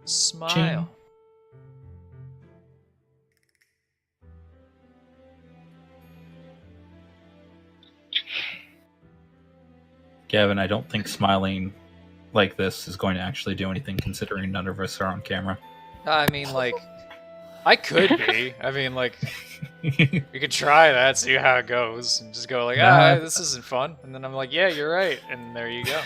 Smile. Gavin, I don't think smiling like this is going to actually do anything, considering none of us are on camera. I mean, like, I could be. I mean, like, we could try that, see how it goes, and just go like, this isn't fun. And then I'm like, yeah, you're right. And there you go.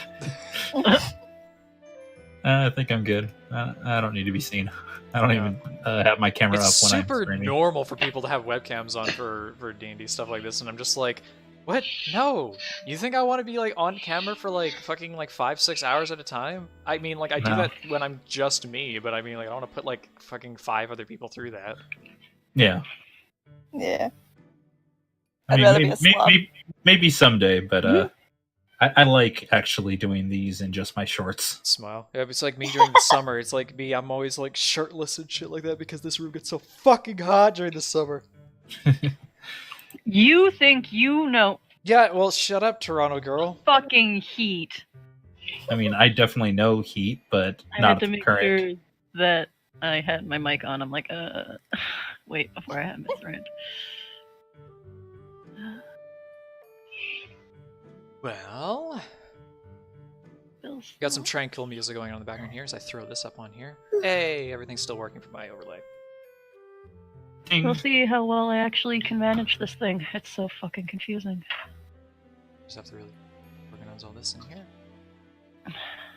I think I'm good. I don't need to be seen. I don't even have my camera up when I'm streaming. It's super normal for people to have webcams on for D&D stuff like this, and I'm just like, what? No. You think I want to be, like, on camera for, like, fucking, like, 5-6 hours at a time? I mean, like, I do that when I'm just me, but I mean, like, I don't want to put, like, fucking 5 other people through that. Yeah. Yeah. I mean, maybe someday, but I like actually doing these in just my shorts. Smile. Yeah, it's like me during the summer. It's like me, I'm always, like, shirtless and shit like that because this room gets so fucking hot during the summer. You think you know? Yeah, well, shut up, Toronto girl. Fucking heat. I mean, I definitely know heat, but not the current. I had to make sure that I had my mic on. I'm like, wait, before I have misread. Well, got some tranquil music going on in the background here as I throw this up on here. Hey, everything's still working for my overlay. We'll see how well I actually can manage this thing. It's so fucking confusing. Just have to really organize all this in here.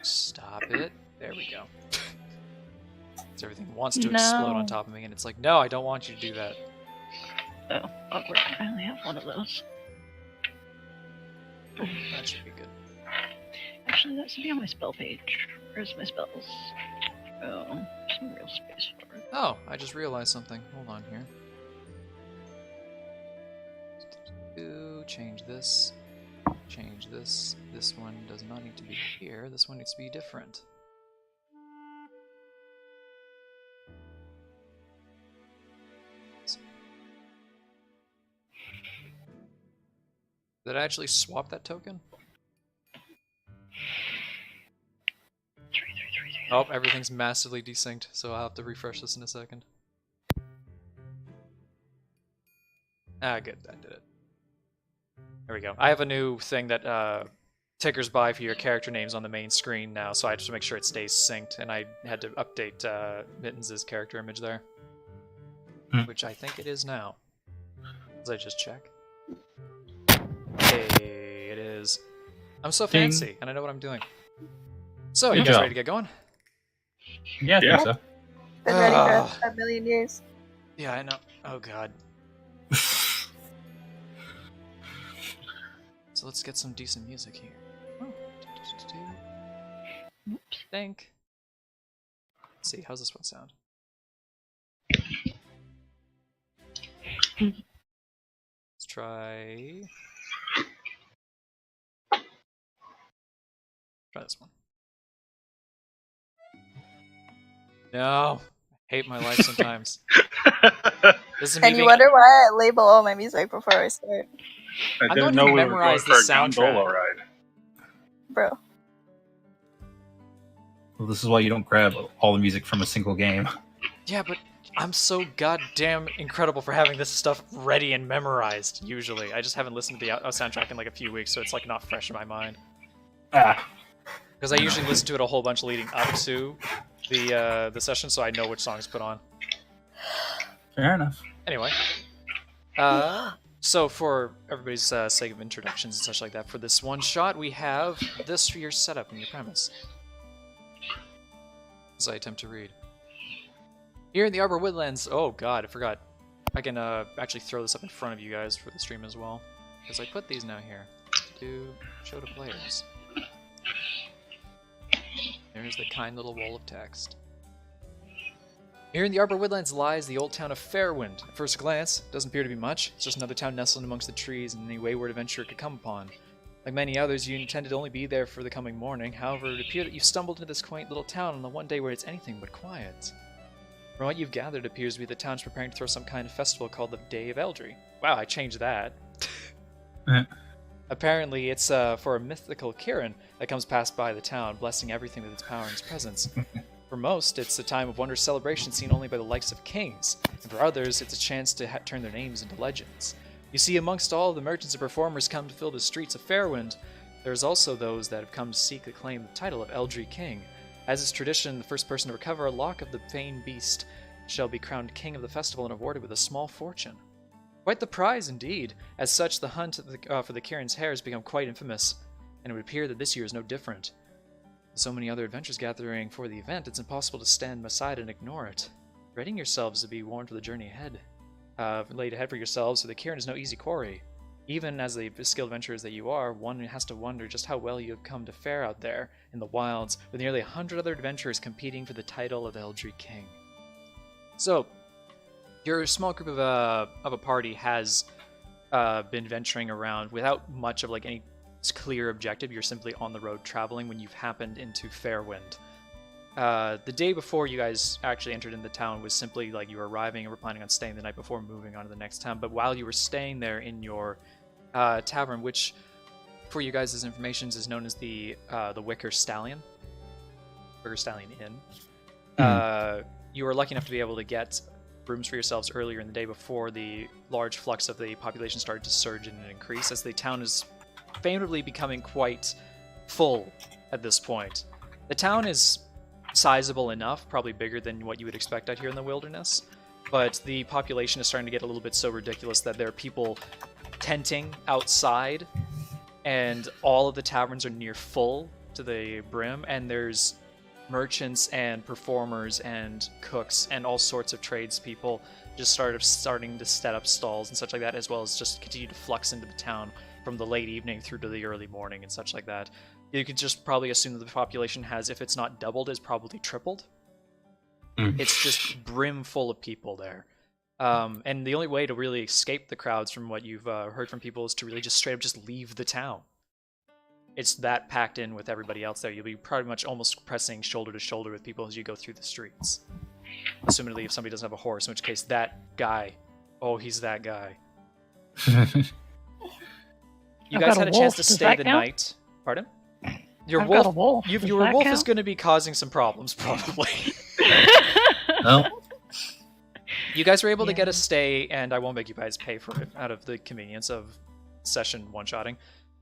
Stop it. There we go. So everything wants to explode on top of me, and it's like, no, I don't want you to do that. Oh, awkward. I only have one of those. That should be good. Actually, that should be on my spell page. Where's my spells? Oh, some real space for it. Oh, I just realized something. Hold on here. Change this. Change this. This one does not need to be here. This one needs to be different. Did I actually swap that token? Oh, everything's massively desynced, so I'll have to refresh this in a second. Ah, good, that did it. There we go. I have a new thing that tickers by for your character names on the main screen now, so I have to make sure it stays synced, and I had to update Mittens' character image there. Which I think it is now. As I just check. Hey, it is. I'm so fancy, and I know what I'm doing. So, you guys ready to get going? Yeah, I think so. Been ready for a million years. Yeah, I know. Oh, God. So let's get some decent music here. Think. Let's see, how's this one sound? Let's try... Try this one. No! I hate my life sometimes. And you wonder why I label all my music before I start. I didn't know we were going for a gondola ride. Bro. Well, this is why you don't grab all the music from a single game. Yeah, but I'm so goddamn incredible for having this stuff ready and memorized, usually. I just haven't listened to the soundtrack in like a few weeks, so it's like not fresh in my mind. Because I usually listen to it a whole bunch leading up to the session, so I know which songs to put on. Fair enough. Anyway. So for everybody's sake of introductions and such like that, for this one shot, we have this for your setup and your premise. As I attempt to read. Here in the Arbor Woodlands... Oh god, I forgot. I can actually throw this up in front of you guys for the stream as well. Because I put these now here. To show to players. There's the kind little wall of text. Here in the Arbor Woodlands lies the old town of Fairwind. At first glance, it doesn't appear to be much. It's just another town nestled amongst the trees and any wayward adventurer could come upon. Like many others, you intended to only be there for the coming morning. However, it appeared that you stumbled into this quaint little town on the one day where it's anything but quiet. From what you've gathered, it appears to be the town's preparing to throw some kind of festival called the Day of Eldri. Wow, I changed that. Apparently, it's for a mythical ki-rin that comes past by the town, blessing everything with its power and its presence. For most, it's a time of wondrous celebration seen only by the likes of kings, and for others, it's a chance to turn their names into legends. You see, amongst all the merchants and performers come to fill the streets of Fairwind, there's also those that have come to seek to claim the title of Eldri King. As is tradition, the first person to recover a lock of the famed beast shall be crowned king of the festival and awarded with a small fortune. Quite the prize indeed. As such, the hunt for the ki-rin's hair has become quite infamous, and it would appear that this year is no different. With so many other adventurers gathering for the event, it's impossible to stand aside and ignore it. Readying yourselves to be warned for the journey ahead. Laid ahead for yourselves, so the ki-rin is no easy quarry. Even as the skilled adventurers that you are, one has to wonder just how well you have come to fare out there in the wilds, with nearly 100 other adventurers competing for the title of Eldri King. So, your small group of a party has been venturing around without much of like any clear objective. You're simply on the road traveling when you've happened into Fairwind. The day before you guys actually entered in the town was simply like you were arriving and were planning on staying the night before moving on to the next town. But while you were staying there in your tavern, which for you guys' information is known as the Wicker Stallion Inn, you were lucky enough to be able to get rooms for yourselves earlier in the day before the large flux of the population started to surge and increase, as the town is famously becoming quite full at this point. The town is sizable enough, probably bigger than what you would expect out here in the wilderness, but the population is starting to get a little bit so ridiculous that there are people tenting outside, and all of the taverns are near full to the brim, and there's merchants and performers and cooks and all sorts of tradespeople just starting to set up stalls and such like that, as well as just continue to flux into the town from the late evening through to the early morning and such like that. You could just probably assume that the population has, if it's not doubled, is probably tripled. It's just brim full of people there. And the only way to really escape the crowds, from what you've heard from people, is to really just straight up just leave the town. It's that packed in with everybody else there. You'll be pretty much almost pressing shoulder to shoulder with people as you go through the streets. Assumedly, if somebody doesn't have a horse, in which case that guy, he's that guy. You guys had a chance to stay the night. Pardon? Your wolf is going to be causing some problems, probably. No. You guys were able to get a stay, and I won't make you guys pay for it out of the convenience of session one-shotting,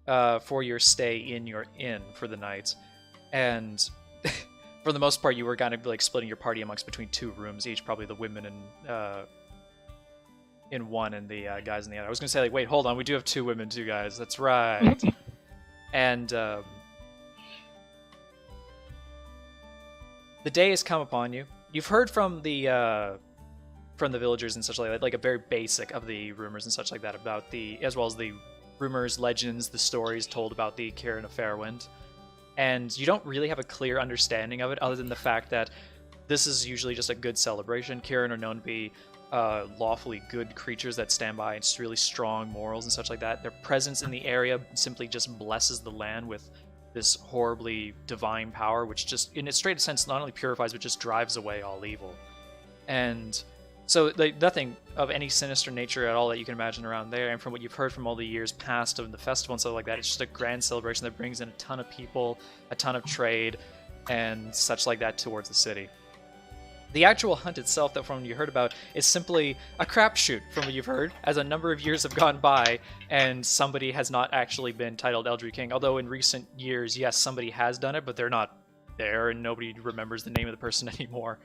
for your stay in your inn for the night. And for the most part, you were kind of like splitting your party amongst between two rooms each, probably the women in one and the guys in the other. I was going to say, like, wait, hold on, we do have two women, two guys. That's right. And the day has come upon you. You've heard from the villagers and such like that, like a very basic of the rumors and such like that about as well as the rumors, legends, the stories told about the ki-rin of Fairwind. And you don't really have a clear understanding of it, other than the fact that this is usually just a good celebration. Ki-rin are known to be lawfully good creatures that stand by and just really strong morals and such like that. Their presence in the area simply just blesses the land with this horribly divine power, which just, in its straight sense, not only purifies, but just drives away all evil. And so nothing of any sinister nature at all that you can imagine around there. And from what you've heard from all the years past of the festival and stuff like that, it's just a grand celebration that brings in a ton of people, a ton of trade, and such like that towards the city. The actual hunt itself, that from what you heard about, is simply a crapshoot from what you've heard, as a number of years have gone by, and somebody has not actually been titled Eldri King. Although in recent years, yes, somebody has done it, but they're not there, and nobody remembers the name of the person anymore.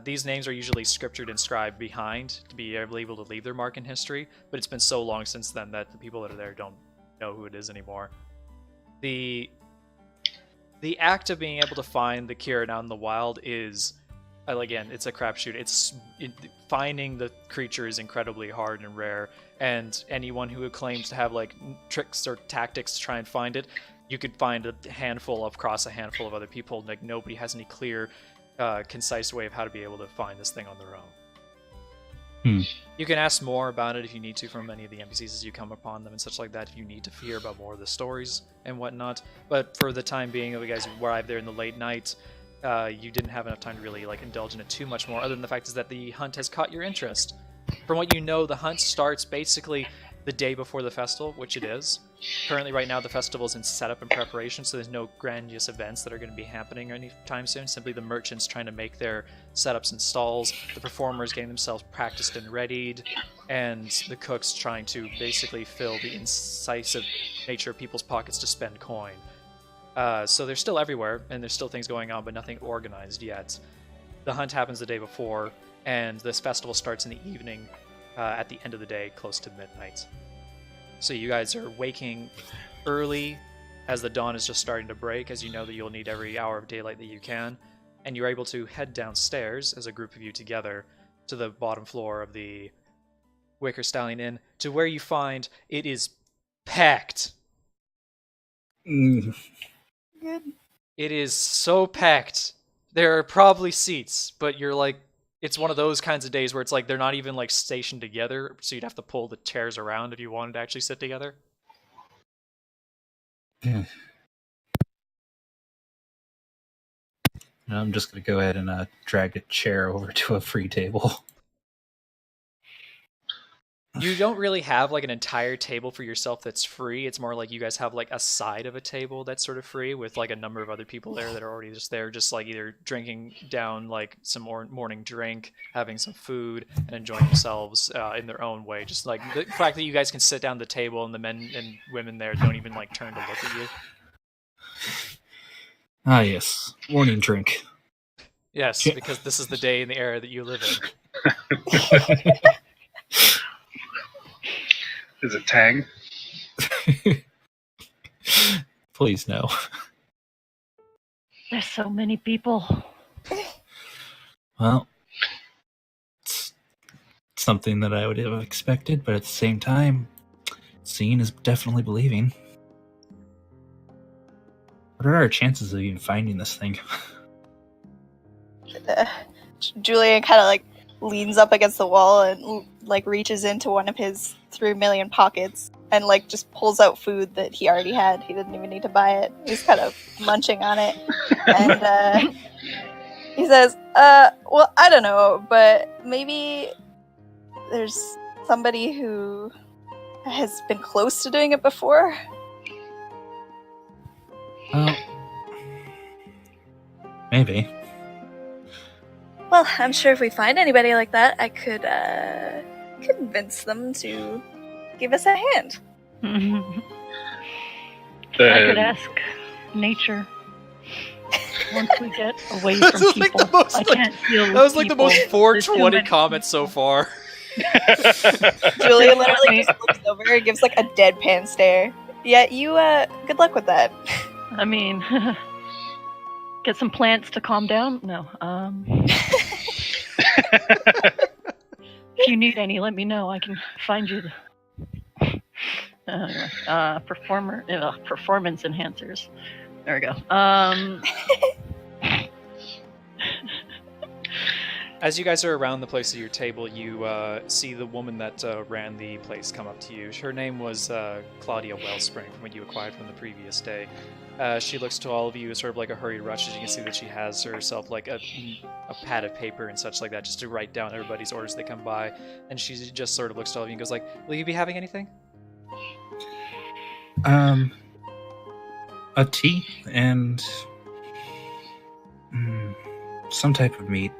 These names are usually scriptured and scribed behind to be able to leave their mark in history, but it's been so long since then that the people that are there don't know who it is anymore. The act of being able to find the ki-rin out in the wild is, again, it's a crapshoot. Finding the creature is incredibly hard and rare, and anyone who claims to have like tricks or tactics to try and find it, you could find a handful of other people. Like, nobody has any clear, concise way of how to be able to find this thing on their own. You can ask more about it if you need to from any of the NPCs as you come upon them and such like that, if you need to hear about more of the stories and whatnot. But for the time being, you guys arrived there in the late night, you didn't have enough time to really indulge in it too much more, other than the fact is that the hunt has caught your interest. From what you know, the hunt starts basically the day before the festival, which it is. Currently, right now, the festival is in setup and preparation, so there's no grandiose events that are going to be happening anytime soon. Simply the merchants trying to make their setups and stalls, the performers getting themselves practiced and readied, and the cooks trying to basically fill the incisive nature of people's pockets to spend coin. So they're still everywhere, and there's still things going on, but nothing organized yet. The hunt happens the day before, and this festival starts in the evening at the end of the day, close to midnight. So you guys are waking early as the dawn is just starting to break, as you know that you'll need every hour of daylight that you can, and you're able to head downstairs as a group of you together to the bottom floor of the Wicker Stallion Inn, to where you find it is packed. Good. It is so packed. There are probably seats, but you're like, it's one of those kinds of days where it's like they're not even like stationed together, so you'd have to pull the chairs around if you wanted to actually sit together. I'm just going to go ahead and drag a chair over to a free table. You don't really have like an entire table for yourself that's free. It's more like you guys have like a side of a table that's sort of free with like a number of other people there that are already just there, just like either drinking down like some morning drink, having some food, and enjoying themselves in their own way. Just like the fact that you guys can sit down at the table and the men and women there don't even like turn to look at you. Ah, yes. Morning drink. Yes, because this is the day and the era that you live in. Is it Tang? Please no. There's so many people. Well, it's something that I would have expected, but at the same time, seeing is definitely believing. What are our chances of even finding this thing? Julian kind of like leans up against the wall and like reaches into one of his 3 million pockets and like just pulls out food that he already had. He didn't even need to buy it. He's kind of munching on it. And he says, well, I don't know, but maybe there's somebody who has been close to doing it before. Maybe. Well, I'm sure if we find anybody like that, I could convince them to give us a hand. I could ask nature. Once we get away from people, I can't deal with that was like the people. most There's 420 too comments so far. Julia literally just looks over and gives like a deadpan stare. Yeah, you, good luck with that. I mean, get some plants to calm down? No. If you need any, let me know. I can find you performance enhancers. There we go. As you guys are around the place at your table, you see the woman that ran the place come up to you. Her name was Claudia Wellspring, from what you acquired from the previous day. She looks to all of you as sort of like a hurried rush, as you can see that she has herself like a pad of paper and such like that, just to write down everybody's orders that come by. And she just sort of looks to all of you and goes like, "Will you be having anything?" A tea and some type of meat.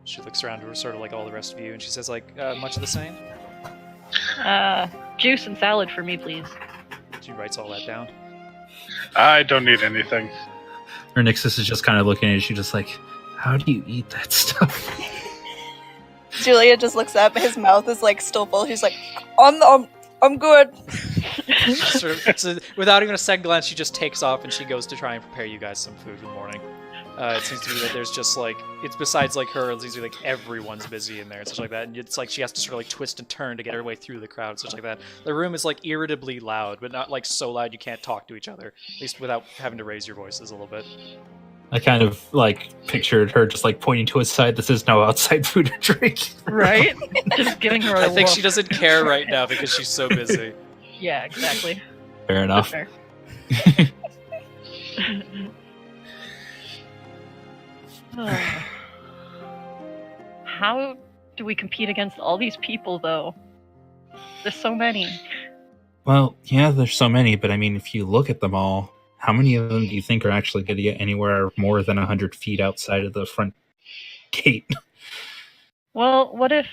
She looks around to sort of like all the rest of you, and she says like, "Much of the same?" Juice and salad for me, please. She writes all that down. I don't need anything. Her Nixus is just kind of looking at you, just like, how do you eat that stuff? Julia just looks up, his mouth is like still full. He's like, I'm good. So without even a second glance, she just takes off and she goes to try and prepare you guys some food in the morning. It seems to be that there's just like, it's besides like her, it seems to be like everyone's busy in there and such like that, and it's like she has to sort of like twist and turn to get her way through the crowd and such like that. The room is like irritably loud, but not like so loud you can't talk to each other, at least without having to raise your voices a little bit. I kind of like pictured her just like pointing to a side that says no outside food or drink. Right? Just giving her a I think look. she doesn't care right now because she's so busy. Yeah, exactly. Fair enough. Fair. How do we compete against all these people, though? There's so many. Well, yeah, there's so many, but I mean, if you look at them all, how many of them do you think are actually going to get anywhere more than 100 feet outside of the front gate? Well, what if...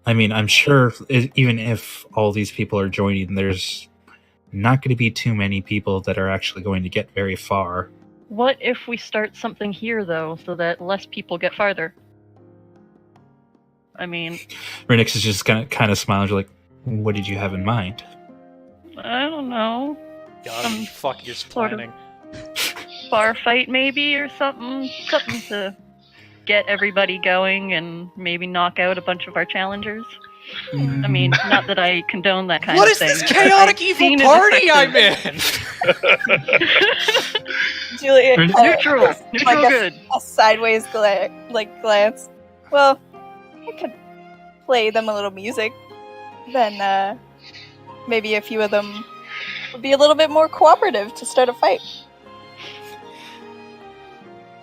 I mean, I'm sure even if all these people are joining, there's not going to be too many people that are actually going to get very far. What if we start something here, though, so that less people get farther? I mean... Renix is just kind of smiling, like, what did you have in mind? I don't know. God, fuck, you're planning. Bar fight, maybe, or something. Something to get everybody going and maybe knock out a bunch of our challengers. I mean, not that I condone that kind what of thing. What is this chaotic evil party I'm in? Julia, neutral good. A sideways glance. Well, I could play them a little music. Then maybe a few of them would be a little bit more cooperative to start a fight.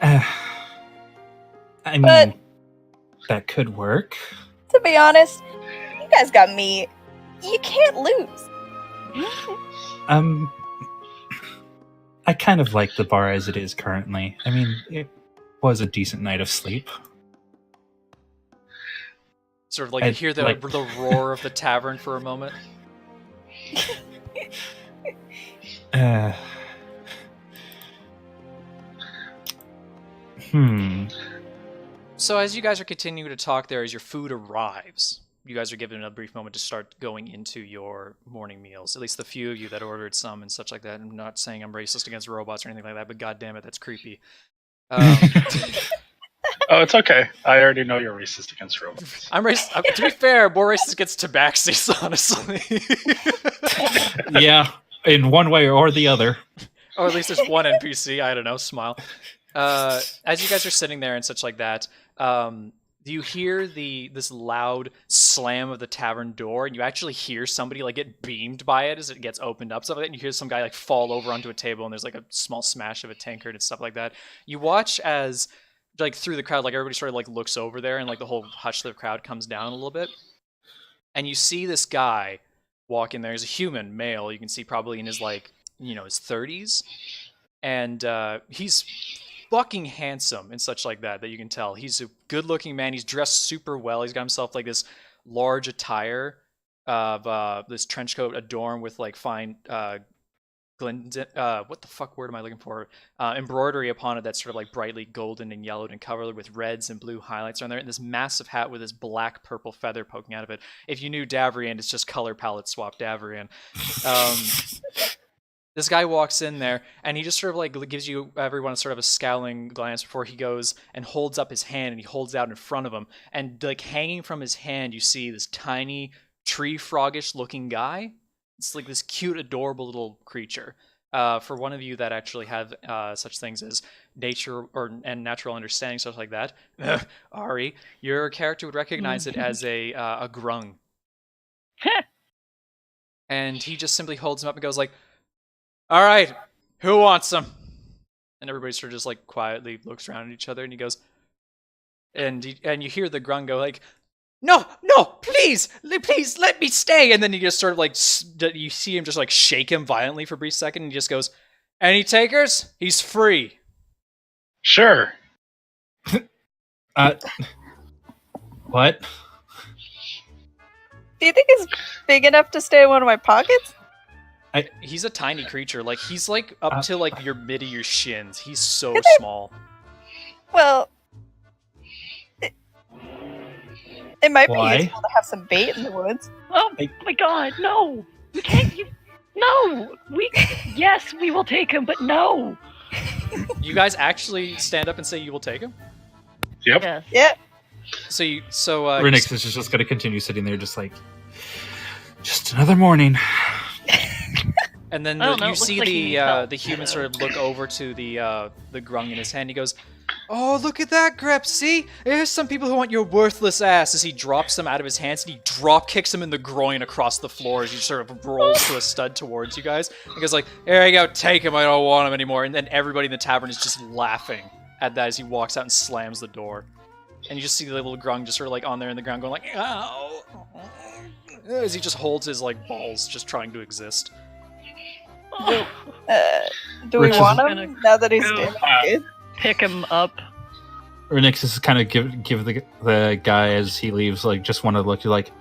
I mean, that could work. To be honest, you guys got me. You can't lose. I kind of like the bar as it is currently. I mean, it was a decent night of sleep. Sort of like you hear the roar of the tavern for a moment. So as you guys are continuing to talk there, as your food arrives, you guys are given a brief moment to start going into your morning meals. At least the few of you that ordered some and such like that. I'm not saying I'm racist against robots or anything like that, but goddammit, that's creepy. Oh, it's okay. I already know you're racist against robots. I'm racist. To be fair, more racist against tabaxis, honestly. Yeah, in one way or the other. Or at least there's one NPC. I don't know. Smile. As you guys are sitting there and such like that, you hear this loud slam of the tavern door, and you actually hear somebody like get beamed by it as it gets opened up, stuff like that, and you hear some guy like fall over onto a table, and there's like a small smash of a tankard and stuff like that. You watch as like through the crowd, like everybody sort of like looks over there, and like the whole hush of the crowd comes down a little bit, and you see this guy walk in there. He's a human male. You can see probably in his his 30s, and he's fucking handsome and such like that you can tell. He's a good-looking man. He's dressed super well. He's got himself like this large attire of this trench coat adorned with like fine what the fuck word am I looking for? Embroidery upon it that's sort of like brightly golden and yellowed and covered with reds and blue highlights on there, and this massive hat with this black purple feather poking out of it. If you knew Davrian, it's just color palette swap Davrian. This guy walks in there, and he just sort of like gives you everyone sort of a scowling glance before he goes and holds up his hand, and he holds it out in front of him, and like hanging from his hand, you see this tiny tree frogish looking guy. It's like this cute, adorable little creature. For one of you that actually have such things as nature and natural understanding, stuff like that, Ari, your character would recognize it as a grung. And he just simply holds him up and goes like, "All right, who wants some?" And everybody sort of just like quietly looks around at each other, and he goes, and you hear the grung go like, No, please, let me stay. And then he just sort of like, you see him just like shake him violently for a brief second, and he just goes, "Any takers? He's free." Sure. What? Do you think it's big enough to stay in one of my pockets? He's a tiny creature. Like, he's like up to like your mid of your shins. He's so small. Well, it might be useful to have some bait in the woods. Oh my god, no! You can't. No! Yes, we will take him, but no! You guys actually stand up and say you will take him? Yep. Yes. Yeah. So Renix is just going to continue sitting there, just like, just another morning. And then you see the human sort of look over to the grung in his hand. He goes, "Oh, look at that, Grep! See, there's some people who want your worthless ass." As he drops them out of his hands, and he drop kicks him in the groin across the floor as he sort of rolls to a stud towards you guys. He goes like, "There you go, take him. I don't want him anymore." And then everybody in the tavern is just laughing at that as he walks out and slams the door. And you just see the little grung just sort of like on there in the ground going like, "Oh." as he just holds his like balls, just trying to exist. Do we Rix want is him gonna now that he's go damaged? Pick him up. Renix is kind of give the guy as he leaves like just want to look like,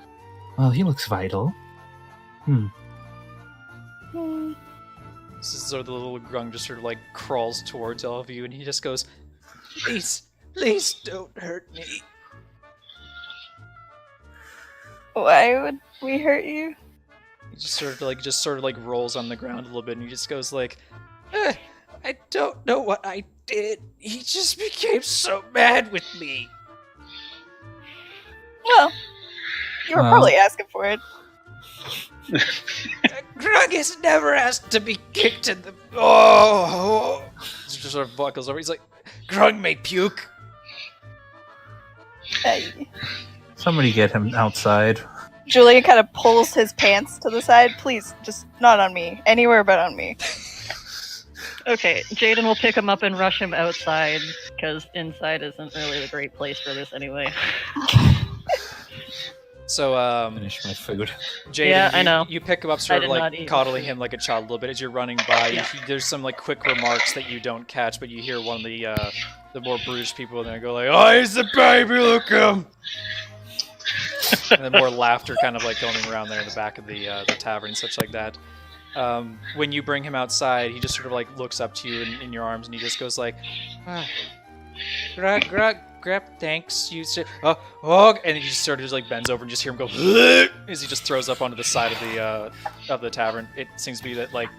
well, he looks vital. This is sort of the little grung just sort of like crawls towards all of you, and he just goes, please don't hurt me. Why would we hurt you? He just sort of like rolls on the ground a little bit, and he just goes like, I don't know what I did. He just became so mad with me. Well, you were probably asking for it. Grug has never asked to be kicked in the... Oh! He just sort of buckles over. He's like, Grug may puke. Hey. Somebody get him outside. Julian kind of pulls his pants to the side. Please, just not on me. Anywhere but on me. Okay, Jaden will pick him up and rush him outside, because inside isn't really the great place for this anyway. So, Finish my food. Jaden, Yeah, I know. You pick him up, sort I of did not like eat. coddling him like a child a little bit as you're running by. Yeah. There's some like quick remarks that you don't catch, but you hear one of the more brutish people in there go like, "Oh, he's a baby, look at him!" And then more laughter kind of like going around there in the back of the tavern and such like that. When you bring him outside, he just sort of like looks up to you in your arms, and he just goes like, Grub, thanks. You said, and he just sort of just like bends over and just hear him go as he just throws up onto the side of the tavern. It seems to be that like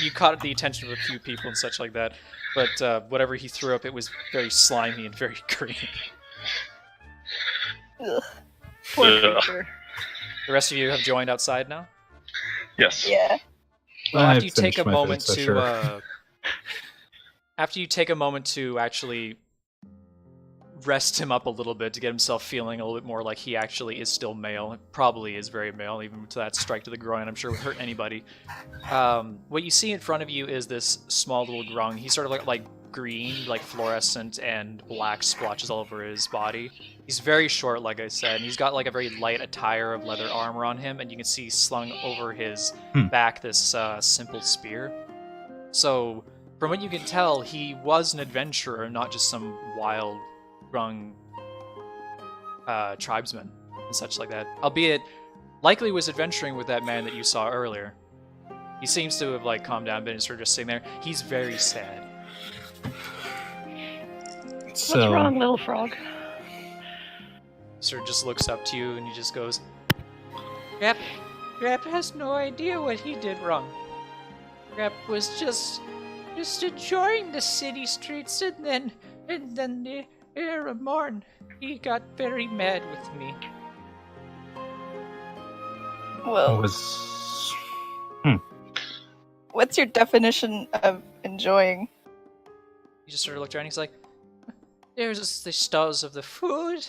you caught the attention of a few people and such like that, but whatever he threw up, it was very slimy and very green. Ugh. Poor Ugh. creature. The rest of you have joined outside now. Yes. Yeah. Well, I've after you take finished a my moment food, so to, sure. after you take a moment to actually rest him up a little bit to get himself feeling a little bit more like he actually is still male. It probably is very male, even to that strike to the groin. I'm sure would hurt anybody. What you see in front of you is this small little grung. He's sort of like green, like fluorescent, and black splotches all over his body. He's very short, like I said, and he's got like a very light attire of leather armor on him, and you can see slung over his back this simple spear. So, from what you can tell, he was an adventurer, not just some wild grung tribesman and such like that. Albeit, likely was adventuring with that man that you saw earlier. He seems to have like calmed down a bit and sort of just sitting there. He's very sad. What's wrong, little frog? He sort of just looks up to you and he just goes, Grap has no idea what he did wrong. Grap was just enjoying the city streets, and then the morn, he got very mad with me. Well, what's your definition of enjoying? He just sort of looked around. He's like, "There's the stalls of the food.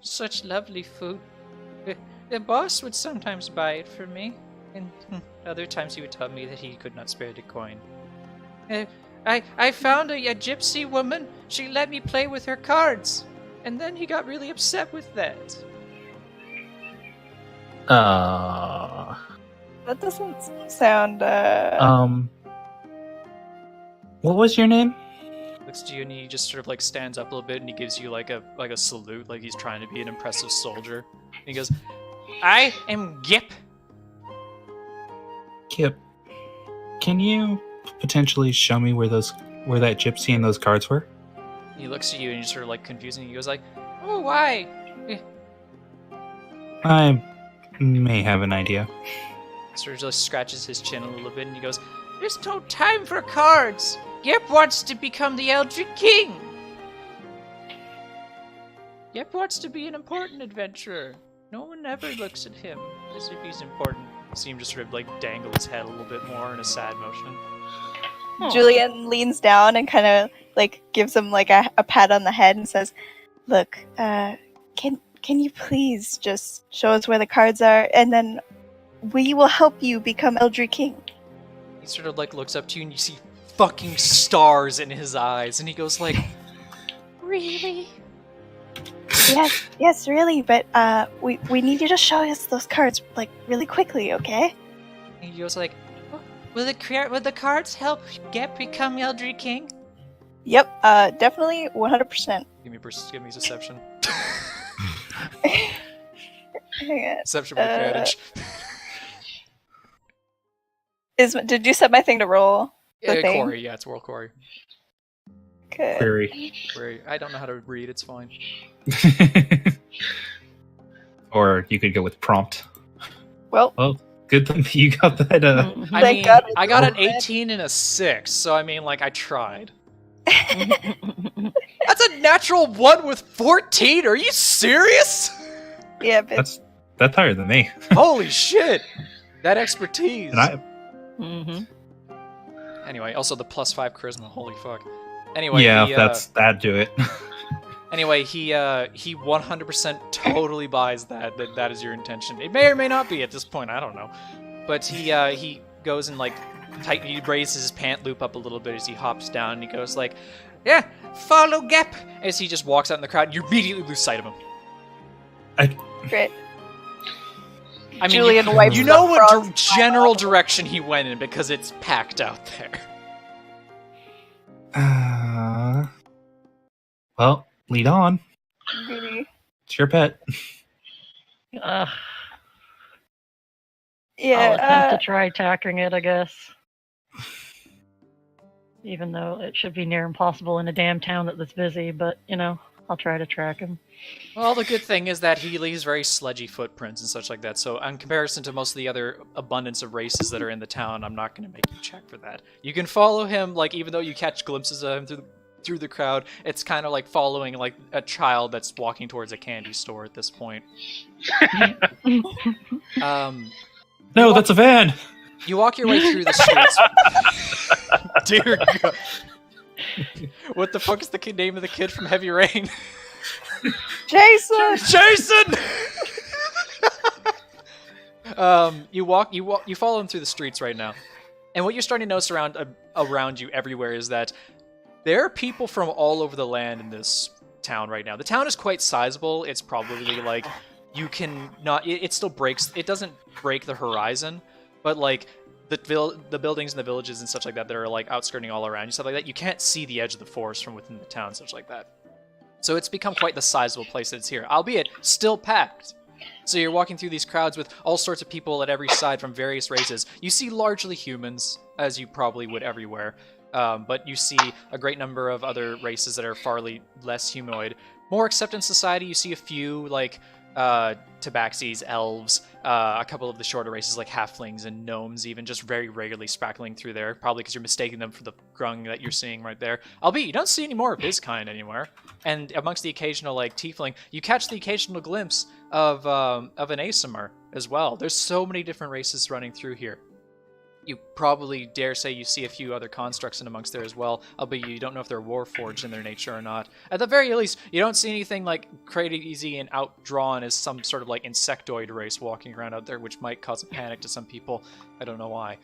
Such lovely food. The boss would sometimes buy it for me, and other times he would tell me that he could not spare the coin. I found a gypsy woman. She let me play with her cards, and then he got really upset with that." That doesn't sound, What was your name? Looks to you and he just sort of like stands up a little bit and he gives you like a salute, like he's trying to be an impressive soldier. And he goes, "I am Gip." Kip, can you potentially show me where that gypsy and those cards were? And he looks at you and he's sort of like confused and he goes like, "Oh, why?" I may have an idea. Sort of just scratches his chin a little bit and he goes, "There's no time for cards. Gip wants to become the Eldri King. Gip wants to be an important adventurer. No one ever looks at him as if he's important." You see him just sort of like dangle his head a little bit more in a sad motion. Julian leans down and kind of like gives him like a pat on the head and says, "Look, can you please just show us where the cards are, and then we will help you become Eldri King." He sort of like looks up to you and you see fucking stars in his eyes and he goes like, "Really?" Yes, really, but we need you to show us those cards like really quickly, okay? And he goes like, "Oh, will the cards help Gep become Eldri King?" Yep, definitely 100%. Give me deception. Hang on. Deception with advantage. Did you set my thing to roll? The thing? Quarry, yeah, it's World Quarry. Okay. Query. I don't know how to read, it's fine. Or you could go with prompt. Well, Good thing you got that. Thank God it's I got an all red. 18 and a 6, so I mean, like, I tried. That's a natural 1 with 14? Are you serious? Yeah, but That's higher than me. Holy shit! That expertise. And I, Anyway, also the +5 charisma, holy fuck. Anyway, that'd do it. Anyway, he 100% totally buys that is your intention. It may or may not be at this point, I don't know. But he goes and like he raises his pant loop up a little bit as he hops down, and he goes like, "Yeah, follow Gep," as he just walks out in the crowd. You immediately lose sight of him. great. I mean, Julian wipes you know the what frost general direction he went in because it's packed out there. Well, lead on. Really? It's your pet. I'll Yeah, attempt to try attacking it, I guess. Even though it should be near impossible in a damn town that's busy, but, I'll try to track him. Well, the good thing is that he leaves very sludgy footprints and such like that, so in comparison to most of the other abundance of races that are in the town, I'm not going to make you check for that. You can follow him, like, even though you catch glimpses of him through the crowd, it's kind of like following, like, a child that's walking towards a candy store at this point. No, that's a van! You walk your way through the streets. Dear God. What the fuck is the name of the kid from Heavy Rain? Jason! Jason! You follow him through the streets right now. And what you're starting to notice around you everywhere is that there are people from all over the land in this town right now. The town is quite sizable. It's probably like it still breaks. It doesn't break the horizon, but like the buildings and the villages and such like that are like outskirting all around you, stuff like that. You can't see the edge of the forest from within the town, such like that. So it's become quite the sizable place that it's here, albeit still packed. So you're walking through these crowds with all sorts of people at every side from various races. You see largely humans, as you probably would everywhere, but you see a great number of other races that are far less humanoid. More accepted in society, you see a few, like, tabaxis, elves, a couple of the shorter races like halflings and gnomes even just very regularly spackling through there, probably because you're mistaking them for the grung that you're seeing right there. Albeit, you don't see any more of his kind anywhere. And amongst the occasional, like, tiefling, you catch the occasional glimpse of an Asimar as well. There's so many different races running through here. You probably dare say you see a few other constructs in amongst there as well, albeit you don't know if they're warforged in their nature or not. At the very least, you don't see anything like crazy and outdrawn as some sort of like insectoid race walking around out there, which might cause a panic to some people. I don't know why.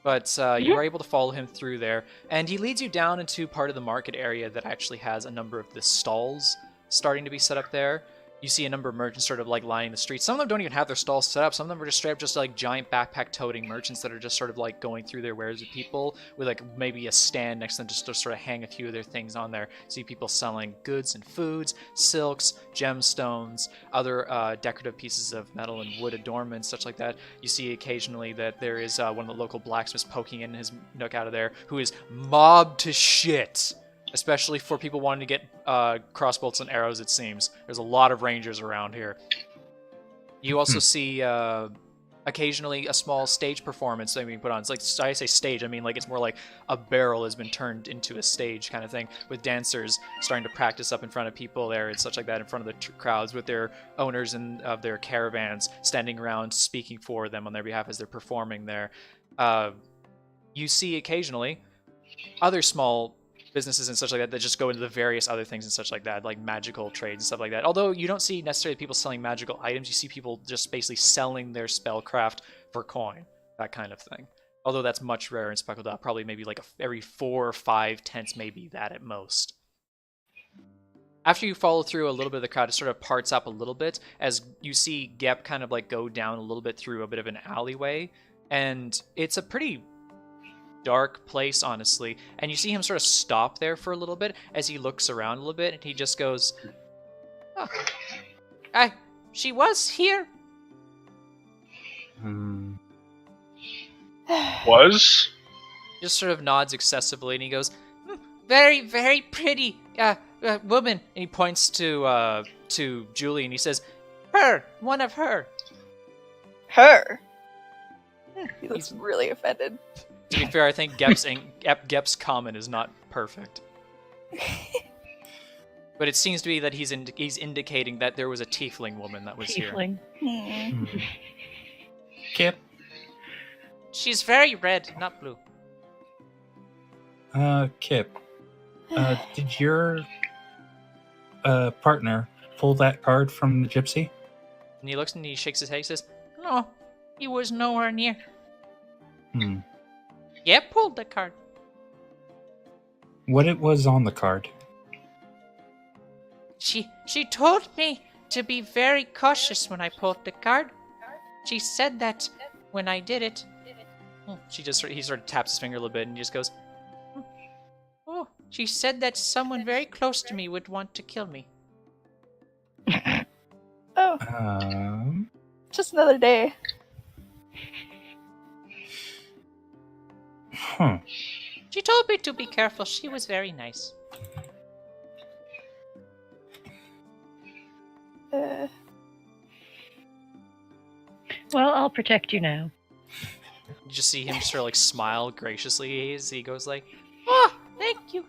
But you are able to follow him through there, and he leads you down into part of the market area that actually has a number of the stalls starting to be set up there. You see a number of merchants sort of like lining the streets. Some of them don't even have their stalls set up. Some of them are just straight up just like giant backpack-toting merchants that are just sort of like going through their wares with people with like maybe a stand next to them just to sort of hang a few of their things on there. See people selling goods and foods, silks, gemstones, other decorative pieces of metal and wood adornments, such like that. You see occasionally that there is one of the local blacksmiths poking in his nook out of there who is mobbed to shit. Especially for people wanting to get crossbows and arrows, it seems. There's a lot of rangers around here. You also see occasionally a small stage performance that we put on. It's like, I say stage, I mean like it's more like a barrel has been turned into a stage kind of thing, with dancers starting to practice up in front of people there and such like that in front of the crowds, with their owners and of their caravans standing around speaking for them on their behalf as they're performing there. You see occasionally other small businesses and such like that just go into the various other things and such like that, like magical trades and stuff like that. Although you don't see necessarily people selling magical items, you see people just basically selling their spellcraft for coin, that kind of thing. Although that's much rarer in Speckled Up, probably maybe like every 4 or 5 tents, maybe that at most. After you follow through a little bit of the crowd, it sort of parts up a little bit as you see Gep kind of like go down a little bit through a bit of an alleyway. And it's a pretty dark place, honestly. And you see him sort of stop there for a little bit as he looks around a little bit, and he just goes, "Oh, she was here." Was? Just sort of nods excessively, and he goes, "Very, very pretty woman." And he points to Julie, and he says, "Her, one of her." Her. He looks really offended. To be fair, I think Gep's comment is not perfect. But it seems to be that he's indicating that there was a tiefling woman that was Tiefling. here. Kip. She's very red, not blue. Kip. Did your partner pull that card from the gypsy? And he looks and he shakes his head. He says, "No, he was nowhere near." Yep, pulled the card. What it was on the card? She told me to be very cautious when I pulled the card. She said that when I did it. He sort of taps his finger a little bit and just goes, "Oh, she said that someone very close to me would want to kill me." Oh. Just another day. She told me to be careful. She was very nice. Well, I'll protect you now. You just see him sort of like smile graciously as he goes like, "Oh, thank you."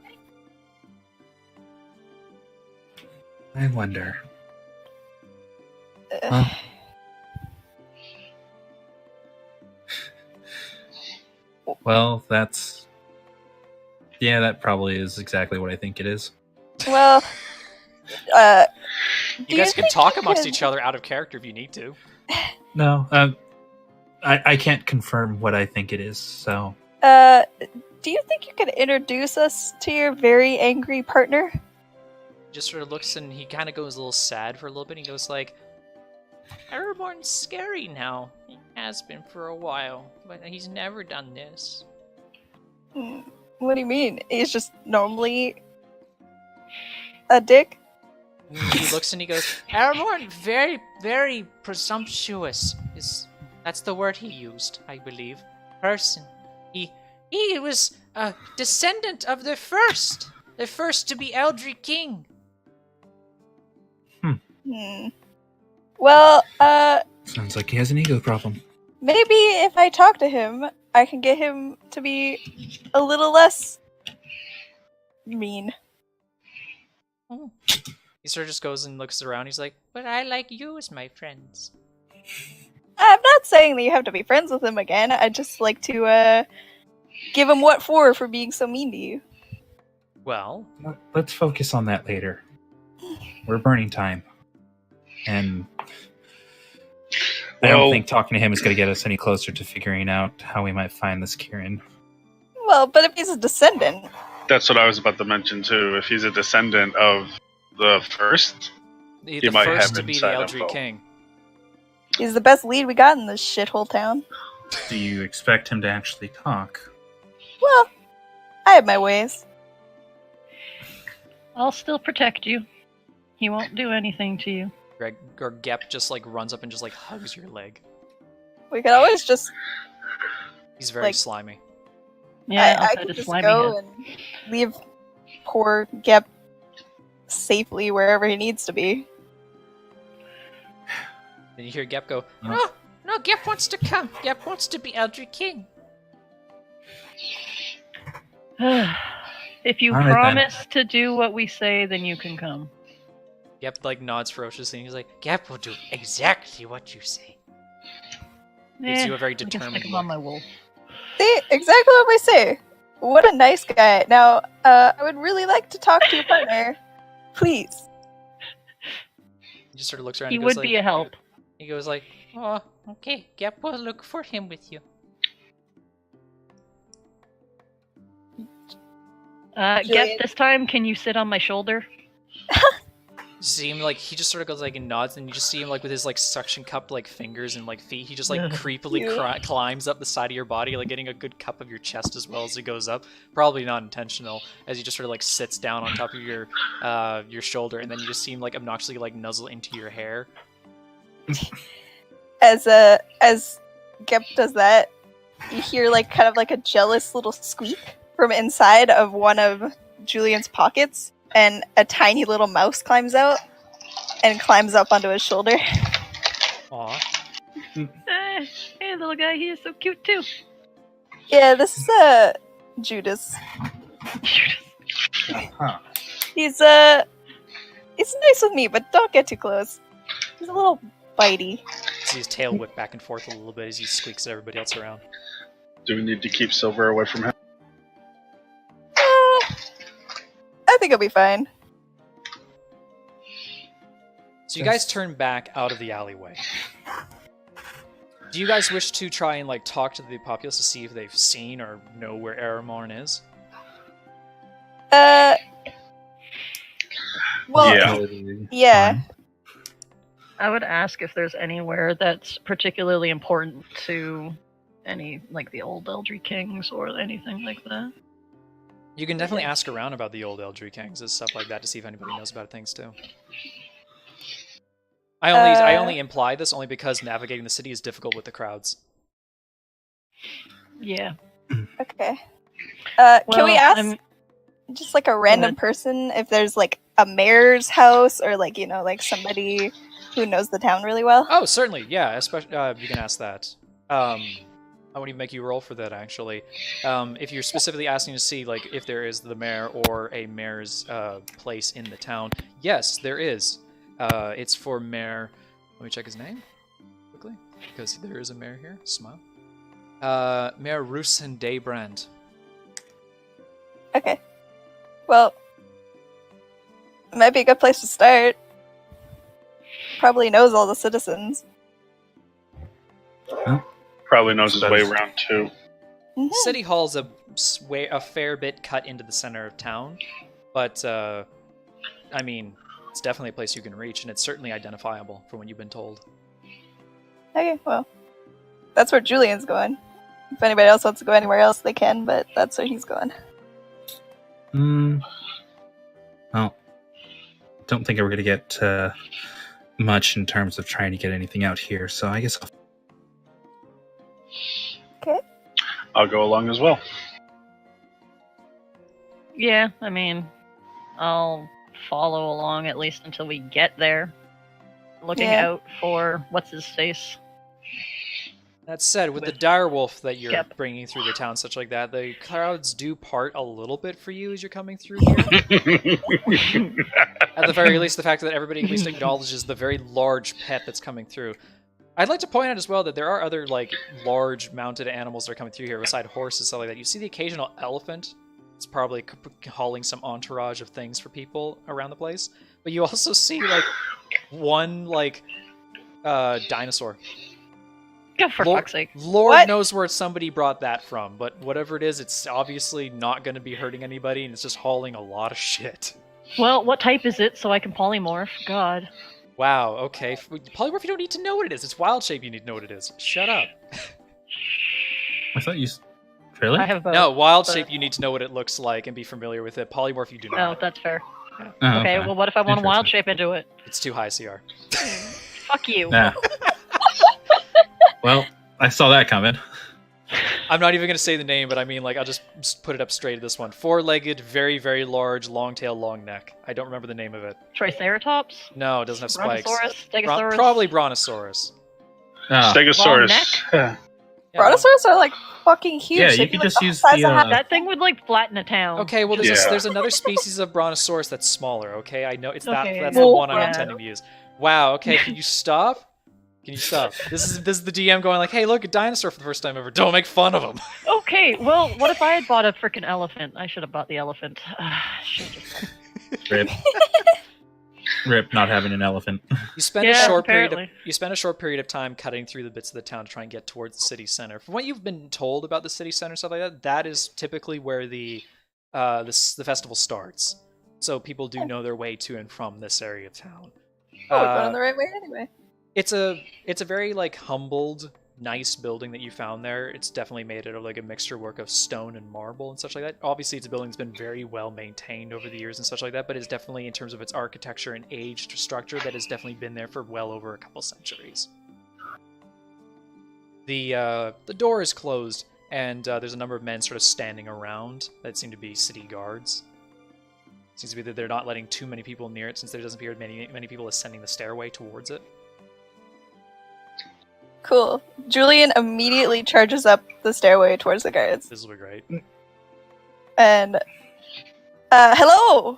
I wonder. Well, that probably is exactly what I think it is. Well, you guys can talk amongst each other out of character if you need to. No, I can't confirm what I think it is, so... do you think you could introduce us to your very angry partner? Just sort of looks and he kind of goes a little sad for a little bit. He goes like, "Airborne's scary now. He has been for a while, but he's never done this." What do you mean? He's just normally a dick? He looks and he goes, "Airborne, very, very presumptuous. That's the word he used, I believe. Person. He was a descendant of the first to be Eldri King." Well, Sounds like he has an ego problem. maybe if I talk to him, I can get him to be a little less mean. He sort of just goes and looks around. He's like, "But I like you as my friends." I'm not saying that you have to be friends with him again. I'd just like to, give him what for being so mean to you. Well, Let's focus on that later. We're burning time. And I don't think talking to him is going to get us any closer to figuring out how we might find this ki-rin. Well, but if he's a descendant... That's what I was about to mention, too. If he's a descendant of the first, the might first have to be the inside Eldri info. King. He's the best lead we got in this shithole town. Do you expect him to actually talk? Well, I have my ways. I'll still protect you. He won't do anything to you. Gep just like runs up and just like hugs your leg. We could always just... He's very Like- slimy. Yeah, I outside could of just slimy go head. and leave poor Gep safely wherever he needs to be. Then you hear Gep go, Oh. No, Gep wants to come. Gep wants to be Eldri King." If you All right, then. promise to do what we say, then you can come. Gep like nods ferociously and he's like, "Gep will do exactly what you say." Gives you a very I can determined stick him on look. my wolf. See, exactly what we say. What a nice guy. Now, I would really like to talk to your partner. Please. He just sort of looks around He and goes would like, be a help. he goes like, "Oh, okay, Gep will look for him with you." Julian. Get this time, can you sit on my shoulder? You see him like he just sort of goes like and nods, and you just see him like with his like suction cupped like fingers and like feet. He just like creepily climbs up the side of your body, like getting a good cup of your chest as well as he goes up. Probably not intentional, as he just sort of like sits down on top of your shoulder, and then you just see him like obnoxiously like nuzzle into your hair. As Gep does that, you hear like kind of like a jealous little squeak from inside of one of Julian's pockets. And a tiny little mouse climbs out and climbs up onto his shoulder. Aw. Hey, little guy, he is so cute too. Yeah, this is Judas. Huh. He's nice with me, but don't get too close. He's a little bitey. See his tail whip back and forth a little bit as he squeaks at everybody else around. Do we need to keep Silver away from him? I think he'll be fine. So you guys turn back out of the alleyway. Do you guys wish to try and like talk to the populace to see if they've seen or know where Aramorn is? Well, yeah. I would ask if there's anywhere that's particularly important to any, like the old Eldri Kings or anything like that. You can definitely ask around about the old Eldri Kings and stuff like that to see if anybody knows about things too. I only imply this only because navigating the city is difficult with the crowds. Yeah. Okay. Can Well, we ask just like a random person if there's like a mayor's house or like, you know, like somebody who knows the town really well? Oh, certainly, yeah. Especially, you can ask that. I won't even make you roll for that, actually. If you're specifically asking to see, like, if there is the mayor or a mayor's place in the town, yes, there is. It's for Mayor... Let me check his name quickly, because there is a mayor here. Smile. Mayor Rusen Daybrand. Okay. Well, it might be a good place to start. Probably knows all the citizens. Probably knows his way around too. Mhm. City Hall's a fair bit cut into the center of town, but, I mean, it's definitely a place you can reach, and it's certainly identifiable from what you've been told. Okay, well, that's where Julian's going. If anybody else wants to go anywhere else, they can, but that's where he's going. Well, don't think we're going to get much in terms of trying to get anything out here, so I guess I'll go along as well. Yeah, I mean, I'll follow along at least until we get there. Looking out for what's-his-face. That said, with the direwolf that you're Yep. bringing through the town, such like that, the crowds do part a little bit for you as you're coming through here. At the very least, the fact that everybody at least acknowledges the very large pet that's coming through. I'd like to point out as well that there are other like large mounted animals that are coming through here, beside horses and stuff like that. You see the occasional elephant. It's probably hauling some entourage of things for people around the place. But you also see like one like dinosaur. Oh, for fuck's sake. Lord knows where somebody brought that from, but whatever it is, it's obviously not going to be hurting anybody, and it's just hauling a lot of shit. Well, what type is it so I can polymorph? God. Wow, okay. Polymorph, you don't need to know what it is. It's wild shape you need to know what it is. Shut up. I thought you... Really? I have both. No, wild shape you need to know what it looks like and be familiar with it. Polymorph you do No, not. that's fair. Oh, Okay, well, what if I want to wild Interesting. shape into it? It's too high CR. Fuck you. Nah. Well, I saw that coming. I'm not even going to say the name, but I mean, like, I'll just put it up straight at this one. Four-legged, very, very large, long tail, long neck. I don't remember the name of it. Triceratops? No, it doesn't have spikes. Brontosaurus? Stegosaurus? Probably Brontosaurus. Oh. Stegosaurus. Brontosaurus are like fucking huge. Yeah, They'd you be, could like, just the use size the, of half- That thing would, like, flatten a town. Okay, well, there's, Yeah. there's another species of Brontosaurus that's smaller, okay? I know it's Okay. that's the one I'm Yeah. intending to use. Wow, okay, can you stop? Can you stop? This is the DM going like, hey, look, a dinosaur for the first time ever. Don't make fun of him. Okay, well, what if I had bought a freaking elephant? I should have bought the elephant. Rip. Rip, not having an elephant. You spend Yeah, a short period. apparently. You spend a short period of time cutting through the bits of the town to try and get towards the city center. From what you've been told about the city center stuff like that, that is typically where the festival starts. so people do know their way to and from this area of town. Oh, we're going the right way anyway. It's a very like humbled, nice building that you found there. It's definitely made out of like a mixture work of stone and marble and such like that. Obviously, it's a building that's been very well maintained over the years and such like that, but it's definitely, in terms of its architecture and aged structure, that has definitely been there for well over a couple centuries. The door is closed, and there's a number of men sort of standing around that seem to be city guards. Seems to be that they're not letting too many people near it, since there doesn't appear many people ascending the stairway towards it. Cool. Julian immediately charges up the stairway towards the guards. This will be great. And, hello,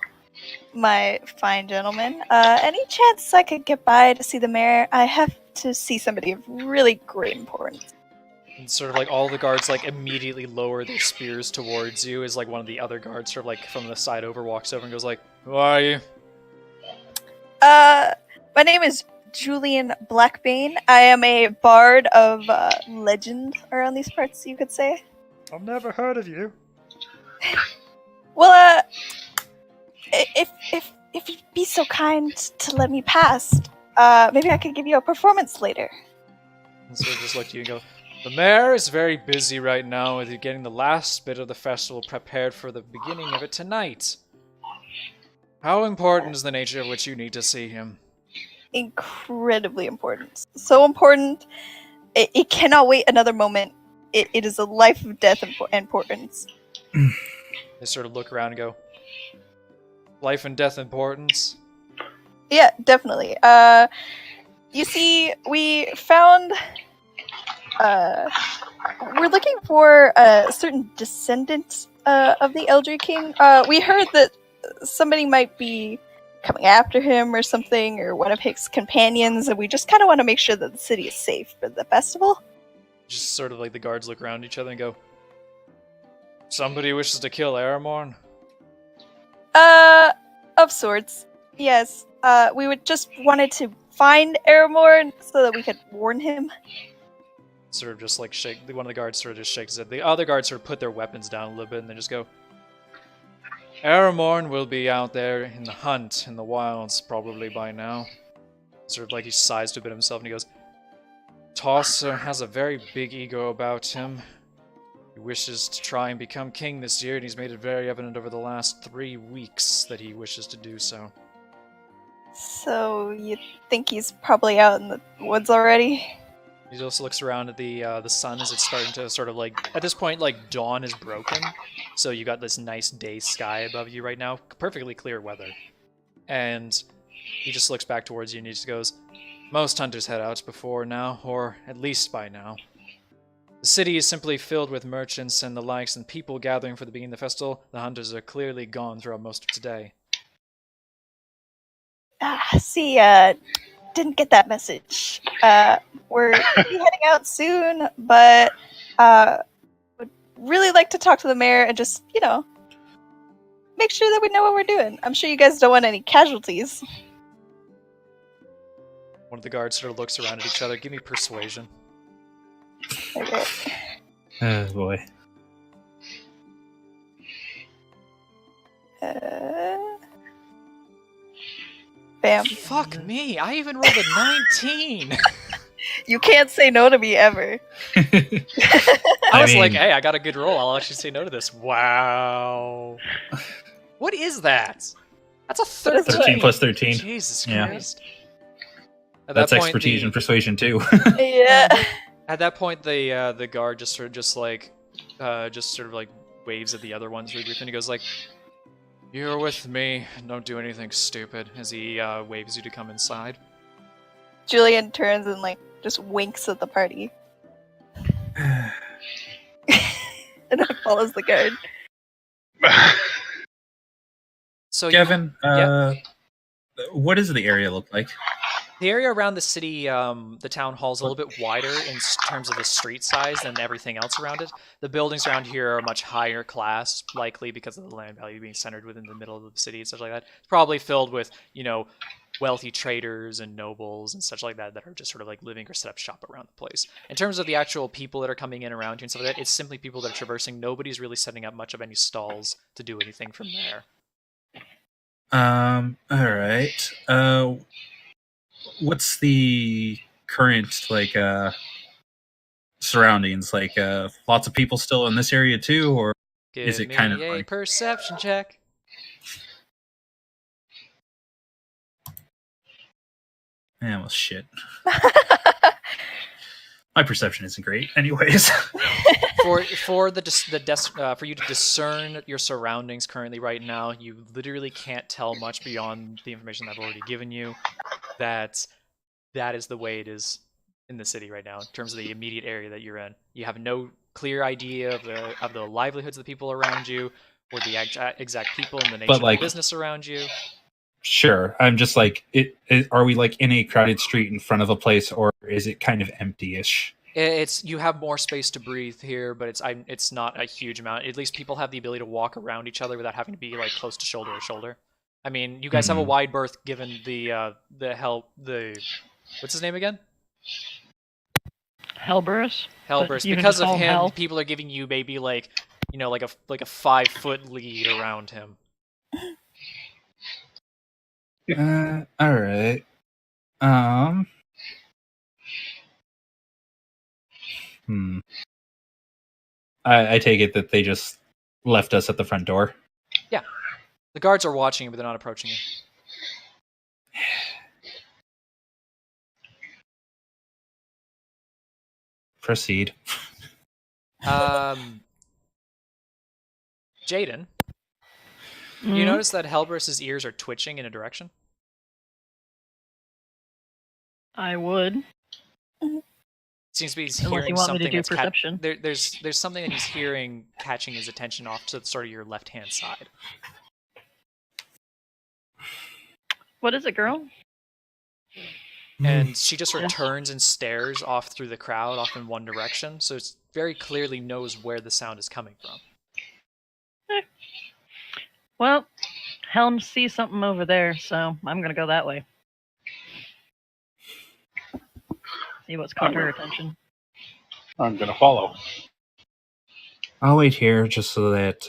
my fine gentleman. Any chance I could get by to see the mayor? I have to see somebody of really great importance. And sort of like all the guards like immediately lower their spears towards you, as like one of the other guards sort of like from the side over walks over and goes like, "Who are you?" My name is Julian Blackbane. I am a bard of legend around these parts, you could say. I've never heard of you. Well, if you'd be so kind to let me pass, maybe I could give you a performance later. And so just look at you and go, "The mayor is very busy right now with getting the last bit of the festival prepared for the beginning of it tonight. How important is the nature of which you need to see him?" Incredibly important. So important, it cannot wait another moment. It is a life of death importance. They sort of look around and go, "Life and death importance?" Yeah, definitely. You see, we found... we're looking for a certain descendant of the Eldri King. We heard that somebody might be coming after him or something, or one of his companions, and we just kind of want to make sure that the city is safe for the festival. Just sort of like the guards look around each other and go, "Somebody wishes to kill Aramorn?" Of sorts. Yes. We would just wanted to find Aramorn so that we could warn him. Sort of just like shake, one of the guards sort of just shakes his head. The other guards sort of put their weapons down a little bit and then just go, "Aramorn will be out there in the hunt in the wilds probably by now." Sort of like he sighs to a bit himself and he goes, "Tosser has a very big ego about him. He wishes to try and become king this year, and he's made it very evident over the last 3 weeks that he wishes to do so." So you think he's probably out in the woods already? He also looks around at the sun as it's starting to sort of like, at this point, like dawn is broken, so you got this nice day sky above you right now, perfectly clear weather, and he just looks back towards you and he just goes, "Most hunters head out before now, or at least by now. The city is simply filled with merchants and the likes, and people gathering for the beginning of the festival. The hunters are clearly gone throughout most of today." Didn't get that message. We're gonna be heading out soon, but would really like to talk to the mayor and just, make sure that we know what we're doing. I'm sure you guys don't want any casualties. One of the guards sort of looks around at each other. Give me persuasion. Okay. Oh boy. Bam. Fuck me! I even rolled a 19! You can't say no to me ever. I was like, hey, I got a good roll. I'll actually say no to this. Wow. What is that? That's a 13. 13 plus 13. Jesus Yeah. Christ. At That's that point, expertise and persuasion too. Yeah. At that point, the guard just sort of like waves at the other ones really briefly, and he goes like, "You're with me. Don't do anything stupid," as he waves you to come inside. Julian turns and just winks at the party. And then follows the guard. So Kevin, yeah. what does the area look like? The area around the city, the town hall's a little bit wider in terms of the street size than everything else around it. The buildings around here are much higher class, likely because of the land value being centered within the middle of the city and such like that. It's probably filled with, wealthy traders and nobles and such like that that are just sort of like living or set up shop around the place. In terms of the actual people that are coming in around here and stuff like that, it's simply people that are traversing. Nobody's really setting up much of any stalls to do anything from there. All right. What's the current surroundings? Lots of people still in this area too, or is Give it kind me of a like? perception check. Well, shit. My perception isn't great, anyways. For you to discern your surroundings currently right now, you literally can't tell much beyond the information I've already given you. That is the way it is in the city right now in terms of the immediate area that you're in. You have no clear idea of the livelihoods of the people around you, or the exact people and the nature of the business around you. Sure, I'm just are we like in a crowded street in front of a place, or is it kind of empty-ish? You have more space to breathe here, but it's not a huge amount. At least people have the ability to walk around each other without having to be like close to shoulder to shoulder. I mean, you guys have a wide berth given the what's his name again? Hellburst. Hellburst. Because of him, people are giving you maybe like a 5-foot lead around him. All right. I take it that they just left us at the front door. Yeah, the guards are watching you, but they're not approaching you. Proceed. Jaden, you notice that Hellburst's ears are twitching in a direction? I would. Seems to be he's hearing something that's perception. There's something that he's hearing catching his attention off to sort of your left-hand side. What is it, girl? And she just sort of turns and stares off through the crowd, off in one direction, so it very clearly knows where the sound is coming from. Well, Helm sees something over there, so I'm gonna go that way. See what's caught her attention. I'm gonna follow. I'll wait here just so that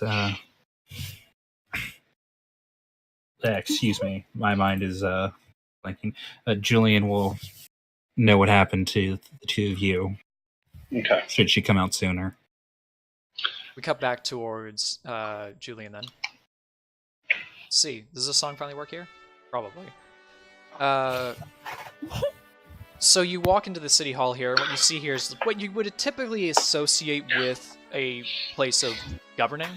excuse me, my mind is blanking. Julian will know what happened to the two of you. Okay. Should she come out sooner? We cut back towards Julian then. Let's see, does this song finally work here? Probably. So you walk into the city hall here, and what you see here is what you would typically associate with a place of governing.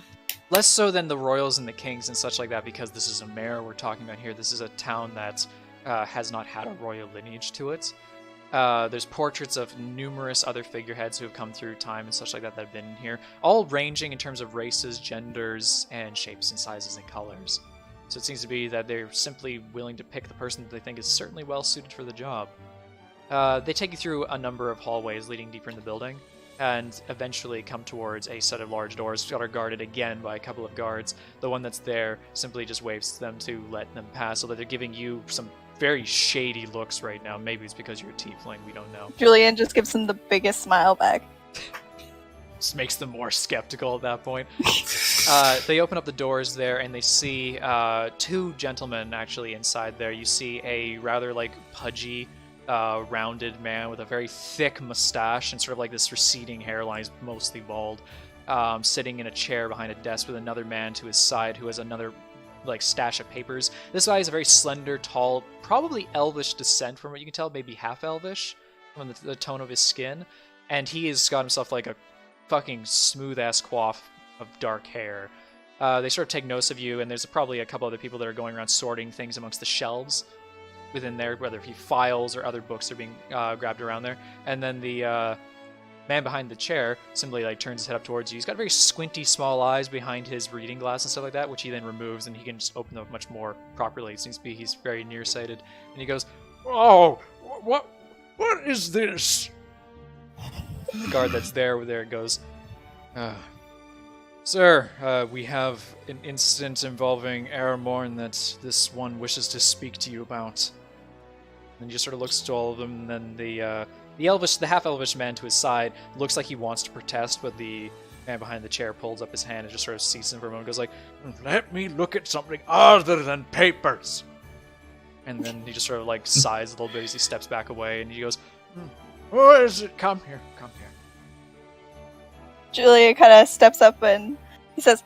Less so than the royals and the kings and such like that, because this is a mayor we're talking about here. This is a town that has not had a royal lineage to it. There's portraits of numerous other figureheads who have come through time and such like that that have been here, all ranging in terms of races, genders, and shapes and sizes and colors. So it seems to be that they're simply willing to pick the person that they think is certainly well suited for the job. They take you through a number of hallways leading deeper in the building, and eventually come towards a set of large doors that are guarded again by a couple of guards. The one that's there simply just waves to them to let them pass, so that they're giving you some very shady looks right now. Maybe it's because you're a tiefling, we don't know. Julian just gives him the biggest smile back. Just makes them more skeptical at that point. They open up the doors there, and they see two gentlemen actually inside there. You see a rather pudgy, rounded man with a very thick mustache and sort of like this receding hairline. He's mostly bald, sitting in a chair behind a desk with another man to his side who has another stash of papers. This guy is a very slender, tall, probably elvish descent from what you can tell, maybe half elvish from the tone of his skin, and he has got himself like a fucking smooth ass coif of dark hair. They sort of take notice of you, and there's probably a couple other people that are going around sorting things amongst the shelves within there, whether it be files or other books are being grabbed around there. And then the man behind the chair simply turns his head up towards you. He's got very squinty small eyes behind his reading glass and stuff like that, which he then removes, and he can just open them up much more properly. It seems to be he's very nearsighted. And he goes, "Oh, what is this?" The guard that's there goes, "Sir, we have an incident involving Aramorn that this one wishes to speak to you about." And he just sort of looks to all of them, and then the half-elvish man to his side looks like he wants to protest, but the man behind the chair pulls up his hand and just sort of sees him for a moment, goes like, "Let me look at something other than papers." And then he just sort of like sighs a little bit as he steps back away, and he goes, "What is it? Come here, come here." Julia kind of steps up and he says,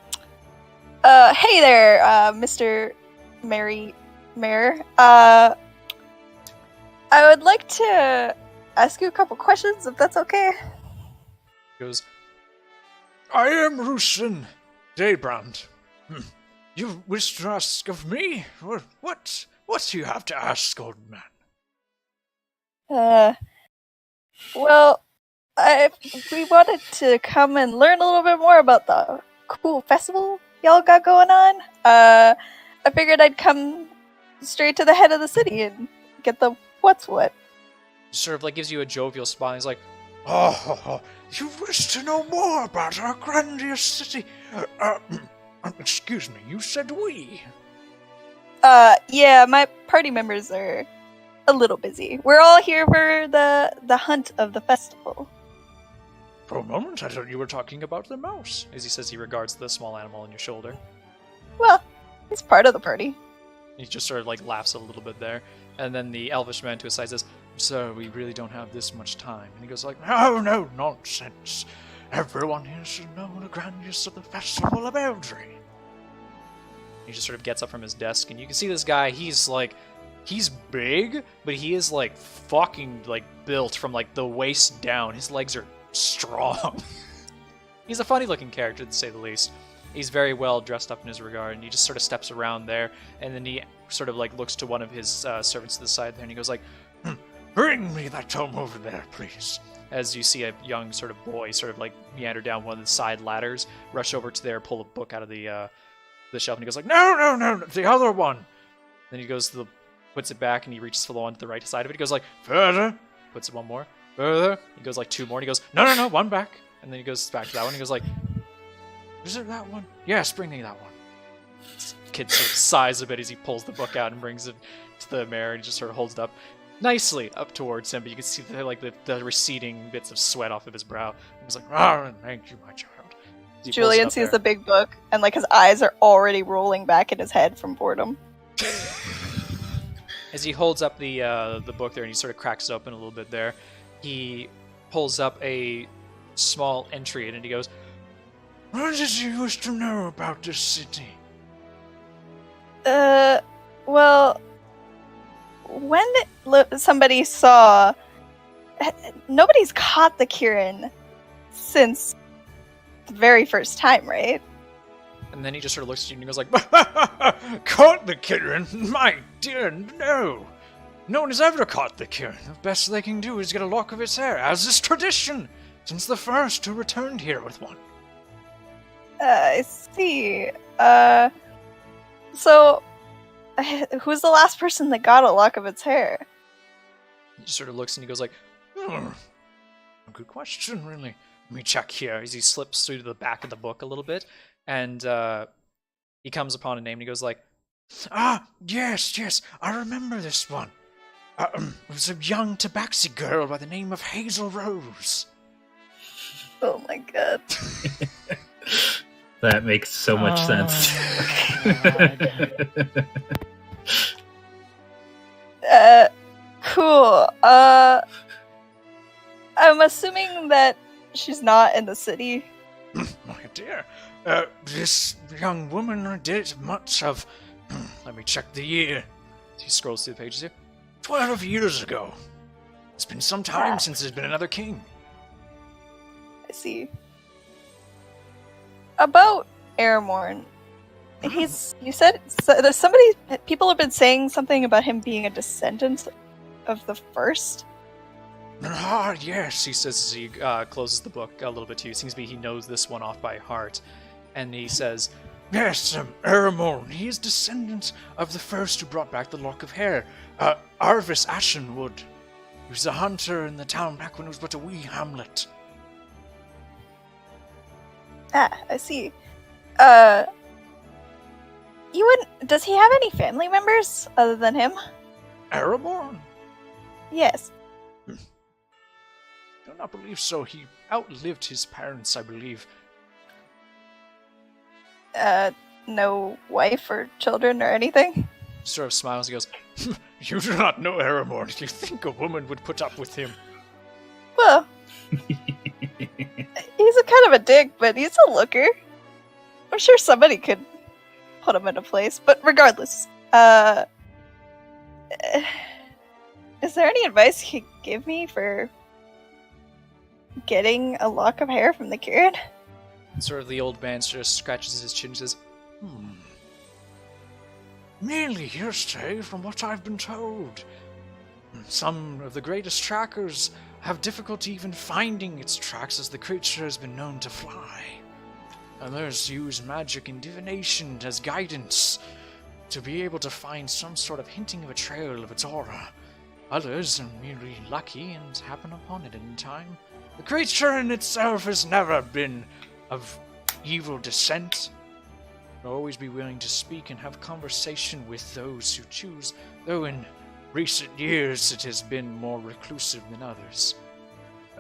"Hey there, Mr. Mayor. I would like to ask you a couple questions, if that's okay." He goes, "I am Rusin Daybrand. You wish to ask of me? What do you have to ask, old man?" Well, we wanted to come and learn a little bit more about the cool festival y'all got going on. I figured I'd come straight to the head of the city and get the what's what. Sort of like gives you a jovial smile. He's like, "Oh, you wish to know more about our grandiose city? Excuse me, you said we." Yeah, my party members are a little busy. We're all here for the hunt of the festival. For a moment, I thought you were talking about the mouse. As he says, he regards the small animal on your shoulder. Well, it's part of the party. He just sort of like laughs a little bit there. And then the elvish man to his side says, "Sir, we really don't have this much time." And he goes like, No, nonsense. Everyone here should know the grandeur of the festival of Eldri." He just sort of gets up from his desk, and you can see this guy, he's big, but he is like fucking like built from like the waist down. His legs are strong. He's a funny looking character, to say the least. He's very well dressed up in his regard, and he just sort of steps around there, and then he sort of like looks to one of his servants to the side there, and he goes like, "Bring me that tome over there, please." As you see a young sort of boy sort of like meander down one of the side ladders, rush over to there, pull a book out of the shelf, and he goes like, No, the other one." Then he goes to the, puts it back, and he reaches for the one to the right side of it. He goes like, "Further," puts it one more, "further." He goes like two more, and he goes, No, one back. And then he goes back to that one, and he goes like, "Is it that one? Yes, bring me that one." This kid sort of sighs a bit as he pulls the book out and brings it to the mayor, and he just sort of holds it up nicely up towards him, but you can see the receding bits of sweat off of his brow. And he's like, "Thank you, my child." He pulls it Julian up sees there. the big book, and like his eyes are already rolling back in his head from boredom. As he holds up the book there and he sort of cracks it open a little bit there, he pulls up a small entry in it, and he goes, "What did you wish to know about this city?" Well, when somebody saw, nobody's caught the ki-rin since the very first time, right? And then he just sort of looks at you and he goes like, "Caught the ki-rin? My dear, no. No one has ever caught the ki-rin. The best they can do is get a lock of its hair, as is tradition, since the first who returned here with one." I see. So, who's the last person that got a lock of its hair? He just sort of looks and he goes like, "Good question, really. Let me check here." As he slips through to the back of the book a little bit, and he comes upon a name and he goes like, Yes, I remember this one. It was a young tabaxi girl by the name of Hazel Rose." Oh my god. That makes so much sense. Cool. I'm assuming that she's not in the city. My dear, this young woman did much of... Let me check the year. He scrolls through the pages here. 12 years ago. It's been some time since there's been another king. I see. About Aramorn, you said there's people have been saying something about him being a descendant of the first. Yes, he says as he closes the book a little bit too. Seems to be he knows this one off by heart. And he says, "Yes, Aramorn, he is descendant of the first who brought back the lock of hair, Arvis Ashenwood. He was a hunter in the town back when it was but a wee hamlet." I see. Does he have any family members other than him? Aramorn? Yes. Do not believe so. He outlived his parents, I believe. No wife or children or anything? Sort of smiles and goes, "You do not know Aramorn. Do you think a woman would put up with him?" Well, he's a kind of a dick, but he's a looker. I'm sure somebody could put him into place. But regardless, is there any advice you could give me for getting a lock of hair from the ki-rin? Sort of the old man just scratches his chin and says, "Merely hearsay from what I've been told. Some of the greatest trackers have difficulty even finding its tracks, as the creature has been known to fly. Others use magic and divination as guidance to be able to find some sort of hinting of a trail of its aura. Others are merely lucky and happen upon it in time. The creature in itself has never been of evil descent. Will always be willing to speak and have conversation with those who choose, though in recent years it has been more reclusive than others.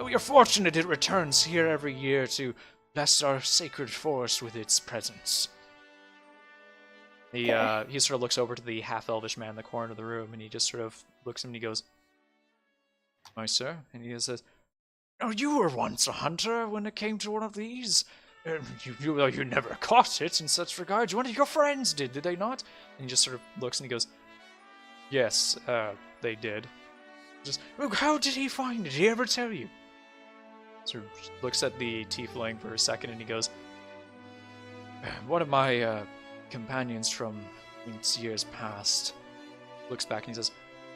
We are fortunate it returns here every year to bless our sacred forest with its presence." He sort of looks over to the half-elvish man in the corner of the room, and he just sort of looks at him and he goes, "My sir?" And he says, "Oh, you were once a hunter when it came to one of these. You never caught it in such regards. One of your friends did they not?" And he just sort of looks and he goes, "Yes, they did." Just, "How did he find it? Did he ever tell you?" Sort of looks at the tiefling for a second and he goes, "One of my companions from years past," looks back and he says,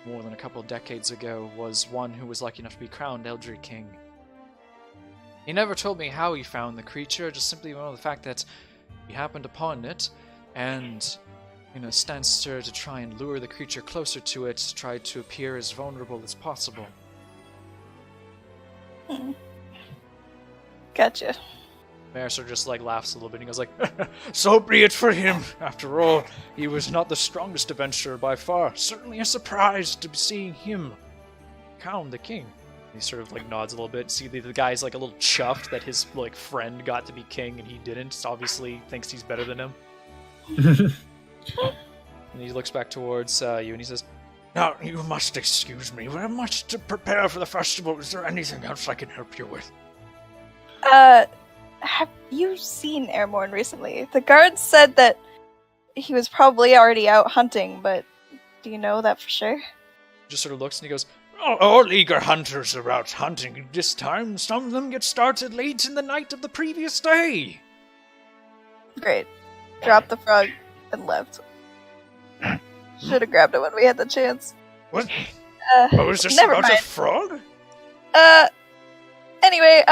"more than a couple of decades ago, was one who was lucky enough to be crowned Eldri King. He never told me how he found the creature, just simply know the fact that he happened upon it, and in a stance stir to try and lure the creature closer to it, tried to appear as vulnerable as possible." Gotcha. Mercer just laughs a little bit and he goes "So be it for him. After all, he was not the strongest adventurer by far. Certainly a surprise to be seeing him crown the king." He sort of nods a little bit. See the guy's a little chuffed that his friend got to be king and he didn't. So obviously thinks he's better than him. And he looks back towards you and he says, "Now you must excuse me. We're much to prepare for the festival. Is there anything else I can help you with?" Have you seen Airborne recently? The guards said that he was probably already out hunting, but do you know that for sure? Just sort of looks and he goes, All eager hunters are out hunting this time. Some of them get started late in the night of the previous day." Great. Dropped the frog and left. Should have grabbed it when we had the chance. What? Was this never about mind. a frog? Anyway,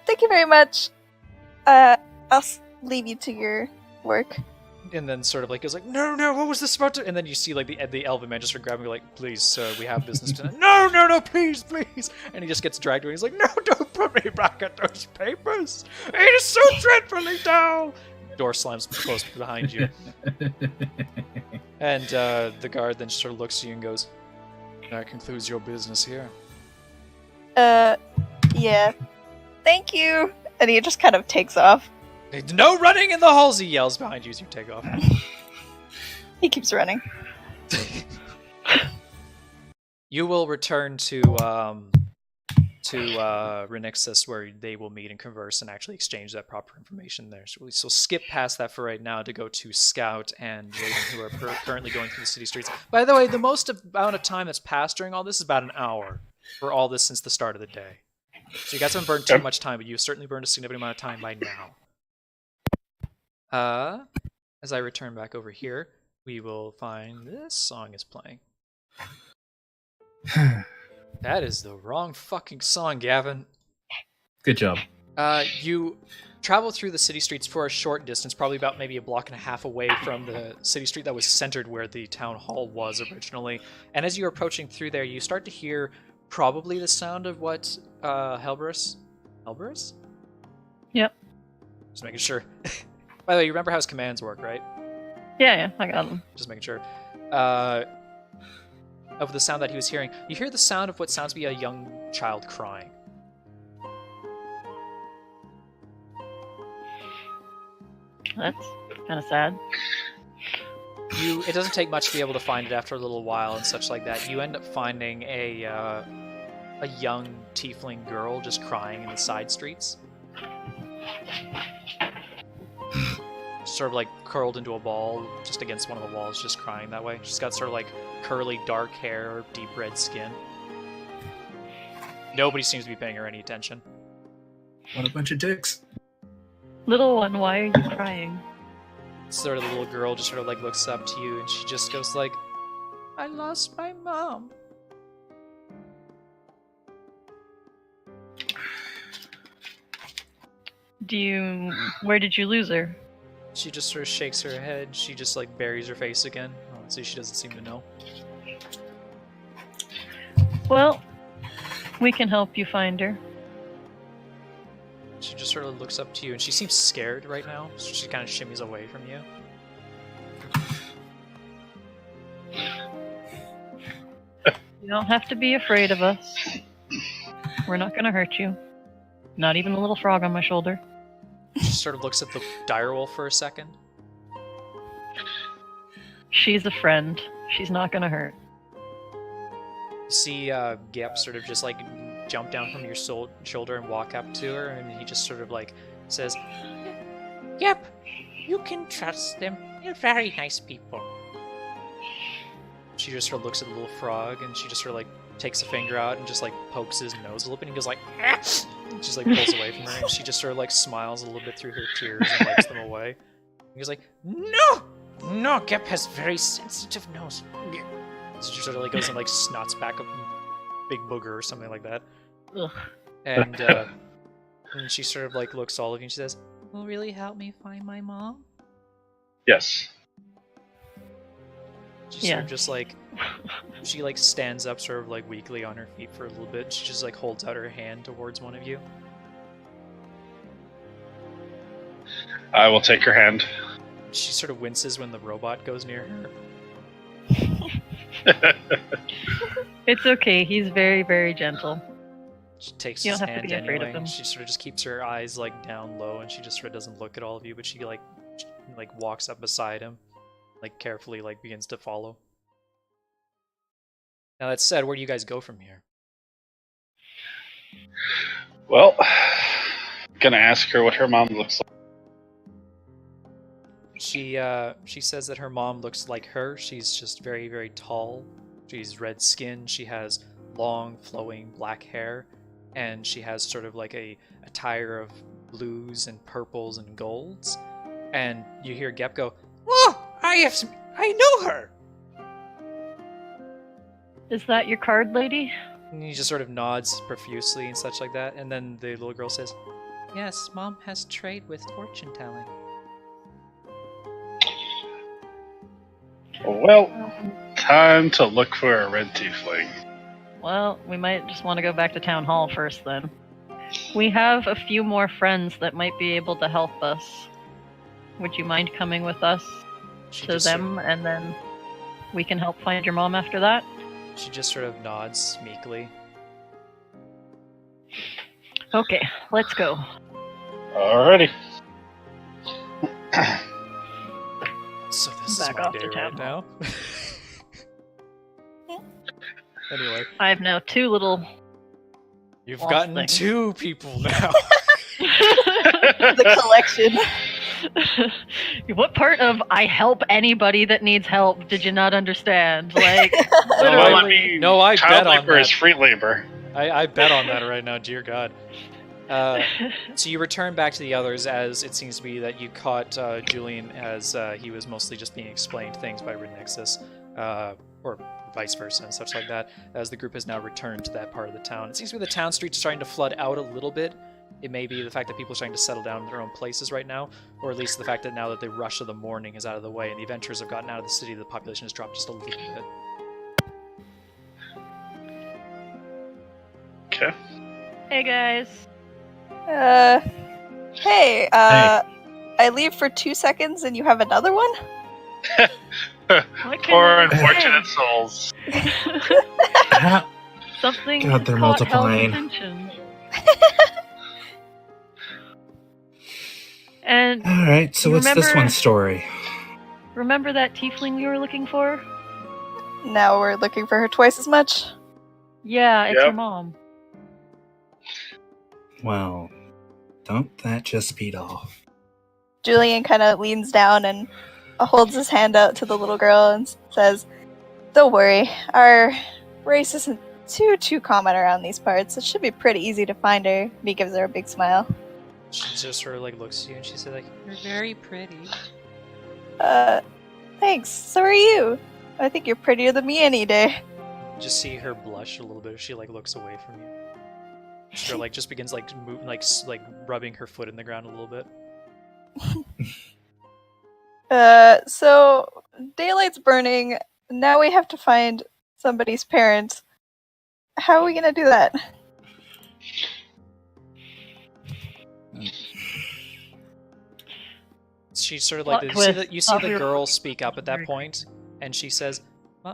thank you very much. I'll leave you to your work. And then sort of goes no, what was this about to... And then you see the elven man just sort of grabbing me "Please, sir, we have business tonight." No, please. And he just gets dragged away. He's "No, don't put me back at those papers. It is so dreadfully dull." Door slams closed behind you. And the guard then sort of looks at you and goes, "That concludes your business here." Yeah. Thank you. And he just kind of takes off. "No running in the halls," he yells behind you as you take off. He keeps running. You will return to Renixus, where they will meet and converse and actually exchange that proper information there. So skip past that for right now to go to Scout and Jaden, who are currently going through the city streets. By the way, the most amount of time that's passed during all this is about an hour for all this since the start of the day. So you guys haven't burned too much time, but you've certainly burned a significant amount of time by now. As I return back over here, we will find this song is playing. That is the wrong fucking song, Gavin. Good job. You travel through the city streets for a short distance, probably about maybe a block and a half away from the city street that was centered where the town hall was originally. And as you're approaching through there, you start to hear probably the sound of what Helbrus? Yep. Just making sure. By the way, you remember how his commands work, right? Yeah, I got them. Just making sure. Of the sound that he was hearing, you hear the sound of what sounds to be a young child crying. That's Kind of sad. It doesn't take much to be able to find it after a little while and such like that. You end up finding a young tiefling girl just crying in the side streets. Sort of like curled into a ball just against one of the walls, just crying that way. She's got sort of like curly dark hair, deep red skin. Nobody seems to be paying her any attention. What a bunch of dicks. Little one, why are you crying? Sort of the little girl just sort of like looks up to you and she just goes like, I lost my mom. Where did you lose her? She just sort of shakes her head. She just like buries her face again. Honestly, she doesn't seem to know. Well, we can help you find her. She just sort of looks up to you and she seems scared right now. So she kind of shimmies away from you. You don't have to be afraid of us. We're not gonna hurt you. Not even a little frog on my shoulder. She sort of looks at the direwolf for a second. She's a friend. She's not gonna hurt. You see Gep sort of just like jump down from your shoulder and walk up to her, and he just sort of like says, Yep, you can trust them. They're very nice people. She just sort of looks at the little frog, and she just sort of like takes a finger out and just like pokes his nose a little bit, and he goes like, ah! And just like pulls away from her, and she just sort of like smiles a little bit through her tears and wipes them away. And he goes like, No, Gep has very sensitive nose. So she sort of like goes and like snots back a big booger or something like that. Ugh. And she sort of like looks all of you and she says, Will really help me find my mom? Yes. She sort of just like, she like stands up sort of like weakly on her feet for a little bit. She just like holds out her hand towards one of you. I will take her hand. She sort of winces when the robot goes near her. It's okay. He's very, very gentle. She takes You his don't have to hand be afraid of anyway. him. She sort of just keeps her eyes like down low, and she just sort of doesn't look at all of you. But she like walks up beside him, like carefully, like begins to follow. Now that said, where do you guys go from here? Well, gonna ask her what her mom looks like. She says that her mom looks like her. She's just very, very tall. She's red skinned. She has long, flowing black hair, and she has sort of like a attire of blues and purples and golds. And you hear Gep go, "Oh, I know her." Is that your card, lady? And he just sort of nods profusely and such like that. And then the little girl says, "Yes, Mom has trade with fortune telling." Well, time to look for a red tiefling. Well, we might just want to go back to town hall first then. We have a few more friends that might be able to help us. Would you mind coming with us She to just them, and then we can help find your mom after that? She just sort of nods meekly. Okay, let's go. Alrighty. So this Back is my off day to town right now. Anyway, I have now two little... you've Lost gotten things. 2 people now. The collection. What part of I help anybody that needs help did you not understand? Like, No, literally. I mean, No, I child bet on labor is that. free labor. I bet on that right now, dear God. So you return back to the others, as it seems to be that you caught Julian as he was mostly just being explained things by Rednexus, or vice versa and such like that, as the group has now returned to that part of the town. It seems to be the town streets are starting to flood out a little bit. It may be the fact that people are starting to settle down in their own places right now, or at least the fact that now that the rush of the morning is out of the way and the adventurers have gotten out of the city, the population has dropped just a little bit. Okay. Hey guys. Hey, I leave for 2 seconds and you have another one? What can Poor I unfortunate say? souls. Something God, they're caught Hell's multiplying. attention. And All right, so what's this remember- one's story? remember that tiefling we were looking for? Now we're looking for her twice as much. Yeah, it's Yep. her mom. Well, don't that just beat all? Julian kind of leans down and holds his hand out to the little girl and says, "Don't worry, our race isn't too common around these parts. It should be pretty easy to find her." And he gives her a big smile. She just sort of like looks at you and she said like, "You're very pretty." Thanks. So are you. I think you're prettier than me any day. You just see her blush a little bit as she like looks away from you. She like just begins like moving like rubbing her foot in the ground a little bit. So daylight's burning. Now we have to find somebody's parents. How are we gonna do that? She sort of like Plot you see twist. the girl speak up at that point, and she says,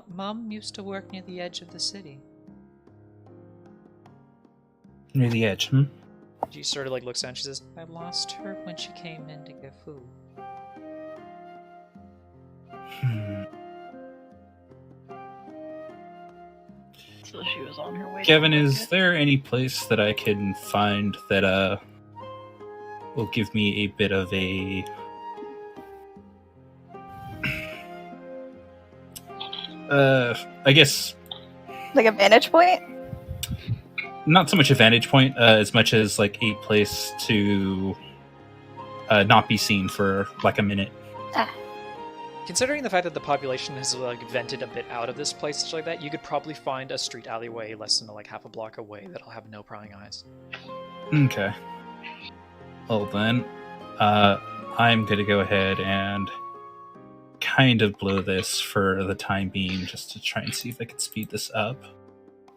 "Mom used to work near the edge of the city." Near the edge, She sort of like looks down and she says, "I lost her when she came in to get food." So she was on her way. Kevin, is there any place that I can find that will give me a bit of a I guess Like a vantage point? not so much a vantage point as much as like a place to not be seen for like a minute. Considering the fact that the population has like vented a bit out of this place, such like that, you could probably find a street alleyway less than like half a block away that'll have no prying eyes. Okay. Well then, I'm gonna go ahead and kind of blow this for the time being, just to try and see if I can speed this up.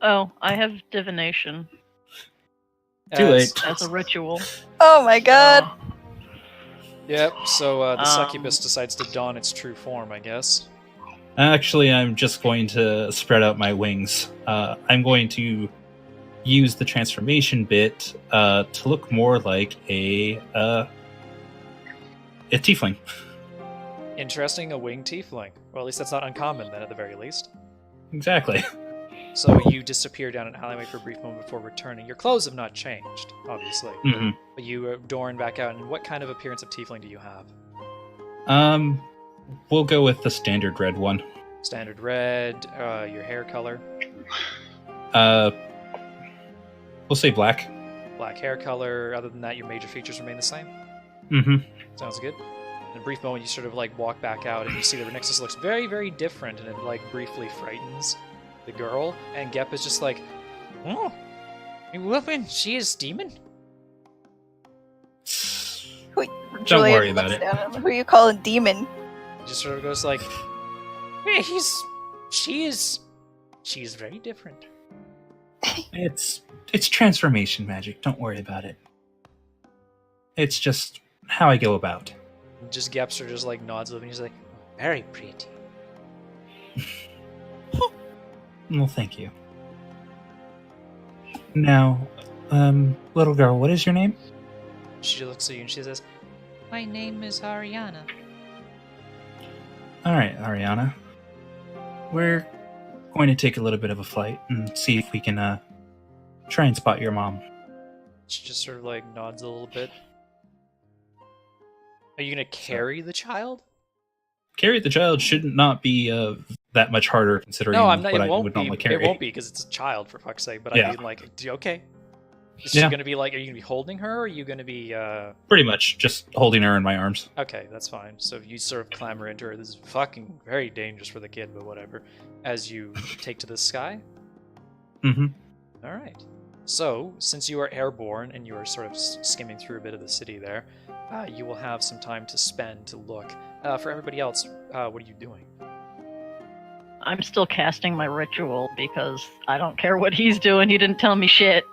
Oh, I have divination Too late. as a ritual. Oh my god. Yep. So the Um, succubus decides to don its true form, I guess. Actually, I'm just going to spread out my wings. I'm going to use the transformation bit to look more like a tiefling. Interesting, a winged tiefling. Well, at least that's not uncommon then, at the very least. Exactly. So you disappear down an alleyway for a brief moment before returning. Your clothes have not changed, obviously. hmm But you adorn back out, and what kind of appearance of tiefling do you have? We'll go with the standard red one. Standard red, your hair color, We'll say black. black hair color. Other than that, your major features remain the same. Mm-hmm. Sounds good. In a brief moment, you sort of like walk back out, and you see that Renixis looks very, very different, and it like briefly frightens the girl. And Gep is just like, "Oh, you woman, she is demon." Julian worry about looks it. down at him. Who you calling demon? He just sort of goes like, "Hey, she is very different." It's transformation magic. Don't worry about it. It's just how I go about. And just Gepster just like nods with him. He's like, "Very pretty." Well, thank you. Now, little girl, what is your name? She looks at you and she says, "My name is Ariana." All right, Ariana. We're going to take a little bit of a flight and see if we can try and spot your mom. She just sort of like nods a little bit. Are you gonna carry the child? Carry the child shouldn't not be that much harder considering No, I'm not. what It I won't would be. normally carry. It won't be because it's a child, for fuck's sake. But Yeah. I mean, like, okay. Is Yeah. she gonna be like? Are you gonna be holding her? Or are you gonna be? Pretty much just holding her in my arms. Okay, that's fine. So you sort of clamber into her. This is fucking very dangerous for the kid, but whatever. As you take to the sky. Mm-hmm. All right. So, since you are airborne and you are sort of skimming through a bit of the city there, you will have some time to spend to look. For everybody else, what are you doing? I'm still casting my ritual because I don't care what he's doing. He didn't tell me shit.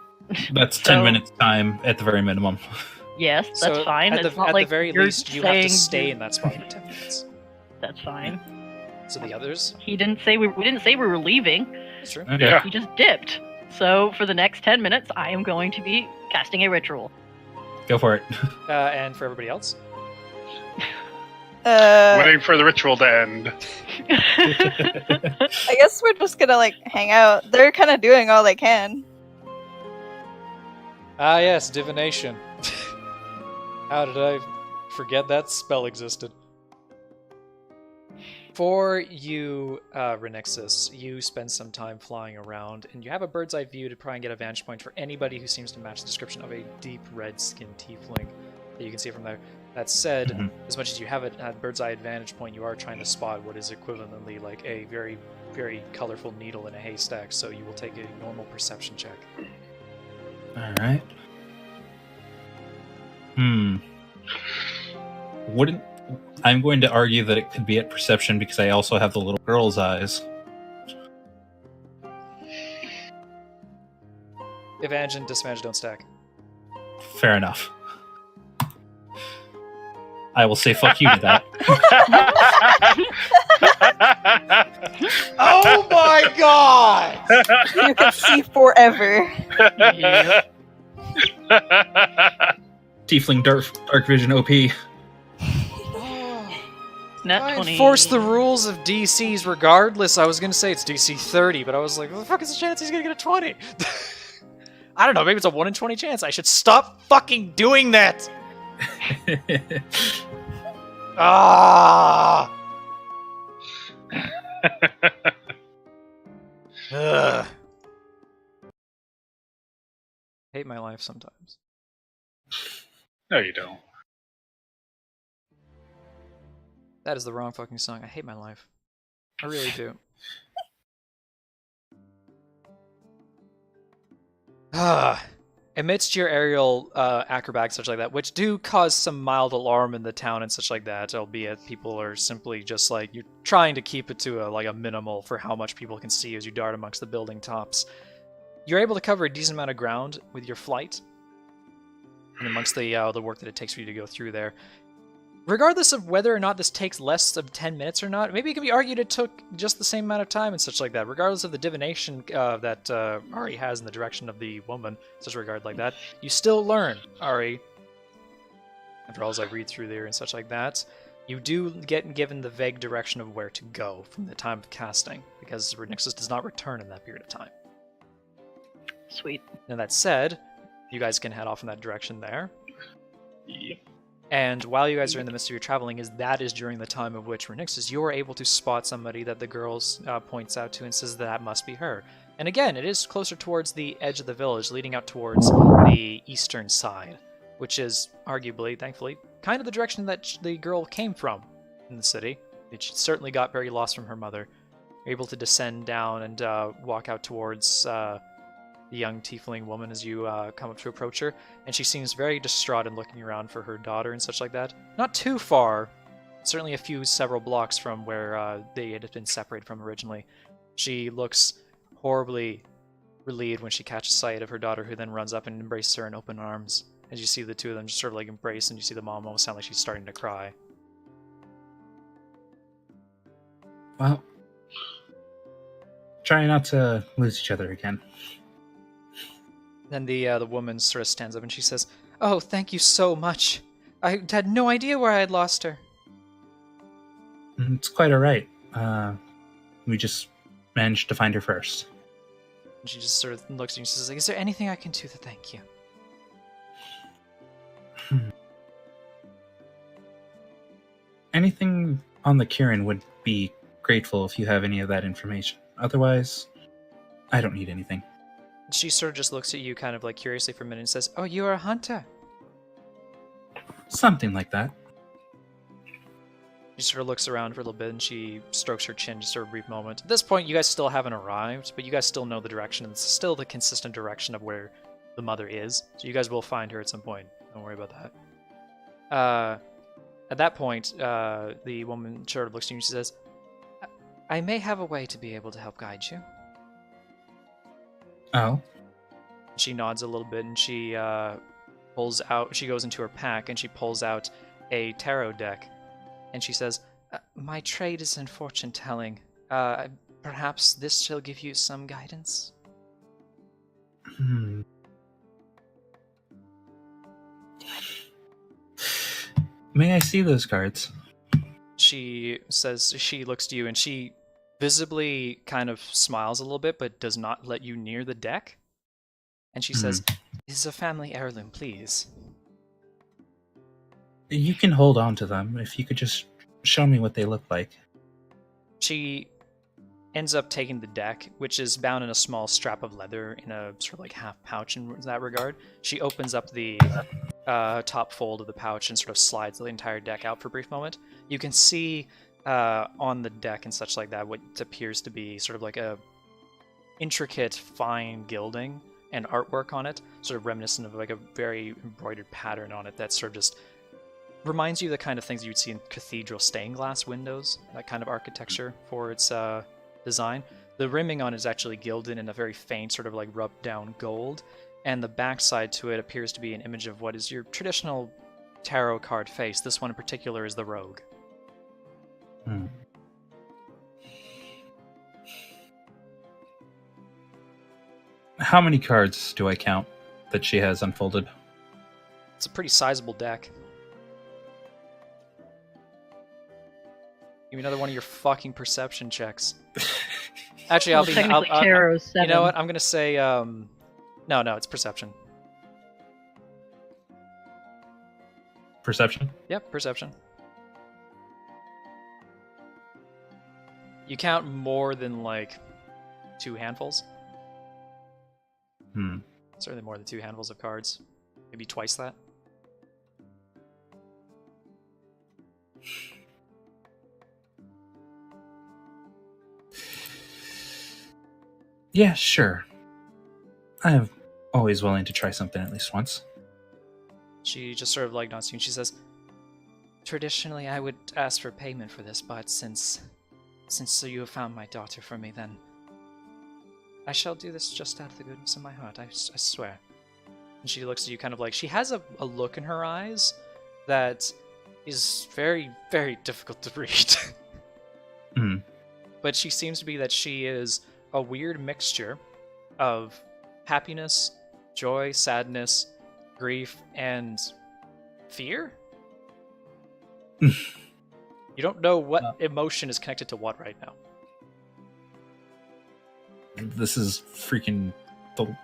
That's 10 So- minutes time at the very minimum. Yes, that's So fine. At It's the, not at like the very you're least, you have to saying stay you- in that spot for 10 minutes. That's fine. So the others? He didn't say we didn't say we were leaving. That's true. Okay. Yeah. He just dipped. So for the next 10 minutes, I am going to be casting a ritual. Go for it. And for everybody else? Waiting for the ritual to end. I guess we're just gonna like hang out. They're kind of doing all they can. Ah, yes, divination. How did I forget that spell existed? For you, Renixis, you spend some time flying around, and you have a bird's eye view to try and get a vantage point for anybody who seems to match the description of a deep red-skinned tiefling that you can see from there. That said, as much as you have a bird's eye advantage point, you are trying to spot what is equivalently like a very, very colorful needle in a haystack, so you will take a normal perception check. Alright. I'm going to argue that it could be at perception because I also have the little girl's eyes. Advantage and disadvantage don't stack. Fair enough. I will say fuck you to that. Oh my god! You can see forever. Yep. Tiefling dark vision OP. Nat I 20. enforce the rules of DCs regardless. I was gonna say it's DC 30, but I was like, what the fuck is the chance he's gonna get a 20? I don't know, maybe it's a 1 in 20 chance. I should stop fucking doing that! Ah! Ugh. Hate my life sometimes. No, you don't. That is the wrong fucking song. I hate my life. I really do. Amidst your aerial acrobatics, such like that, which do cause some mild alarm in the town and such like that, albeit people are simply just like, you're trying to keep it to a minimal for how much people can see as you dart amongst the building tops. You're able to cover a decent amount of ground with your flight, and amongst the work that it takes for you to go through there. Regardless of whether or not this takes less of 10 minutes or not, maybe it can be argued it took just the same amount of time and such like that. Regardless of the divination that Ari has in the direction of the woman, such a regard like that, you still learn, Ari, after all as I read through there and such like that, you do get given the vague direction of where to go from the time of casting, because Renixis does not return in that period of time. Sweet. And that said, you guys can head off in that direction there. Yep. And while you guys are in the midst of your traveling, that is during the time of which Renixis, you are able to spot somebody that the girls points out to and says that must be her. And again, it is closer towards the edge of the village, leading out towards the eastern side, which is arguably, thankfully, kind of the direction that the girl came from in the city. She certainly got very lost from her mother. You're able to descend down and walk out towards the young tiefling woman as you come up to approach her, and she seems very distraught and looking around for her daughter and such like that. Not too far, certainly several blocks from where they had been separated from originally. She looks horribly relieved when she catches sight of her daughter, who then runs up and embraces her in open arms. As you see the two of them just sort of like embrace, and you see the mom almost sound like she's starting to cry. Well, try not to lose each other again. Then the woman sort of stands up and she says, "Oh, thank you so much. I had no idea where I had lost her." It's quite alright. We just managed to find her first. And she just sort of looks at you and says, "Is there anything I can do to thank you?" Anything on the ki-rin would be grateful if you have any of that information. Otherwise, I don't need anything. She sort of just looks at you kind of like curiously for a minute and says, "Oh, you are a hunter." Something like that. She sort of looks around for a little bit and she strokes her chin just for a brief moment. At this point, you guys still haven't arrived, but you guys still know the direction. It's still the consistent direction of where the mother is. So you guys will find her at some point. Don't worry about that. At that point, the woman sort of looks at you and she says, "I may have a way to be able to help guide you." Oh? She nods a little bit and she she goes into her pack and she pulls out a tarot deck. And she says, "My trade is in fortune telling. Perhaps this shall give you some guidance?" May I see those cards? she says, she looks to you and she visibly kind of smiles a little bit, but does not let you near the deck. And she says, "This is a family heirloom, please." You can hold on to them if you could just show me what they look like. She ends up taking the deck, which is bound in a small strap of leather in a sort of like half pouch in that regard. She opens up the top fold of the pouch and sort of slides the entire deck out for a brief moment. You can see on the deck and such like that what appears to be sort of like a intricate fine gilding and artwork on it, sort of reminiscent of like a very embroidered pattern on it that sort of just reminds you of the kind of things you'd see in cathedral stained glass windows, that kind of architecture for its design. The rimming on it is actually gilded in a very faint sort of like rubbed down gold, and the backside to it appears to be an image of what is your traditional tarot card face. This one in particular is the rogue. How many cards do I count that she has unfolded? It's a pretty sizable deck. Give me another one of your fucking perception checks. Actually, I'll be. Technically, Tarot's 7. You know what? I'm gonna say. No, it's perception. Perception? Yep, perception. You count more than like 2 handfuls. Certainly more than 2 handfuls of cards. Maybe twice that. Yeah, sure. I'm always willing to try something at least once. She just sort of like nods to you and she says, "Traditionally, I would ask for payment for this, but since you have found my daughter for me, then I shall do this just out of the goodness of my heart, I swear." And she looks at you kind of like, she has a look in her eyes that is very, very difficult to read. But she seems to be that she is a weird mixture of happiness, joy, sadness, grief, and fear. You don't know what emotion is connected to what right now. This is freaking the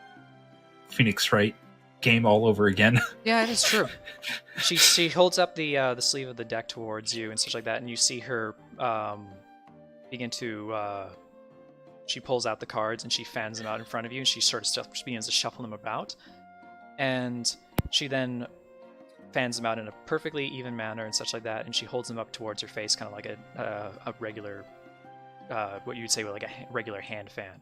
Phoenix Wright game all over again. Yeah, it is true. She holds up the sleeve of the deck towards you and such like that, and you see her begin to. She pulls out the cards and she fans them out in front of you, and she sort of begins to shuffle them about, and she then fans them out in a perfectly even manner and such like that, and she holds them up towards her face, kind of like a regular, what you would say like a regular hand fan.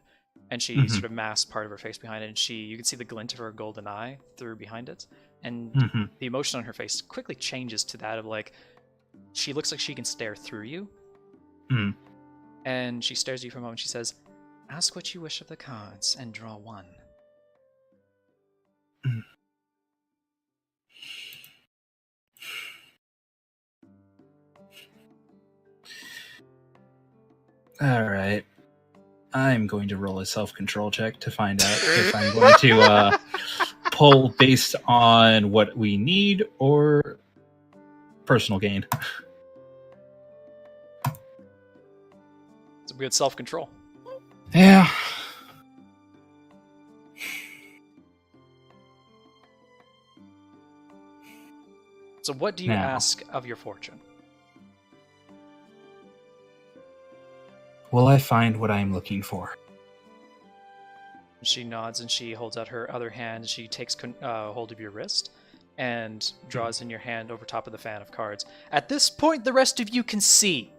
And she sort of masks part of her face behind it, and you can see the glint of her golden eye through behind it, and the emotion on her face quickly changes to that of like, she looks like she can stare through you, and she stares at you for a moment. She says, "Ask what you wish of the cards and draw one." Alright. I'm going to roll a self-control check to find out if I'm going to pull based on what we need or personal gain. It's a good self-control. Yeah. So what do you ask of your fortune? Will I find what I'm looking for? She nods and she holds out her other hand. And she takes hold of your wrist and draws in your hand over top of the fan of cards. At this point, the rest of you can see.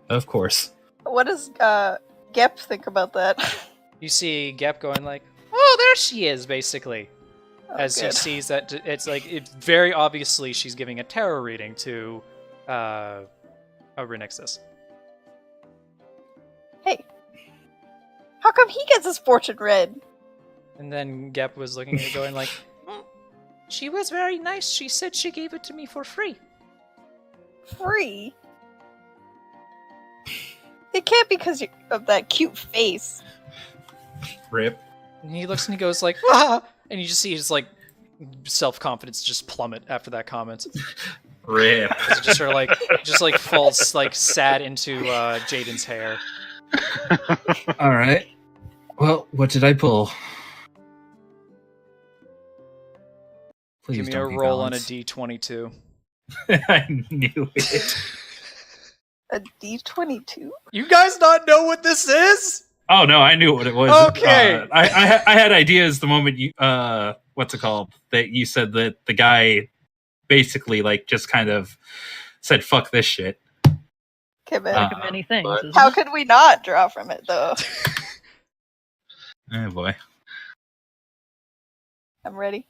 Of course. What does Gep think about that? You see Gep going like, "Oh, there she is," basically. As good. he sees that it's like, it's very obviously she's giving a tarot reading to Renixis. Hey, how come he gets his fortune read? And then Gep was looking at it going like, "She was very nice. She said she gave it to me for free." Free? It can't be because of that cute face. Rip. And he looks and he goes like, "Ah!" And you just see his like self-confidence just plummet after that comment. Rip. As it just falls like sad into Jaden's hair. All right. Well, what did I pull? Please Give me a don't be roll on a balance. D22. I knew it. A D22? You guys not know what this is? Oh no, I knew what it was. Okay. I had ideas the moment you what's it called? That you said that the guy basically like just kind of said fuck this shit. Okay, but Like many things. but- isn't how it? could we not draw from it, though? Oh boy. I'm ready.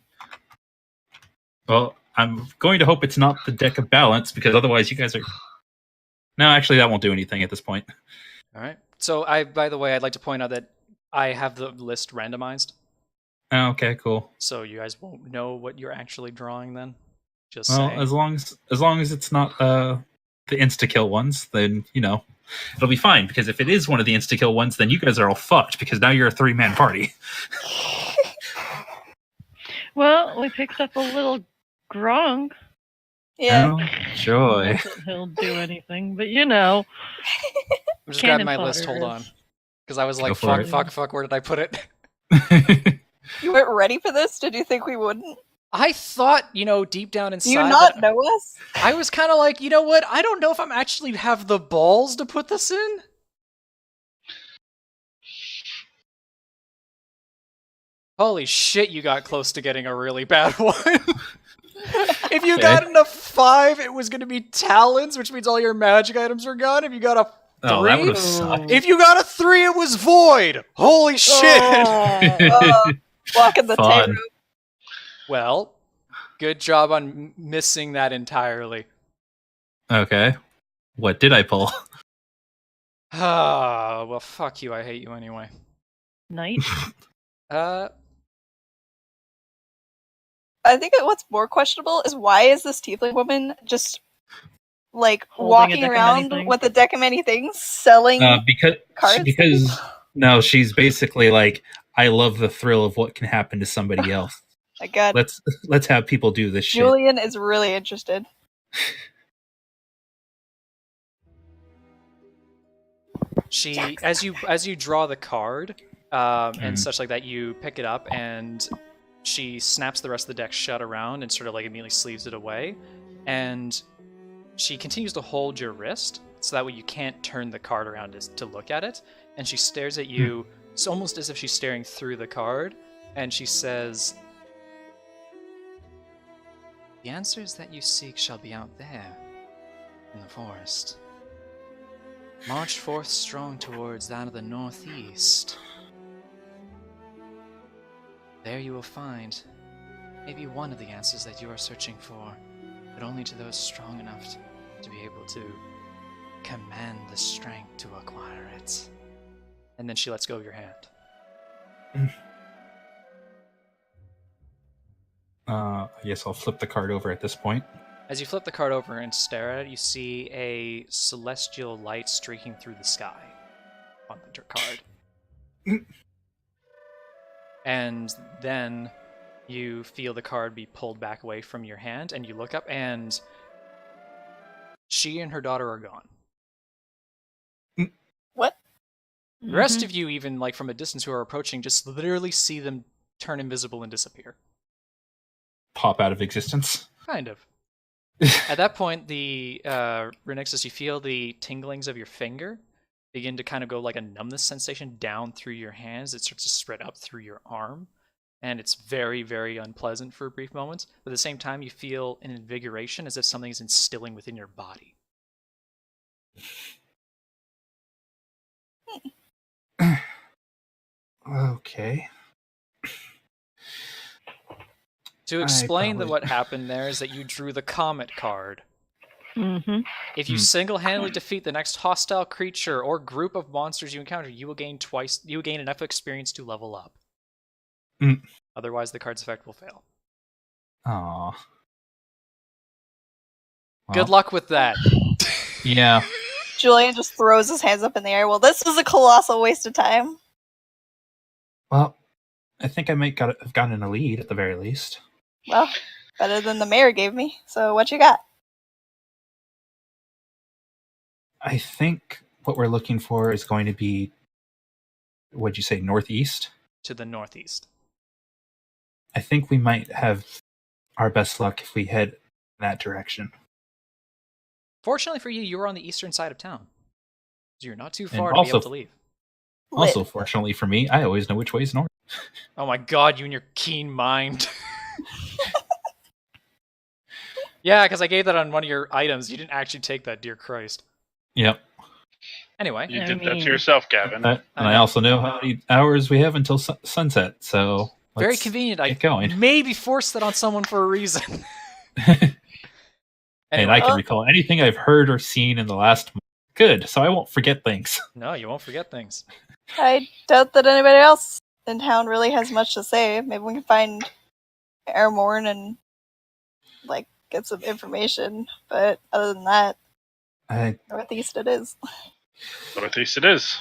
Well, I'm going to hope it's not the deck of balance because otherwise you guys are. No, actually, that won't do anything at this point. All right. So by the way, I'd like to point out that I have the list randomized, Oh, okay, cool. so you guys won't know what you're actually drawing then. Just Well, saying. as long as it's not the insta kill ones, then it'll be fine. Because if it is one of the insta kill ones, then you guys are all fucked. Because now you're a 3-man party. Well, we picked up a little grong. Yeah. Oh, joy. Not that he'll do anything, but I'm just grabbing cannon my list. fodder Hold on, because I was like, Go for fuck. Where did I put it? You weren't ready for this? Did you think we wouldn't? I thought, deep down inside, Do you not that know us? I was kind of like, you know what? I don't know if I'm actually have the balls to put this in. Holy shit, you got close to getting a really bad one. If you got in a 5, it was going to be talons, which means all your magic items are gone. If you got a 3, Oh, that would have sucked. if you got a 3, it was void. Holy shit. Walking the Fun. tightrope. Well, good job on missing that entirely. Okay. What did I pull? Ah, well, fuck you. I hate you anyway. Night. I think that what's more questionable is why is this tiefling woman just like Holding a walking deck of around many things. with a deck of many things, selling cards? Because no, she's basically like, I love the thrill of what can happen to somebody else. My God, Let's have people do this shit. Julian is really interested. She, as you draw the card, and such like that, you pick it up and she snaps the rest of the deck shut around and sort of like immediately sleeves it away, and she continues to hold your wrist so that way you can't turn the card around to look at it, and she stares at you, it's almost as if she's staring through the card, and she says, "The answers that you seek shall be out there in the forest. March forth strong towards that of the northeast. There you will find maybe one of the answers that you are searching for, but only to those strong enough to be able to command the strength to acquire it." And then she lets go of your hand. I guess I'll flip the card over at this point. As you flip the card over and stare at it, you see a celestial light streaking through the sky on the card. And then you feel the card be pulled back away from your hand, and you look up, and she and her daughter are gone. What? The rest of you, even like from a distance who are approaching, just literally see them turn invisible and disappear. Pop out of existence. Kind of. At that point, the Renixus, you feel the tinglings of your finger begin to kind of go like a numbness sensation down through your hands. It starts to spread up through your arm, and it's very, very unpleasant for a brief moment. But at the same time, you feel an invigoration as if something is instilling within your body. Okay. To I explain probably- what happened there is that you drew the Comet card. Mm-hmm. If you single-handedly defeat the next hostile creature or group of monsters you encounter, you will gain enough experience to level up. Mm. Otherwise, the card's effect will fail. Aw. Good luck with that. Yeah. Julian just throws his hands up in the air. Well, this was a colossal waste of time. Well, I think I might have gotten a lead at the very least. Well, better than the mayor gave me. So what you got? I think what we're looking for is going to be, what'd you say, northeast? To the northeast. I think we might have our best luck if we head that direction. Fortunately for you, you were on the eastern side of town. So you're not too And far to be also- able to leave. Also, Lit. fortunately for me, I always know which way is north. Oh my god, you and your keen mind. Yeah, because I gave that on one of your items. You didn't actually take that, dear Christ. Yep. Anyway, You I did that mean- to yourself, Gavin. And I also know how many hours we have until sunset, so very let's convenient. I get going. maybe forced that on someone for a reason. And Anyway, I can recall anything I've heard or seen in the last month. Good, so I won't forget things. no, you won't forget things. I doubt that anybody else in town really has much to say. Maybe we can find Airmorn and like get some information. But other than that, I northeast it is. Northeast it is.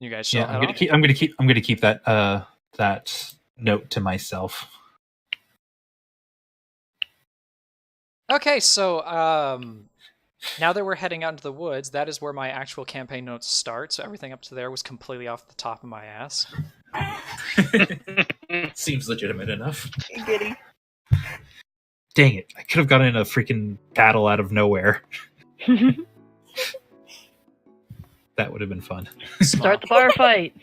You guys shall yeah, head I'm gonna off? keep. I'm gonna keep that that note to myself. Okay, so now that we're heading out into the woods, that is where my actual campaign notes start. So everything up to there was completely off the top of my ass. Seems legitimate enough. Giddy. Dang it! I could have gotten in a freaking battle out of nowhere. That would have been fun. Start the bar fight.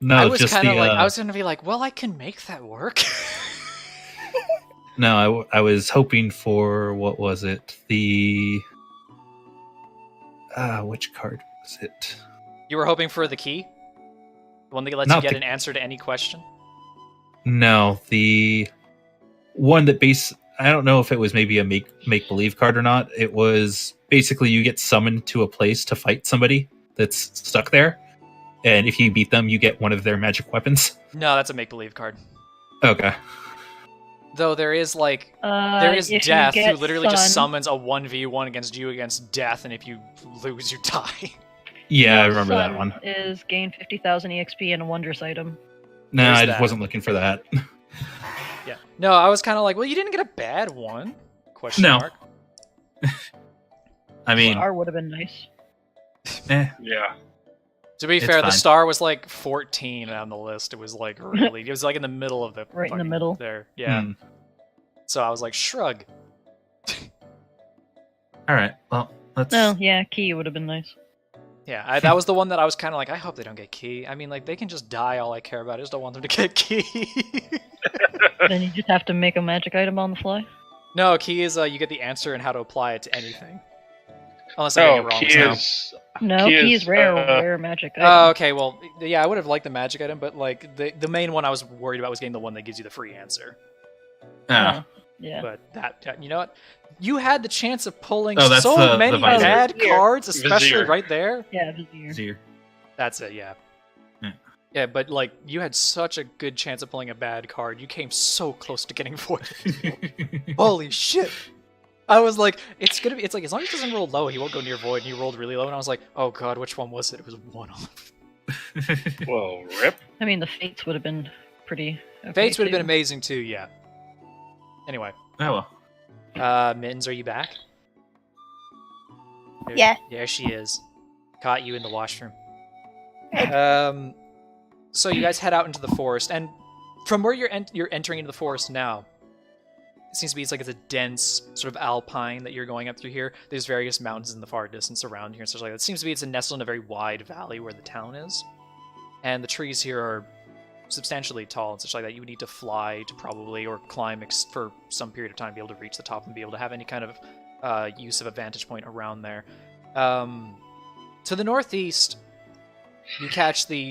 No, I was just kind the. of like, I was gonna be like, well, I can make that work. No, I was hoping for, what was it? The which card was it? You were hoping for the key, the one that lets Not you get the- an answer to any question. No, the one that I don't know if it was maybe a make believe card or not. It was basically you get summoned to a place to fight somebody that's stuck there, and if you beat them, you get one of their magic weapons. No, that's a make believe card. Okay. Though there is like there is If you Death, who get literally just Sun- summons a 1v1 against you against Death, and if you lose, you die. Yeah, I No, remember that Sun one. Is gain 50,000 EXP and a wondrous item. No, There's I just that. wasn't looking for that. Yeah. No, I was kind of like, well, you didn't get a bad one? Question No. mark. I mean, Star would have been nice. eh, Yeah. To be It's fair, the fine. star was like 14 on the list. It was like really, it was like in the middle of the Right in the fucking- middle. there. Yeah. hmm. So I was like, shrug. All right. Well, let's. No, yeah, key would have been nice. Yeah, that was the one that I was kind of like, I hope they don't get key. I mean, like, they can just die. All I care about. I just don't want them to get key. Then you just have to make a magic item on the fly. No, key is you get the answer and how to apply it to anything. Unless I get it No, wrong. key so- is. No, Key key is, is rare, uh, rare magic item. Oh, okay. Well, yeah, I would have liked the magic item, but like the main one I was worried about was getting the one that gives you the free answer. Ah. Yeah. But that, you know what? You had the chance of pulling Oh, that's so the many visor. bad Vizier. cards, especially Vizier. right there. Yeah, Vizier. Easier. That's it, yeah. Yeah. Yeah, but like you had such a good chance of pulling a bad card. You came so close to getting voided. Holy shit! I was like, it's gonna be. It's like as long as he doesn't roll low, he won't go near void. And he rolled really low, and I was like, oh god, which one was it? It was one off. Well, rip. I mean, the Fates would have been pretty. Okay Fates would have been too. amazing too. Yeah. Anyway, Oh well. Mittens, are you back? There- Yeah. There she is. Caught you in the washroom. Hey. So you guys head out into the forest, and from where you're entering into the forest now, it seems to be it's a dense sort of alpine that you're going up through here. There's various mountains in the far distance around here and such like that. It seems to be it's nestled in a very wide valley where the town is, and the trees here are substantially tall and such like that. You would need to fly to probably or climb for some period of time to be able to reach the top and be able to have any kind of use of a vantage point around there. To the northeast, you catch the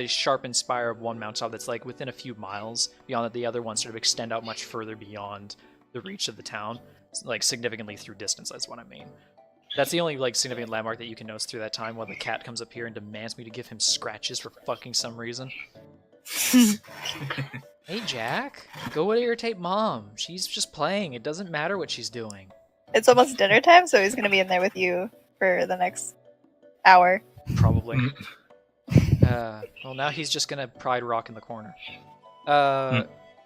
sharpened spire of one mountaintop that's like within a few miles. Beyond that, the other ones sort of extend out much further beyond the reach of the town, like significantly through distance. That's what I mean. That's the only like significant landmark that you can notice through that time. While the cat comes up here and demands me to give him scratches for fucking some reason. Hey Jack, go irritate Mom. She's just playing. It doesn't matter what she's doing. It's almost dinner time, so he's gonna be in there with you for the next hour. Probably. Mm. Well, now he's just gonna pride rock in the corner.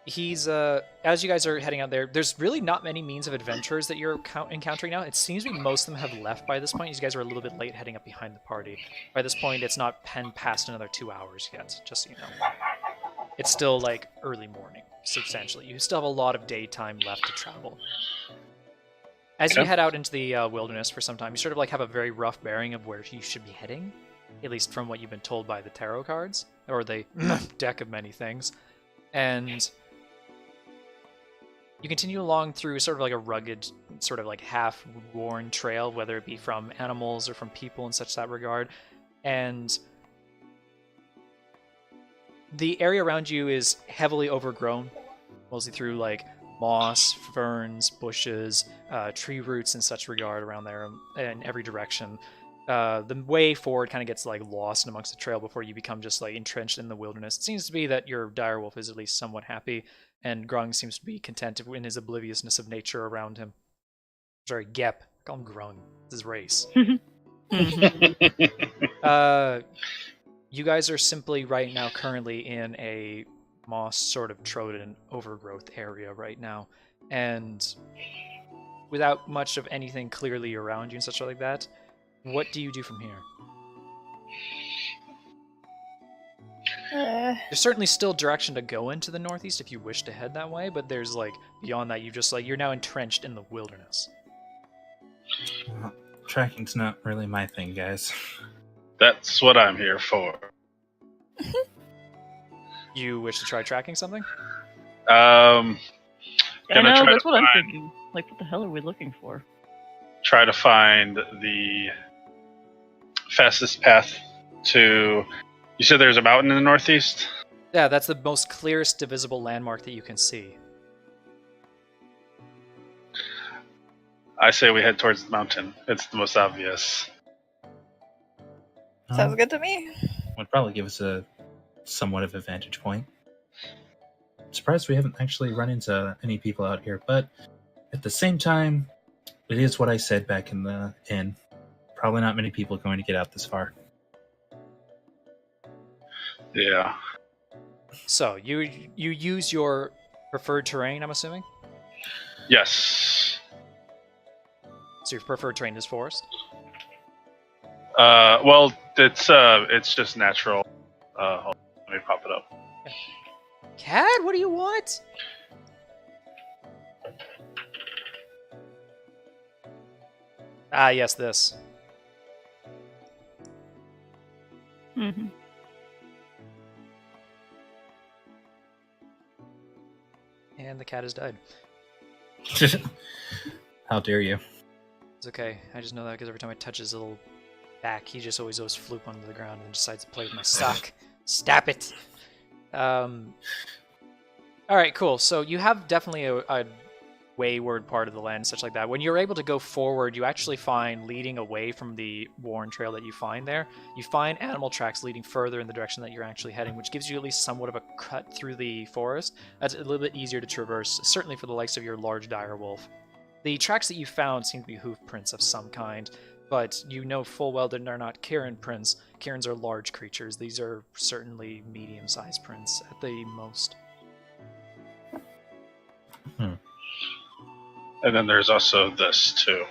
He's as you guys are heading out there, there's really not many means of adventurers that you're encountering now. It seems to be most of them have left by this point. You guys are a little bit late heading up behind the party. By this point, it's not past another 2 hours yet, just so you know. It's still like early morning, substantially. You still have a lot of daytime left to travel. As you head out into the wilderness for some time, you sort of like have a very rough bearing of where you should be heading, at least from what you've been told by the tarot cards, or the deck of many things. And you continue along through sort of like a rugged, sort of like half-worn trail, whether it be from animals or from people in such that regard. And the area around you is heavily overgrown, mostly through like moss, ferns, bushes, tree roots in such regard around there in every direction. The way forward kind of gets like lost amongst the trail before you become just like entrenched in the wilderness. It seems to be that your direwolf is at least somewhat happy, and Grung seems to be content in his obliviousness of nature around him. Sorry, Gep. Call him Grung. It's his race. You guys are simply right now currently in a moss sort of trodden overgrowth area right now, and without much of anything clearly around you and such like that, what do you do from here? There's certainly still direction to go into the northeast if you wish to head that way, but there's like beyond that, you're now entrenched in the wilderness. Tracking's not really my thing, guys. That's what I'm here for. You wish to try tracking something? I Gonna know, try that's to what I'm find- thinking. Like, what the hell are we looking for? Try to find the fastest path to... You said there's a mountain in the northeast? Yeah, that's the most clearest divisible landmark that you can see. I say we head towards the mountain. It's the most obvious. Sounds good to me. Would probably give us a somewhat of a vantage point. I'm surprised we haven't actually run into any people out here, but at the same time, it is what I said back in the inn. Probably not many people going to get out this far. Yeah. So, you use your preferred terrain, I'm assuming? Yes. So your preferred terrain is forest? Well, it's just natural. Hold on, let me pop it up. Cat, what do you want? Ah, yes, this. Mm-hmm. And the cat has died. How dare you? It's okay. I just know that because every time I touch his little back, he just always goes floop onto the ground and decides to play with my sock. Stop it! Alright, cool. So you have definitely a wayward part of the land and such like that. When you're able to go forward, you actually find, leading away from the worn trail that you find there, you find animal tracks leading further in the direction that you're actually heading, which gives you at least somewhat of a cut through the forest. That's a little bit easier to traverse, certainly for the likes of your large direwolf. The tracks that you found seem to be hoof prints of some kind, but you know full well that they're not ki-rin prints. Ki-rins are large creatures. These are certainly medium-sized prints at the most. And then there's also this, too.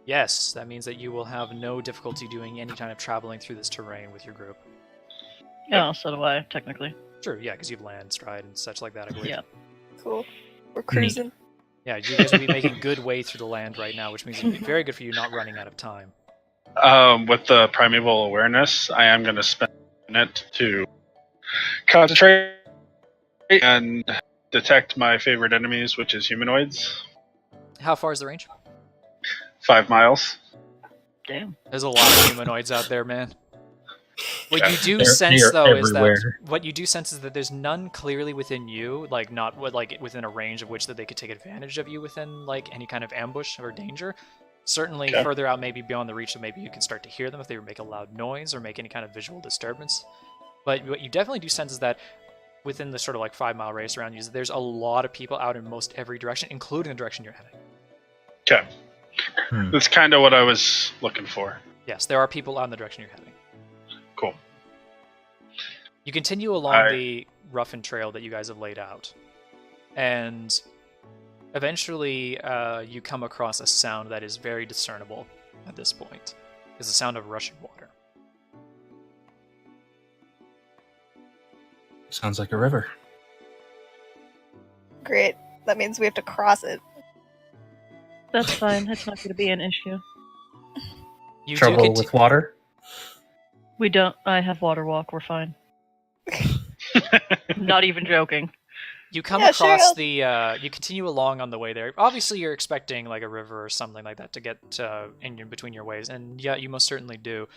Yes, that means that you will have no difficulty doing any kind of traveling through this terrain with your group. Yeah, so do I, technically. Sure, yeah, because you have land, stride, and such like that, I believe. Yeah. Cool. We're cruising. Yeah, you guys will be making good way through the land right now, which means it'll be very good for you not running out of time. With the primeval awareness, I am going to spend a minute to concentrate and detect my favorite enemies, which is humanoids. How far is the range? 5 miles. Damn. There's a lot of humanoids out there, man. What you do They sense, are though, is that everywhere. what you do sense is that there's none clearly within you, like not like within a range of which that they could take advantage of you within like any kind of ambush or danger. Certainly, Okay. further out, maybe beyond the reach, of maybe you can start to hear them if they make a loud noise or make any kind of visual disturbance. But what you definitely do sense is that within the sort of like 5 mile radius around you, there's a lot of people out in most every direction, including the direction you're heading. Okay. That's kind of what I was looking for. Yes, there are people on the direction you're heading. Cool. You continue along the roughened trail that you guys have laid out, and eventually you come across a sound that is very discernible at this point. It's the sound of rushing water. Sounds like a river. Great. That means we have to cross it. That's fine. That's not going to be an issue. You Trouble with water? We don't. I have water walk. We're fine. Not even joking. You come Yeah, across sure. the. You continue along on the way there. Obviously, you're expecting like a river or something like that to get in between your ways, and yeah, you most certainly do.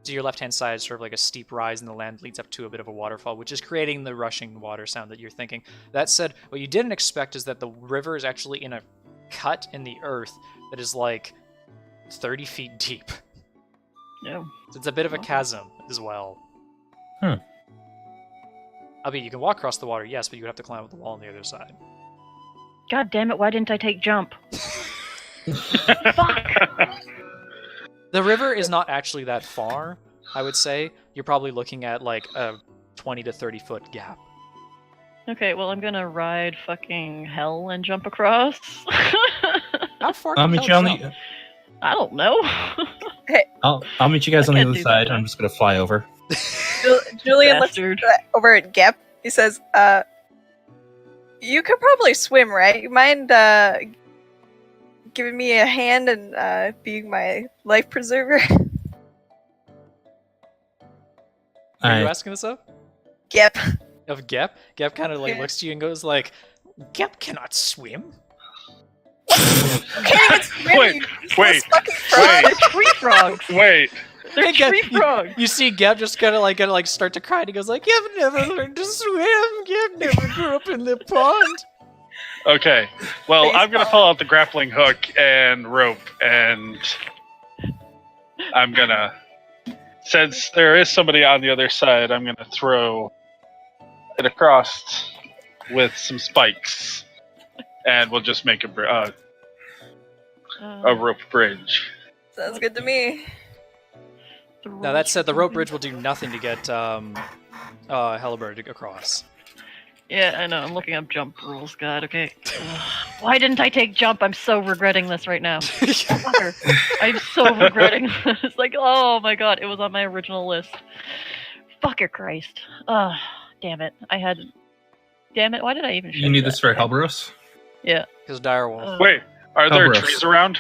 To your left-hand side is sort of like a steep rise, and the land leads up to a bit of a waterfall, which is creating the rushing water sound that you're thinking. That said, what you didn't expect is that the river is actually in a cut in the earth that is like 30 feet deep. No. So it's a bit of a Wow. chasm as well. Hmm. Albeit you can walk across the water, yes, but you would have to climb up the wall on the other side. God damn it! Why didn't I take jump? Fuck. The river is not actually that far, I would say. You're probably looking at like a 20 to 30 foot gap. Okay, well I'm gonna ride fucking hell and jump across. How far I'll can meet hell you on jump? I don't know. I'll meet you guys I on the can't other do side. that. I'm just gonna fly over. Julian looks Bastard. over at Gep. He says, you could probably swim, right? You mind giving me a hand and being my life preserver? Are you I, asking this of? Gep. Of Gep? Gep kind of like Yeah. looks to you and goes like, Gep cannot swim. You can't even swim, Wait, you useless wait, fucking frog. wait. They're tree frogs. Wait. They're Hey, Gep, tree frogs. You see Gep just kind of like start to cry and he goes like, Gep never learned to swim. Gep never grew up in the pond. Okay. Well, I'm gonna Baseball. pull out the grappling hook and rope, and I'm gonna. Since there is somebody on the other side, I'm gonna throw it across with some spikes, and we'll just make a rope bridge. Sounds good to me. Now that said, the rope bridge will do nothing to get Hellebird across. Yeah, I know. I'm looking up jump rules. God, okay. Why didn't I take jump? I'm so regretting this right now. Fucker. I'm so regretting this. Like, oh my god, it was on my original list. Fucker Christ. Damn it. Damn it, why did I even you need this for Helberos? Yeah. Because Direwolf. Wait, are there Elbros. trees around?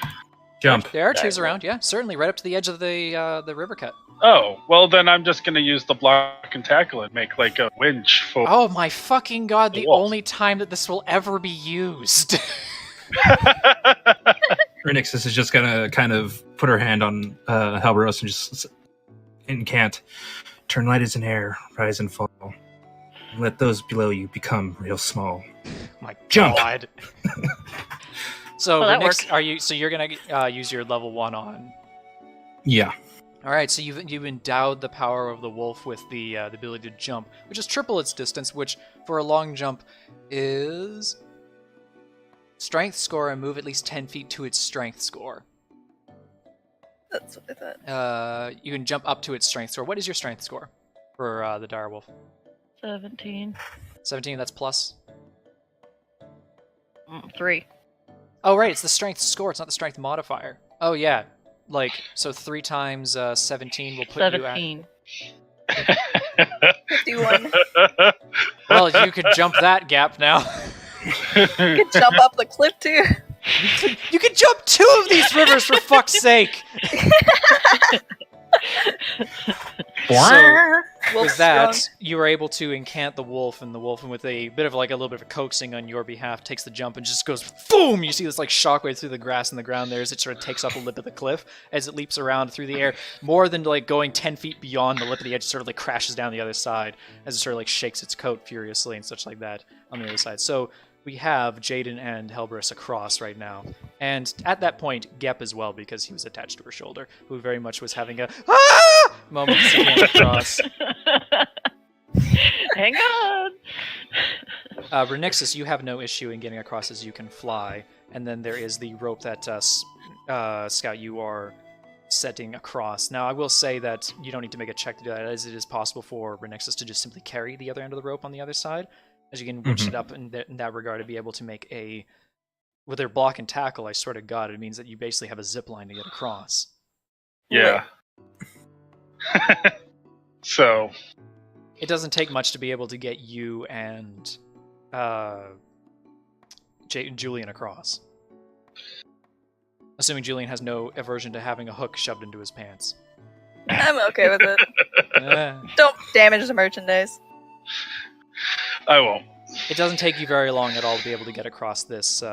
Jump. There are trees around, yeah, certainly, right up to the edge of the river cut. Oh, well then I'm just gonna use the block and tackle and make like a winch for. Oh my fucking god, the Wolf. only time that this will ever be used. Renixis is just gonna kind of put her hand on Helberos and just incant. Turn light as an air, rise and fall. Let those below you become real small. My Jump. god. So Well, that next, worked. so you're gonna use your level 1 on. Yeah. All right, so you've endowed the power of the wolf with the ability to jump, which is triple its distance, which for a long jump is strength score and move at least 10 feet to its strength score. That's what I thought. You can jump up to its strength score. What is your strength score for the direwolf? 17. 17. That's plus. 3. Oh right, it's the strength score. It's not the strength modifier. Oh yeah, like so 3 times 17 will put you 17. at. 51. Well, you could jump that gap now. You could jump up the cliff too. You could jump 2 of these rivers for fuck's sake. So Wolf with that, strong. you were able to incant the wolf, and with a bit of like a little bit of a coaxing on your behalf, takes the jump and just goes boom. You see this like shockwave through the grass and the ground there as it sort of takes off the lip of the cliff as it leaps around through the air, more than like going 10 feet beyond the lip of the edge. It sort of like crashes down the other side as it sort of like shakes its coat furiously and such like that on the other side. So we have Jaden and Helbris across right now. And at that point, Gep as well, because he was attached to her shoulder, who very much was having a moment to see him across. Hang on! Renixis, you have no issue in getting across as you can fly. And then there is the rope that, Scout, you are setting across. Now, I will say that you don't need to make a check to do that, as it is possible for Renexus to just simply carry the other end of the rope on the other side, as you can winch it up in that regard to be able to make a... With their block and tackle, I swear to God, it means that you basically have a zip line to get across. Yeah. So... It doesn't take much to be able to get you and Julian across. Assuming Julian has no aversion to having a hook shoved into his pants. I'm okay with it. Eh. Don't damage the merchandise. I won't. It doesn't take you very long at all to be able to get across this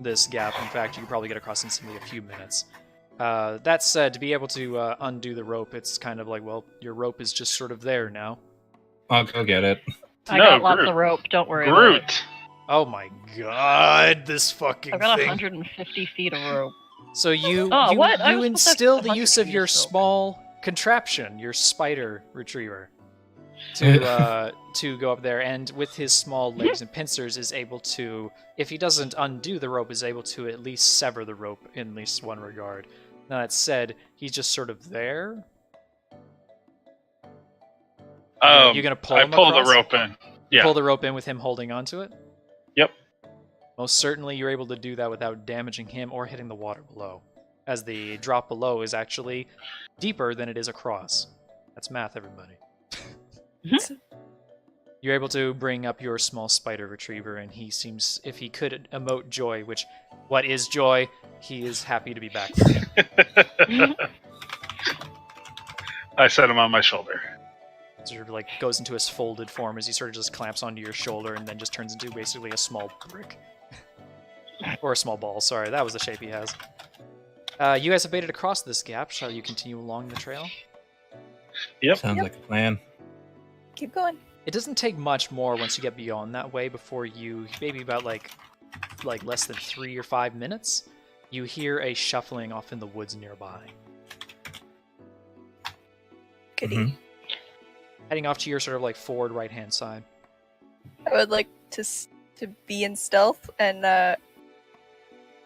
this gap. In fact, you could probably get across in simply a few minutes. That said, to be able to undo the rope, it's kind of like, well, your rope is just sort of there now. I'll go get it. I No, got lots Groot. of rope. Don't worry about it. Groot. Oh my God, this fucking I've got thing. 150 feet of rope. So you Oh, you, what? I you was supposed to instill have the 100 use of feet your of rope. small contraption, your spider retriever, to go up there, and with his small legs and pincers is able to, if he doesn't undo the rope, is able to at least sever the rope in at least one regard. Now that said, he's just sort of there. You're gonna pull I him pull across? the rope in. Yeah. Pull the rope in with him holding onto it? Yep. Most certainly you're able to do that without damaging him or hitting the water below, as the drop below is actually deeper than it is across. That's math, everybody. You're able to bring up your small spider retriever, and he seems, if he could emote joy, which, what is joy? He is happy to be back. I set him on my shoulder. Sort of like goes into his folded form as he sort of just clamps onto your shoulder and then just turns into basically a small brick. Or a small ball, sorry, that was the shape he has. You guys have made it across this gap. Shall you continue along the trail? Yep. Sounds like a plan. Keep going. It doesn't take much more once you get beyond that way before you, maybe about like less than 3 or 5 minutes, you hear a shuffling off in the woods nearby. Goodie. Mhm. Heading off to your sort of like forward right-hand side. I would like to be in stealth and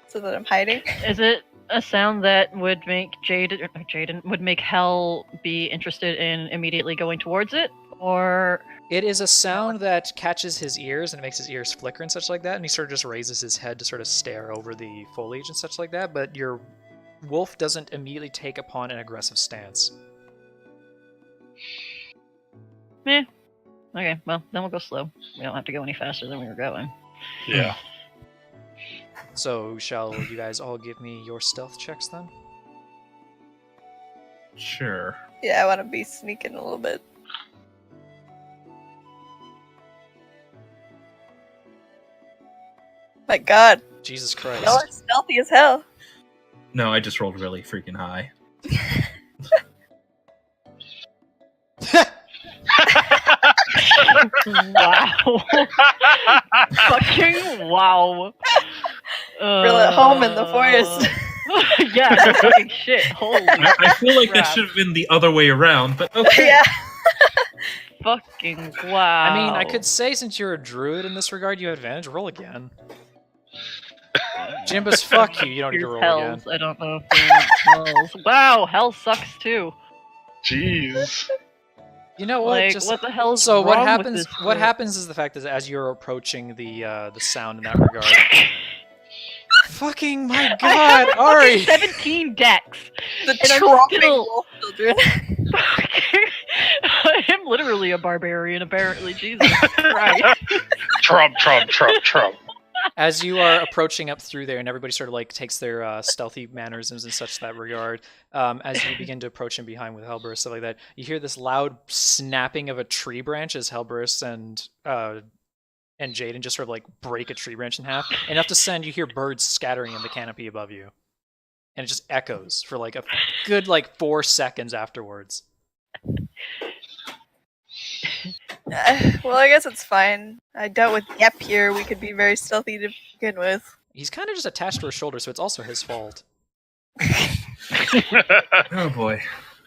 so that I'm hiding. Is it a sound that would make Jaden would make Hell be interested in immediately going towards it, or It is a sound that catches his ears and it makes his ears flicker and such like that, and he sort of just raises his head to sort of stare over the foliage and such like that, but your wolf doesn't immediately take upon an aggressive stance. meh? Okay, well then we'll go slow. We don't have to go any faster than we were going. Yeah. So, shall you guys all give me your stealth checks then? Sure. Yeah, I want to be sneaking a little bit. My God, Jesus Christ. y'all are stealthy as hell. No, I just rolled really freaking high. Wow. Fucking wow. We're at home in the forest. Yeah, no fucking shit. Holy I feel like that crap. should have been the other way around, but okay. Yeah. fucking wow. I mean, I could say since you're a druid in this regard, you have advantage. Roll again. Jimbus, fuck you. You don't need to Here's roll Hells. again. I don't know if Hells. Wow, Hell sucks too. Jeez. You know what? Like, Just... what the hell's So wrong what with happens? this What shit? happens is the fact is as you're approaching the sound in that regard. Fucking my I have God, a fucking Ari! 17 decks. The And I'm tromping still- wolf children. I am literally a barbarian, apparently. Jesus Christ. Trump, Trump, Trump, Trump. As you are approaching up through there, and everybody sort of like takes their stealthy mannerisms and such that regard, as you begin to approach him behind with Hellburst, stuff like that, you hear this loud snapping of a tree branch as Hellburst and Jaden just sort of like break a tree branch in half, enough to send you hear birds scattering in the canopy above you, and it just echoes for like a good like 4 seconds afterwards. Well, I guess it's fine. I dealt with Yep here. We could be very stealthy to begin with. He's kind of just attached to her shoulder, so it's also his fault. Oh boy.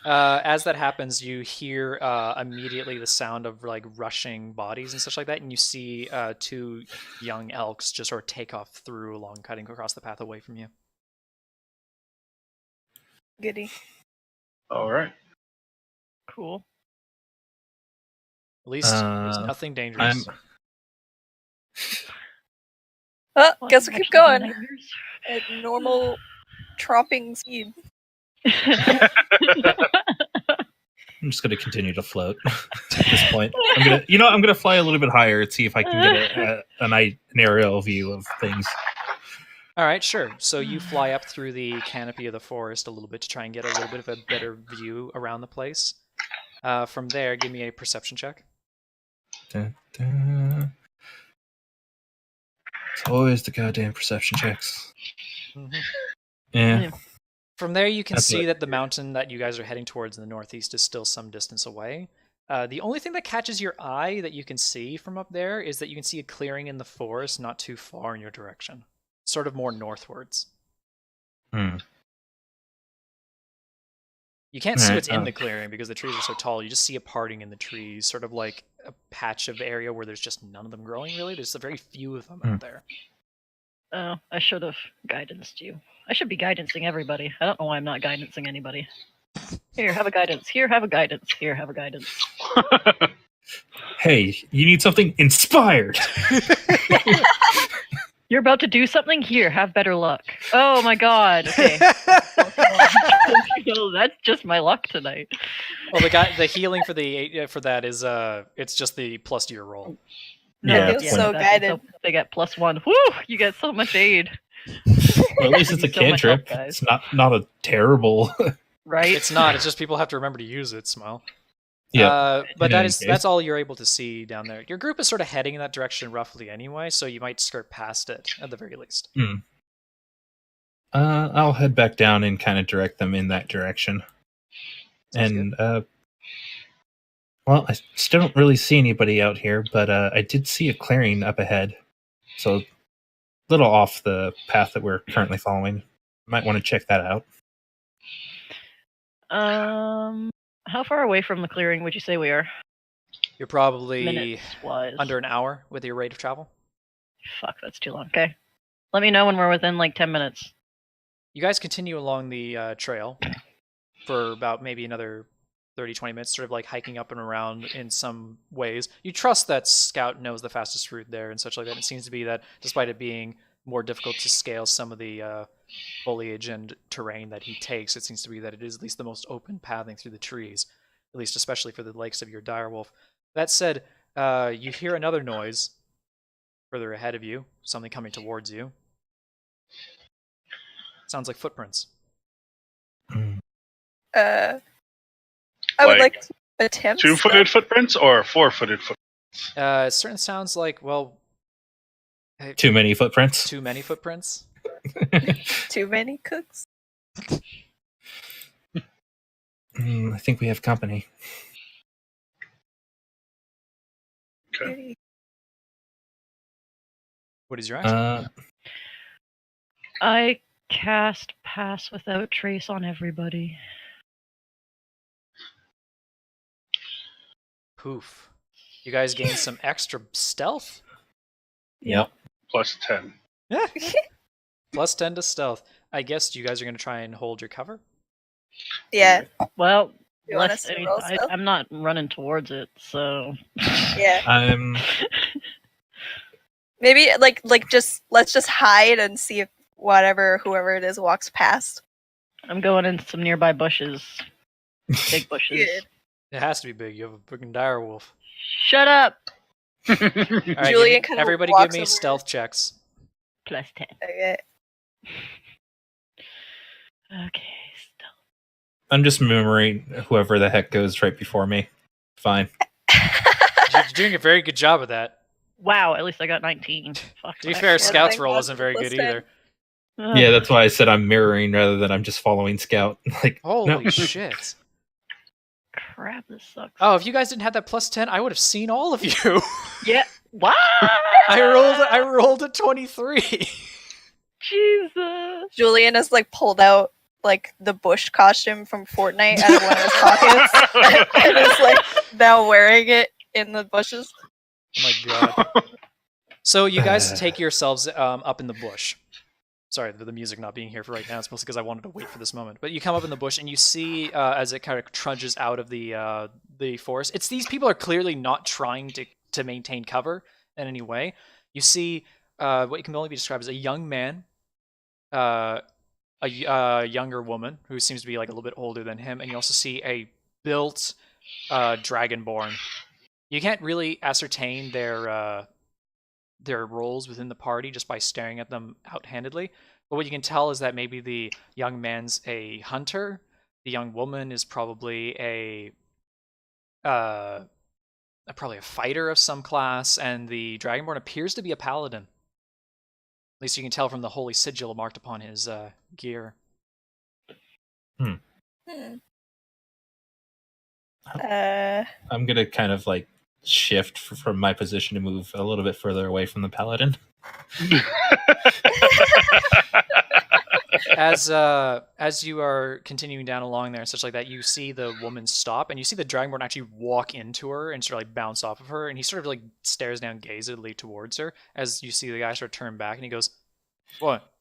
As that happens, you hear immediately the sound of like rushing bodies and such like that, and you see 2 young elks just sort of take off through along, cutting across the path away from you. Goody. All right. Cool. At least there's nothing dangerous. Well, Well, guess we actually keep going nightmares. at normal tromping speed. I'm just going to continue to float at this point. I'm gonna fly a little bit higher and see if I can get an aerial view of things. All right, sure. So you fly up through the canopy of the forest a little bit to try and get a little bit of a better view around the place. From there, give me a perception check. Dun, dun. It's always the goddamn perception checks. Mm-hmm. Yeah. From there, you can That's see it. that the mountain that you guys are heading towards in the northeast is still some distance away. The only thing that catches your eye that you can see from up there is that you can see a clearing in the forest not too far in your direction, sort of more northwards. Hmm. You can't see Alright, what's in the clearing because the trees are so tall. You just see a parting in the trees, sort of like a patch of area where there's just none of them growing, really. There's a very few of them out there. Oh, I should have guidanced you. I should be guidancing everybody. I don't know why I'm not guidancing anybody. Here, have a guidance. Here, have a guidance. Here, have a guidance. Hey, you need something inspired. You're about to do something? Here, have better luck. Oh my god. Okay. That's just my luck tonight. Well, the healing for that is it's just the plus to your roll. No, Yeah, it's so guided. They get +1. Woo! You get so much aid. Well, at least it's a So much help, cantrip. guys. It's not a terrible. Right? It's not. It's just people have to remember to use it. Smile. Yeah. But in any case. that's all you're able to see down there. Your group is sort of heading in that direction roughly anyway, so you might skirt past it at the very least. I'll head back down and kind of direct them in that direction. Sounds And well, I still don't really see anybody out here, but I did see a clearing up ahead, so a little off the path that we're currently following. Might want to check that out. How far away from the clearing would you say we are? You're probably Minutes-wise. under an hour with your rate of travel. Fuck, that's too long. Okay. Let me know when we're within like 10 minutes. You guys continue along the trail for about maybe another 30-20 minutes, sort of like hiking up and around in some ways. You trust that Scout knows the fastest route there and such like that. It seems to be that despite it being more difficult to scale some of the foliage and terrain that he takes, it seems to be that it is at least the most open pathing through the trees, at least especially for the likes of your direwolf. That said, you hear another noise further ahead of you, something coming towards you. Sounds like footprints. I would like to attempt. 2-footed footprints or 4-footed footprints? It certainly sounds like, well, Too many footprints. too many footprints. Too many cooks. I think we have company. Okay. What is your action? I cast Pass Without Trace on everybody. Poof. You guys gain some extra stealth? Yep. Plus 10. Plus 10 to stealth. I guess you guys are going to try and hold your cover? Yeah. Well, You want us to roll stealth? I'm not running towards it, so. Yeah. I'm Maybe just let's just hide and see if whoever it is walks past. I'm going in some nearby bushes. Big bushes. Good. It has to be big. You have a freaking direwolf. Shut up! All right, Julian kind of everybody give walks me over. stealth checks. +10. Okay. Okay, stealth. I'm just murmuring whoever the heck goes right before me. Fine. You're doing a very good job of that. Wow, at least I got 19. Fuck. To be that. fair, Yeah, Scout's thank roll God isn't for very plus good 10. either. Ugh. Yeah, that's why I said I'm mirroring rather than I'm just following Scout. Like, Holy no. shit. Crap, this sucks. Oh, if you guys didn't have that plus 10, I would have seen all of you. Yeah. What? I rolled a 23. Jesus. Julian has pulled out the bush costume from Fortnite out of one of his pockets and is now wearing it in the bushes. Oh my god. So you guys take yourselves up in the bush. Sorry, the music not being here for right now. It's mostly because I wanted to wait for this moment. But you come up in the bush and you see, as it kind of trudges out of the forest, these people are clearly not trying to maintain cover in any way. You see what can only be described as a young man, a younger woman who seems to be like a little bit older than him, and you also see a built dragonborn. You can't really ascertain their roles within the party just by staring at them outhandedly. But what you can tell is that maybe the young man's a hunter, the young woman is probably probably a fighter of some class, and the dragonborn appears to be a paladin. At least you can tell from the holy sigil marked upon his gear. Hmm. I'm gonna kind of like shift from my position to move a little bit further away from the paladin. As you are continuing down along there and such like that, you see the woman stop, and you see the dragonborn actually walk into her and sort of like bounce off of her, and he sort of like stares down gazedly towards her as you see the guy sort of turn back, and he goes, "What?"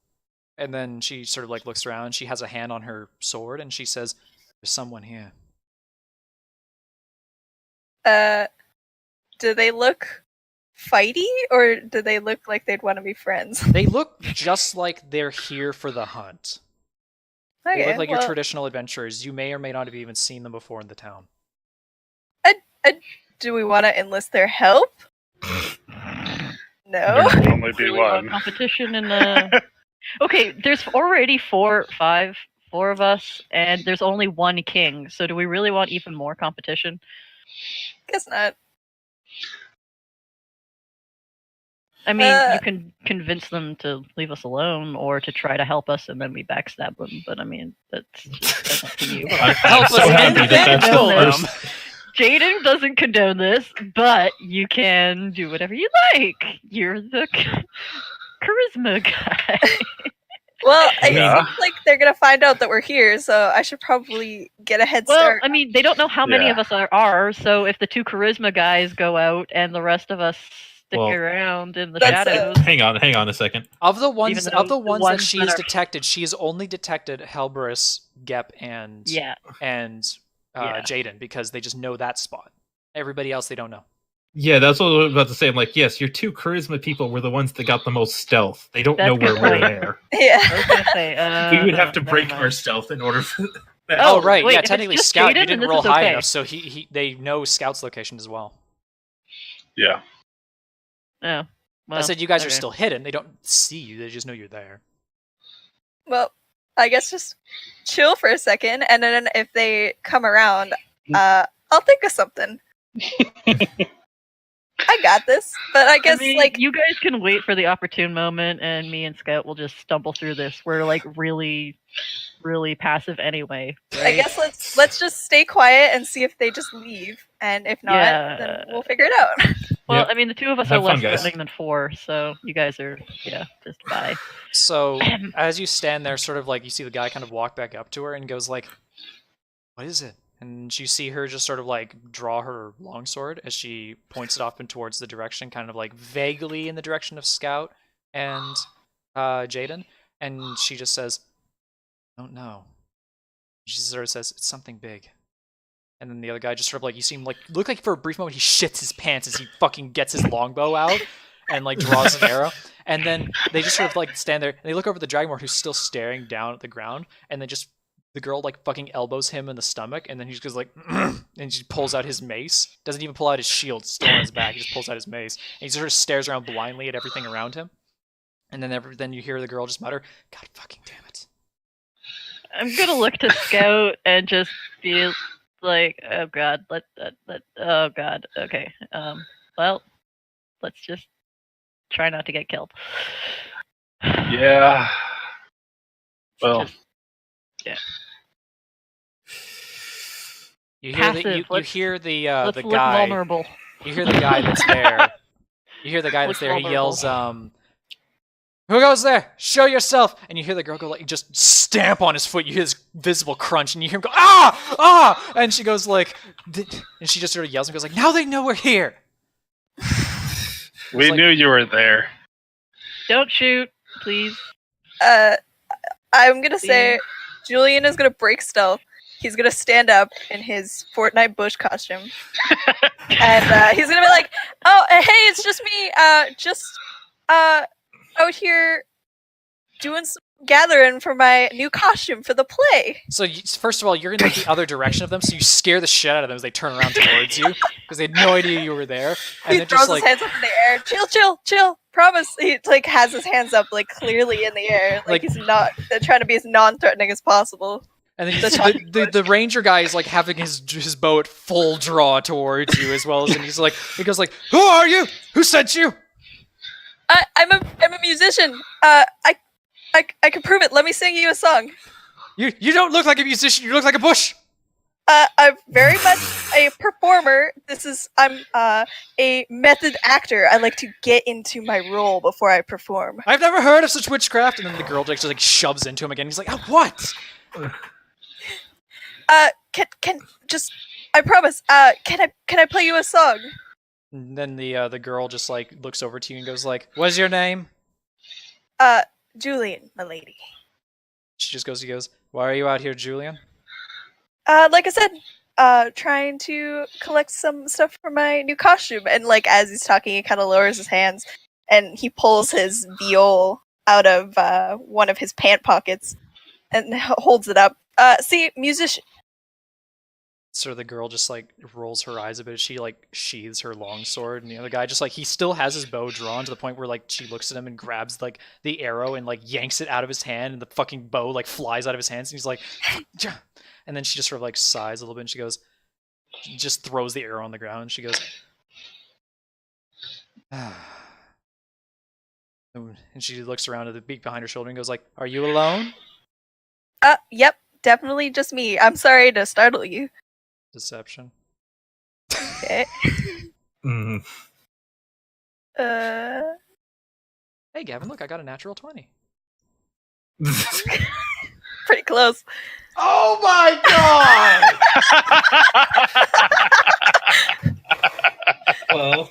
And then she sort of like looks around. She has a hand on her sword, and she says, "There's someone here." Do they look fighty, or do they look like they'd want to be friends? They look just like they're here for the hunt. Okay, They look like well, your traditional adventurers. You may or may not have even seen them before in the town. do we want to enlist their help? No. There can only be Really want one. competition in the. Okay, there's already four of us, and there's only one king. So do we really want even more competition? Guess not. I mean, you can convince them to leave us alone or to try to help us, and then we backstab them. But I mean, that's up to you. Help so us happy and that then that's kill the them. first- Jaden doesn't condone this, but you can do whatever you like. You're the charisma guy. Well, Yeah. it seems like they're gonna find out that we're here, so I should probably get a head Well, start. I mean, they don't know how many Yeah. of us are, so if the two charisma guys go out and the rest of us stick Well, around in the That's, shadows, Hang on a second. Of the ones, Even though the that ones she that has are- detected, she has only detected Helberus, Gep, and yeah. Yeah. Jaden, because they just know that spot. Everybody else they don't know. Yeah, that's what I was about to say. I'm like, yes, your two charisma people were the ones that got the most stealth. They don't That's know good we're point. there. Yeah. I was gonna say, We would have to never break mind. our stealth in order for that. Oh, Oh, right, wait, yeah, if it's technically just Scout, Jaden, you then didn't this roll is high okay. enough, so they know Scout's location as well. Yeah. Oh, well, I said you guys are okay. still hidden. They don't see you, they just know you're there. Well, I guess just chill for a second, and then if they come around, I'll think of something. I got this, but I guess I mean, like you guys can wait for the opportune moment, and me and Scout will just stumble through this. We're like really, really passive anyway. I right? guess let's just stay quiet and see if they just leave, and if not, Yeah. then we'll figure it out. Well, Yep. I mean, the two of us Have are fun, less guys. threatening than four, so you guys are, just bye. So as you stand there, sort of like you see the guy kind of walk back up to her and goes like, "What is it?" And you see her just sort of like draw her longsword as she points it off and towards the direction, kind of like vaguely in the direction of Scout and Jaden. And she just says, "I don't know." She sort of says, "It's something big." And then the other guy just sort of like, you see him like, look like for a brief moment he shits his pants as he fucking gets his longbow out and like draws an arrow. And then they just sort of like stand there and they look over the dragonborn who's still staring down at the ground, and then just the girl like fucking elbows him in the stomach, and then he just goes like, and she pulls out his mace. Doesn't even pull out his shield, still on his back. He just pulls out his mace, and he sort of stares around blindly at everything around him. And then you hear the girl just mutter, "God fucking damn it." I'm gonna look to Scout and just be like, oh god, oh god, okay. Well, let's just try not to get killed. Yeah. Well, Just- yeah. You hear Passive, you let's- hear the Let's the look guy. vulnerable. You hear the guy that's there. You hear the guy that's Look there. He vulnerable. yells, "Who goes there? Show yourself!" And you hear the girl go like, just stamp on his foot. You hear this visible crunch, and you hear him go, "Ah! Ah!" And she goes like, and she just sort of yells and goes like, "Now they know we're here." we like- knew you were there. Don't shoot, please. I'm gonna say Julian is gonna break stealth. He's gonna stand up in his Fortnite bush costume, and he's gonna be like, "Oh, hey, it's just me. Just out here doing some gathering for my new costume for the play." So first of all, you're in like the other direction of them, so you scare the shit out of them as they turn around towards you because they had no idea you were there. And He then throws just like his hands up in the air. Chill. Promise. He like has his hands up like clearly in the air, like he's not trying to be as non-threatening as possible. and then the ranger guy is like having his bow at full draw towards you as well as and he goes like, "Who are you? Who sent you?" I'm a musician. I can prove it. Let me sing you a song. You don't look like a musician. You look like a bush. I'm very much a performer. I'm a method actor. I like to get into my role before I perform. I've never heard of such witchcraft. And then the girl just like shoves into him again. He's like, "Oh, what?" Can just I promise. Can I play you a song? And then the girl just like looks over to you and goes like, "What's your name?" Julian, my lady. He goes, "Why are you out here, Julian?" Like I said, trying to collect some stuff for my new costume. And like as he's talking, he kind of lowers his hands and he pulls his viol out of one of his pant pockets and holds it up. See, musician. So the girl just like rolls her eyes a bit. She like sheathes her long sword, and the other guy just like he still has his bow drawn to the point where like she looks at him and grabs like the arrow and like yanks it out of his hand, and the fucking bow like flies out of his hands, and he's like, "Jah." And then she just sort of like sighs a little bit, and she just throws the arrow on the ground, and she goes, and she looks around at the beak behind her shoulder and goes like, "Are you alone?" Yep, definitely just me. I'm sorry to startle you. Deception. Okay. Mm. Hey Gavin, look, I got a natural 20. Pretty close. Oh my god! Well,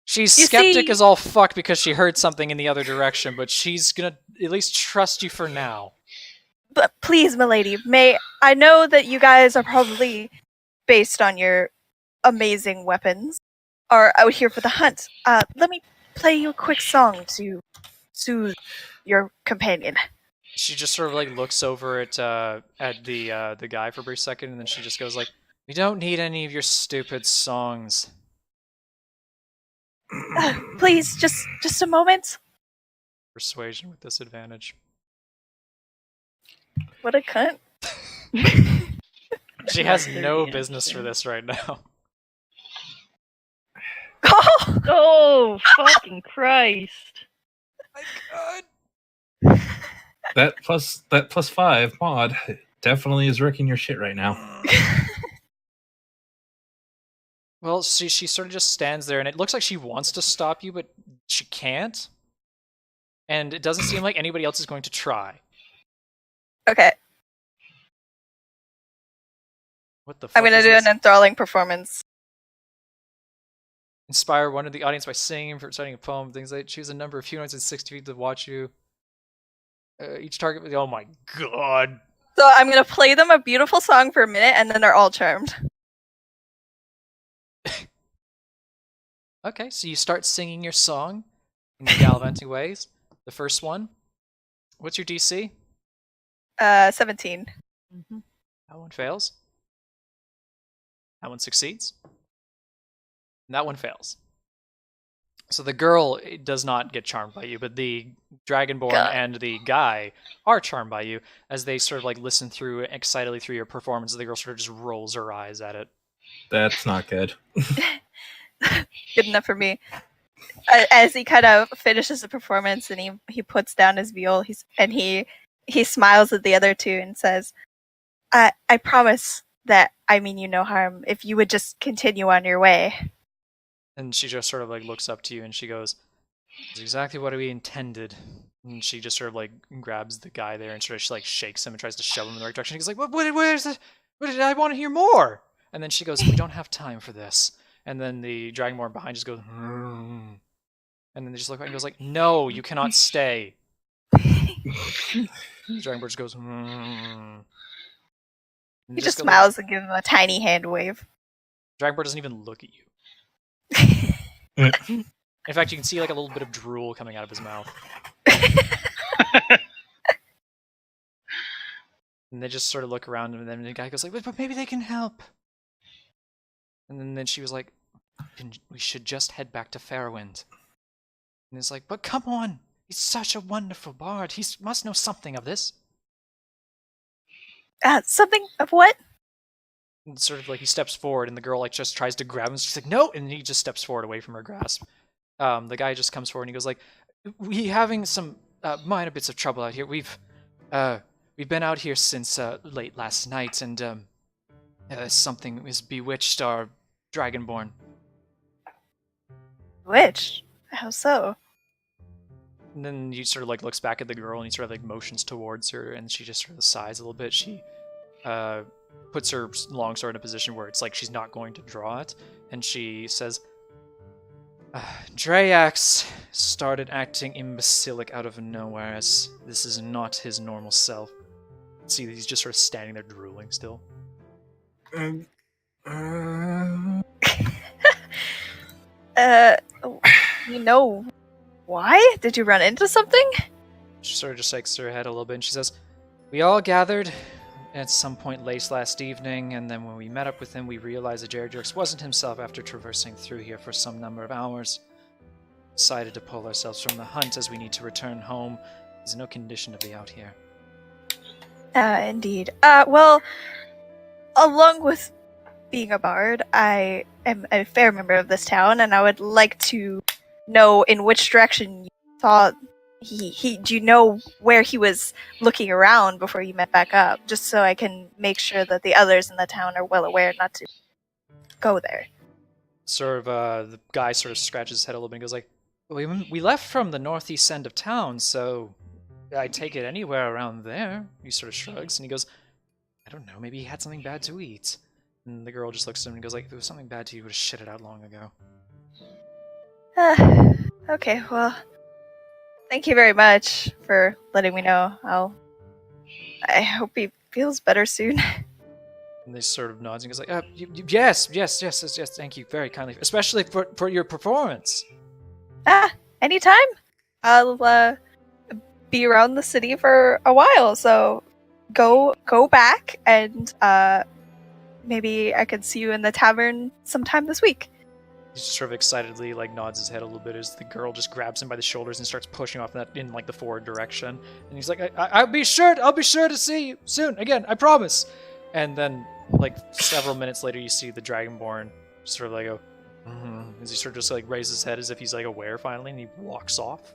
She's You skeptic see- as all fuck because she heard something in the other direction, but she's gonna at least trust you for now. But please, milady, I know that you guys are probably, based on your amazing weapons, are out here for the hunt. Let me play you a quick song to soothe your companion. She just sort of like looks over at the guy for a brief second, and then she just goes like, "We don't need any of your stupid songs." Please, just a moment. Persuasion with disadvantage. What a cunt. She has no business for this right now. Oh, fucking Christ. My god. that plus 5 mod definitely is wrecking your shit right now. Well, she sort of just stands there, and it looks like she wants to stop you, but she can't. And it doesn't seem like anybody else is going to try. Okay, What the fuck I'm gonna is do this? an enthralling performance. Inspire one of the audience by singing, for reciting a poem, things like choose a number of humanoids at 60 feet to watch you. Each target. Oh my god. So I'm gonna play them a beautiful song for a minute, and then they're all charmed. Okay, so you start singing your song in the gallivanting ways. The first one. What's your DC? 17. Mhm. That one fails. That one succeeds. And that one fails. So the girl does not get charmed by you, but the Dragonborn God. and the guy are charmed by you as they sort of like listen through excitedly through your performance. The girl sort of just rolls her eyes at it. That's not good. Good enough for me. As he kind of finishes the performance and he puts down his viol, he smiles at the other two and says, I promise that I mean you no harm if you would just continue on your way. And she just sort of like looks up to you and she goes, "That's exactly what we intended." And she just sort of like grabs the guy there and sort of she like shakes him and tries to shove him in the right direction. He's like, where's it? What did I want to hear more? And then she goes, "We don't have time for this." And then the Dragonborn behind just goes, "Hmm." And then they just look back and goes like, "No, you cannot stay." The Dragonborn just goes, And He just goes, smiles and gives him a tiny hand wave. Dragonborn doesn't even look at you. In fact, you can see like a little bit of drool coming out of his mouth. And they just sort of look around, and then the guy goes like, "But maybe they can help." And then she was like, "We should just head back to Fairwind." And it's like, "But come on, he's such a wonderful bard. He must know something of this." Something of what? And sort of like he steps forward, and the girl like just tries to grab him. She's like, "No!" And he just steps forward away from her grasp. The guy just comes forward and he goes like, "We having some minor bits of trouble out here. We've been out here since late last night, and something has bewitched our Dragonborn." Which? How so? And then he sort of like looks back at the girl and he sort of like motions towards her, and she just sort of sighs a little bit. She puts her longsword in a position where it's like she's not going to draw it, and she says, "Drayax started acting imbecilic out of nowhere, as this is not his normal self." See, he's just sort of standing there drooling still. You know why? Did you run into something? She sort of just shakes her head a little bit and she says, "We all gathered at some point late last evening, and then when we met up with him, we realized that Jerdrix wasn't himself after traversing through here for some number of hours. Decided to pull ourselves from the hunt as we need to return home. There's no condition to be out here." Indeed. Well, along with being a bard, I am a fair member of this town, and I would like to know in which direction you saw do you know where he was looking around before you met back up, just so I can make sure that the others in the town are well aware not to go there. Sort of, the guy sort of scratches his head a little bit and goes like, we left from the northeast end of town, so I take it anywhere around there." He sort of shrugs and he goes, "I don't know, maybe he had something bad to eat." And the girl just looks at him and goes like, "If it was something bad to you, you would have shit it out long ago." Okay, well, thank you very much for letting me know. I hope he feels better soon. And they sort of nods and goes like, yes, thank you very kindly, especially for your performance." Anytime. I'll be around the city for a while, so go back, and maybe I could see you in the tavern sometime this week. He just sort of excitedly like nods his head a little bit as the girl just grabs him by the shoulders and starts pushing off in like the forward direction. And he's like, I'll be sure to see you soon again, I promise." And then like several minutes later, you see the Dragonborn sort of like go, as he sort of just like raises his head as if he's like aware finally, and he walks off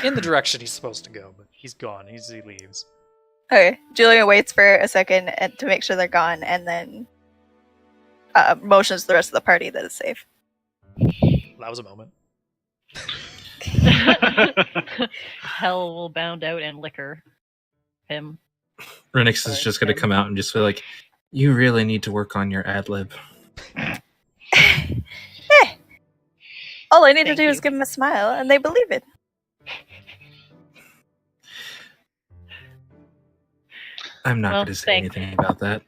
in the direction he's supposed to go, but he's gone. He leaves. Okay, Julia waits for a second to make sure they're gone, and then motions the rest of the party that it's safe. That was a moment. Hell will bound out and liquor him. Renix is just going to come out and just be like, "You really need to work on your ad-lib." All I need to Thank do is you. give them a smile, and they believe it. I'm not Well, going to say thanks. anything about that.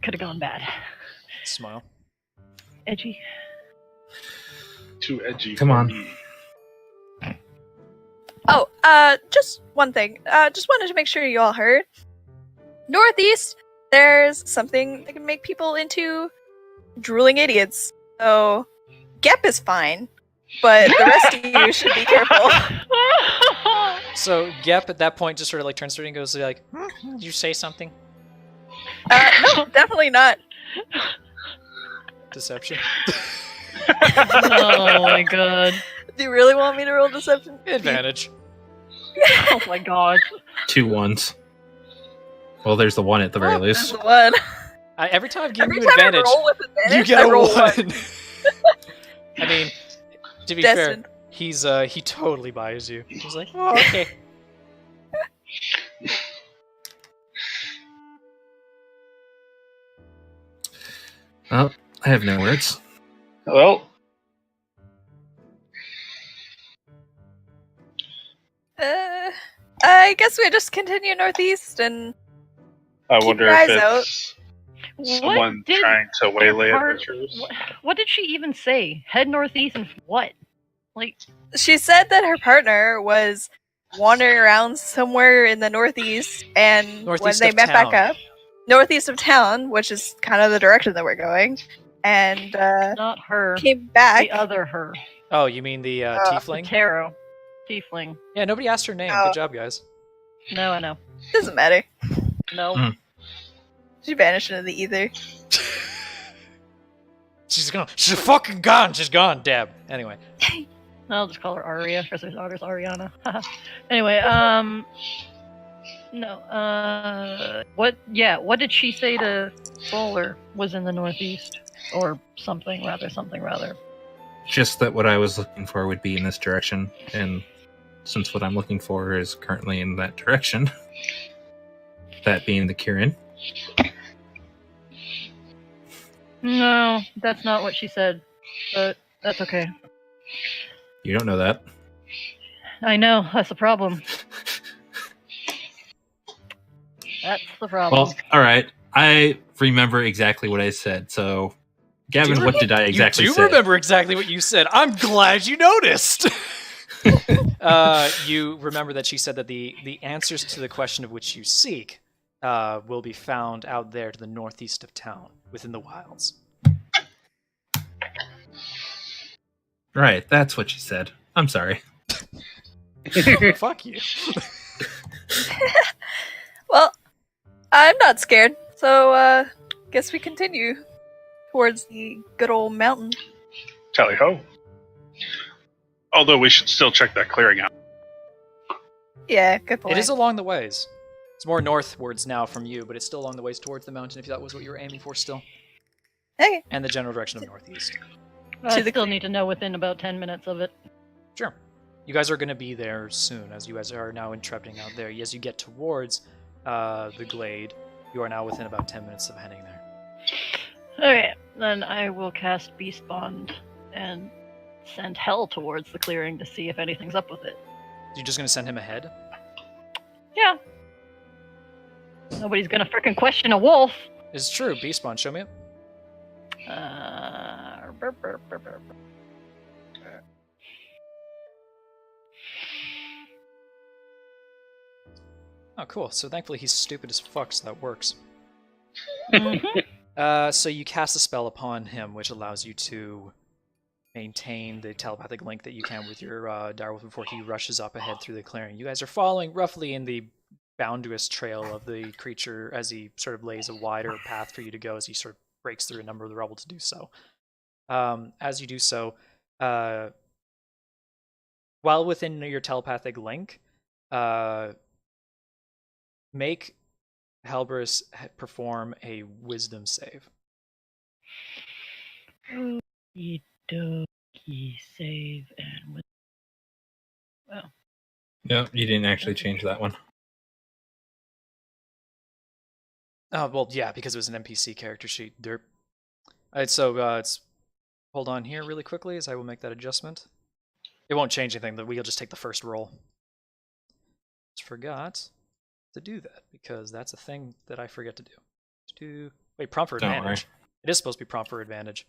Could have gone bad. Smile. Edgy. Too edgy. Come for on. me. Oh, just one thing. Just wanted to make sure you all heard. Northeast, there's something that can make people into drooling idiots. So, Gep is fine, but the rest of you should be careful. So Gep at that point just sort of like turns to her and goes like, "Did you say something?" No, definitely not. Deception. Oh my god. Do you really want me to roll deception? Advantage. Oh my god. 2 1s. Well, there's the 1 at the very Oh, least. there's one. Every time I give Every you time advantage, I roll with advantage, you get I a roll 1. I mean, to be Destined. fair, he totally buys you. He's like, "Oh, okay." Well, I have no words. Well, I guess we just continue northeast and I keep wonder your if eyes out. it's What someone did trying to waylay part- adventurers. what did she even say? Head northeast and what? Like, She said that her partner was wandering around somewhere in the northeast, and when Northeast they of met back town. up, northeast of town, which is kind of the direction that we're going, and not her. came back. The other her. Oh, you mean the The The tiefling? tarot. Tiefling. Yeah, nobody asked her name. Oh. Good job, guys. No, I know. Doesn't matter. No. Mm. She vanished into the ether. She's gone. She's fucking gone. She's gone. Dab. Anyway. I'll just call her Aria because her daughter's Ariana. Anyway, no, what did she say to Solar was in the northeast? Or something rather. Just that what I was looking for would be in this direction, and since what I'm looking for is currently in that direction, that being the ki-rin. No, that's not what she said. But that's okay. You don't know that. I know, that's the problem. That's the problem. Well, all right. I remember exactly what I said. So, Gavin, what did I exactly You do say? remember exactly what you said. I'm glad you noticed. You remember that she said that the answers to the question of which you seek will be found out there to the northeast of town, within the wilds. Right, that's what she said. I'm sorry. Fuck you. Well, I'm not scared, so guess we continue towards the good old mountain. Tally ho. Although we should still check that clearing out. Yeah, good point. It is along the ways. It's more northwards now from you, but it's still along the ways towards the mountain, if that was what you were aiming for still. Okay. And the general direction of northeast. I to the still need to know within about 10 minutes of it. Sure. You guys are going to be there soon, as you guys are now entrepping out there. As you get towards the glade, you are now within about 10 minutes of heading there. Okay, then I will cast Beast Bond and send Hell towards the clearing to see if anything's up with it. You're just going to send him ahead? Yeah. Nobody's gonna frickin' question a wolf. It's true. Beast Spawn, show me it. Burp, burp, burp, burp. Oh, cool. So thankfully he's stupid as fuck, so that works. Mhm. So you cast a spell upon him, which allows you to maintain the telepathic link that you can with your direwolf before he rushes up ahead through the clearing. You guys are following roughly in the boundaries trail of the creature as he sort of lays a wider path for you to go as he sort of breaks through a number of the rubble to do so. As you do so, while within your telepathic link, make Halbrus perform a wisdom save. Okie dokie, save and with. Well, No, you didn't actually change that one. Oh, well, yeah, because it was an NPC character sheet. Derp. Alright, so it's hold on here really quickly as I will make that adjustment. It won't change anything, but we'll just take the first roll. Just forgot to do that because that's a thing that I forget to do. Wait, prompt for Don't advantage. It is supposed to be prompt for advantage.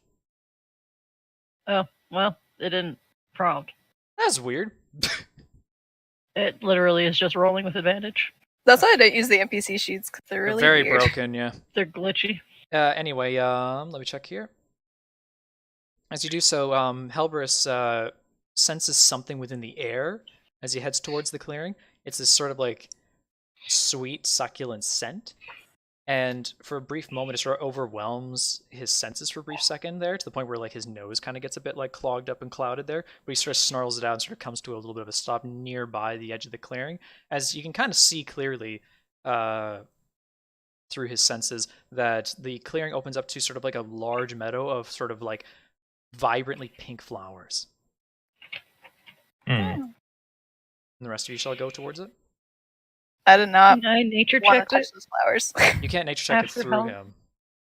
oh, well, it didn't prompt. That's weird. It literally is just rolling with advantage. That's why I don't use the NPC sheets, because they're really Very weird. broken, yeah. They're glitchy. Anyway, let me check here. As you do so, Halbrus senses something within the air as he heads towards the clearing. It's this sort of like sweet, succulent scent. And for a brief moment, it sort of overwhelms his senses for a brief second there, to the point where like his nose kind of gets a bit like clogged up and clouded there. But he sort of snarls it out and sort of comes to a little bit of a stop nearby the edge of the clearing. As you can kind of see clearly through his senses that the clearing opens up to sort of like a large meadow of sort of like vibrantly pink flowers. Hmm. And the rest of you shall go towards it. I did not Can I nature want check to touch it? those flowers. You can't nature check it After through help? him.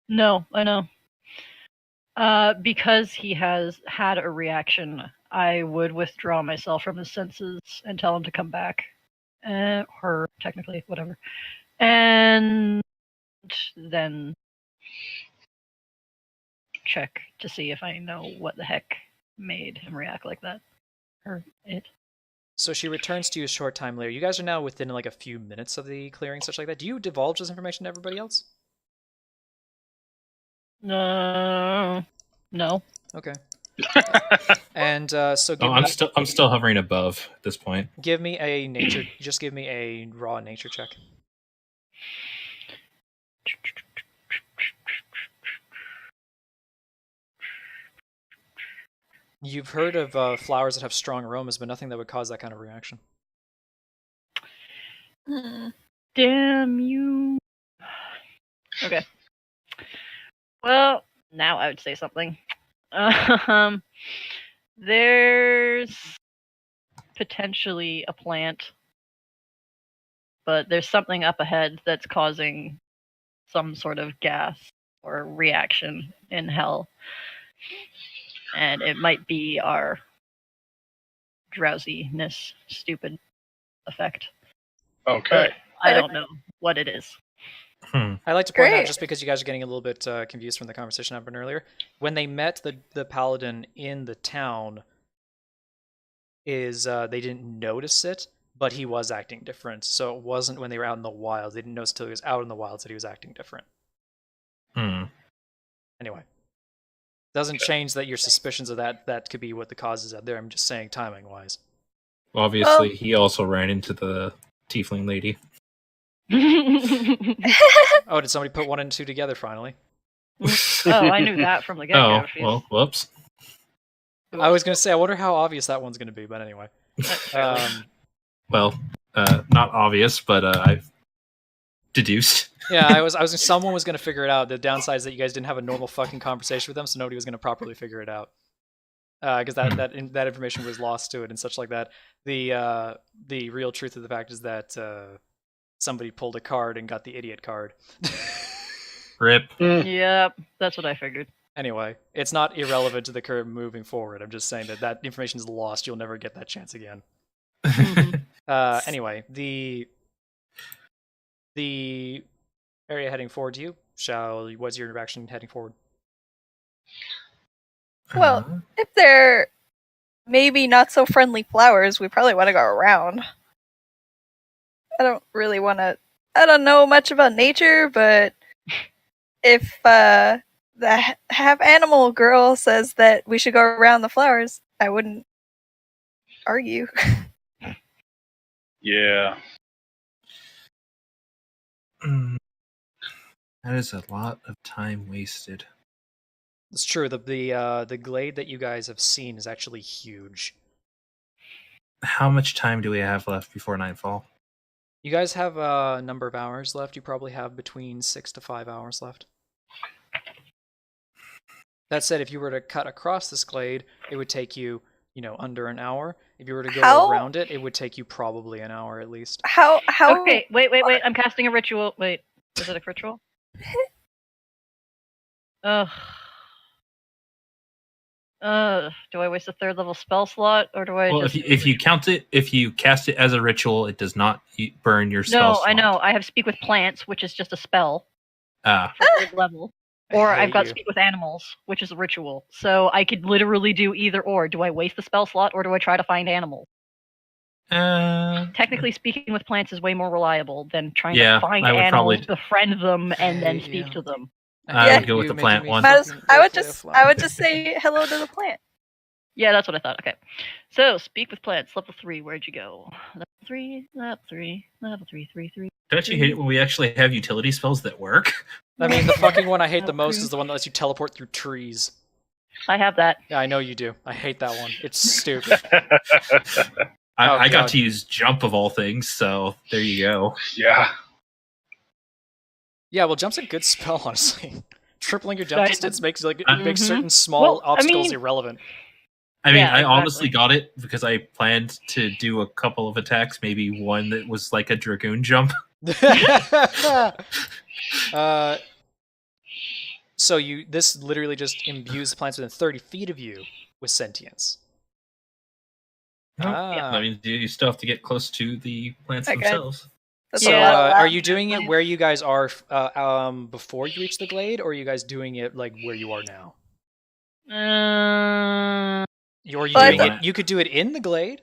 No, I know. Because he has had a reaction, I would withdraw myself from his senses and tell him to come back. Her, technically, whatever. And then check to see if I know what the heck made him react like that. Or it. So she returns to you a short time later. You guys are now within like a few minutes of the clearing, such like that. Do you divulge this information to everybody else? No. Okay. And so give Oh, me, I'm still hovering above at this point. give me a nature. Just give me a raw nature check. You've heard of flowers that have strong aromas, but nothing that would cause that kind of reaction. Damn you. Okay. Well, now I would say something. There's potentially a plant, but there's something up ahead that's causing some sort of gas or reaction in hell. And it might be our drowsiness, stupid effect. Okay. I don't know what it is. I'd like to point out, Great. just because you guys are getting a little bit confused from the conversation happened earlier, when they met the paladin in the town, they didn't notice it, but he was acting different. So it wasn't when they were out in the wild. They didn't notice until he was out in the wild that he was acting different. Anyway. Doesn't change that your suspicions of that could be what the cause is out there. I'm just saying timing-wise. Obviously, he also ran into the tiefling lady. Oh, did somebody put 1 and 2 together finally? Oh, I knew that from the get-go. Oh, well, whoops. I was going to say, I wonder how obvious that one's going to be, but anyway. Well, not obvious, but I've deduced. Yeah, I was someone was going to figure it out. The downside is that you guys didn't have a normal fucking conversation with them, so nobody was going to properly figure it out. Because that information was lost to it and such like that. The real truth of the fact is that somebody pulled a card and got the idiot card. Rip. Yep, that's what I figured. Anyway, it's not irrelevant to the curve moving forward. I'm just saying that information is lost. You'll never get that chance again. Anyway, the area heading forward to you. What's your interaction heading forward? Well, if they're maybe not so friendly flowers, we probably want to go around. I don't know much about nature, but if the half animal girl says that we should go around the flowers, I wouldn't argue. Yeah. That is a lot of time wasted. It's true. The glade that you guys have seen is actually huge. How much time do we have left before nightfall? You guys have a number of hours left. You probably have between 6 to 5 hours left. That said, if you were to cut across this glade, it would take you, under an hour. If you were to go around it, it would take you probably an hour at least. How? Okay, wait. I'm casting a ritual. Wait, is it a ritual? Ugh. Do I waste a 3rd level spell slot, or do I? Well, just... if you cast it as a ritual, it does not burn your spell slot. No, I know. I have Speak with Plants, which is just a spell Ah. for 3rd level. Or I've got Speak with Animals, which is a ritual. So I could literally do either or. Do I waste the spell slot, or do I try to find animals? Technically, Speaking with Plants is way more reliable than trying to find animals, befriend them, and then speak to them. I would go with the plant one. I would just say hello to the plant. Yeah, that's what I thought. Okay. So, Speak with Plants, level 3. Where'd you go? Level 3. Don't you hate it when we actually have utility spells that work? I mean, the fucking one I hate the most is the one that lets you teleport through trees. I have that. Yeah, I know you do. I hate that one. It's stupid. I got to use jump of all things, so there you go. Yeah. Yeah, well, jump's a good spell, honestly. Tripling your jump distance makes certain small Well, obstacles irrelevant. I mean, Yeah, I honestly got it because I planned to do a couple of attacks, maybe one that was like a dragoon jump. So this literally just imbues the plants within 30 feet of you with sentience. No, Ah. that means you still have to get close to the plants Okay. themselves. That's So, a lot of are lab. you doing it where you guys are before you reach the glade, or are you guys doing it like where you are now? Or are you Well, I doing thought- it? You could do it in the glade.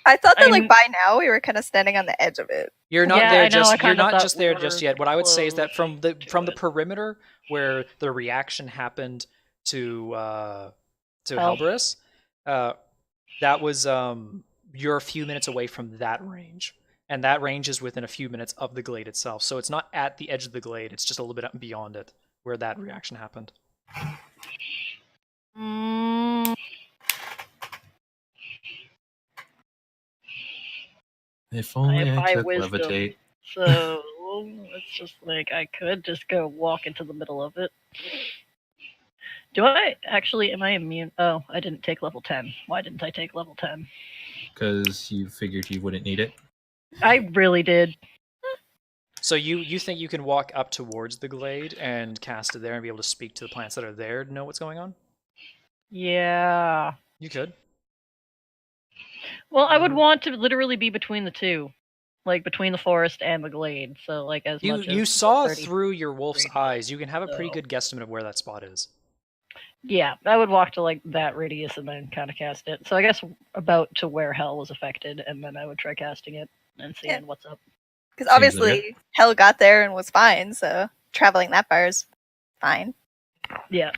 I thought that, I'm- like, by now we were kind of standing on the edge of it. You're not Yeah, there I know, I just. You're kinda not thought just we there were just yet. What I would say is that from the to it. perimeter where the reaction happened to Hell. Helberus, that was you're a few minutes away from that range, and that range is within a few minutes of the glade itself. So it's not at the edge of the glade; it's just a little bit beyond it where that reaction happened. Mm, If only have I high could wisdom. levitate. so it's just like I could just go walk into the middle of it. Do I actually? Am I immune? Oh, I didn't take level 10. Why didn't I take level 10? Because you figured you wouldn't need it. I really did. So you think you can walk up towards the glade and cast it there and be able to speak to the plants that are there to know what's going on? Yeah. You could. Well, I would want to literally be between the two, like between the forest and the glade. So, like as much as You saw 30. through your wolf's eyes. You can have a pretty So- good guesstimate of where that spot is. Yeah, I would walk to like that radius and then kind of cast it. So I guess about to where Hell was affected, and then I would try casting it and seeing Yeah. what's up. Because Seems obviously Hell got there and was fine, so traveling that far is fine. Yeah.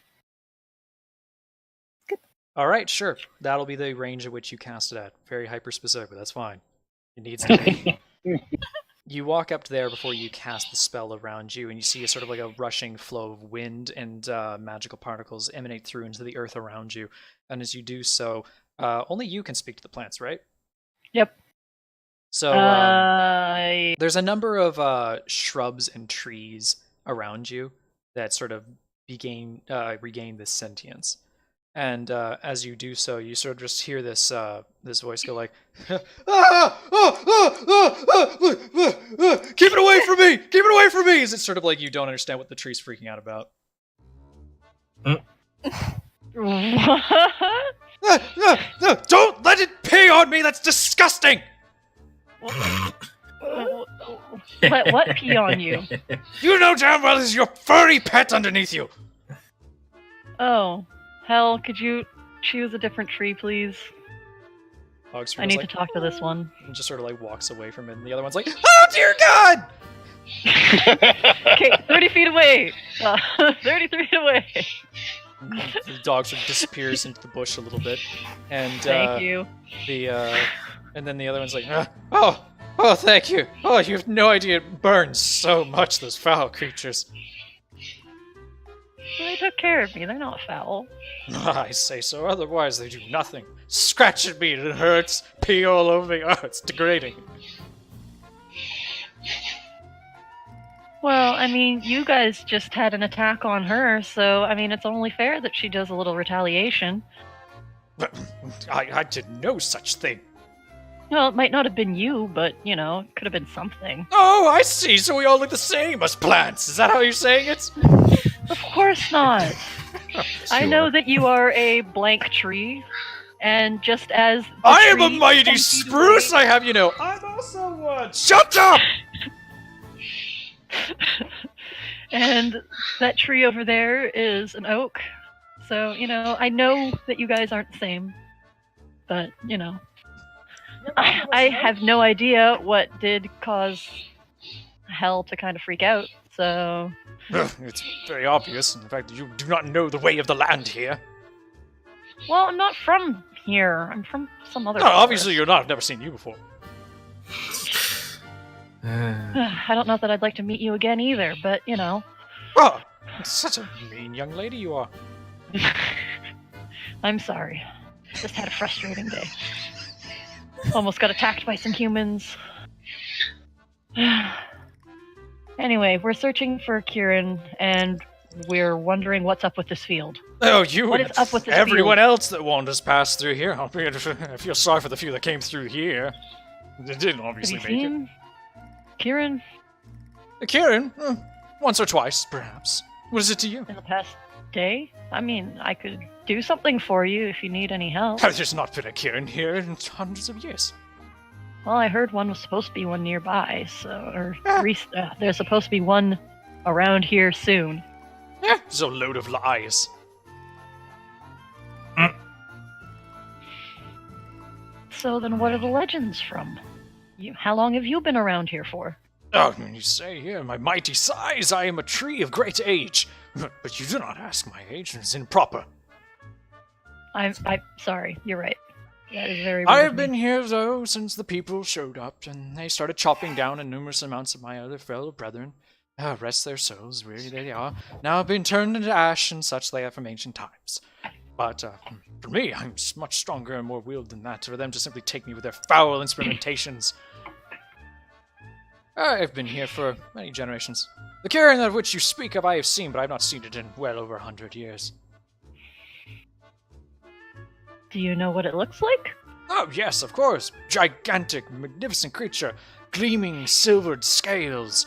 All right, sure. That'll be the range at which you cast it at. Very hyper specific, but that's fine. It needs to be. You walk up there before you cast the spell around you, and you see a sort of like a rushing flow of wind and magical particles emanate through into the earth around you. And as you do so, only you can speak to the plants, right? Yep. So there's a number of shrubs and trees around you that sort of regain this sentience. And as you do so, you sort of just hear this this voice go like, keep it away from me! Keep it away from me! Is it sort of like you don't understand what the tree's freaking out about? Don't let it pee on me! That's disgusting! Let what pee on you? You know damn well there's your furry pet underneath you! Oh, Hell, could you choose a different tree, please? I need to talk to this one. And just sort of like walks away from it, and the other one's like, oh dear God! Okay, 30 feet away! 33 feet away! The dog sort of disappears into the bush a little bit, and Thank you. And then the other one's like, oh, thank you. Oh, you have no idea it burns so much, those foul creatures. They took care of me. They're not foul. I say so, otherwise they do nothing. Scratch at me and it hurts. Pee all over me. Oh, it's degrading. Well, I mean, you guys just had an attack on her, so, I mean, it's only fair that she does a little retaliation. I did no such thing. Well, it might not have been you, but, you know, it could have been something. Oh, I see. So we all look the same as plants. Is that how you're saying it? Of course not. I know that you are a blank tree, and just as the I am a tree mighty 10 feet spruce, away- I have, you know. I'm also one. Shut up! And that tree over there is an oak. So, you know, I know that you guys aren't the same. But, you know. I have no idea what did cause Hell to kind of freak out, so... It's very obvious. In fact, you do not know the way of the land here. Well, I'm not from here. I'm from some other No, obviously forest. you're not. I've never seen you before. I don't know that I'd like to meet you again either, but, you know. Oh, such a mean young lady you are. I'm sorry. Just had a frustrating day. Almost got attacked by some humans. Anyway, we're searching for ki-rin, and we're wondering what's up with this field. Oh, you What and is up with this everyone field? else that wanders past through here. I feel sorry for the few that came through here. They didn't Have obviously you make seen ki-rin? it. Kieran, once or twice, perhaps. What is it to you? In the past day? I mean, I could do something for you if you need any help. There's not been a ki-rin here in hundreds of years. Well, I heard one was supposed to be one nearby, there's supposed to be one around here soon. It's a load of lies. So then what are the legends from? How long have you been around here for? Oh, when you say here, my mighty size, I am a tree of great age. But you do not ask my age, it's improper. I'm sorry, you're right. That is very rude I of have me. been here, though, since the people showed up, and they started chopping down in numerous amounts of my other fellow brethren. Rest their souls, really they are. Now been turned into ash and such they are from ancient times. But for me, I'm much stronger and more willed than that, for them to simply take me with their foul experimentations. I've been here for many generations. The ki-rin of which you speak of I have seen, but I have not seen it in well over 100 years. Do you know what it looks like? Oh, yes, of course. Gigantic, magnificent creature. Gleaming silvered scales,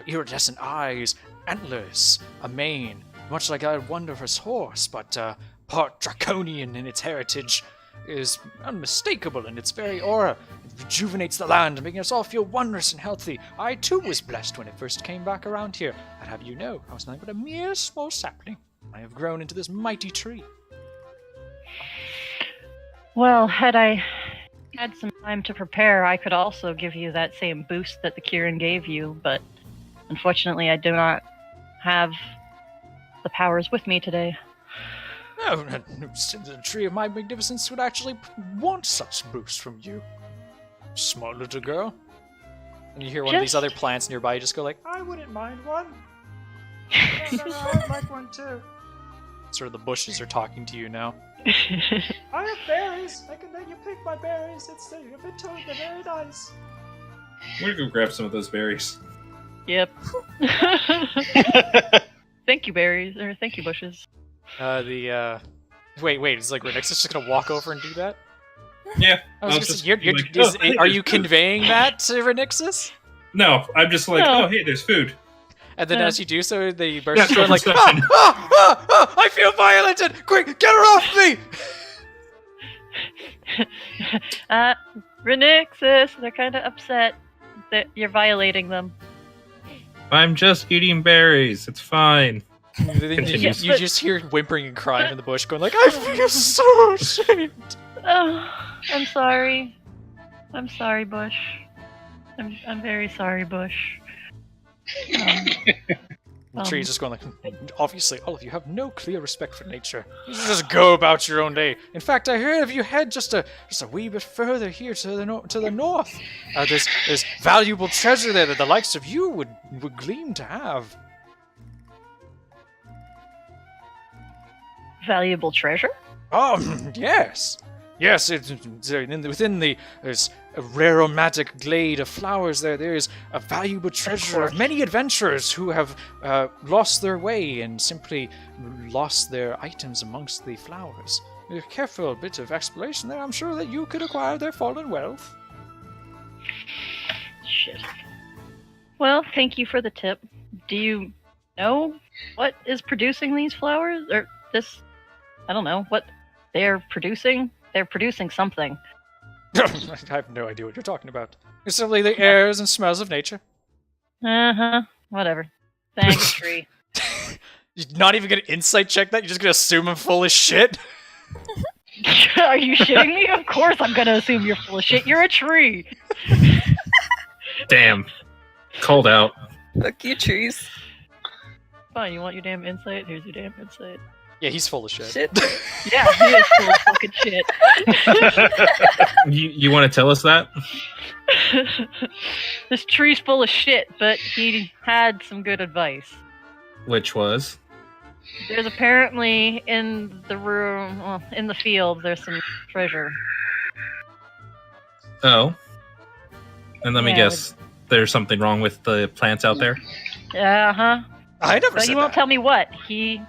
iridescent eyes, antlers, a mane, much like a wondrous horse, but part draconian in its heritage, is unmistakable in its very aura. It rejuvenates the land, making us all feel wondrous and healthy. I, too, was blessed when it first came back around here. I'd have you know, I was nothing but a mere small sapling. I have grown into this mighty tree. Well, had I had some time to prepare, I could also give you that same boost that the ki-rin gave you, but unfortunately I do not have the powers with me today. No, the tree of my magnificence would actually want such boost from you. Smart little girl. And you hear one of these other plants nearby just go like, I wouldn't mind one. No, I'd like one too. Sort of the bushes are talking to you now. I have berries. I can let you pick my berries. I've been told they're very nice. I'm gonna go grab some of those berries. Yep. Thank you, berries, or thank you, bushes. Wait, is like Renix's just gonna walk over and do that? Yeah. Are you conveying that to Renixus? No, I'm just like, No. oh, hey, there's food. And then as you do so, the bird Yeah, is going like, discussion. I feel violated! Quick, get her off me! Renixus, they're kind of upset that you're violating them. I'm just eating berries. It's fine. You Continues. just hear whimpering and crying in the bush, going like, I feel so ashamed. Oh, I'm sorry. I'm sorry, Bush. I'm very sorry, Bush. The tree's just going like, obviously, all of you have no clear respect for nature. You should just go about your own day. In fact, I heard if you head just a wee bit further here to the north, there's valuable treasure there that the likes of you would gleam to have. Valuable treasure? Oh, yes. Yes, within there's a rare aromatic glade of flowers there is a valuable treasure of many adventurers who have lost their way and simply lost their items amongst the flowers. With a careful bit of exploration there, I'm sure that you could acquire their fallen wealth. Shit. Well, thank you for the tip. Do you know what is producing these flowers? Or this... I don't know. What they're producing? They're producing something. I have no idea what you're talking about. It's simply the airs and smells of nature. Uh-huh. Whatever. Thanks, tree. You're not even gonna insight check that? You're just gonna assume I'm full of shit? Are you shitting me? Of course I'm gonna assume you're full of shit. You're a tree. Damn. Called out. Fuck you, trees. Fine, you want your damn insight? Here's your damn insight. Yeah, he's full of shit. Yeah, he is full of fucking shit. You want to tell us that? This tree's full of shit, but he had some good advice. Which was? There's apparently in the room, well, in the field, there's some treasure. Oh. And let me Yeah, guess, there's something wrong with the plants out there? Uh-huh. I never But said he won't that. tell me what. He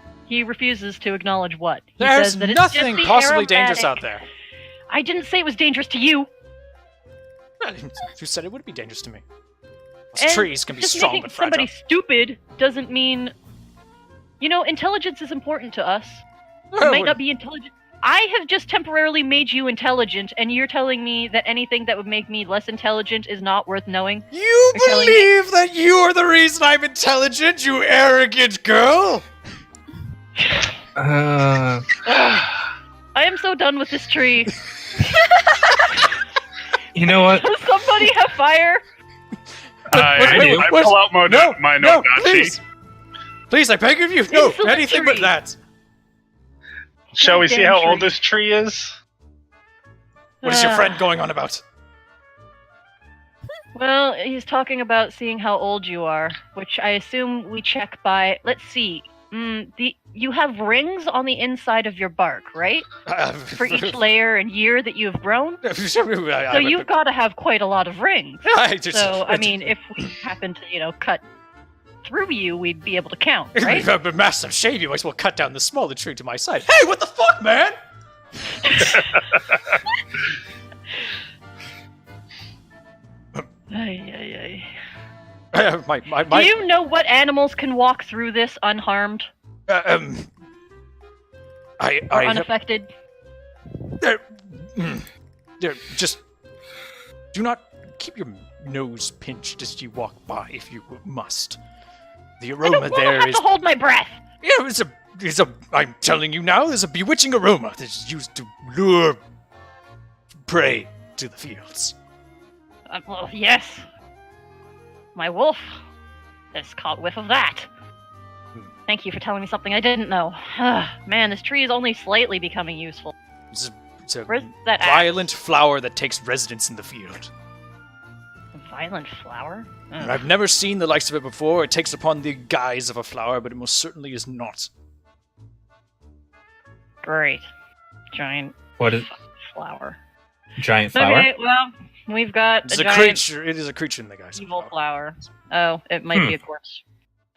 refuses to acknowledge what. He There's says that it's nothing just the possibly dangerous out aromatic- there. I didn't say it was dangerous to you. Who said it would be dangerous to me? Those And trees can be just strong making but fragile. somebody stupid doesn't mean intelligence is important to us. Oh, It might not be intelligent. I have just temporarily made you intelligent, and you're telling me that anything that would make me less intelligent is not worth knowing? You You're telling me- believe that you are the reason I'm intelligent, you arrogant girl? I am so done with this tree. You know what? Does somebody have fire? I pull out my no, Nazi. please. Please, I beg of you, no, Insolent anything but tree. that. Shall we see Goddamn how old tree. this tree is? What is your friend going on about? Well, he's talking about seeing how old you are, which I assume we check by. Let's see. You have rings on the inside of your bark, right? For each layer and year that you've grown. So you've got to have quite a lot of rings. So I mean, if we happen to, cut through you, we'd be able to count, right? If a massive shade, you might as well cut down the smaller tree to my side. Hey, what the fuck, man? Ay. My, Do you know what animals can walk through this unharmed or I unaffected? just do not keep your nose pinched as you walk by if you must. The I aroma don't there have is to hold my breath. yeah, it's a I'm telling you now, there's a bewitching aroma that is used to lure prey to the fields. Well, yes. My wolf has caught whiff of that. Thank you for telling me something I didn't know. Man, this tree is only slightly becoming useful. It's a Where's that violent flower that takes residence in the field. violent flower? I've never seen the likes of it before. It takes upon the guise of a flower, but it most certainly is not. Great. Giant What is flower. giant flower? Okay, well, we've got It's a a giant creature. It is a creature in the guise of a evil flower. flower. Oh, it might be a corpse.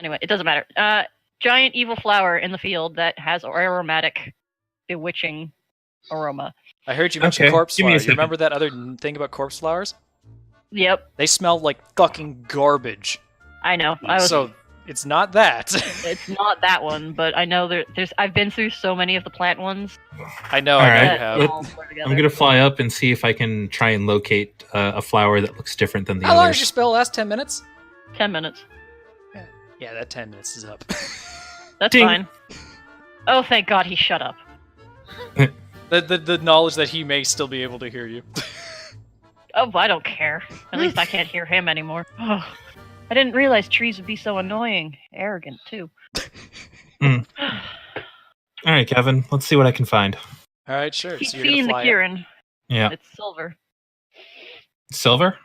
Anyway, it doesn't matter. Giant evil flower in the field that has aromatic, bewitching aroma. I heard you mention Okay, corpse give me a flower. You second. remember that other thing about corpse flowers? Yep, They smell like fucking garbage. I know. So it's not that. It's not that one, but I know there's. I've been through so many of the plant ones. I know. All I know right. you that have. Let- all blur together. I'm gonna fly up and see if I can try and locate a flower that looks different than the How long others. did your spell last? 10 minutes? 10 minutes. Yeah, that 10 minutes is up. That's Ding. fine. Oh, thank God he shut up. the knowledge that he may still be able to hear you. Oh, I don't care. At least I can't hear him anymore. Oh, I didn't realize trees would be so annoying. Arrogant, too. All right, Kevin. Let's see what I can find. All right, sure. He's So you're gonna seen the fly up. ki-rin. Yeah, It's silver. silver.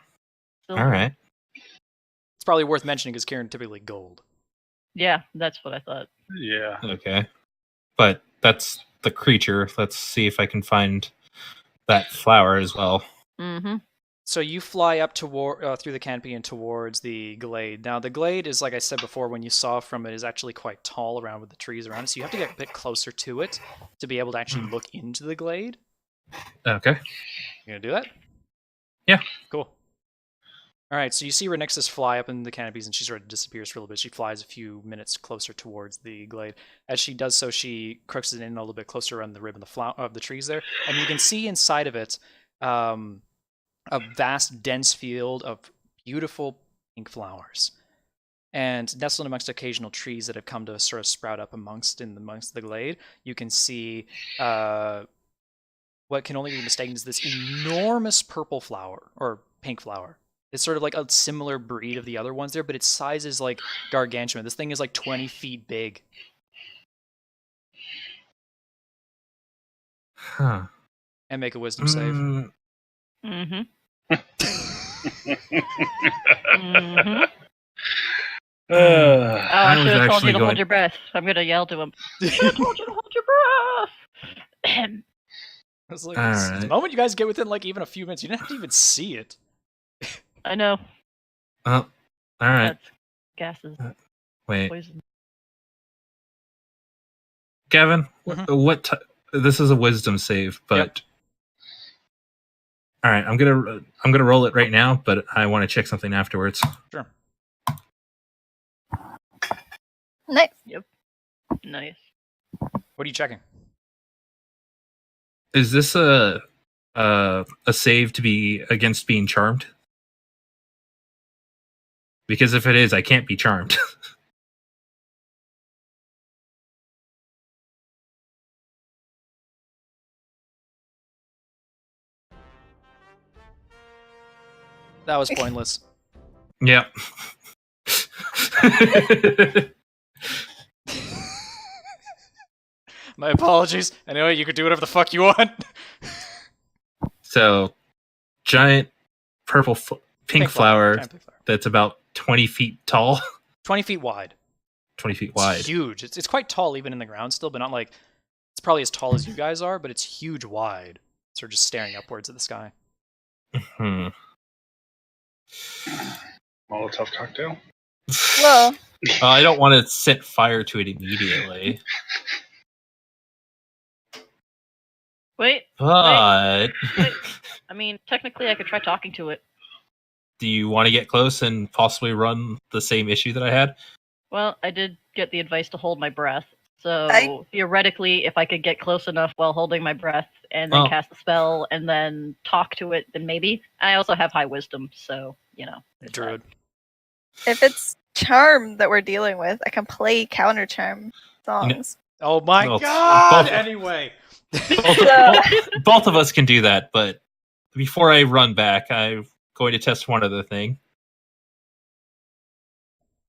Silver. All right. It's probably worth mentioning because ki-rin typically gold. Yeah, that's what I thought. Yeah. Okay. But that's the creature. Let's see if I can find that flower as well. Mm-hmm. So you fly up toward through the canopy and towards the glade. Now the glade is, like I said before, when you saw from it, is actually quite tall around with the trees around it. So you have to get a bit closer to it to be able to actually look into the glade. Okay. You gonna do that? Yeah. Cool. All right. So you see Renixis fly up in the canopies, and she sort of disappears for a little bit. She flies a few minutes closer towards the glade. As she does so, she crooks it in a little bit closer around the rib of the trees there, and you can see inside of it. A vast, dense field of beautiful pink flowers, and nestled amongst occasional trees that have come to sort of sprout up amongst the glade. You can see what can only be mistaken as this enormous purple flower or pink flower. It's sort of like a similar breed of the other ones there, but its size is like gargantuan. This thing is like 20 feet big. Huh. And make a wisdom save. Mm-hmm. Mm-hmm. Oh, I I was should have told actually you to hold going- your breath. I'm gonna yell to him. I should have told you to hold your breath. It's like, All the right. moment you guys get within like even a few minutes, you didn't have to even see it. I know. Oh, all right. That's gases. Wait, Poison. Kevin. Mhm. What? This is a wisdom save, but Yep. all right. I'm gonna roll it right now, but I want to check something afterwards. Sure. Nice. Nice. What are you checking? Is this a save to be against being charmed? Because if it is, I can't be charmed. That was pointless. Yeah. My apologies. Anyway, you could do whatever the fuck you want. So, giant pink flower Giant pink flower. that's about 20 feet tall. 20 feet wide. 20 feet It's wide. huge. It's quite tall even in the ground still, but not like... It's probably as tall as you guys are, but it's huge wide. Sort of just staring upwards at the sky. Hmm. Molotov cocktail. Well, I don't want to set fire to it immediately. Wait. But Wait. I mean, technically, I could try talking to it. do you want to get close and possibly run the same issue that I had? Well, I did get the advice to hold my breath. So I- theoretically, if I could get close enough while holding my breath and then Oh. cast a spell and then talk to it, then maybe. I also have high wisdom, so it's Druid. if it's charm that we're dealing with, I can play counter charm songs. Oh my Well, god! both- Anyway. Both of us can do that, but before I run back, I'm going to test one other thing.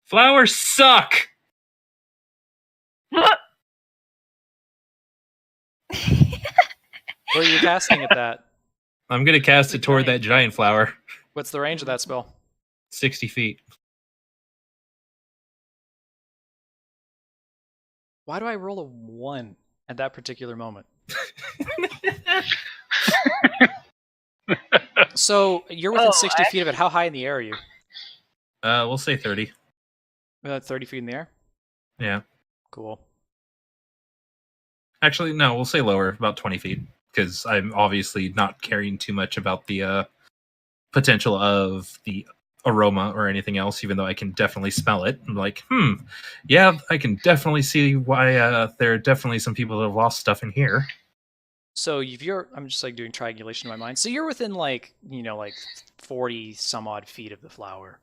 Flowers suck! Where are you casting at that? I'm going to cast it toward that giant flower. What's the range of that spell? 60 feet. Why do I roll a 1 at that particular moment? So, you're within 60 feet of it. How high in the air are you? We'll say 30. 30 feet in the air? Yeah. Cool. Actually, no, we'll say lower, about 20 feet. Because I'm obviously not caring too much about the potential of the aroma or anything else, even though I can definitely smell it. I'm like, yeah, I can definitely see why there are definitely some people that have lost stuff in here. So, I'm just like doing triangulation in my mind. So, you're within like 40 some odd feet of the flower.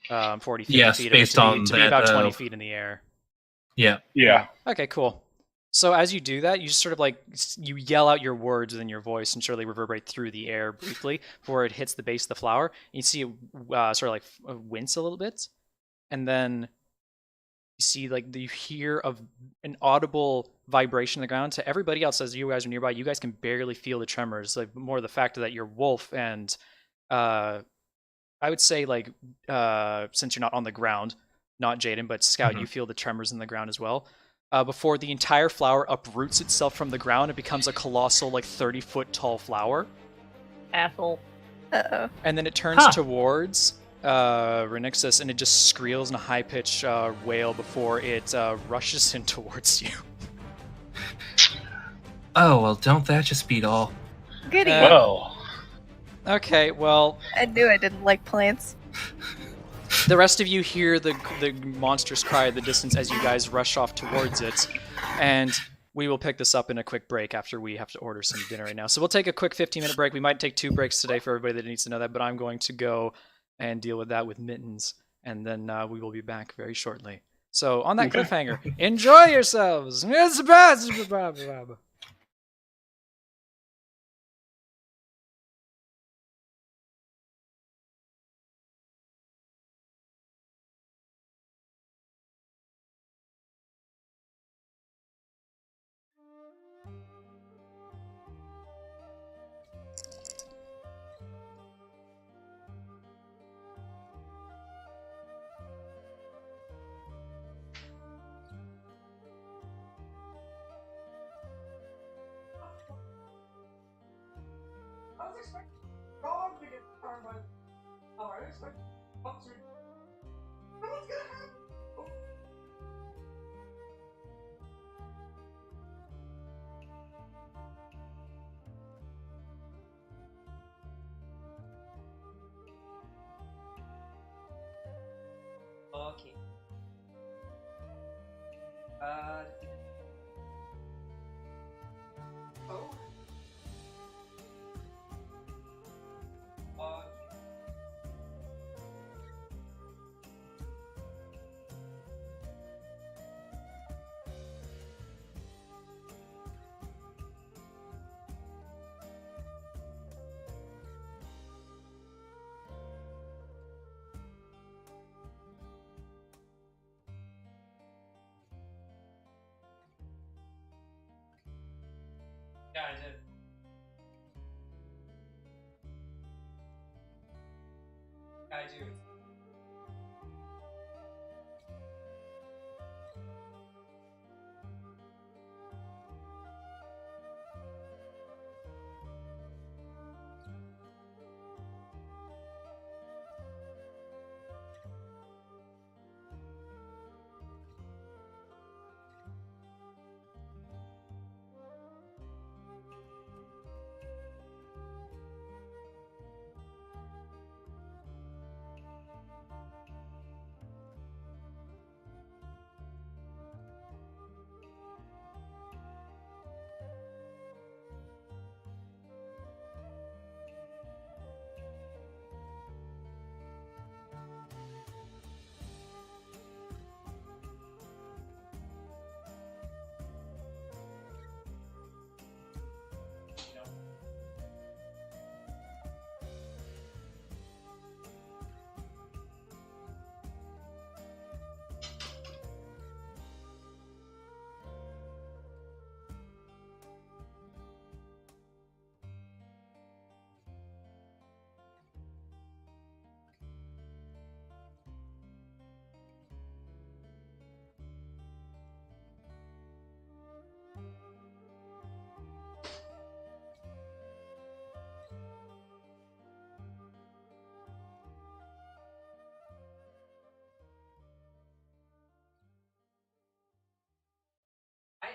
40, 50 Yes, feet based of it on to be that, about 20 feet in the air. Yeah. Yeah. Okay, cool. So as you do that, you just sort of like, you yell out your words within your voice and sort of like reverberate through the air briefly before it hits the base of the flower. You see it sort of like wince a little bit. And then you see like, you hear of an audible vibration on the ground. To everybody else, as you guys are nearby, you guys can barely feel the tremors. Like more the fact that you're wolf and I would say like, since you're not on the ground, not Jaden, but Scout, you feel the tremors in the ground as well. Before the entire flower uproots itself from the ground, it becomes a colossal, like 30-foot tall flower. Asshole. Uh-oh. And then it turns towards Renixus, and it just squeals in a high-pitched wail before it rushes in towards you. Oh, well, don't that just beat all? Goody. Well, Okay, well, I knew I didn't like plants. the rest of you hear the monstrous cry at the distance as you guys rush off towards it, and we will pick this up in a quick break after we have to order some dinner right now. So we'll take a quick 15-minute break. We might take 2 breaks today for everybody that needs to know that, but I'm going to go and deal with that with Mittens, and then we will be back very shortly. So on that cliffhanger, enjoy yourselves! It's the best! Okay. Oh. Yeah, I did. Yeah, I do.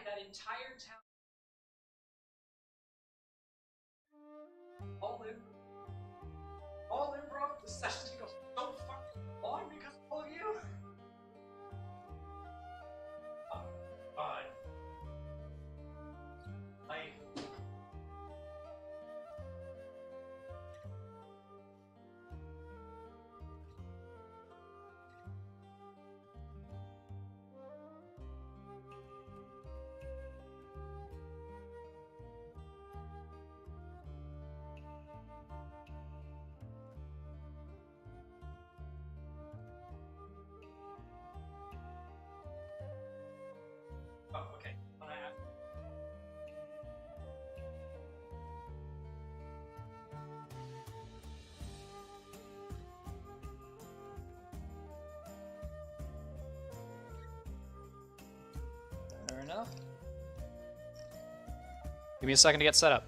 That entire town. All in, bro. This session's gonna go so fucking long because of all of you. Fine. Oh, okay. Fair enough. Give me a second to get set up.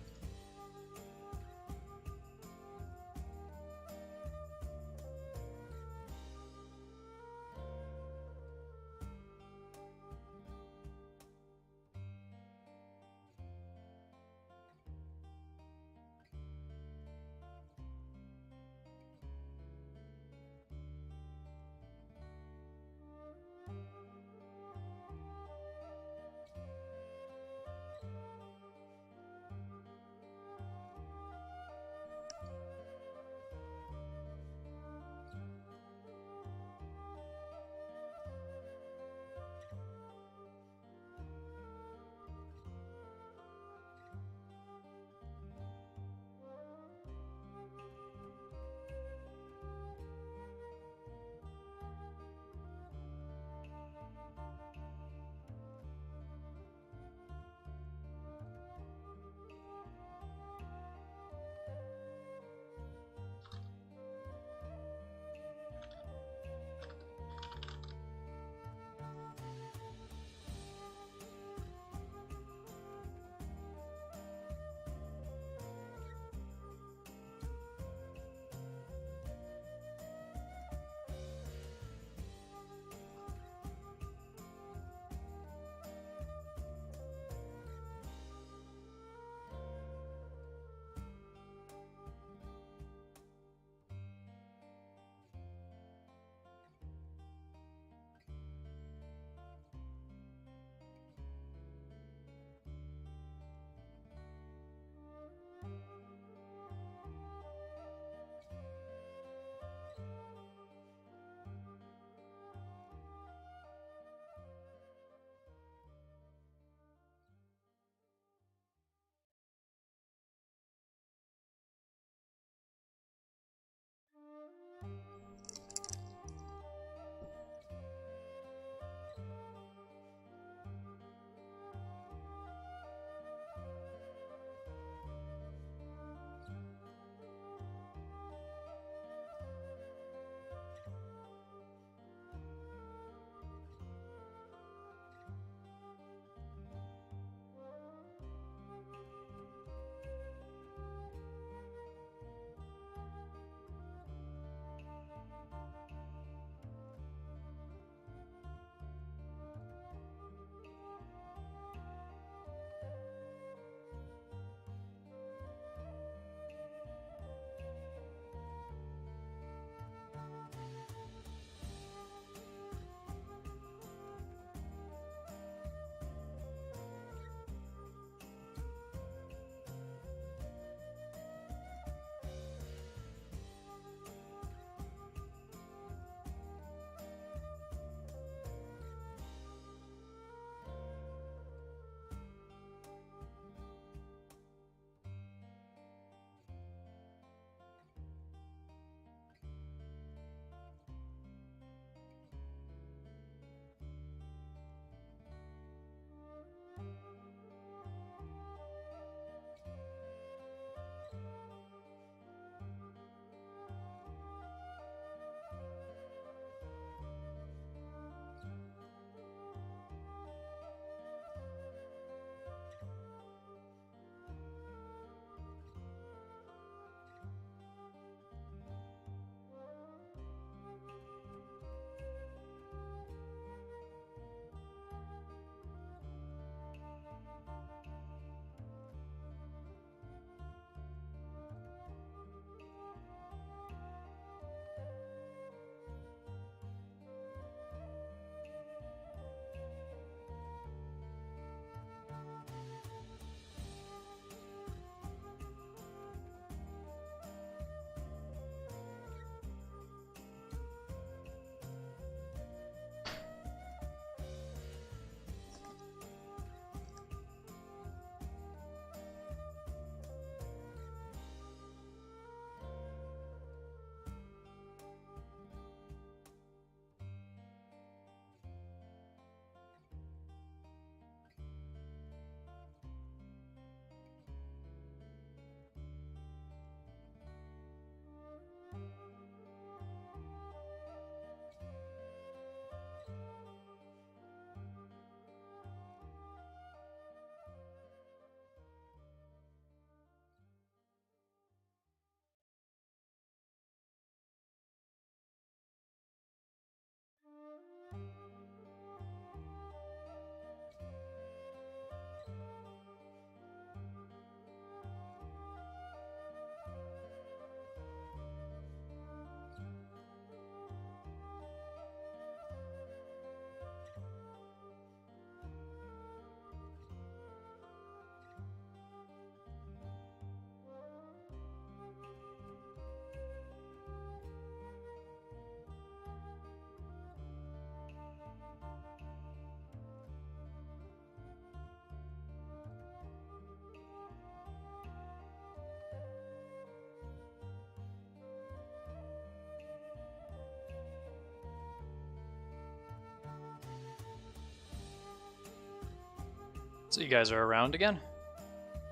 So you guys are around again?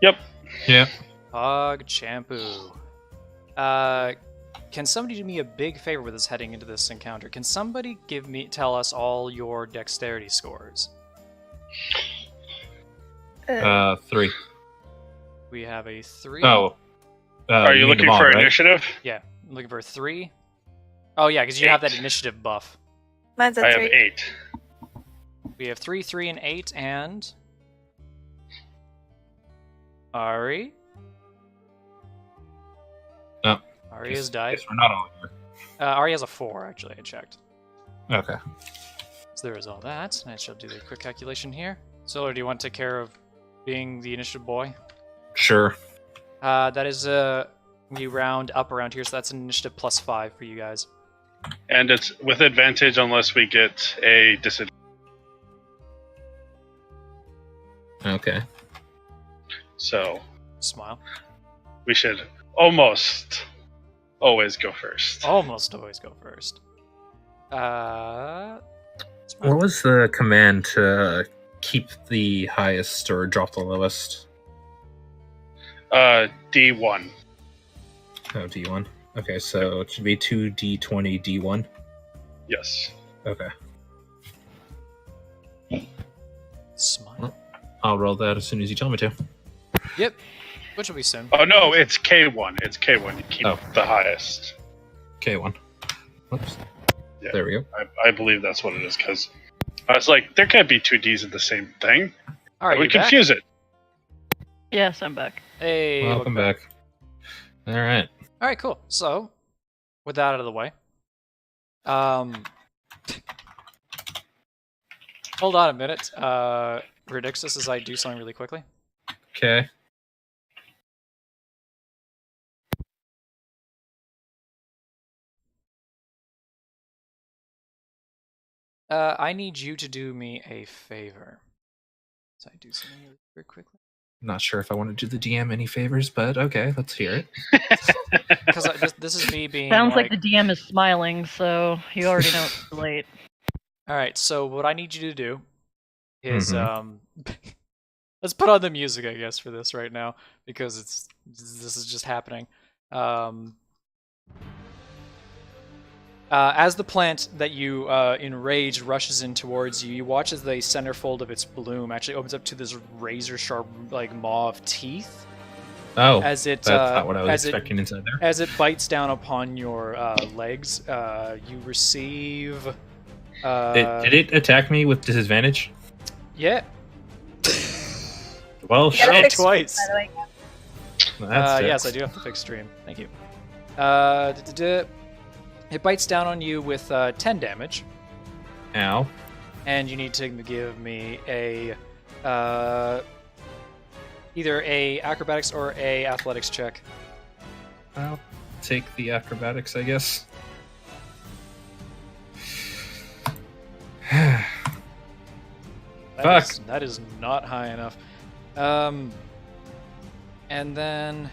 Yep. Yeah. Hog shampoo. Can somebody do me a big favor with us heading into this encounter? Can somebody tell us all your dexterity scores? 3. We have a 3. Oh. Are you mean looking them all, for right? initiative? Yeah, I'm looking for a 3. Oh yeah, because you have that 8. initiative buff. Mine's I a have 3. 8. We have 3, 3, and 8, and... Ari? No. Ari has died. Guess we're not all here. Ari has a 4, actually, I checked. Okay. So there is all that. I shall do the quick calculation here. Solar, do you want to take care of being the initiative boy? Sure. That is, we round up around here, so that's an initiative plus 5 for you guys. And it's with advantage unless we get a disadvantage. Okay. So Smile. we should almost always go first. Almost always go first. What was the command to keep the highest or drop the lowest? D1. Oh, D1. Okay, so it should be 2D20 D1. Yes. Okay. Smile. I'll roll that as soon as you tell me to. Yep. Which will be soon. Oh no, it's K1. It's K1. You keep Oh. the highest. K1. Whoops. Yeah. There we go. I believe that's what it is because I was like, there can't be two Ds in the same thing. All right, We you back? confuse it. Yes, I'm back. Hey, Welcome back. All right. All right, cool. So, with that out of the way, hold on a minute. Predicts this as I do something really quickly. Okay. I need you to do me a favor. So I do something really very quickly. Not sure if I want to do the DM any favors, but okay, let's hear it. Because this is me being Sounds like the DM is smiling, so you already know it's too late. All right, so what I need you to do is let's put on the music, I guess, for this right now because this is just happening. As the plant that you enraged rushes in towards you, you watch as the centerfold of its bloom actually opens up to this razor-sharp, like maw of teeth. Oh, As it that's not what I was expecting inside there. as it bites down upon your legs, you receive. Did it attack me with disadvantage? Yeah. Well, You gotta shit. fix Twice. By the way. that's Yes, I do have to fix stream. Thank you. It bites down on you with 10 damage, Ow. and you need to give me a either a acrobatics or a athletics check. I'll take the acrobatics, I guess. Fuck. That is not high enough. And then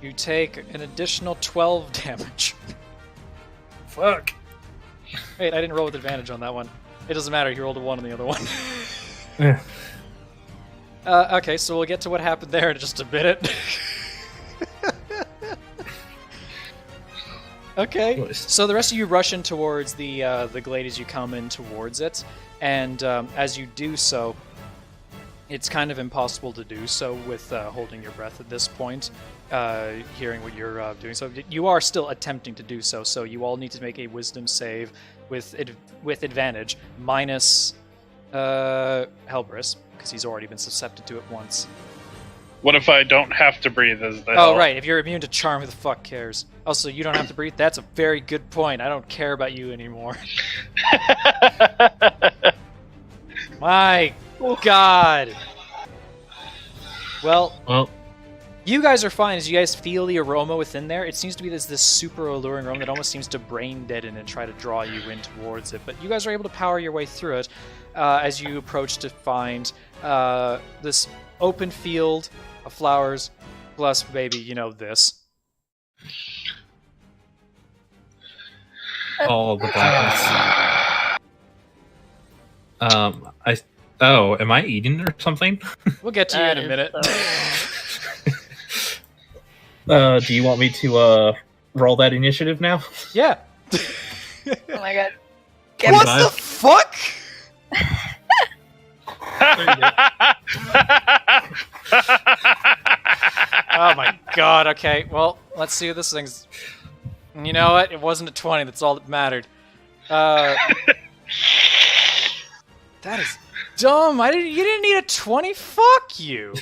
you take an additional 12 damage. Fuck. Wait, I didn't roll with advantage on that one. It doesn't matter. You rolled a 1 on the other one. Eh. Okay, so we'll get to what happened there in just a minute. Okay, so the rest of you rush in towards the glade as you come in towards it, and as you do so, it's kind of impossible to do so with holding your breath at this point, hearing what you're doing. So you are still attempting to do so. So you all need to make a Wisdom save with advantage, minus Helbris, because he's already been susceptible to it once. What if I don't have to breathe as the Oh, hell? right. If you're immune to charm, who the fuck cares? Also, you don't have to breathe? That's a very good point. I don't care about you anymore. My God. Well, you guys are fine as you guys feel the aroma within there. It seems to be this super alluring aroma that almost seems to brain deaden and try to draw you in towards it. But you guys are able to power your way through it as you approach to find this open field of flowers, plus maybe, you know, this. All the blackness. Oh, am I eating or something? We'll get to you in a That minute. is Do you want me to roll that initiative now? Yeah. Oh my god. What Five. the fuck? Oh my god, okay. Well, let's see what this thing's... You know what? It wasn't a 20, that's all that mattered. That is dumb. You didn't need a 20? Fuck you.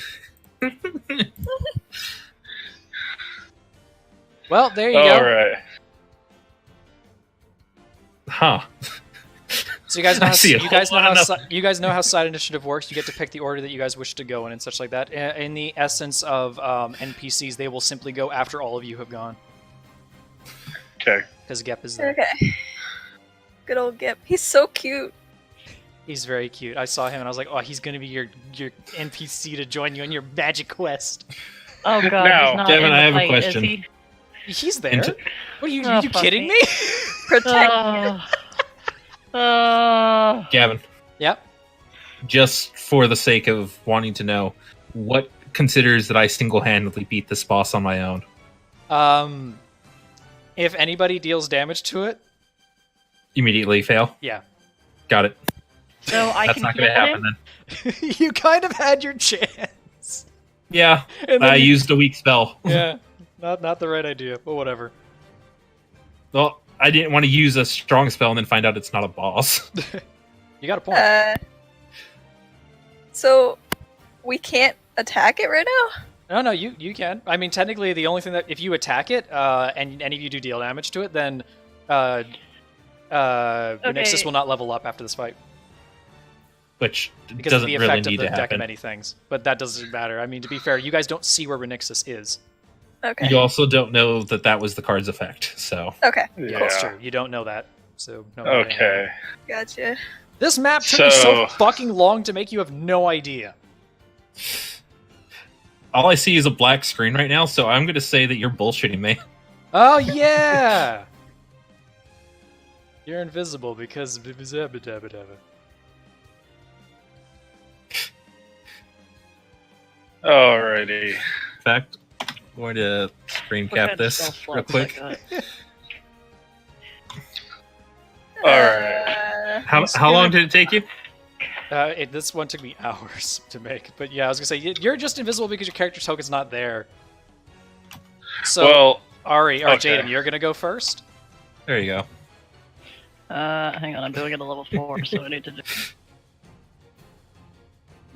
Well, there you go. All right. Huh. So you guys know I how see a you guys whole know how lot of- you guys know how side initiative works. You get to pick the order that you guys wish to go in and such like that. In the essence of NPCs, they will simply go after all of you have gone Okay. because Gep is there. Okay. Good old Gip. He's so cute. He's very cute. I saw him and I was like, oh, he's gonna be your NPC to join you on your magic quest. Oh god, Now, he's not Devin, in the I have a fight, is question. he? He's there. Into- What are you? Oh, you fuck kidding me. me? Protect. Gavin, Yep. just for the sake of wanting to know, what considers that I single-handedly beat this boss on my own? If anybody deals damage to it, Immediately fail? yeah. Got it. So I That's can not going to kill happen him? then. You kind of had your chance. Yeah, And I then you- used a weak spell. Yeah. Not the right idea, but whatever. Well, I didn't want to use a strong spell and then find out it's not a boss. You got a point. So we can't attack it right now? No, you can. I mean, technically, the only thing that if you attack it and any of you do deal damage to it, then Nixus will not level up after this fight Which because of doesn't the really effect need of the to deck of happen. many things. But that doesn't matter. I mean, to be fair, you guys don't see where Renixus is. Okay. You also don't know that that was the card's effect, so... Okay. Yeah, that's Yeah. true. You don't know that. So no. Okay. Gotcha. This map took me so So- fucking long to make. You have no idea. All I see is a black screen right now, so I'm going to say that you're bullshitting me. Oh yeah. You're invisible because. Alrighty. In fact, I'm going to screen What cap kind of this spell real slots quick. I got? Alright. How long did it take you? This one took me hours to make, but yeah, I was gonna say you're just invisible because your character token's not there. So Well, Ari or okay. Jaden, you're gonna go first. There you go. Hang on, I'm doing it at level 4, so I need to do...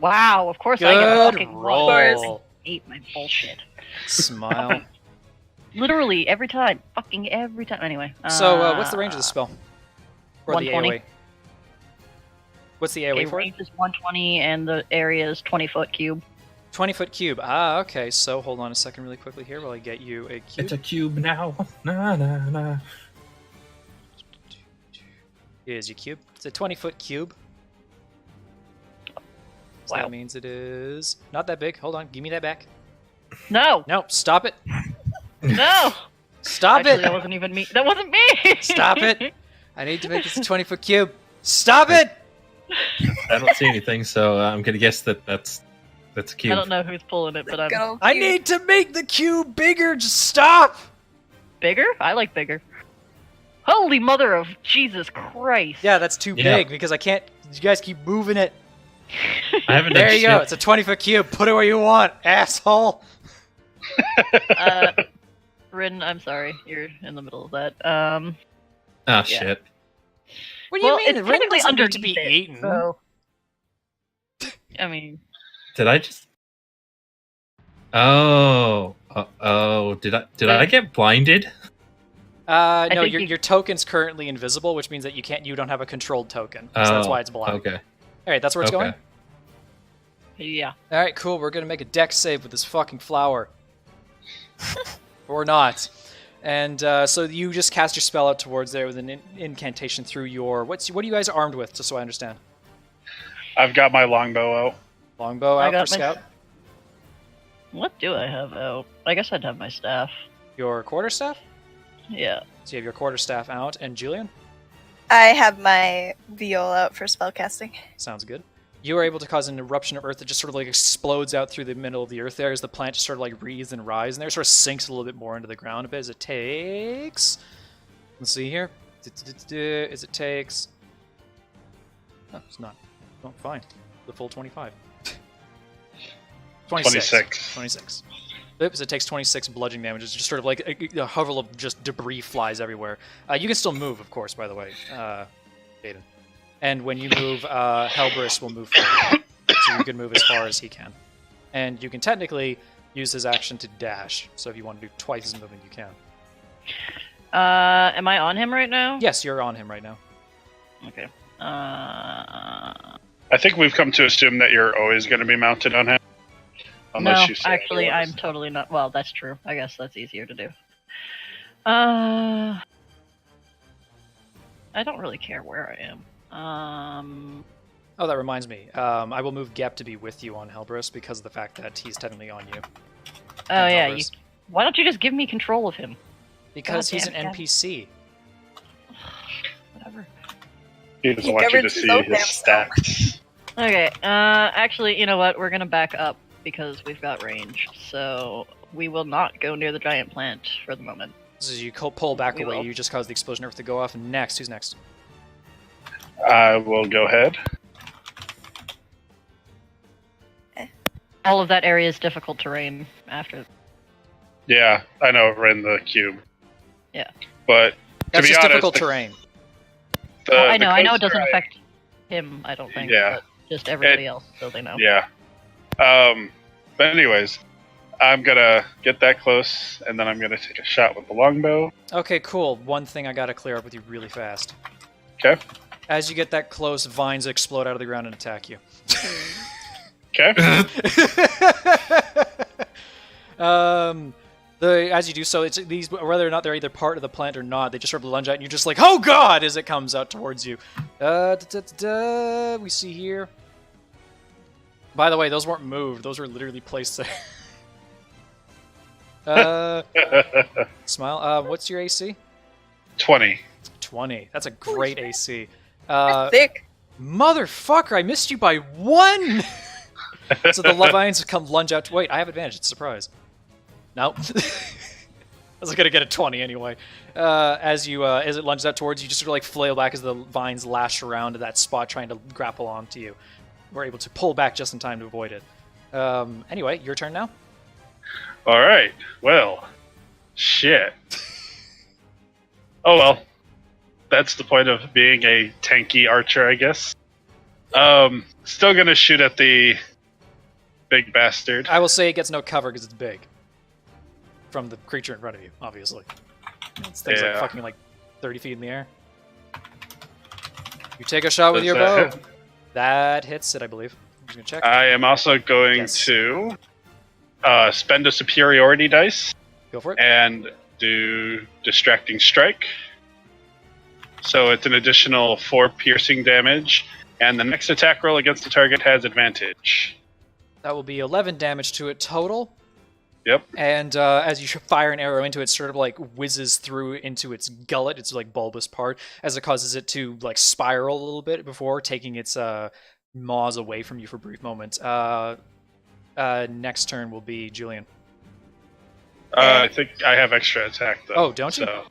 Wow, of course I get a Good fucking roll. hate my bullshit. Smile. Literally, every time. Fucking every time. Anyway. So what's the range of the spell? Or the 120. AoE? What's the AoE Okay, for it? range is 120, and the area is 20-foot cube. 20-foot cube. Ah, okay. So hold on a second really quickly here while I get you a cube. It's a cube now. Na, na, na. Here's your cube. It's a 20-foot cube. So Wow. that means it is not that big. Hold on. Give me that back. No! No, stop it. No! Stop Actually, it. that wasn't even me. That wasn't me! Stop it. I need to make this a 20-foot cube. Stop it. I don't see anything, so I'm going to guess that that's a cube. I don't know who's pulling it, but I'm Good old I cute. need to make the cube bigger. Just stop. bigger? I like bigger. Holy mother of Jesus Christ. Yeah, that's too Yeah. big because I can't. You guys keep moving it. I haven't There done you go. shit. It's a 20-foot cube. Put it where you want, asshole. Rin, I'm sorry. You're in the middle of that. Oh, shit. What do you Well, mean? it's Rin technically doesn't need underneath to be it, eaten. so... I mean... Did I just... Oh. Did I get blinded? No, think your you- your token's currently invisible, which means that you don't have a controlled token. So that's Oh, why it's black. Okay. All right, that's where it's Okay. going. Yeah. All right, cool. We're gonna make a dex save with this fucking flower, or not. And so you just cast your spell out towards there with an incantation through your what are you guys armed with? Just so I understand. I've got my longbow out. Longbow I out got for my- scout. What do I have out? I guess I'd have my staff. Your quarterstaff. Yeah. So you have your quarterstaff out, and Julian. I have my viol out for spellcasting. Sounds good. You are able to cause an eruption of earth that just sort of like explodes out through the middle of the earth there as the plant just sort of like wreathes and rises, and there sort of sinks a little bit more into the ground a bit as it takes. Let's see here. As it takes. No, it's not. Oh, fine. The full 25. 26. 26. Oops, it takes 26 bludgeoning damage. It's just sort of like a hovel of just debris flies everywhere. You can still move, of course, by the way, Aiden. And when you move, Helbris will move forward. So you can move as far as he can. And you can technically use his action to dash. So if you want to do twice as movement, you can. Am I on him right now? Yes, you're on him right now. Okay. I think we've come to assume that you're always going to be mounted on him. No, you say actually, I'm otherwise. totally not. Well, that's true. I guess that's easier to do. I don't really care where I am. Oh, that reminds me. I will move Gep to be with you on Helbris because of the fact that he's technically on you. Oh yeah, Helbris. why don't you just give me control of him? Because he's Goddamn an Gep. NPC. Whatever. He doesn't He want you to governs see his own his damn stats. Okay. Actually, you know what? We're gonna back up because we've got range. So we will not go near the giant plant for the moment. So as you pull back We away, will. you just cause the explosion of earth to go off. Next, who's next? I will go ahead. All of that area is difficult terrain after. Yeah, I know, we're in the cube. Yeah. But to That's be just honest, difficult terrain. I know it closer doesn't affect him. I don't think. Yeah. But just everybody else, so they know. Yeah. But anyways, I'm gonna get that close, and then I'm gonna take a shot with the longbow. Okay, cool. One thing I gotta clear up with you really fast. Okay. As you get that close, vines explode out of the ground and attack you. Okay. As you do so, it's these whether or not they're either part of the plant or not, they just sort of lunge out, and you're just like, "Oh God!" as it comes out towards you. We see here. By the way, those weren't moved; those were literally placed there. Smile. What's your AC? 20. 20. That's a great AC. Thick. Motherfucker! I missed you by 1. So the vines come lunge out. Wait, I have advantage. It's a surprise. Nope. I was gonna get a 20 anyway. As it lunges out towards you, just sort of like flail back as the vines lash around to that spot, trying to grapple onto you. We're able to pull back just in time to avoid it. Anyway, your turn now. All right. Well, shit. Oh well. That's the point of being a tanky archer, I guess. Still gonna shoot at the big bastard. I will say it gets no cover because it's big. From the creature in front of you, obviously. It's things like Yeah. fucking like 30 feet in the air. You take a shot with Does your that bow. hit? That hits it, I believe. I'm just gonna check. I am also going Yes. to spend a superiority dice Go for it. and do distracting strike. So it's an additional 4 piercing damage, and the next attack roll against the target has advantage. That will be 11 damage to it total. Yep. And as you fire an arrow into it, sort of like whizzes through into its gullet, its like bulbous part, as it causes it to like spiral a little bit before taking its maws away from you for a brief moment. Next turn will be Julian. I think I have extra attack though. Oh, don't you? So,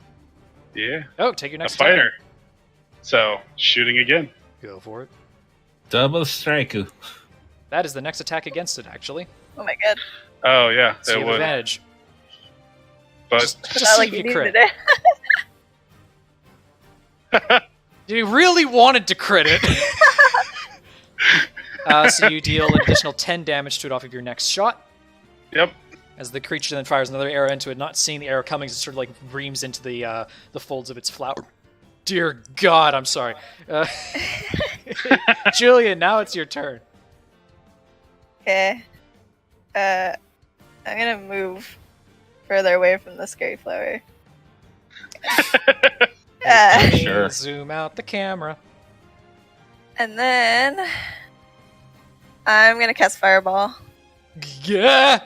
yeah, Oh, take your a next fighter. attack. So shooting again. Go for it. Double strike. That is the next attack against it, actually. Oh my god. Oh yeah, So it you have would. advantage. But Just Not see like if you you crit. needed it. You really wanted to crit it. So you deal an additional 10 damage to it off of your next shot. yep. As the creature then fires another arrow into it, not seeing the arrow coming, it sort of like reams into the folds of its flower. Dear God, I'm sorry. Julian, now it's your turn. Okay. I'm gonna move further away from the scary flower. Sure. Zoom out the camera. And then I'm gonna cast Fireball. Yeah.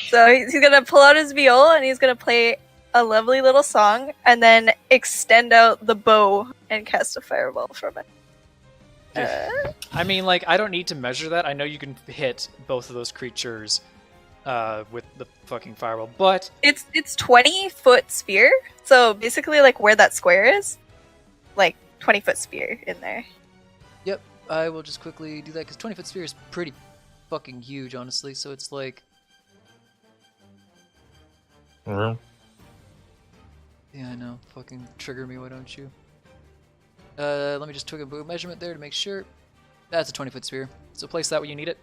So he's gonna pull out his viol and he's gonna play a lovely little song and then extend out the bow and cast a fireball from it. I mean, like, I don't need to measure that. I know you can hit both of those creatures with the fucking fireball, but It's 20-foot sphere, so basically like where that square is, like 20-foot sphere in there. yep, I will just quickly do that because 20-foot sphere is pretty fucking huge, honestly. So it's like, Mhm. yeah, I know, fucking trigger me, why don't you? Let me just take a measurement there to make sure. That's a 20-foot sphere. So place that where you need it.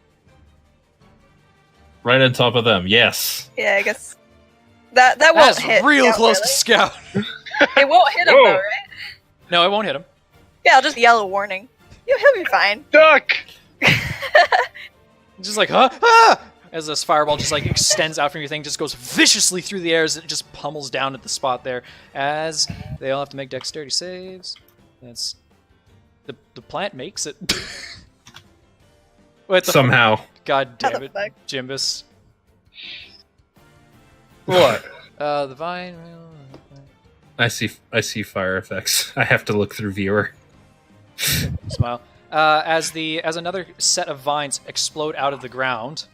Right on top of them. Yes. Yeah, I guess that won't That's hit. real Scout, close to really. Scout. It won't hit him Whoa. though, right? No, it won't hit him. Yeah, I'll just yell a warning. He'll be fine. Duck! Just like, huh? Ah! As this fireball just like extends out from your thing, just goes viciously through the air as it just pummels down at the spot there. As they all have to make dexterity saves. That's the plant makes it. What the Somehow. God How damn the it, fuck? Jimbus. What? The vine. I see fire effects. I have to look through viewer. Smile. As another set of vines explode out of the ground,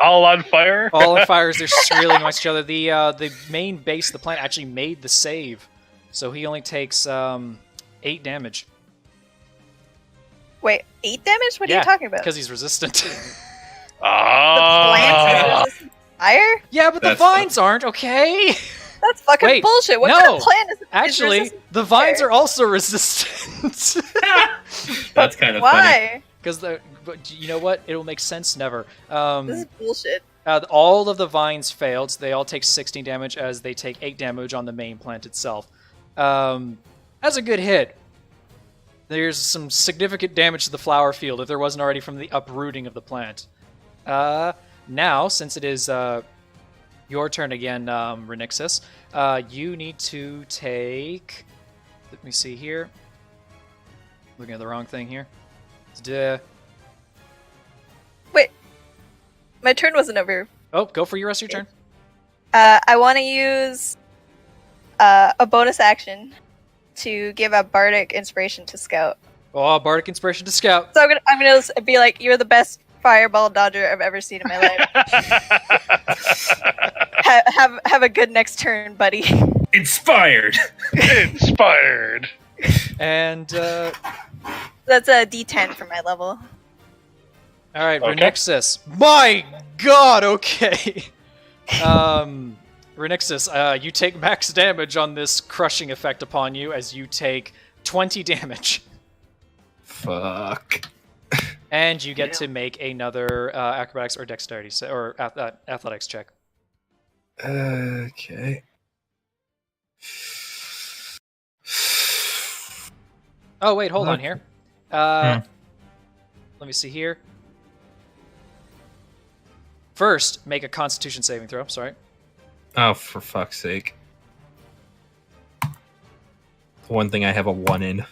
All on fire? all on fire as they're swirling amongst each other. The main base of the plant actually made the save, so he only takes 8 damage. Wait, 8 damage? What are you talking about? Because he's resistant. The plants are resistant to fire? Yeah, but the That's vines aren't, okay? That's fucking Wait, bullshit. What no. kind of plant is Actually, resistant to the vines fire? are also resistant. That's kind of funny. Why? Because you know what? It'll make sense never. This is bullshit. All of the vines failed, so they all take 16 damage as they take 8 damage on the main plant itself. That's a good hit. There's some significant damage to the flower field if there wasn't already from the uprooting of the plant. Now, since it is your turn again, Renixis, you need to take... Let me see here. Looking at the wrong thing here. Wait. My turn wasn't over. Oh, go for your rest of your turn. I want to use a bonus action to give a bardic inspiration to Scout. Oh, Bardic Inspiration to Scout. So I'm gonna just be like, "You're the best fireball dodger I've ever seen in my life. have a good next turn, buddy." Inspired. Inspired. And, That's a D10 for my level. alright, Okay. Renixis. My god, okay! Renixis, you take max damage on this crushing effect upon you as you take 20 damage. Fuck. And you get to make another acrobatics or dexterity or athletics check. Okay. Oh, wait, hold on Okay. here. Hmm. Let me see here. First, make a Constitution saving throw. Sorry. Oh, for fuck's sake. One thing I have a 1 in.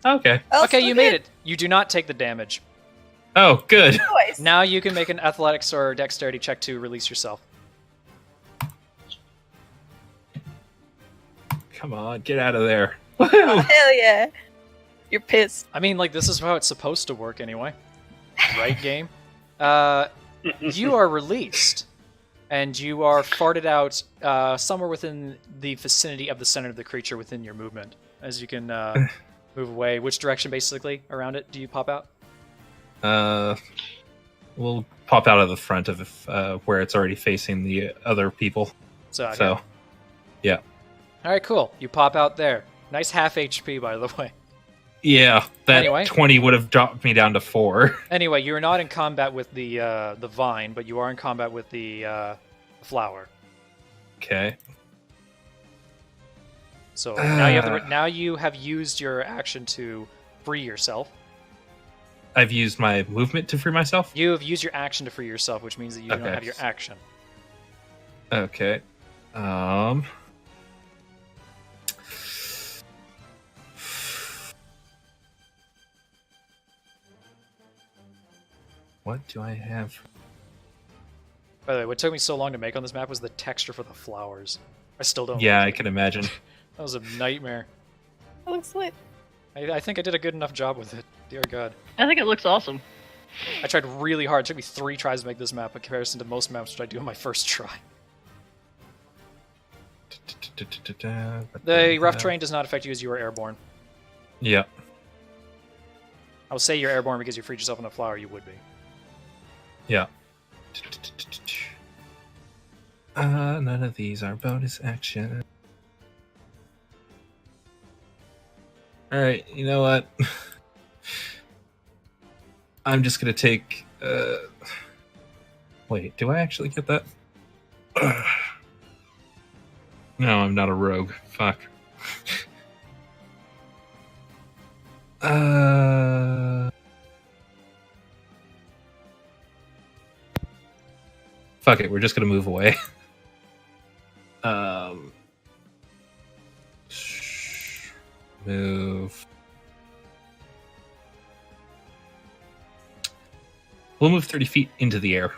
Okay. Oh, Okay, so you made good. it. You do not take the damage. Oh, good. Choice. Now you can make an athletics or dexterity check to release yourself. Come on, get out of there. Oh, Woohoo! hell yeah. You're pissed. I mean, like, this is how it's supposed to work anyway. Right, game? You are released. And you are farted out somewhere within the vicinity of the center of the creature within your movement. As you can move away. Which direction, basically, around it do you pop out? We'll pop out of the front of where it's already facing the other people. So, okay. So, yeah. Alright, cool. You pop out there. Nice half HP, by the way. Yeah, that Anyway. 20 would have dropped me down to 4. Anyway, you are not in combat with the vine, but you are in combat with the flower. Okay. So now you have used your action to free yourself. I've used my movement to free myself? You have used your action to free yourself, which means that you don't Okay. have your action. Okay. What do I have? By the way, what took me so long to make on this map was the texture for the flowers. I still don't. Yeah, like I it. can imagine. That was a nightmare. That looks lit. I think I did a good enough job with it. Dear God. I think it looks awesome. I tried really hard. It took me 3 tries to make this map in comparison to most maps which I do on my first try. The rough terrain does not affect you as you are airborne. Yeah. I will say you're airborne because you freed yourself in a flower, you would be. Yeah. None of these are bonus action. Alright, you know what? I'm just gonna take... Wait, do I actually get that? No, I'm not a rogue. Fuck. Fuck it, we're just gonna move away. Move. We'll move 30 feet into the air.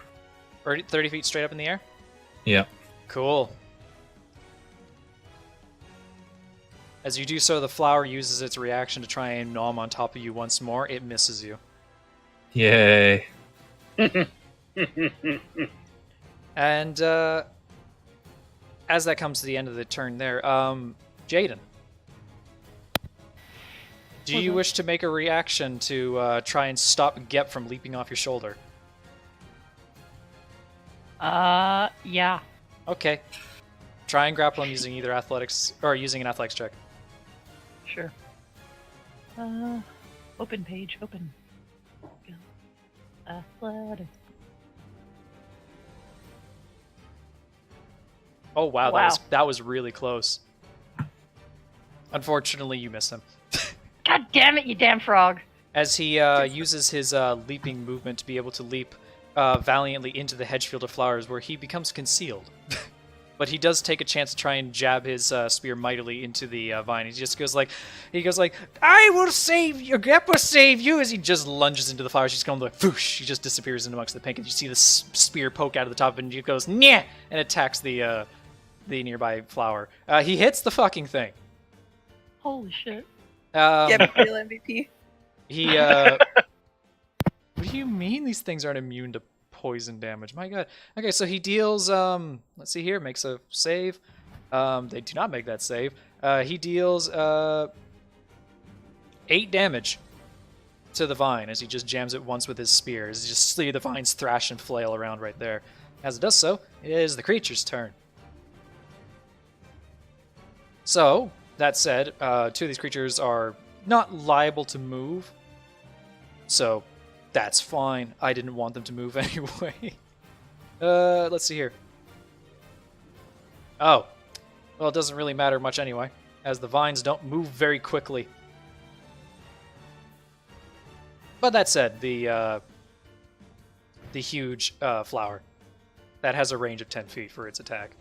30 feet straight up in the air? Yeah. Cool. As you do so, the flower uses its reaction to try and nom on top of you once more. It misses you. Yay. And as that comes to the end of the turn there, Jaden. Do you wish to make a reaction to try and stop Gep from leaping off your shoulder? Yeah. Okay. Try and grapple him using either athletics or using an athletics check. Sure. Open page, open. Athletic. Oh wow, Wow. That was really close. Unfortunately, you miss him. God damn it, you damn frog. As he uses his leaping movement to be able to leap valiantly into the hedge field of flowers, where he becomes concealed. But he does take a chance to try and jab his spear mightily into the vine. He just goes like, "I will save you, Gep will save you!" As he just lunges into the flowers, he's going like, "Whoosh!" He just disappears in amongst the pink, and you see the spear poke out of the top, and he goes, "Nyeh!" and attacks the nearby flower. He hits the fucking thing. Holy shit. Yeah, real MVP. He, what do you mean these things aren't immune to poison damage? My god. Okay, so he deals, let's see here, makes a save. They do not make that save. He deals, 8 damage to the vine as he just jams it once with his spear. As you just see the vines thrash and flail around right there. As it does so, it is the creature's turn. So, that said, 2 of these creatures are not liable to move. So, that's fine. I didn't want them to move anyway. Let's see here. Oh. Well, it doesn't really matter much anyway, as the vines don't move very quickly. But that said, the huge flower, that has a range of 10 feet for its attack.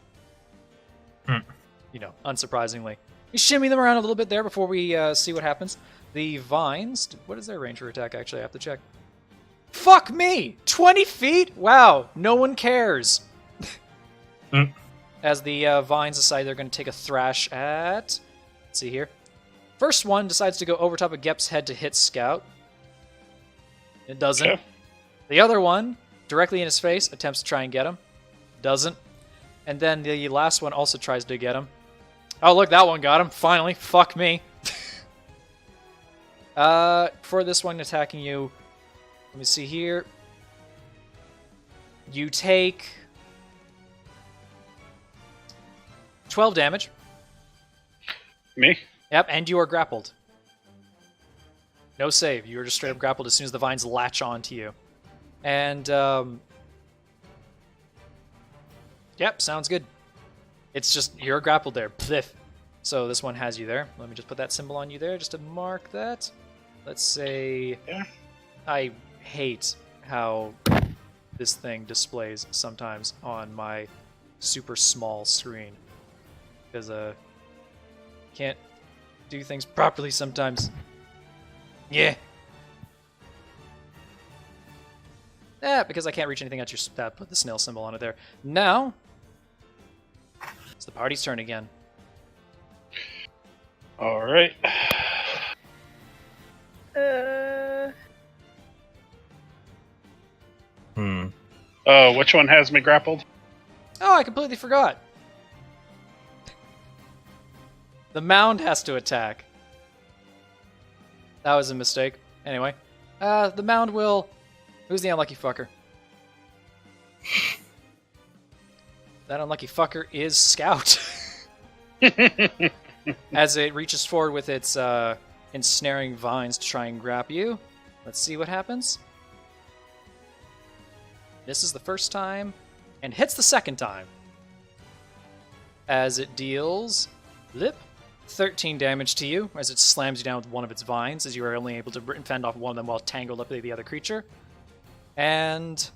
You know, unsurprisingly. You shimmy them around a little bit there before we see what happens. The vines, what is their range for attack? Actually, I have to check. Fuck me! 20 feet? Wow, no one cares. As the vines decide they're going to take a thrash at... Let's see here. First one decides to go over top of Gep's head to hit Scout. It doesn't. Okay. The other one, directly in his face, attempts to try and get him. Doesn't. And then the last one also tries to get him. Oh, look, that one got him. Finally. Fuck me. For this one attacking you, let me see here. You take 12 damage. Me? Yep, and you are grappled. No save. You are just straight up grappled as soon as the vines latch onto you. And, yep, sounds good. It's just, you're grappled there. Pliff. So this one has you there. Let me just put that symbol on you there just to mark that. Let's say... Yeah. I hate how this thing displays sometimes on my super small screen. Because, can't do things properly sometimes. Yeah. Because I can't reach anything at your... put the snail symbol on it there. Now... it's the party's turn again. All right. Oh, which one has me grappled? Oh, I completely forgot. The mound has to attack. That was a mistake. Anyway, the mound will... Who's the unlucky fucker? That unlucky fucker is Scout. As it reaches forward with its ensnaring vines to try and grab you. Let's see what happens. Misses the first time, and hits the second time. As it deals... 13 damage to you, as it slams you down with one of its vines, as you are only able to fend off one of them while tangled up with the other creature. And...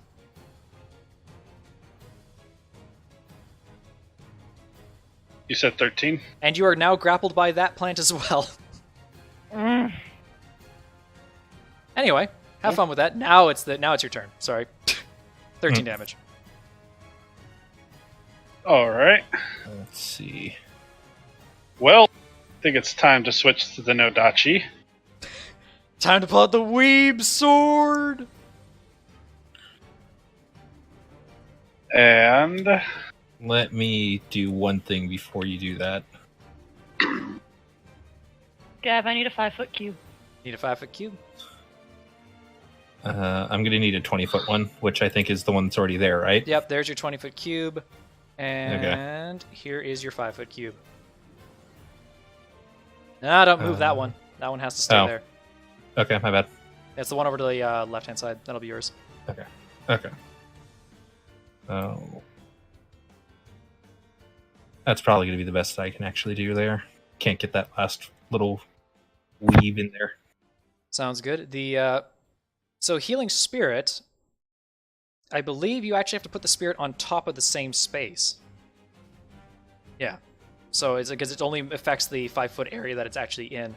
You said 13? And you are now grappled by that plant as well. Anyway, have fun with that. Now it's your turn. Sorry. 13 damage. Alright. Let's see. Well, I think it's time to switch to the Nodachi. Time to pull out the weeb sword! And... Let me do one thing before you do that. Gav, I need a 5-foot cube. Need a 5-foot cube? I'm going to need a 20-foot one, which I think is the one that's already there, right? Yep, there's your 20-foot cube. And here is your 5-foot cube. No, don't move that one. That one has to stay there. Okay, my bad. It's the one over to the left-hand side. That'll be yours. Okay. Oh. That's probably going to be the best I can actually do there. Can't get that last little weave in there. Sounds good. So Healing Spirit, I believe you actually have to put the spirit on top of the same space. Yeah. So it's because it only affects the 5-foot area that it's actually in.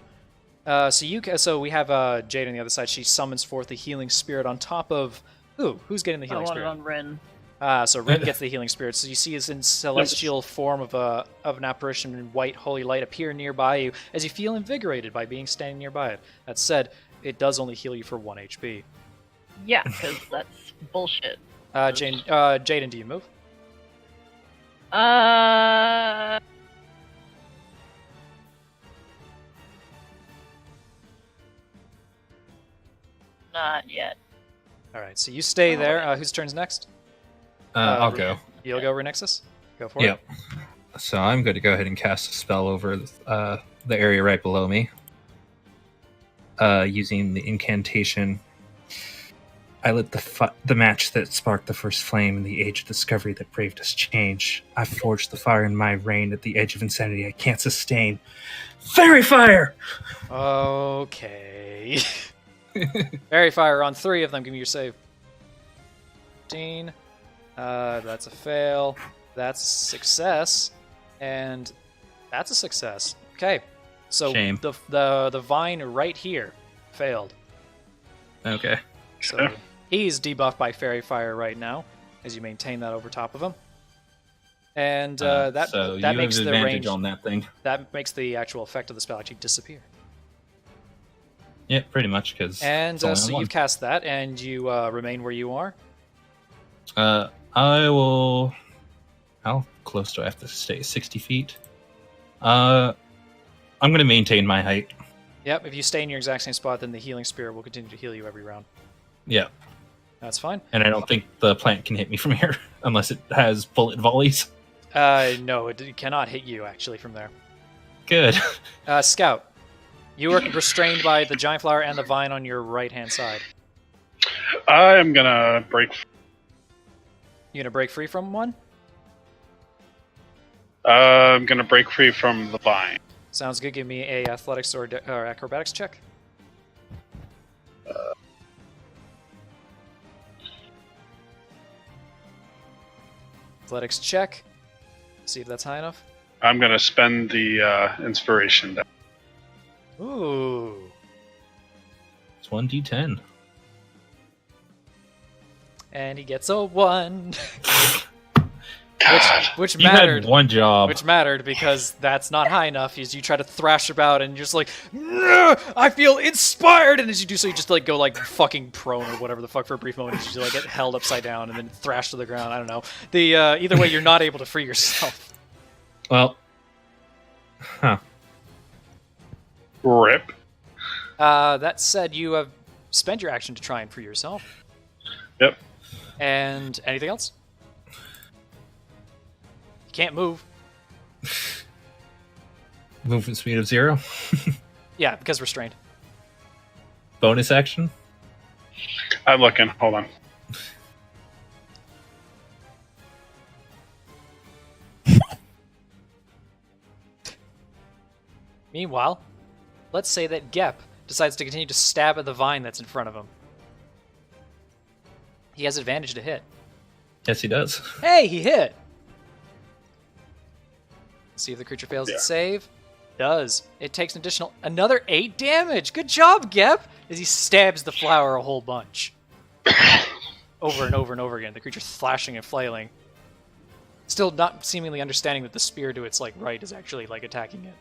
So we have Jade on the other side. She summons forth the Healing Spirit on top of... Ooh, who's getting the Healing I want Spirit? it on Ren. So Ren gets the Healing Spirit. So you see his in celestial form of an apparition in white holy light appear nearby you as you feel invigorated by being standing nearby it. That said, it does only heal you for 1 HP. Yeah, because that's bullshit. Jaden, do you move? Not yet. All right, so you stay there. Whose turn's next? I'll go. You'll go, Renexus? Go for it. Yep. So I'm going to go ahead and cast a spell over the area right below me. Using the incantation, I lit the match that sparked the first flame in the age of discovery that braved us change. I forged the fire in my reign at the edge of insanity I can't sustain. Fairy fire! Okay. Fairy fire on 3 of them. Give me your save. 15. That's a fail. That's a success. And that's a success. Okay. So Shame. the vine right here failed. Okay. So he's debuffed by fairy fire right now, as you maintain that over top of him. And so that you makes have the advantage range on that thing. that makes the actual effect of the spell actually disappear. Yeah, pretty much because. And so you've cast that, and you remain where you are. I will. How close do I have to stay? 60 feet. I'm going to maintain my height. Yep. If you stay in your exact same spot, then the healing spirit will continue to heal you every round. Yeah. That's fine. And I don't think the plant can hit me from here unless it has bullet volleys. No, it cannot hit you actually from there. Good. Scout, you are restrained by the giant flower and the vine on your right-hand side. I'm gonna break. You gonna break free from one? I'm gonna break free from the vine. Sounds good. Give me a athletics or acrobatics check. Athletics check. See if that's high enough. I'm gonna spend the inspiration. Die. Ooh. It's 1d10. And he gets a 1. God. Which You had mattered. one job. Which mattered because that's not high enough. As you try to thrash about and you're just like, "No, I feel inspired," and as you do so, you just like go like fucking prone or whatever the fuck for a brief moment. As you like get held upside down and then thrashed to the ground. I don't know. Either way, you're not able to free yourself. Well, Rip. That said, you have spent your action to try and free yourself. Yep. And anything else? You can't move. movement speed of 0. Yeah, because restrained. Bonus action. I'm looking. Hold on. Meanwhile, let's say that Gep decides to continue to stab at the vine that's in front of him. He has advantage to hit. Yes, he does. Hey, he hit! See if the creature fails its Yeah. save. Does. It takes another 8 damage. Good job, Gep! As he stabs the flower a whole bunch. Over and over and over again. The creature thrashing and flailing. Still not seemingly understanding that the spear to its right is actually attacking it.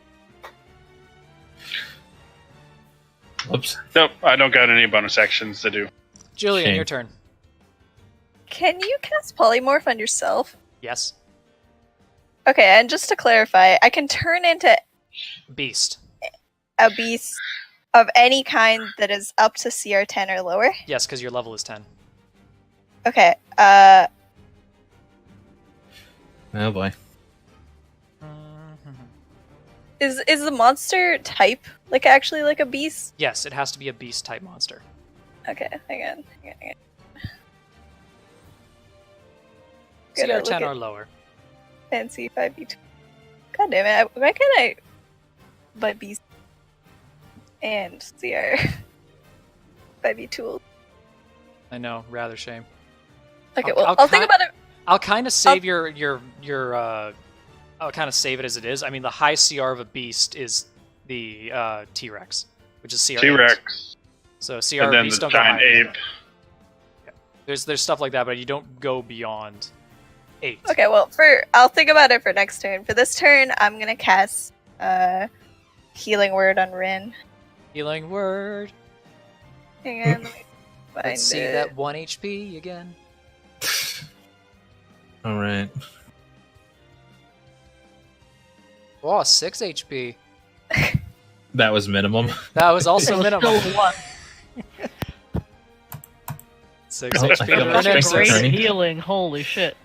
Whoops. Nope, I don't got any bonus actions to do. Julian, Shame. your turn. Can you cast polymorph on yourself? Yes. Okay, and just to clarify, I can turn into Beast. a beast of any kind that is up to CR 10 or lower. Yes, because your level is 10. Okay, Oh boy. is the monster type actually like a beast? Yes, it has to be a beast type monster. Okay, hang on. CR Gotta look 10 at or lower. fancy 5e2. God damn it! Why can't I buy beast and CR 5e tools? I know, rather shame. Okay, I'll- well, I'll I'll think cut- about it. I'll kind of save I'll kind of save it as it is. I mean, the high CR of a beast is the T-Rex, which is CR. 8. T-Rex. So CR And then beasts the don't go giant higher than ape. that. There's stuff like that, but you don't go beyond 8. Okay, well, I'll think about it for next turn. For this turn, I'm gonna cast Healing Word on Rin. Healing word. Hang on, let me find Let's see it. that 1 HP again. All right. Oh, 6 HP. That was minimum. That was also It was minimum. still one. 6 Oh, I HP. feel to my Rin strength Nexus. is Great turning. healing. Holy shit.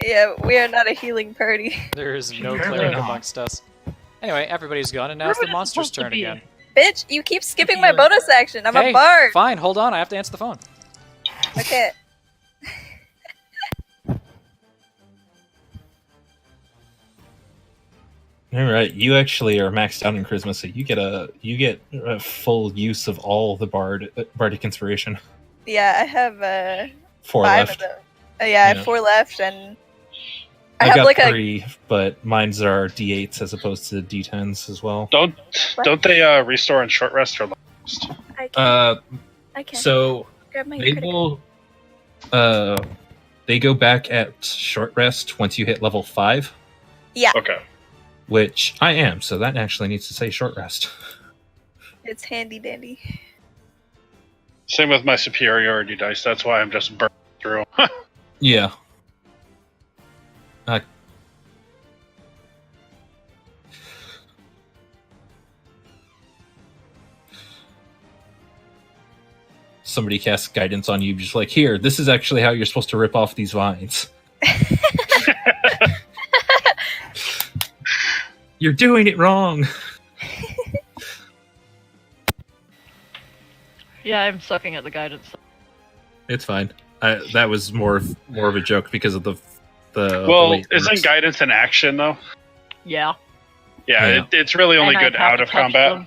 Yeah, we are not a healing party. There is no Apparently cleric not. amongst us. Anyway, everybody's gone, and now it's the Everybody's monster's supposed to turn be. again. Bitch, you keep skipping my healer. bonus action. I'm Okay, a bard. fine, hold on, I have to answer the phone. Okay. All right. You actually are maxed out in charisma, so you get a full use of all the bardic inspiration. Yeah, I have 4 5 left. of them. Yeah, I have Yeah. 4 left, and I I've have got a 3, but mine's are D8s as opposed to D10s as well. Don't What? they restore on short rest or long rest? I can. I can. So Grab my they critical. will. They go back at short rest once you hit level 5, Okay. which I am. So that actually needs to say short rest. It's handy dandy. Same with my superiority dice. That's why I'm just burning through. Yeah. Somebody casts guidance on you, just like, here, this is actually how you're supposed to rip off these vines. You're doing it wrong. Yeah, I'm sucking at the guidance. It's fine. That was more of a joke because of the well, way it isn't works. guidance an action though? Yeah. Yeah, Yeah. it's really only And I good have out to of touch combat. them,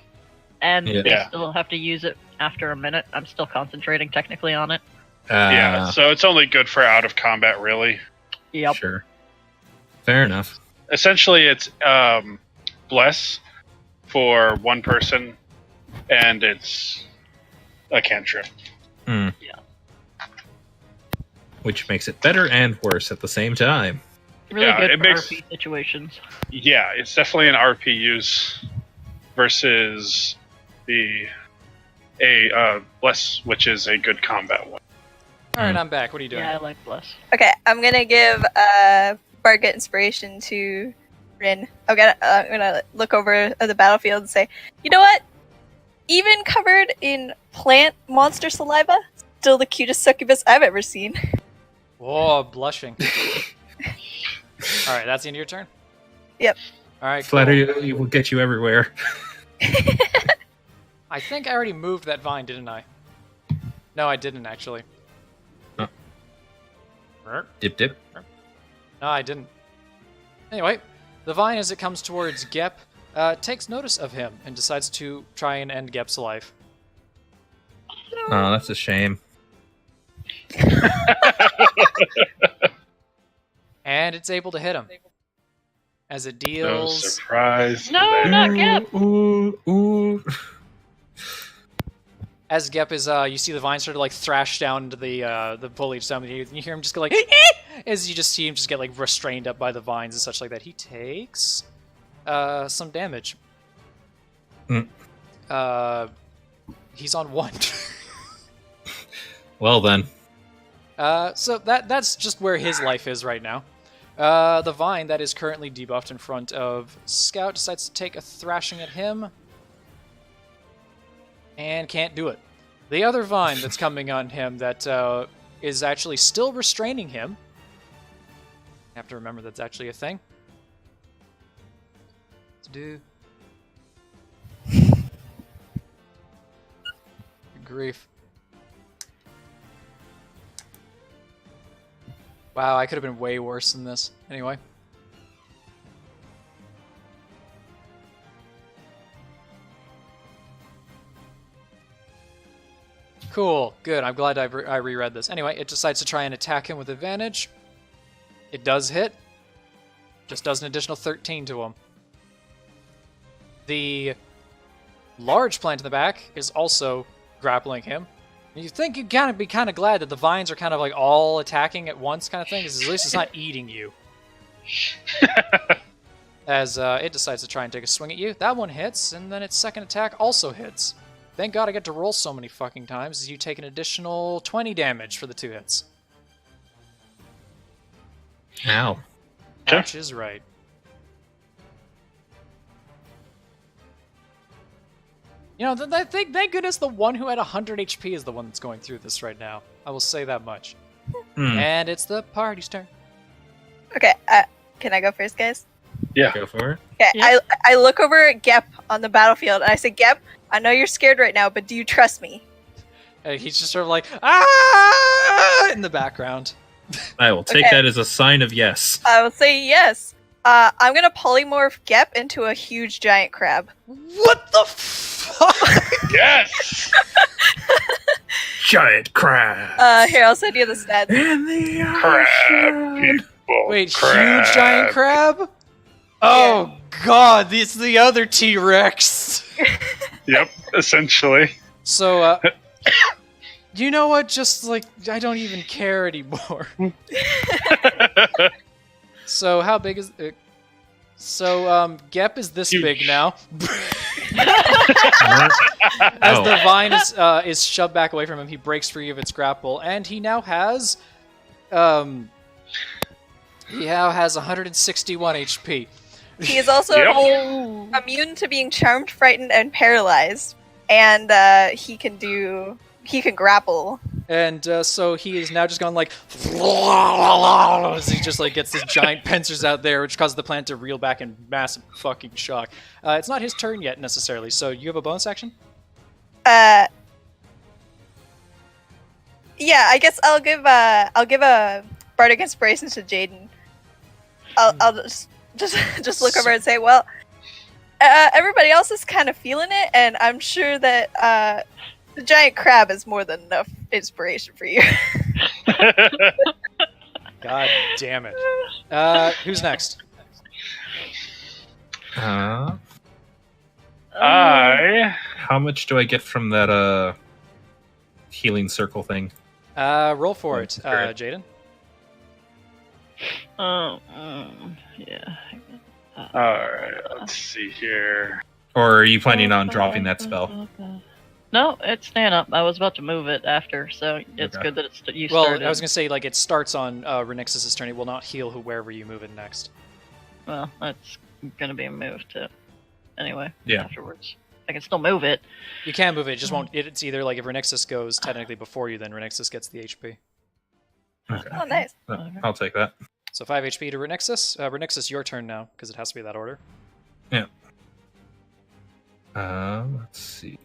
and Yeah. they Yeah. still have to use it after a minute. I'm still concentrating technically on it. Yeah, so it's only good for out of combat, really. Yep. Sure. Fair enough. Essentially, it's bless for one person, and it's a cantrip. Hmm. Yeah. Which makes it better and worse at the same time. Really Yeah, good it for makes- RP situations. Yeah, it's definitely an RP use versus the bless, which is a good combat one. All right, I'm back. What are you doing? Yeah, I like Bless. Okay, I'm gonna give Barget inspiration to Rin. I'm gonna look over at the battlefield and say, you know what? Even covered in plant monster saliva, still the cutest succubus I've ever seen. Whoa, blushing. All right, that's the end of your turn? Yep. All right, cool. Flattery will get you everywhere. I think I already moved that vine, didn't I? No, I didn't, actually. Huh. No, Dip. I didn't. Anyway, the vine, as it comes towards Gep, takes notice of him and decides to try and end Gep's life. Oh, that's a shame. And it's able to hit him. As it No deals... surprise. No, there. not Gep. Ooh. As Gep is, you see the vine sort of like thrash down into the foliage down there, and you hear him just go like, as you just see him just get like restrained up by the vines and such like that. He takes some damage. He's on 1. Well then. So that's just where his life is right now. The vine that is currently debuffed in front of Scout decides to take a thrashing at him. And can't do it. The other vine that's coming on him that is actually still restraining him. I have to remember that's actually a thing. Let's do. Good grief. Wow, I could have been way worse than this. Anyway. Cool, good. I'm glad I reread this. Anyway, it decides to try and attack him with advantage. It does hit. Just does an additional 13 to him. The large plant in the back is also grappling him. You think you'd kind of be kind of glad that the vines are kind of like all attacking at once kind of thing, because at least it's not eating you. As it decides to try and take a swing at you. That one hits, and then its second attack also hits. Thank God I get to roll so many fucking times, as you take an additional 20 damage for the 2 hits. Ow. Which is right. You know, thank goodness the one who had 100 HP is the one that's going through this right now. I will say that much. And it's the party's turn. Okay, can I go first, guys? Yeah. Go for it. Okay, Yeah. I look over at Gep on the battlefield and I say, Gep, I know you're scared right now, but do you trust me? He's just sort of like, ah, in the background. I will take Okay. that as a sign of yes. I will say yes. I'm gonna polymorph Gep into a huge giant crab. What the fuck? Yes! Giant crab. Here, I'll send you the stats. In the Crab ocean. people. Wait, crab. huge giant crab? Oh god, it's the other T-Rex. Yep, essentially. So, you know what? Just like, I don't even care anymore. So, how big is it? So, Gep is this Huge. big now. As the vine is shoved back away from him, he breaks free of its grapple, and he now has 161 HP. He is also Yep. immune to being charmed, frightened, and paralyzed. And he can grapple. And so he is now just gone like as he just like gets his giant pincers out there, which causes the plant to reel back in massive fucking shock. It's not his turn yet necessarily, so you have a bonus action? Yeah, I guess I'll give a bardic inspiration to Jaden. I'll just look over and say, well, everybody else is kind of feeling it, and I'm sure that the giant crab is more than enough inspiration for you. God damn it. Who's next? I How much do I get from that healing circle thing? Roll for it, Alright. Jaden. Yeah. Alright, let's see here. Or are you planning on dropping that spell? No, it's staying up. I was about to move it after, so it's Okay. good that it's you Well, started. I was going to say, like, it starts on Renixus' turn. It will not heal wherever you move it next. Well, that's gonna be moved to anyway. Yeah. Afterwards, I can still move it. You can move it, it just won't. It's either, like, if Renixus goes technically before you, then Renixus gets the HP. Okay. Oh, nice. I'll take that. So 5 HP to Renixus. Renixus, your turn now, because it has to be that order. Yeah. Let's see.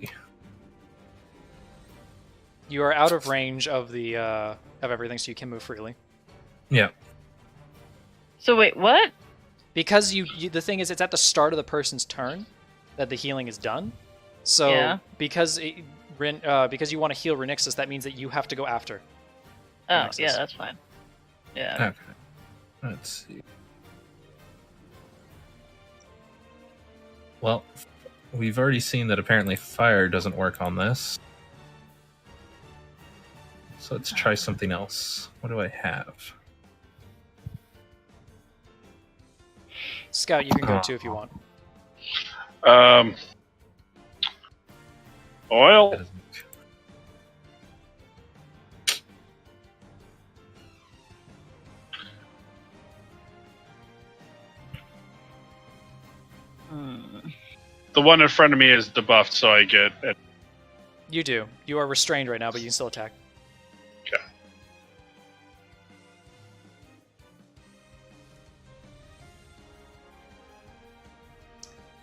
You are out of range of the of everything, so you can move freely. Yeah. So wait, what? Because the thing is, it's at the start of the person's turn that the healing is done. So Yeah. because you want to heal Renixus, that means that you have to go after. Oh, Renixus. yeah, that's fine. Yeah. Okay. Let's see. Well, we've already seen that apparently fire doesn't work on this. So let's try something else. What do I have? Scout, you can go too if you want. Oil? That doesn't- Hmm. The one in front of me is debuffed, so I get it. You do. You are restrained right now, but you can still attack. Okay.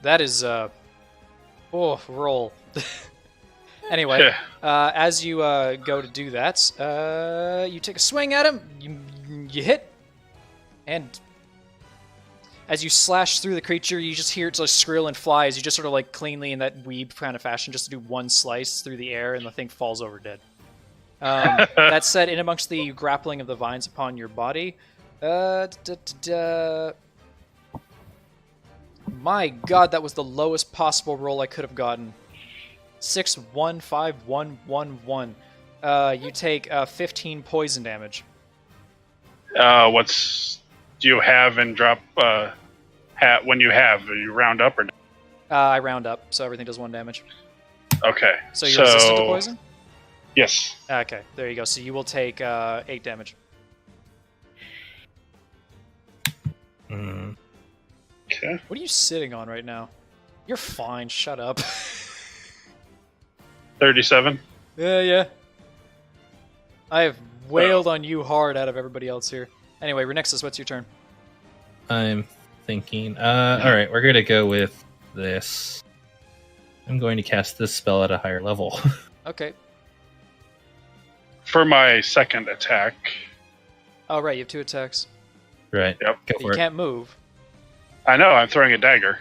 That is roll. Anyway, as you go to do that, you take a swing at him. You hit, and as you slash through the creature, you just hear it like skrill and fly as you just sort of like cleanly in that weeb kind of fashion, just to do one slice through the air, and the thing falls over dead. That said, in amongst the grappling of the vines upon your body, my god, that was the lowest possible roll I could have gotten. 6, 1, 5, 1, 1, 1. You take 15 poison damage. What's do you have and drop when you have? Do you round up or? I round up, so everything does 1 damage. Okay. So you're resistant to poison? Yes. Okay, there you go. So you will take 8 damage. Mm. Okay. What are you sitting on right now? You're fine, shut up. 37. Yeah. I have wailed on you hard out of everybody else here. Anyway, Renixus, what's your turn? I'm thinking. Alright, we're going to go with this. I'm going to cast this spell at a higher level. Okay. For my second attack. Oh, right, you have 2 attacks. Right. Yep. Go You for it. can't move. I know, I'm throwing a dagger.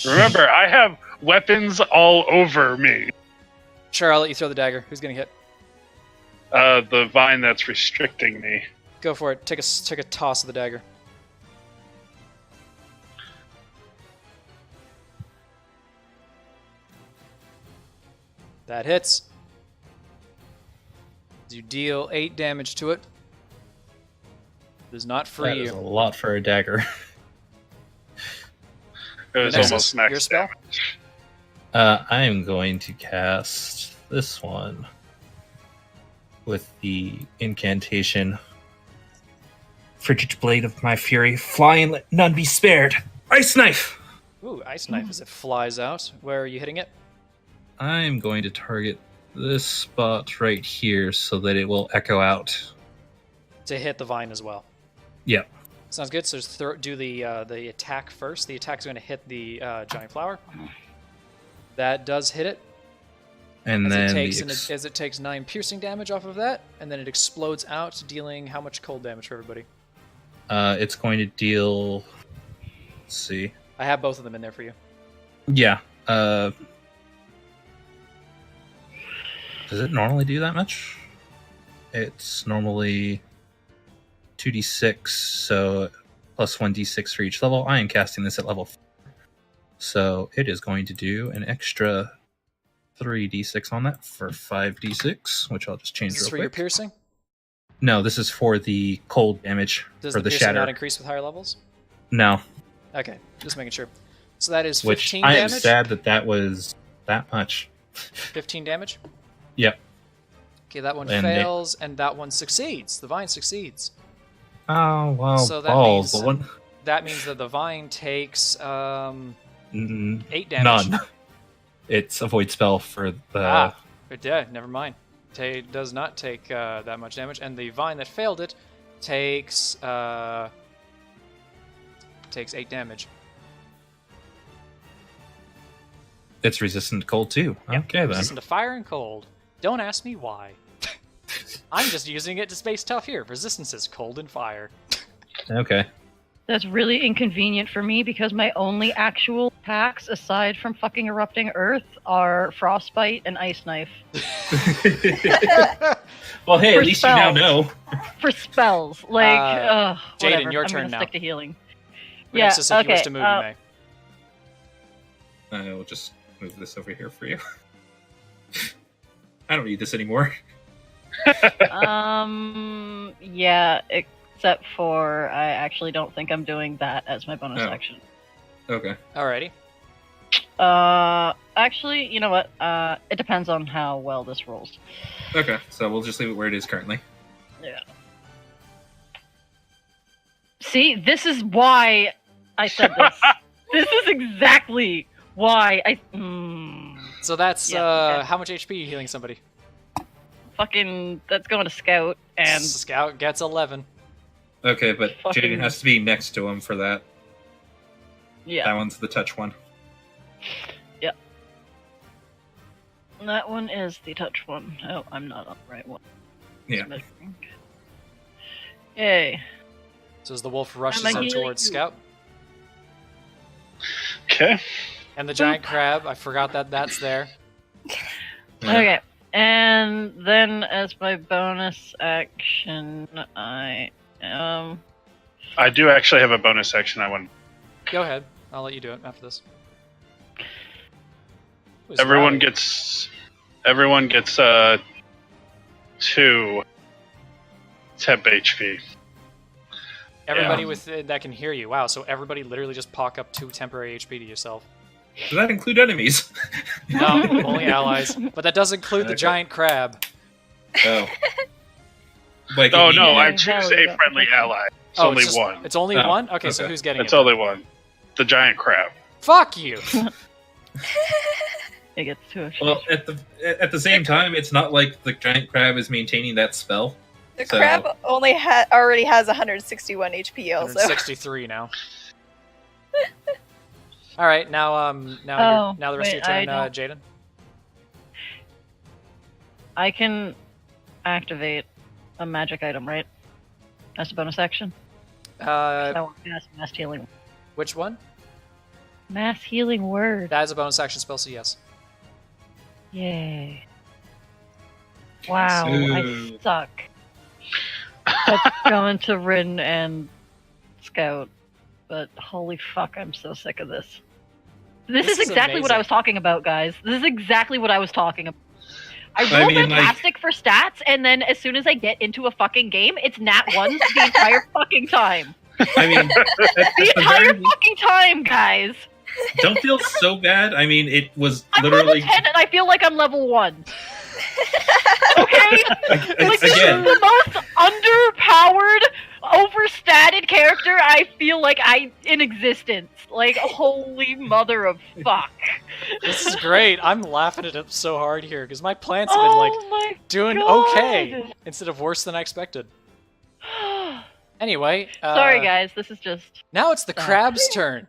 Remember, I have weapons all over me. Sure, I'll let you throw the dagger. Who's gonna hit? The vine that's restricting me. Go for it. Take a toss of the dagger. That hits. You deal 8 damage to it. Does not free That is you. a lot for a dagger. It was Renixus, almost your max spell? damage. I am going to cast this one with the incantation. Frigid blade of my fury, fly and let none be spared. Ice knife! Ooh, ice knife as it flies out. Where are you hitting it? I'm going to target this spot right here so that it will echo out. To hit the vine as well. Yep. Sounds good. So just do the attack first. The attack's going to hit the giant flower. That does hit it. And As then it takes 9 piercing damage off of that, and then it explodes out, dealing how much cold damage for everybody? it's going to deal. Let's see. I have both of them in there for you. Yeah. Does it normally do that much? It's normally 2d6, so plus 1d6 for each level. I am casting this at level 4. So it is going to do an extra 3d6 on that for 5d6, which I'll just change Is this real for your quick. piercing? No, this is for the cold damage Does for the the piercing shatter. not increase with higher levels? No, Okay, just making sure. So that is which 15 I am damage. sad that was that much. 15 damage. Yep. Okay, that one And fails, and that one succeeds. The vine succeeds. Oh well, So that balls. means- The one That means that the vine takes 8 damage. none. It's a void spell for the. Never mind. Does not take that much damage, and the vine that failed it takes 8 damage. It's resistant to cold too. Yep, Okay then. Resistant to fire and cold. Don't ask me why. I'm just using it to space tough here. Resistance is cold and fire. Okay. That's really inconvenient for me because my only actual attacks, aside from fucking erupting earth, are frostbite and ice knife. Well, hey, For at least you now spells. know. For spells, like, Jaden, whatever. your I'm turn gonna now. stick to healing. Nemesis, if you wish okay, to move, you may. I will just move this over here for you. I don't need this anymore. Yeah, except for I actually don't think I'm doing that as my bonus Oh. action. Okay. Alrighty. Actually, you know what? It depends on how well this rolls. Okay, so we'll just leave it where it is currently. Yeah. See, this is why I said this. This is exactly why I. So that's Yeah, okay. how much HP are you healing somebody? Fucking, that's going to scout and Scout gets 11. Okay, but Fucking- Jaden has to be next to him for that. yeah. That one's the touch one. That one is the touch one. Oh, I'm not on the right one. Yeah. Measuring. Yay. So as the wolf rushes I'm up healing towards you. Scout. Okay. And the giant crab, I forgot that that's there. Yeah. Okay. And then as my bonus action, I I do actually have a bonus action I want. Go ahead. I'll let you do it after this. Who's Everyone Riley? gets 2 temp HP. Everybody yeah. with that can hear you. Wow, so everybody literally just pock up 2 temporary HP to yourself. Does that include enemies? No, only allies. But that does include the Okay. giant crab. Oh. Like, Oh you no, mean- I Yeah, choose hell a yeah. friendly ally. It's Oh, only it's just- one. It's only Oh, one? Okay, so okay. who's getting It's it? only one. The giant crab. Fuck you! it gets to a Well, at the same time, it's not like the giant crab is maintaining that spell. The So- crab only already has 161 HP also. 163 now. Alright, now now the rest of your wait, turn, I Jaden. I can activate a magic item, right? That's a bonus action. I want mass healing. Which one? Mass healing word. That is a bonus action spell, so yes. Yay. Wow, I Ooh. suck. That's going to Rin and Scout. But holy fuck, I'm so sick of this. This This is is exactly what I amazing. was talking about, guys. This is exactly what I was talking about. I I roll mean, like- fantastic for stats, and then as soon as I get into a fucking game, it's nat 1s the entire fucking time. I mean, The entire fucking time, guys. don't feel so bad. I mean, it was I'm literally level 10 and I feel like I'm level 1. Okay? Like, this again. is the most underpowered, overstated character I feel like in existence. Like, holy mother of fuck. This is great. I'm laughing at it so hard here because my plants have been like my doing God. okay instead of worse than I expected. Anyway, Sorry, guys. This is just. now it's the crab's turn.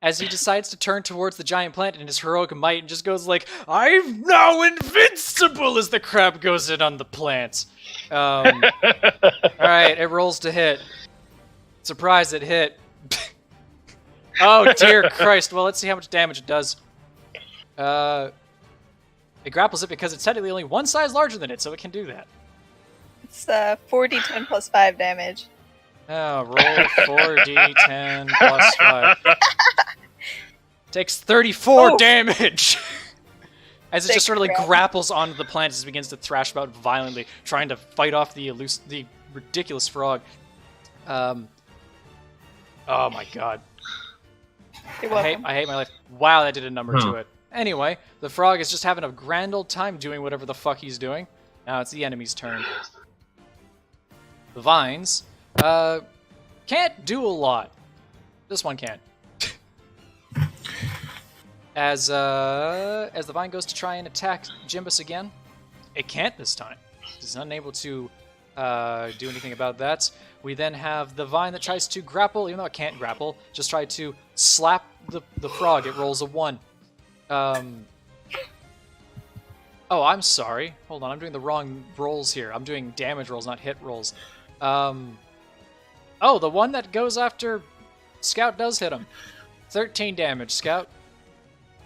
As he decides to turn towards the giant plant in his heroic might and just goes like, I'm now invincible as the crab goes in on the plant. Alright, it rolls to hit. Surprise, it hit. Oh, dear Christ. Well, let's see how much damage it does. It grapples it because it's technically only one size larger than it, so it can do that. It's 4d10 plus 5 damage. Oh, roll 4d10 plus 5. Takes 34 Oh. damage! As it Sick just sort of like crap. grapples onto the plant as it begins to thrash about violently, trying to fight off the ridiculous frog. Oh my god. You're I welcome. hate my life. Wow, that did a number to it. Anyway, the frog is just having a grand old time doing whatever the fuck he's doing. Now it's the enemy's turn. The vines can't do a lot. This one can. As the vine goes to try and attack Jimbus again, it can't this time. It's unable to do anything about that. We then have the vine that tries to grapple, even though it can't grapple. Just try to slap the frog. It rolls a 1. Oh, I'm sorry. Hold on, I'm doing the wrong rolls here. I'm doing damage rolls, not hit rolls. Oh, the one that goes after Scout does hit him. 13 damage, Scout.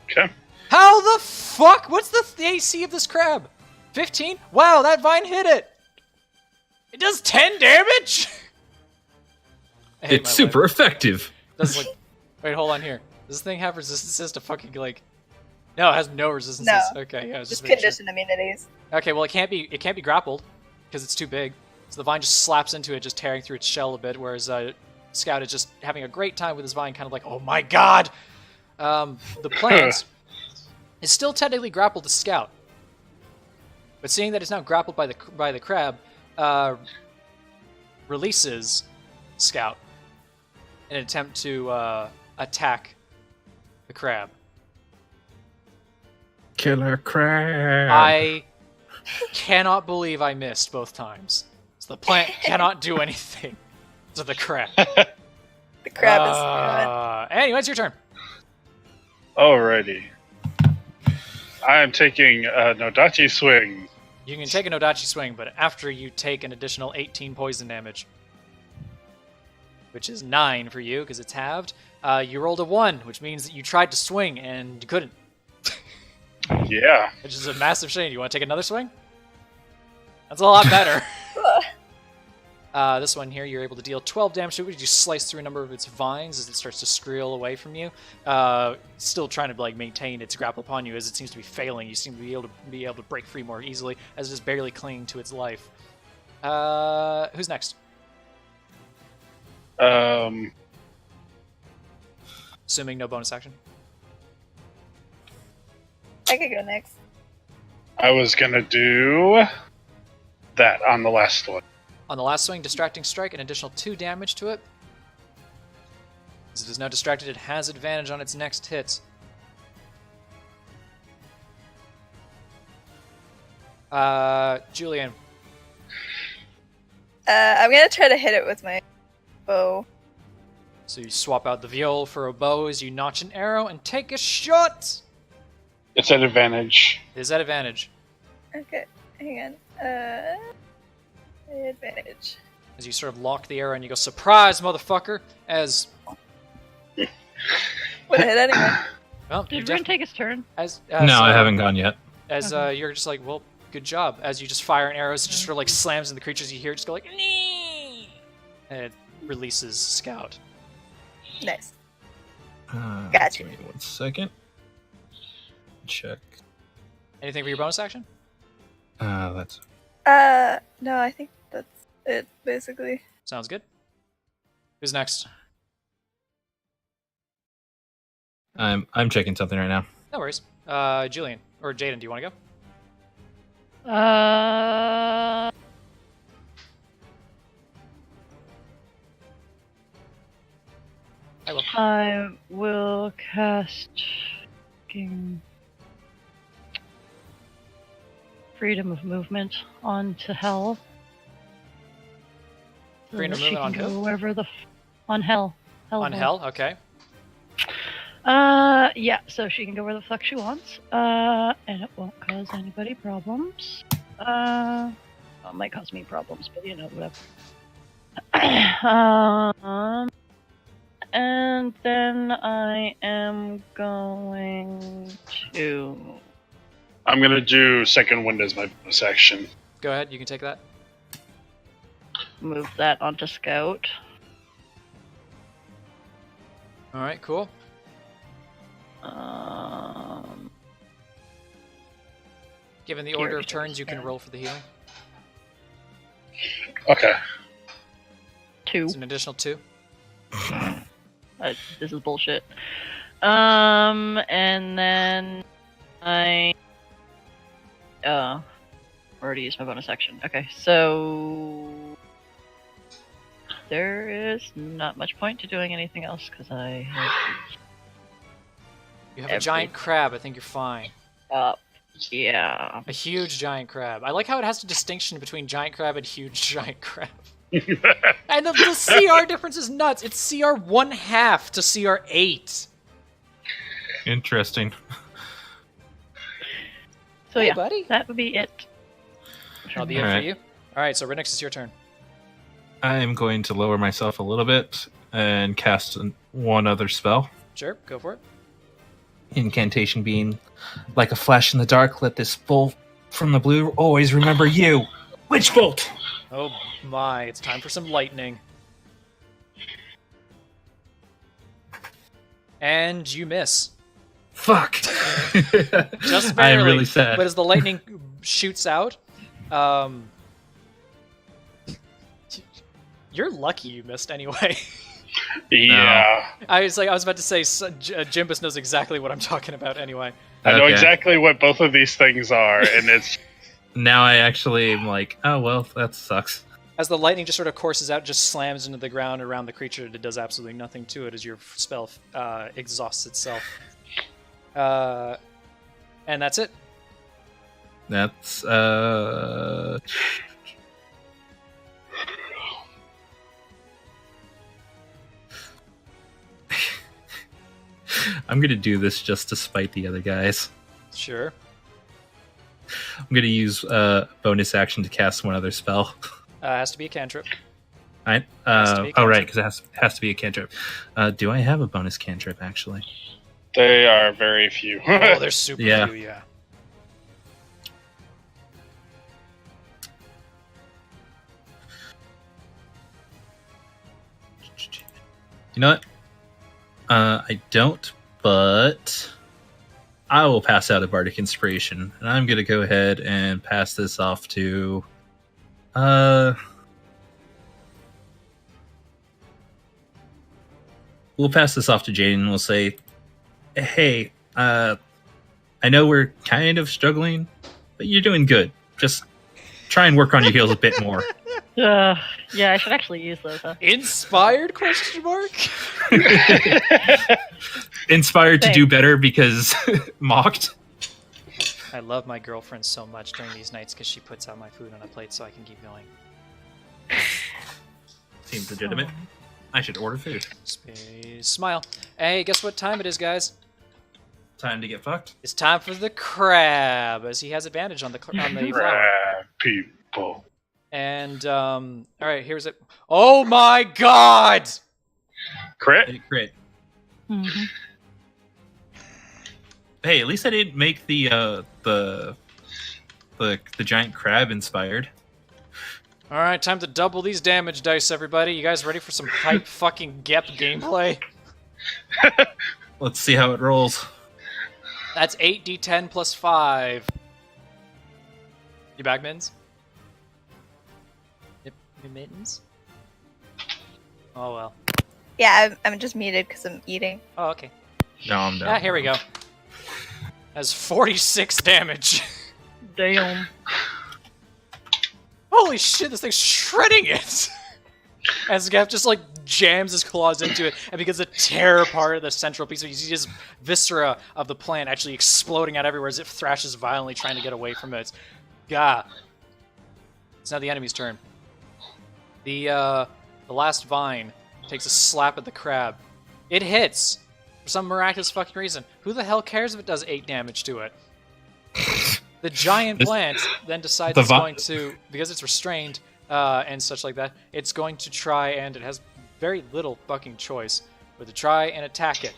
Okay. How the fuck? What's the AC of this crab? 15? Wow, that vine hit it! It does 10 damage? I hate It's my super life. effective. Does like, wait, hold on here. Does this thing have resistances to fucking like? No, it has no resistances. No. Okay, yeah, I was Just making sure. condition immunities. Okay, well it can't be grappled because it's too big. So the vine just slaps into it, just tearing through its shell a bit. Whereas Scout is just having a great time with his vine, kind of like, oh my god. The plant is still technically grappled to Scout, but seeing that it's now grappled by the crab, releases Scout in an attempt to attack the crab. Killer crab. I cannot believe I missed both times. So the plant cannot do anything to the crab. The crab is Anyway, it's your turn. Alrighty. I am taking a Nodachi swing. You can take a Nodachi swing, but after you take an additional 18 poison damage, which is 9 for you because it's halved. You rolled a 1, which means that you tried to swing and you couldn't. Yeah. Which is a massive shame. You want to take another swing? That's a lot better. This one here, you're able to deal 12 damage to it. You slice through a number of its vines as it starts to screel away from you. Still trying to like maintain its grapple upon you as it seems to be failing. You seem to be able to break free more easily as it is barely clinging to its life. Who's next? Assuming no bonus action. I could go next. I was gonna do that on the last one. On the last swing, Distracting Strike, an additional 2 damage to it. As it is now distracted, it has advantage on its next hit. Julian. I'm gonna try to hit it with my bow. So you swap out the viol for a bow as you notch an arrow and take a shot! It's at advantage. It is at advantage. Okay, hang on. Advantage. As you sort of lock the arrow and you go, surprise, motherfucker! As, Would it hit anyway? well, you Did Rin take his turn? as No, I haven't gone yet. As you're just like, well, good job. As you just fire an arrow, it just sort of like slams in the creatures you hear, just go like, nee! And it releases Scout. Nice. Gotcha. Give me 1 second. Check. Anything for your bonus action? That's No, I think that's it, basically. Sounds good. Who's next? I'm checking something right now. No worries. Julian. Or Jaden, do you want to go? I will. I will cast Freedom of Movement onto Hell. So Freedom of that she movement can on go who? wherever on Hell. On Hell? Okay. Yeah, so she can go where the fuck she wants. And it won't cause anybody problems. Well, it might cause me problems, but you know, whatever. And then I am going to I'm gonna do second wind as my bonus action. Go ahead, you can take that. move that onto Scout. Alright, cool. Given the order of turns, you can roll for the healing. Okay. 2. It's an additional 2. This is bullshit. And then I already used my bonus action. Okay, so there is not much point to doing anything else because I have You have a giant crab. I think you're fine. yeah. A huge giant crab. I like how it has a distinction between giant crab and huge giant crab. And the CR difference is nuts. It's CR 1/2 to CR 8. Interesting. So Hey, yeah, buddy. that would be it. That'll be it for you. All right, so Renix, it's your turn. I'm going to lower myself a little bit and cast one other spell. Sure, go for it. Incantation being like a flash in the dark. Let this bolt from the blue always remember you. Witch bolt. Oh my, it's time for some lightning. And you miss. Fuck. Just barely. I am really sad. But as the lightning shoots out, you're lucky you missed anyway. Yeah. I was about to say, Jimbus knows exactly what I'm talking about anyway. I know Okay. exactly what both of these things are, and it's Now I actually am like, oh well, that sucks. As the lightning just sort of courses out, just slams into the ground around the creature, it does absolutely nothing to it as your spell exhausts itself. And that's it. That's I'm gonna do this just to spite the other guys. Sure. I'm gonna use bonus action to cast one other spell. Has to be a cantrip. Right? Has to be a Oh, right, cantrip. because it has to be a cantrip. Do I have a bonus cantrip, actually? they are very few. Oh, they're super Yeah. few, yeah. You know what? I don't, but I will pass out a Bardic Inspiration. And I'm going to go ahead and pass this off to... We'll pass this off to Jane and we'll say, hey, I know we're kind of struggling, but you're doing good. Just try and work on your heels a bit more. Yeah, I should actually use those, huh? Inspired, question mark? Inspired to do better because mocked. I love my girlfriend so much during these nights because she puts out my food on a plate so I can keep going. Seems legitimate. I should order food. Space smile. Hey, guess what time it is, guys? Time to get fucked. It's time for the crab, as he has advantage on the flower. Crab people. And all right, here's it. Oh my God! Crit? Hey, crit. Mm-hmm. Hey, at least I didn't make the giant crab inspired. All right, time to double these damage dice, everybody. You guys ready for some hype fucking Gep gameplay? Let's see how it rolls. That's 8d10 plus 5. You back, Mittens? Yep, Mittens? Oh, well. Yeah, I'm just muted because I'm eating. Oh, okay. No, I'm done. Yeah, here we go. That's 46 damage. Damn. Holy shit, this thing's shredding it! As Gep just like jams his claws into it and begins to tear apart the central piece. You see his viscera of the plant actually exploding out everywhere as it thrashes violently trying to get away from it. Gah. It's now the enemy's turn. The last vine takes a slap at the crab. It hits! For some miraculous fucking reason. Who the hell cares if it does 8 damage to it? The giant plant then decides it's going to, because it's restrained and such like that, it's going to try, and it has very little fucking choice, but to try and attack it.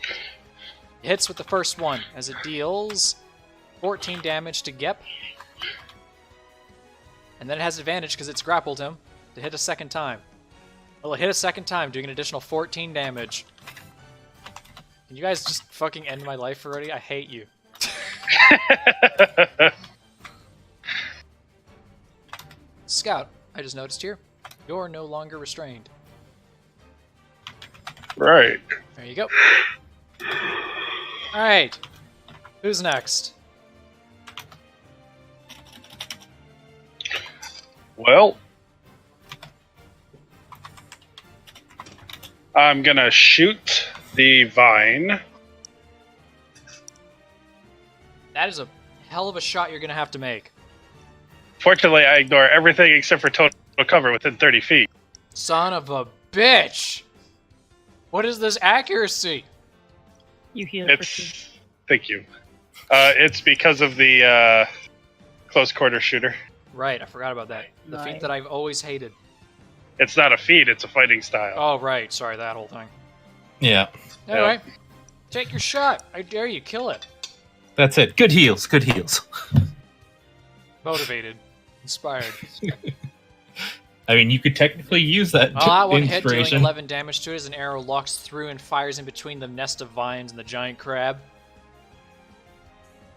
It hits with the first one as it deals 14 damage to Gep. And then it has advantage because it's grappled him to hit a second time. Well, it hit a second time, doing an additional 14 damage. Can you guys just fucking end my life already? I hate you. Scout, I just noticed here, you're no longer restrained. Right. There you go. Alright. Who's next? Well, I'm gonna shoot the vine. That is a hell of a shot you're going to have to make. Fortunately, I ignore everything except for total cover within 30 feet. Son of a bitch! What is this accuracy? You heal It's thank you. It's because of the close quarter shooter. Right, I forgot about that. The feat Nice. that I've always hated. It's not a feat; it's a fighting style. Oh, right. Sorry, that whole thing. Yeah, Alright. Take your shot. I dare you. Kill it. that's it. Good heals. Good heals. Motivated. Inspired. I mean, you could technically use that Well, that one hit, dealing inspiration. 11 damage to it as an arrow locks through and fires in between the nest of vines and the giant crab.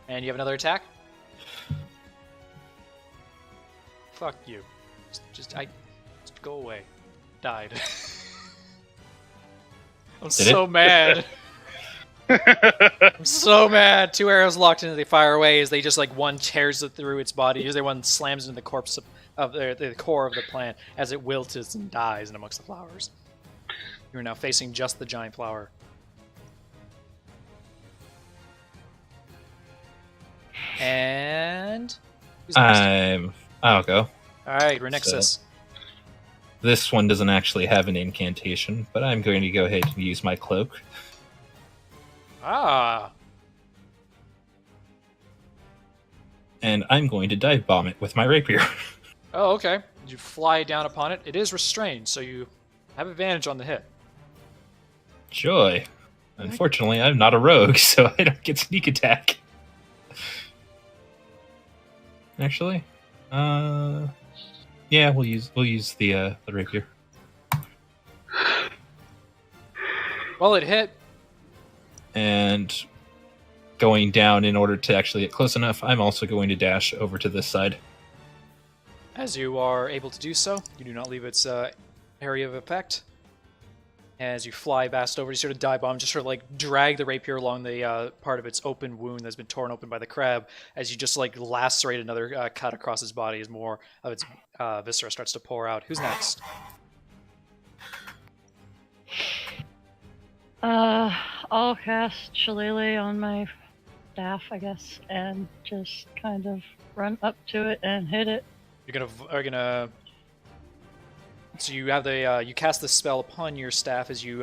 And you have another attack? Fuck you. Just go away. Died. I'm Did so mad. I'm so mad. 2 arrows locked into, they fire away as they just like one tears it through its body. The other one slams into the corpse of the core of the plant as it wilts and dies in amongst the flowers. You're now facing just the giant flower. And who's next? I'll go. All right, Renixus. This one doesn't actually have an incantation, but I'm going to go ahead and use my cloak. Ah, And I'm going to dive bomb it with my rapier. oh, okay. You fly down upon it. It is restrained, so you have advantage on the hit. Joy. Unfortunately, I'm not a rogue, so I don't get sneak attack. Actually, yeah, we'll use the rapier. Well, it hit. And going down in order to actually get close enough, I'm also going to dash over to this side. As you are able to do so, you do not leave its area of effect. As you fly past over, you sort of dive bomb, just sort of like drag the rapier along the part of its open wound that's been torn open by the crab, as you just like lacerate another cut across its body as more of its viscera starts to pour out. Who's next? I'll cast Shillelagh on my staff, I guess, and just kind of run up to it and hit it. You're gonna. So you have the you cast the spell upon your staff as you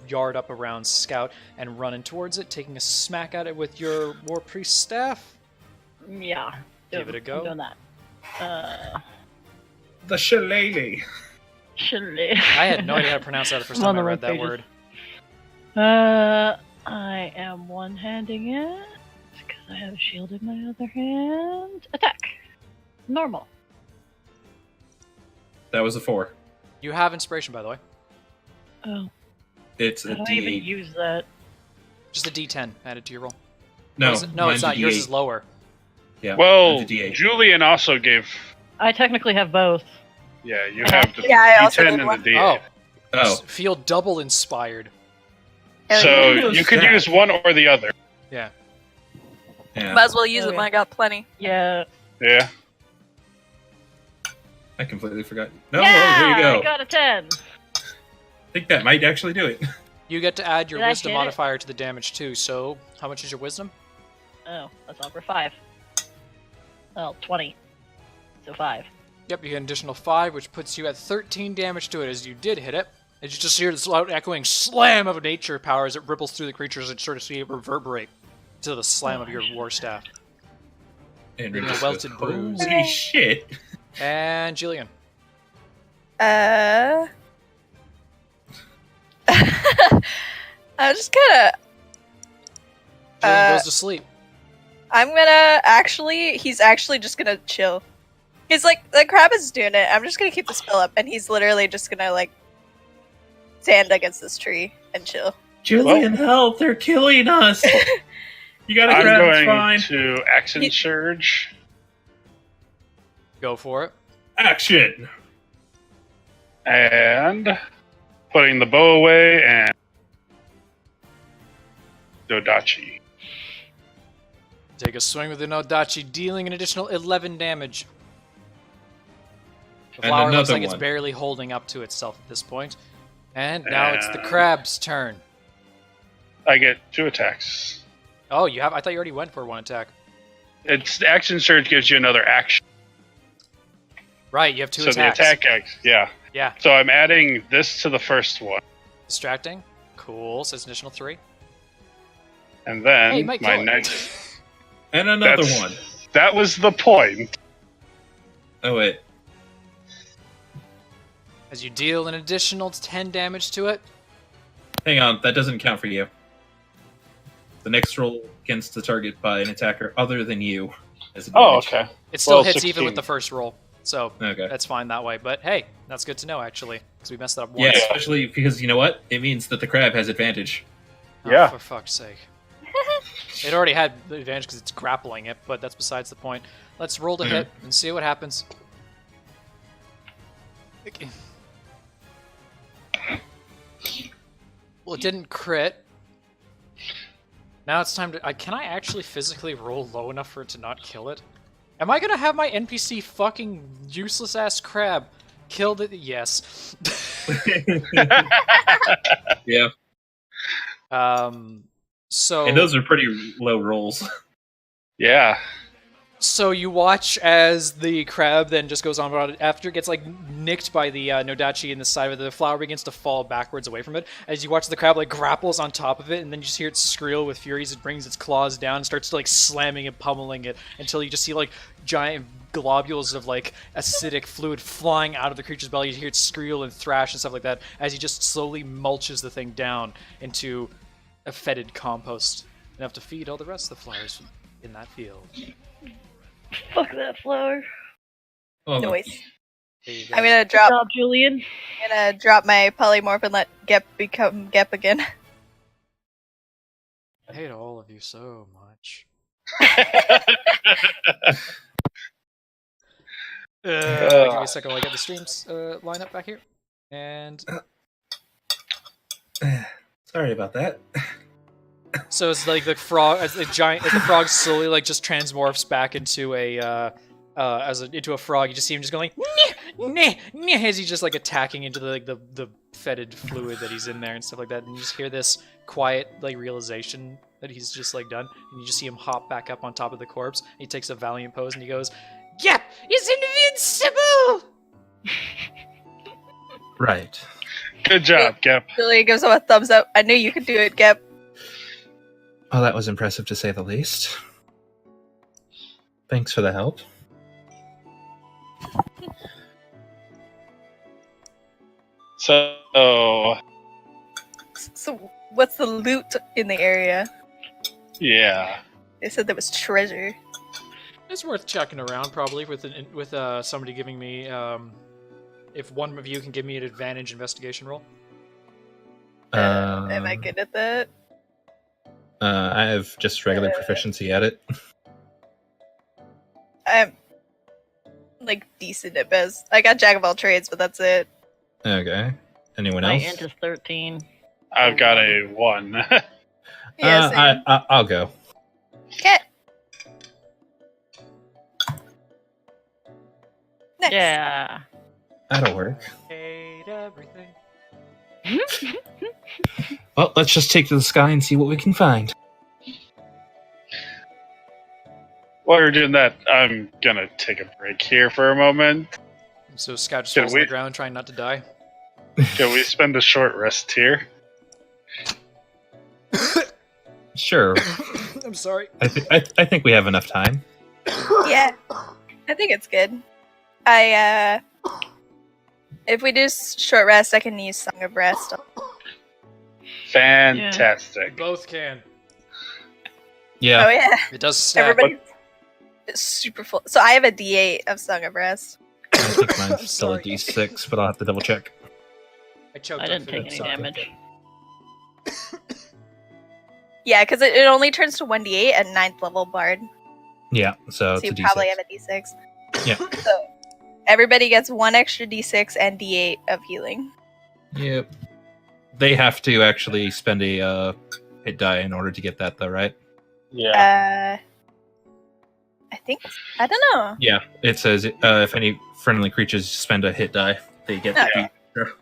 yard up around Scout and run in towards it, taking a smack at it with your War Priest staff. Yeah. Give it a go. I'm doing that. The shillelagh. Shillelagh. I had no idea how to pronounce that the first I'm time on I the read right that word. I am one-handing it because I have a shield in my other hand. Attack. Normal. That was a 4. You have inspiration, by the way. Oh, It's how a do I even D8. use that? Just a D10 added to your roll. No, Or is it- no, it's mine's a not. Yours D8. is lower. Yeah, Well, mine's a D8. Julian also gave. I technically have both. Yeah, you have the Yeah, I also D10 did and one. the D8. Oh, Feel double inspired. So Who knows you could that? use one or the other. Yeah. yeah. Might as well use Oh, them. yeah. I got plenty. Yeah. Yeah. I completely forgot. No, yeah, there you go. I got a 10. I think that might actually do it. You get to add your Did I wisdom hit it? modifier to the damage too. So how much is your wisdom? Oh, that's over 5. Well, 20. So 5. Yep, you get an additional 5, which puts you at 13 damage to it as you did hit it. As you just hear this loud echoing slam of nature power as it ripples through the creatures and sort of see it reverberate to the slam of your war staff. And You're Rick just welted goes, bruise. Holy shit. And Jillian. I'm just gonna. Jillian goes to sleep. I'm gonna actually. He's actually just gonna chill. He's like, the crab is doing it. I'm just gonna keep the spell up, and he's literally just gonna like stand against this tree and chill. Jillian, help! They're killing us! You gotta I'm grab, it's going fine. to action surge. Go for it. Action! And putting the bow away and Nodachi. Take a swing with the Nodachi, dealing an additional 11 damage. The And flower looks another like it's one. barely holding up to itself at this point. And now it's the crab's turn. I get 2 attacks. Oh, you have? I thought you already went for one attack. Its action surge gives you another action. Right, you have 2 so attacks. the attack X, yeah. Yeah. So I'm adding this to the first one. Distracting. Cool, so it's an additional 3. And then Hey, you might my kill it. next. And another That's- one. That was the point. Oh, wait. As you deal an additional 10 damage to it. Hang on, that doesn't count for you. The next roll against the target by an attacker other than you is Oh, advantage. okay. It still Well, hits 16. even with the first roll. So Okay. that's fine that way. But hey, that's good to know, actually. Because we messed it up Yeah, once. especially because you know what? It means that the crab has advantage. Oh, Yeah. for fuck's sake. It already had the advantage because it's grappling it, but that's besides the point. Let's roll to hit and see what happens. Okay. Well, it didn't crit. Now it's time to... can I actually physically roll low enough for it to not kill it? Am I gonna have my NPC fucking useless-ass crab killed it? Yes. Yeah. So... And those are pretty low rolls. Yeah. So you watch as the crab then just goes on about it. After it gets like nicked by the Nodachi in the side of it, the flower begins to fall backwards away from it. As you watch the crab like grapples on top of it, and then you just hear it squeal with fury as it brings its claws down and starts to like slamming and pummeling it until you just see like giant globules of like acidic fluid flying out of the creature's belly. You hear it squeal and thrash and stuff like that as he just slowly mulches the thing down into a fetid compost enough to feed all the rest of the flowers in that field. Fuck that flower. Oh, Noise. There you go. I'm gonna Good drop. job, Julian. I'm gonna drop my polymorph and let Gep become Gep again. I hate all of you so much. Give me a second while I get the streams line up back here. And Sorry about that. so it's like the frog, as the frog slowly like just transmorphs back into into a frog. You just see him just going like, nah, as he's just like attacking into the fetid fluid that he's in there and stuff like that. And you just hear this quiet like realization that he's just like done. And you just see him hop back up on top of the corpse. He takes a valiant pose and he goes, "Yep, is invincible." Right. Good job, Gep. Julia gives him a thumbs up. I knew you could do it, Gep. Well, that was impressive to say the least. Thanks for the help. So, So, what's the loot in the area? yeah. They said there was treasure. It's worth checking around probably with somebody giving me if one of you can give me an advantage investigation roll. Am I good at that? I have just regular proficiency at it. I'm like decent at best. I got jack of all trades, but that's it. Okay. Anyone My else? int is 13. I've got a 1. Yeah, I'll go. Okay. Next. Yeah. That'll work. Hate everything. Well, let's just take to the sky and see what we can find. While you're doing that, I'm gonna take a break here for a moment. So Scout just Can falls on we- the ground trying not to die. Can we spend a short rest here? Sure. I'm sorry. I think we have enough time. Yeah, I think it's good. If we do short rest, I can use Song of Rest. Fantastic. Both can. Yeah. Oh yeah, It does stack. everybody is super full. So I have a D8 of Song of Rest. I think mine's still a Sorry. D6, but I'll have to double check. I choked I up didn't for take that, any sorry. damage. Yeah, because it only turns to 1d8 at 9th level Bard. Yeah, so So it's you a D6. probably have a D6. Yeah. So everybody gets 1 extra D6 and D8 of healing. Yep. They have to actually spend a hit die in order to get that, though, right? Yeah. I think. I don't know. Yeah, it says if any friendly creatures spend a hit die, they get the Yeah. feat.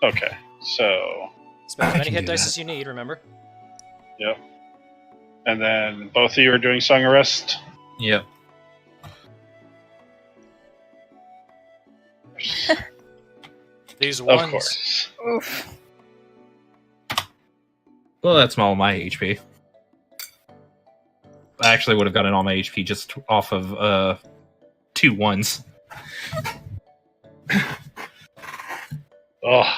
Okay. So, Spend as I many can hit do dice that. as you need, remember? yep. And then both of you are doing Song of Rest. Yep. These Of ones. course. Oof. Well, that's all my HP. I actually would have gotten all my HP just off of 2 1s. Oh,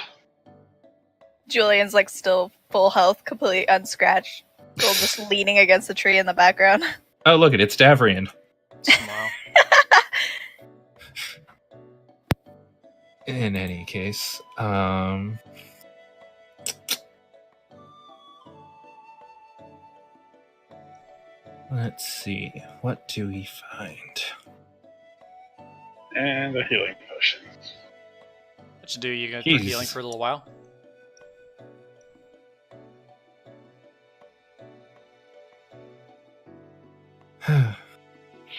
Julian's like still full health, completely unscratched, still just leaning against the tree in the background. Oh, look, it's Davrian. Wow. In any case, let's see. What do we find? and a healing potion. What you do? You go for Jesus. healing for a little while?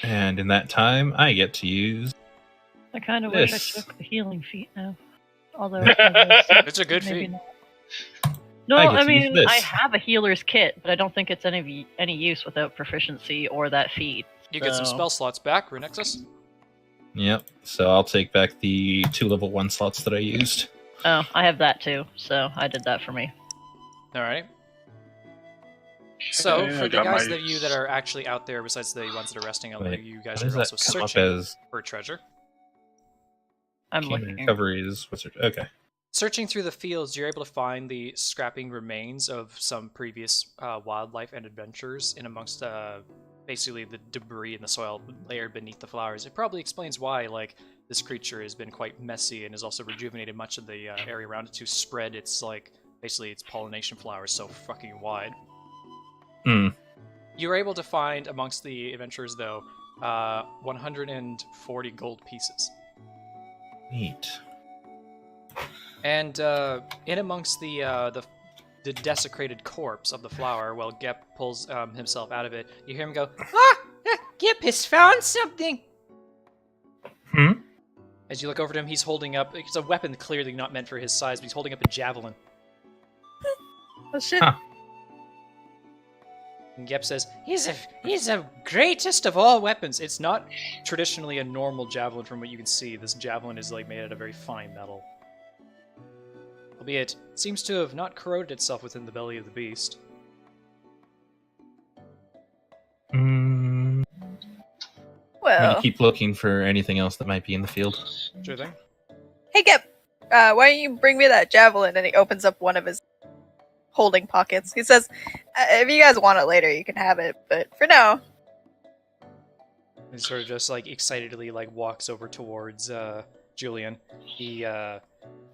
And in that time, I get to use. I kind of wish I This. took the healing feat now. Although It's a good maybe feat. not. No, I get I to use mean this. I have a healer's kit, but I don't think it's any use without proficiency or that feat. You get some So- spell slots back, Renexus. Yep. So I'll take back the 2 level 1 slots that I used. Oh, I have that too, so I did that for me. Alright. So, Okay, for I the got guys my- that you that are actually out there, besides the ones that are resting out there, Wait, you How guys does are that also come up searching as for treasure. I'm keen looking. recovery is what's it? Okay. Searching through the fields, you're able to find the scrapping remains of some previous wildlife and adventures in amongst basically the debris in the soil layered beneath the flowers. It probably explains why, like, this creature has been quite messy and has also rejuvenated much of the area around it to spread its, like, basically its pollination flowers so fucking wide. Hmm. You were able to find amongst the adventurers, though, 140 gold pieces. Neat. And in amongst the desecrated corpse of the flower, while Gep pulls himself out of it, you hear him go, "Ah! Gep has found something!" Hmm? As you look over to him, he's holding up, it's a weapon clearly not meant for his size, but he's holding up a javelin. Oh shit. Huh. And Gep says, he's a greatest of all weapons. It's not traditionally a normal javelin from what you can see. This javelin is like made out of very fine metal. Albeit, it seems to have not corroded itself within the belly of the beast. I'm Well, gonna keep looking for anything else that might be in the field. Sure thing. hey Gep, why don't you bring me that javelin? And he opens up one of his holding pockets. He says, if you guys want it later, you can have it, but for now, And sort of just like excitedly like walks over towards Julian. He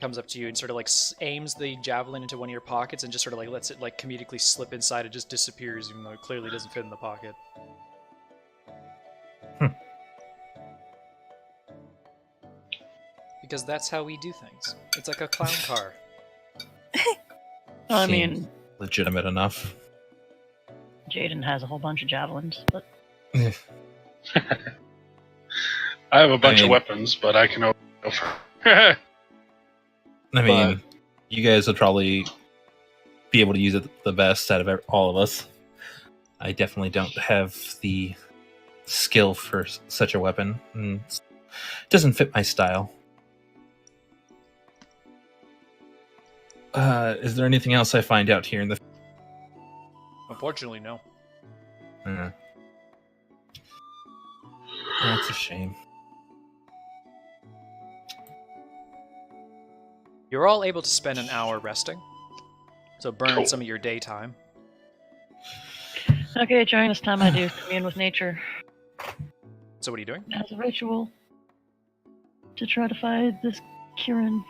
comes up to you and sort of like aims the javelin into one of your pockets and just sort of like lets it like comedically slip inside. It just disappears, even though it clearly doesn't fit in the pocket. Because that's how we do things. It's like a clown car. I Seems mean, legitimate enough. Jaden has a whole bunch of javelins, but I have a bunch I of mean- weapons, but I can go for. I mean, you guys would probably be able to use it the best out of all of us. I definitely don't have the skill for such a weapon. It doesn't fit my style. Is there anything else I find out here in the? Unfortunately, no. That's a shame. You're all able to spend an hour resting. So burn Cool. some of your daytime. okay, during this time I do commune with nature So what are you doing? as a ritual to try to find this ki-rin.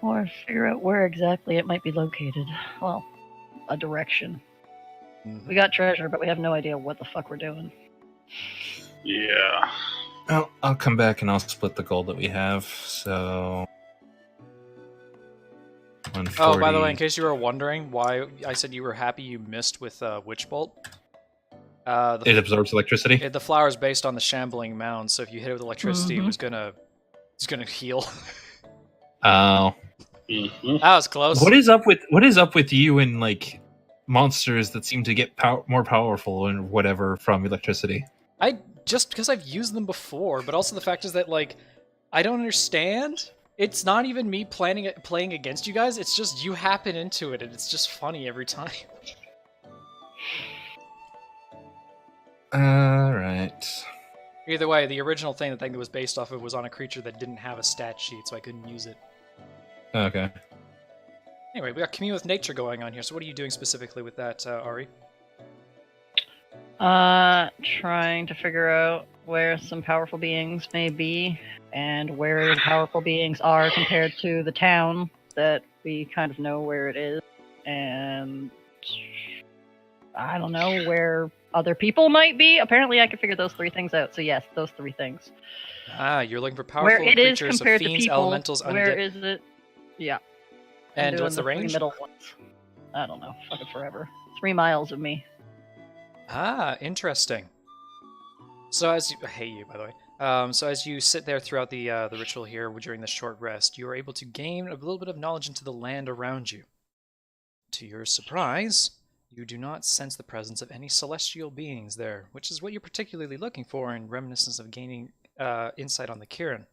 Or figure out where exactly it might be located. Well, a direction. We got treasure, but we have no idea what the fuck we're doing. Yeah. I'll come back and I'll split the gold that we have. So 140. Oh, by the way, in case you were wondering why I said you were happy you missed with Witch Bolt, It absorbs electricity? the flower is based on the shambling mound, so if you hit it with electricity, Mhm. it's gonna heal. Oh. Mhm. That was close. What is up with you and like monsters that seem to get more powerful and whatever from electricity? Just because I've used them before, but also the fact is that like I don't understand. It's not even me playing against you guys. It's just you happen into it, and it's just funny every time. Alright. Either way, the original thing that was based off of was on a creature that didn't have a stat sheet, so I couldn't use it. Okay. Anyway, we got commune with nature going on here. So what are you doing specifically with that, Ari? Trying to figure out where some powerful beings may be, and where the powerful beings are compared to the town that we kind of know where it is, and I don't know where other people might be. Apparently, I can figure those 3 things out. So yes, those 3 things. Ah, you're looking for powerful Where it is creatures, compared so to fiends, people. elementals, undead. Where is it? Yeah. I'm And doing what's the 3 range? middle ones. I don't know. Fucking forever. 3 miles of me. Ah, interesting. So as you, I hate you, by the way. So as you sit there throughout the ritual here during the short rest, you are able to gain a little bit of knowledge into the land around you. To your surprise, you do not sense the presence of any celestial beings there, which is what you're particularly looking for in reminiscence of gaining insight on the ki-rin.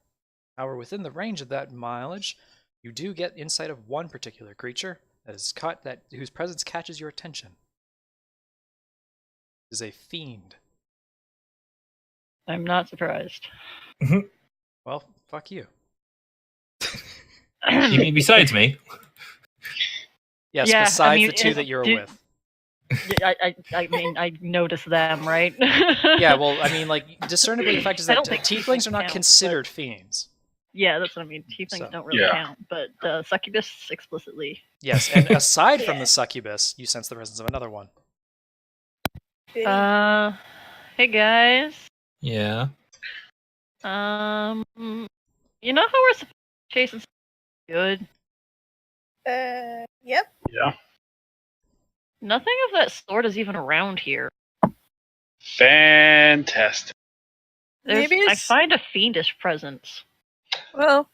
However, within the range of that mileage, you do get insight of one particular creature whose presence catches your attention. It is a fiend. I'm not surprised. Well, fuck you. You mean besides me? Yes, Yeah, besides I mean, the 2 that you're with. I mean, I noticed them, right? Yeah, well, I mean, like, discernibly, the fact is I that don't think tieflings are not count, considered fiends. Yeah, that's what I mean. Tieflings So, don't really yeah. count, but succubus explicitly. Yes, and aside from Yeah. the succubus, you sense the presence of another one. Hey guys. Yeah. You know how we're supposed to be chasing something good? Yep. Yeah. Nothing of that sort is even around here. Fantastic. Maybe I it's- find a fiendish presence. Well,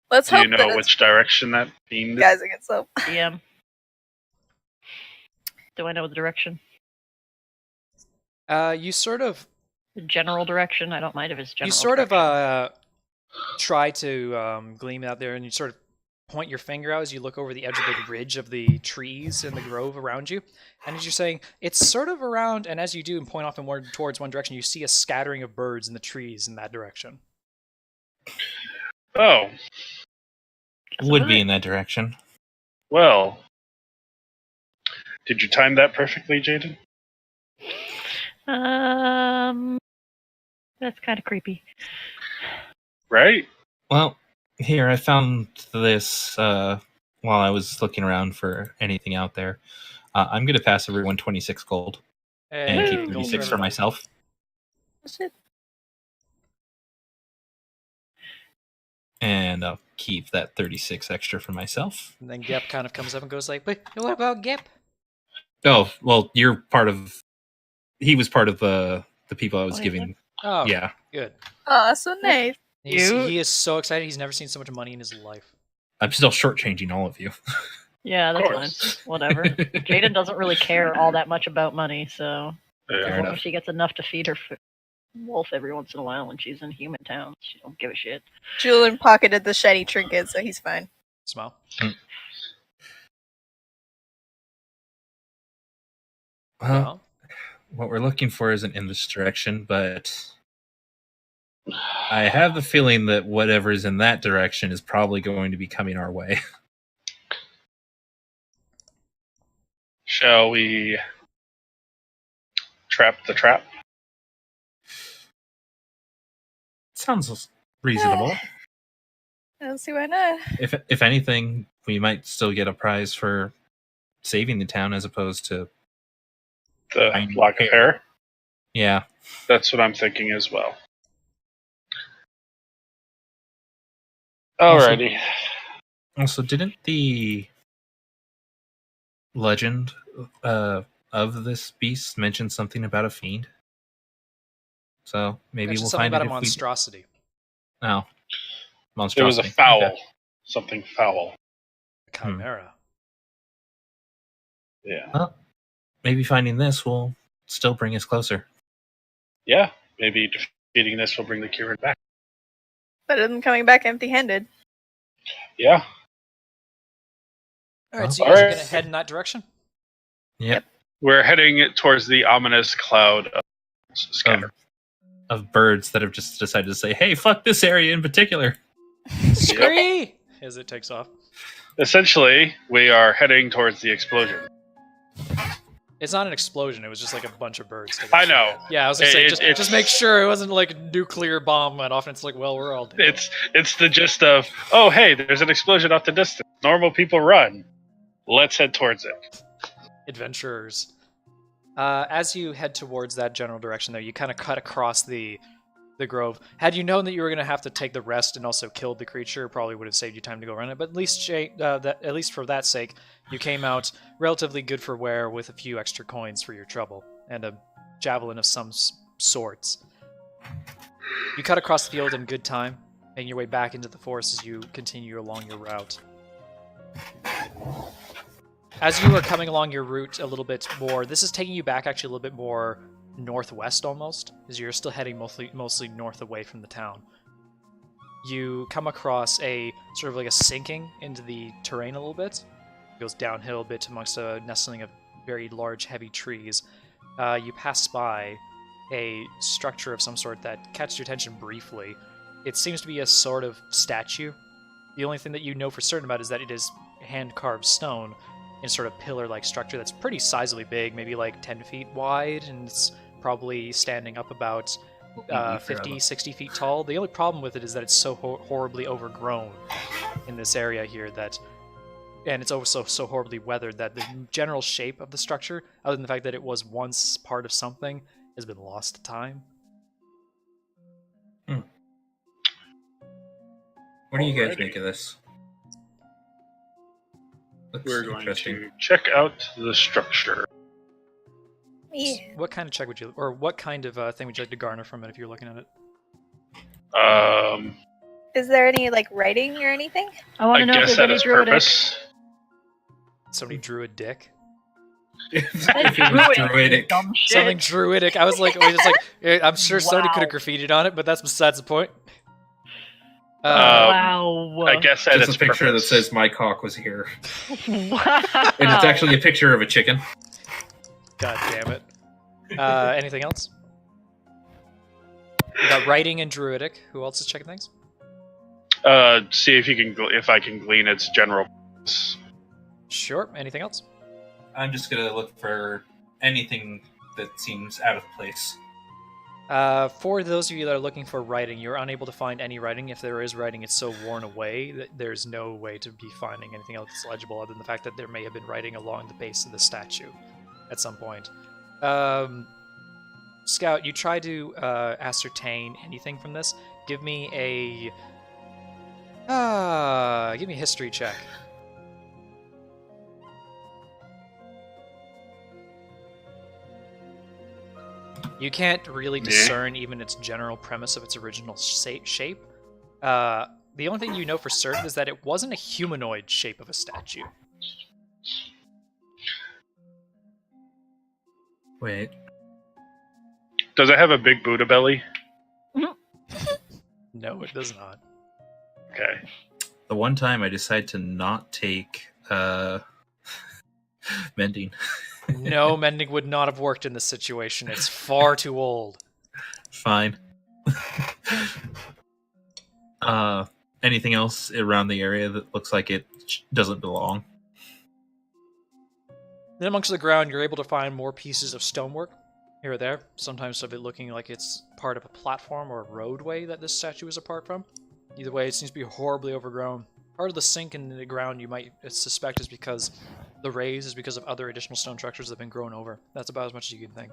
let's Do you hope know that which direction that fiend is? guys against them. DM. Do I know the direction? You sort of The general direction? I don't mind if it's general. you sort direction. of try to gleam out there, and you sort of point your finger out as you look over the edge of the ridge of the trees in the grove around you. And as you're saying, it's sort of around, and as you do and point off and towards one direction, you see a scattering of birds in the trees in that direction. Oh, Would be in that direction. well. Did you time that perfectly, Jaden? That's kind of creepy. Right? Well, here, I found this while I was looking around for anything out there. I'm going to pass everyone 26 gold and keep gold 36 for everybody. myself. Shit. And I'll keep that 36 extra for myself. And then Gep kind of comes up and goes like, "But what about Gep?" Oh, well, you're part of... He was part of the people I was Oh, giving... Oh, Yeah. good. Oh, so nice. He is so excited. He's never seen so much money in his life. I'm still shortchanging all of you. Yeah, Of that's fine. course. Whatever. Jaden doesn't really care all that much about money, so Yeah. Fair as long enough. as she gets enough to feed her wolf every once in a while when she's in human town, she don't give a shit. Julian pocketed the shiny trinket, so he's fine. Smile. Well, what we're looking for isn't in this direction, but I have the feeling that whatever's in that direction is probably going to be coming our way. Shall we trap the trap? Sounds reasonable. I don't see why not. If anything, we might still get a prize for saving the town as opposed to... The Fine. lock of hair? Yeah. That's what I'm thinking as well. Alrighty. Also, didn't the legend of this beast mentioned something about a fiend. So maybe Mentioned we'll something find about it a if monstrosity. we. Oh, It monstrosity. was a foul. Okay. Something foul. A chimera. Yeah. Well, maybe finding this will still bring us closer. Yeah. Maybe defeating this will bring the ki-rin back. Better than coming back empty-handed. Yeah. Alright, so Well, you guys are alright. going to head in that direction? Yep. We're heading towards the ominous cloud of scatter. Of birds that have just decided to say, "Hey, fuck this area in particular." Scree! As it takes off. Essentially, we are heading towards the explosion. It's not an explosion, it was just like a bunch of birds. I know. Yeah, I was going to say, It's- just make sure it wasn't like a nuclear bomb went off and it's like, well, we're all dead. It's the gist of, oh, hey, there's an explosion off the distance. Normal people run. Let's head towards it. Adventurers. As you head towards that general direction, though, you kind of cut across the grove. Had you known that you were going to have to take the rest and also kill the creature, it probably would have saved you time to go run it. But at least for that sake, you came out relatively good for wear with a few extra coins for your trouble and a javelin of some sorts. You cut across the field in good time, making your way back into the forest as you continue along your route. As you are coming along your route a little bit more, this is taking you back actually a little bit more northwest almost, as you're still heading mostly north away from the town. You come across a sort of like a sinking into the terrain a little bit. It goes downhill a bit amongst a nestling of very large, heavy trees. You pass by a structure of some sort that catches your attention briefly. It seems to be a sort of statue. The only thing that you know for certain about is that it is hand-carved stone in sort of pillar-like structure that's pretty sizably big, maybe like 10 feet wide, and it's probably standing up about 50, 60 feet tall. The only problem with it is that it's so horribly overgrown in this area here and it's also so horribly weathered that the general shape of the structure, other than the fact that it was once part of something, has been lost to time. What do you guys Alrighty. make of this? Looks We're going interesting. to check out the structure. Yeah. What kind of check would you, or what kind of thing would you like to garner from it if you're looking at it? Is there any like writing or anything? I want I to know if guess there's at any its druidic. purpose. Somebody drew a dick. If it was druidic. Dumb shit. Something druidic. I was like, I'm sure somebody could have Wow. graffitied on it, but that's besides the point. Wow. I guess at Just its a picture purpose. that says "My cock was here," Wow. and it's actually a picture of a chicken. God damn it. Anything else? We got writing and druidic. Who else is checking things? See if I can glean its general purpose. Sure. Anything else? I'm just gonna look for anything that seems out of place. For those of you that are looking for writing, you're unable to find any writing. If there is writing, it's so worn away that there's no way to be finding anything else that's legible other than the fact that there may have been writing along the base of the statue at some point. Scout, you try to ascertain anything from this. Give me a history check. You can't really discern even its general premise of its original shape. The only thing you know for certain is that it wasn't a humanoid shape of a statue. Wait, Does it have a big Buddha belly? No, it does not. Okay. the one time I decided to not take mending. No, mending would not have worked in this situation. It's far too old. Fine. Anything else around the area that looks like it doesn't belong? Then amongst the ground, you're able to find more pieces of stonework here or there. Sometimes of it looking like it's part of a platform or a roadway that this statue is apart from. Either way, it seems to be horribly overgrown. Part of the sink in the ground you might suspect is because the raise is because of other additional stone structures that have been grown over. That's about as much as you can think.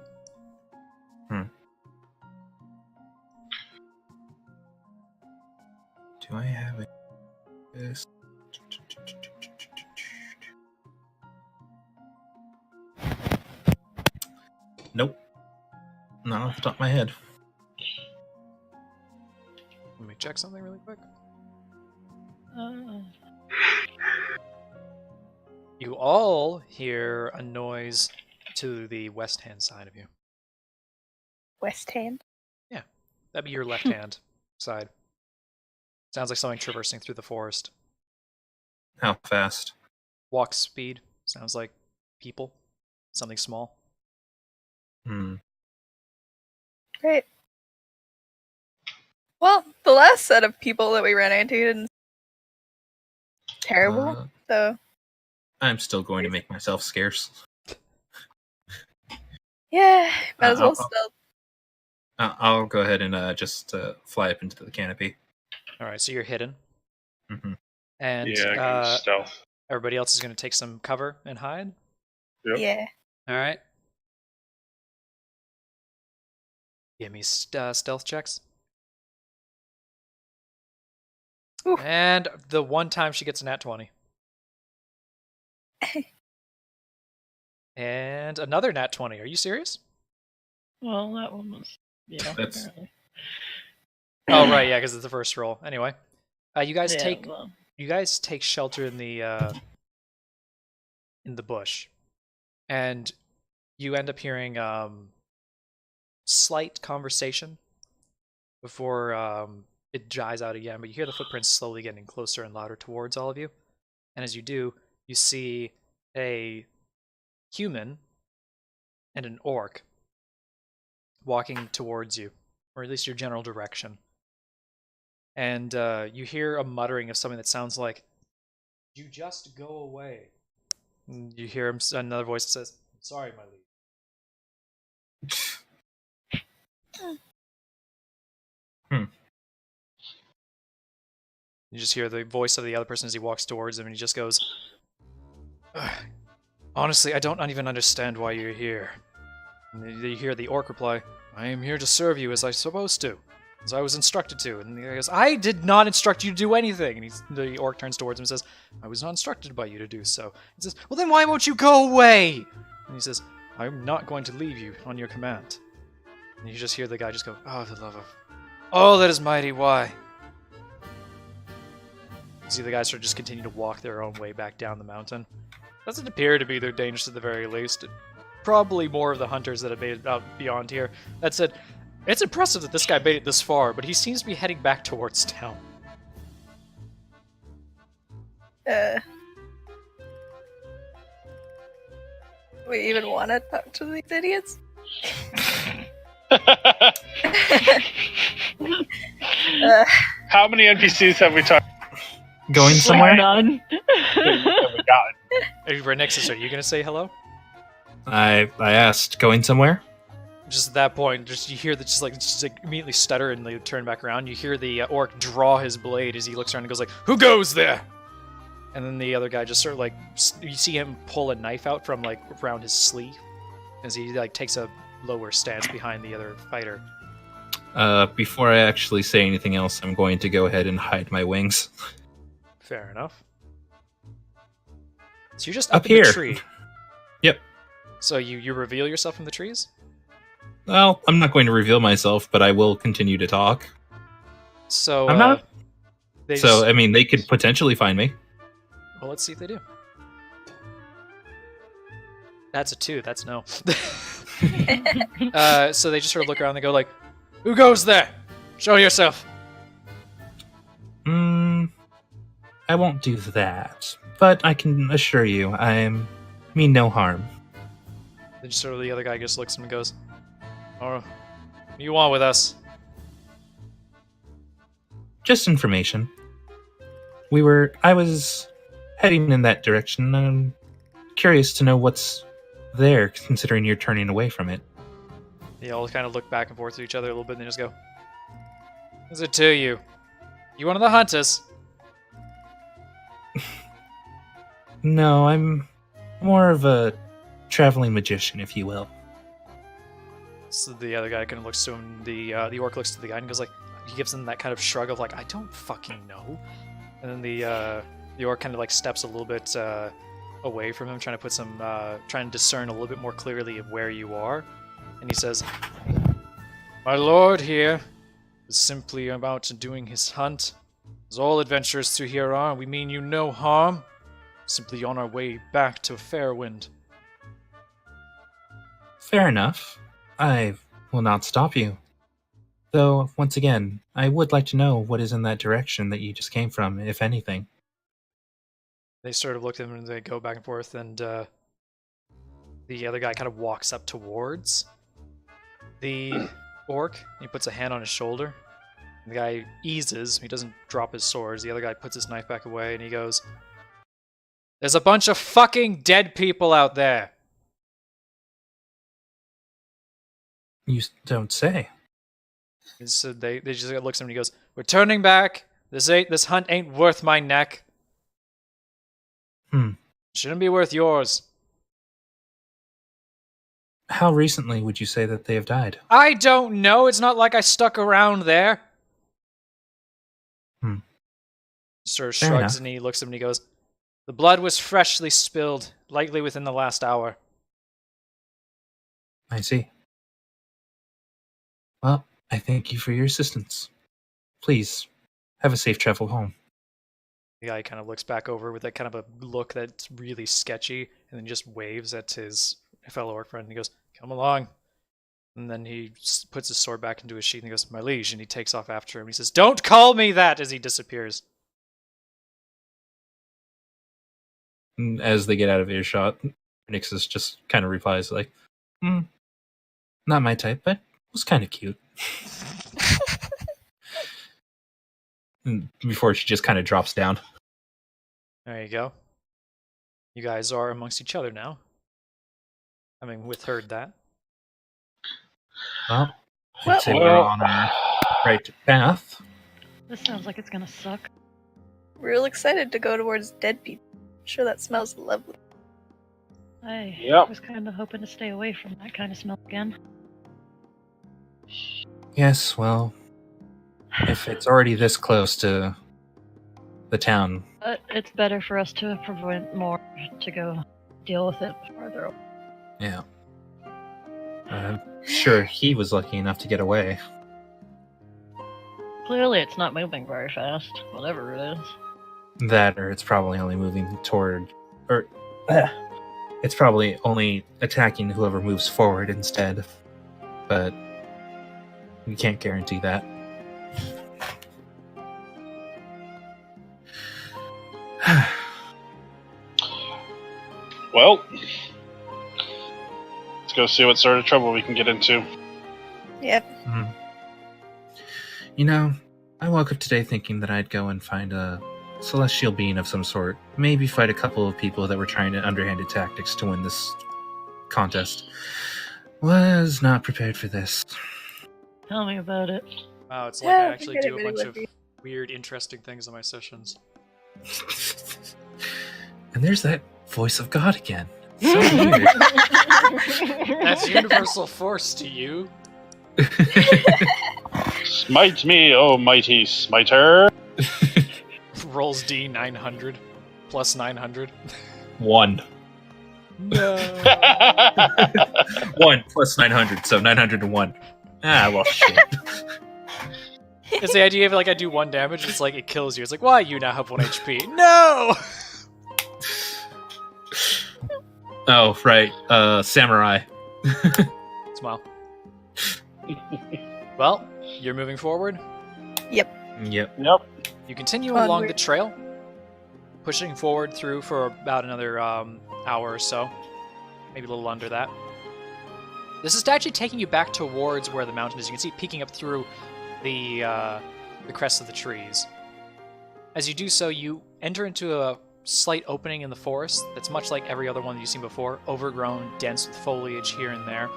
Do I have this? Nope. Not off the top of my head. Let me check something really quick. You all hear a noise to the west-hand side of you. West hand. That'd be your left-hand side. Sounds like something traversing through the forest. How fast? Walk speed. Sounds like people. Something small. Great. Well, the last set of people that we ran into didn't terrible, so I'm still going to make myself scarce. yeah, might as well I'll- stealth. I'll go ahead and just fly up into the canopy. Alright, so you're hidden. Mhm. And Yeah, stealth. everybody else is going to take some cover and hide. Yep. Yeah. Alright. Give me stealth checks. Ooh. And the one time she gets a nat 20. And another nat 20. Are you serious? Well, that one was. Yeah. That's- apparently. Oh right, yeah, because it's the first roll. Anyway, you guys Yeah, take well, shelter in the bush, and you end up hearing slight conversation before it dies out again. But you hear the footprints slowly getting closer and louder towards all of you, and as you do, you see a human and an orc walking towards you, or at least your general direction. And you hear a muttering of something that sounds like, "You just go away." And you hear another voice that says, "Sorry, my liege." You just hear the voice of the other person as he walks towards him, and he just goes, "Honestly, I don't even understand why you're here." And you hear the orc reply, "I am here to serve you as I'm supposed to, as I was instructed to." And he goes, "I did not instruct you to do anything." And the orc turns towards him and says, "I was not instructed by you to do so." He says, "Well then why won't you go away?" And he says, "I'm not going to leave you on your command." And you just hear the guy just go, "Oh, the love of... Oh, that is mighty, why?" You see the guys sort of just continue to walk their own way back down the mountain. Doesn't appear to be their dangerous at the very least. Probably more of the hunters that have made it out beyond here. That said, it's impressive that this guy made it this far, but he seems to be heading back towards town. We even want to talk to these idiots? How many NPCs have we talked Going somewhere? None. have we gotten? Hey, Renexus, are you going to say hello? I asked, going somewhere? Just at that point, just you hear that just like immediately stutter and they turn back around. You hear the orc draw his blade as he looks around and goes like, "Who goes there?" And then the other guy just sort of like, you see him pull a knife out from like around his sleeve as he like takes a lower stance behind the other fighter. Before I actually say anything else, I'm going to go ahead and hide my wings. Fair enough. So you're just up Up in the here. tree. Yep. So you reveal yourself from the trees? Well, I'm not going to reveal myself, but I will continue to talk. So I'm not. they So, just- I mean, they could potentially find me. well, let's see if they do. That's a 2. That's no. So they just sort of look around and they go like, "Who goes there? Show yourself." I won't do that. But I can assure you, I mean no harm. Then just sort of the other guy just looks at him and goes, "Oh, what do you want with us?" Just information. I was heading in that direction, and I'm curious to know what's there, considering you're turning away from it. They all kind of look back and forth to each other a little bit and they just go, "Is it to you? You one of the hunters?" No, I'm more of a traveling magician, if you will. So the other guy kind of looks to him. The orc looks to the guy and goes like, he gives him that kind of shrug of like, "I don't fucking know." And then the orc kind of like steps a little bit away from him, trying to discern a little bit more clearly of where you are. And he says, "My lord here is simply about doing his hunt. As all adventurers through here are, we mean you no harm. Simply on our way back to Fairwind." Fair enough. I will not stop you. Though, once again, I would like to know what is in that direction that you just came from, if anything. They sort of look at him and they go back and forth, and the other guy kind of walks up towards the orc. He puts a hand on his shoulder. The guy eases. He doesn't drop his swords. The other guy puts his knife back away, and he goes, "There's a bunch of fucking dead people out there." You don't say. And so they just looks at him and he goes, "We're turning back. This hunt ain't worth my neck. Shouldn't be worth yours." How recently would you say that they have died? "I don't know. It's not like I stuck around there." Sort of Fair shrugs enough. and he looks at him and he goes, "The blood was freshly spilled, likely within the last hour." I see. Well, I thank you for your assistance. Please, have a safe travel home. The guy kind of looks back over with that kind of a look that's really sketchy, and then just waves at his fellow orc friend and he goes, "Come along." And then he puts his sword back into his sheath and he goes, "My liege," and he takes off after him. He says, "Don't call me that," as he disappears. And as they get out of earshot, Nixus just kind of replies like, not my type, but it was kind of cute. And before she just kind of drops down. There you go. You guys are amongst each other now, having heard that. Well, I'd say we're on our right path. This sounds like it's gonna suck. We're real excited to go towards dead people. I'm sure that smells lovely. I Yep. was kind of hoping to stay away from that kind of smell again. Yes, well, if it's already this close to the town, But it's better for us to prevent more to go deal with it farther away. yeah. Sure, he was lucky enough to get away. Clearly, it's not moving very fast, whatever it is. That, or it's probably only moving toward, or it's probably only attacking whoever moves forward instead. But we can't guarantee that. Well, let's go see what sort of trouble we can get into. Yep. You know, I woke up today thinking that I'd go and find a celestial being of some sort. Maybe fight a couple of people that were trying to underhanded tactics to win this contest. Was not prepared for this. Tell me about it. Wow, it's like Yeah, I I actually think do a anybody bunch would of be. weird, interesting things on my sessions. And there's that voice of God again. So weird. That's universal force to you. Smite me, oh mighty smiter. Rolls D 900 plus 900. 1. No. 1 plus 900, so 901. Ah, well, shit. It's the idea of like I do 1 damage, it's like it kills you. It's like, why you now have 1 HP? No! Oh, right. Samurai. Smile. Well, you're moving forward. Yep. Yep. You continue Onward. along the trail, pushing forward through for about another hour or so. Maybe a little under that. This is actually taking you back towards where the mountain is. You can see it peeking up through the crests of the trees. As you do so, you enter into a slight opening in the forest that's much like every other one that you've seen before, overgrown, dense with foliage here and there.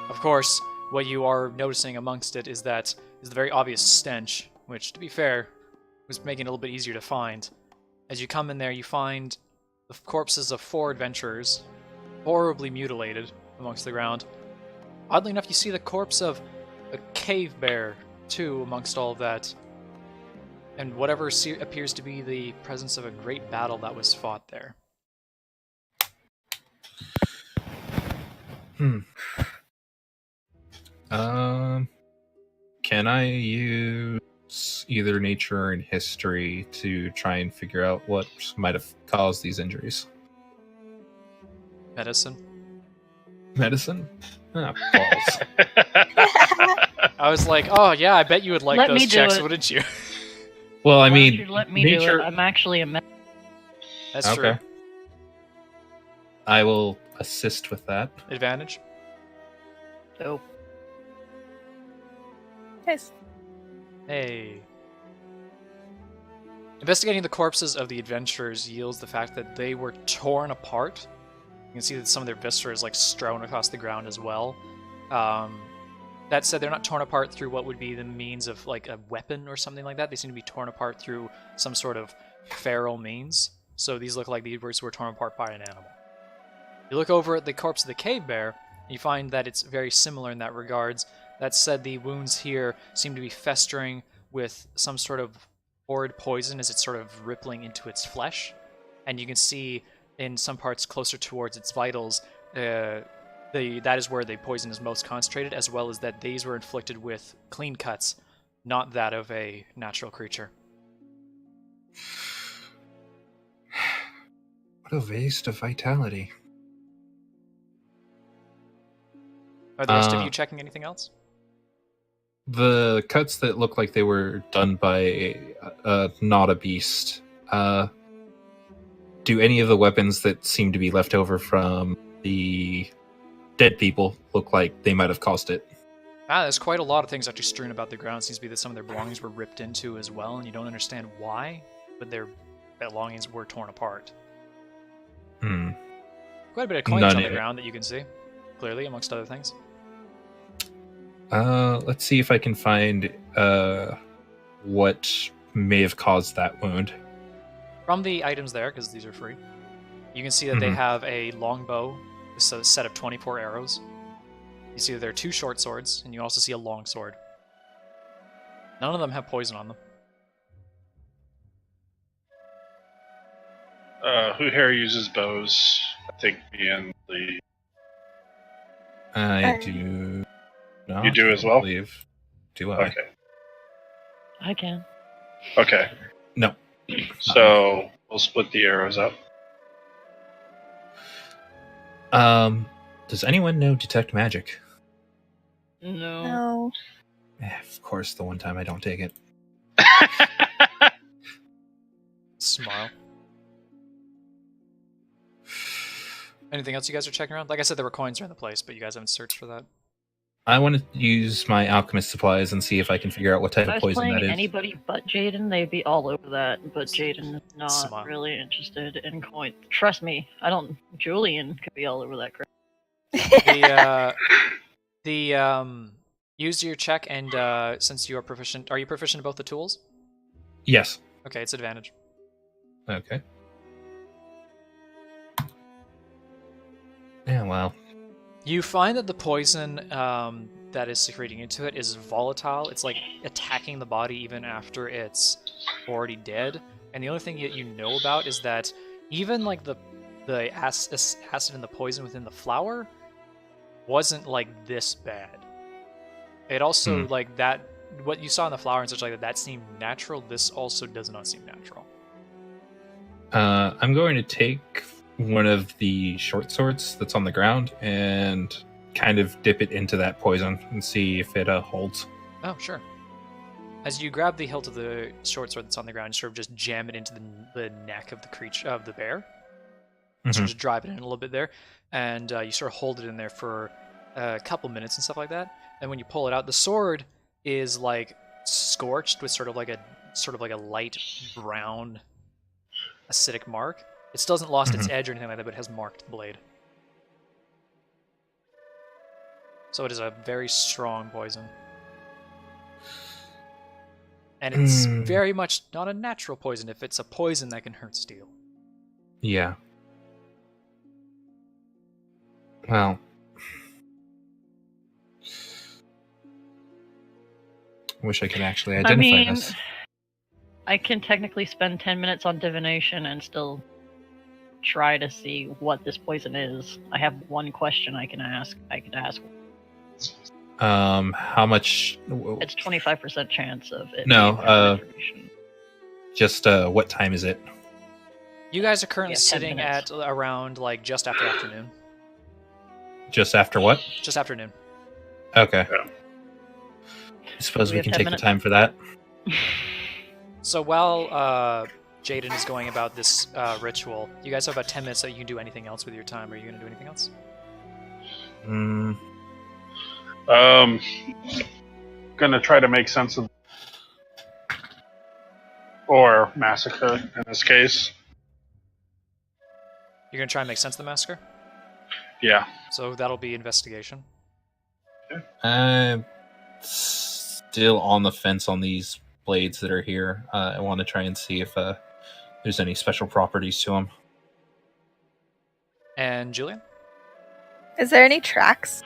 Of course, what you are noticing amongst it is the very obvious stench, which, to be fair, was making it a little bit easier to find. As you come in there, you find the corpses of 4 adventurers, horribly mutilated amongst the ground. Oddly enough, you see the corpse of a cave bear, too, amongst all of that. And whatever appears to be the presence of a great battle that was fought there. Can I use either nature or in history to try and figure out what might have caused these injuries? Medicine. Medicine? Ah, balls. I was like, oh yeah, I bet you would like Let me those do checks, it. wouldn't you? Well, I Why don't mean, you let me nature. do it. I'm actually a That's true. I will assist with that. Advantage. dope. Nice. Hey. Investigating the corpses of the adventurers yields the fact that they were torn apart. You can see that some of their viscera is like strewn across the ground as well. That said, they're not torn apart through what would be the means of like a weapon or something like that. They seem to be torn apart through some sort of feral means. So these look like these were torn apart by an animal. You look over at the corpse of the cave bear, and you find that it's very similar in that regards. That said, the wounds here seem to be festering with some sort of horrid poison as it's sort of rippling into its flesh. And you can see in some parts closer towards its vitals, that is where the poison is most concentrated, as well as that these were inflicted with clean cuts, not that of a natural creature. What a waste of vitality. Are the rest of you checking anything else? The cuts that look like they were done by not a beast. Do any of the weapons that seem to be left over from the dead people look like they might have caused it? There's quite a lot of things actually strewn about the ground. It seems to be that some of their belongings were ripped into as well, and you don't understand why, but their belongings were torn apart. Quite a bit of coins on the ground that you can see, clearly, amongst other things. Let's see if I can find what may have caused that wound. From the items there, because these are free, you can see that they have a longbow, a set of 24 arrows. You see that there are 2 short swords, and you also see a long sword. None of them have poison on them. Who here uses bows? I think me and Lee. I do not. You do as well? Believe. Do I? Okay. I can. Okay. No. So we'll split the arrows up. Does anyone know detect magic? No. No. Of course, the one time I don't take it. Smile. Anything else you guys are checking around? Like I said, there were coins around the place, but you guys haven't searched for that. I want to use my alchemist supplies and see if I can figure out what type If I of was poison playing that is. anybody but Jaden, they'd be all over that. But Jaden is not Smart. really interested in coin. Trust me, I don't. Julian could be all over that crap. Use your check, and since you are proficient, are you proficient in both the tools? Yes. Okay, it's advantage. Okay. Yeah, well. You find that the poison that is secreting into it is volatile. It's like attacking the body even after it's already dead. And the only thing that you know about is that even like the acid and the poison within the flour wasn't like this bad. It also like that what you saw in the flour and such like that seemed natural. This also does not seem natural. I'm going to take one of the short swords that's on the ground and kind of dip it into that poison and see if it holds. Oh, sure. As you grab the hilt of the short sword that's on the ground, you sort of just jam it into the neck of the creature of the bear. Sort of just drive it in a little bit there, and you sort of hold it in there for a couple minutes and stuff like that. And when you pull it out, the sword is like scorched with sort of like a light brown acidic mark. It still hasn't lost its edge or anything like that, but it has marked the blade. So it is a very strong poison. And it's very much not a natural poison if it's a poison that can hurt steel. Yeah. Well. Wish I could actually identify this. I can technically spend 10 minutes on divination and still try to see what this poison is. I have one question I can ask. How much? It's 25% chance of it. No, being different information. Just what time is it? You guys are currently Yeah, 10 sitting minutes. at around like just after afternoon. Just after what? Just afternoon. Okay. Yeah. I suppose We we have can 10 take minutes. the time for that. So while Jaden is going about this ritual, you guys have about 10 minutes so you can do anything else with your time. Are you going to do anything else? Gonna try to make sense of, or massacre in this case. You're going to try and make sense of the massacre? Yeah. So that'll be investigation. I'm still on the fence on these blades that are here. I want to try and see if there's any special properties to them. And Julian? Is there any tracks?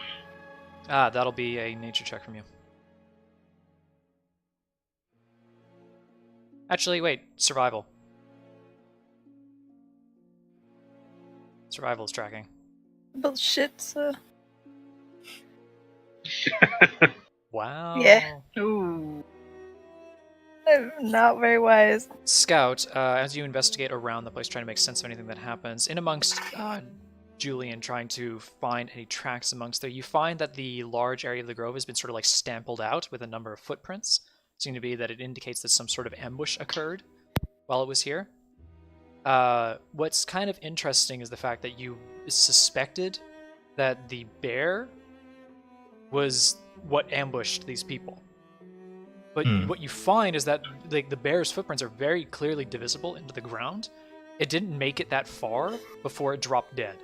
That'll be a nature check from you. Actually, wait. Survival. Survival is tracking. Bullshit. Wow. Yeah. Ooh. I'm not very wise. Scout, as you investigate around the place trying to make sense of anything that happens, in amongst Julian trying to find any tracks amongst there, you find that the large area of the grove has been sort of like stampled out with a number of footprints. Seem to be that it indicates that some sort of ambush occurred while it was here. What's kind of interesting is the fact that you suspected that the bear was what ambushed these people. But what you find is that the bear's footprints are very clearly divisible into the ground. It didn't make it that far before it dropped dead.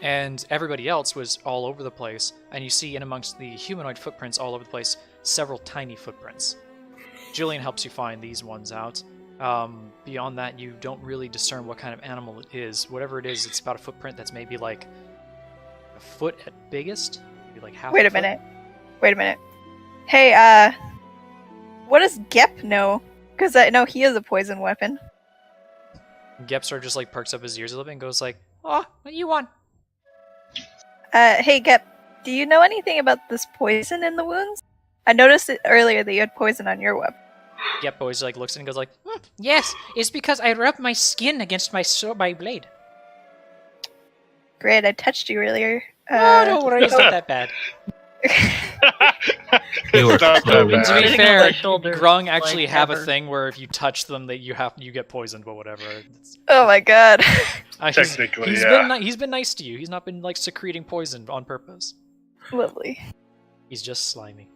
And everybody else was all over the place, and you see in amongst the humanoid footprints all over the place several tiny footprints. Julian helps you find these ones out. Beyond that, you don't really discern what kind of animal it is. Whatever it is, it's about a footprint that's maybe like a foot at biggest, maybe like half. Wait a foot. minute. Wait a minute. Hey, what does Gep know? Because I know he has a poison weapon. Gep sort of just like perks up his ears a little bit and goes like, "Oh, what do you want?" Hey Gep, do you know anything about this poison in the wounds? I noticed it earlier that you had poison on your weapon. Gep always like looks at it and goes like, "Yes, it's because I rubbed my skin against my blade." Great, I touched you earlier. Oh, don't worry, it's not that bad. You were It's not so that bad. To be Sitting on fair, my shoulder, Grung actually like, have a ever. thing where if you touch them, that you get poisoned, but whatever. Oh my god. Technically, he's yeah. he's been nice to you. He's not been like secreting poison on purpose. Lovely. He's just slimy.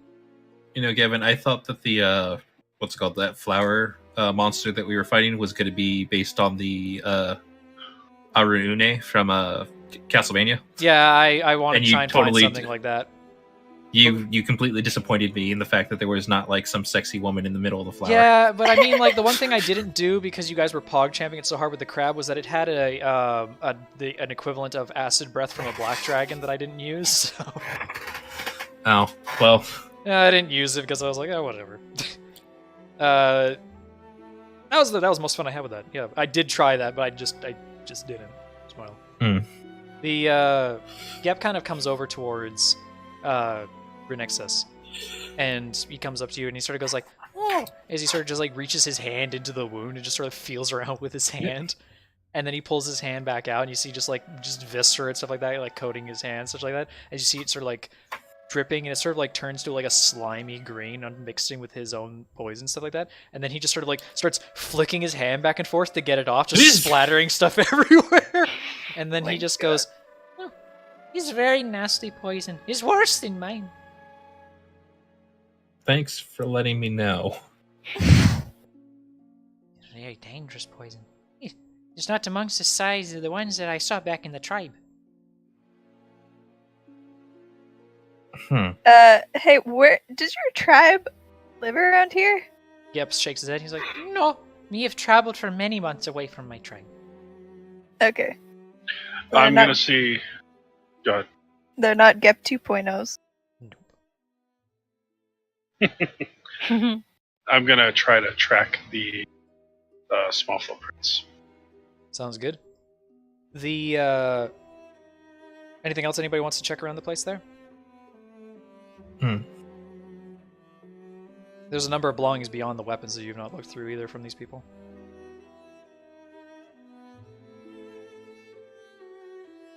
You know, Gavin, I thought that the what's it called, that flower monster that we were fighting was going to be based on the Arune from Castlevania. Yeah, I want And to you try and totally find something like that. You completely disappointed me in the fact that there was not like some sexy woman in the middle of the flower. Yeah, but I mean, like the one thing I didn't do because you guys were pog champing it so hard with the crab was that it had an equivalent of acid breath from a black dragon that I didn't use. So. Oh, well. Yeah, I didn't use it because I was like, oh, whatever. That was the most fun I had with that. Yeah, I did try that, but I just didn't. Smile. The Gep kind of comes over towards Renexus, and he comes up to you and he sort of goes like, "Oh," as he sort of just like reaches his hand into the wound and just sort of feels around with his hand, and then he pulls his hand back out and you see just viscera and stuff like that, like coating his hand, such like that, and you see it sort of like dripping and it sort of like turns to like a slimy green mixing with his own poison, stuff like that, and then he just sort of like starts flicking his hand back and forth to get it off, just splattering stuff everywhere, and then he just goes, "Oh, he's very nasty poison. It's worse than mine." Thanks for letting me know. It's very dangerous poison. It's not amongst the size of the ones that I saw back in the tribe. Hey, where does your tribe live around here? Gep shakes his head. He's like, "No, we have traveled for many months away from my tribe." Okay. I'm They're gonna not- see. Go ahead. They're not Gep 2.0s. I'm gonna try to track the small footprints. Sounds good. The Anything else anybody wants to check around the place there? There's a number of belongings beyond the weapons that you've not looked through either from these people.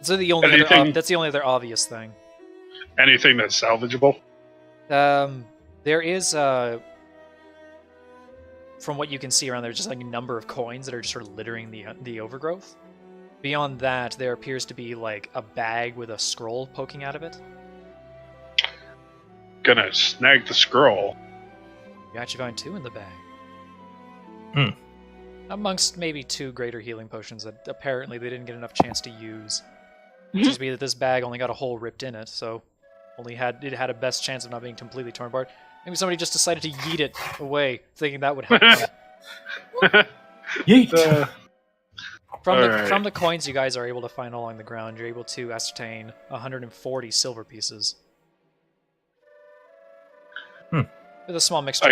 So that's the only other obvious thing. Anything that's salvageable? There is, from what you can see around there, just like a number of coins that are just sort of littering the overgrowth. Beyond that, there appears to be like a bag with a scroll poking out of it. Gonna snag the scroll. You actually find 2 in the bag. Hmm. Amongst maybe 2 greater healing potions that apparently they didn't get enough chance to use. Just be that this bag only got a hole ripped in it, so it had a best chance of not being completely torn apart. Maybe somebody just decided to yeet it away, thinking that would help them. Yeet! From the coins you guys are able to find along the ground, you're able to ascertain 140 silver pieces. With a small mixture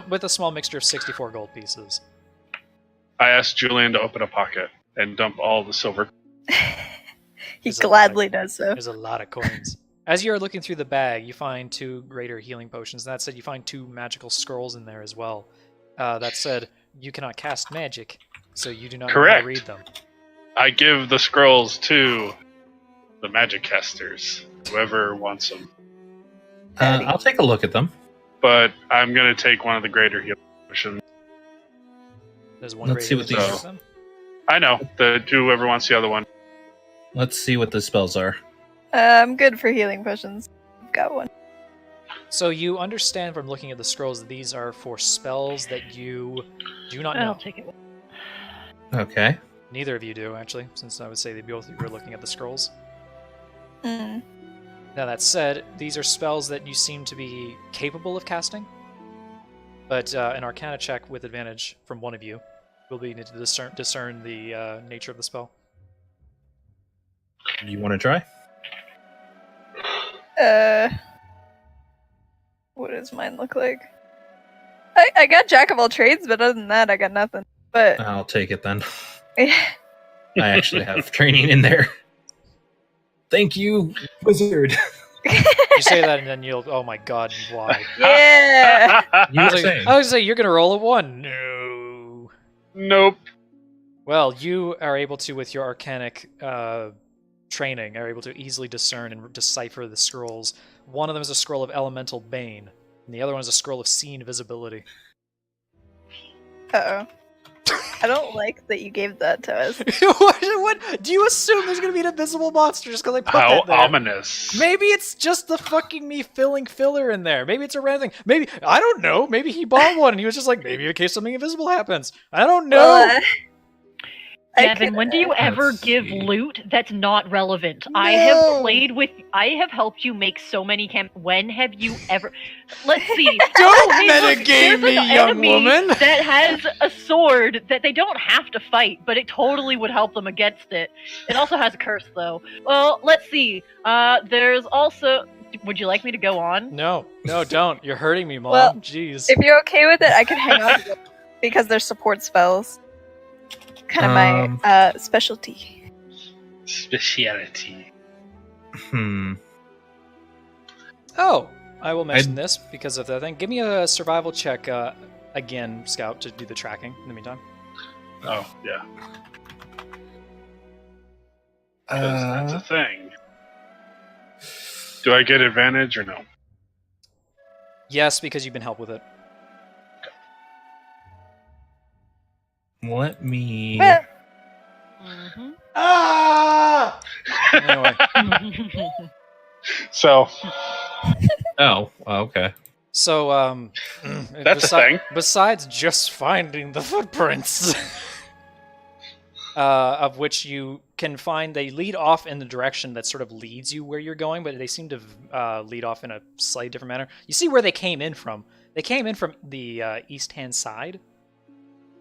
with a small mixture of 64 gold pieces. I asked Julian to open a pocket and dump all the silver. He gladly does so. There's a lot of coins. As you're looking through the bag, you find 2 greater healing potions. That said, you find 2 magical scrolls in there as well. That said, you cannot cast magic, so you do not know how to read them. I give the scrolls to the magic casters, whoever wants them. I'll take a look at them. But I'm going to take one of the greater healing potions. There's one Let's see what greater these healing potion. I know. Whoever wants the other one. Let's see what the spells are. I'm good for healing potions. I've got one. So you understand from looking at the scrolls that these are for spells that you do not know. I'll take it. Okay. Neither of you do, actually, since I would say that both of you are looking at the scrolls. Mm. Now that said, these are spells that you seem to be capable of casting, but an Arcana check with advantage from one of you will be to discern the nature of the spell. You want to try? What does mine look like? I got Jack of all trades, but other than that, I got nothing. But I'll take it then. I actually have training in there. Thank you, wizard. You say that and then you'll, oh my god, why? yeah. You were saying. I was say you're gonna roll a 1. No. Nope. Well, you are able to, with your arcanic training, are able to easily discern and decipher the scrolls. One of them is a scroll of elemental bane, and the other one is a scroll of seen visibility. Uh-oh. I don't like that you gave that to us. what? Do you assume there's gonna be an invisible monster just because I put How that there? ominous. Maybe it's just the fucking me filling filler in there. Maybe it's a random thing. Maybe, I don't know. Maybe he bought one and he was just like, maybe in case something invisible happens. I don't know. Well, Devin, when do you ever give loot that's not relevant? No. I have helped you make so many when have you ever... Let's see. Don't hey, look, metagame there's me, an young enemy woman. that has a sword that they don't have to fight, but it totally would help them against it. It also has a curse, though. Well, let's see. There's also... Would you like me to go on? No, don't. You're hurting me, Mom. Well, Jeez. if you're okay with it, I can hang on to them because they're support spells. Kind of my specialty. Speciality. Oh, I will mention this because of that thing. Give me a survival check again, Scout, to do the tracking in the meantime. Oh, yeah. 'Cause that's a thing. Do I get advantage or no? Yes, because you've been helped with it. Let me. Mm-hmm. Ah! Anyway. So, Oh, okay. So, That's a thing. Besides just finding the footprints, of which you can find, they lead off in the direction that sort of leads you where you're going, but they seem to lead off in a slightly different manner. You see where they came in from. They came in from the east-hand side.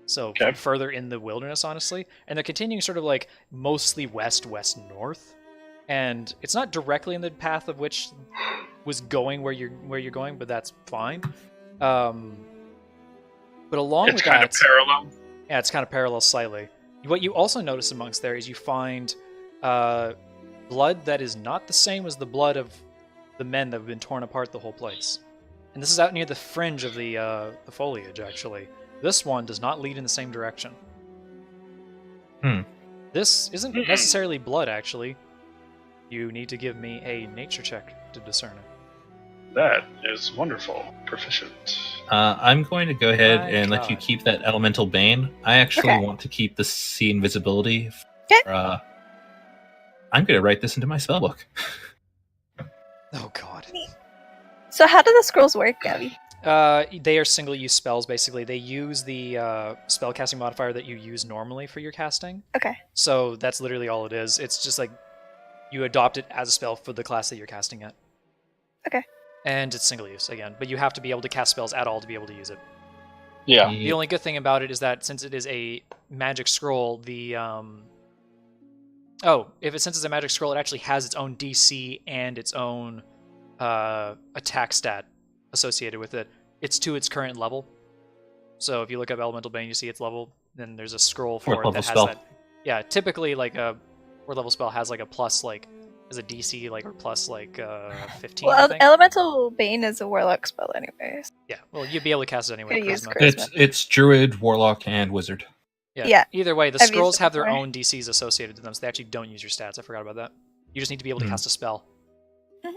So Okay. further in the wilderness, honestly. And they're continuing sort of like mostly west-west-north. And it's not directly in the path of which was going where you're going, but that's fine. But along it's with kind that, of parallel. yeah, it's kind of parallel slightly. What you also notice amongst there is you find blood that is not the same as the blood of the men that have been torn apart the whole place. And this is out near the fringe of the foliage, actually. This one does not lead in the same direction. This isn't necessarily blood, actually. You need to give me a nature check to discern it. That is wonderful. Proficient. I'm going to go ahead My and let you God. keep that elemental bane. I actually Okay. want to keep the sea invisibility. Okay. I'm going to write this into my spellbook. Oh god. So how do the scrolls work, Gabby? They are single-use spells, basically. They use the spellcasting modifier that you use normally for your casting. Okay. So that's literally all it is. It's just like you adopt it as a spell for the class that you're casting it. Okay. And it's single-use, again. But you have to be able to cast spells at all to be able to use it. Yeah. The only good thing about it is that since it is a magic scroll, since it's a magic scroll, it actually has its own DC and its own attack stat associated with it. It's to its current level. So if you look up Elemental Bane, you see its level, then there's a scroll for Fourth it that level has spell. that. Yeah, typically like a 4th level spell has like a plus as a DC or plus 15. I Well, think. Elemental Bane is a warlock spell, anyways. Yeah, well, you'd be able to cast it anyway. Could use Charisma. It's druid, warlock, and wizard. Yeah. Either way, the I've used scrolls it have their before. own DCs associated to them, so they actually don't use your stats. I forgot about that. You just need to be able to cast a spell. Mhm.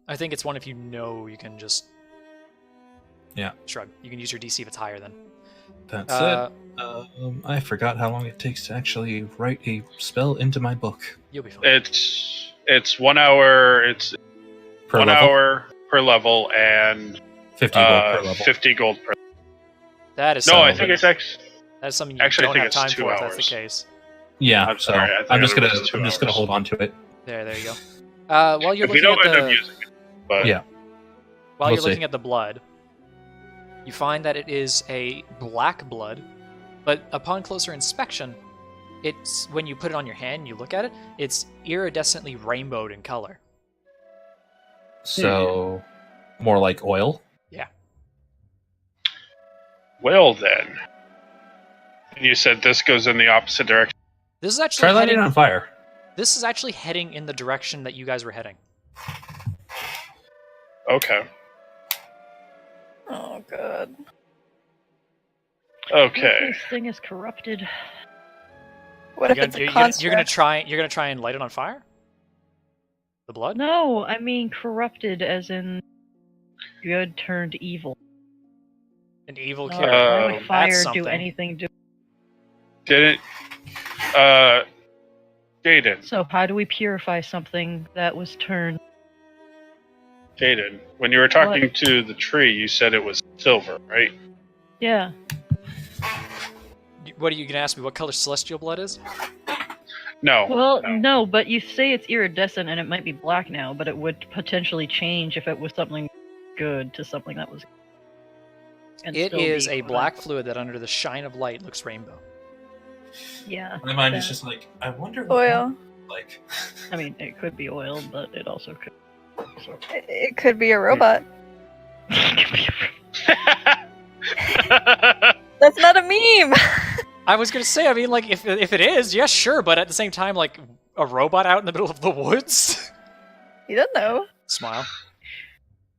I think it's one if you know you can just shrug. You can use your DC if it's higher then. That's it. I forgot how long it takes to actually write a spell into my book. You'll be fine. It's 1 hour. It's Per 1 level? hour per level and 50 gold per level. 50 gold per. That is No, I something. think it's actually. That's something you actually, I don't think have it's time 2 for if that's hours. the case. Yeah, I'm so sorry, I think I'm just it gonna was 2 hold hours. on to it. There you go. While you're If we looking don't at end up the using it, but Yeah. while we'll you're see. looking at the blood, you find that it is a black blood, but upon closer inspection, it's when you put it on your hand and you look at it, it's iridescently rainbowed in color. So more like oil. well then. And you said this goes in the opposite direction. This is actually Try lighting heading, it on fire. This is actually heading in the direction that you guys were heading. Okay. Oh god. Okay. This thing is corrupted. What if it's a construct? You're gonna try and light it on fire? The blood? No, I mean corrupted as in good turned evil. An evil No, character. why would That's fire do something. anything to... Didn't. Jaden. So how do we purify something that was turned? Jaden. When you were talking to the tree, you said it was silver, right? Yeah. What are you gonna ask me? What color celestial blood is? No. Well, no. no, but you say it's iridescent and it might be black now, but it would potentially change if it was something good to something that was. And It still is be a black fluid that under the shine of light looks rainbow. Yeah. My mind is that- just like, I wonder what Oil. that like. I mean, it could be oil, but it also could. So. It could be a robot. That's not a meme. I was gonna say, I mean, like, if it is, yes, sure, but at the same time, like, a robot out in the middle of the woods? You don't know. Smile.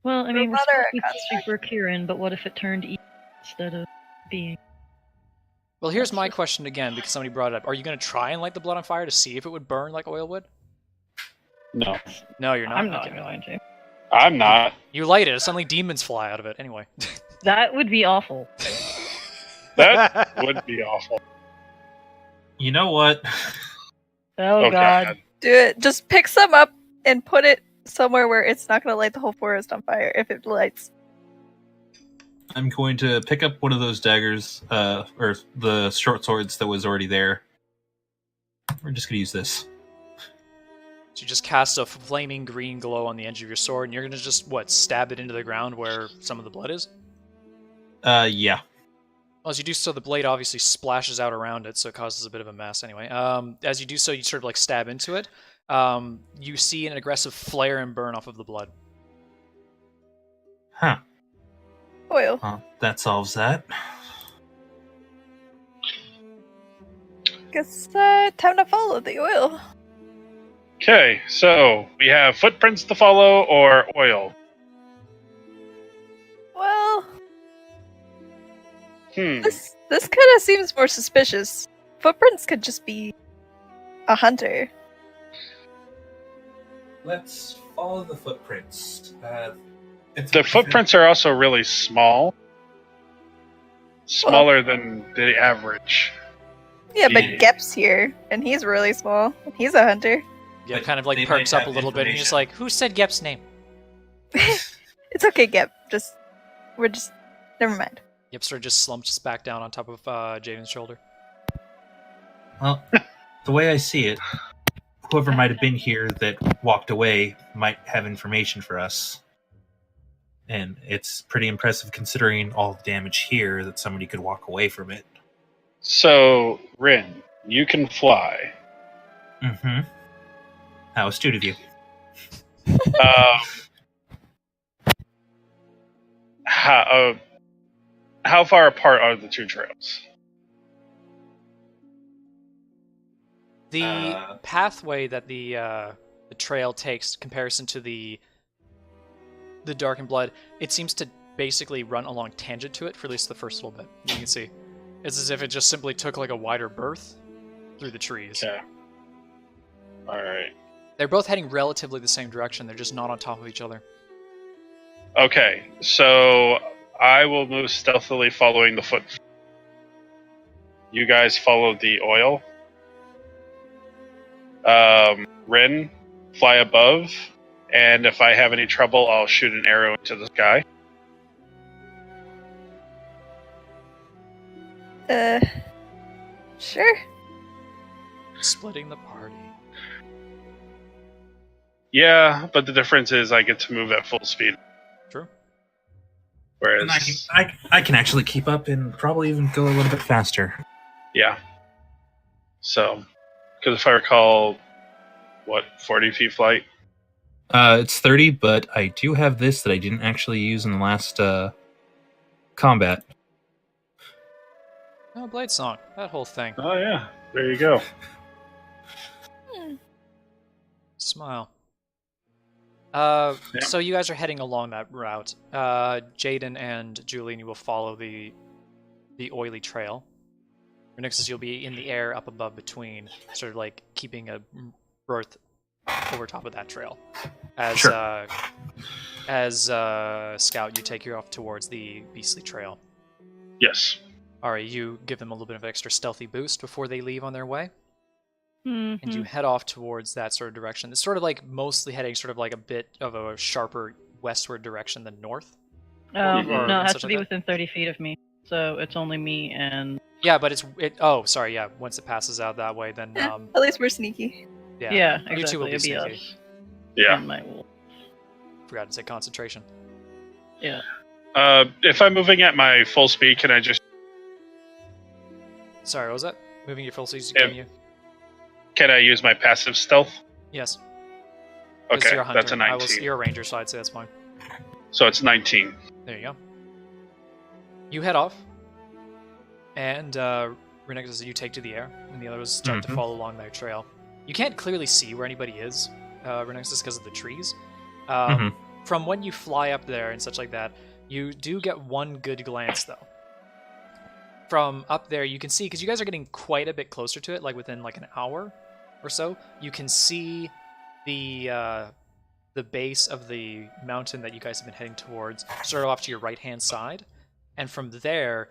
Well, I mean, we're Robot or supposed to be a construct? super ki-rin, but what if it turned evil instead of being? Well, here's That's my just- question again, because somebody brought it up. Are you gonna try and light the blood on fire to see if it would burn like oil would? No. No, you're not. I'm not Okay. going to. I'm not. You light it, suddenly demons fly out of it. Anyway. That would be awful. That would be awful. You know what? Oh, God. Do it. Just pick some up and put it somewhere where it's not going to light the whole forest on fire if it lights. I'm going to pick up one of those daggers, or the short swords that was already there. We're just gonna use this. So you just cast a flaming green glow on the edge of your sword, and you're gonna just, what, stab it into the ground where some of the blood is? Yeah. Well, as you do so, the blade obviously splashes out around it, so it causes a bit of a mess anyway. As you do so, you sort of like stab into it. You see an aggressive flare and burn off of the blood. Huh. Oil. Well, that solves that. Guess time to follow the oil. Okay, so we have footprints to follow or oil. Well, Hmm. this kind of seems more suspicious. Footprints could just be a hunter. Let's follow the footprints. The footprints are also really small. Smaller than the average. Yeah, but Yeah. Gep's here, and he's really small. He's a hunter. Gep But kind of like they perks might up a have little bit, and he's information. like, "Who said Gep's name?" It's okay, Gep. We're just never mind. Gep sort of just slumps back down on top of Jaden's shoulder. Well, the way I see it, whoever might have been here that walked away might have information for us. And it's pretty impressive considering all the damage here that somebody could walk away from it. So, Rin, you can fly. Mm-hmm. How astute of you. How far apart are the two trails? The pathway that the trail takes, comparison to the Darkened Blood, it seems to basically run along tangent to it for at least the first little bit. You can see, it's as if it just simply took like a wider berth through the trees. Okay. All right. They're both heading relatively the same direction. They're just not on top of each other. Okay, so I will move stealthily following the foot. You guys follow the oil. Rin, fly above, and if I have any trouble, I'll shoot an arrow into the sky. Sure. Splitting the party. Yeah, but the difference is I get to move at full speed. True. Whereas, And I can actually keep up and probably even go a little bit faster. yeah. So, because if I recall, 40 feet flight? It's 30, but I do have this that I didn't actually use in the last combat. Oh, Blade Song. That whole thing. Oh yeah, there you go. Smile. So you guys are heading along that route. Jaden and Julian, you will follow the oily trail. Your next is you'll be in the air up above between, sort of like keeping a berth over top of that trail. As Sure. as Scout, you take you off towards the beastly trail. Yes. Alright, you give them a little bit of extra stealthy boost before they leave on their way. Mhm. And you head off towards that sort of direction. It's sort of like mostly heading sort of like a bit of a sharper westward direction than north. Oh, Or no, it has such to like be that? within 30 feet of me. So it's only me and... Yeah, but oh, sorry, yeah. Once it passes out that way, then At least we're sneaky. yeah. Yeah, You two will exactly. be It'd sneaky. us Yeah. and my wolf. Forgot to say concentration. Yeah. If I'm moving at my full speed, can I just Sorry, what was that? Moving your full season, Yeah. can you? can I use my passive stealth? Yes. 'Cause Okay, you're a hunter. that's a 19. You're a ranger, so I'd say that's fine. So it's 19. There you go. You head off, and Renegades you take to the air, and the others start to Mhm. follow along their trail. You can't clearly see where anybody is, Renegades, because of the trees. Mhm. From when you fly up there and such like that, you do get one good glance, though. From up there, you can see, because you guys are getting quite a bit closer to it, like within like an hour or so, you can see the base of the mountain that you guys have been heading towards, sort of off to your right-hand side. And from there,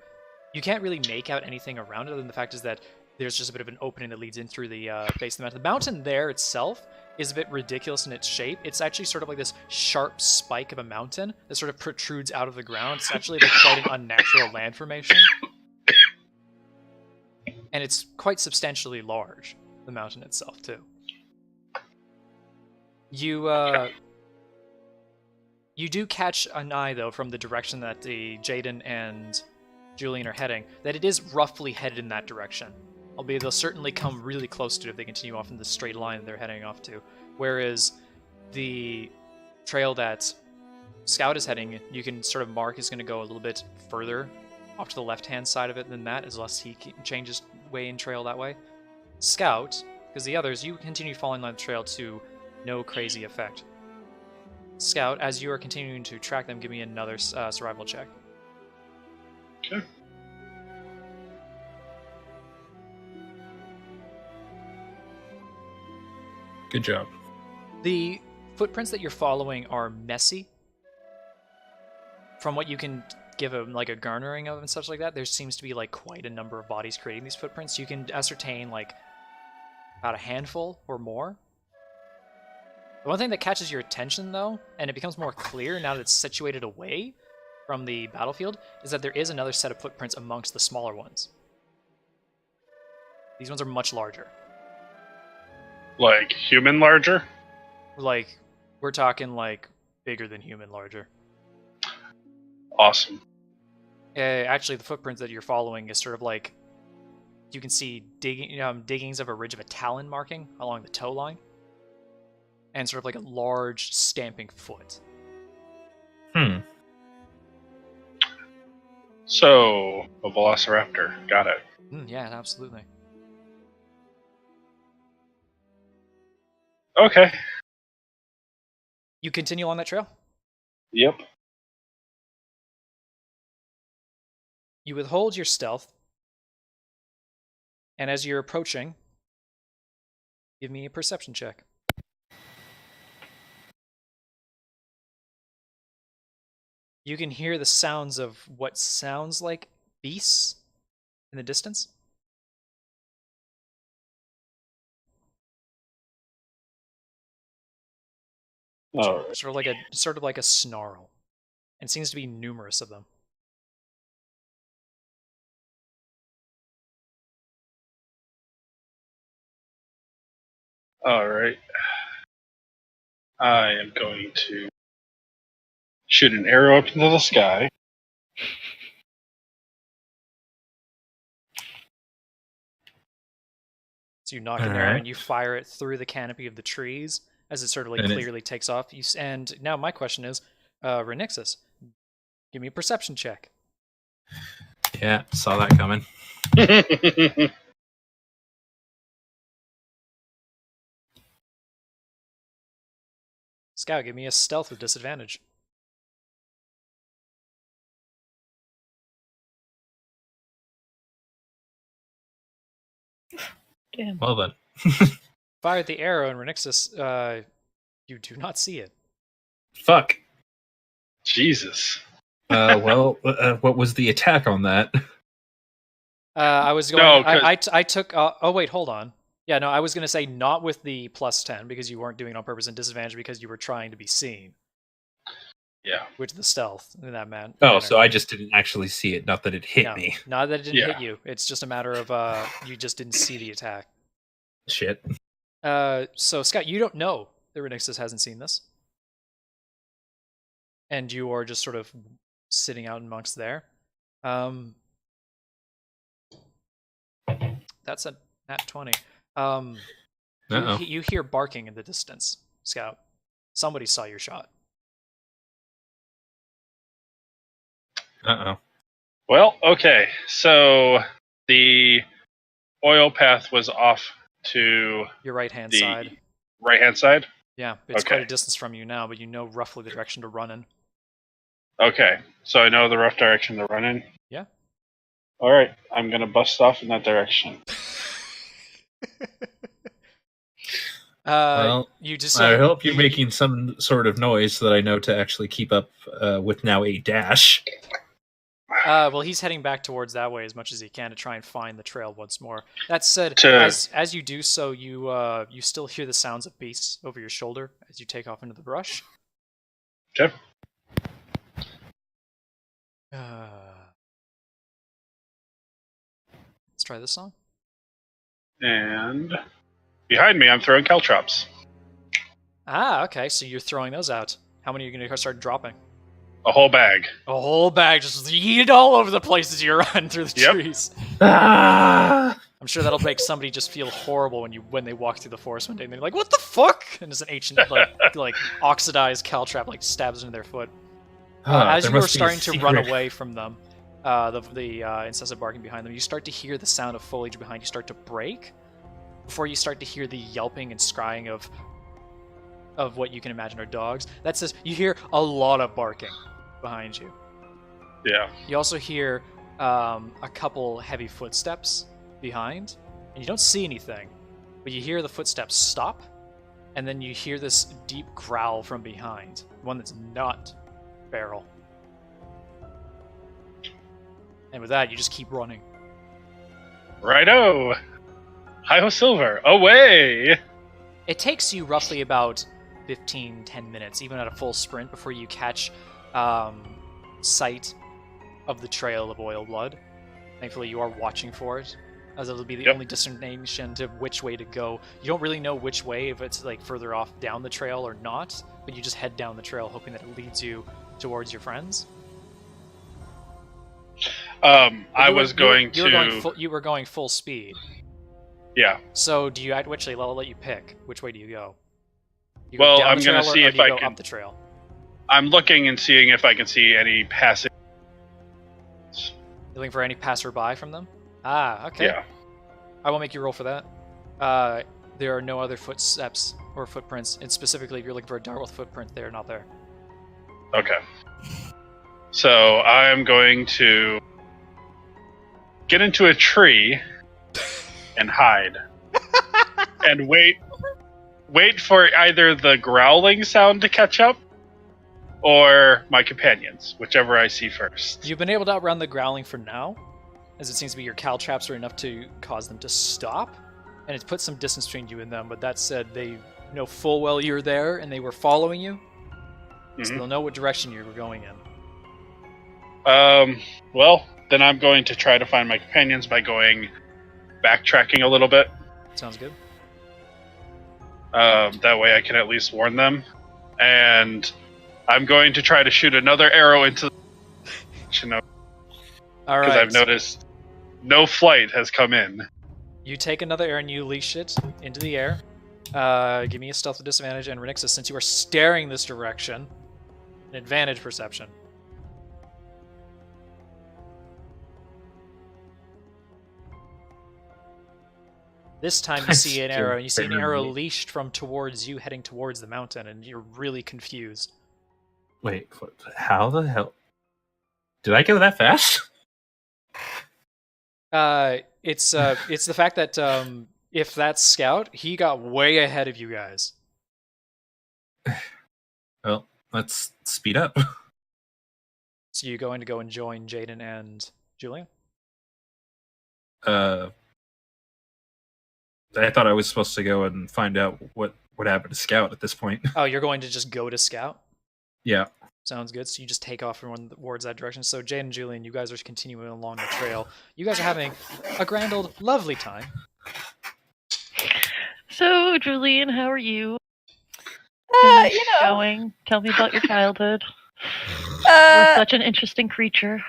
you can't really make out anything around it, other than the fact is that there's just a bit of an opening that leads in through the base of the mountain. The mountain there itself is a bit ridiculous in its shape. It's actually sort of like this sharp spike of a mountain that sort of protrudes out of the ground. It's actually like quite an unnatural land formation. And it's quite substantially large, the mountain itself, too. You do catch an eye, though, from the direction that the Jaden and Julian are heading, that it is roughly headed in that direction. Albeit they'll certainly come really close to it if they continue off in the straight line they're heading off to. Whereas the trail that Scout is heading, you can sort of mark is going to go a little bit further off to the left-hand side of it than that, unless he changes way in trail that way. Scout because the others, you continue following the trail to no crazy effect. Scout, as you are continuing to track them, give me another survival check. Okay. Good job. The footprints that you're following are messy. From what you can give a garnering of and such like that, there seems to be like quite a number of bodies creating these footprints. You can ascertain like about a handful or more. The one thing that catches your attention though, and it becomes more clear now that it's situated away from the battlefield, is that there is another set of footprints amongst the smaller ones. These ones are much larger. Like human larger? Like, we're talking like bigger than human larger. Awesome. Actually, the footprints that you're following is sort of like, you can see diggings of a ridge of a talon marking along the toe line, and sort of like a large stamping foot. So, a velociraptor. Got it. Yeah, absolutely. Okay. You continue on that trail? Yep. You withhold your stealth, and as you're approaching, give me a perception check. You can hear the sounds of what sounds like beasts in the distance. All right. Sort of like a snarl, and seems to be numerous of them. All right. I am going to shoot an arrow up into the sky. So you knock an arrow and you fire it through the canopy of the trees as it sort of like clearly takes off. And now my question is, Renixus, give me a perception check. Yeah, saw that coming. Scout, give me a stealth with disadvantage. Damn. Well then. Fired the arrow, and Renixus, you do not see it. Fuck. Jesus. What was the attack on that? I was going. No, I took. Oh wait, hold on. Yeah, no, I was going to say not with the +10 because you weren't doing it on purpose, and disadvantage because you were trying to be seen. Yeah. Which the stealth in that man. Oh, so I just didn't actually see it, not that it hit No, me. not that it didn't Yeah. hit you. It's just a matter of you just didn't see the attack. Shit. So Scott, you don't know that Renixus hasn't seen this, and you are just sort of sitting out amongst there. That's a nat 20. You hear barking in the distance, Scout. Somebody saw your shot. Uh-oh. Well, okay. So the oil path was off to Your right-hand the side. right-hand side? Yeah, it's Okay. quite a distance from you now, but you know roughly the direction to run in. Okay. So I know the rough direction to run in? Yeah. All right. I'm going to bust off in that direction. Well, you just I hope you're making some sort of noise so that I know to actually keep up with now a dash. well, he's heading back towards that way as much as he can to try and find the trail once more. That said, To- as you do so, you still hear the sounds of beasts over your shoulder as you take off into the brush. Okay. Let's try this song. And behind me, I'm throwing caltrops. Ah, okay, so you're throwing those out. How many are you going to start dropping? A whole bag. A whole bag, just yeet all over the place as you run through the Yep. trees. Ah! I'm sure that'll make somebody just feel horrible when they walk through the forest one day and they're like, "What the fuck?" And there's an ancient like oxidized caltrap like stabs into their foot. As There you are must be a starting to run secret- away from them, the incessant barking behind them, you start to hear the sound of foliage behind you start to break, before you start to hear the yelping and scrying of what you can imagine are dogs. That says you hear a lot of barking behind you. Yeah. You also hear a couple heavy footsteps behind, and you don't see anything, but you hear the footsteps stop, and then you hear this deep growl from behind, one that's not feral. And with that, you just keep running. Righto! Hi-ho Silver, away! It takes you roughly about 10 minutes, even at a full sprint, before you catch sight of the trail of oil blood. Thankfully, you are watching for it, as it'll be the only destination to which way to go. You don't really know which way, if it's like further off down the trail or not, but you just head down the trail hoping that it leads you towards your friends. You were going full speed. Yeah. So do you actually? I'll let you pick. Which way do you go? You Well, down I'm the going to trail, see or if do you I go can. up the trail. I'm looking and seeing if I can see any passing. You're looking for any passerby from them? Ah, okay. Yeah. I will make you roll for that. There are no other footsteps or footprints, and specifically, if you're looking for a Dartwolf footprint, they're not there. Okay. So I'm going to get into a tree and hide, and wait for either the growling sound to catch up, or my companions, whichever I see first. You've been able to outrun the growling for now, as it seems to be your caltraps are enough to cause them to stop, and it's put some distance between you and them, but that said, they know full well you're there, and they were following you, so they'll know what direction you were going in. Well, then I'm going to try to find my companions by backtracking a little bit. Sounds good. That way I can at least warn them. And I'm going to try to shoot another arrow into the... All right. Because I've noticed no flight has come in. You take another arrow and you leash it into the air. Give me a stealth with disadvantage, and Renixa, since you are staring this direction, an advantage perception. This time you see an arrow, and you see an arrow leashed from towards you, heading towards the mountain, and you're really confused. Wait, how the hell? Did I go that fast? It's the fact that if that's Scout, he got way ahead of you guys. Well, let's speed up. So you're going to go and join Jaden and Julian? I thought I was supposed to go and find out what happened to Scout at this point. Oh, you're going to just go to Scout? Yeah. Sounds good. So you just take off and run towards that direction. So Jaden and Julian, you guys are continuing along the trail. You guys are having a grand old lovely time. So, Julian, how are you? Going. Tell me about your childhood. You're such an interesting creature.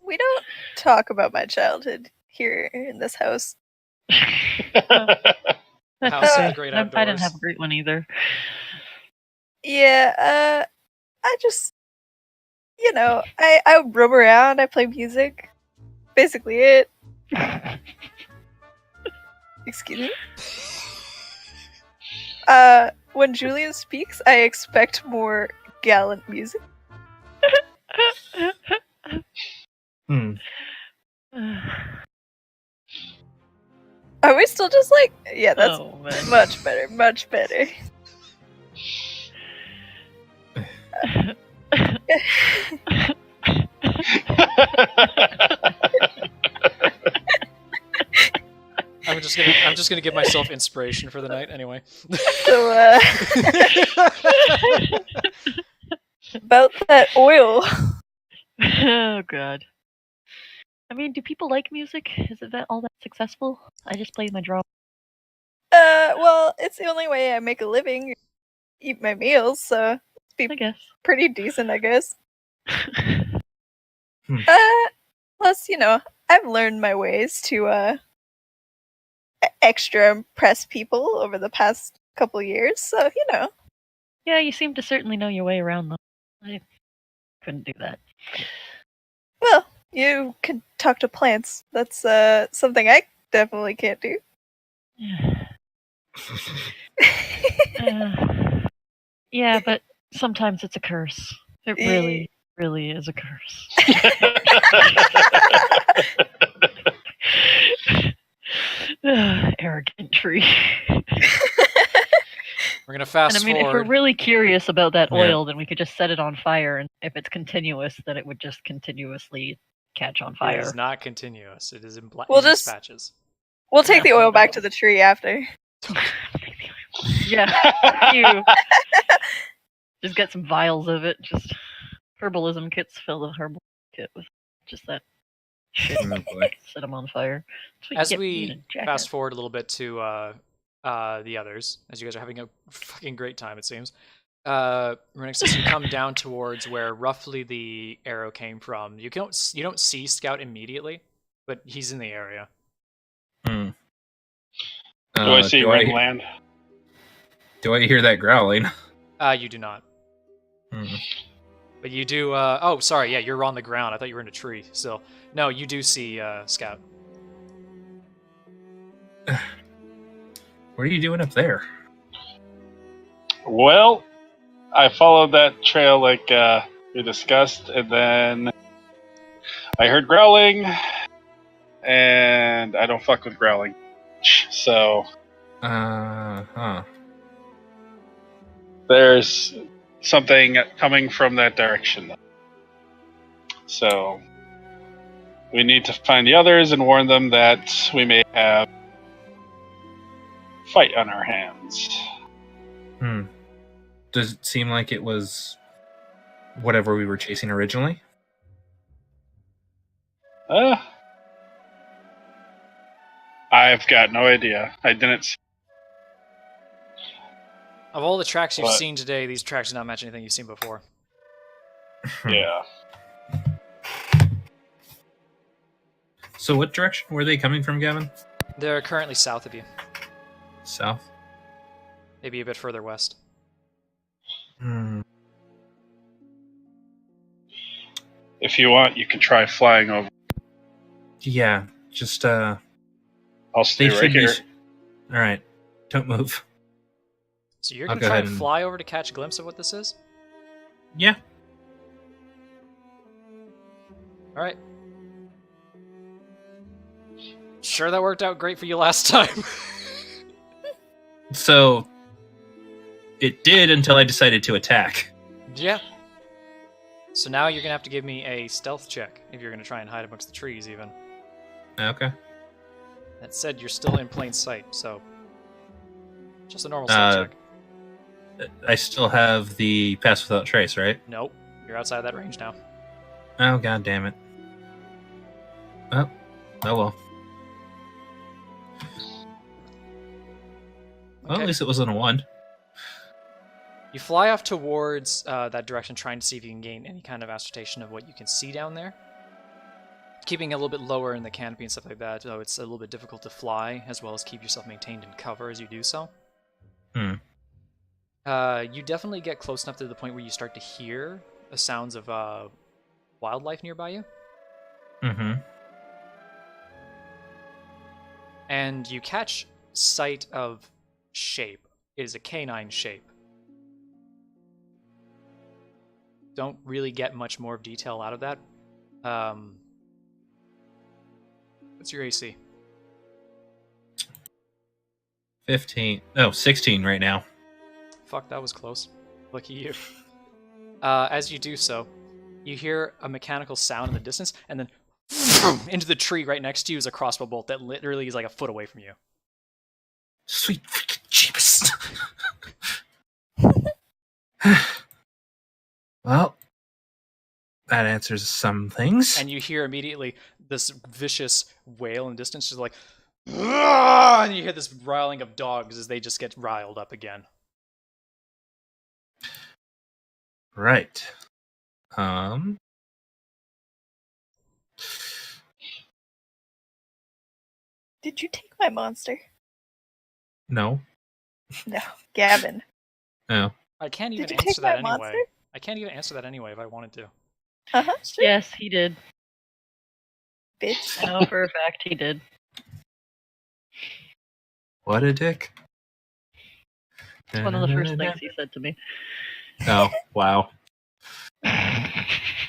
We don't talk about my childhood here in this house. House of the Great Outdoors. I didn't have a great one either. Yeah, I just, I roam around, I play music. Basically it. Excuse me? When Julian speaks, I expect more gallant music. Are we still just like, yeah, that's much better, much better. I'm just gonna give myself inspiration for the night anyway. So, about that oil. Oh god. I mean, do people like music? Is it all that successful? I just play my drum. Well, it's the only way I make a living, eat my meals, so I guess. Pretty decent, I guess. Plus, I've learned my ways to extra impress people over the past couple years, so Yeah, you seem to certainly know your way around them. I couldn't do that. Well, you can talk to plants. That's something I definitely can't do. Yeah, but sometimes it's a curse. It really, really is a curse. Arrogant tree. We're gonna fast And I mean, if forward. we're really curious about that Yeah. oil, then we could just set it on fire, and if it's continuous, then it would just continuously catch on It fire. is not continuous. It is in We'll in just- dispatches. We'll take Yeah. the oil back to the tree after. Yeah, you. Just get some vials of it. Just herbalism kits. Fill the herbal kit with just that shit. Oh, boy. Set them on fire. That's what you As get for we being a jackass. fast forward a little bit to the others, as you guys are having a fucking great time, it seems. Renix, as you come down towards where roughly the arrow came from, you don't see Scout immediately, but he's in the area. Hmm. Do I see Ringland? Do I hear that growling? You do not. Hmm. But you do. Oh, sorry. Yeah, you're on the ground. I thought you were in a tree still. No, you do see Scout. What are you doing up there? Well, I followed that trail like we discussed, and then I heard growling, and I don't fuck with growling. So there's something coming from that direction. So we need to find the others and warn them that we may have a fight on our hands. Hmm. Does it seem like it was whatever we were chasing originally? I've got no idea. I didn't see. Of all the tracks you've But- seen today, these tracks do not match anything you've seen before. Yeah. So what direction were they coming from, Gavin? They're currently south of you, South? maybe a bit further west. Hmm. If you want, you can try flying over. Yeah, just I'll stay they right should here. be. All right, don't move. So you're I'll gonna go try ahead and and- fly over to catch a glimpse of what this is? Yeah. All right. Sure, that worked out great for you last time. So it did until I decided to attack. Yeah. So now you're gonna have to give me a stealth check if you're gonna try and hide amongst the trees. Even Okay. that said, you're still in plain sight, so just a normal stealth check. I still have the pass without trace, right? Nope, you're outside that range now. Oh, god damn it. Oh well. Well, Okay. at least it wasn't a 1. You fly off towards that direction, trying to see if you can gain any kind of assertion of what you can see down there. Keeping a little bit lower in the canopy and stuff like that, though it's a little bit difficult to fly, as well as keep yourself maintained in cover as you do so. Hmm. You definitely get close enough to the point where you start to hear the sounds of wildlife nearby you. Mm-hmm. And you catch sight of shape. It is a canine shape. Don't really get much more detail out of that. What's your AC? 15. No, 16 right now. Fuck, that was close. Lucky you. As you do so, you hear a mechanical sound in the distance, and then into the tree right next to you is a crossbow bolt that literally is like a foot away from you. Sweet freaking jeepers. Well, that answers some things. And you hear immediately this vicious wail in the distance, just like, "Argh!" And you hear this riling of dogs as they just get riled up again. Right. Did you take my monster? No. No, Gavin. No. I can't even Did you answer take that my anyway. monster? I can't even answer that anyway if I wanted to. Uh-huh, sure. Yes, he did. Bitch. I know for a fact he did. What a dick. It's one of the first things he said to me. Oh, wow.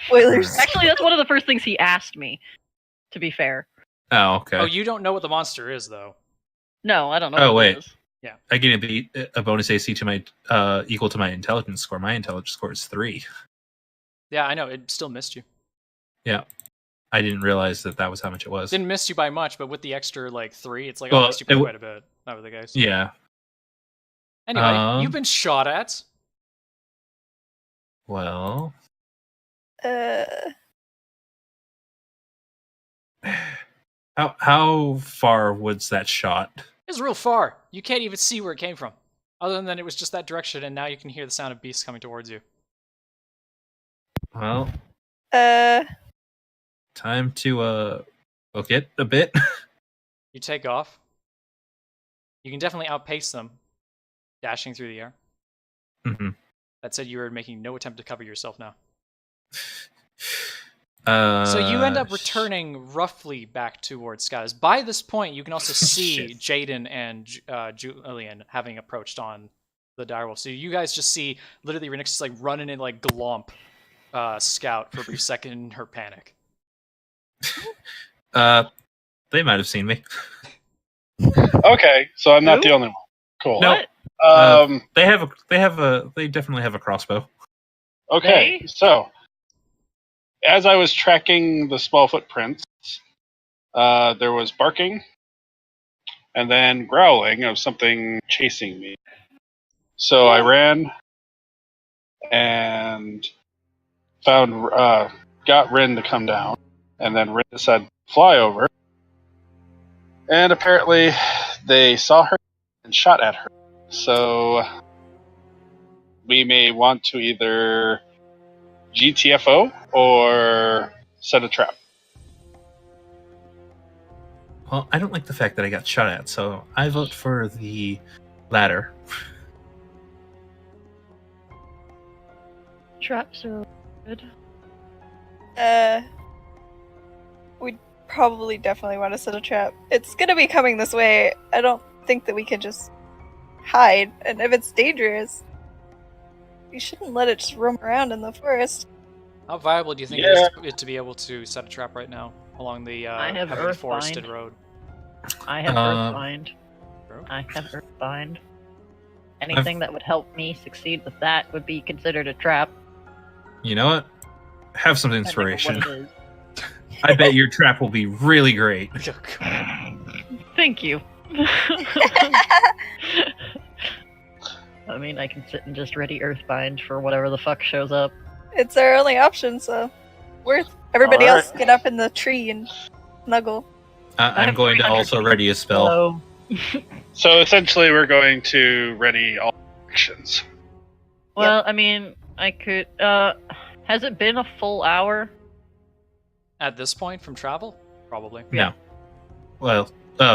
Spoilers. Actually, that's one of the first things he asked me, to be fair. Oh, okay. Oh, you don't know what the monster is, though. No, I don't know Oh, what wait. it is. I get a bonus AC to my equal to my intelligence score. My intelligence score is 3. Yeah, I know. It still missed you. Yeah. I didn't realize that was how much it was. Didn't miss you by much, but with the extra, 3, it's like, Well, missed you by quite a bit. That was the case. Yeah. Anyway, you've been shot at. Well... How far was that shot? It was real far. You can't even see where it came from. Other than it was just that direction, and now you can hear the sound of beasts coming towards you. Well, Uh, time to book it a bit. You take off. You can definitely outpace them, dashing through the air. Mm-hmm. That said, you are making no attempt to cover yourself now. So you end up returning roughly back towards skies. By this point, you can also see Jaden and Julian having approached on the direwolf. So you guys just see literally Renix just running in glomp Scout for a brief second in her panic. They might have seen me. Okay, so I'm not Who? the only one. Cool. No. What? They definitely have a crossbow. Okay, They? so as I was tracking the small footprints, there was barking and then growling of something chasing me. So I ran and got Rin to come down, and then Rin decided to fly over. And apparently they saw her and shot at her. So we may want to either GTFO or set a trap. Well, I don't like the fact that I got shot at, so I vote for the latter. Traps are good. we'd probably definitely want to set a trap. It's gonna be coming this way. I don't think that we can just hide, and if it's dangerous, you shouldn't let it just roam around in the forest. How viable do you think it is to be able to set a trap right now along the I have heavily Earthbind. forested road? I have Earthbind. True. I have Earthbind. Anything that would help me succeed with that would be considered a trap. You know what? Have some depending on inspiration. what it is. I bet your trap will be really great. Thank you. I mean, I can sit and just ready Earthbind for whatever the fuck shows up. It's our only option, so everybody Alright. else get up in the tree and snuggle. I'm have going to 300 also ready a spell. Hello. So essentially, we're going to ready all actions. Well, I mean, I could. Has it been a full hour? At this point, from travel? Probably. No. Well,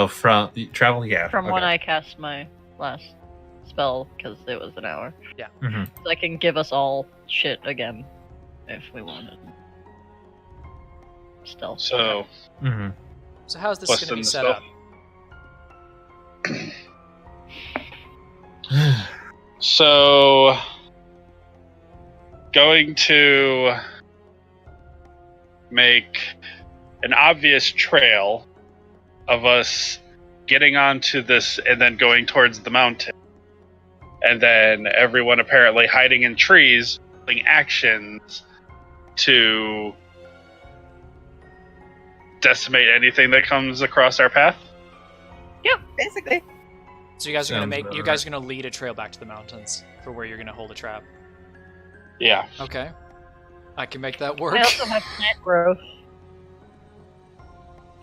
from travel, yeah. From okay. when I cast my last spell, because it was an hour. Mhm. So I can give us all shit again, if we wanted. Stealth. So Mhm. So how's this Plus going to be in the set spell. up? So, going to make an obvious trail of us getting onto this and then going towards the mountain. And then everyone apparently hiding in trees, doing actions to decimate anything that comes across our path. Basically. So you guys are going Sounds to about you guys are going to lead a trail back to the mountains for where you're going to hold a trap. Yeah. Okay. I can make that work. I also have plant growth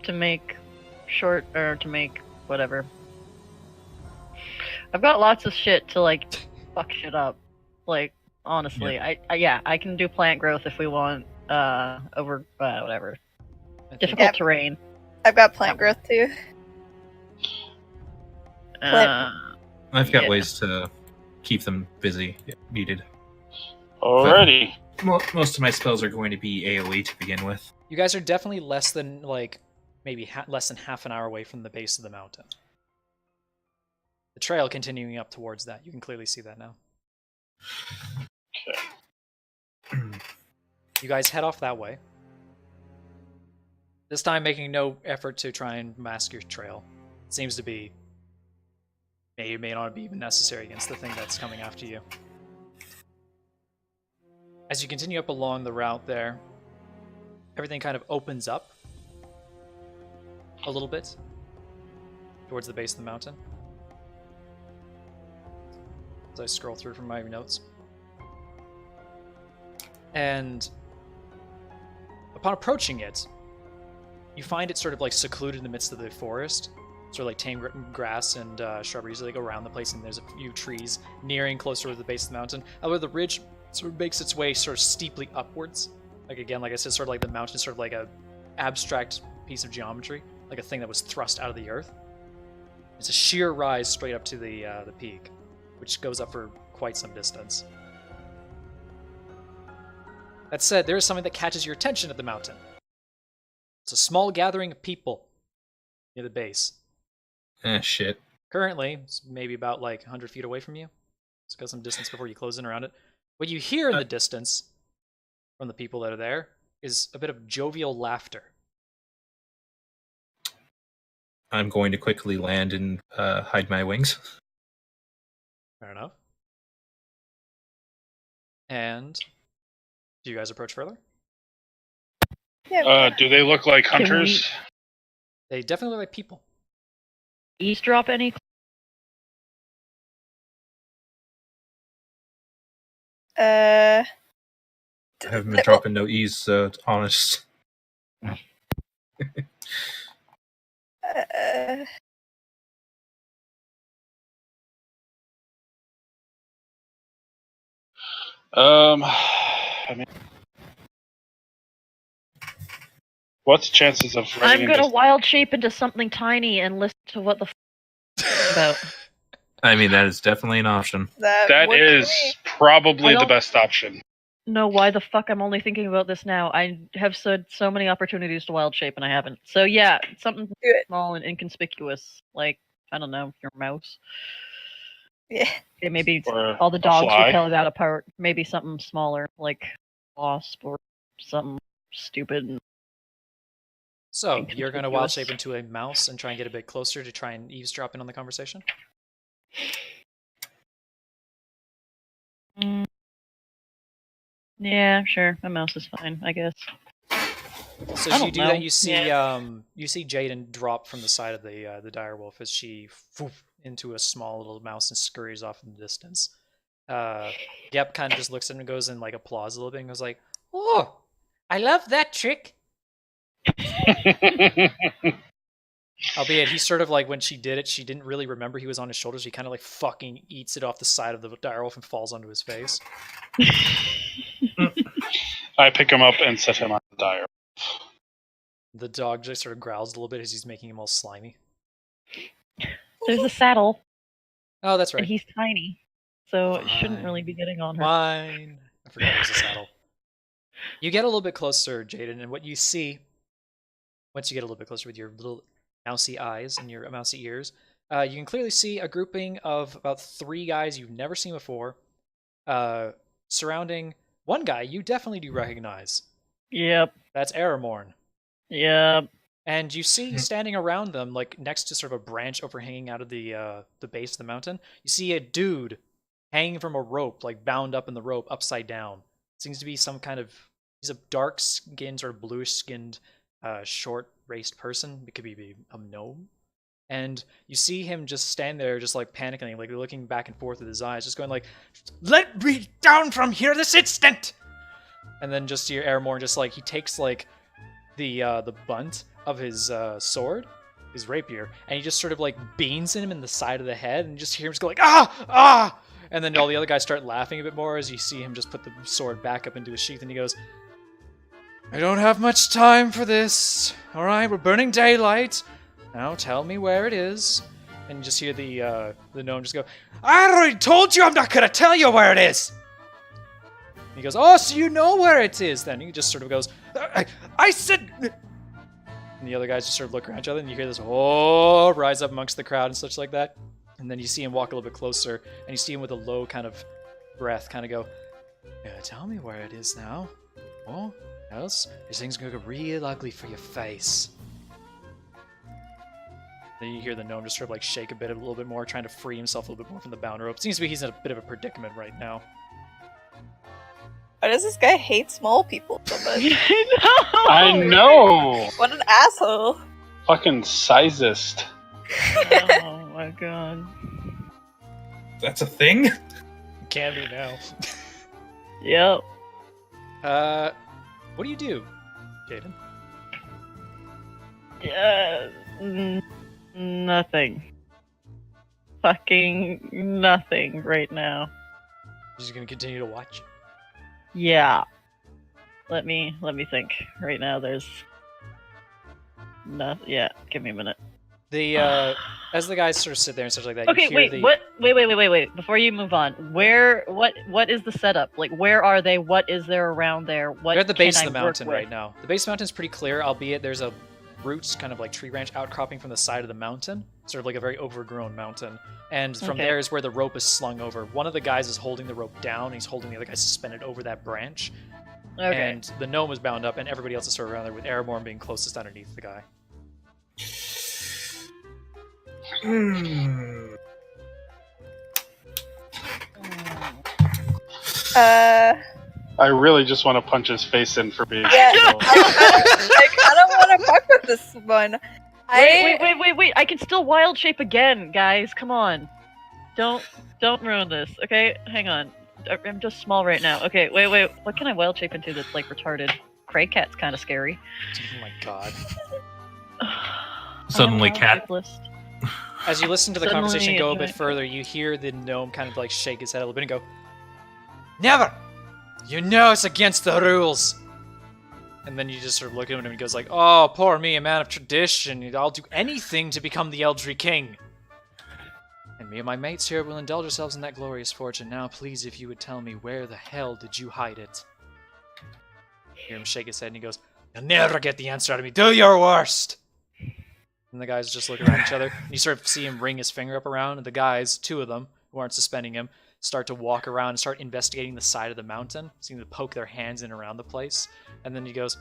to make to make whatever. I've got lots of shit to fuck shit up. Honestly, I can do plant growth if we want over whatever. I think- Difficult Yep. terrain. I've got plant growth too. I've got Yeah. ways to keep them busy if needed. Alrighty. Most of my spells are going to be AoE to begin with. You guys are definitely less than maybe less than half an hour away from the base of the mountain. the trail continuing up towards that. You can clearly see that now. You guys head off that way. This time making no effort to try and mask your trail. It seems to be may not be even necessary against the thing that's coming after you. As you continue up along the route there, everything kind of opens up a little bit towards the base of the mountain. As I scroll through from my notes. And upon approaching it, you find it sort of like secluded in the midst of the forest. Sort of like tame grass and shrubberies like around the place, and there's a few trees nearing closer to the base of the mountain. However, the ridge sort of makes its way sort of steeply upwards. Like again, like I said, sort of like the mountain is sort of like a abstract piece of geometry, like a thing that was thrust out of the earth. It's a sheer rise straight up to the peak, which goes up for quite some distance. That said, there is something that catches your attention at the mountain. It's a small gathering of people near the base. Shit. Currently, it's maybe about like 100 feet away from you. It's got some distance before you close in around it. What you hear in the distance from the people that are there is a bit of jovial laughter. I'm going to quickly land and hide my wings. Fair enough. And do you guys approach further? Yeah. Do they look like Can hunters? They definitely look like people. Eavesdrop any? I haven't been dropping no E's, so it's honest. I mean, what's the chances of running I'm gonna into... wild shape into something tiny and listen to what the about. I mean, that is definitely an option. That would is be. probably I the don't- best option. No, why the fuck I'm only thinking about this now? I have said so many opportunities to wild shape and I haven't. So yeah, something Do it. small and inconspicuous, like I don't know, your mouse. Yeah. Okay, maybe Or all the a dogs fly. would tell that apart. Maybe something smaller, like wasp or something stupid. And So, you're going to wild Inconspicuous. shape into a mouse and try and get a bit closer to try and eavesdrop in on the conversation? Yeah, sure. A mouse is fine, I guess. So I as you don't do know. that, you see Yeah. you see Jaden drop from the side of the direwolf as she into a small little mouse and scurries off in the distance. Gep kind of just looks at him and goes and like applauds a little bit and goes like, "Oh, I love that trick." Albeit he sort of like when she did it, she didn't really remember he was on his shoulders. He kind of like fucking eats it off the side of the direwolf and falls onto his face. I pick him up and set him on the dire. The dog just sort of growls a little bit as he's making him all slimy. There's a saddle, Oh, that's right. and he's tiny, so it shouldn't Fine. really be getting on her. Fine. I forgot it was a saddle. You get a little bit closer, Jaden, and what you see, once you get a little bit closer with your little mousy eyes and your mousy ears, you can clearly see a grouping of about 3 guys you've never seen before, surrounding one guy you definitely do recognize. Yep. That's Aramorn. Yep. And you see standing around them, like next to sort of a branch overhanging out of the base of the mountain, you see a dude hanging from a rope, like bound up in the rope, upside down. Seems to be some kind of, he's a dark-skinned, sort of bluish-skinned, short-raced person. It could be a gnome. And you see him just stand there, just like panicking, like looking back and forth with his eyes, just going like, "Let me down from here this instant!" And then just your Aramorn, just like, he takes like the bunt of his sword, his rapier, and he just sort of like beans him in the side of the head, and you just hear him just go like, "Ah! Ah!" And then all the other guys start laughing a bit more as you see him just put the sword back up into his sheath, and he goes, "I don't have much time for this. Alright, we're burning daylight. Now tell me where it is." And you just hear the gnome just go, "I already told you I'm not gonna tell you where it is!" And he goes, "Oh, so you know where it is then?" He just sort of goes, I said... And the other guys just sort of look around each other, and you hear this rise up amongst the crowd and such like that. And And then you see him walk a little bit closer, and you see him with a low kind of breath kind of go, "Yeah, tell me where it is now. Oh, else this thing's gonna go real ugly for your face." Then you hear the gnome just sort of like shake a little bit more, trying to free himself a little bit more from the bound rope. Seems to be he's in a bit of a predicament right now. Why does this guy hate small people so much? I know! What an asshole. Fucking sizist. Oh my god. That's a thing? Can be now. Yep. What do you do, Jaden? Nothing. Fucking nothing right now. You're just gonna continue to watch? Yeah. Let me think. Right now there's nothing. Yeah, give me a minute. The as the guys sort of sit there and stuff like that. Okay, you hear wait, the... what? Wait. Before you move on, what is the setup? Like, where are they? What is there around there? What They're at the base can of the I work mountain with? right now. The base of the mountain is pretty clear, albeit there's a roots kind of like tree branch outcropping from the side of the mountain, sort of like a very overgrown mountain. And from Okay. there is where the rope is slung over. One of the guys is holding the rope down. He's holding the other guy suspended over that branch. Okay. And the gnome is bound up, and everybody else is sort of around there, with Arbor being closest underneath the guy. I really just want to punch his face in for being Yeah. so- I kind of want to fuck with this one. Wait! I can still wild shape again, guys. Come on. Don't ruin this. Okay, hang on. I'm just small right now. Okay, wait. What can I wild shape into that's like retarded? Cray cat's kind of scary. Oh my god. Suddenly Wild cat. shape list. As you listen to the Suddenly conversation go a it's bit like- further, you hear the gnome kind of like shake his head a little bit and go, "Never! You know it's against the rules!" And then you just sort of look at him and he goes like, "Oh, poor me, a man of tradition. I'll do anything to become the Eldri King. And me and my mates here will indulge ourselves in that glorious fortune. Now, please, if you would tell me, where the hell did you hide it?" You hear him shake his head and he goes, "You'll never get the answer out of me. Do your worst!" And the guys just look around each other. And you sort of see him ring his finger up around, and the guys, two of them, who aren't suspending him, start to walk around and start investigating the side of the mountain, seem to poke their hands in around the place. And then he goes,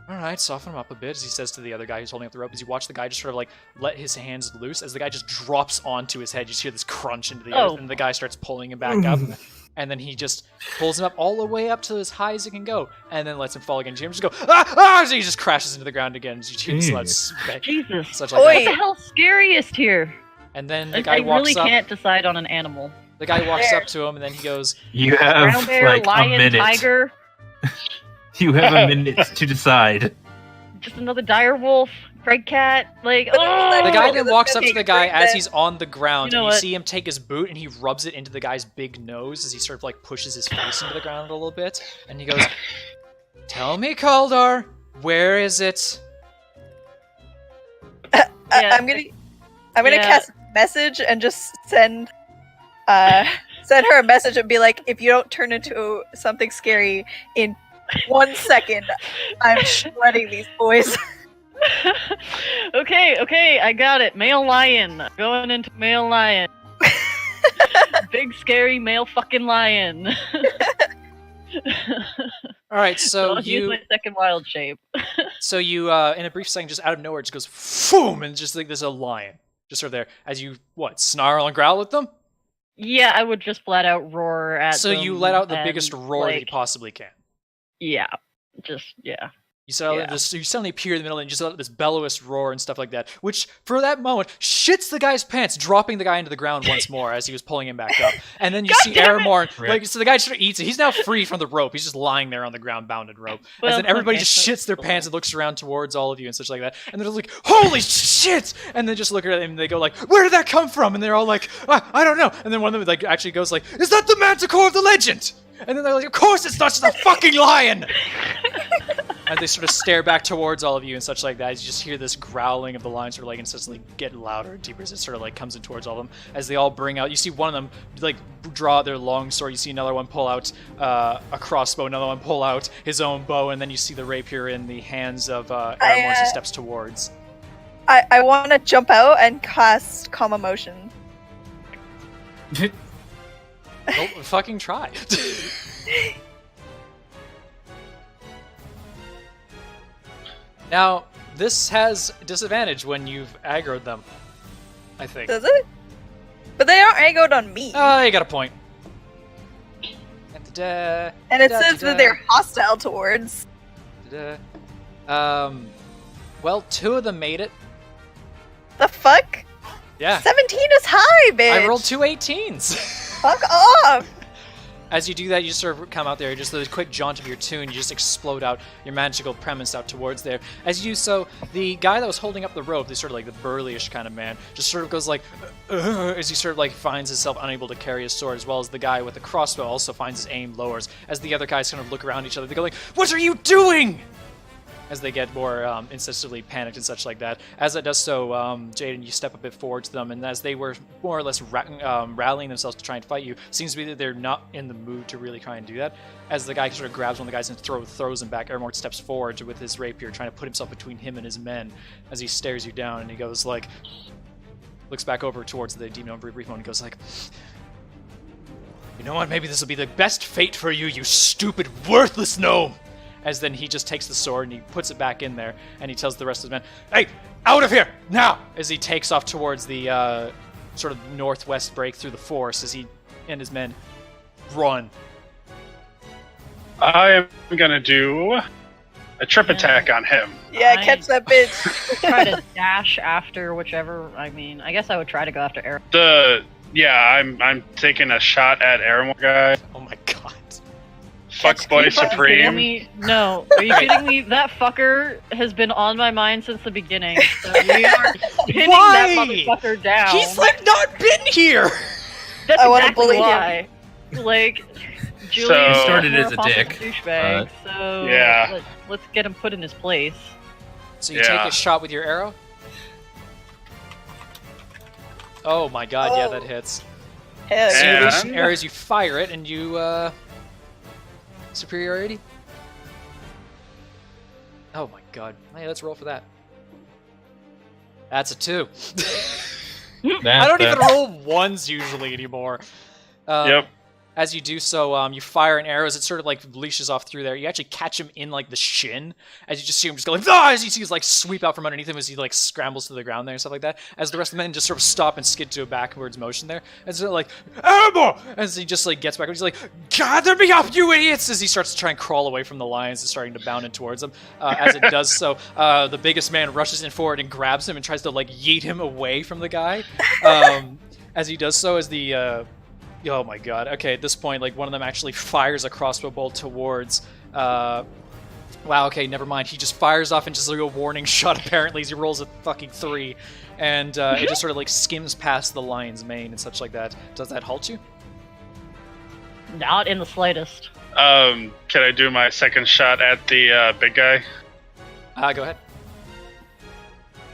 "All right, soften him up a bit," as he says to the other guy who's holding up the rope. As you watch the guy just sort of like let his hands loose, as the guy just drops onto his head, you just hear this crunch into the earth, and the guy starts pulling him back up. And then he just pulls him up all the way up to as high as he can go, and then lets him fall again. You hear him just go, "Ah! Ah!" So he just crashes into the ground again. You hear this loud smack, Jesus. such like Oi. that. What the hell's scariest here? And then the I guy walks really up. can't decide on an animal. The guy walks up to him, and then he goes, You Brown have bear, like lion, a minute. tiger, You have a minute to decide. just another dire wolf, Craig cat. Like, oh! The guy Oh, then that's walks up gonna to be the guy great as then. he's on the ground, You know and you what? see him take his boot and he rubs it into the guy's big nose as he sort of like pushes his face into the ground a little bit, and he goes, "Tell me, Kaldor, where is it?" Yeah. I'm gonna Yeah. cast message and just send her a message and be like, if you don't turn into something scary in 1 second, I'm shredding these boys. Okay, I got it. Male lion. Going into male lion. Big scary male fucking lion. All right, so I'll use my second wild shape. in a brief second, just out of nowhere, it just goes boom, and just like there's a lion just sort of there as you snarl and growl at them. Yeah, I would just flat out roar at So them. you let out the and, biggest roar that you like, possibly can. Yeah, just yeah. You suddenly appear in the middle and you just let out this bellowous roar and stuff like that, which, for that moment, shits the guy's pants, dropping the guy into the ground once more as he was pulling him back up. And then you see Aramorn, so the guy just sort of eats it. He's now free from the rope. He's just lying there on the ground, bounded rope. Well, and then everybody okay, just so- shits their pants and looks around towards all of you and such like that. And they're like, "Holy shit!" And then just look at him and they go like, "Where did that come from?" And they're all like, "I don't know." And then one of them like actually goes like, "Is that the manticore of the legend?" And then they're like, "Of course it's not, just a fucking lion!" And they sort of stare back towards all of you and such like that. You just hear this growling of the lion sort of like incessantly get louder and deeper as it sort of like comes in towards all of them. As they all bring out, you see one of them like draw their long sword. You see another one pull out a crossbow. Another one pull out his own bow. And then you see the rapier in the hands of Aramorn as he steps towards. I want to jump out and cast Calm Emotion. Well, fucking try. Now, this has disadvantage when you've aggroed them, I think. Does it? But they aren't aggroed on me. Oh, you got a point. Da-da, And it da-da-da, says that they're hostile towards. da-da. Well, 2 of them made it. The fuck? Yeah. 17 is high, bitch! I rolled 2 18s. Fuck off! As you do that, you sort of come out there, just a quick jaunt of your tune, you just explode out your magical premise out towards there. As you do so, the guy that was holding up the rope, the sort of like the burlyish kind of man, just sort of goes like, as he sort of like finds himself unable to carry his sword, as well as the guy with the crossbow also finds his aim lowers. As the other guys kind of look around each other, they go like, "What are you doing?" As they get more incessantly panicked and such like that. As it does so, Jaden, you step a bit forward to them, and as they were more or less rallying themselves to try and fight you, seems to be that they're not in the mood to really try and do that. As the guy sort of grabs one of the guys and throws him back, Ermort steps forward with his rapier, trying to put himself between him and his men, as he stares you down, and he goes like, looks back over towards the demon for a brief moment, and goes like, "You know what, maybe this will be the best fate for you, you stupid, worthless gnome!" As then he just takes the sword and he puts it back in there, and he tells the rest of the men, "Hey, out of here, now!" As he takes off towards the sort of northwest break through the forest, as he and his men run. I am gonna do a trip attack on him. Yeah, I- catch that bitch. Try to dash after whichever. I mean, I guess I would try to go after Eric. I'm taking a shot at Aramor guy. Oh my god. Fuck boy Are you kidding supreme. me? No. Are you kidding me? That fucker has been on my mind since the beginning. So we are pinning Why? that motherfucker down. He's like not been here! That's I wanna exactly bully him. why. Like, Julian So- He started as a pompous dick, douchebag, so Yeah. let's get him put in his place. So you Yeah. take a shot with your arrow? Oh my god, yeah, that hits. Hell So you yeah. reach an arrow as you fire it, and you, superiority? Oh my god. Hey, let's roll for that. That's a 2. I don't even roll 1s usually anymore. Yep. As you do so, you fire an arrow as it sort of like leashes off through there. You actually catch him in like the shin, as you just see him just go like, ah! As you see his like sweep out from underneath him as he like scrambles to the ground there and stuff like that. As the rest of the men just sort of stop and skid to a backwards motion there. As they're like, Arbor! As he just like gets back, he's like, gather me up, you idiots! As he starts to try and crawl away from the lions and starting to bound in towards them. As it does so, the biggest man rushes in forward and grabs him and tries to like yeet him away from the guy. As he does so, as the oh my god. Okay, at this point, like, one of them actually fires a crossbow bolt towards... wow, okay, never mind. He just fires off and just like a warning shot, apparently, as he rolls a fucking 3. And it just sort of, like, skims past the lion's mane and such like that. Does that halt you? Not in the slightest. Can I do my second shot at the big guy? Go ahead.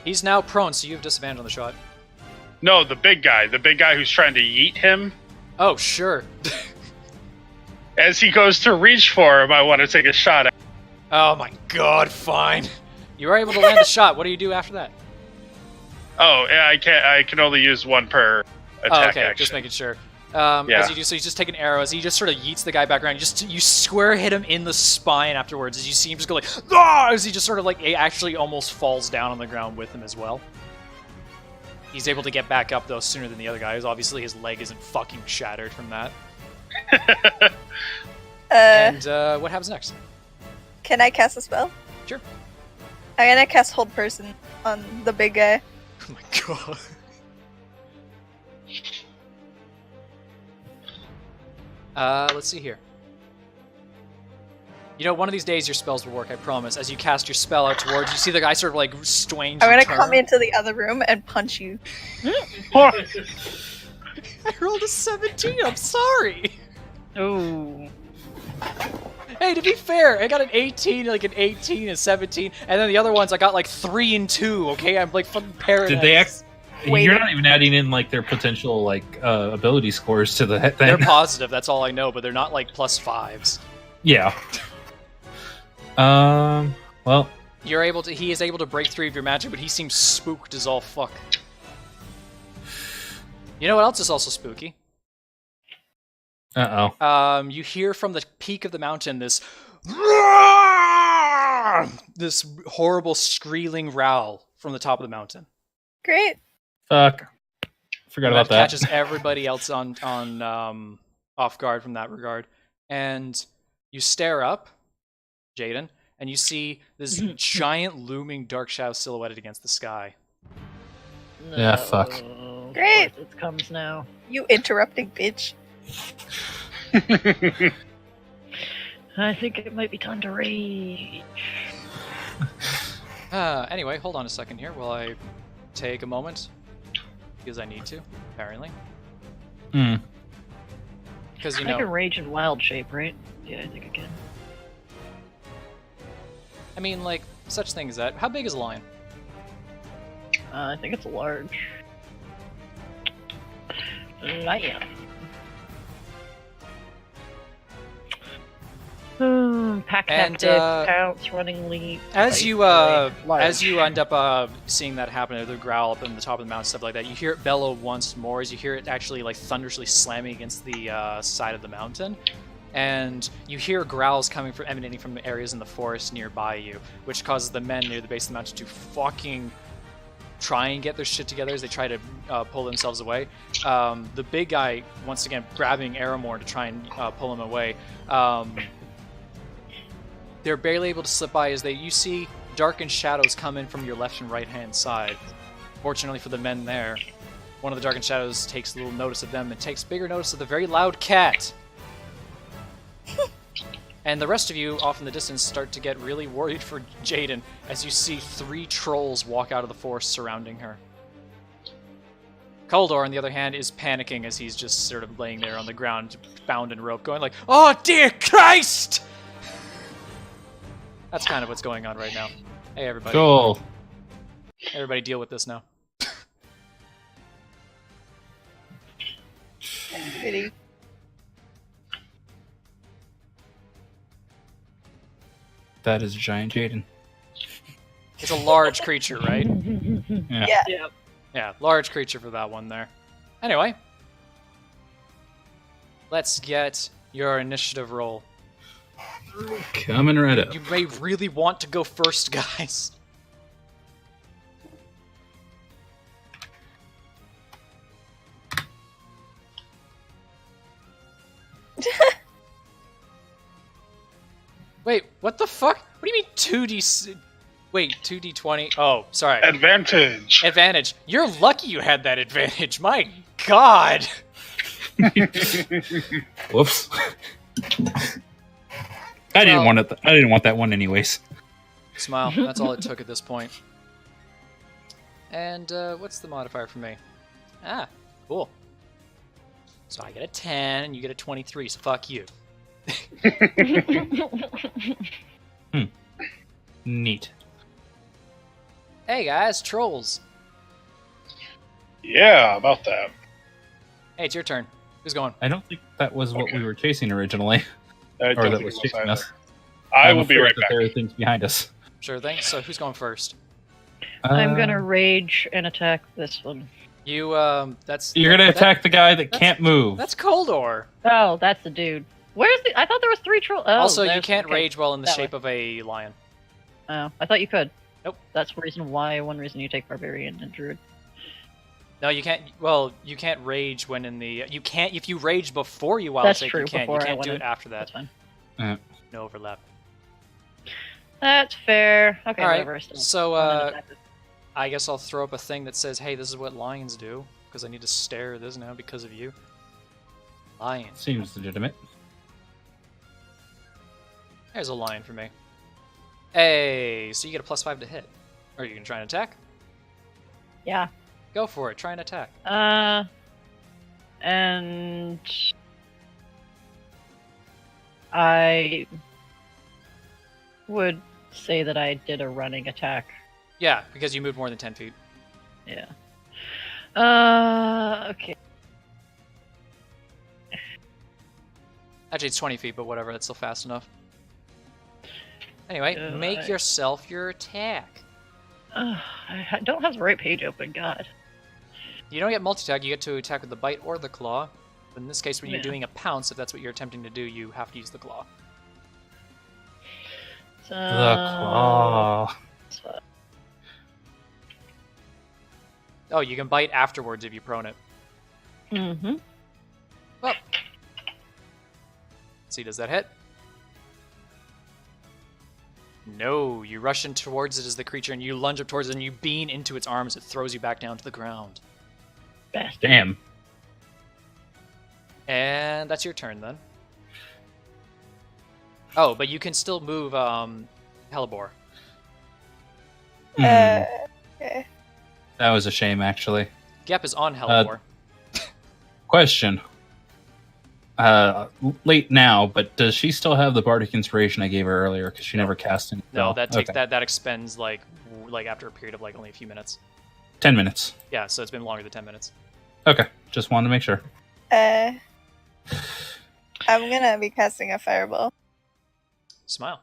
He's now prone, so you have disadvantage on the shot. No, the big guy. The big guy who's trying to yeet him. Oh, sure. As he goes to reach for him, I want to take a shot at him. Oh my god, fine. You are able to land the shot. What do you do after that? Oh, yeah, I can't. I can only use one per attack Oh, okay, action. just making sure. Yeah. As you do so, you just take an arrow as he just sort of yeets the guy back around. You square hit him in the spine afterwards as you see him just go like, ah! As he just sort of like actually almost falls down on the ground with him as well. He's able to get back up though sooner than the other guy, as obviously his leg isn't fucking shattered from that. And what happens next? Can I cast a spell? Sure. I'm gonna cast Hold Person on the big guy. Oh my god. Let's see here. You know, one of these days your spells will work, I promise. As you cast your spell out towards, you see the guy sort of like strange. I'm gonna and turn. come into the other room and punch you. I rolled a 17. I'm sorry. Ooh. Hey, to be fair, I got an 18, like an 18, and 17, and then the other ones I got like 3 and 2. Okay, I'm like fucking paradise. Did they Wait. You're not even adding in like their potential like ability scores to the They're thing. positive. That's all I know, but they're not like +5s. Yeah. Well, You're able to. He is able to break 3 of your magic, but he seems spooked as all fuck. You know what else is also spooky? Uh-oh. You hear from the peak of the mountain this horrible squealing growl from the top of the mountain. Great. Fuck. Forgot about that. Catches everybody else on off guard from that regard. And you stare up, Jaden, and you see this giant looming dark shadow silhouetted against the sky. Yeah, fuck. Great. Of course it comes now. You interrupting bitch. I think it might be time to rage. Anyway, hold on a second here while I take a moment. Because I need to, apparently. Hmm. Because, you I know... can rage in wild shape, right? Yeah, I think I can. I mean, like, such thing as that. How big is a lion? I think it's large. Lion. Pack And, active, pounce, running leap. As you large. end up seeing that happen, the growl up on the top of the mountain, stuff like that, you hear it bellow once more as you hear it actually like thunderously slamming against the side of the mountain, and you hear growls emanating from areas in the forest nearby you, which causes the men near the base of the mountain to fucking try and get their shit together as they try to pull themselves away. The big guy once again grabbing Aramore to try and pull him away. They're barely able to slip by as you see darkened shadows come in from your left and right hand side. Fortunately for the men there, one of the darkened shadows takes a little notice of them and takes bigger notice of the very loud cat. And the rest of you off in the distance start to get really worried for Jaden as you see 3 trolls walk out of the forest surrounding her. Kaldor, on the other hand, is panicking as he's just sort of laying there on the ground, bound in rope, going like, "Oh dear Christ!" That's kind of what's going on right now. Hey, everybody. Cool. Everybody deal with this now. Pity. That is a giant Jaden. It's a large creature, right? Yeah. Yeah. Yeah. Yeah, large creature for that one there. Anyway. Let's get your initiative roll. Coming right up. You may really want to go first, guys. Wait, what the fuck? What do you mean 2D... Wait, 2D20? Oh, sorry. Advantage. Advantage. You're lucky you had that advantage. My god. Whoops. I didn't want it. I didn't want that one anyways. Smile. That's all it took at this point. And what's the modifier for me? Ah, cool. So I get a 10 and you get a 23, so fuck you. Neat. Hey guys, trolls. Yeah, about that. Hey, it's your turn. Who's going? I don't think that was what we were chasing originally, I or don't that think was it chasing either. us. I I'm will be afraid right that back. There are things behind us. Sure thing. So who's going first? I'm gonna rage and attack this one. You, that's... You're gonna attack the guy that can't move. That's Coldor. Oh, that's the dude. Where's the? I thought there was 3 trolls. Oh, Also, you there's- can't okay. rage while in the That shape way. of a lion. Oh, I thought you could. Nope. That's one reason you take barbarian and druid. No, you can't. Well, you can't rage when in the. You can't if you rage before you wild That's shape. true, You can't. You before I can't went do it in. after that. That's fine. No overlap. That's fair. Okay, All right. whatever. Still, So, I'm gonna attack this. I guess I'll throw up a thing that says, "Hey, this is what lions do," because I need to stare at this now because of you. Lion. Seems legitimate. There's a lion for me. Hey, so you get a +5 to hit. Are you gonna try and attack? Yeah. Go for it. Try and attack. And I would say that I did a running attack. Yeah, because you moved more than 10 feet. Yeah. Okay. Actually, it's 20 feet, but whatever. That's still fast enough. Anyway, make yourself your attack. I don't have the right page open. God. You don't get multi-attack. You get to attack with the bite or the claw. But in this case, when you're doing a pounce, if that's what you're attempting to do, you have to use the claw. So, The claw. Oh, you can bite afterwards if you prone it. Mm-hmm. Well, see, does that hit? No, you rush in towards it as the creature, and you lunge up towards it, and you bean into its arms. It throws you back down to the ground. Bastard. Damn. And that's your turn, then. Oh, but you can still move Hellebore. Okay. That was a shame, actually. Gep is on Hellebore. Question. Late now, but does she still have the bardic inspiration I gave her earlier? Because she never cast any. No, that takes Okay. that expends like after a period of like only a few minutes. 10 minutes. Yeah, so it's been longer than 10 minutes. Okay, just wanted to make sure. I'm gonna be casting a fireball Smile.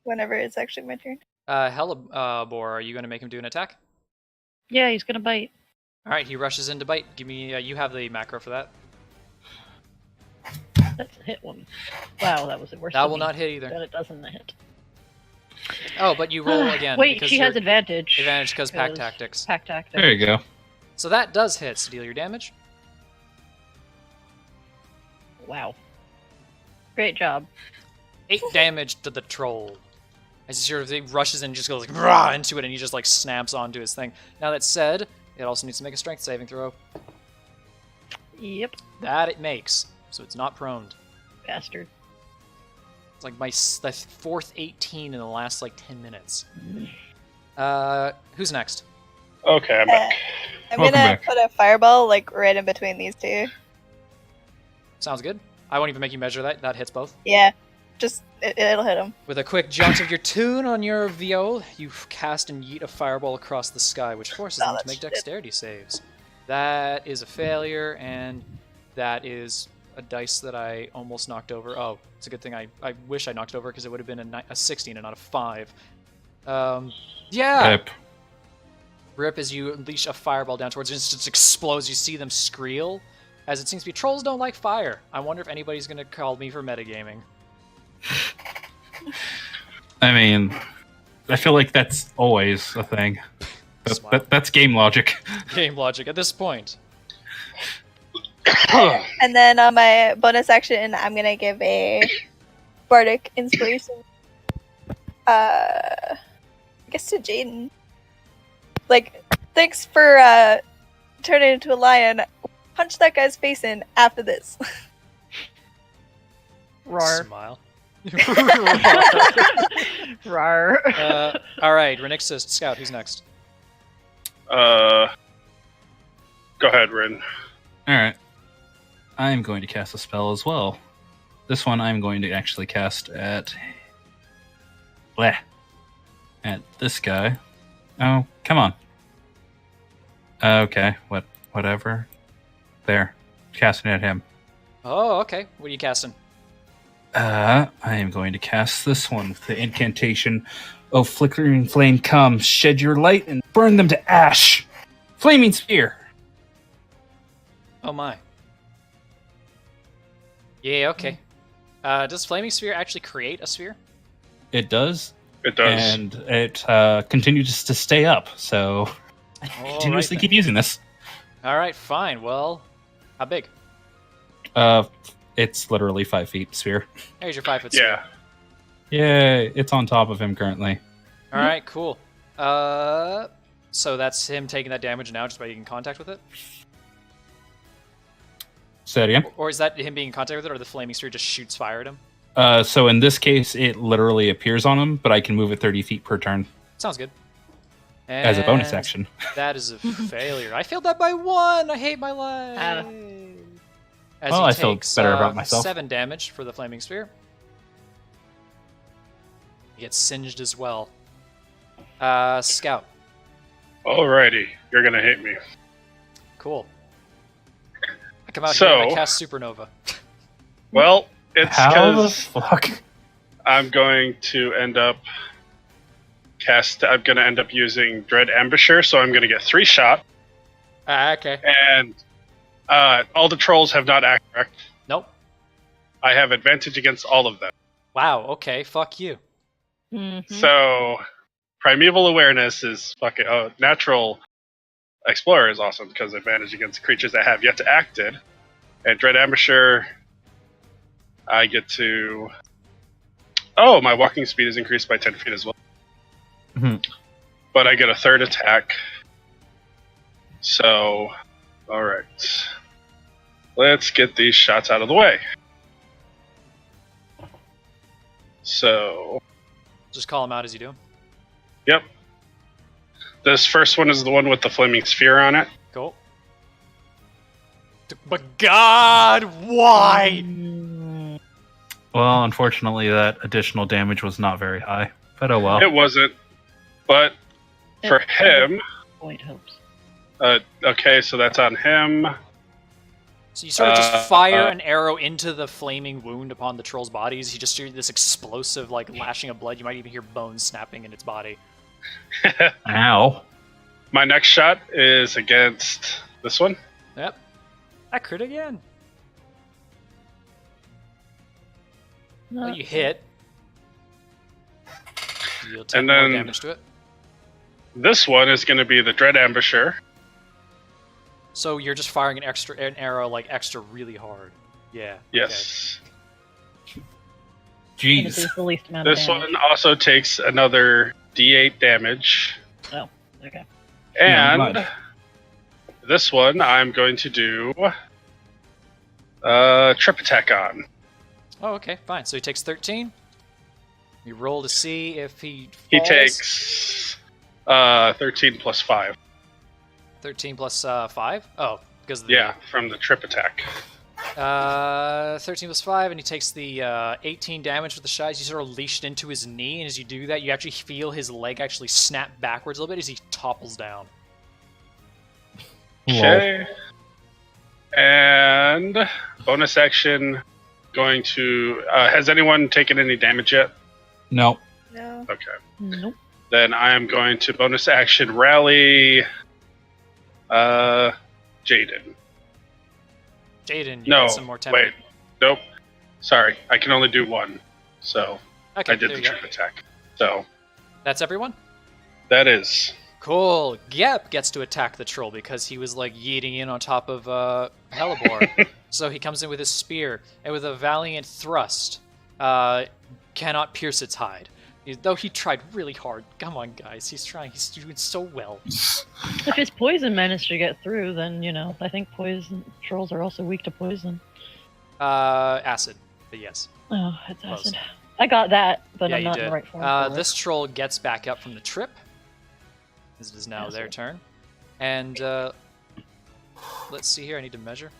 whenever it's actually my turn. Hellebore, are you going to make him do an attack? Yeah, he's gonna bite. All right, he rushes in to bite. Give me. You have the macro for that. That's a hit one. Wow, that was the worst. That will not hit either. That it doesn't hit. Oh, but you roll again. Wait, because she has you're- advantage. advantage because pack 'cause tactics. Pack tactics. There you go. So that does hit. So deal your damage. Wow. Great job. 8 damage to the troll. As he sort of rushes in and just goes like rah into it, and he just like snaps onto his thing. Now that said, it also needs to make a strength saving throw. Yep. That it makes, so it's not proned. Bastard. It's like the fourth 18 in the last like 10 minutes. Who's next? Okay, I'm back. I'm Welcome gonna back. put a fireball like right in between these two. Sounds good. I won't even make you measure that. That hits both. Yeah, just it'll hit him. With a quick jaunt of your tune on your viol, you cast and yeet a fireball across the sky, which forces them to that's make shit. dexterity saves. That is a failure, and that is a dice that I almost knocked over. Oh, it's a good thing I wish I knocked over because it would have been a 16 and not a 5. Yeah! Yep. Rip as you unleash a fireball down towards it, and it just explodes. You see them skreel. As it seems to be, trolls don't like fire. I wonder if anybody's going to call me for metagaming. I mean, I feel like that's always a thing. Smile. That's game logic. Game logic at this point. And then on my bonus action, I'm gonna give a bardic inspiration. I guess to Jaden. Like, thanks for turning into a lion. Punch that guy's face in after this. Rar. Smile. Rar. All right, Renixus, Scout, who's next? Go ahead, Rin. Alright. I'm going to cast a spell as well. This one I'm going to actually cast at... Bleh. At this guy. Oh, come on. Okay, whatever. There. Casting at him. Oh, okay. What are you casting? I am going to cast this one with the incantation, "Oh, flickering flame, come, shed your light and burn them to ash." Flaming spear. Oh my. Yeah, okay. Does Flaming Sphere actually create a sphere? It does, It does. and it continues to stay up. So I continuously then. keep using this. All right, fine. Well, how big? It's literally 5 feet sphere. There's your 5 foot sphere. Yeah. Yay! It's on top of him currently. All right, cool. So that's him taking that damage now just by being in contact with it? Say it again. Or is that him being in contact with it, or the Flaming Sphere just shoots fire at him? So in this case, it literally appears on him, but I can move it 30 feet per turn Sounds good. as a bonus And action. That is a failure. I failed that by 1. I hate my life. As Well, he I feel takes, better about myself. 7 damage for the Flaming Sphere. He gets singed as well. Scout. Alrighty, you're gonna hit me. Cool. I come out So- here and I cast Supernova. Well, it's How the because fuck? I'm going to end up I'm gonna end up using Dread Ambusher, so I'm gonna get 3 shot, Okay. and All the trolls have not acted correct. Nope. I have advantage against all of them. Wow, okay, fuck you. Mhm. So, primeval awareness is fucking... Oh, natural explorer is awesome because advantage against creatures that have yet to acted. And dread ambusher, I get to... Oh, my walking speed is increased by 10 feet as well. Mhm. But I get a third attack. So, alright. Let's get these shots out of the way. So, Just call him out as you do. yep. This first one is the one with the flaming sphere on it. Cool. But God, why? Well, unfortunately, that additional damage was not very high. But oh well. It wasn't. But for him... Point helps. Okay, so that's on him. So you sort of just fire an arrow into the flaming wound upon the troll's bodies. You just hear this explosive, like, lashing of blood. You might even hear bones snapping in its body. Ow. My next shot is against this one. Yep. I crit again. Well, you hit. You'll take And more then- damage to it. This one is going to be the Dread Ambusher. So you're just firing an arrow like extra really hard. Yeah. Yes. And it Jeez. does the least amount of This damage. one also takes another D8 damage. Okay. Yeah, And mud. this one I'm going to do trip attack on. Oh, okay, fine. So he takes 13. You roll to see if he falls. He takes 13 plus 5. 13 plus 5? Oh, because of the... Yeah, from the trip attack. 13 plus 5, and he takes the 18 damage with the shot. You sort of leashed into his knee, and as you do that, you actually feel his leg actually snap backwards a little bit as he topples down. Okay. And bonus action going to... has anyone taken any damage yet? No. No. Okay. Nope. Then I am going to bonus action rally Jaden. Jaden, you No, get some more tempo. wait. Nope. Sorry, I can only do one. So Okay, I did there the you go. trip attack. So That's everyone? that is... Cool. Gep gets to attack the troll because he was like yeeting in on top of Hellebore. So he comes in with his spear and with a valiant thrust, cannot pierce its hide. Though he tried really hard. Come on, guys. He's trying. He's doing so well. If his poison managed to get through, then, you know, I think poison trolls are also weak to poison. Acid. But yes. Oh, it's Close. acid. I got that, but Yeah, I'm you not did. in the right form. for it. This troll gets back up from the trip. As it is now their turn. And let's see here. I need to measure.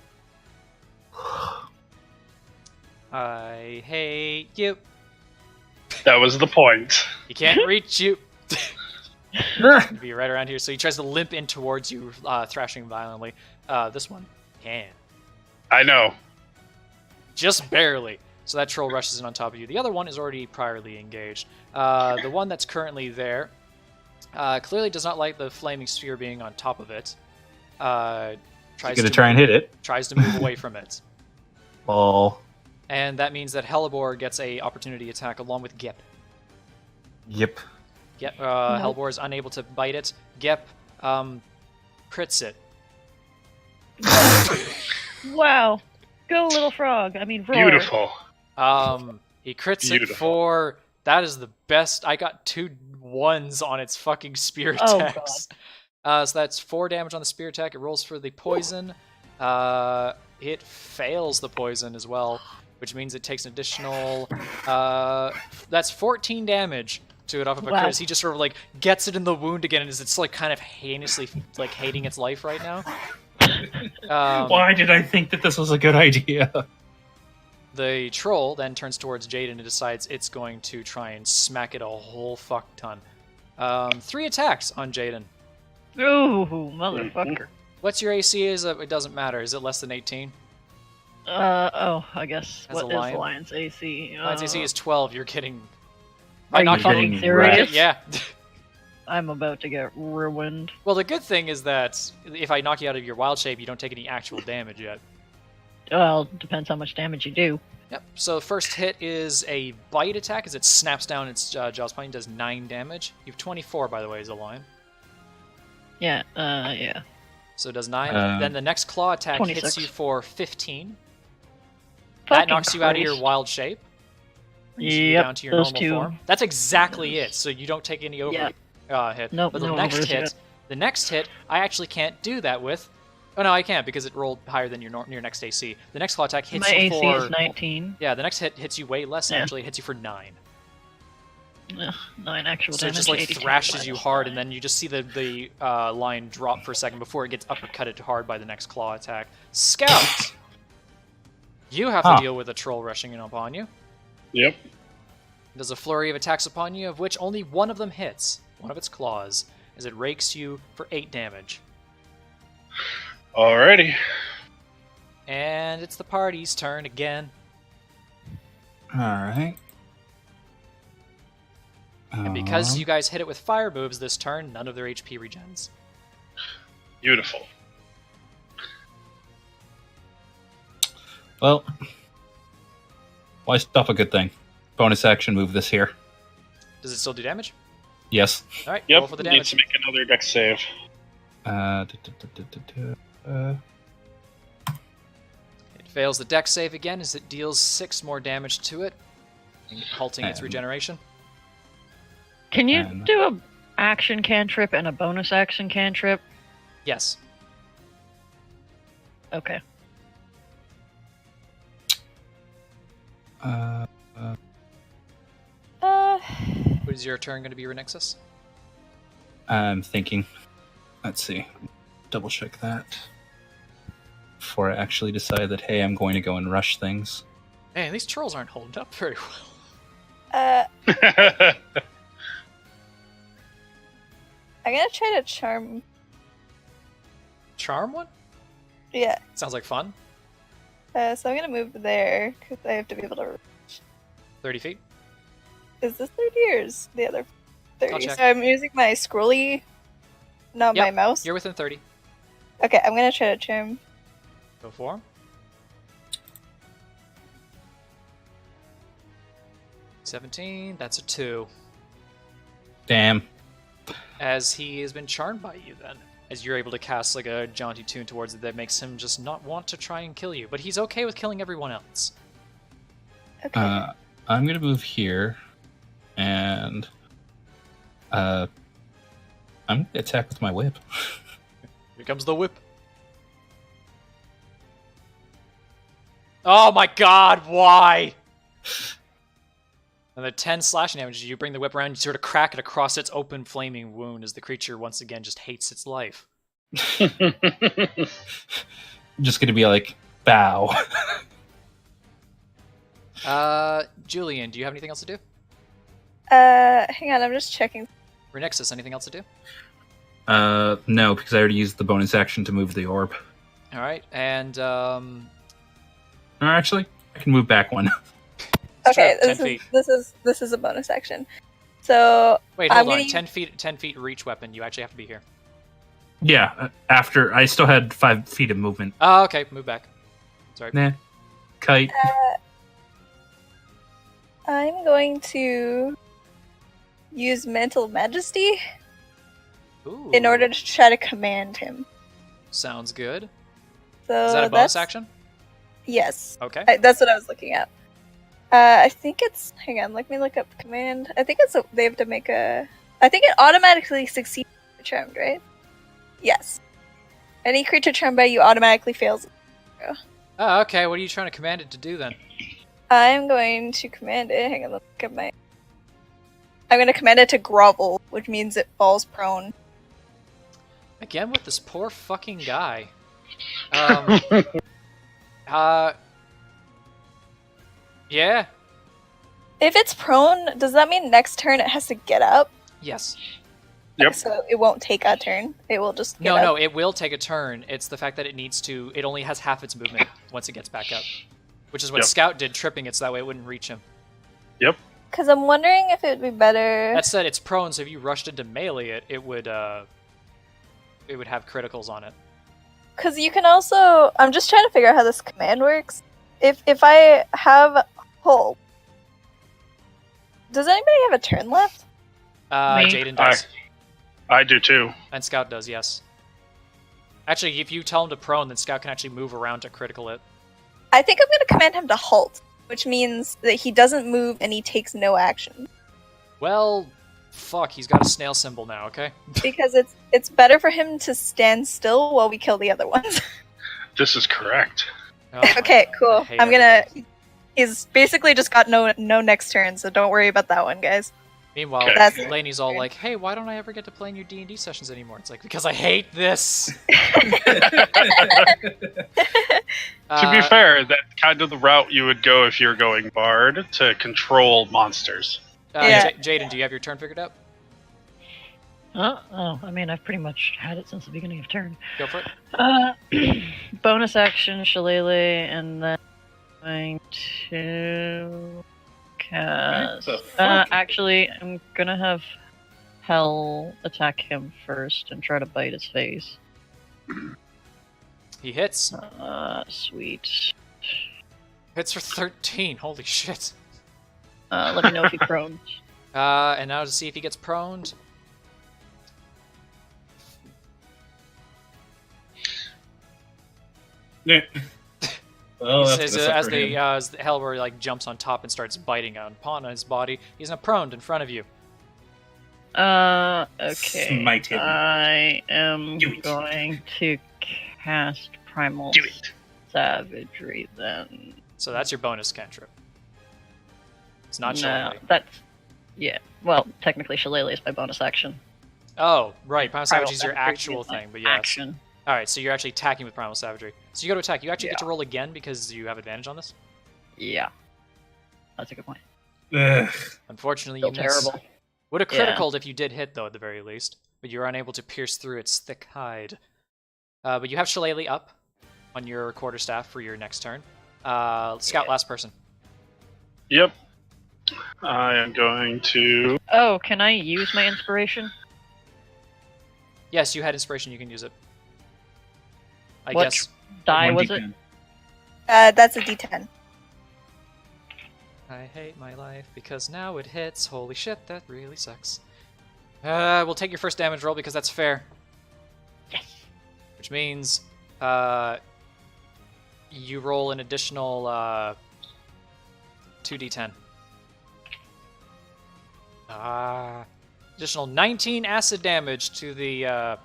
I hate you. That was the point. He can't reach you. Be right around here. So he tries to limp in towards you, thrashing violently. This one can. I know. Just barely. So that troll rushes in on top of you. The other one is already priorly engaged. The one that's currently there clearly does not like the flaming sphere being on top of it. Tries Gonna try and hit it. Tries to move away from it. Ball. And that means that Hellebore gets a opportunity attack along with Gep. Yep. Gep Hellebore is unable to bite it. Gep crits it. Wow. Go, little frog. I mean, roar. Beautiful. He crits Beautiful. it for... That is the best. I got 2 1s on its fucking spear Oh, attacks. So that's 4 damage on the spear attack. It rolls for the poison. It fails the poison as well, which means it takes an additional... that's 14 damage to it off of a Wow. crit. He just sort of like gets it in the wound again, and it's like kind of heinously like hating its life right now. Why did I think that this was a good idea? The troll then turns towards Jaden and decides it's going to try and smack it a whole fuck ton. 3 attacks on Jaden. Ooh, motherfucker. What's your AC? It doesn't matter. Is it less than 18? I guess. As a What is lion? the lion's AC? Lion's AC is 12. You're kidding. Are not you fucking fucking serious? Yeah. I'm about to get ruined. Well, the good thing is that if I knock you out of your wild shape, you don't take any actual damage yet. Well, depends how much damage you do. Yep. So the first hit is a bite attack as it snaps down its jaws point, does 9 damage. You have 24, by the way, as a lion. Yeah, yeah. So it does 9. Then the next claw attack 26. hits you for 15. Fucking That knocks you out of your Christ. wild shape. Brings you Yep, down to your those normal two. form. That's exactly it. So you don't take any over hit. Nope, But the no next overs hit, yet. the next hit, I actually can't do that with. Oh no, I can't because it rolled higher than your next AC. The next claw attack hits My you AC for is 19. Yeah, the next hit hits you way less. Yeah. Actually, it hits you for 9. Ugh, 9 actual So it damage. just like 82 thrashes you minus hard, 9. and then you just see the line drop for a second before it gets uppercutted hard by the next claw attack. Scout, you have to deal with a troll rushing in upon you. Yep. It does a flurry of attacks upon you, of which only one of them hits, one of its claws, as it rakes you for 8 damage. Alrighty. And it's the party's turn again. Alright. And because you guys hit it with fire moves this turn, none of their HP regens. Beautiful. Well, why stop a good thing? Bonus action move this here. Does it still do damage? Yes. Alright, Yep. roll for the Needs damage. to make another dex save. It fails the dex save again as it deals 6 more damage to it, halting its And- regeneration. Can you And- do a action cantrip and a bonus action cantrip? Yes. Okay. What is your turn going to be, Renexus? I'm thinking. Let's see. Double check that. Before I actually decide that, hey, I'm going to go and rush things. Man, these trolls aren't holding up very well. I'm gonna try to charm. Charm one? Yeah. Sounds like fun. So I'm gonna move there because I have to be able to. 30 feet. Is this 30 or is the other 30? I'll check. So I'm using my scrolly, not my Yep, mouse. You're within 30. Okay, I'm gonna try to charm. Go for him. 17, that's a 2. Damn. As he has been charmed by you then. As you're able to cast like a jaunty tune towards it that makes him just not want to try and kill you. But he's okay with killing everyone else. Okay. I'm going to move here. And I'm going to attack with my whip. Here comes the whip. Oh my god, why? And the 10 slashing damage, you bring the whip around, you sort of crack it across its open flaming wound as the creature once again just hates its life. Just going to be like, bow. Julian, do you have anything else to do? Hang on, I'm just checking. Renexus, anything else to do? No, because I already used the bonus action to move the orb. Alright, and Or actually, I can move back one. Okay, Sure, 10 feet. this is a bonus action. So Wait, I'm hold on. gonna 10 feet reach weapon. You actually have to be here. Yeah, after I still had 5 feet of movement. Oh, okay. Move back. Sorry. Nah. Kite. I'm going to use mental majesty Ooh. in order to try to command him. Sounds good. So Is that a bonus action? Yes, Okay. that's what I was looking at. I think it's. Hang on, let me look up command. I think it's. They have to make a. I think it automatically succeeds if charmed, right? Yes. Any creature charmed by you automatically fails. Oh, okay. What are you trying to command it to do then? I'm going to command it. Hang on, let's look at my. I'm going to command it to grovel, which means it falls prone. Again with this poor fucking guy. Yeah. If it's prone, does that mean next turn it has to get up? Yes. Yep. So it won't take a turn. It will just get No, up. no. It will take a turn. It's the fact that it needs to. It only has half its movement once it gets back up, which is what Yep. Scout did, tripping it so that way it wouldn't reach him. Yep. Because I'm wondering if it would be better. That said, it's prone, so if you rushed into melee it, it would have criticals on it. Because you can also. I'm just trying to figure out how this command works. If I have Hulk, does anybody have a turn left? Me. Jaden does. I do too. And Scout does, yes. Actually, if you tell him to prone, then Scout can actually move around to critical it. I think I'm going to command him to halt, which means that he doesn't move and he takes no action. Well, fuck, he's got a snail symbol now, okay? Because it's better for him to stand still while we kill the other ones. This is correct. Oh my Okay, God, cool. I hate I'm gonna. everybody. He's basically just got no next turn, so don't worry about that one, guys. Meanwhile, Okay. That's- Lainey's all like, hey, why don't I ever get to play in your D&D sessions anymore? It's like, because I hate this! To be fair, that's kind of the route you would go if you're going Bard to control monsters. Yeah. Jaden, do you have your turn figured out? Oh, I mean, I've pretty much had it since the beginning of turn. Go for it. Bonus action, Shillelagh, and then going to cast. What the fuck? Actually, I'm gonna have Hell attack him first and try to bite his face. He hits. Sweet. Hits for 13. Holy shit. Let me know if he prones. And now to see if he gets proned. Well, He that's says, gonna as suck for him. as the Hellboy like jumps on top and starts biting upon his body, he's now proned in front of you. Okay. Smite him. I am Do it. going to cast Primal Do it. Savagery then. So that's your bonus cantrip. It's not No, Shillelagh. that's yeah. Well, technically, Shillelagh is my bonus action. Oh, right. Primal Primal Savage is your Savagery actual is my thing, but yes. Action. Alright, so you're actually attacking with Primal Savagery. So you go to attack. You actually get Yeah. to roll again because you have advantage on this? Yeah. That's a good point. Ugh. Unfortunately, Still you miss. terrible. Would have Yeah. criticaled if you did hit, though, at the very least. But you're unable to pierce through its thick hide. But you have Shillelagh up on your quarterstaff for your next turn. Scout, last person. Yep. I am going to. Oh, can I use my inspiration? Yes, you had inspiration. You can use it. I What guess. Die 1d10. was it? That's a D10. I hate my life because now it hits. Holy shit, that really sucks. We'll take your first damage roll because that's fair. Yes. Which means you roll an additional 2d10. Additional 19 acid damage to the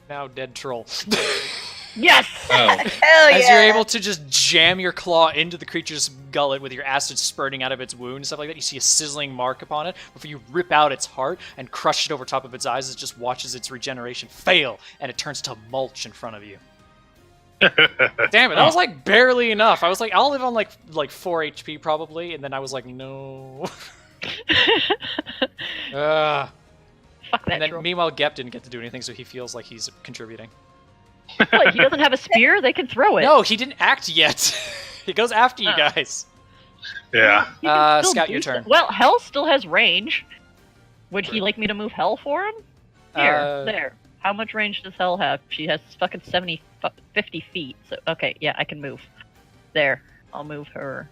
now dead troll. Yes. Oh, Hell As yeah! you're able to just jam your claw into the creature's gullet with your acid spurting out of its wound and stuff like that, you see a sizzling mark upon it before you rip out its heart and crush it over top of its eyes as it just watches its regeneration fail and it turns to mulch in front of you. Damn it, that was like barely enough. I was like, I'll live on like 4 HP probably, and then I was like, no. Ugh. Fuck that And then troll. meanwhile, Gep didn't get to do anything, so he feels like he's contributing. What, he doesn't have a spear? They can throw it. No, he didn't act yet. He goes after you Oh. guys. Yeah. He can still Scout, do your turn. stuff. Well, Hell still has range. Would he like me to move Hell for him? Here, there. How much range does Hell have? She has fucking 50 feet. So okay, yeah, I can move. There. I'll move her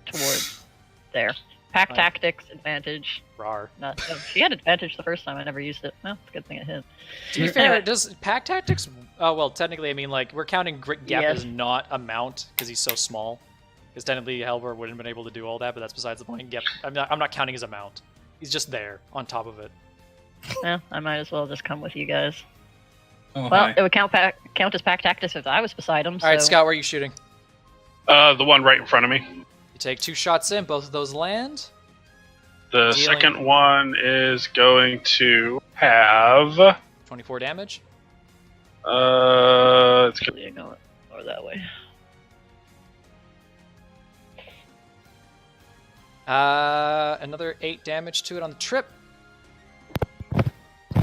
towards there. Pack Fine. tactics, advantage. Rar. No, she had advantage the first time. I never used it. Well, it's a good thing it hit. To be fair, does pack tactics? Oh well, technically, I mean, like we're counting Gep Yes. as not a mount because he's so small. Because technically, Helver wouldn't have been able to do all that, but that's besides the point. Gep, I'm not counting as a mount. He's just there on top of it. Yeah, I might as well just come with you guys. oh Well, hi. it would count count as pack tactics if I was beside him. All right, so- Scout, where are you shooting? The one right in front of me. You take 2 shots in. Both of those land. The Dealing. second one is going to have. 24 damage. It's gonna, Yeah, go or that way. Another 8 damage to it on the trip.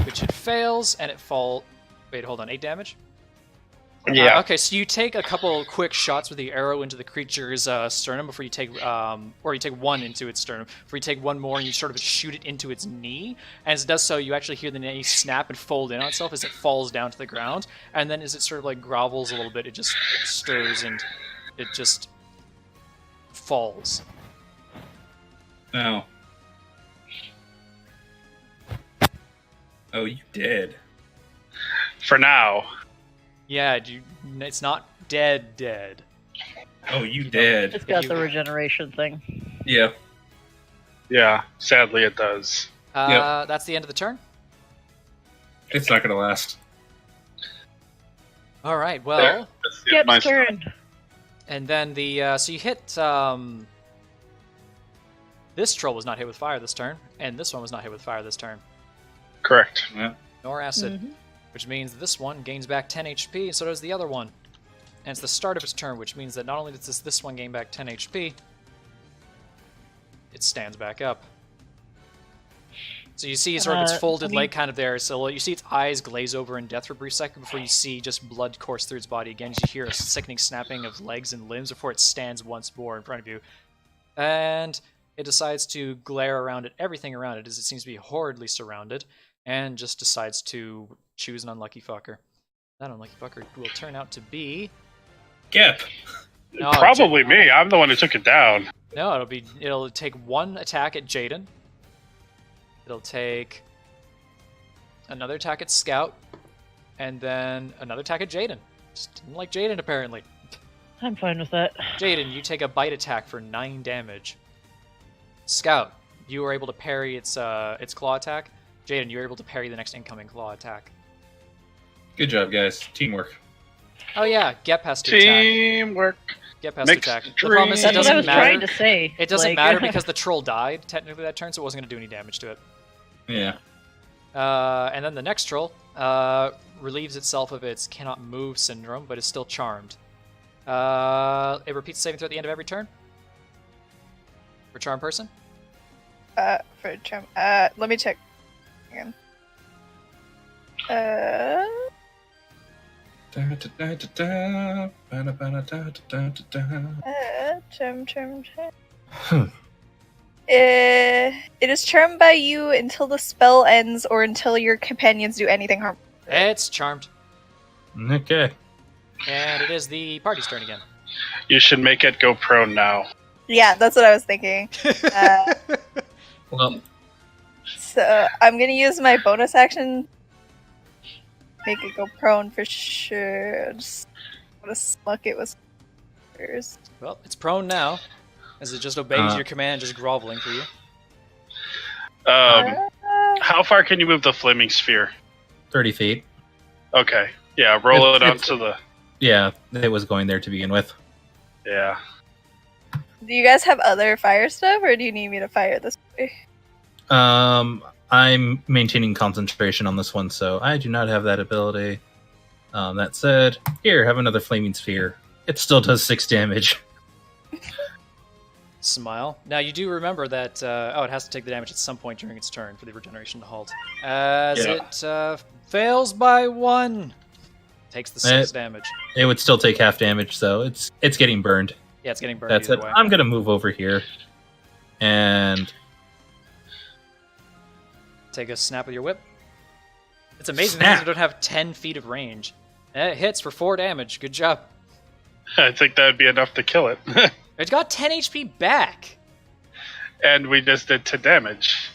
Which it fails, and it fall. Wait, hold on. 8 damage? Yeah. Okay, so you take a couple quick shots with the arrow into the creature's sternum before you take, or you take one into its sternum. Before you take one more, and you sort of shoot it into its knee. And as it does so, you actually hear the knee snap and fold in on itself as it falls down to the ground. And then as it sort of like grovels a little bit, it just stirs and it just falls. Oh. Oh, you did. For now. Yeah, it's not dead. Oh, you did. It's got the regeneration thing. Yeah. Yeah, sadly it does. That's the end of the turn. It's not going to last. All right, well, That's the end of my Skip's turn. and then so you hit this troll was not hit with fire this turn, and this one was not hit with fire this turn, Correct. Yeah. nor acid, which means this one gains back 10 HP, and so does the other one. And it's the start of its turn, which means that not only does this one gain back 10 HP, it stands back up. So you see sort of its folded leg kind of there, so you see its eyes glaze over in death for a brief second before you see just blood course through its body again. You hear a sickening snapping of legs and limbs before it stands once more in front of you. And it decides to glare around at everything around it as it seems to be horridly surrounded, and just decides to choose an unlucky fucker. That unlucky fucker will turn out to be... Gep. No, Probably me. I'm the one who took it down. No, it'll take one attack at Jaden. It'll take another attack at Scout, and then another attack at Jaden. Just didn't like Jaden, apparently. I'm fine with that. Jaden, you take a bite attack for 9 damage. Scout, you were able to parry its claw attack. Jaden, you were able to parry the next incoming claw attack. Good job, guys. Teamwork. Oh yeah, Gep has to attack. Teamwork. Gep has to Makes attack. The dreams. problem is it That's what I doesn't was matter. trying to say. It doesn't like- matter because the troll died technically that turn, so it wasn't going to do any damage to it. Yeah. And then the next troll relieves itself of its cannot move syndrome, but is still charmed. It repeats the saving throw at the end of every turn. For charm person. For charm. Let me check again. Charm. It is charmed by you until the spell ends or until your companions do anything harmful. It's charmed. Okay. And it is the party's turn again. You should make it go prone now. Yeah, that's what I was thinking. Well, So I'm gonna use my bonus action. Make it go prone for sure. Just want to smuck it with first. Well, it's prone now, as it just obeys your command, just groveling for you. How far can you move the flaming sphere? 30 feet. Okay. Yeah, roll it It's- onto the... Yeah, it was going there to begin with. Yeah. Do you guys have other fire stuff, or do you need me to fire this way? I'm maintaining concentration on this one, so I do not have that ability. That said, here, have another flaming sphere. It still does 6 damage. Smile. Now you do remember that it has to take the damage at some point during its turn for the regeneration to halt. As it fails by 1. Takes the 6 damage. It would still take half damage, so it's getting burned. Yeah, it's getting burned That's either it. way. I'm gonna move over here and Take a snap with your whip. It's amazing Snap. that you don't have 10 feet of range. And it hits for 4 damage. Good job. I think that would be enough to kill it. It got 10 HP back. And we just did 10 damage.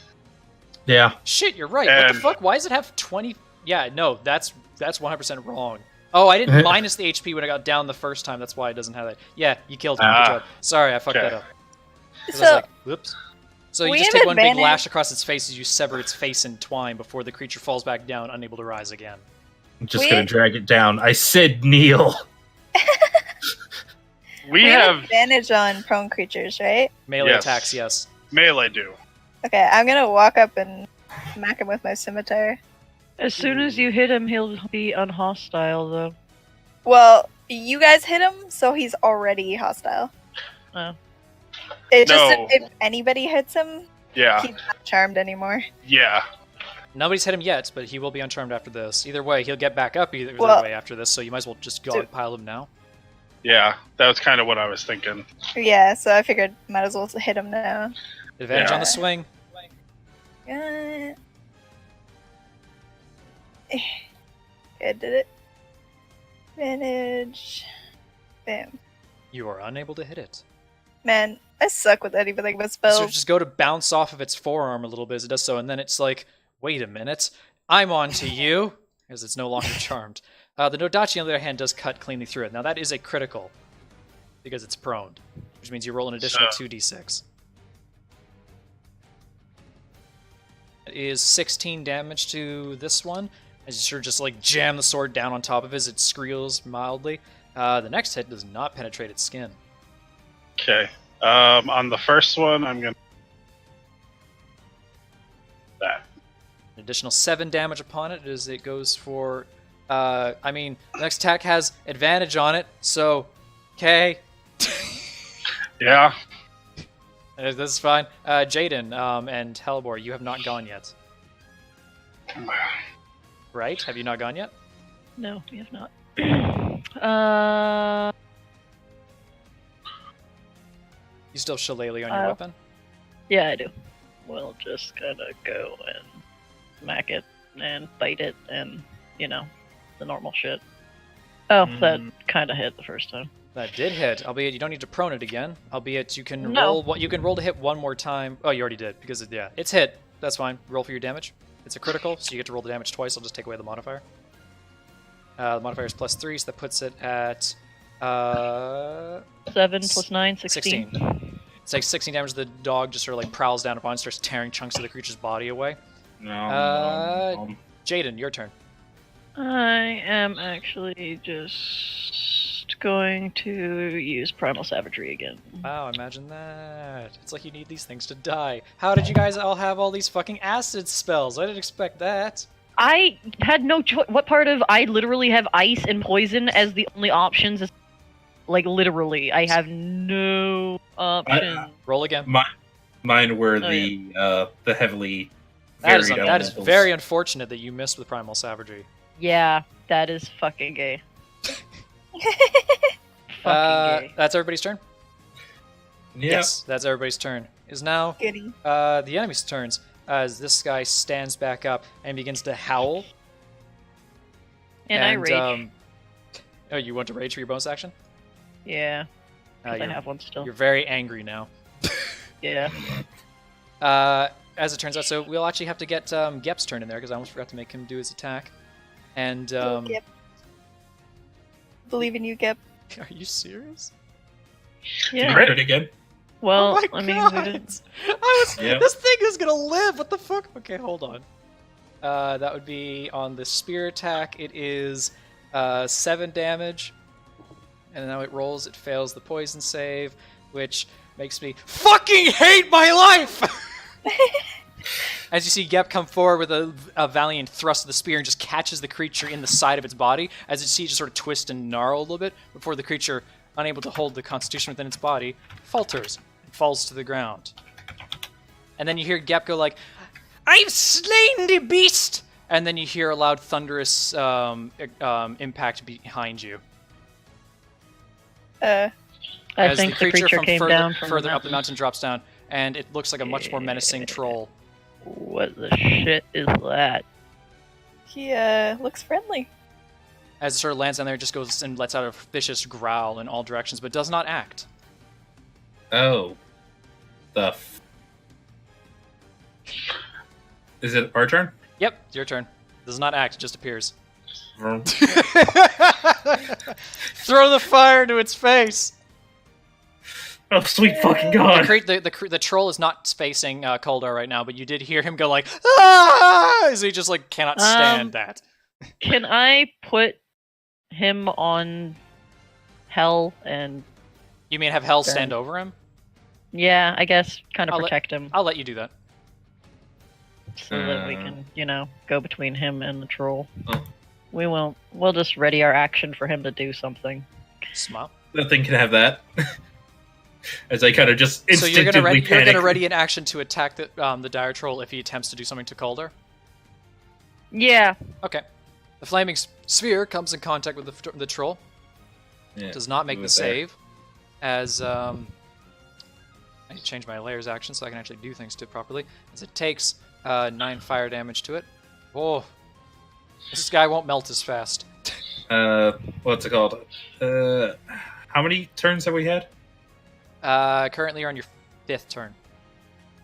yeah. Shit, you're right. What the And- fuck? Why does it have 20? Yeah, no, that's 100% wrong. Oh, I didn't minus the HP when I got down the first time. That's why it doesn't have that. Yeah, you killed him. Good job. Sorry, I fucked Okay. that up. 'Cause I was So like, whoops. So you we just have take one big advantage- lash across its face as you sever its face in twine before the creature falls back down, unable to rise again. I'm just We- gonna drag it down. I said kneel. We we have have advantage on prone creatures, right? Melee Yes. attacks, yes. melee do. Okay, I'm gonna walk up and smack him with my scimitar. As soon as you hit him, he'll be unhostile, though. Well, you guys hit him, so he's already hostile. Oh. It just No. if anybody hits him, Yeah. he's not charmed anymore. Yeah. Nobody's hit him yet, but he will be uncharmed after this. Either way, he'll get back up either Well- way after this, so you might as well just go and pile him now. Yeah, that was kind of what I was thinking. Yeah, so I figured might as well hit him now. Advantage Yeah. on the swing. Yeah, did it. Advantage. Bam. You are unable to hit it. Man, I suck with anything but So spells. just go to bounce off of its forearm a little bit as it does so, and then it's like, wait a minute, I'm on to you, because it's no longer charmed. The Nodachi, on the other hand, does cut cleanly through it. Now that is a critical, because it's prone, which means you roll an additional 2d6. It is 16 damage to this one, as you sort of just like jam the sword down on top of it as it squeals mildly. The next hit does not penetrate its skin. Okay. On the first one, I'm gonna that. An additional 7 damage upon it as it goes for. The next attack has advantage on it, so. Okay. Yeah. This is fine. Jaden and Hellbor, you have not gone yet. Right? Have you not gone yet? No, we have not. You still have Shillelagh on your weapon? Yeah, I do. We'll just kind of go and smack it and bite it and, the normal shit. Oh, that kind of hit the first time. That did hit, albeit you don't need to prone it again. Albeit you can No. roll. What you can roll to hit one more time. Oh, you already did because it's hit. That's fine. Roll for your damage. It's a critical, so you get to roll the damage twice. I'll just take away the modifier. The modifier is +3, so that puts it at 7 plus 9, 16. 16. It's like 16 damage. The dog just sort of like prowls down upon it, starts tearing chunks of the creature's body away. No. Jaden, your turn. I am actually just going to use Primal Savagery again. Wow, imagine that. It's like you need these things to die. How did you guys all have all these fucking acid spells? I didn't expect that. I had no choice. What part of I literally have ice and poison as the only options? Like, literally, I have no option. Roll again. Mine were Oh, the heavily That is varied elementals. very unfortunate that you missed with Primal Savagery. Yeah, that is fucking gay. Fucking gay. That's everybody's turn? Yeah. Yes, that's everybody's turn. Is now Goody. the enemy's turns as this guy stands back up and begins to howl. And I rage. Oh, you want to rage for your bonus action? Yeah, 'cause I You're, have one still. you're very angry now. Yeah. As it turns out, so we'll actually have to get Gep's turn in there because I almost forgot to make him do his attack. And Gep. Believe in you, Gep. are you serious? Yeah. Credit again. Well, Oh my I mean, God. we didn't. Yep. This thing is gonna live. What the fuck? Okay, hold on. That would be on the spear attack. It is 7 damage, and now it rolls. It fails the poison save, which makes me fucking hate my life. As you see Gep come forward with a valiant thrust of the spear and just catches the creature in the side of its body, as you see it just sort of twist and gnarl a little bit before the creature, unable to hold the constitution within its body, falters and falls to the ground. And then you hear Gep go like, "I've slain the beast!" And then you hear a loud thunderous impact behind you. I As think the creature from came down from further the up the mountain drops down, and it looks like a much more menacing troll. What the shit is that? He looks friendly. As it sort of lands down there, it just goes and lets out a vicious growl in all directions, but does not act. Oh. Is it our turn? Yep, it's your turn. Does not act, it just appears. Vroom. Throw the fire into its face! Oh, sweet fucking god! The troll is not facing Kuldar right now, but you did hear him go like, "Ah!" As he just like cannot stand that. Can I put him on Hell and You mean have Hell Then- stand over him? yeah, I guess kind of I'll let- protect him I'll let you do that. so that we can, go between him and the troll. Oh. We won't. We'll just ready our action for him to do something. Smop. That thing can have that. As I kind of just So you're instinctively gonna panic. ready an action to attack the dire troll if he attempts to do something to Kuldar? Yeah. Okay. The flaming sphere comes in contact with the troll. Yeah, Does not make move the it there. save. As I need to change my layers action so I can actually do things to it properly. As it takes 9 fire damage to it. Oh, this guy won't melt as fast. What's it called? How many turns have we had? Currently, you're on your 5th turn.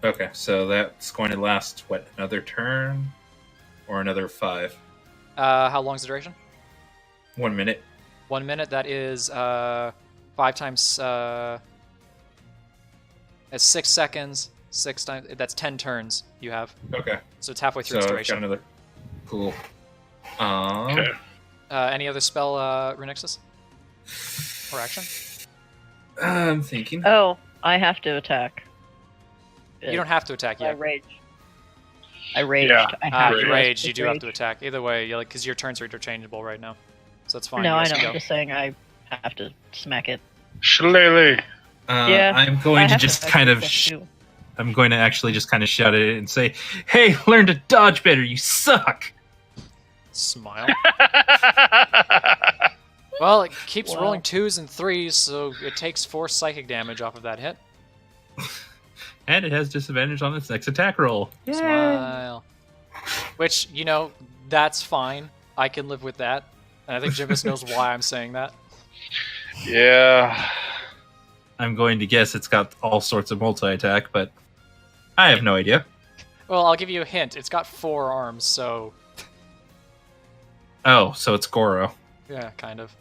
Okay, so that's going to last, what, another turn? Or another 5? How long's the duration? 1 minute. 1 minute. That is 5 times. That's 6 seconds. 6 times. That's 10 turns you have. Okay. So it's halfway through So its I've duration. got another. Cool. Okay. Any other spell, Renixus? Or action? I'm thinking. Oh, I have to attack. You don't have to attack I yet. raged. I raged. Yeah. I have You to. rage. You do have rage. to attack. Either way, because your turns are interchangeable right now. So that's fine. No, you I guys know. can I'm go. just saying I have to smack it. Shillelagh. Yeah, I'm going I to have just attack kind of. plus 2. I'm going to actually just kind of shout at it and say, "Hey, learn to dodge better. You suck." Smile. Well, it keeps Wow. rolling 2s and 3s, so it takes 4 psychic damage off of that hit. And it has disadvantage on its next attack roll. Smile. Which, that's fine. I can live with that. And I think Jimbus knows why I'm saying that. Yeah. I'm going to guess it's got all sorts of multi-attack, but I have no idea. Well, I'll give you a hint. It's got 4 arms, so Oh, so it's Goro. yeah, kind of.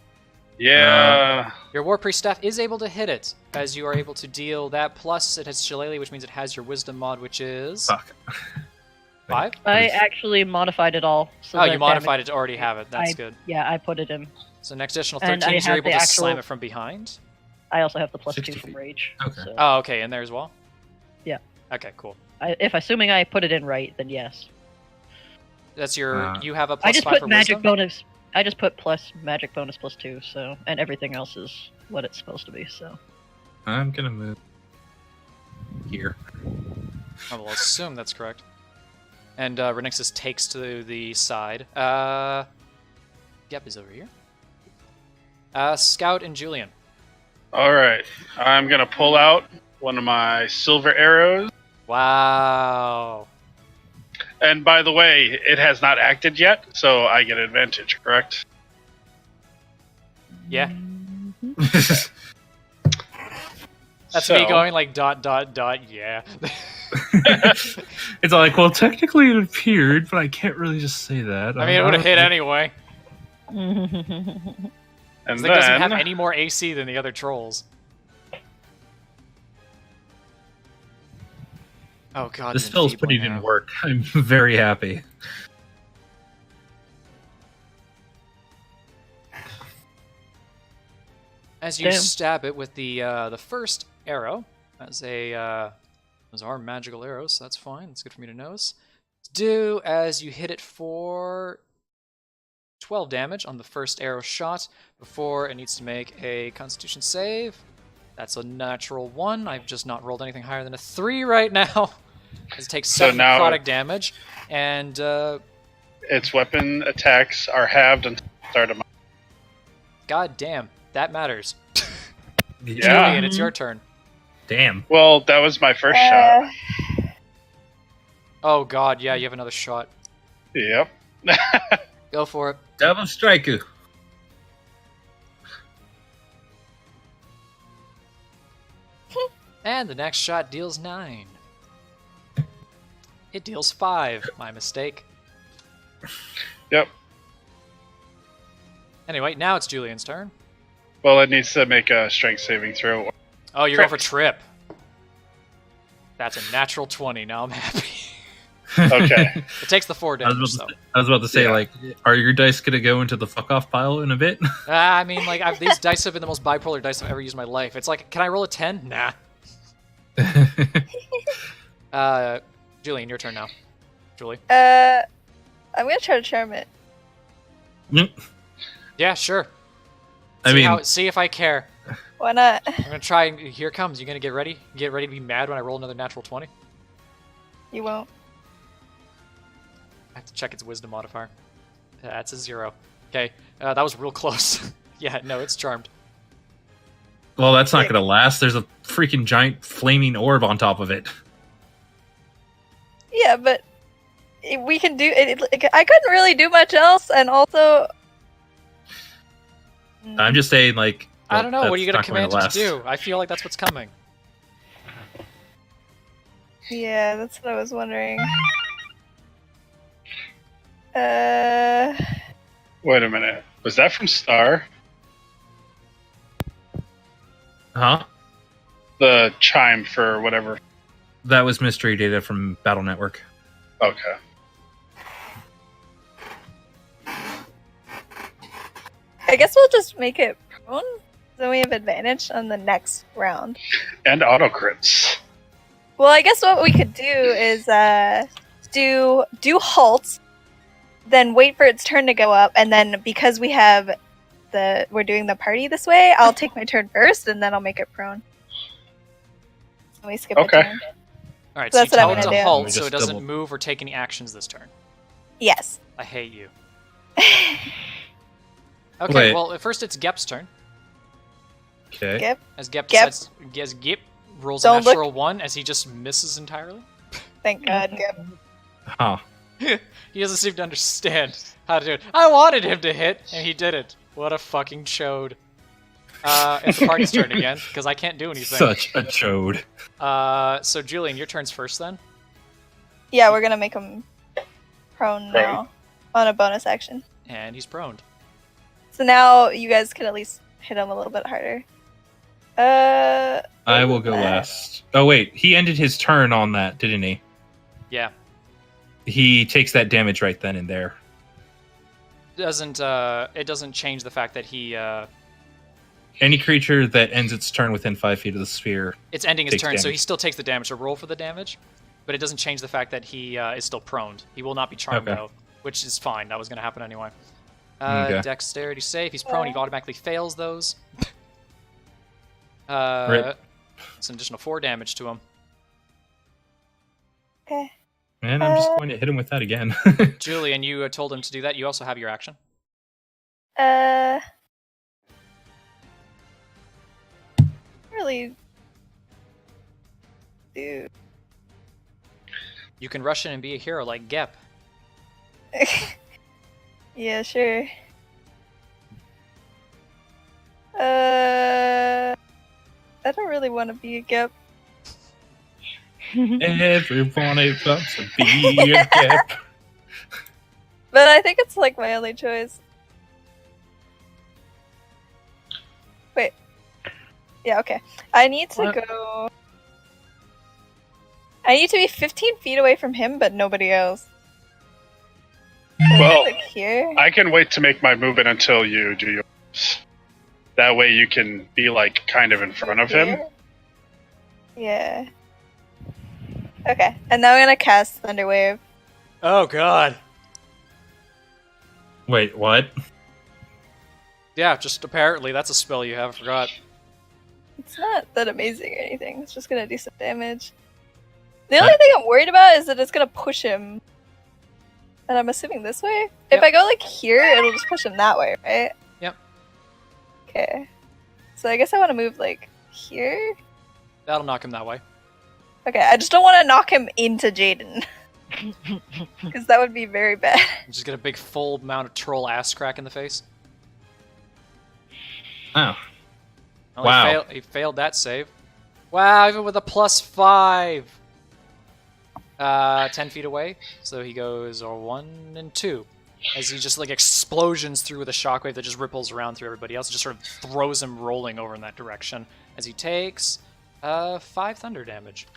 Yeah. Your War Priest staff is able to hit it, as you are able to deal that, plus it has Shillelagh, which means it has your Wisdom mod, which is Fuck. 5? I actually modified it all. So Oh, that you modified it to already have it. That's good. Yeah, I put it in. So next additional And 13, I so you're have able the to slam actual- it from behind. I also have the plus 2 60 from feet. rage. Okay. So Oh, okay, in there as well? Yeah. Okay, cool. if assuming I put it in right, then yes. That's your. Uh, You have a I plus just 5 put for magic wisdom? bonus. I just put plus magic bonus plus 2. So and everything else is what it's supposed to be. So I'm gonna move here. I will assume that's correct. And Renixus takes to the side. Yep, is over here. Scout and Julian. All right. I'm gonna pull out one of my silver arrows. Wow. And by the way, it has not acted yet, so I get advantage. Correct? Yeah. Mhm. That's So- me going like ... yeah. It's all like, well, technically it appeared, but I can't really just say that. I mean, it would have hit anyway. And This thing doesn't have then any more AC than the other trolls. Oh god, This he's spell's enfeebling putting in now. work. I'm very happy. As you Damn. stab it with the first arrow, as those are magical arrows, so that's fine. That's good for me to notice. Do as you hit it for 12 damage on the first arrow shot before it needs to make a Constitution save. That's a natural 1. I've just not rolled anything higher than a 3 right now. As it takes So 7 now necrotic damage, and its weapon attacks are halved until the start of my. god damn, that matters. Yeah. Julian, it's your turn. Damn. Well, that was my first shot. Oh god, yeah, you have another shot. Yep. Go for it. Double striker. And the next shot deals 9. It deals 5. My mistake. Yep. Anyway, now it's Julian's turn. Well, it needs to make a strength saving throw. Oh, you're going for trip. That's a natural 20. Now I'm happy. Okay. It takes the 4 damage, though. I was about to say, Yeah. like, are your dice gonna go into the fuck off pile in a bit? I mean, like, these dice have been the most bipolar dice I've ever used in my life. It's like, can I roll a 10? Nah. Julian, your turn now. Julie. I'm gonna try to charm it. Yeah, sure. I mean, See if I care. Why not? I'm gonna try. And here it comes. You gonna get ready? Get ready to be mad when I roll another natural 20. You won't. have to check its wisdom modifier. That's a 0. Okay, that was real close. Yeah, no, it's charmed. Well, that's not going to last. There's a freaking giant flaming orb on top of it. Yeah, but we can do it. I couldn't really do much else, and also, I'm just saying, like, I don't know. What are you that's going to not command it to do? I feel like that's what's coming. yeah, that's what I was wondering. Wait a minute. Was that from Star? Huh? The chime for whatever. That was mystery data from Battle Network. Okay. I guess we'll just make it prone. Then we have advantage on the next round. And auto crits. Well, I guess what we could do is do halt, then wait for its turn to go up, and then because we're doing the party this way, I'll take my turn first, and then I'll make it prone. So we skip Okay. a turn. All right, So so that's you what tell I'm it to gonna do. halt Let me so it just doesn't double- move or take any actions this turn. Yes. I hate you. Okay, Wait. well, at first it's Gep's turn. Okay. Gep. As Gep Gep. decides, as Gep rolls Don't a natural 1 as he just misses entirely. Thank God. Gep. Huh. He doesn't seem to understand how to do it. I wanted him to hit, and he didn't. What a fucking chode. It's the party's turn again, because I can't do anything. Such a chode. So Julian, your turn's first then. Yeah, we're gonna make him prone now on a bonus action. And he's proned. So now you guys can at least hit him a little bit harder. I will go last. Oh, wait. He ended his turn on that, didn't he? Yeah. He takes that damage right then and there. It doesn't change the fact that he Any creature that ends its turn within 5 feet of the sphere. it's ending his Takes turn, so damage. he still takes the damage. So roll for the damage, but it doesn't change the fact that he is still proned. He will not be charmed Okay. though, which is fine. That was going to happen anyway. Okay. Dexterity save. He's prone. He automatically fails those. Rip. It's an additional 4 damage to him. Okay. And I'm just going to hit him with that again. Julian, you told him to do that. You also have your action. Really. Dude. You can rush in and be a hero like Gep. Yeah, sure. I don't really want to be a Gep. Everyone is about to be a Gep. But I think it's like my only choice. Wait. Yeah, okay. I need to What? go. I need to be 15 feet away from him, but nobody else. Well, Like here? I can wait to make my movement until you do yours. That way you can be, like, kind of in front of him. Here? Yeah. Okay, and now I'm gonna cast Thunderwave. Oh god. Wait, what? Yeah, just apparently that's a spell you have. I forgot. It's not that amazing or anything. It's just gonna do some damage. The only thing I'm worried about is that it's gonna push him. And I'm assuming this way? Yep. If I go like here, it'll just push him that way, right? Yep. Okay. So I guess I want to move like here? That'll knock him that way. Okay, I just don't want to knock him into Jaden. Because that would be very bad. Just get a big full mount of troll ass crack in the face. Oh. Well, Wow. He failed that save. Wow, even with a +5. 10 feet away. So he goes 1 and 2. As he just like explosions through with a shockwave that just ripples around through everybody else. It just sort of throws him rolling over in that direction. As he takes 5 thunder damage.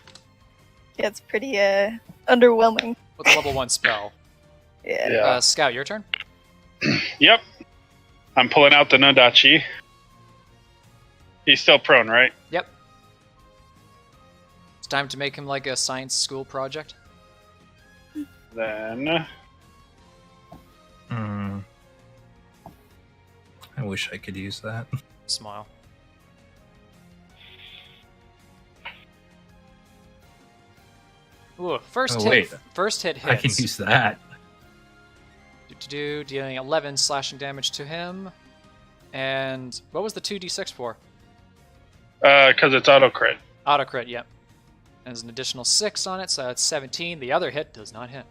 Yeah, it's pretty underwhelming. With a level 1 spell. Yeah. Yeah. Scout, your turn? Yep. I'm pulling out the Nondachi. He's still prone, right? Yep. It's time to make him like a science school project. Then I wish I could use that. Smile. Ooh, first Oh, hit. wait. First hit hits. I can use that. dealing 11 slashing damage to him. And what was the 2d6 for? Because it's auto crit. Auto crit, yep. There's an additional 6 on it, so that's 17. The other hit does not hit.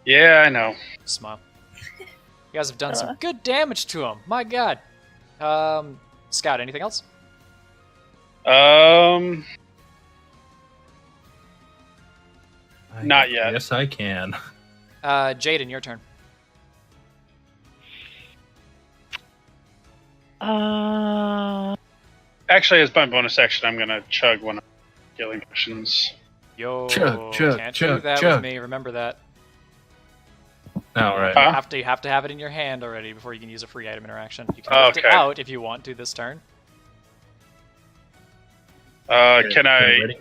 Yeah, I know. Smile. You guys have done some good damage to him. My god. Scott, anything else? Not yet. Yes, I can. Jaden, your turn. Actually, as my bonus action, I'm gonna chug one of the healing potions. Yo, Chug, can't do that with me. Remember that. All right. Huh? You have to have it in your hand already before you can use a free item interaction. You can lift it Okay. out if you want to this turn. Can I?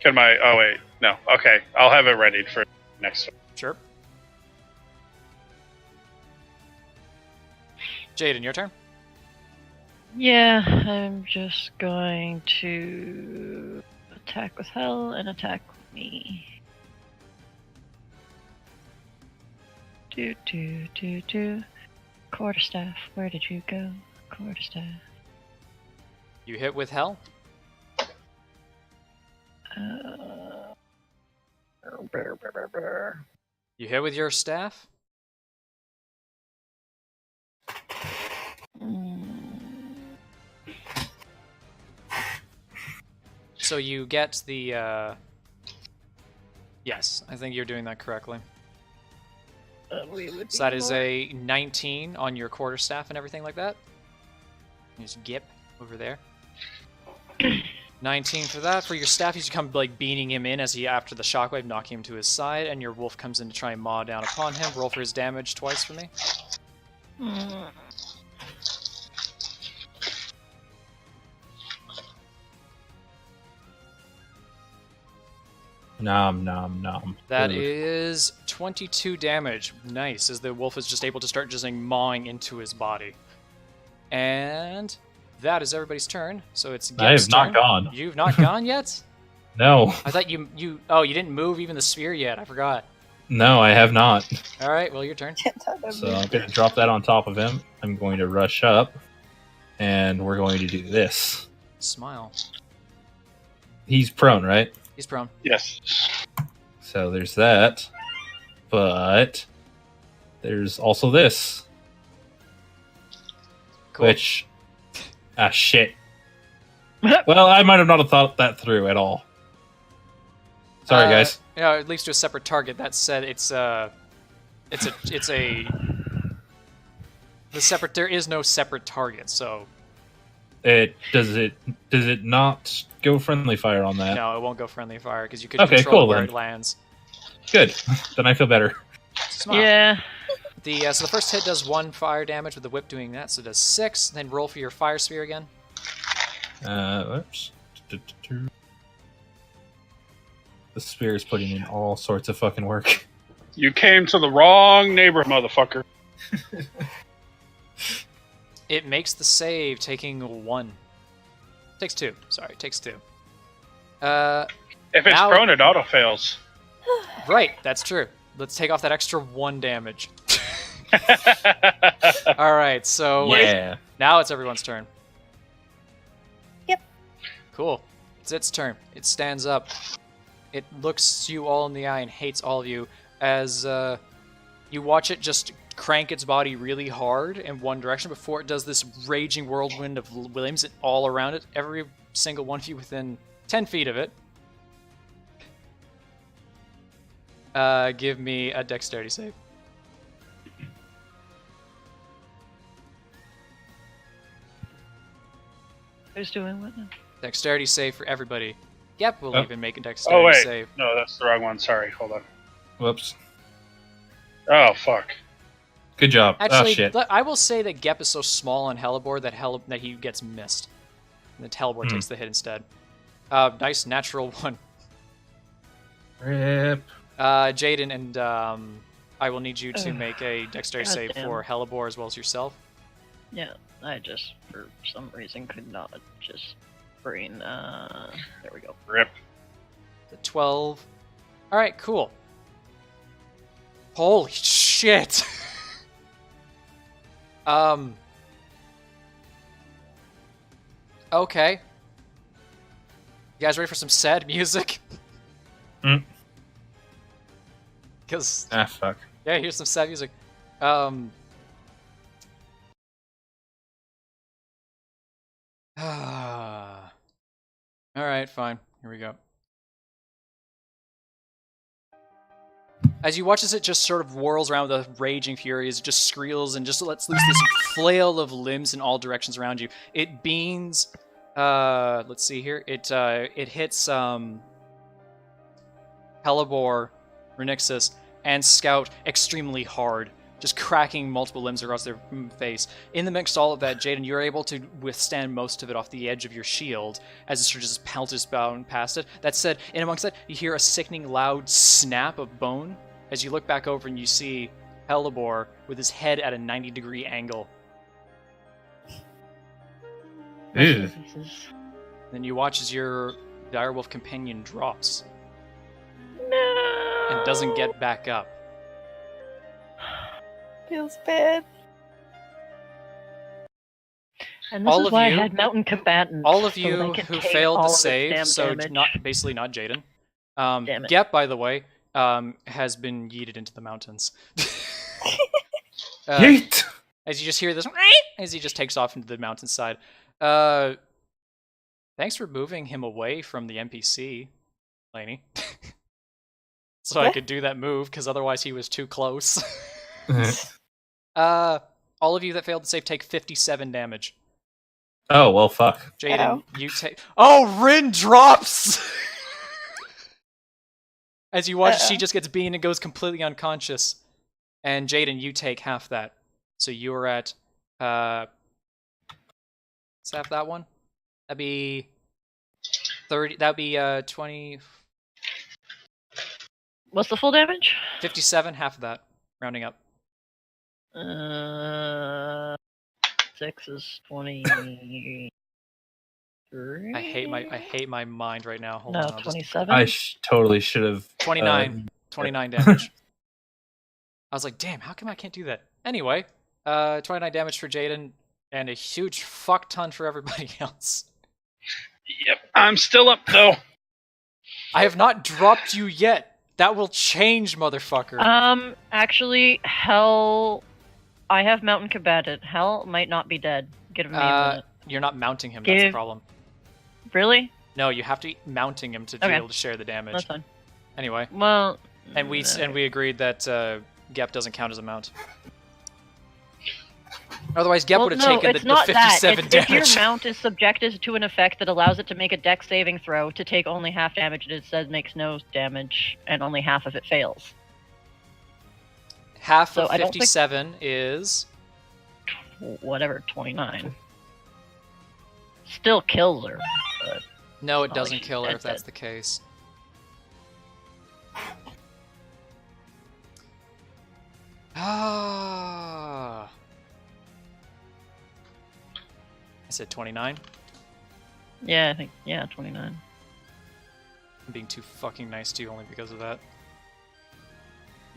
Can my? Oh wait, no. Okay, I'll have it ready for next one. Sure. Jaden, your turn. Yeah, I'm just going to attack with hell and attack with me. Do. Quarterstaff, where did you go? Quarterstaff. You hit with hell. You hit with your staff. So you get the. Yes, I think you're doing that correctly. So that is a 19 on your quarterstaff and everything like that. There's Gip over there. 19 for that. For your staff, you come like beating him in as he, after the shockwave, knocking him to his side, and your wolf comes in to try and maw down upon him. Roll for his damage twice for me. Nom nom nom. That Food. is 22 damage. Nice, as the wolf is just able to start just like, mawing into his body. And that is everybody's turn. So it's Gip's I have not turn. gone. You've not gone yet? No, I thought you you didn't move even the sphere yet. I forgot. no, I have not. All right, well your turn. So I'm going to drop that on top of him. I'm going to rush up, and we're going to do this. Smile. He's prone, right? He's prone. Yes. So there's that. But there's also this, Cool. which shit. Well, I might have not have thought that through at all. Sorry, guys. Yeah, it leads to a separate target. That said, it's a the separate. There is no separate target, so Does it not go friendly fire on that? no, it won't go friendly fire because you could Okay, control cool, where then. it lands. Good. Then I feel better. Smile. Yeah. So the first hit does 1 fire damage with the whip doing that, so it does 6. Then roll for your fire sphere again. Oops. The spear is putting in all sorts of fucking work. You came to the wrong neighbor, motherfucker. It makes the save, taking 1. Takes 2. Sorry, takes 2. If it's Now- prone, it auto fails. Right, that's true. Let's take off that extra 1 damage. All right, so Yeah. now it's everyone's turn. Yep. Cool. It's its turn. It stands up. It looks you all in the eye and hates all of you as you watch it just crank its body really hard in one direction before it does this raging whirlwind of Williams all around it. Every single one of you within 10 feet of it. Give me a dexterity save. Who's doing what now? Dexterity save for everybody. Yep, we'll even make a dexterity Oh wait, save. no, that's the wrong one. Sorry, hold on. Whoops. Oh fuck. Good job. Actually, oh shit. I will say that Gep is so small on Hellebore that he gets missed. And the Hellebore takes the hit instead. Nice natural 1. Rip. Jaden and I will need you to make a dexterity save goddamn. for Hellebore as well as yourself. Yeah, I just, for some reason, could not just brain, there we go. Rip. The 12. Alright, cool. Holy shit. shit. Okay. You guys ready for some sad music? Because fuck. yeah, here's some sad music. Alright, fine. Here we go. As you watch as it just sort of whirls around with a raging fury, as it just squeals and just lets loose this flail of limbs in all directions around you. It beans, let's see here. It hits, Hellebore, Renixus, and Scout extremely hard, just cracking multiple limbs across their face. In the mix of all of that, Jaden, you're able to withstand most of it off the edge of your shield as it sort of just pelts bound past it. That said, in amongst that, you hear a sickening loud snap of bone as you look back over and you see Hellebore with his head at a 90-degree angle. Ew. Then you watch as your direwolf companion drops No. and doesn't get back up. Feels bad. And this All is of why you- I had mountain combatants. All of so you they can who take failed all to of its save, damn so damage. not Jaden. Damn it. Gep, by the way, has been yeeted into the mountains. Yeet! As you just hear this, as he just takes off into the mountainside. Thanks for moving him away from the NPC, Lainey. So I What? could do that move, because otherwise he was too close. All of you that failed to save take 57 damage. Oh, well, fuck. Jaden, Uh-oh. you take... Oh, Rin drops! As you watch, she Uh-oh. just gets beaten and goes completely unconscious. And Jaden, you take half that. So you're at... what's half that one? That'd be... 30... That'd be, 20... What's the full damage? 57, half of that. Rounding up. 6 is 23. I hate my mind right now. Hold No, on. I'll just... 27. I totally should have. 29. 29 damage. I was like, damn, how come I can't do that? Anyway, 29 damage for Jaden, and a huge fuck ton for everybody else. Yep, I'm still up though. I have not dropped you yet. That will change, motherfucker. Actually, Hell... I have mountain combatant. Hell might not be dead. Give me a minute. You're not mounting him, that's the problem. Really? No, you have to be mounting him to be Okay. able to share the damage. That's fine. Anyway, Well... and we agreed that Gep doesn't count as a mount. Otherwise, Gep Well, would have no, taken it's the not 57 that. If your damage. mount is subjected to an effect that allows it to make a dex saving throw to take only half damage, it says makes no damage, and only half of it fails. Half So of I don't think- 57 is... Whatever, 29. Still kills her. But No, it Oh, doesn't she's kill her dead, if that's dead. the case. Ah. I said 29. yeah, I think, 29. I'm being too fucking nice to you only because of that.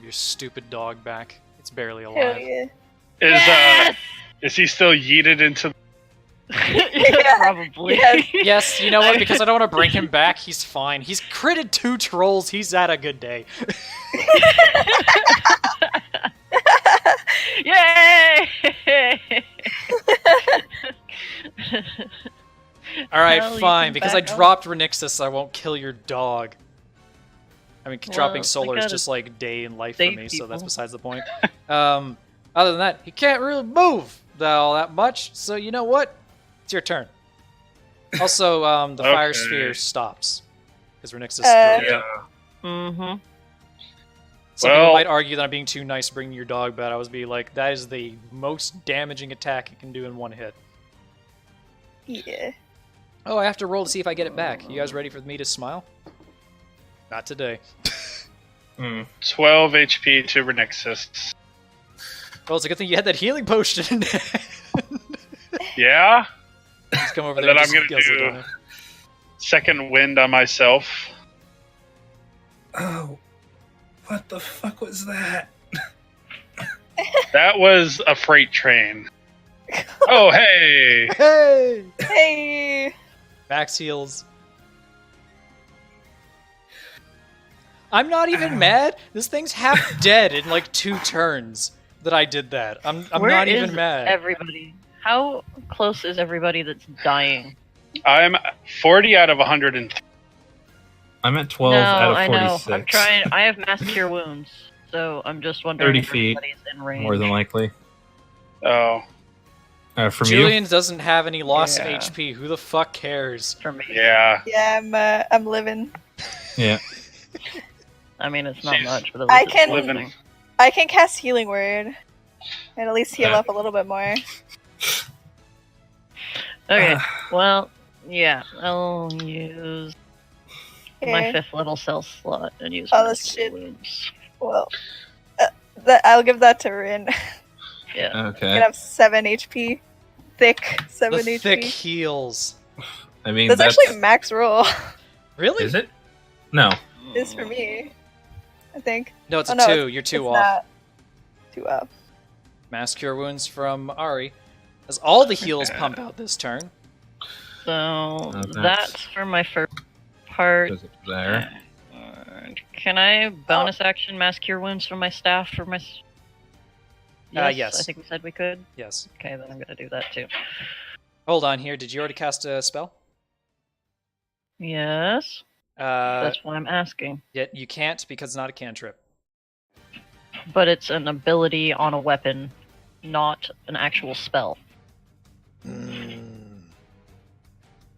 Your stupid dog back. It's barely Hell alive. yeah. Is he still yeeted into? Probably. Yes. Yes, you know what? Because I don't want to bring him back, he's fine. He's critted 2 trolls, he's had a good day. Yay! Alright, Hell, you fine. can Because I back up. dropped Renixus, I won't kill your dog. I mean, dropping Well, solar I is gotta just like day in life for save me, so that's people. besides the point. Other than that, he can't really move all that much, so you know what? It's your turn. Also, the fire Okay. sphere stops. Because Renixus... Yeah. Mm-hmm. Some people Well- might argue that I'm being too nice bringing your dog, but I was be like, that is the most damaging attack it can do in one hit. Yeah. Oh, I have to roll to see if I get it back. You guys ready for me to smile? Not today. 12 HP to Renixus. Well, it's a good thing you had that healing potion in there. Yeah. Just come over And there then and I'm just gonna guzzle do- down it. Second wind on myself. Oh, what the fuck was that? That was a freight train. Oh, hey! Hey! Hey! Max heals. I'm not even mad. This thing's half dead in like 2 turns that I did that. I'm Where not is even mad. everybody? How close is everybody that's dying? I'm 40 out of 103. I'm at 12 no, out of I 46. know. I'm trying. I have mass cure wounds, so I'm just wondering 30 if feet, everybody's in range. more than likely. Oh, From Julian doesn't have any loss Yeah. of HP. Who the fuck cares? For me. yeah. Yeah, I'm living. you? Yeah. I mean, it's not She's- much, but at I least it's can- living. I can cast Healing Word. And at least heal up a little bit more. Okay, well, yeah, I'll use my Okay. 5th level cell slot and use Oh, mass that's cure shit. wounds. Well, I'll give that to Rin. Yeah. Okay. Gonna have 7 HP. Thick 7 The HP. thick heals. I mean, That's actually max roll. Really? Is it? No. Is for me. I think. No, it's Oh, a no, 2. You're 2 It's off. not 2 up. Mass cure wounds from Ari. As all the heals pump out this turn. So that's- that's for my first part. Is it there? Can I bonus action mass cure wounds from my staff for my? Yes. I think we said we could. Yes. Okay, then I'm gonna do that too. Hold on here. Did you already cast a spell? Yes, that's why I'm asking. Yet you can't because it's not a cantrip. But it's an ability on a weapon, not an actual spell.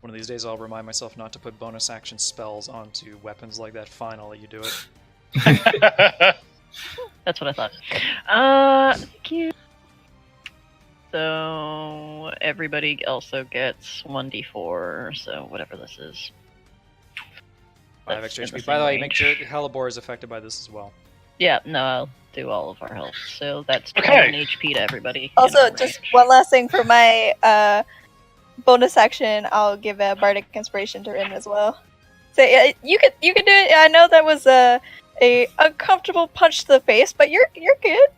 One of these days I'll remind myself not to put bonus action spells onto weapons like that. Fine, I'll let you do it. That's what I thought. Thank you. So everybody also gets 1d4, so whatever this is. 5 That's extra in the HP. By the same way, make sure range. Hellebore is affected by this as well. Yeah, no, I'll do all of our health. So that's Okay. 21 HP to everybody. in Also, our just range. one last thing for my bonus action, I'll give a bardic inspiration to Rin as well. So yeah, you could do it. I know that was a uncomfortable punch to the face, but you're good.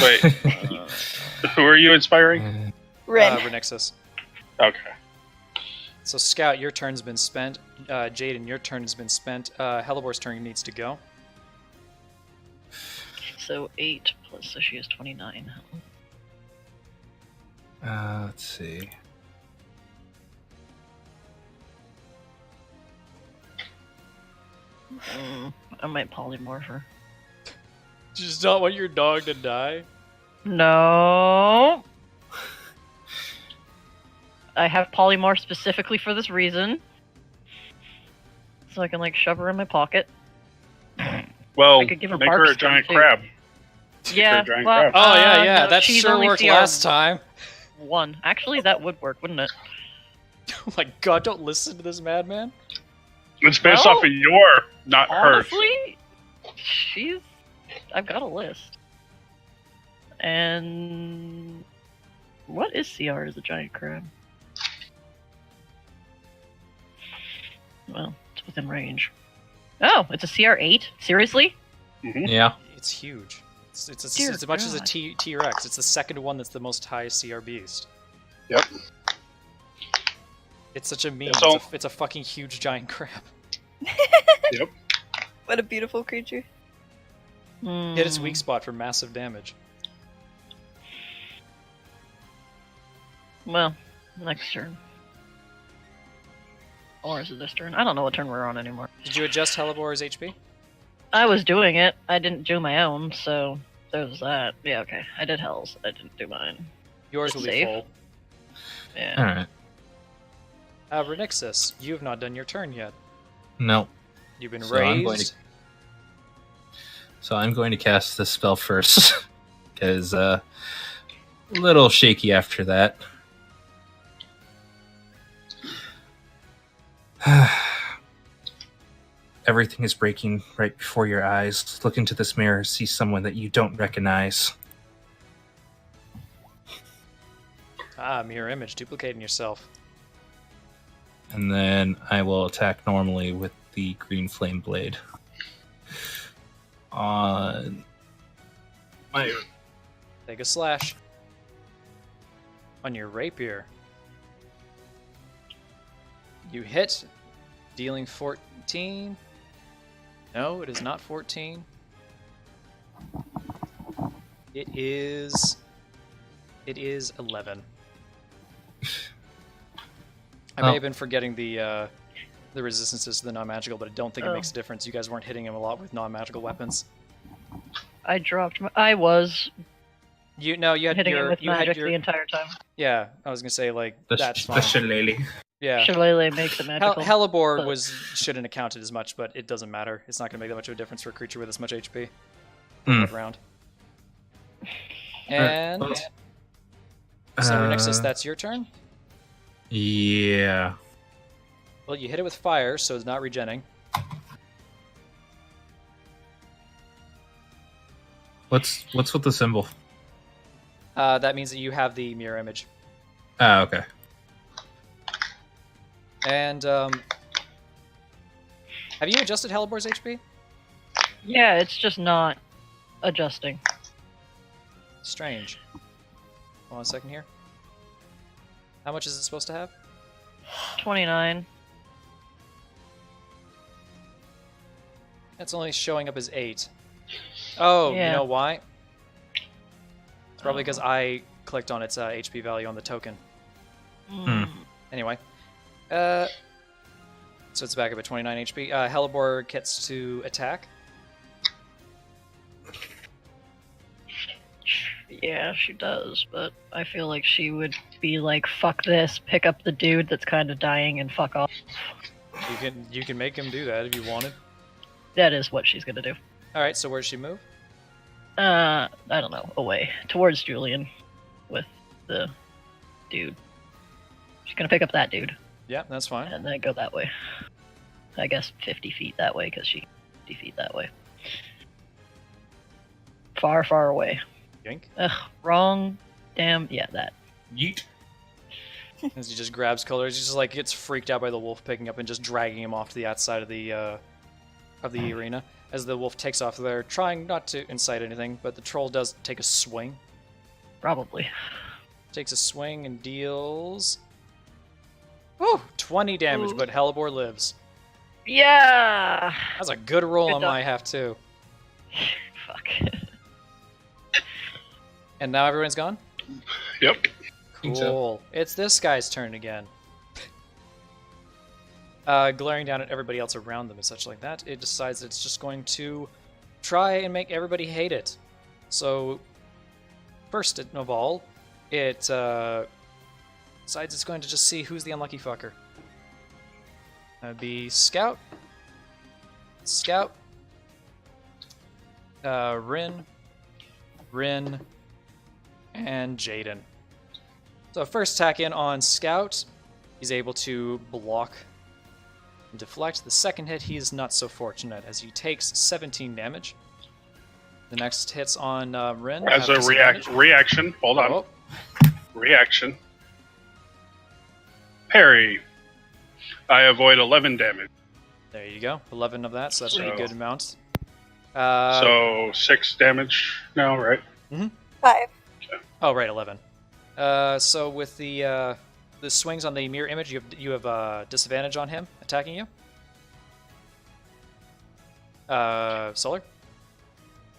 Wait, who are you inspiring? Rin. Renixus. Okay. So Scout, your turn's been spent. Jaden, your turn has been spent. Hellebore's turn needs to go. So 8 plus, so she has 29 health. Let's see. I might polymorph her. Do you just not want your dog to die? No. I have polymorph specifically for this reason. So I can like shove her in my pocket. Well, I could give her make her bark a giant string, too. crab. Yeah, giant well, crab. Oh yeah. no, That she's sure only worked CR last time. 1. Actually, that would work, wouldn't it? Oh my god! Don't listen to this madman. It's based Well, off of your, not hers. Honestly, I've got a list. And what is CR as a giant crab? Well, it's within range. Oh, it's a CR 8? Seriously? Yeah. It's huge. It's Dear as much as a God. T-Rex. It's the second one that's the most highest CR beast. Yep. It's such a meme. It's all- It's a fucking huge giant crab. Yep. What a beautiful creature. Hit its weak spot for massive damage. Well, next turn. Or is it this turn? I don't know what turn we're on anymore. Did you adjust Hellebore's HP? I was doing it. I didn't do my own, so there's that. Yeah, okay. I did Hell's. I didn't do mine. Yours will be Save. full. Yeah. Alright. Renixus, you have not done your turn yet. No. You've been So I'm going raised. So I'm going to cast this spell first. Because a little shaky after that. Everything is breaking right before your eyes. Look into this mirror, see someone that you don't recognize. Mirror image, duplicating yourself. And then I will attack normally with the green flame blade. on my. Take a slash on your rapier. You hit, dealing 14. No, it is not 14. It is 11. I may have been forgetting the resistances to the non-magical, but I don't think it makes a difference. You guys weren't hitting him a lot with non-magical weapons. I dropped. I was You had hitting your it with you magic had your the entire time. yeah. I was gonna say like that's The fine. shillelagh. Yeah. Shillelagh makes it magical. Hellebore but- shouldn't have counted as much, but it doesn't matter. It's not gonna make that much of a difference for a creature with this much HP. That round. And Cybernexus, that's your turn. Yeah. Well, you hit it with fire, so it's not regenning. What's with the symbol? That means that you have the mirror image. Oh, okay. And have you adjusted Hellebore's HP? Yeah, it's just not adjusting. Strange. Hold on a second here. How much is it supposed to have? 29. It's only showing up as 8. Oh, Yeah. you know why? It's probably because I clicked on its HP value on the token. Anyway. So it's back up at 29 HP. Hellebore gets to attack. Yeah, she does, but I feel like she would be like, fuck this, pick up the dude that's kind of dying and fuck off. You can make him do that if you wanted. That is what she's gonna do. Alright, so where does she move? I don't know, away. Towards Julian with the dude. She's gonna pick up that dude Yeah, that's fine. and then go that way. I guess 50 feet that way, because she 50 feet that way. Far, far away. Yoink. Ugh, wrong. Damn, yeah, that. Yeet. As he just grabs colors, he just like gets freaked out by the wolf picking up and just dragging him off to the outside of the arena. As the wolf takes off there, trying not to incite anything, but the troll does take a swing. Probably. Takes a swing and deals... Woo! 20 damage, but Hellebore lives. Yeah! That's a good roll Good on done. my half, too. Fuck. And now everyone's gone? Yep. Think so. Cool. It's this guy's turn again. Glaring down at everybody else around them and such like that, it decides that it's just going to try and make everybody hate it. So, first of all, it decides it's going to just see who's the unlucky fucker. That would be Scout, Rin, and Jaden. So first attack in on Scout, he's able to block and deflect. The second hit, he is not so fortunate as he takes 17 damage. The next hits on Rin. As have a disadvantage. reaction, hold on. Oh, Reaction. Parry. I avoid 11 damage. there you go. 11 of that, so that's a pretty So- good amount. So 6 damage now, right? 5. Oh, right, 11. So with the swings on the mirror image, you have disadvantage on him attacking you. Solar?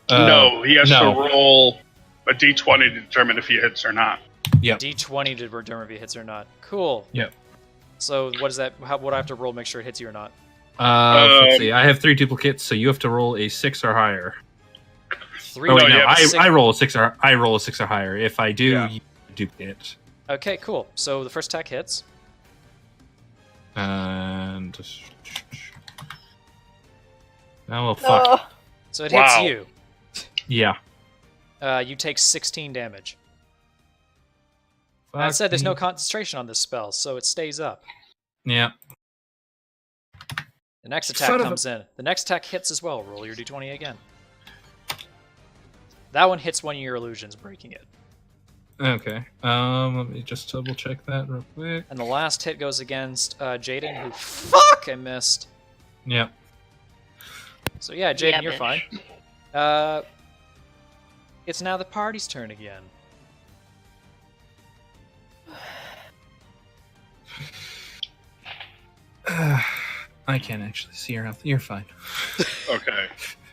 No, he has no. to roll a d20 to determine if he hits or not. Yep. D20 to determine if he hits or not. Cool. Yep. So what is that? What do I have to roll to make sure it hits you or not? Let's see. I have 3 duplicates, so you have to roll a 6 or higher. 3. Oh wait, No, no, you have a I roll a 6 or higher. If I do, Yeah. you duplicate. Okay, cool. So the first attack hits. And oh well, fuck. Oh, So it Wow. hits you. Yeah. You take 16 damage. I said there's no concentration on this spell, so it stays up. Yeah. The next attack Son of comes in. The next attack hits as well. Roll your d20 again. That one hits one of your illusions, breaking it. Okay. Let me just double check that real quick. And the last hit goes against Jaden, who fuck I missed. Yep. So yeah, Jaden, Yeah, you're bitch. fine. It's now the party's turn again. I can't actually see your health. You're fine. Okay.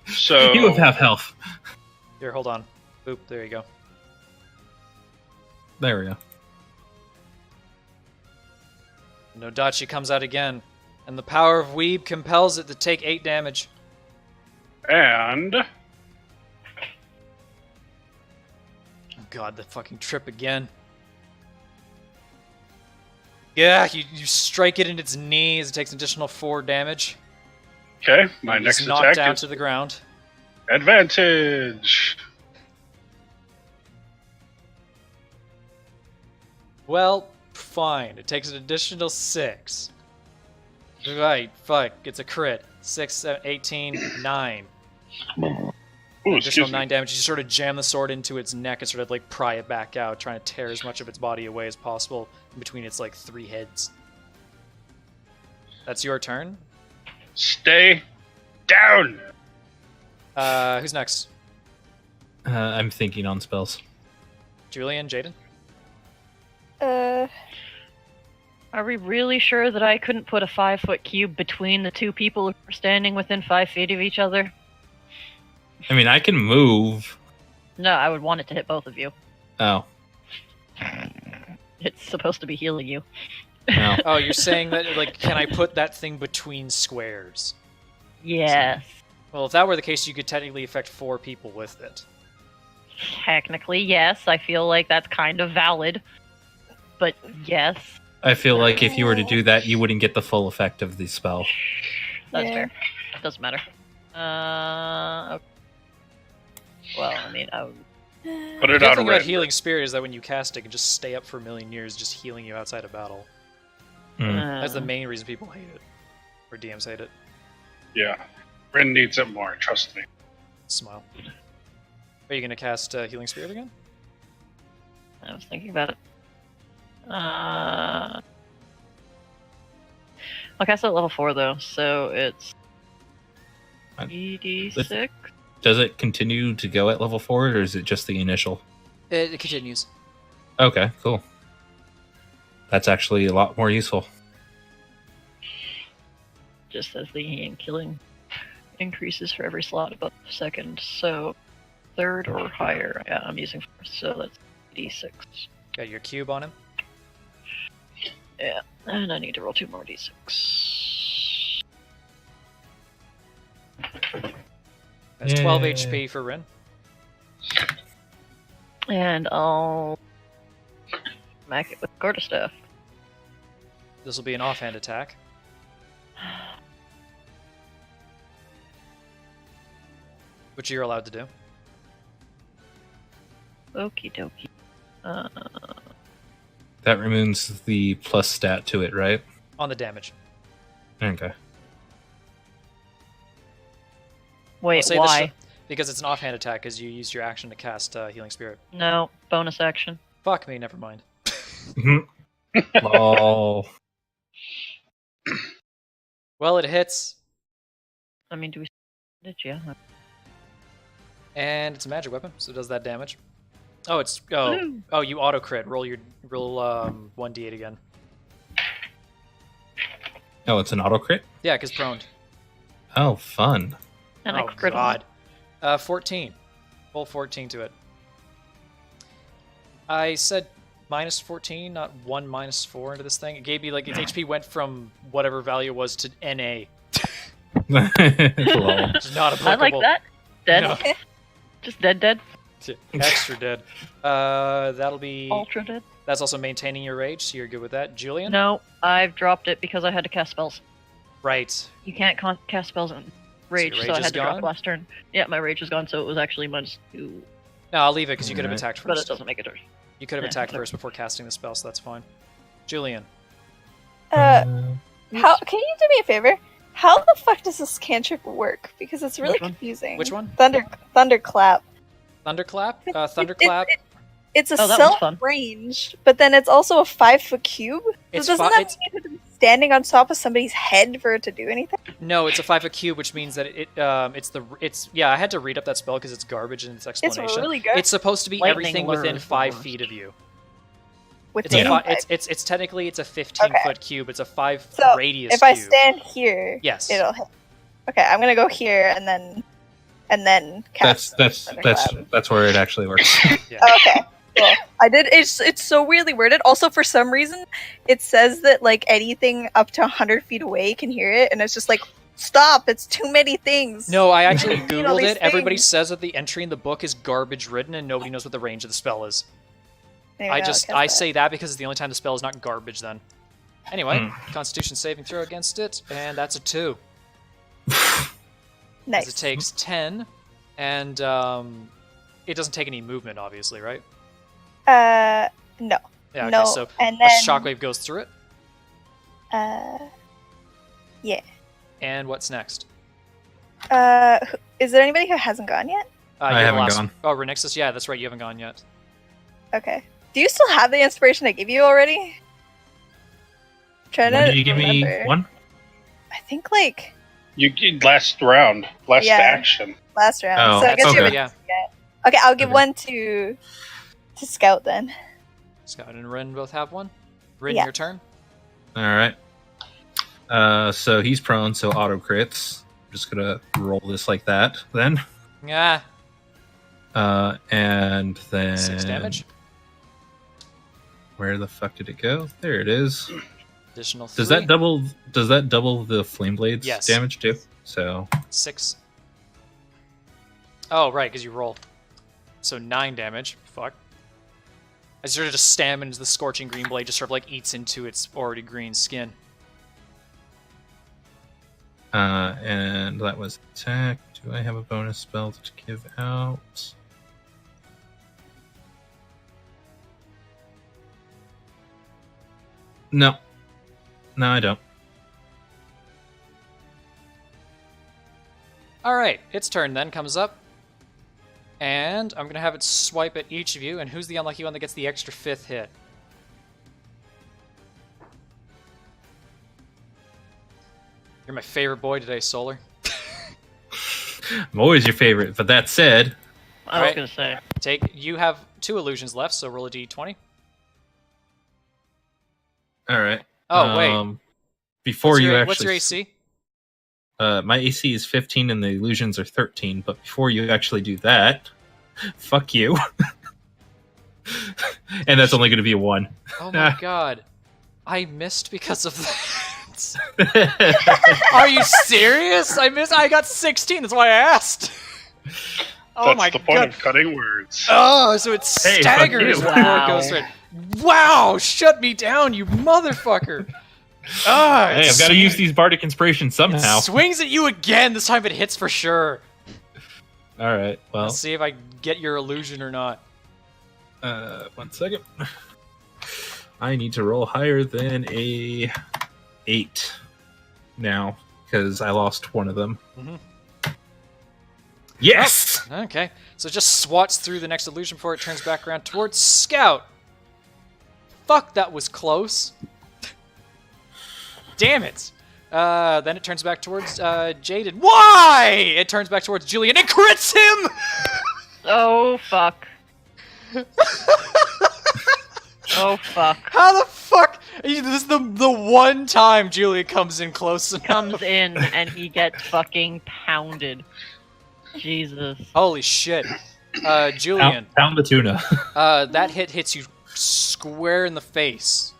So You have health. Here, hold on. Boop, there you go. There we go. Nodachi comes out again, and the power of Weeb compels it to take 8 damage. And Oh god, the fucking trip again. Yeah, you strike it in its knees, it takes an additional 4 damage. okay, my It's next knocked attack down is to the ground. advantage. Well, fine. It takes an additional 6. Right, fuck. It's a crit. 6, 7, 18, 9. Ooh, Additional excuse 9 me. damage. You sort of jam the sword into its neck and sort of like pry it back out, trying to tear as much of its body away as possible in between its like 3 heads. That's your turn. Stay down. Who's next? I'm thinking on spells. Julian, Jaden? Are we really sure that I couldn't put a 5-foot cube between the two people who were standing within 5 feet of each other? I mean, I can move. No, I would want it to hit both of you. Oh. It's supposed to be healing you. No. Oh, you're saying that, like, can I put that thing between squares? Yes. Well, if that were the case, you could technically affect 4 people with it. Technically, yes. I feel like that's kind of valid. But yes, I feel like if you were to do that, you wouldn't get the full effect of the spell. that's Yeah. fair. Doesn't matter. Okay. Well, I mean, Put The it good on thing red. about Healing Spirit is that when you cast it, it can just stay up for a million years, just healing you outside of battle. That's the main reason people hate it. Or DMs hate it. Yeah. Rin needs it more, trust me. Smile. Are you going to cast Healing Spirit again? I was thinking about it. I'll cast it at level 4 though, so it's Fine. 3d6. Does it continue to go at level 4, or is it just the initial? It continues. Okay, cool. That's actually a lot more useful. Just as the killing increases for every slot above second, so 3rd or higher. Yeah, I'm using 4th, so that's d6. Got your cube on him. Yeah, and I need to roll 2 more d6. That's 12 Yay. HP for Rin. And I'll smack it with quarterstaff. This will be an offhand attack. Which you're allowed to do. Okie dokie. That removes the plus stat to it, right? On the damage. Okay. I'll Wait, say why? this because it's an offhand attack, because you used your action to cast Healing Spirit. No, bonus action. Fuck me, never mind. Lol. Well, it hits, I mean, do we... Did you? and it's a magic weapon, so it does that damage. Oh, it's... Oh, Woo. oh, you auto-crit. Roll 1d8 again. Oh, it's an auto crit? Yeah, because prone. Oh, fun. And oh, I crit on it. God. 14. Roll 14 to it. I said minus 14, not 1 minus 4 into this thing. It gave me, like, its HP went from whatever value it was to NA. Lol. Which is not I applicable. like that. Dead. No. Just dead. Extra dead. That'll be... Ultra dead. That's also maintaining your rage, so you're good with that. Julian? No, I've dropped it because I had to cast spells. Right. You can't cast spells in rage, your so I rage is had to drop gone? last turn. Yeah, my rage was gone, so it was actually -2, No, I'll leave it, because you could have Alright. attacked but it first. doesn't make it. You could have Yeah, attacked it's okay. first before casting the spell, so that's fine. Julian. How can you do me a favor? How the fuck does this cantrip work? Because it's really Which one? confusing. Which one? Thunderclap. Thunderclap? Thunderclap it's a Oh, that was fun. self-range, but then it's also a 5-foot cube. It's So doesn't that mean you have to be standing on top of somebody's head for it to do anything? No, it's a 5-foot cube, which means that it's yeah. I had to read up that spell because it's garbage in its explanation. It's really good. It's supposed to be Lightning everything lure within is the 5 worst. feet of you. Within It's technically it's a 15-foot cube. It's a 5 So, radius. if I cube. stand here, Yes. it'll hit. Okay, I'm gonna go here and then cast. That's where it actually works. Yeah. Okay. Cool. I did. It's so weirdly worded. Also, for some reason, it says that like anything up to 100 feet away can hear it, and it's just like, stop! It's too many things. No, I actually Need all googled these it. Everybody things. says that the entry in the book is garbage written, and nobody knows what the range of the spell is. Maybe I I'll just cast I that. say that because it's the only time the spell is not garbage. Then, anyway, Hmm. Constitution saving throw against it, and that's a 2. Nice. As it takes 10, and it doesn't take any movement, obviously, right? No. Yeah. Okay, No, so and a then shockwave goes through it, yeah. and what's next? Is there anybody who hasn't gone yet? I You're the haven't last- gone. Oh, Renixus, yeah, that's right. You haven't gone yet. Okay. Do you still have the inspiration I gave you already? Trying When to did you give me remember. one? I think like Last round, last Yeah. action. last round. Oh, so I guess you okay. haven't. Yeah. Okay, I'll give Okay. one to Scout then. Scout and Rin both have one. Rin, Yeah. your turn. All right. So he's prone, so auto crits. I'm just gonna roll this like that, then. Yeah. And then 6 damage. Where the fuck did it go? There it is. Additional 3. Does that double? Does that double the flame blades Yes. damage too? So 6. Oh, right, because you rolled. So 9 damage. Fuck. I sort of just stab into the scorching green blade, just sort of like eats into its already green skin. and that was attack. Do I have a bonus spell to give out? No. No, I don't. Alright, its turn then comes up. And I'm going to have it swipe at each of you. And who's the unlucky one that gets the extra 5th hit? You're my favorite boy today, Solar. I'm always your favorite, but that said, I was Alright. gonna say. You have 2 illusions left, so roll a d20. alright. Oh, wait. Before What's you your, actually... what's your AC? My AC is 15 and the illusions are 13, but before you actually do that, fuck you. And that's only going to be a 1. Oh my god. I missed because of that. Are you serious? I got 16, that's why I asked. Oh That's my the point god. of cutting words. Oh, so it Hey, fuck staggers you. before it Wow. goes through. Wow, shut me down, you motherfucker. Ah, Hey, I've got to use these bardic inspirations somehow. Swings at you again. This time it hits for sure. Alright, well, Let's see if I get your illusion or not. 1 second. I need to roll higher than a 8 now, because I lost one of them. Mhm. Yes! Okay, so it just swats through the next illusion before it turns back around towards Scout. Fuck, that was close. Damn it. Then it turns back towards Jaden. Why? It turns back towards Julian and crits him! Oh fuck. Oh fuck. How the fuck? This is the one time Julian comes in close enough. Comes in and he gets fucking pounded. Jesus. Holy shit. Julian, Pound the tuna. that hits you square in the face.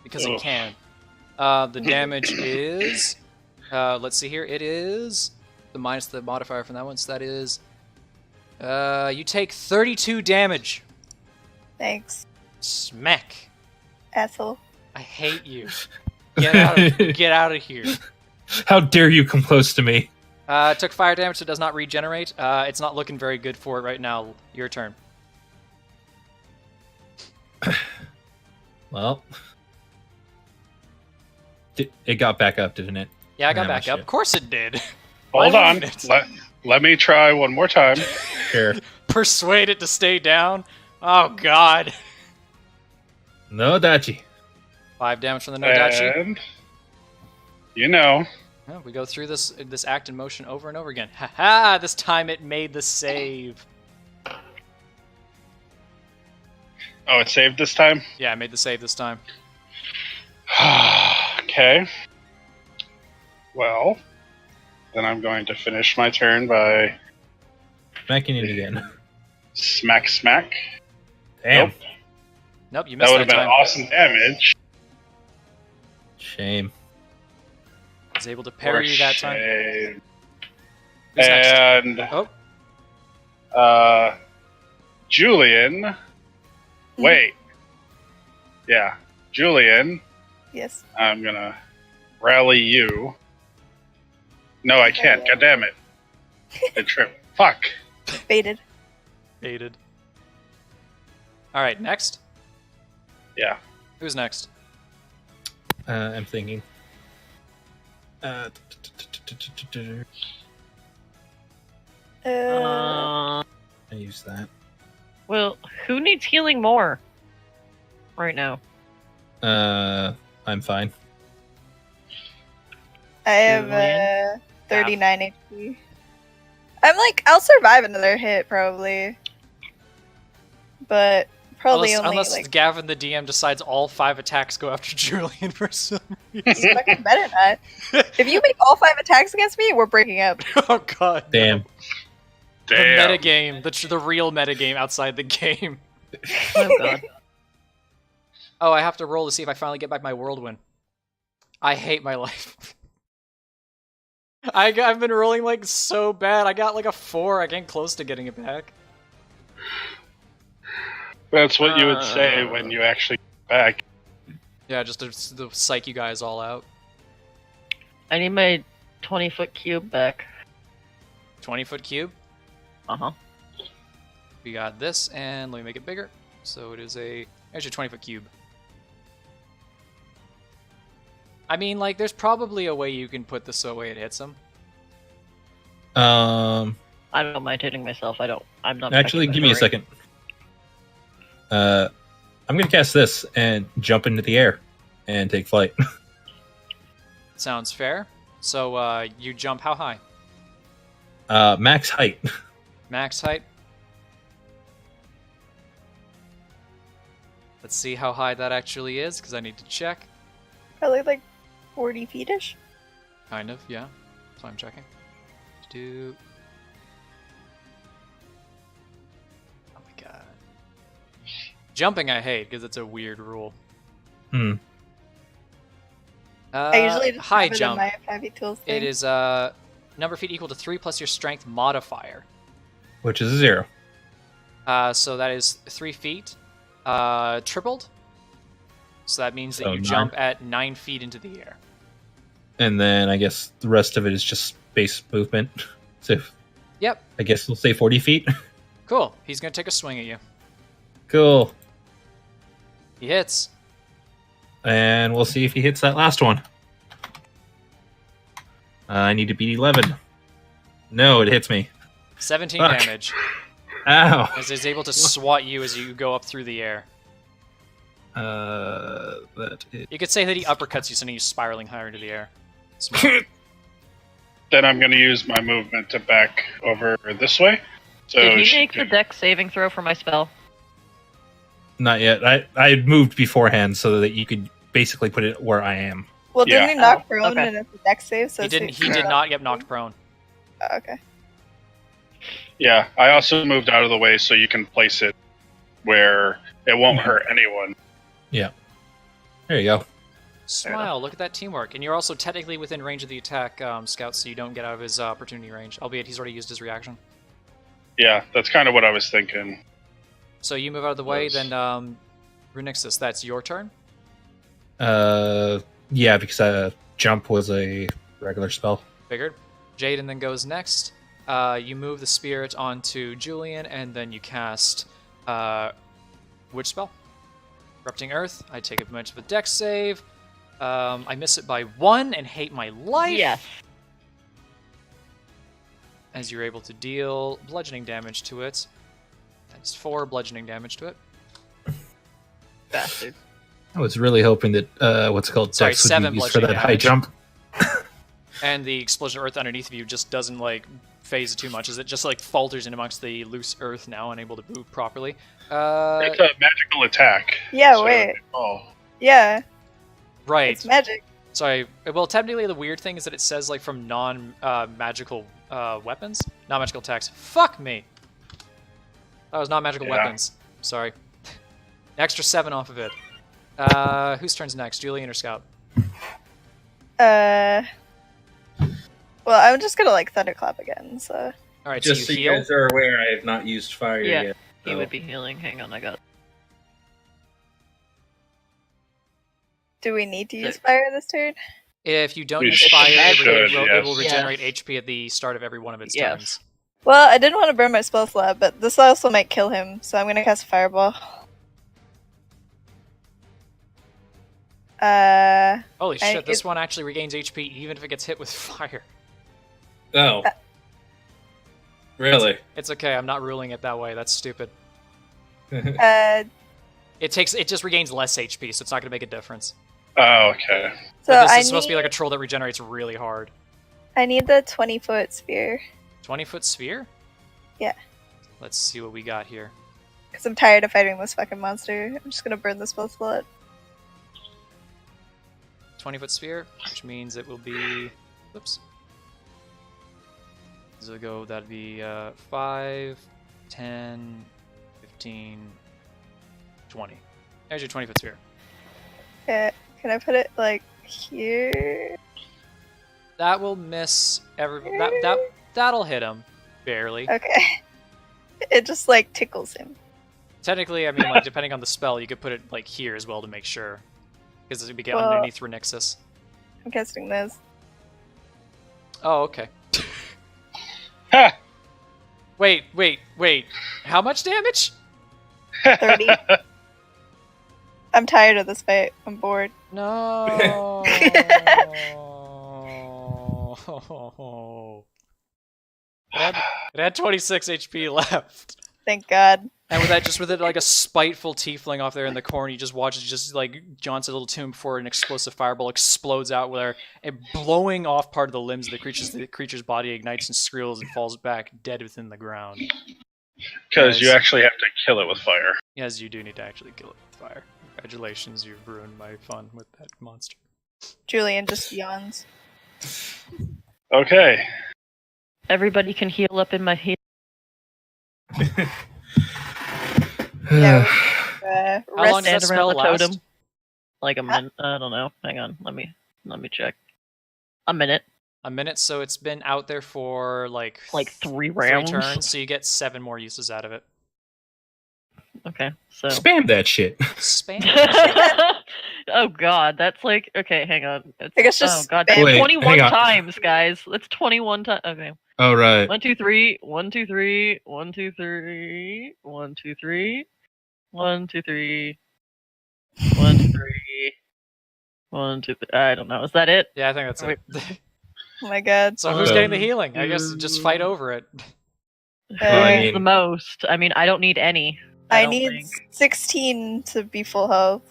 Because it Ugh. can. The damage is... let's see here. It is... minus the modifier from that one, so that is... you take 32 damage. Thanks, Smack. asshole. I hate you. Get out of here. How dare you come close to me? It took fire damage, so it does not regenerate. It's not looking very good for it right now. Your turn. Well, it got back up, didn't it? Yeah, I got Yeah, back well, up. shit. Of course it did. Hold Why on. wouldn't it? Let me try one more time. Sure. Persuade it to stay down. Oh god. No dachi. 5 damage from the Nodachi. And you know, Yeah, we go through this act in motion over and over again. Haha! This time it made the save. oh, it saved this time. Yeah, I made the save this time. Okay. Well, then I'm going to finish my turn by Smacking it again. smack, smack. Damn. Nope. Nope, you That missed would that, have been time. awesome damage. Shame. I was able to parry you that time. Shame. Who's next? And Oh, Julian. Wait. Yeah, Julian. Yes. I'm gonna rally you. No, I can't. God damn it. I tripped. Fuck. Baited. baited. Alright, next. Yeah. Who's next? I'm thinking. I use that. Well, who needs healing more right now? I'm fine. I have Julian? 39 HP. I'm like, I'll survive another hit probably, but probably Unless only like Gavin the DM decides all 5 attacks go after Julian for some you reason. fucking better not. If you make all 5 attacks against me, we're breaking up. Oh god. Damn. The Damn. metagame, the real metagame outside the game. Oh god. Oh, I have to roll to see if I finally get back my whirlwind. I hate my life. I've been rolling like so bad. I got like a 4. I came close to getting it back. That's what you would say when you actually get back. Yeah, just to psych you guys all out. I need my 20-foot cube back. 20-foot cube. Uh-huh. We got this, and let me make it bigger. So it is there's your 20-foot cube. I mean, like, there's probably a way you can put this so way it hits him. I don't mind hitting myself. I'm not. Actually, give me a second. I'm gonna cast this and jump into the air and take flight. Sounds fair. So, you jump how high? Max height. Max height? Let's see how high that actually is, because I need to check. Probably like 40 feet-ish. Kind of, yeah. That's why I'm checking. Oh my god. Jumping I hate, because it's a weird rule. Hmm. I usually just high have it in jump. my 5e tools thing. It is number of feet equal to 3 plus your strength modifier. Which is a 0. So that is 3 feet. Tripled. So that means that So you 9. jump at 9 feet into the air. And then I guess the rest of it is just base movement. So Yep. I guess we'll say 40 feet. Cool. He's going to take a swing at you. Cool. He hits. And we'll see if he hits that last one. I need to beat 11. No, it hits me. 17 Fuck. damage. Ow. As he's able to swat you as you go up through the air. That is... You could say that he uppercuts you, sending you spiraling higher into the air. Smart. Then I'm gonna use my movement to back over this way. So Did he she make the can- dex saving throw for my spell? Not yet. I had moved beforehand so that you could basically put it where I am. Well, Yeah. didn't he knock Oh, prone okay. and it's a dex save? So He it's did not get knocked prone. Oh, okay. Yeah, I also moved out of the way so you can place it where it won't hurt anyone. There you go. Smile, look at that teamwork. And you're also technically within range of the attack, Scout, so you don't get out of his opportunity range. Albeit he's already used his reaction. Yeah, that's kind of what I was thinking. So you move out of the way, Yes. then Renixis, that's your turn. Yeah, because jump was a regular spell. Figured. Jaden then goes next. You move the spirit onto Julian, and then you cast which spell? Erupting Earth. I take a bunch of a dex save. I miss it by 1 and hate my life. Yes. As you're able to deal bludgeoning damage to it. That's 4 bludgeoning damage to it. Bastard. I was really hoping that what's it called Sorry, Dex would 7 be used for that bludgeoning high damage. jump. And the explosion of earth underneath of you just doesn't like phase it too much, as it just like falters in amongst the loose earth now, unable to move properly. It's a magical attack. Yeah, so- wait. Oh. Yeah, Right. it's magic. Sorry. Well, technically, the weird thing is that it says like from non-magical weapons, non-magical attacks. Fuck me. That was non-magical Yeah. weapons. Sorry. An extra 7 off of it. Whose turns next? Julian or Scout? Well, I'm just gonna like thunderclap again. So All right. Just so so you you heal. guys are aware, I have not used fire Yeah. yet. He so- would be healing. Hang on, I got. do we need to use Six. fire this turn? If you don't We use fire, should, it will yes. regenerate Yes. HP at the start of every one of its Yes. turns. Well, I didn't want to burn my spell slot, but this also might kill him, so I'm gonna cast fireball. Holy I- shit! This one actually regains HP even if it gets hit with fire. Oh. Really? It's okay. I'm not ruling it that way. That's stupid. uh, It just regains less HP, so it's not going to make a difference. Oh, okay. so But this I is supposed to be need- like a troll that regenerates really hard. I need the 20-foot sphere 20-foot sphere? Yeah. Let's see what we got here. because I'm tired of fighting this fucking monster. I'm just gonna burn the spell slot. 20-foot sphere, which means it will be... Whoops. So go, that'd be 5, 10, 15, 20. There's your 20-foot sphere. Can I put it like here? That will miss that'll hit him. Barely. Okay. It just like tickles him. Technically, I mean, like, depending on the spell, you could put it, like, here as well to make sure. Because it would get Well- underneath Renixus. I'm casting this. Oh, okay. Ha! Wait. How much damage? 30. I'm tired of this fight. I'm bored. No. It had 26 HP left. Thank God. And with it like a spiteful tiefling off there in the corner, you just watch it just like jaunts a little tomb before an explosive fireball explodes out there, and blowing off part of the limbs of the creature's body ignites and squeals and falls back dead within the ground. Because you Nice. actually have to kill it with fire. Yes, you do need to actually kill it with fire. Congratulations, you've ruined my fun with that monster. Julian just yawns. Okay. Everybody can heal up in my heal. Yeah. How long does Rest. that Stand spell around the last? totem. Like a minute. I don't know. Hang on. Let me check. A minute. A minute, so it's been out there for like 3 3 rounds. turns, so you get 7 more uses out of it. Okay. So. Spam that shit. Spam. Oh God, that's like okay. Hang on. It's, I guess just oh God, spam. that's Wait, 21 hang on. times, guys. That's 21 times. Okay. Oh, right. 1, 2, 3. 1, 2, 3. 1, 2, 3. 1, 2, 3. 1, 2, 3. 1, 2, 3. 1, 2, 3. I don't know. Is that it? Yeah, I think that's Wait. it. Oh my God. So who's Um, getting the healing? I guess just fight over it. I Uh, mean- The most. I mean, I don't need any. I don't need think. 16 to be full health.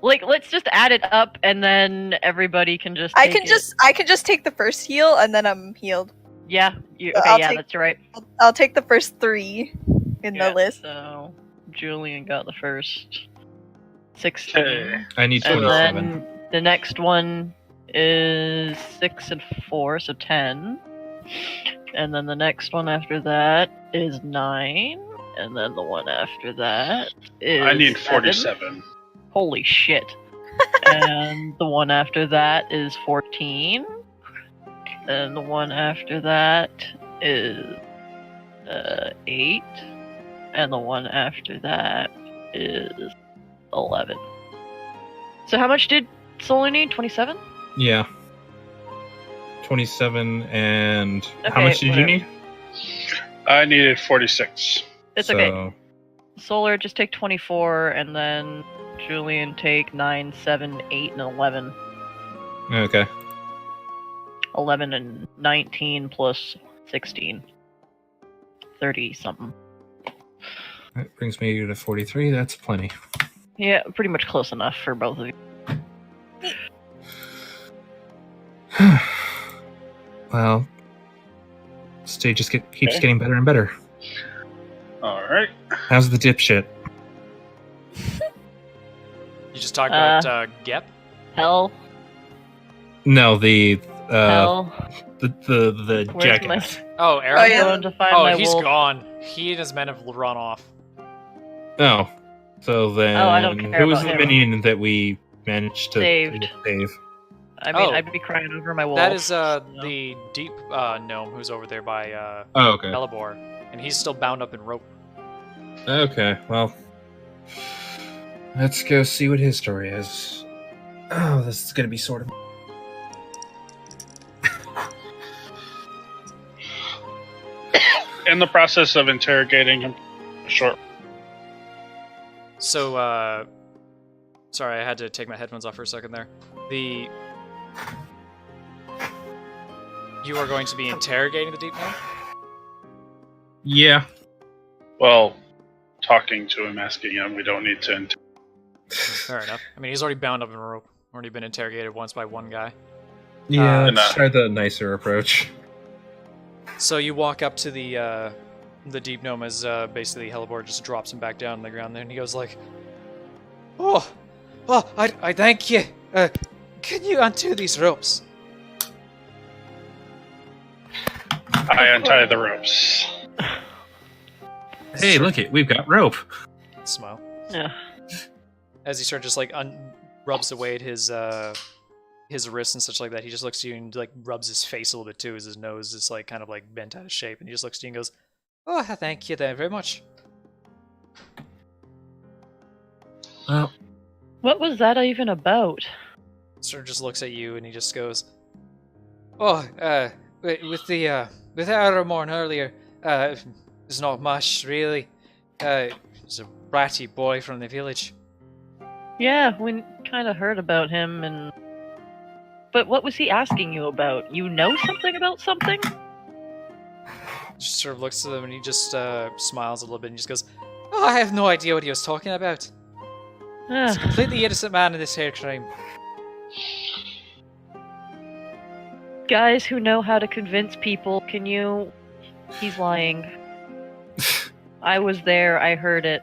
Like, let's just add it up, and then everybody can just. I take can it. I can just take the first heal and then I'm healed. Yeah. You. So Okay. I'll Yeah, take- that's right. I'll take the first 3 in Yeah, the list. So Julian got the first 16. Okay. I need And 27. then the next one is 6 and 4, so 10. And then the next one after that is 9. And then the one after that is. I need 7. 47. Holy shit. And the one after that is 14. And the one after that is 8. And the one after that is 11. So how much did Solar need? 27? Yeah. 27 and how Okay, much did whatever. you need? I needed 46. It's So, okay. Solar, just take 24, and then Julian take 9, 7, 8, and 11. Okay. 11 and 19 plus 16. 30 something. That brings me to 43. That's plenty. Yeah, pretty much close enough for both of you. Well, stage just keeps getting better and better. All right. How's the dipshit? You just talked about Gep? Hell. No, the Hell. the Where's jackass. Oh, Aaron? Oh, yeah. Going to find my he's wolf. gone. He and his men have run off. Oh, so then Oh, I don't care who was about the him. minion that we managed to Saved. save? I mean, Oh. I'd be crying over my wolf. That is the deep gnome who's over there by Oh, okay. Belibor. And he's still bound up in rope. Okay, well, let's go see what his story is. Oh, this is gonna be sort of. In the process of interrogating him, short. So, sorry, I had to take my headphones off for a second there. You are going to be interrogating the deep gnome? Yeah. Well, talking to him, asking him, we don't need to. Fair enough. I mean, he's already bound up in rope. Already been interrogated once by one guy. Yeah, And, let's try the nicer approach. So you walk up to the deep gnome as basically Hellebore just drops him back down on the ground there, and he goes like, "Oh, I thank you. Can you undo these ropes?" I untie the ropes. Hey, look it, we've got rope. Smile. Yeah. As he starts just like rubs away at his wrists and such like that, he just looks at you and like rubs his face a little bit too, as his nose is like kind of like bent out of shape, and he just looks at you and goes, "Oh, thank you there very much." Well, What was that even about? Sort of just looks at you and he just goes, "Oh, with Aramorn earlier, there's not much really. He's a bratty boy from the village." Yeah, we kind of heard about him, but what was he asking you about? You know something about something? Just sort of looks at them and he just smiles a little bit and just goes, "Oh, I have no idea what he was talking about. He's a completely innocent man in this hair crime." Guys who know how to convince people, can you... He's lying. I was there, I heard it.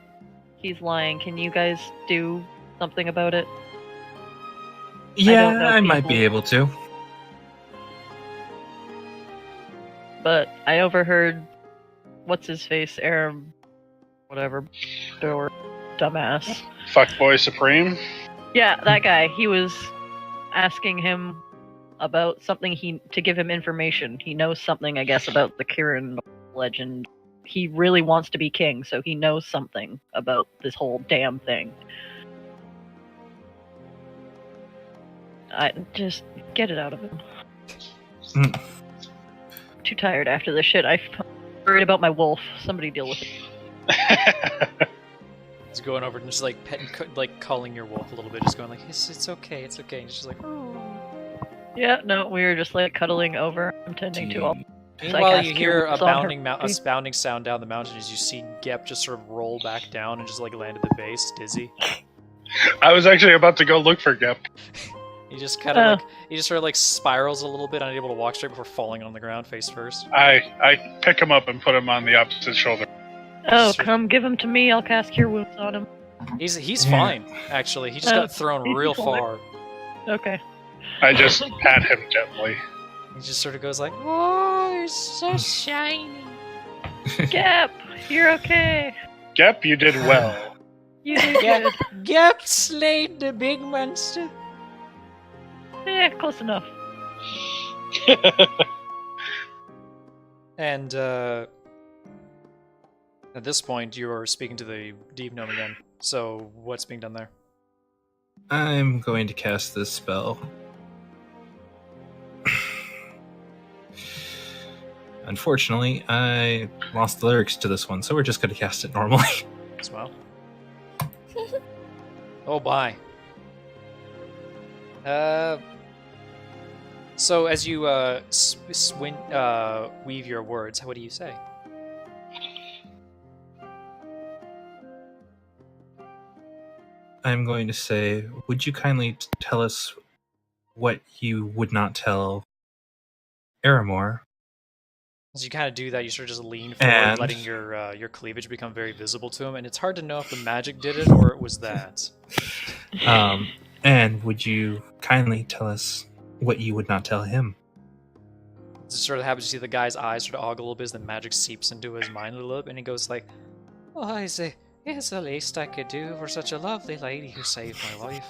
He's lying. Can you guys do something about it? yeah, know I might people. be able to. But I overheard... What's his face? Aram... Whatever. Or... Dumbass. Fuckboy Supreme. Yeah, that guy. He was asking him about something to give him information. He knows something, I guess, about the ki-rin legend. He really wants to be king, so he knows something about this whole damn thing. I just get it out of him. Mm. Too tired after this shit. I'm worried about my wolf. Somebody deal with it. He's going over and just like petting, like calling your wolf a little bit, just going like, it's okay, it's okay. And he's just like, "Oh." Yeah, no, we were just like cuddling over. I'm tending to all. Meanwhile, you cast hear a Cure Wounds on her. bounding sound down the mountain as you see Gep just sort of roll back down and just like land at the base, dizzy. I was actually about to go look for Gep. He just kind of he just sort of like spirals a little bit, unable to walk straight before falling on the ground face first. I pick him up and put him on the opposite shoulder. Oh, come give him to me. I'll cast Cure Wounds on him. He's fine, actually. He just got thrown he's real fine. far. Okay. I just pat him gently. He just sort of goes like, "Oh, you're so shiny." Gap, you're okay. Gep, you did well. You did good. Gep slayed the big monster. Yeah, close enough. And at this point, you are speaking to the deep gnome again. So, what's being done there? I'm going to cast this spell. Unfortunately, I lost the lyrics to this one, so we're just going to cast it normally. As well. Oh, bye. So as you weave your words, what do you say? I'm going to say, would you kindly tell us what you would not tell Aramor? As you kind of do that, you sort of just lean forward, And- letting your cleavage become very visible to him, and it's hard to know if the magic did it or it was that. And would you kindly tell us what you would not tell him? It sort of happens to see the guy's eyes sort of ogle a little bit as the magic seeps into his mind a little bit, and he goes like, "Oh, I say, it's the least I could do for such a lovely lady who saved my life."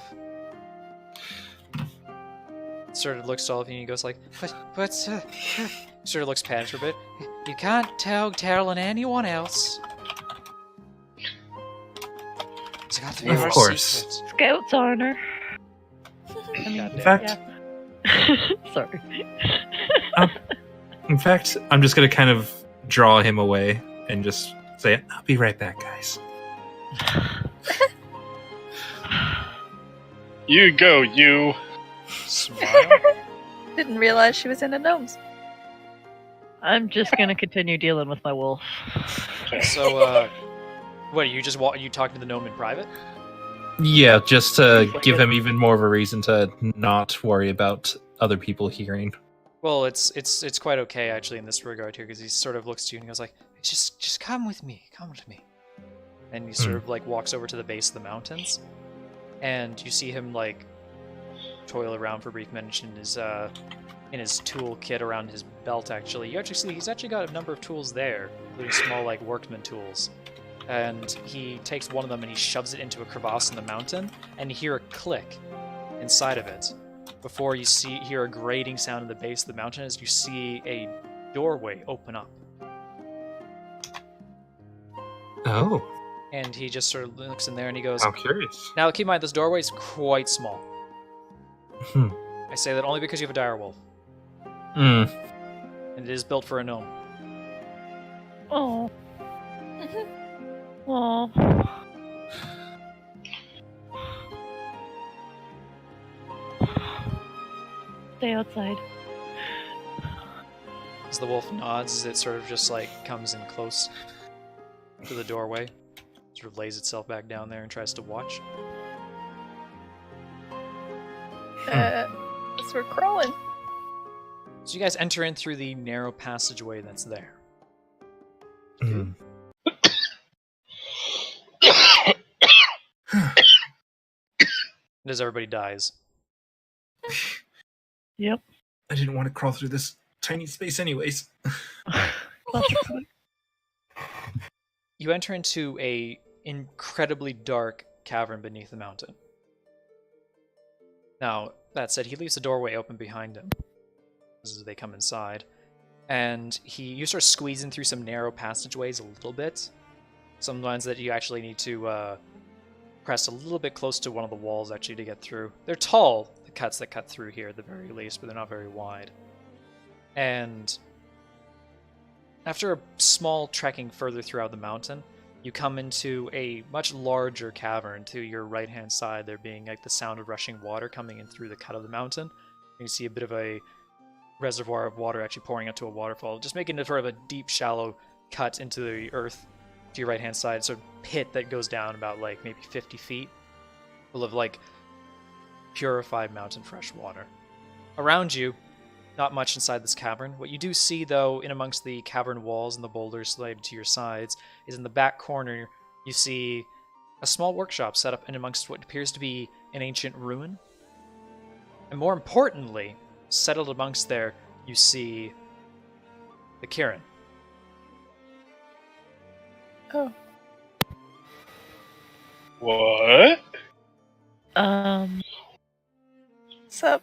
Sort of looks to all of you and he goes like, but sort of looks panicked for a bit. "You can't tell anyone else. It's got to be Of our course. secret." Scout's honor. In fact, Sorry. I'm just going to kind of draw him away and just say, I'll be right back, guys. You go, you. Smile. Didn't realize she was into gnomes. I'm just gonna continue dealing with my wolf. So, what, you talking to the gnome in private? Yeah, just to give him even more of a reason to not worry about other people hearing. Well, it's quite okay actually in this regard here, because he sort of looks to you and he goes like, just come with me, and he sort of like walks over to the base of the mountains, and you see him like toil around for a brief minute in his tool kit around his belt. Actually, you actually see he's actually got a number of tools there, including small like workman tools. And he takes one of them and he shoves it into a crevasse in the mountain, and you hear a click inside of it before you hear a grating sound in the base of the mountain as you see a doorway open up. Oh, And he just sort of looks in there and he goes, how curious. "Now keep in mind, this doorway is quite small. Hmm. I say that only because you have a dire wolf, Hmm. and it is built for a gnome." Oh. Oh. Stay outside. As the wolf nods, as it sort of just like comes in close to the doorway, sort of lays itself back down there and tries to watch. So we're crawling. So you guys enter in through the narrow passageway that's there. Hmm. And as everybody dies. Yep. I didn't want to crawl through this tiny space anyways. You enter into a incredibly dark cavern beneath the mountain. Now, that said, he leaves the doorway open behind him as they come inside, and you start squeezing through some narrow passageways a little bit. Some ones that you actually need to press a little bit close to one of the walls actually to get through. They're tall, the cuts that cut through here at the very least, but they're not very wide. And after a small trekking further throughout the mountain, you come into a much larger cavern. To your right-hand side, there being like the sound of rushing water coming in through the cut of the mountain. You see a bit of a reservoir of water actually pouring into a waterfall, just making it sort of a deep, shallow cut into the earth to your right-hand side. Sort of pit that goes down about like maybe 50 feet, full of like purified mountain fresh water. Around you, not much inside this cavern. What you do see, though, in amongst the cavern walls and the boulders slated to your sides, is in the back corner, you see a small workshop set up in amongst what appears to be an ancient ruin. And more importantly, settled amongst there, you see the ki-rin. Oh. What? What's up?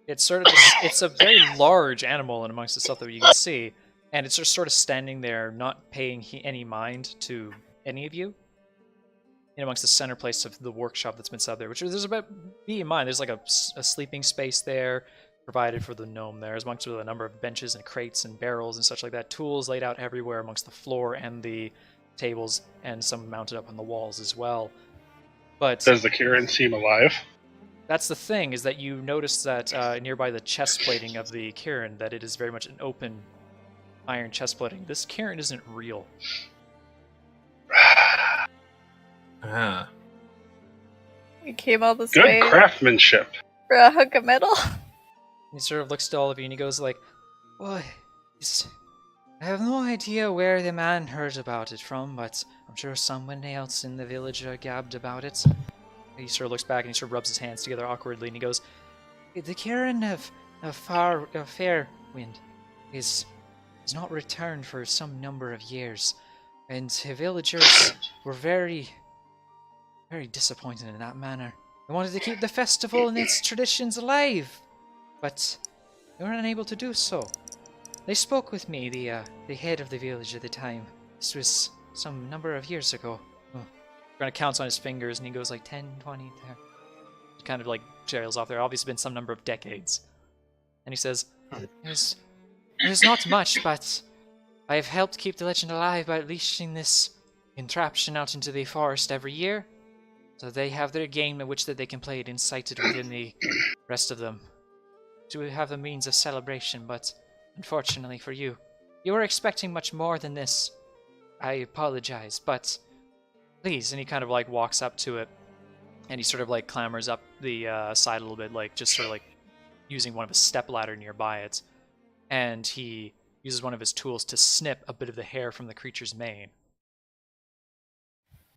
It's sort of it's a very large animal in amongst the stuff that you can see, and it's just sort of standing there, not paying any mind to any of you. In amongst the center place of the workshop that's been set up there, which there's about, be in mind, there's like a sleeping space there provided for the gnome there, as amongst with a number of benches and crates and barrels and such like that. Tools laid out everywhere amongst the floor and the tables, and some mounted up on the walls as well. But Does the ki-rin seem alive? that's the thing, is that you notice that nearby the chest plating of the ki-rin, that it is very much an open iron chest plating. This ki-rin isn't real. Ah. You came all this Good way craftsmanship. for a hunk of metal. He sort of looks to all of you and he goes like, well, I have no idea where the man heard about it from, but I'm sure someone else in the village gabbed about it. He sort of looks back and he sort of rubs his hands together awkwardly and he goes, the ki-rin of Fairwind is not returned for some number of years, and the villagers were very, very disappointed in that manner. They wanted to keep the festival and its traditions alive, but they were unable to do so. They spoke with me, the head of the village at the time. This was some number of years ago. Kind of counts on his fingers and he goes like 10, 20, 10. Kind of like trails off there. Obviously been some number of decades. And he says, there's not much, but I have helped keep the legend alive by unleashing this contraption out into the forest every year. So they have their game in which that they can play it incited within the rest of them. To have the means of celebration, but unfortunately for you, you were expecting much more than this. I apologize, but please. And he kind of like walks up to it, and he sort of like clambers up the side a little bit, like just sort of like using one of his step ladder nearby it, and he uses one of his tools to snip a bit of the hair from the creature's mane.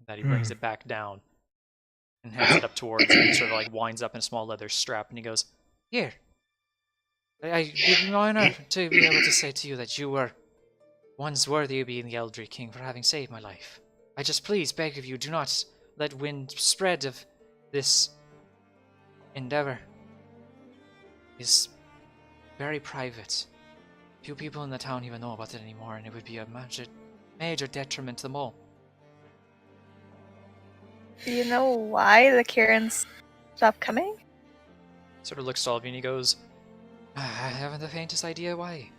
That he brings it back down and hands it up towards him. He sort of like winds up in a small leather strap, and he goes, "Here. I give you honor to be able to say to you that you were once worthy of being the Eldri King for having saved my life. I just please beg of you, do not let wind spread of this endeavor. It's very private. Few people in the town even know about it anymore, and it would be a major detriment to them all." Do you know why the ki-rins stopped coming? Sort of looks to all of you and he goes, "I haven't the faintest idea why.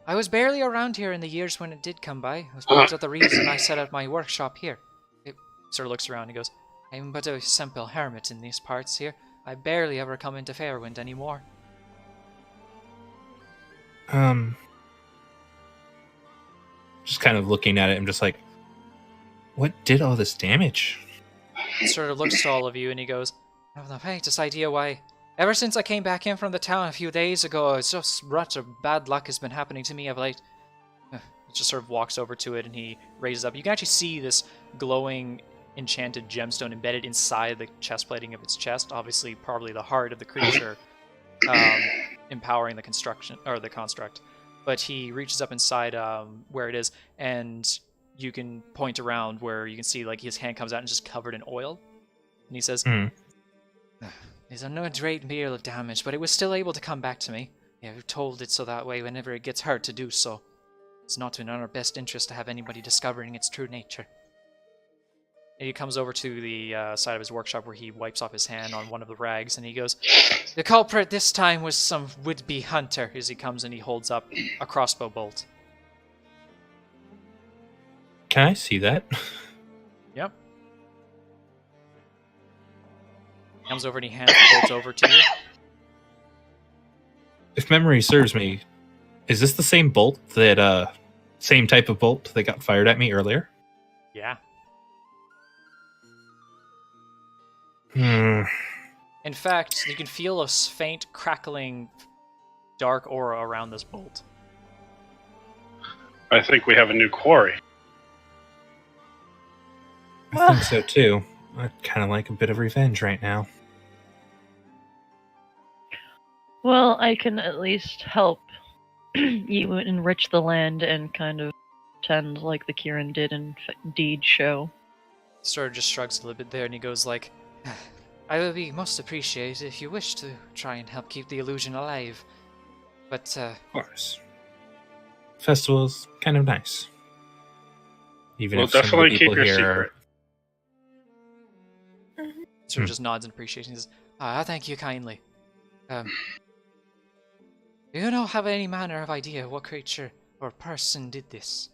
I was barely around here in the years when it did come by. It was part of the reason I set up my workshop here." It sort of looks around and goes, "I'm but a simple hermit in these parts here. I barely ever come into Fairwind anymore." Just kind of looking at it, I'm just like, what did all this damage? He sort of looks to all of you and he goes, "I have the faintest idea why. Ever since I came back in from the town a few days ago, it's just rut of bad luck has been happening to me of late." He just sort of walks over to it and he raises up. You can actually see this glowing enchanted gemstone embedded inside the chest plating of its chest. Obviously, probably the heart of the creature, empowering the construction or the construct. But he reaches up inside where it is, and you can point around where you can see like his hand comes out and is just covered in oil. And he says, "There's no great deal of damage, but it was still able to come back to me. Yeah, we've told it so that way whenever it gets hurt to do so. It's not in our best interest to have anybody discovering its true nature." And he comes over to the side of his workshop where he wipes off his hand on one of the rags, and he goes, "The culprit this time was some would-be hunter," as he comes and he holds up a crossbow bolt. Can I see that? Yep. Comes over and he hands the bolt over to you. If memory serves me, is this the same bolt that, same type of bolt that got fired at me earlier? Yeah. Hmm. In fact, you can feel a faint, crackling, dark aura around this bolt. I think we have a new quarry. I think so too. I'd kind of like a bit of revenge right now. Well, I can at least help you enrich the land and kind of pretend like the ki-rin did indeed show. Sort of just shrugs a little bit there and he goes like, "I would be most appreciated if you wish to try and help keep the illusion alive. But, Of course. Festival's kind of nice. Even We'll if some of the definitely keep people your here secret. sort of just nods in appreciation. He says, thank you kindly. Do you have any manner of idea what creature or person did this?"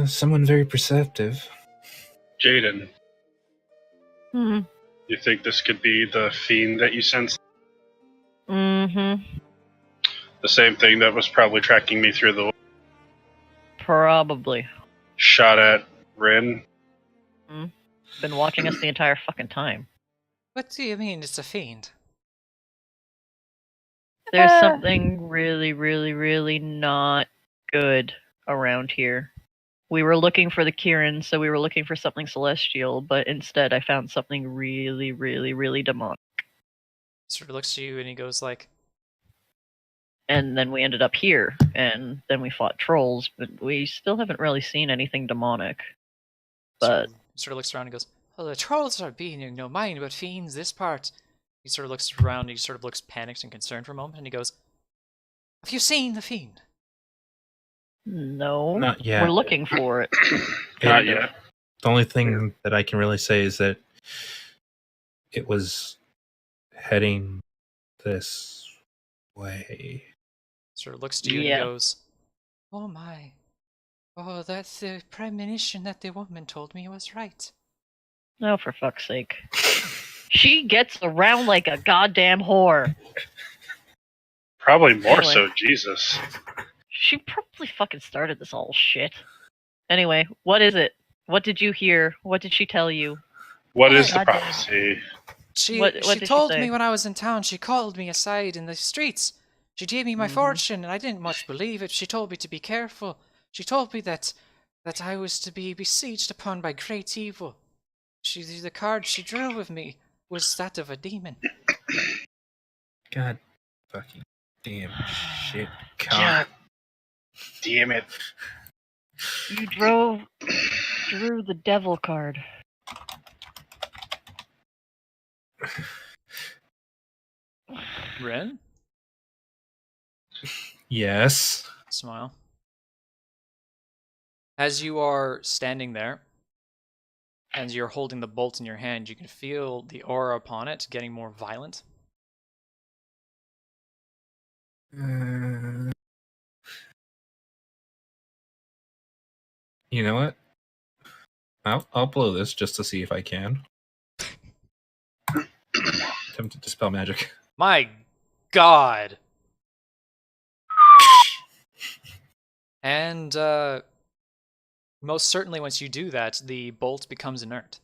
Someone very perceptive. Jaden, Hmm. you think this could be the fiend that you sensed? Mm-hmm. The same thing that was probably tracking me through the Probably. shot at Rin? Hmm. Been watching us the entire fucking time. What do you mean it's a fiend? There's something really, really, really not good around here. We were looking for the ki-rin, so we were looking for something celestial, but instead I found something really, really, really demonic. He sort of looks to you and he goes like, And then we ended up here, and then we fought trolls, but we still haven't really seen anything demonic. But sort of looks around and goes, "Oh, the trolls are being no mind, but fiends this part." He sort of looks around and he sort of looks panicked and concerned for a moment, and he goes, "Have you seen the fiend?" no, Not yet. we're looking for it. Not yet. The only thing that I can really say is that it was heading this way. Sort of looks to you Yeah. and goes, "Oh my. Oh, that's the premonition that the woman told me was right." Oh, for fuck's sake. She gets around like a goddamn whore. Probably more Anyway. so, Jesus. She probably fucking started this all shit. Anyway, what is it? What did you hear? What did she tell you? What is the Goddamn. prophecy? She What did she told say? me when I was in town. She called me aside in the streets. She gave me my Mhm. fortune, and I didn't much believe it. She told me to be careful. She told me that I was to be besieged upon by great evil. The card she drew with me was that of a demon. God fucking damn shit. God damn it. You drew the devil card. Ren? Yes. Smile. As you are standing there, as you're holding the bolt in your hand, you can feel the aura upon it getting more violent. You know what? I'll blow this just to see if I can. Attempt to dispel magic. My God! And most certainly once you do that, the bolt becomes inert.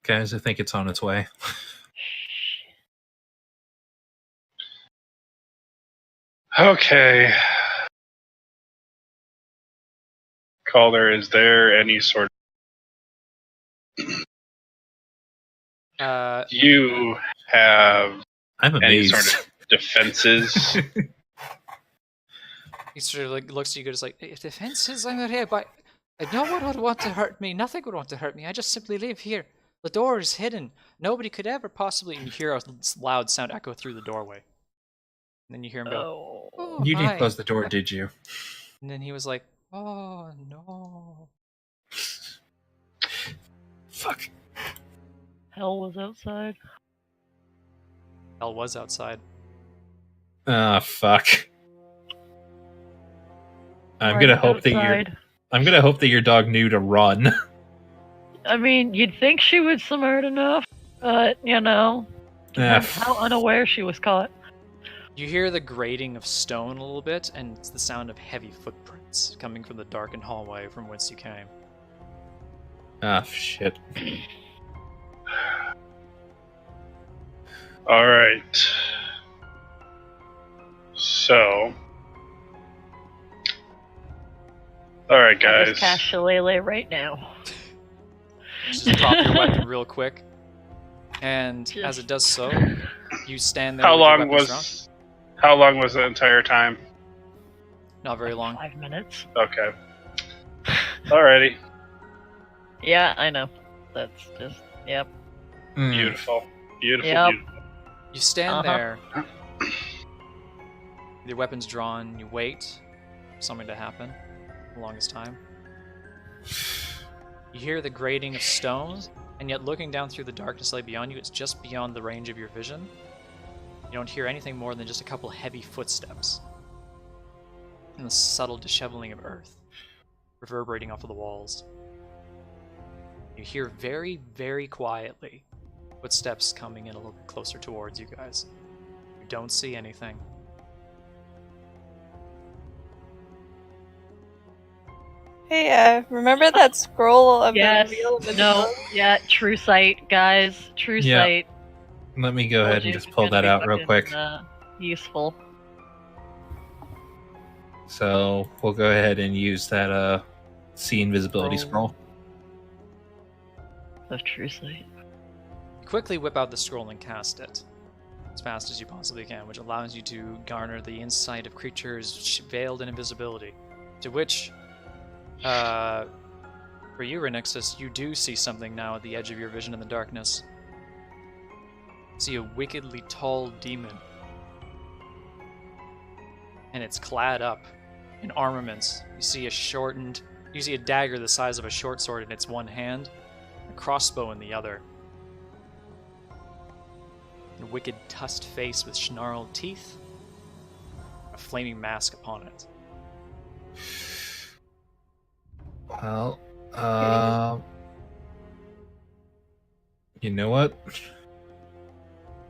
Guys, I think it's on its way. Okay. Calder, is there any sort Uh, you have I'm any amazed. sort of defenses? he sort of like looks at you guys like, "If defenses, I'm here, but no one would want to hurt me. Nothing would want to hurt me. I just simply live here. The door is hidden. Nobody could ever possibly." And you hear a loud sound echo through the doorway. And then you hear him go, "Oh, You didn't hi." close the door, did you? And then he was like, "Oh no." Fuck. Hell was outside. Hell was outside. Ah, fuck. I'm Right gonna hope outside. that your dog knew to run. I mean, you'd think she was smart enough, but, you know, depends how unaware she was caught. You hear the grating of stone a little bit, and it's the sound of heavy footprints coming from the darkened hallway from whence you came. Ah, shit. All right. So, all right, I guys. just cast Shillelagh right now. Just drop your weapon real quick, and Just- as it does so, you stand there. How with your long weapons drawn. was? How long was the entire time? Not very long. 5 minutes. Okay. Alrighty. Yeah, I know. That's just, yep. Beautiful. Beautiful. Yep. Beautiful. You stand Uh-huh. there, with your weapons drawn. You wait for something to happen. The longest time. You hear the grating of stone, and yet looking down through the darkness lay beyond you, it's just beyond the range of your vision. You don't hear anything more than just a couple heavy footsteps. And the subtle disheveling of earth reverberating off of the walls. You hear very, very quietly footsteps coming in a little bit closer towards you guys. You don't see anything. Hey, remember that scroll of Yes. the real of the No. book? Yeah. True sight, guys. True Yeah. sight. Let me go ahead and just pull that out real quick. Useful. So we'll go ahead and use that see invisibility scroll. Of true sight. You quickly whip out the scroll and cast it as fast as you possibly can, which allows you to garner the insight of creatures veiled in invisibility. To which, for you, Renixus, you do see something now at the edge of your vision in the darkness. You see a wickedly tall demon. And it's clad up in armaments. You see a dagger the size of a short sword in its one hand, a crossbow in the other. A wicked tusked face with snarled teeth, a flaming mask upon it. Well, you know what?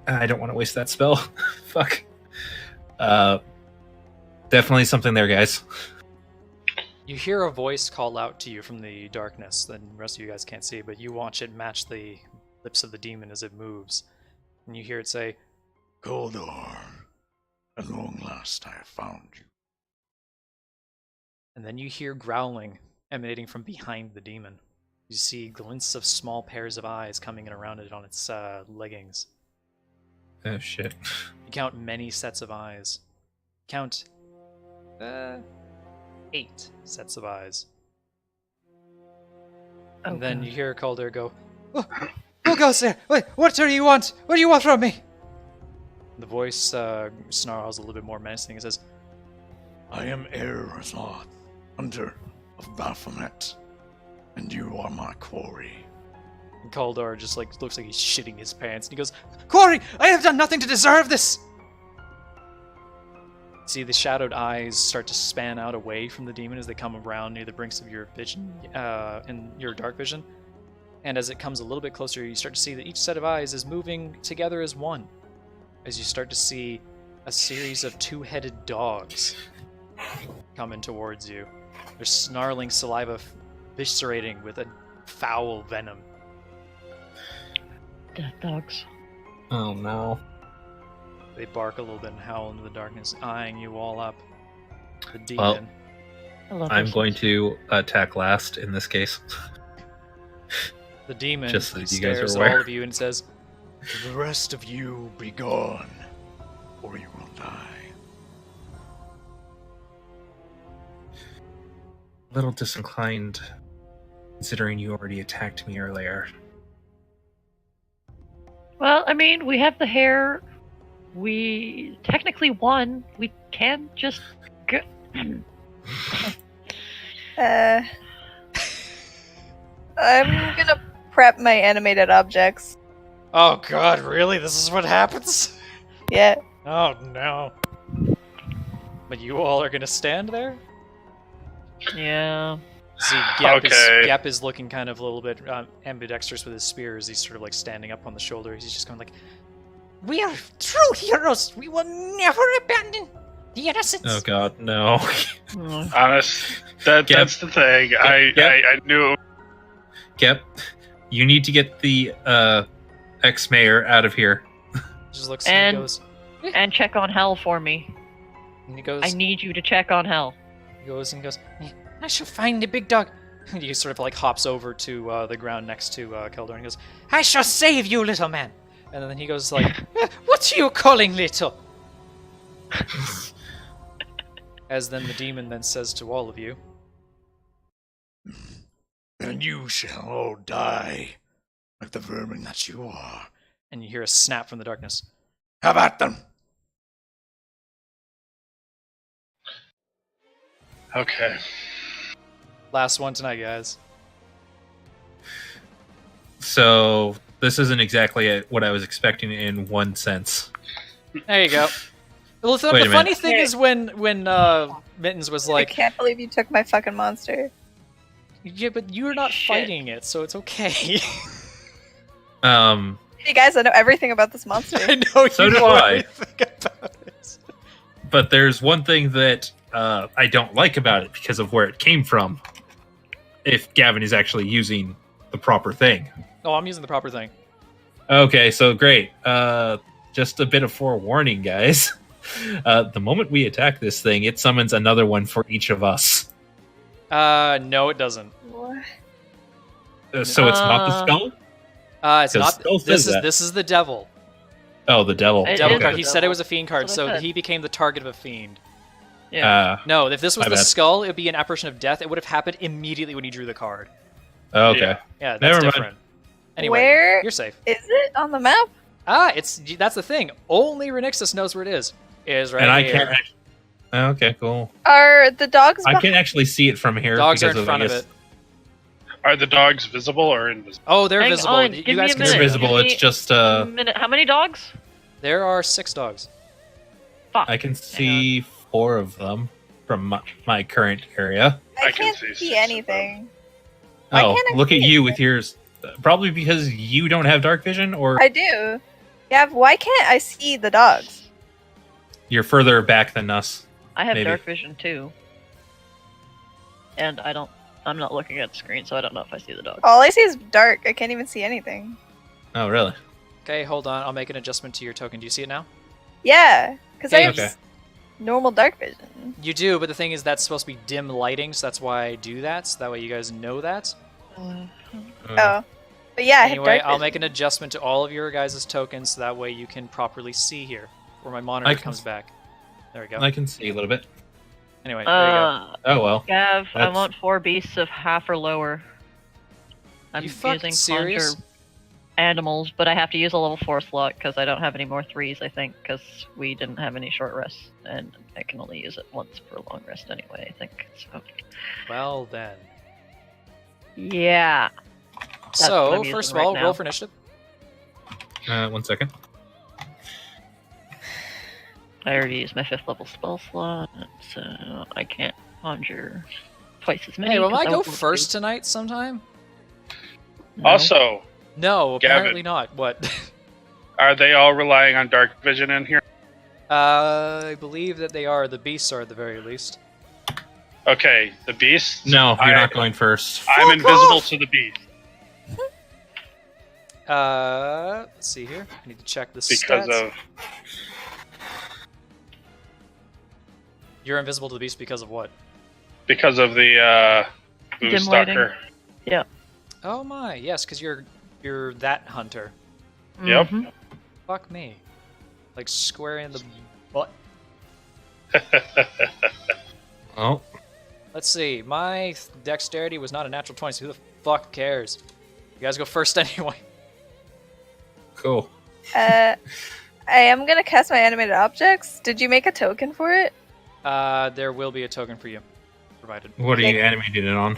I don't want to waste that spell. Fuck. Definitely something there, guys. You hear a voice call out to you from the darkness, and the rest of you guys can't see, but you watch it match the lips of the demon as it moves. And you hear it say, Goldor, at long last I have found you. and then you hear growling emanating from behind the demon. You see glints of small pairs of eyes coming in around it on its leggings. Oh shit. You count many sets of eyes. Count 8 sets of eyes. And then you hear Calder go, Who goes there? Wait, what do you want? What do you want from me? The voice snarls a little bit more menacing and says, I am Erzloth, hunter of Baphomet, and you are my quarry. and Calder just looks like he's shitting his pants, and he goes, Quarry, I have done nothing to deserve this! See the shadowed eyes start to span out away from the demon as they come around near the brinks of your vision, in your dark vision. And as it comes a little bit closer, you start to see that each set of eyes is moving together as one. As you start to see a series of 2-headed dogs coming towards you. Their snarling saliva viscerating with a foul venom. Death dogs. Oh no. They bark a little bit and howl into the darkness, eyeing you all up. The Well, demon. I love I'm this. going to attack last in this case. The demon Just so you guys are stares at aware. all of you and says, To the rest of you, be gone, or you will die. A little disinclined, considering you already attacked me earlier. Well, I mean, we have the hair. We technically won. We can just go. I'm gonna prep my animated objects. Oh god, really? This is what happens? Yeah. Oh no. But you all are gonna stand there? Yeah. See, Gap, Okay. Gap is looking kind of a little bit ambidextrous with his spear as he's sort of standing up on the shoulder. He's just going like, We are true heroes! We will never abandon the innocents! Oh god, no. Honest, that's the thing. I knew. Gep, you need to get the ex-mayor out of here. Just looks And- and goes, And check on Hell for me. and he goes, I need you to check on Hell. he goes and goes, I shall find the big dog. And he sort of hops over to the ground next to Keldor and goes, I shall save you, little man. And then he goes what are you calling little? As then the demon then says to all of you, And you shall all die, like the vermin that you are. and you hear a snap from the darkness. Have at them! Okay. Last one tonight, guys. So, this isn't exactly what I was expecting in one sense. There you go. Well, the Wait a funny minute. thing is when Mittens was I like, can't believe you took my fucking monster. yeah, but you're not Shit. fighting it, so it's okay. Hey guys, I know everything about this monster. I know So you do know I. everything about it. But there's one thing that I don't like about it because of where it came from. if Gavin is actually using the proper thing. Oh, I'm using the proper thing. Okay, so great. Just a bit of forewarning, guys. The moment we attack this thing, it summons another one for each of us. No, it doesn't. What? So it's not the skull? It's 'Cause not. Skull says that. This is the devil. Oh, the devil. It Devil is card. the He devil. said it was a fiend card, That's what I so said. he became the target of a fiend. Yeah. No, if this was My the bad. skull, it would be an apparition of death. It would have happened immediately when you drew the card. Okay. Yeah. Yeah, that's Never mind. different. Anyway, Where you're safe. is it on the map? That's the thing. Only Renixus knows where it is. Is right And I here. can't. Okay, cool. Are the dogs? I behind- can actually see it from here. Dogs are because in front I of guess it. Are the dogs visible or invisible? Oh, they're Hang visible. on, You give guys me a can They're see minute. them. visible. Give It's me just A minute. How many dogs? There are 6 dogs. Fuck. I can see 4 of them from my current area. I I can can't see see 6 of anything. Why Oh, can't I look at see you it? with yours. Probably because you don't have dark vision, or I do. Yeah, why can't I see the dogs? you're further back than us. I have Maybe. dark vision too. And I'm not looking at the screen, so I don't know if I see the dog. All I see is dark. I can't even see anything. Oh, really? Okay, hold on. I'll make an adjustment to your token. Do you see it now? Yeah, because I Okay. have Okay. normal dark vision. You do, but the thing is that's supposed to be dim lighting, so that's why I do that. So that way you guys know that. Uh, Oh, but yeah, I have Anyway, dark vision. I'll make an adjustment to all of your guys' tokens, so that way you can properly see here, where my monitor I can comes s- back. There we go. I can see a little bit. Anyway, there you go. Oh well. Gav, I That's- want 4 beasts of half or lower. I'm You fucking using serious? conjure animals, but I have to use a level 4 slot because I don't have any more 3s, I think, because we didn't have any short rests, and I can only use it once per long rest anyway, I think. So, Well then. yeah. what So, I'm first of using all, right roll now. for initiative. 1 second. I already used my 5th level spell slot, so I can't conjure twice as many. Hey, will 'cause I go was level first 2. tonight sometime? No. Also, No, Gavin. apparently not. What? are they all relying on dark vision in here? I believe that they are. The beasts are at the very least. Okay, the beast. No, you're not going first. I'm invisible to the beast Let's see here. I need to check the because stats. of You're invisible to the beast because of what? the Dim boost lighting. stalker. Oh my, yes, because you're that hunter. Yep. Mhm. Fuck me. Like square in the butt. Oh, Let's see. My dexterity was not a natural 20, so who the fuck cares? You guys go first anyway. cool. I am gonna cast my animated objects. Did you make a token for it? There will be a token for you, provided. What are you animating it on?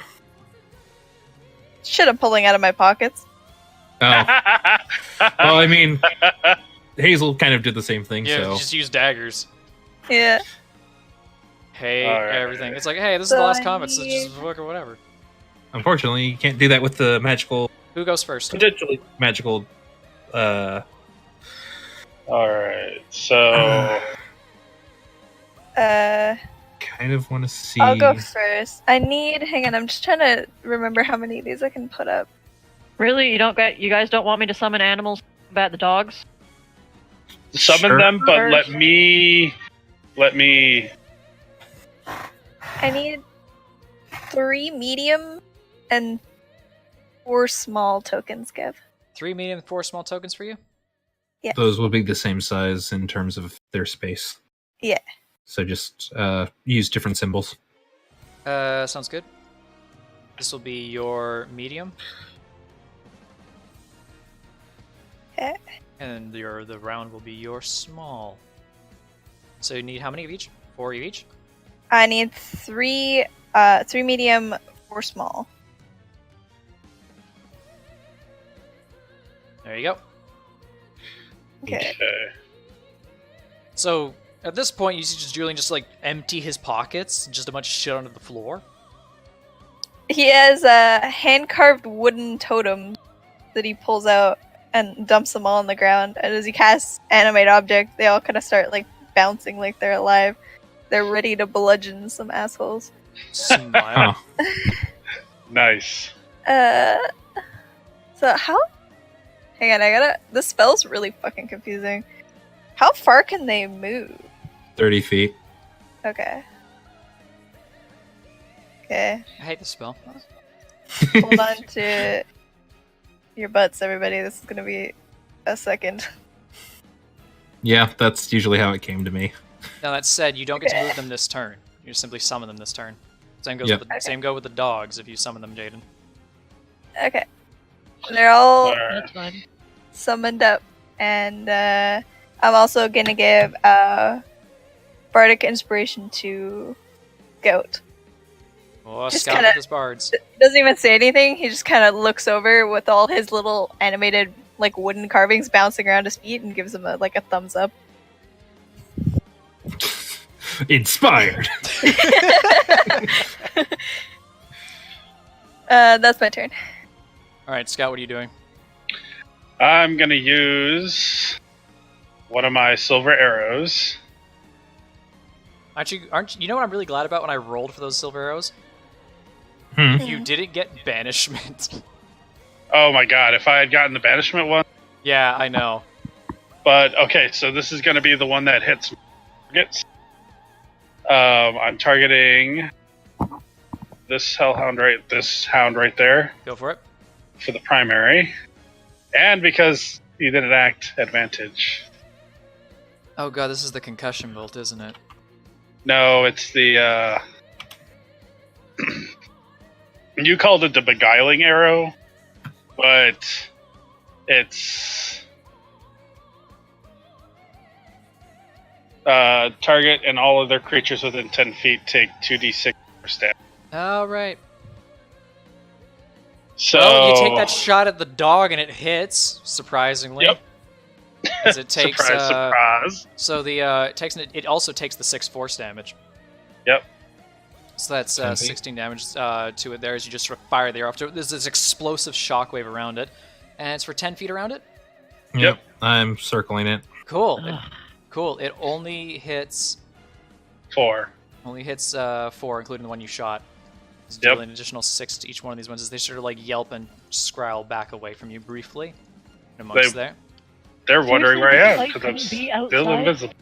Shit, I'm pulling out of my pockets. Oh, well, I mean, Hazel kind of did the same thing, Yeah, so just use daggers. Yeah. Hey, Alright. everything. It's like, hey, this is the So last I comment, so need- just fuck or whatever. unfortunately, you can't do that with the magical, Who goes first? potentially magical. All right, so Kind of want to see. I'll go first. Hang on, I'm just trying to remember how many of these I can put up. Really? You guys don't want me to summon animals to combat the dogs? summon Sure. them, but let me. I need 3 medium and 4 small tokens, Gav. 3 medium, 4 small tokens for you? Those will be the same size in terms of their space. Yeah. So just use different symbols. Sounds good. This will be your medium. Okay. And the round will be your small. So you need how many of each? 4 of each? I need 3 medium, 4 small. There you go. Okay. Okay. So at this point, you see just Julian just like empty his pockets, just a bunch of shit onto the floor. He has hand-carved wooden totems that he pulls out and dumps them all on the ground. And as he casts animate object, they all kind of start like bouncing like they're alive. They're ready to bludgeon some assholes. Smile. Huh. Nice. So how? Hang on, this spell's really fucking confusing. How far can they move? 30 feet. Okay. Okay. I hate this spell. Hold on to your butts, everybody. This is gonna be a second. Yeah, that's usually how it came to me. Now that said, you don't get to move them this turn. You just simply summon them this turn. Same goes Yep. with the, same go with the dogs if you summon them, Jaden. Okay. They're all That's fine. summoned up, and I'm also gonna give bardic inspiration to Goat. Oh, Just scout kinda- with his bards. He doesn't even say anything. He just kind of looks over with all his little animated like wooden carvings bouncing around his feet and gives him a thumbs up. Inspired. That's my turn. All right, Scout, what are you doing? I'm gonna use one of my silver arrows. Aren't you know what I'm really glad about when I rolled for those silver arrows? Hmm. You didn't get banishment. Oh my god! If I had gotten the banishment one, Yeah, I know. but okay, so this is gonna be the one that hits targets. I'm targeting this hound right there Go for it. for the primary, and because he didn't act advantage. Oh god, this is the concussion bolt, isn't it? No, it's the you called it the beguiling arrow, but it's target and all other creatures within 10 feet take 2d6 for stab. All right. So Well, you take that shot at the dog and it hits, surprisingly. Yep. As it takes, surprise, surprise. So the it also takes the 6 force damage. Yep. So that's 10 feet. 16 damage to it there as you just sort of fire the arrow. There's this explosive shockwave around it, and it's for 10 feet around it. Yep. I'm circling it. Cool. Ugh. Cool. It only hits 4. 4, including the one you shot. It's Yep. dealing an additional 6 to each one of these ones as they sort of like yelp and growl back away from you briefly. Amongst there. They're wondering where I am Seriously, because I'm this light still couldn't be outside? invisible.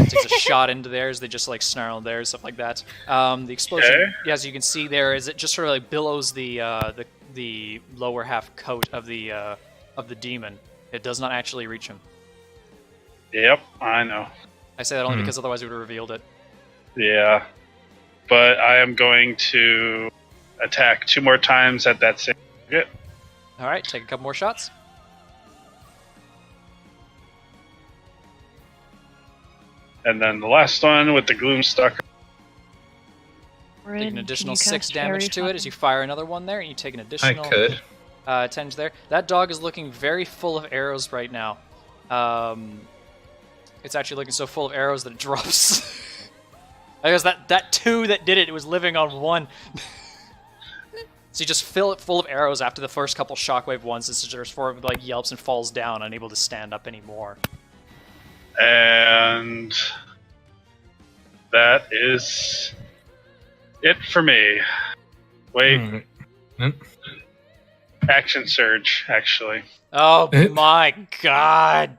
Takes a shot into theirs. They just like snarl theirs, stuff like that. The explosion, Okay. as you can see there, is it just sort of like billows the lower half coat of the demon. It does not actually reach him. Yep, I know. I say that only Hmm. because otherwise we would have revealed it. Yeah, but I am going to attack 2 more times at that same target. All right, take a couple more shots. And then the last one with the Gloomstalker. Take an additional 6 damage to it as you fire another one there, and you take an I additional could. 10 there. That dog is looking very full of arrows right now. It's actually looking so full of arrows that it drops. I guess that 2 that did it, it was living on 1. So you just fill it full of arrows after the first couple shockwave ones. It's just sort of like yelps and falls down, unable to stand up anymore. And that is it for me. Wait, Alright. Yep. action surge, actually. Oh my god!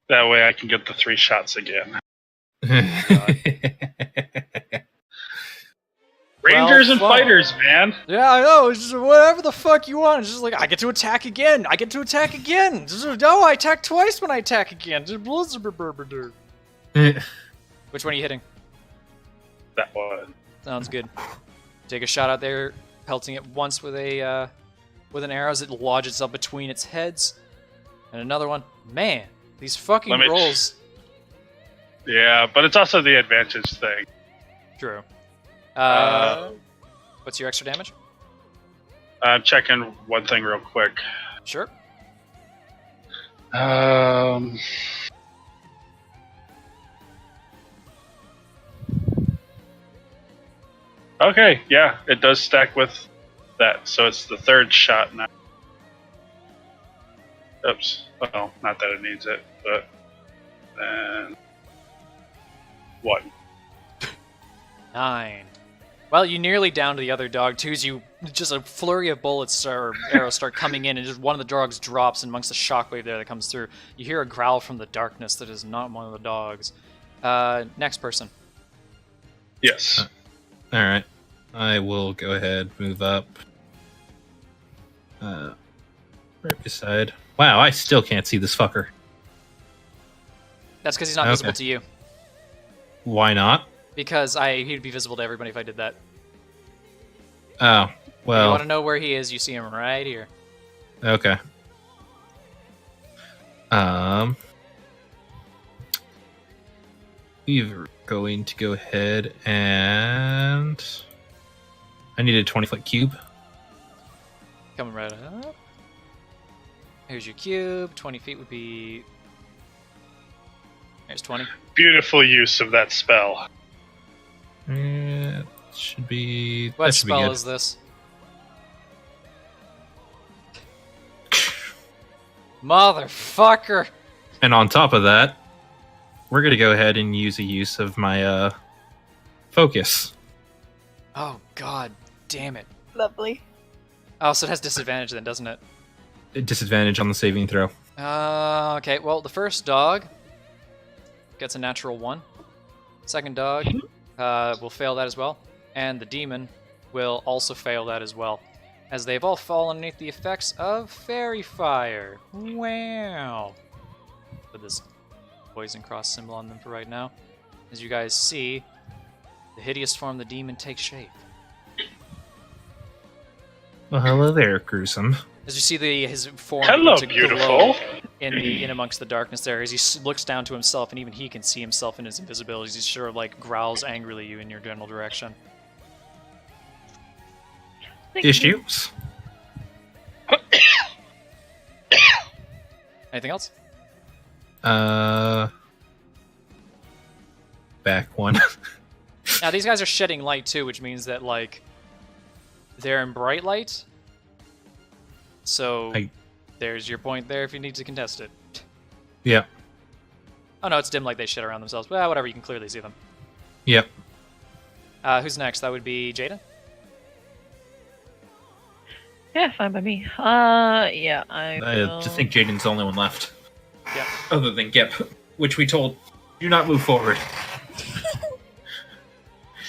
That way I can get the 3 shots again. Rangers and fuck. fighters, man. Yeah, I know. It's just whatever the fuck you want. It's just like I get to attack again. I get to attack again. No, I attack twice when I attack again. Which one are you hitting? That one. Sounds good. Take a shot out there, pelting it once with a with an arrow as it lodges itself between its heads, and another one. Man, these fucking Let me- rolls. Yeah, but it's also the advantage thing. True. What's your extra damage? I'm checking one thing real quick. Sure. Okay, yeah, it does stack with that, so it's the 3rd shot now. Oops. Well, not that it needs it, but then 1. 9. Well, you nearly downed the other dog too. As you just a flurry of bullets or arrows start coming in, and just one of the dogs drops amongst the shockwave there that comes through. You hear a growl from the darkness that is not one of the dogs. Next person. Yes. All right. I will go ahead, move up. Right beside. Wow, I still can't see this fucker. That's because he's not visible to you. Why not? Because he'd be visible to everybody if I did that. Oh, You well. want to know where he is? You see him right here. Okay. We're going to go ahead and I need a 20-foot cube. Coming right up. Here's your cube. 20 feet would be... There's 20. Beautiful use of that spell. Should be. What that should spell be good. is this? Motherfucker! And on top of that, we're gonna go ahead and use a use of my focus. Oh, god damn it. Lovely. Oh, so it has disadvantage then, doesn't it? Disadvantage on the saving throw. Okay, well, the first dog gets a natural 1. Second dog will fail that as well. And the demon will also fail that as well. As they've all fallen underneath the effects of fairy fire. Wow. Put this poison cross symbol on them for right now. As you guys see, the hideous form of the demon takes shape. Well, hello there, gruesome. As you see his form Hello, begin to beautiful. glow in amongst the darkness there, as he looks down to himself, and even he can see himself in his invisibility. He sort of like growls angrily you in your general direction. Issues? Anything else? Back one. Now these guys are shedding light too, which means that like they're in bright light. So there's your point there if you need to contest it. Yeah. Oh no, it's dim light they shed around themselves. Well, whatever, you can clearly see them. Yep. Who's next? That would be Jaden. Yeah, fine by me. Yeah, I will... just think Jaden's the only one left. Yep. Other than Gep, which we told, do not move forward.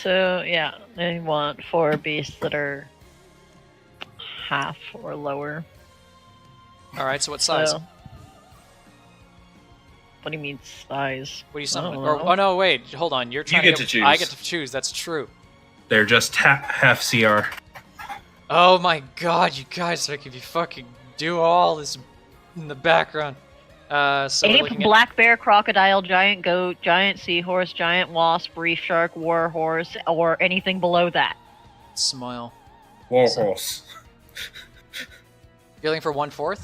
So, yeah, I want 4 beasts that are half or lower. Alright, so what size? So... What do you mean size? What do you summon? I don't Or, know. oh no, wait, hold on. You're trying get to to choose. I get to choose. That's true. They're just half CR. Oh my god, you guys, like if you fucking do all this in the background. So we're Ape, looking at black bear, crocodile, giant goat, giant seahorse, giant wasp, reef shark, war horse, or anything below that. smile. Warhorse. You're looking for 1/4?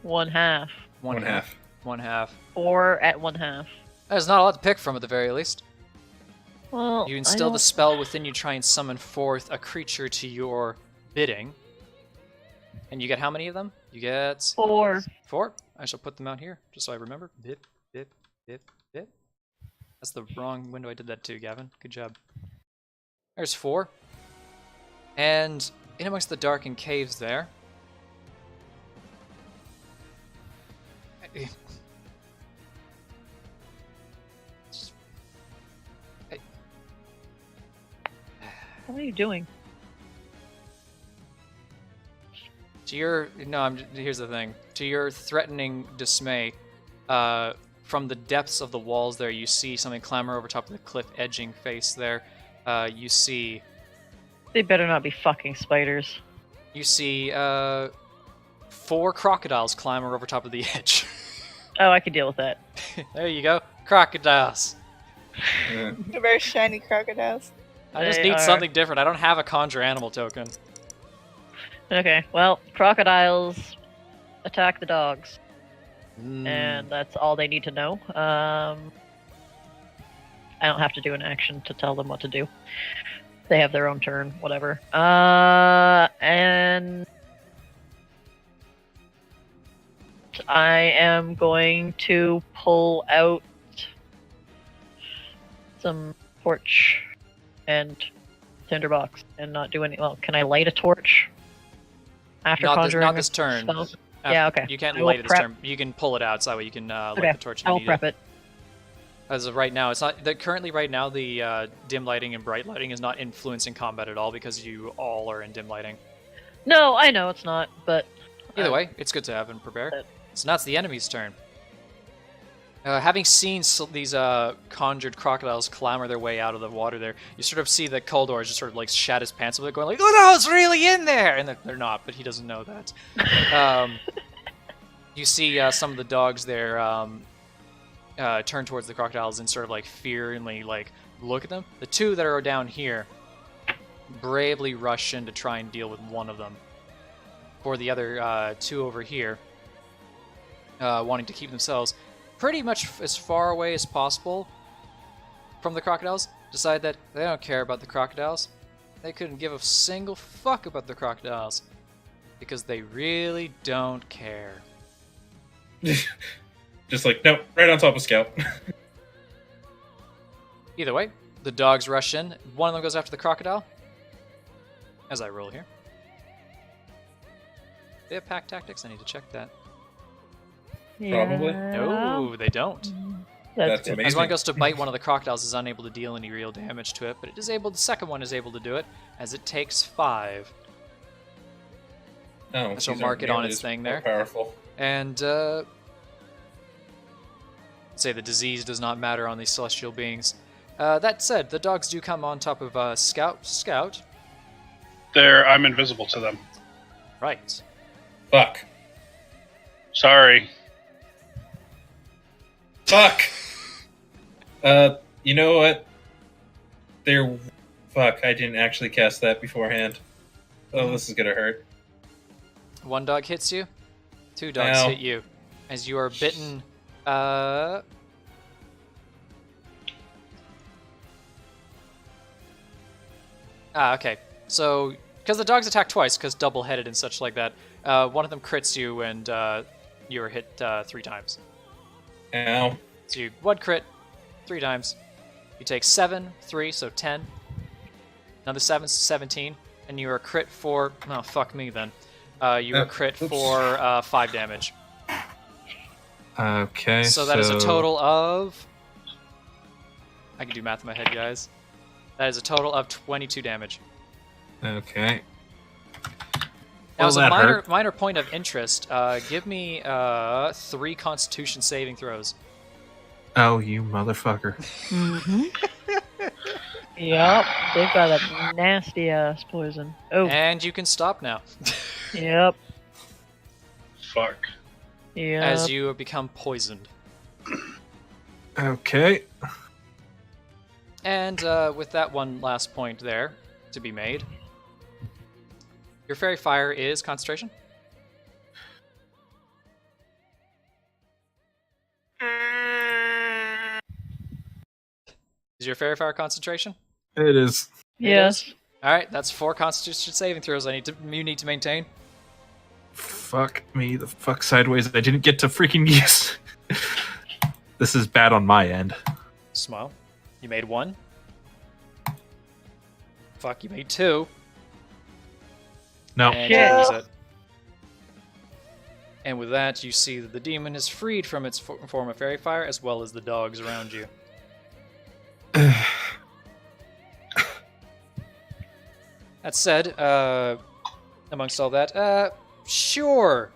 1/2. One half. 1/2. Or at 1/2. There's not a lot to pick from at the very least. Well, You I instill don't- the spell within you, try and summon forth a creature to your bidding. And you get how many of them? You get 4. 4. I shall put them out here, just so I remember. Bip, bip, bip, bip. That's the wrong window I did that to, Gavin. Good job. There's 4. And in amongst the darkened caves there... What are you doing? To your here's the thing. To your threatening dismay, from the depths of the walls there, you see something clamber over top of the cliff edging face there. You see They better not be fucking spiders. 4 crocodiles clamber over top of the edge. Oh, I could deal with that. There you go, crocodiles. They're very shiny crocodiles. I just They need are- something different. I don't have a conjure animal token. Okay, well, crocodiles attack the dogs. Mm. And that's all they need to know. I don't have to do an action to tell them what to do. They have their own turn, whatever. And I am going to pull out some torch and tinderbox and not do any. Well, can I light a torch after conjuring? Not this turn. spells? Yeah, okay. You can't I will light it this prep. turn. You can pull it out, so that way you can light Okay, the torch if I you will need prep it. As of right now, it's not. Currently, right now, the dim lighting and bright lighting is not influencing combat at all because you all are in dim lighting. No, I know it's not, but Either way, it's good to have and prepare. So now it's the enemy's turn. Having seen these conjured crocodiles clamber their way out of the water there, you sort of see that Kaldor just sort of like shat his pants a bit, going like, "Oh no, it's really in there!" And they're not, but he doesn't know that. You see some of the dogs there turn towards the crocodiles and sort of like fearingly like look at them. The two that are down here bravely rush in to try and deal with one of them. For the other two over here, wanting to keep themselves pretty much as far away as possible from the crocodiles, decide that they don't care about the crocodiles. They couldn't give a single fuck about the crocodiles because they really don't care. Just like, nope, right on top of Scout. Either way, the dogs rush in. One of them goes after the crocodile. As I roll here. They have pack tactics? I need to check that. Probably. No, they don't. That's good. amazing. As one goes to bite one of the crocodiles, is unable to deal any real damage to it, but it is able. The second one is able to do it, as it takes 5. Oh, So these mark aren't it on nearly its as thing more there. Powerful. And say the disease does not matter on these celestial beings. That said, the dogs do come on top of Scout. I'm invisible to them. Right. Fuck. Sorry. Fuck. You know what? Fuck, I didn't actually cast that beforehand. Oh, this is gonna hurt. One dog hits you. 2 dogs Ow. hit you. As you are bitten. Okay. So, because the dogs attack twice, because double-headed and such like that, one of them crits you and you are hit 3 times. Ow. So you 1 crit, 3 times. You take 7, 3, so 10. Another 7, so 17. And you are crit for... Oh, fuck me then. You are crit oops. for 5 damage. Okay. So that is a total of... I can do math in my head, guys. That is a total of 22 damage. Okay. Now, as a that minor point of interest, give me 3 Constitution saving throws. Oh, you motherfucker. Mm-hmm. Yep, they've got a nasty ass poison. Oh, And you can stop now. yep, Fuck. yep. As you become poisoned. Okay. And with that one last point there to be made, your fairy fire is concentration. Is your fairy fire concentration? It is. Yes. All right, that's 4 Constitution saving throws. You need to maintain. Fuck me the fuck sideways. I didn't get to freaking use. This is bad on my end. Smile. You made 1. Fuck, you made 2. No. And Shit. you lose it. And with that, you see that the demon is freed from its form of fairy fire, as well as the dogs around you. That said, amongst all that, sure.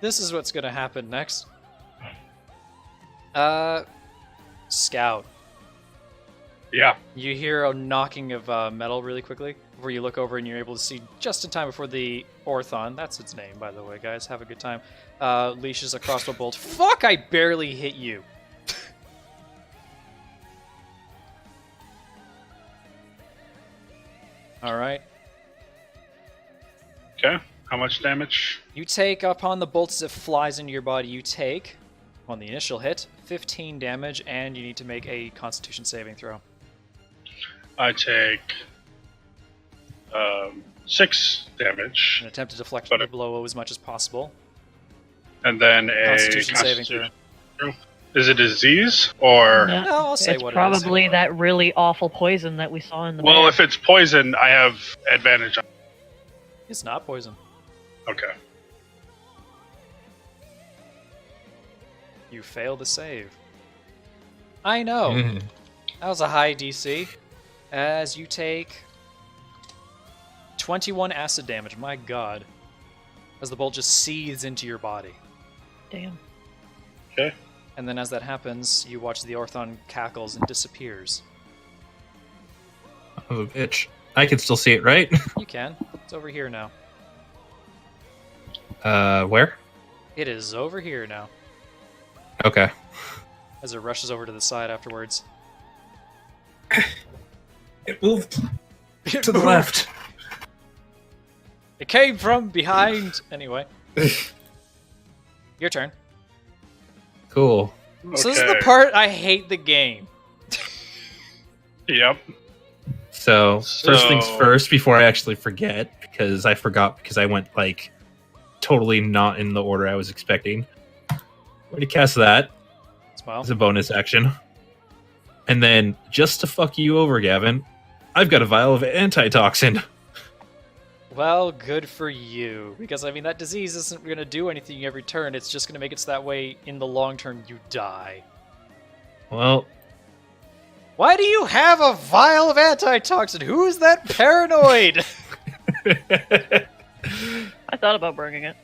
This is what's gonna happen next. Scout. Yeah. You hear a knocking of metal really quickly, where you look over and you're able to see just in time before the Orthon, that's its name, by the way, guys, have a good time, leashes a crossbow bolt. Fuck, I barely hit you! Alright. Okay. How much damage? You take, upon the bolt as it flies into your body, you take, on the initial hit, 15 damage, and you need to make a Constitution saving throw. I take 6 damage, And attempt to deflect But the blow as much as possible. and then a Constitution saving throw. Is it a disease or? No, No, I'll say it's what probably it is. that really awful poison that we saw in the Well, bag. if it's poison, I have advantage on. It's not poison. Okay. You fail to save. I know. Mm. That was a high DC. As you take 21 acid damage. My god. As the bolt just seethes into your body. Damn. Okay. And then as that happens, you watch the Orthon cackles and disappears. Oh, bitch. I can still see it, right? You can. It's over here now. Where? It is over here now. Okay. As it rushes over to the side afterwards. It moved to the left. It came from behind. Anyway. Your turn. Cool. So this is the part I hate the game. Yep. So, first things first, before I actually forget, because I forgot because I went, like, totally not in the order I was expecting. I'm going to cast that Smile. as a bonus action. And then, just to fuck you over, Gavin, I've got a vial of antitoxin. Well, good for you. Because, I mean, that disease isn't going to do anything every turn. It's just going to make it so that way, in the long term, you die. Well, Why do you have a vial of antitoxin? Who is that paranoid? I thought about bringing it.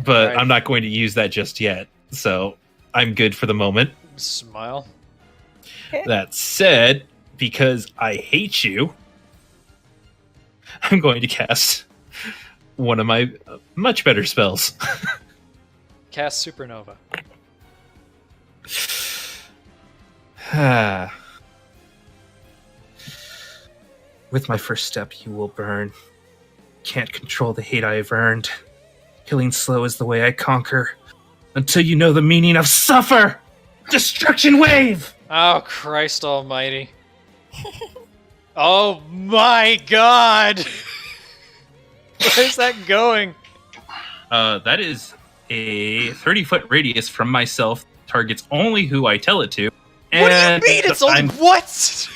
but Right. I'm not going to use that just yet. So, I'm good for the moment. Smile. That said, because I hate you, I'm going to cast one of my much better spells. Cast Supernova. With my first step, you will burn. Can't control the hate I have earned. Killing slow is the way I conquer. Until you know the meaning of suffer! Destruction wave! Oh, Christ almighty. Oh my god! Where's that going? That is a 30-foot radius from myself. Targets only who I tell it to. What do you And mean it's only... I'm- What?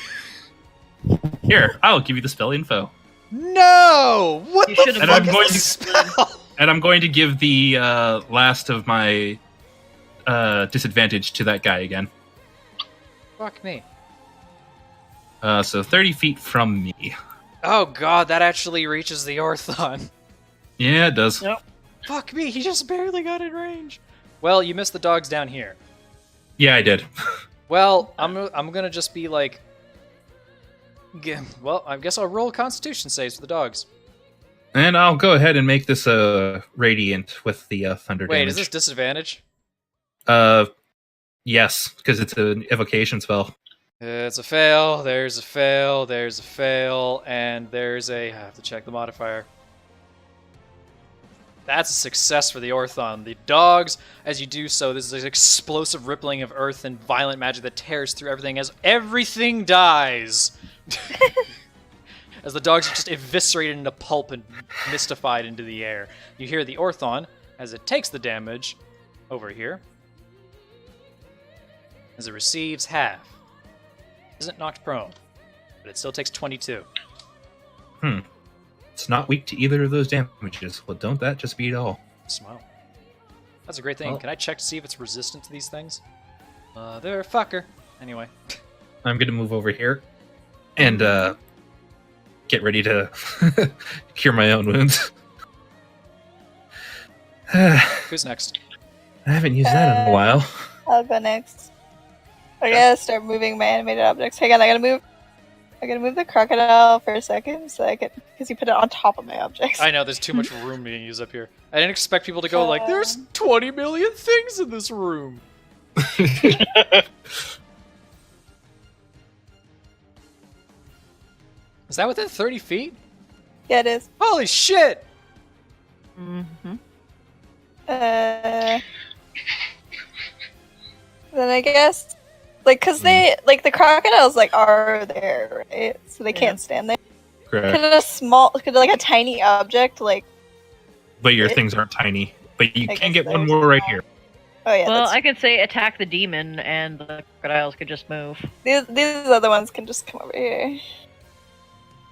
Here, I'll give you the spell info. No! What You the should've fuck And I'm is going this to- spell? And I'm going to give the last of my disadvantage to that guy again. Fuck me. So 30 feet from me. Oh god, that actually reaches the Orthon. Yeah, it does. Yep. Fuck me, he just barely got in range. Well, you missed the dogs down here. Yeah, I did. Well, I'm gonna just be like... Well, I guess I'll roll Constitution saves for the dogs. And I'll go ahead and make this a radiant with the thunder Wait, damage. is this disadvantage? Yes, because it's an evocation spell. It's a fail, there's a fail, there's a fail, and there's a... I have to check the modifier. That's a success for the Orthon. The dogs, as you do so, there's this explosive rippling of earth and violent magic that tears through everything as everything dies. As the dogs are just eviscerated into pulp and mystified into the air. You hear the Orthon, as it takes the damage, over here. As it receives half. Isn't knocked prone, but it still takes 22. It's not weak to either of those damages. Well, don't that just beat all? Smile. That's a great thing. Well- Can I check to see if it's resistant to these things? Motherfucker. Anyway. I'm going to move over here and get ready to cure my own wounds. I Who's next? haven't used that in a while. I'll go next. I gotta start moving my animated objects. Hang on, I gotta move the crocodile for a second so I can, because you put it on top of my objects. I know, there's too much room being used up here. I didn't expect people to go like, there's 20 million things in this room. Is that within 30 feet? Yeah, it is. Holy shit! Mm-hmm. Then I guess, like, cause they, like, the crocodiles, like, are there, right? So they can't stand there. Correct. Could like a tiny object, like, But your it- things aren't tiny. But you I can guess get one there's more right that. here. Oh yeah, Well, that's, I could say attack the demon, and the crocodiles could just move. these other ones can just come over here.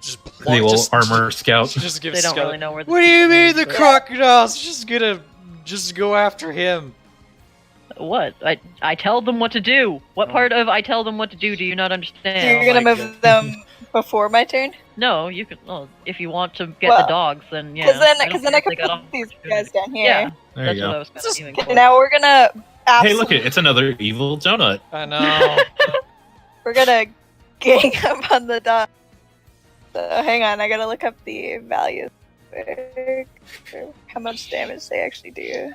Just The old armor scout. Just give They don't Skelly- really know where the What do you demon mean is, the but- crocodile's just gonna just go after him? What? I tell them what to do. What Oh. part of I tell them what to do you not understand? You're Oh gonna my move them before my turn? No, you can. Well, if you want to get Well, the dogs, then yeah. Because then I don't could care if they put got these opportunity. guys down here. Yeah, There that's you what I go. was kind of Just- aiming Okay, for. now we're gonna Hey, look it! It's another evil donut. I know. we're gonna gang up on the dog. So hang on, I gotta look up the values. How much damage they actually do.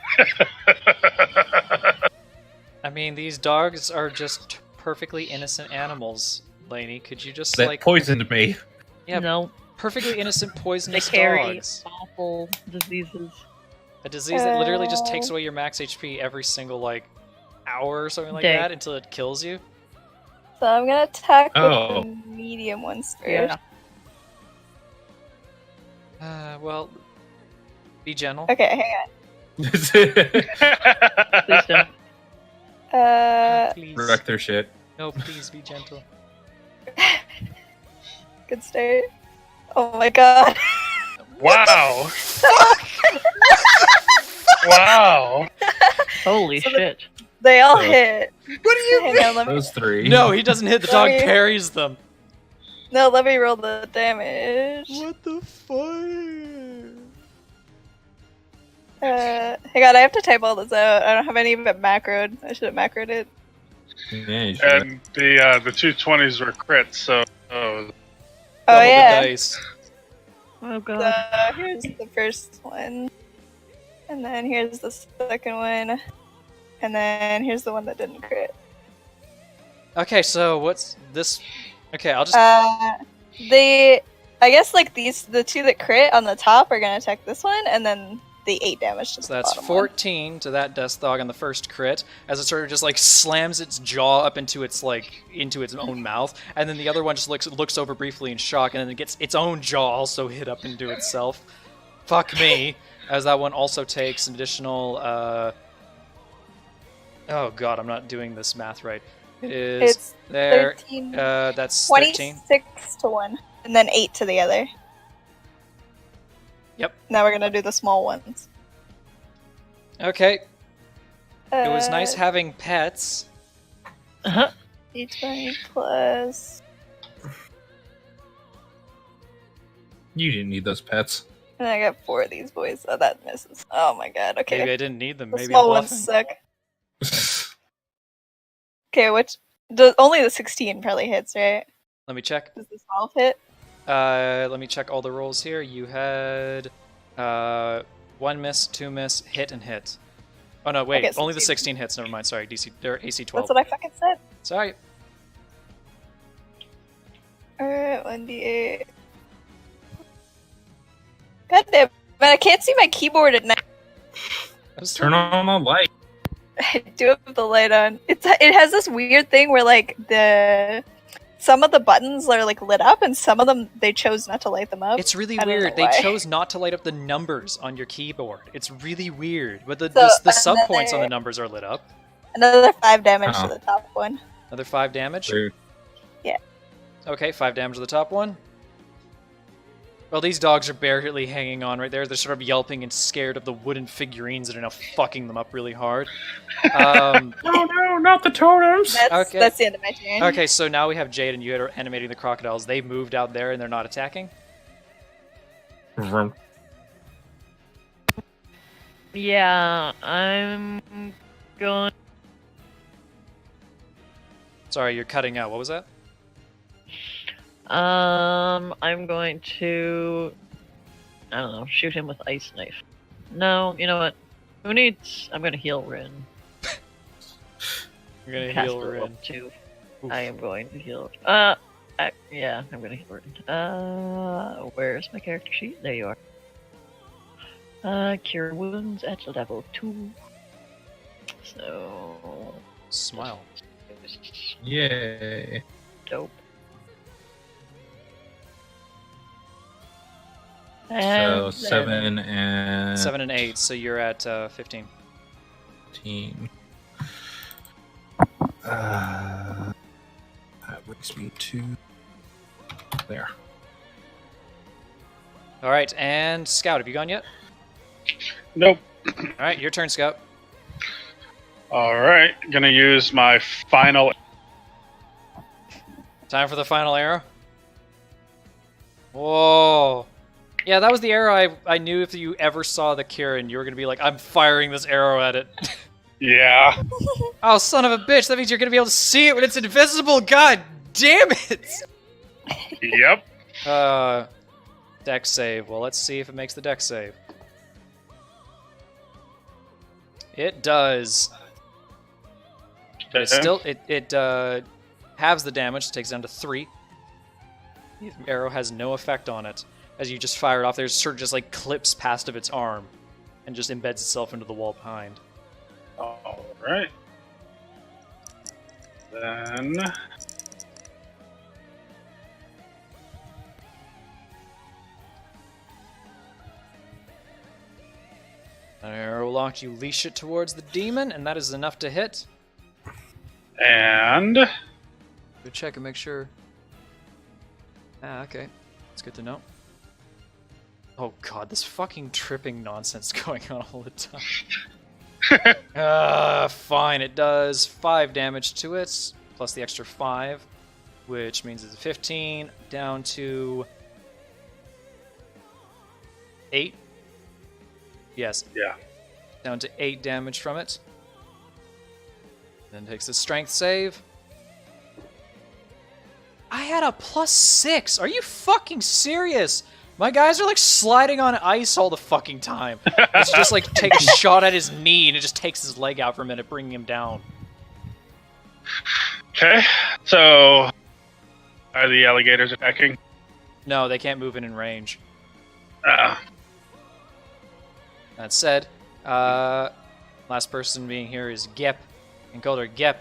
I mean, these dogs are just perfectly innocent animals, Lainey. Could you just That like poisoned me. Yeah. No, perfectly innocent they poisonous carry dogs? awful diseases. A disease that literally just takes away your max HP every single like hour or something like Day. that until it kills you. So I'm gonna attack Oh. with the medium ones first. Yeah. Well, be gentle. Okay, hang Please don't. on. Please. Wreck their shit. No, please be gentle. Good start. Oh my god. Wow. Wow. Holy So shit! They all Oh. hit. What do you Hang on, let me, Those three. No, he doesn't hit. The dog Sorry. parries them. no, let me roll the damage. What the fuck? Hang on, I have to type all this out. I don't have any of it macroed. I should have macroed it. Yeah, you should. And the 220s were crits, so Oh Double yeah. the dice. Oh god. So here's the first one. And then here's the second one. And then here's the one that didn't crit. Okay, so what's this? Okay, I'll just. I guess like the two that crit on the top are gonna attack this one, and then the 8 damage to So the that's bottom one. 14 to that death dog on the first crit, as it sort of just like slams its jaw up into its own mouth, and then the other one just looks over briefly in shock, and then it gets its own jaw also hit up into itself. Fuck me, as that one also takes an additional. Oh god, I'm not doing this math right. It is It's there. 13, That's 13. 26 to one, and then 8 to the other. Yep. Now we're gonna do the small ones. Okay, it was nice Uh, having pets. D20 plus. You didn't need those pets. And I got 4 of these boys. Oh, that misses. Oh my god. Okay. Maybe I didn't need them. The Maybe small I'm ones bluffing. suck. Okay, only the 16 probably hits, right? Let me check. Does the 12 hit? Let me check all the rolls here. You had 1 miss, 2 miss, hit, and hit. Oh no, wait. Okay, so only the 2. 16 hits. Never mind. Sorry, AC 12. That's what I fucking said. Sorry. Alright, 1d8. God damn, but I can't see my keyboard at night. Turn on the light. I do have the light on. It has this weird thing where like some of the buttons are like lit up and some of them they chose not to light them up. It's really I don't weird. know They why. chose not to light up the numbers on your keyboard. It's really weird. But the So, sub points on the another- numbers are lit up. Another 5 damage Oh. to the top one. Another 5 damage. Rude. Okay, 5 damage to the top one. Well, these dogs are barely hanging on right there. They're sort of yelping and scared of the wooden figurines that are now fucking them up really hard. Oh no, not the totems! Okay. That's the end of my turn. Okay, so now we have Jade and you are animating the crocodiles. They moved out there and they're not attacking. Vroom. Yeah, I'm going. Sorry, you're cutting out. What was that? I'm going to. I don't know. Shoot him with ice knife. No, you know what? Who needs? I'm gonna heal Rin. You're gonna Cast heal her Rin. up too. Oof. I am going to heal. Yeah, I'm gonna heal Rin. Where's my character sheet? There you are. Cure wounds at level 2. So Smile. Yay. dope. So And 7 and 7 and 8, so you're at 15. 15. That brings me to there. All right, and Scout, have you gone yet? Nope. All right, your turn, Scout. All right, gonna use my final. Time for the final arrow. Whoa. Yeah, that was the arrow I knew if you ever saw the ki-rin, you were going to be like, I'm firing this arrow at it. Yeah. Oh, son of a bitch. That means you're going to be able to see it when it's invisible. God damn it. Yep. Dex save. Well, let's see if it makes the dex save. It does. But it's still, it halves the damage, takes it down to 3. The arrow has no effect on it. As you just fire it off, there's sort of just like clips past of its arm and just embeds itself into the wall behind. All right. Then. An arrow launched, you leash it towards the demon, and that is enough to hit. And. Go check and make sure. Ah, okay. That's good to know. Oh god, this fucking tripping nonsense going on all the time. Fine, it does 5 damage to it, plus the extra 5, which means it's 15, down to 8. Yes. Yeah. Down to 8 damage from it. Then takes a strength save. I had a +6. Are you fucking serious? My guys are like sliding on ice all the fucking time. It's just like take a shot at his knee and it just takes his leg out for a minute, bringing him down. Okay. So, are the alligators attacking? No, they can't move in range. Uh, That said, last person being here is Gep. And Coldor Gep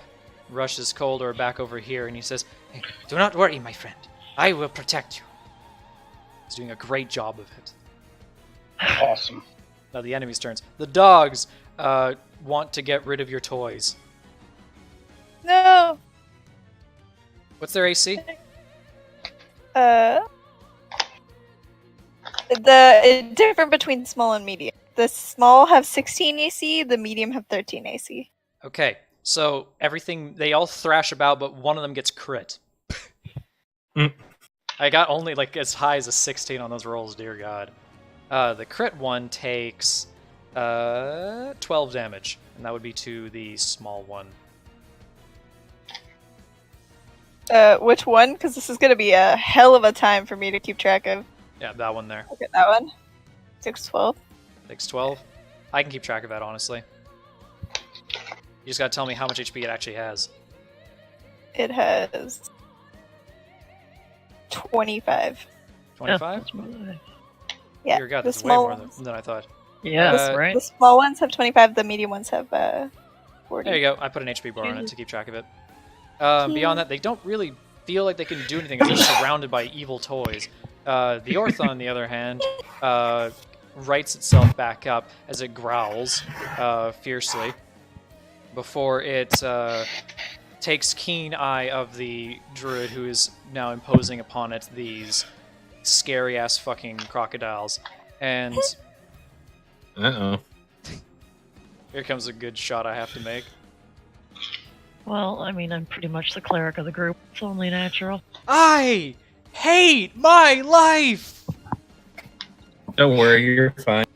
rushes Coldor back over here and he says, hey, do not worry, my friend. I will protect you. He's doing a great job of it. awesome. Now the enemy's turns. The dogs want to get rid of your toys. No. What's their AC? The different between small and medium. The small have 16 AC. The medium have 13 AC. Okay, so everything, they all thrash about, but one of them gets crit. I got only like as high as a 16 on those rolls, dear God. The crit one takes 12 damage, and that would be to the small one. Which one? Because this is going to be a hell of a time for me to keep track of. Yeah, that one there. Look at that one. 612. Takes 12. I can keep track of that, honestly. You just gotta tell me how much HP it actually has. It has 25. 25? Yeah. Dear God, the that's way more ones, than I thought. Yes, Uh, right? The small ones have 25. The medium ones have 40. There you go. I put an HP bar on it to keep track of it. Beyond that, they don't really feel like they can do anything as they're surrounded by evil toys. The Orth, on the other hand, rights itself back up as it growls fiercely before it takes keen eye of the druid who is now imposing upon it these scary-ass fucking crocodiles. And Uh-oh. here comes a good shot I have to make. Well, I mean, I'm pretty much the cleric of the group. It's only natural. I hate my life! Don't worry, you're fine.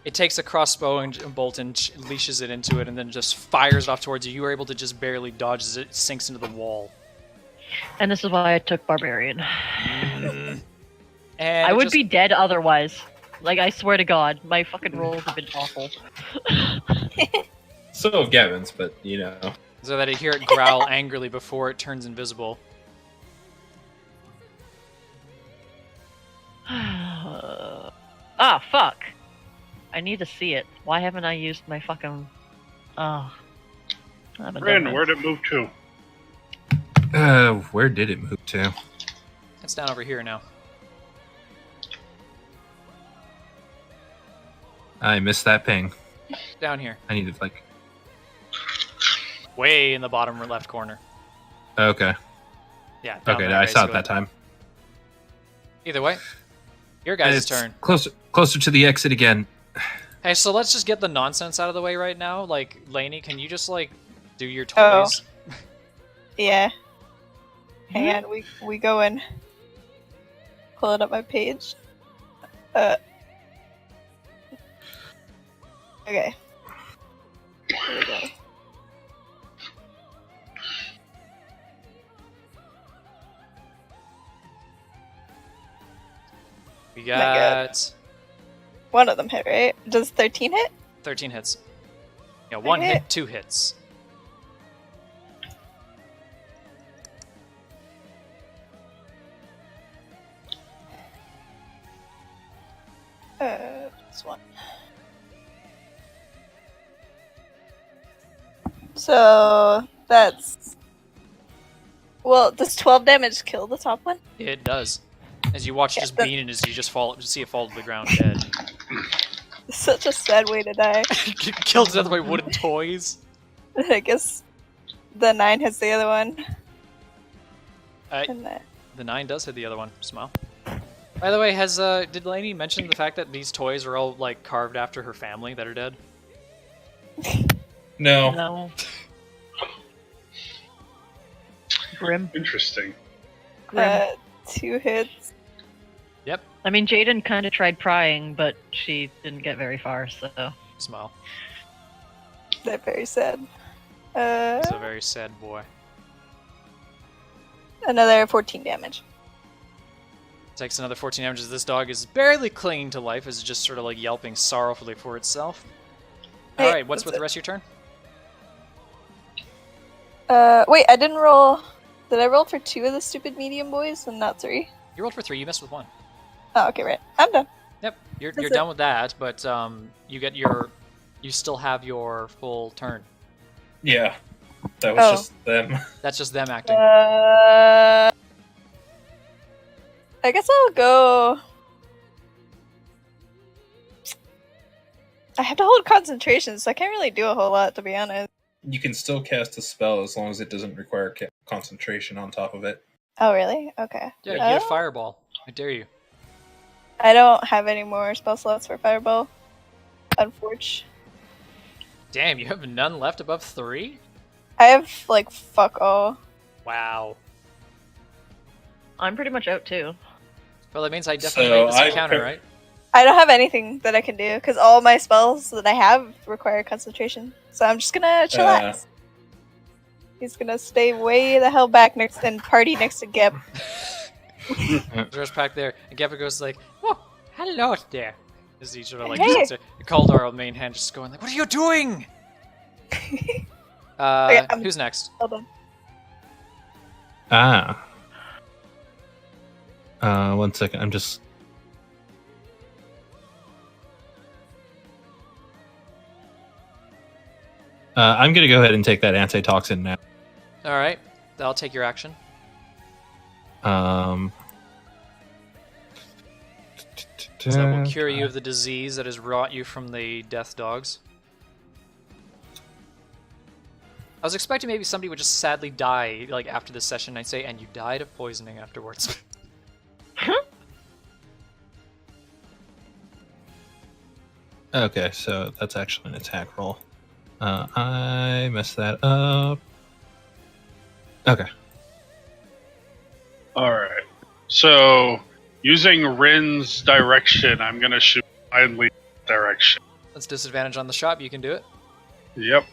It takes a crossbow and bolt and leashes it into it and then just fires it off towards you. You are able to just barely dodge as it sinks into the wall. And this is why I took Barbarian. And I it would just- be dead otherwise. Like, I swear to God, my fucking rolls have been awful. So have Gavin's, but you know. So that I hear it growl angrily before it turns invisible. Ah, fuck! I need to see it. Why haven't I used my fucking... Oh. I haven't done Rin, that. where'd it move to? Where did it move to? It's down over here now. I missed that ping. Down here. I needed like way in the bottom left corner. Okay. Yeah. down Okay, there, I saw it basically. that time. Either way, your guys' It's turn. closer to the exit again. Hey, so let's just get the nonsense out of the way right now. Like, Lainey, can you just like do your Oh. toys? Yeah. Hang on, we go in. Pulling up my page. Okay. Here we go. We my God. got One of them hit, right? Does 13 hit? 13 hits. Yeah, one Okay. hit, 2 hits. This one. So that's. Well, does 12 damage kill the top one? It does. As you watch it Yeah, just that- bean and as you just see it fall to the ground dead. Such a sad way to die. Killed to death by wooden toys. I guess the 9 hits the other one. Uh, And that. The 9 does hit the other one. Smile. By the way, did Lainey mention the fact that these toys are all like carved after her family that are dead? No. No. Grim. Interesting. Grim. 2 hits. I mean, Jaden kind of tried prying, but she didn't get very far, so. Smile. They're very sad. He's a very sad boy. Another 14 damage. Takes another 14 damage as this dog is barely clinging to life as it's just sort of like yelping sorrowfully for itself. Hey, Alright, what's that's with the it. rest of your turn? Wait, I didn't roll. Did I roll for 2 of the stupid medium boys and not 3? You rolled for 3, you missed with 1. Oh, okay, right. I'm done. Yep, you're That's done with that, but you still have your full turn. Yeah. That was Oh. just them. That's just them acting. I guess I'll go. I have to hold concentration, so I can't really do a whole lot, to be honest. You can still cast a spell as long as it doesn't require concentration on top of it. Oh, really? Okay. Yeah, you get Oh. fireball. I dare you. I don't have any more spell slots for Fireball. Unfortunately. Damn, you have none left above 3? I have, like, fuck all. Wow. I'm pretty much out too. Well, that means I definitely So make this I encounter, pre- right? I don't have anything that I can do, because all my spells that I have require concentration. So I'm just gonna chillax. He's gonna stay way the hell back next and party next to Geb. There's back there, and Gavin goes like, "Oh, hello there." As he sort of like Hey. just Kaldar, our main hand, just going like, "What are you doing?" Okay, I'm- Who's next? Hold on. Ah. 1 second. I'm just. I'm gonna go ahead and take that antitoxin now. All right, I'll take your action. So that will cure you of the disease that has wrought you from the death dogs. I was expecting maybe somebody would just sadly die like after this session. I'd say, and you died of poisoning afterwards. Okay, so that's actually an attack roll. I messed that up. Okay. Alright. So, using Rin's direction, I'm gonna shoot blindly direction. That's disadvantage on the shot, but you can do it. Yep.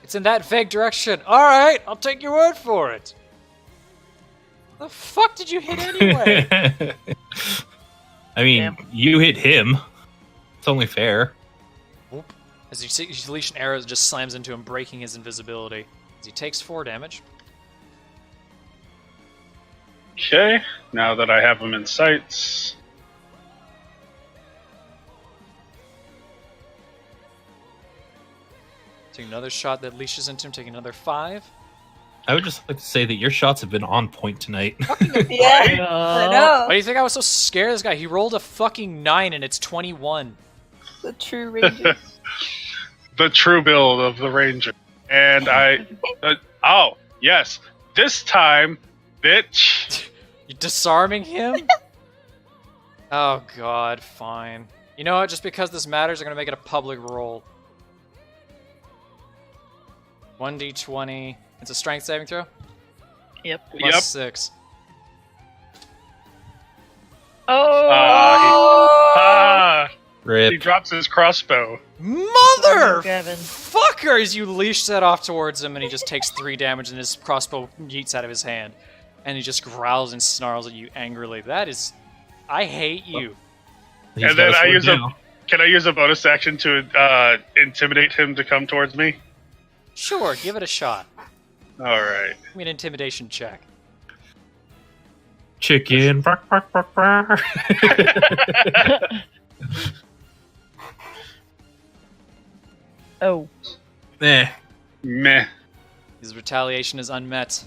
It's in that vague direction. All right, I'll take your word for it. The fuck did you hit anyway? I mean, Damn. you hit him. It's only fair. Whoop. As you see, you unleash an arrow that just slams into him, breaking his invisibility. As he takes 4 damage. Okay, now that I have him in sights. Take another shot that leashes into him, taking another 5. I would just like to say that your shots have been on point tonight. Yeah, I know. Why do you think I was so scared of this guy? He rolled a fucking 9 and it's 21. The true ranger. The true build of the Ranger. And oh, yes. This time, bitch. You disarming him? Oh god, fine. You know what? Just because this matters, I'm gonna make it a public roll. 1d20. It's a strength saving throw? Yep. Plus 6. Oh! He Rip. drops his crossbow. Gavin. Motherfucker! As you leash that off towards him, and he just takes 3 damage, and his crossbow yeets out of his hand. And he just growls and snarls at you angrily. That is... I hate you. He's And got then a I sword use now. Can I use a bonus action to intimidate him to come towards me? Sure, give it a shot. Alright. Give me an intimidation check. Chicken. Bark, bark, bark, bark. Oh. Eh. Meh. His retaliation is unmet.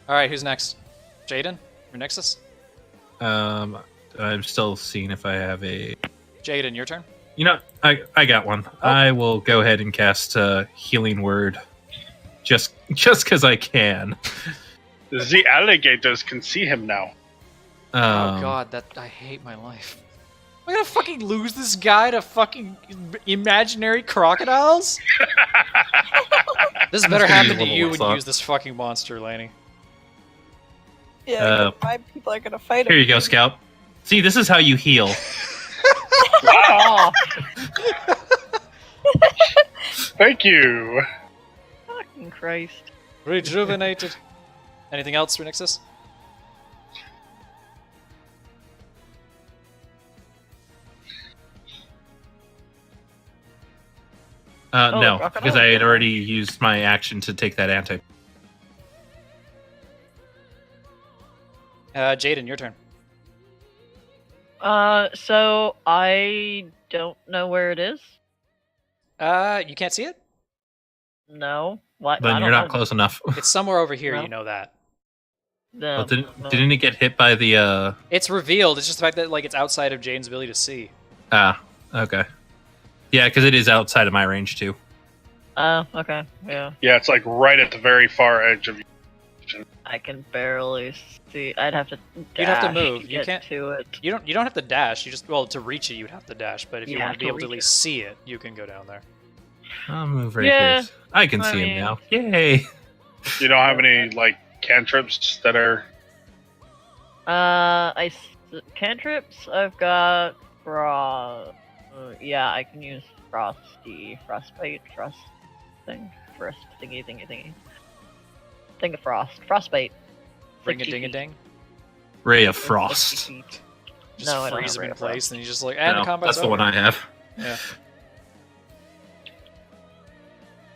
Alright, who's next? Jaden? Or Nexus? I'm still seeing if I have a. Jaden, your turn. You know, I got one. I will go ahead and cast Healing Word, just because I can. The alligators can see him now. Oh god, I hate my life. Am I gonna fucking lose this guy to fucking imaginary crocodiles? This better gonna happen use a to you little when you thought. use this fucking monster, Laney. Yeah, 5 people are gonna fight him. Here you go, Scout. See, this is how you heal. Oh, Thank you. fucking Christ. Rejuvenated. Anything else for Nixus? No, crocodile? because I had already used my action to take that anti. Jaden, your turn. So I don't know where it is. You can't see it? No. What? I Then don't you're not know. close enough. It's somewhere over here, No. you know that. No. Well, no. didn't it get hit by the? It's revealed, it's just the fact that like it's outside of Jaden's ability to see. Okay. Yeah, because it is outside of my range too. Okay. Yeah. Yeah, it's like right at the very far edge of you. I can barely see. I'd have to You'd have to dash move. to You get can't- to it. You don't have to dash, you just to reach it you'd have to dash, but if you Yeah, want to be to able to at reach least see it, you can go down there. I'll move right Yeah, here. I can I see mean- him now. Yay! You don't have any like cantrips that are. Cantrips. I've got yeah, I can use frostbite, frost thing, thingy. Thing of frostbite. Ring a 60 ding a feet. ding. Ray of 60 Frost. feet. Just No, I don't freeze have him in Ray of place, Frost. and he's just like, and the No, combat's that's the one over. I have. Yeah.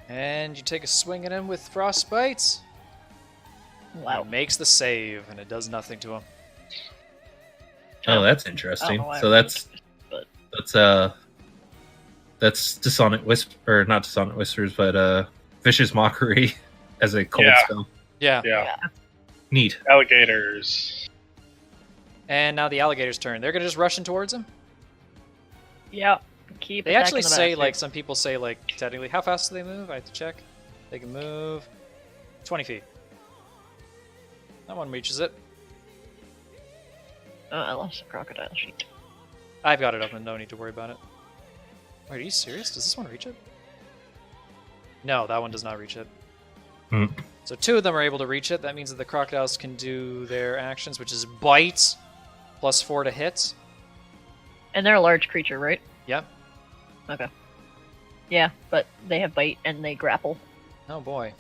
And you take a swing at him with frostbites. Wow. He makes the save, and it does nothing to him. Oh, that's I don't interesting. know why So I that's but that's dissonant whisper, or not dissonant whispers, but vicious mockery as a cold Yeah. spell. Yeah. Yeah, Neat. alligators. And now the alligator's turn. They're gonna just rush in towards him. Yeah. Keep. They actually attacking the say, bastard. like, some people say, like, technically, how fast do they move? I have to check. They can move 20 feet. That one reaches it. Oh, I lost the crocodile sheet. I've got it open, no need to worry about it. Wait, are you serious? Does this one reach it? No, that one does not reach it. Hmm. So 2 of them are able to reach it. That means that the crocodiles can do their actions, which is bite, plus 4 to hit. And they're a large creature, right? Yep. Okay. Yeah, but they have bite and they grapple. Oh boy.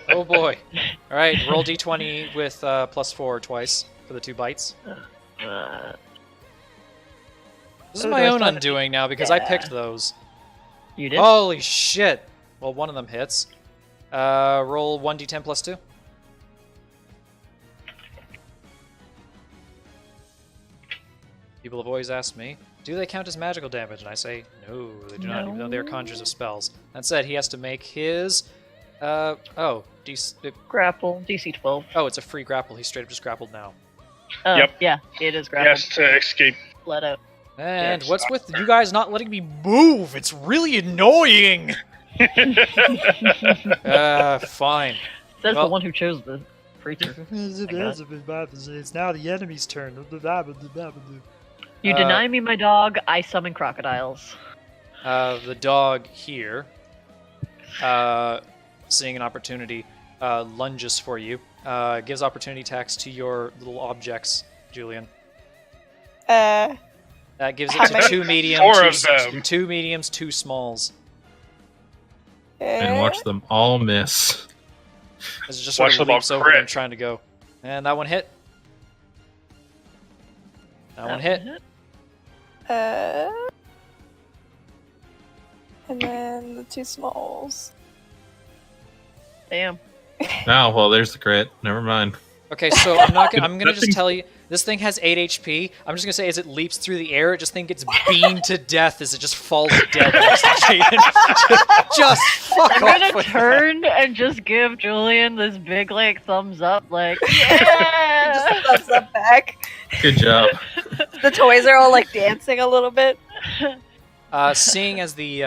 Oh boy. Alright, roll d20 with plus 4 twice for the 2 bites. Uh, This is Oh, my do I own still have to- undoing now because I Yeah. picked those. you did? Holy shit! Well, one of them hits. Roll 1d10 plus 2. People have always asked me, do they count as magical damage? And I say, no, they do not, even though they're conjures of spells. That said, he has to make his, oh, Grapple, DC 12. oh, it's a free grapple. He's straight up just grappled now. Oh, Yep. yeah, it is grapple. Yes, to escape. Let out. And Yes, what's with you guys not letting me move? It's really annoying! Fine. Says Well- the one who chose the creature. It's now the enemy's turn. You deny me my dog, I summon crocodiles. The dog here, seeing an opportunity, lunges for you. Gives opportunity attacks to your little objects, Julian. That gives How it to many? 2 mediums, Four of them. 2 mediums, 2 smalls. And watch them all miss. As it just Watch sort of them all leaps over crit. them trying to go. And that one hit. That one hit. And then the 2 smalls. Damn. Oh, well, there's the crit. Never mind. Okay, so I'm gonna just tell you, this thing has 8 HP. I'm just gonna say as it leaps through the air, it just think gets beamed to death as it just falls dead next to Jaden. Just fuck I'm off gonna with turn and just give Julian this big, like, thumbs up, like, yeah! Just thumbs up back. Good job. The toys are all like dancing a little bit. Seeing as the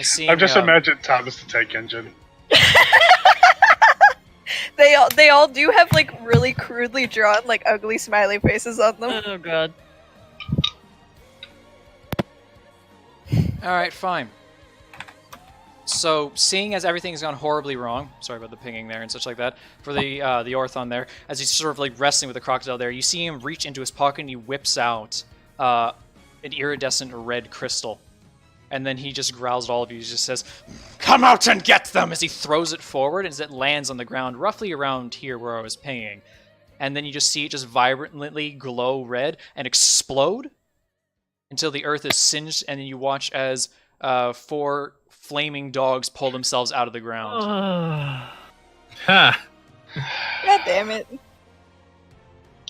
seeing, I've just imagined Thomas the Tank Engine. They all do have like really crudely drawn like ugly smiley faces on them. Oh god. All right, fine. So, seeing as everything's gone horribly wrong, sorry about the pinging there and such like that, for the Orthon there, as he's sort of like wrestling with the crocodile there, you see him reach into his pocket and he whips out an iridescent red crystal. And then he just growls at all of you. He just says, "Come out and get them!" as he throws it forward as it lands on the ground, roughly around here where I was pinging. And then you just see it just vibrantly glow red and explode until the earth is singed, and then you watch as 4 flaming dogs pull themselves out of the ground. Ha! God damn it.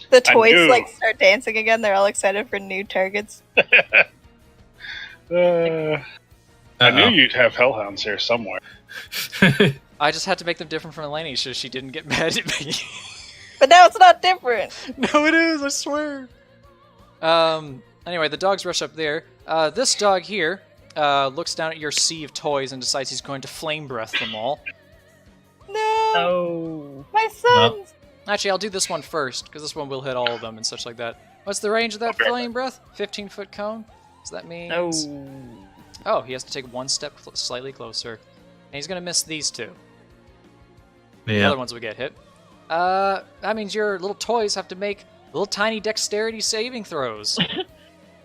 The I toys knew. like start dancing again. They're all excited for new targets. I knew you'd have hellhounds here somewhere. I just had to make them different from Eleni so she didn't get mad at me. But now it's not different. No, it is, I swear. Anyway, the dogs rush up there. This dog here looks down at your sea of toys and decides he's going to flame breath them all. No, Oh. my sons. Actually, I'll do this one first, because this one will hit all of them and such like that. What's the range of that Okay. flame breath? 15-foot cone? So that means... No. Oh, he has to take 1 step slightly closer. And he's going to miss these 2. The Yeah. other ones will get hit. That means your little toys have to make little tiny dexterity saving throws.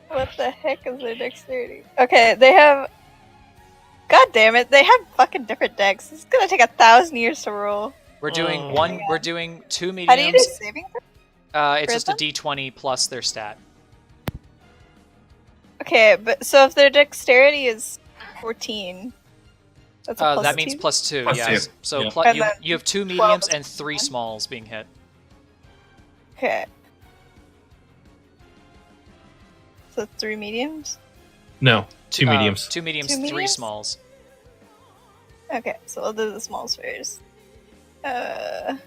What the heck is their dexterity? Okay, they have. God damn it! They have fucking different decks. It's gonna take 1,000 years to roll. We're doing Oh. one. We're doing 2 mediums. How do you do saving? It's just a Rhythm? D20 plus their stat. Okay, but so if their dexterity is 14, that's a plus That means 2? plus 2. Plus Yes. 2, So yeah. pl- And you, then you have 2 12 mediums is and 3 1. smalls being hit. Okay. So 3 mediums. No, 2 mediums. 2 mediums, 2 3 mediums? smalls. Okay, so we'll do the smalls first. Oh,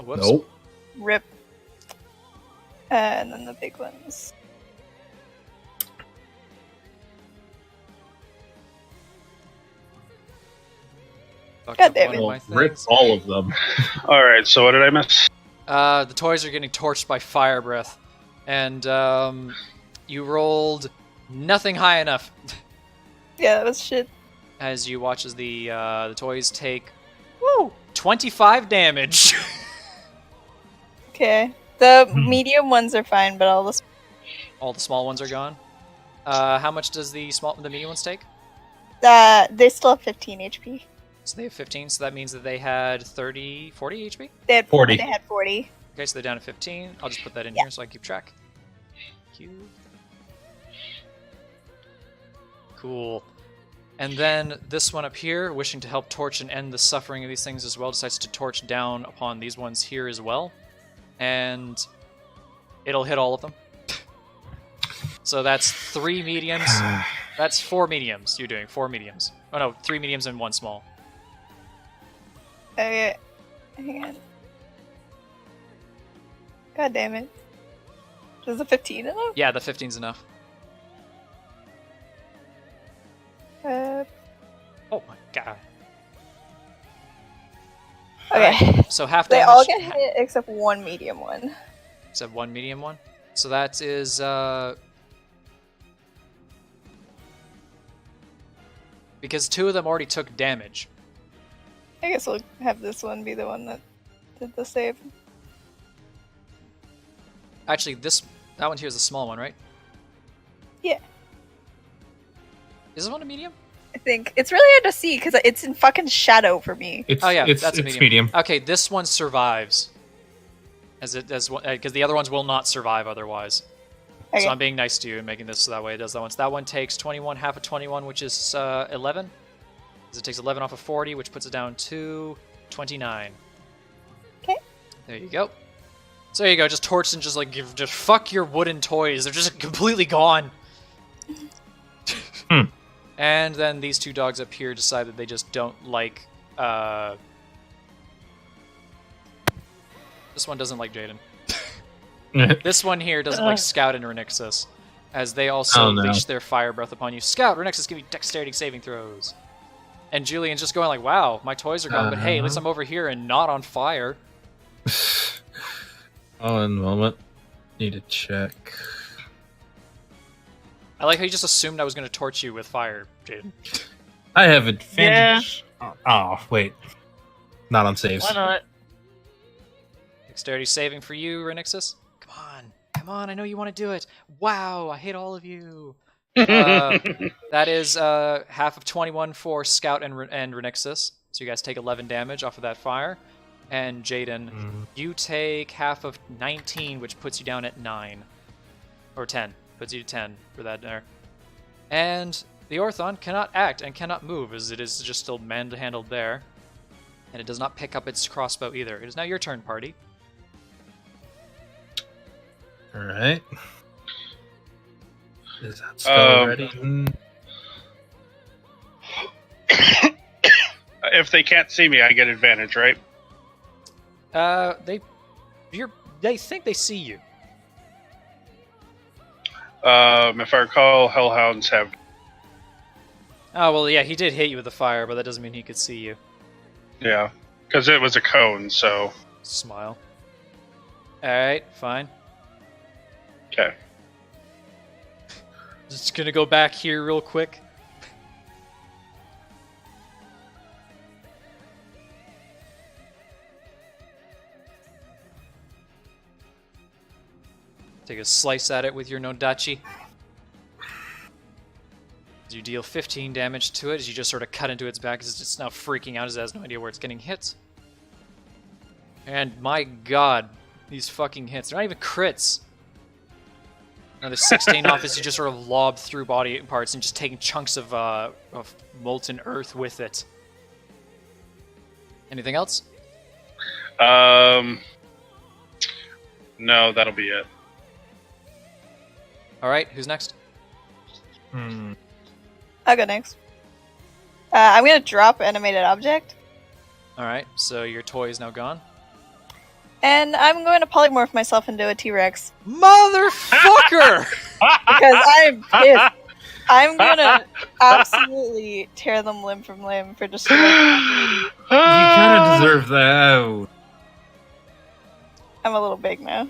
whoops. Nope. Rip. And then the big ones. Fucked God up damn one it. of Well, my rip things. all of them. Alright, so what did I miss? The toys are getting torched by fire breath. And you rolled nothing high enough. Yeah, that was shit. As you watch as the toys take 25 damage. Okay. The medium ones are fine, but all the All the small ones are gone. How much does the medium ones take? they still have 15 HP. So they have 15, so that means that they had 40 HP? They had 40. They had 40. Okay, so they're down to 15. I'll just put that in Yeah. here so I can keep track. Thank you. Cool. And then this one up here, wishing to help torch and end the suffering of these things as well, decides to torch down upon these ones here as well. And it'll hit all of them. So that's 3 mediums. That's 4 mediums you're doing. 4 mediums. Oh no, 3 mediums and 1 small. Okay. Hang on. God damn it. Is a 15 enough? Yeah, the 15's enough. Uh, Oh my god. okay. So half They damage. all get hit except one medium one. Except one medium one. So that is because 2 of them already took damage. I guess we'll have this one be the one that did the save. Actually, that one here is a small one, right? Yeah. Is this one a medium? I think it's really hard to see because it's in fucking shadow for me. It's, Oh yeah, it's, that's a it's medium. Okay, this one survives. Because the other ones will not survive otherwise. Okay. So I'm being nice to you and making this so that way it does that one. So that one takes 21, half of 21, which is 11. Because it takes 11 off of 40, which puts it down to 29. Okay. There you go. So there you go. Just torched and just fuck your wooden toys. They're just completely gone. And then these 2 dogs up here decide that they just don't like. This one doesn't like Jaden. This one here doesn't like Scout and Renixus, as they also leash their fire breath upon you. Scout, Renixus, give me dexterity saving throws. And Julian's just going like, wow, my toys are gone, but hey, at least I'm over here and not on fire. Oh, in a moment. Need to check. I like how you just assumed I was going to torch you with fire, Jaden. I have advantage. Yeah. Oh, wait. Not on saves. Why not? Dexterity saving for you, Renixus. Come on, I know you want to do it. Wow, I hate all of you. That is half of 21 for Scout and Renixus. So you guys take 11 damage off of that fire. And Jaden, you take half of 19, which puts you down at 9. Or 10. Puts you to 10 for that there. And the Orthon cannot act and cannot move, as it is just still manhandled there. And it does not pick up its crossbow either. It is now your turn, party. Alright. Is that spell ready? If they can't see me, I get advantage, right? They think they see you. If I recall, Hellhounds have. Oh, well, yeah, he did hit you with the fire, but that doesn't mean he could see you. Yeah, because it was a cone, so. Smile. Alright, fine. Okay. Just gonna go back here real quick. Take a slice at it with your Nodachi. You deal 15 damage to it as you just sort of cut into its back as it's now freaking out as it has no idea where it's getting hit. And my god, these fucking hits. They're not even crits. Another 16 off as you just sort of lob through body parts and just taking chunks of molten earth with it. Anything else? No, that'll be it. Alright, who's next? I'll go next. I'm gonna drop animated object. Alright, so your toy is now gone. And I'm going to polymorph myself into a T-Rex. Motherfucker! Because I'm pissed. I'm gonna absolutely tear them limb from limb for destroying them. You kind of deserve that. I'm a little big now.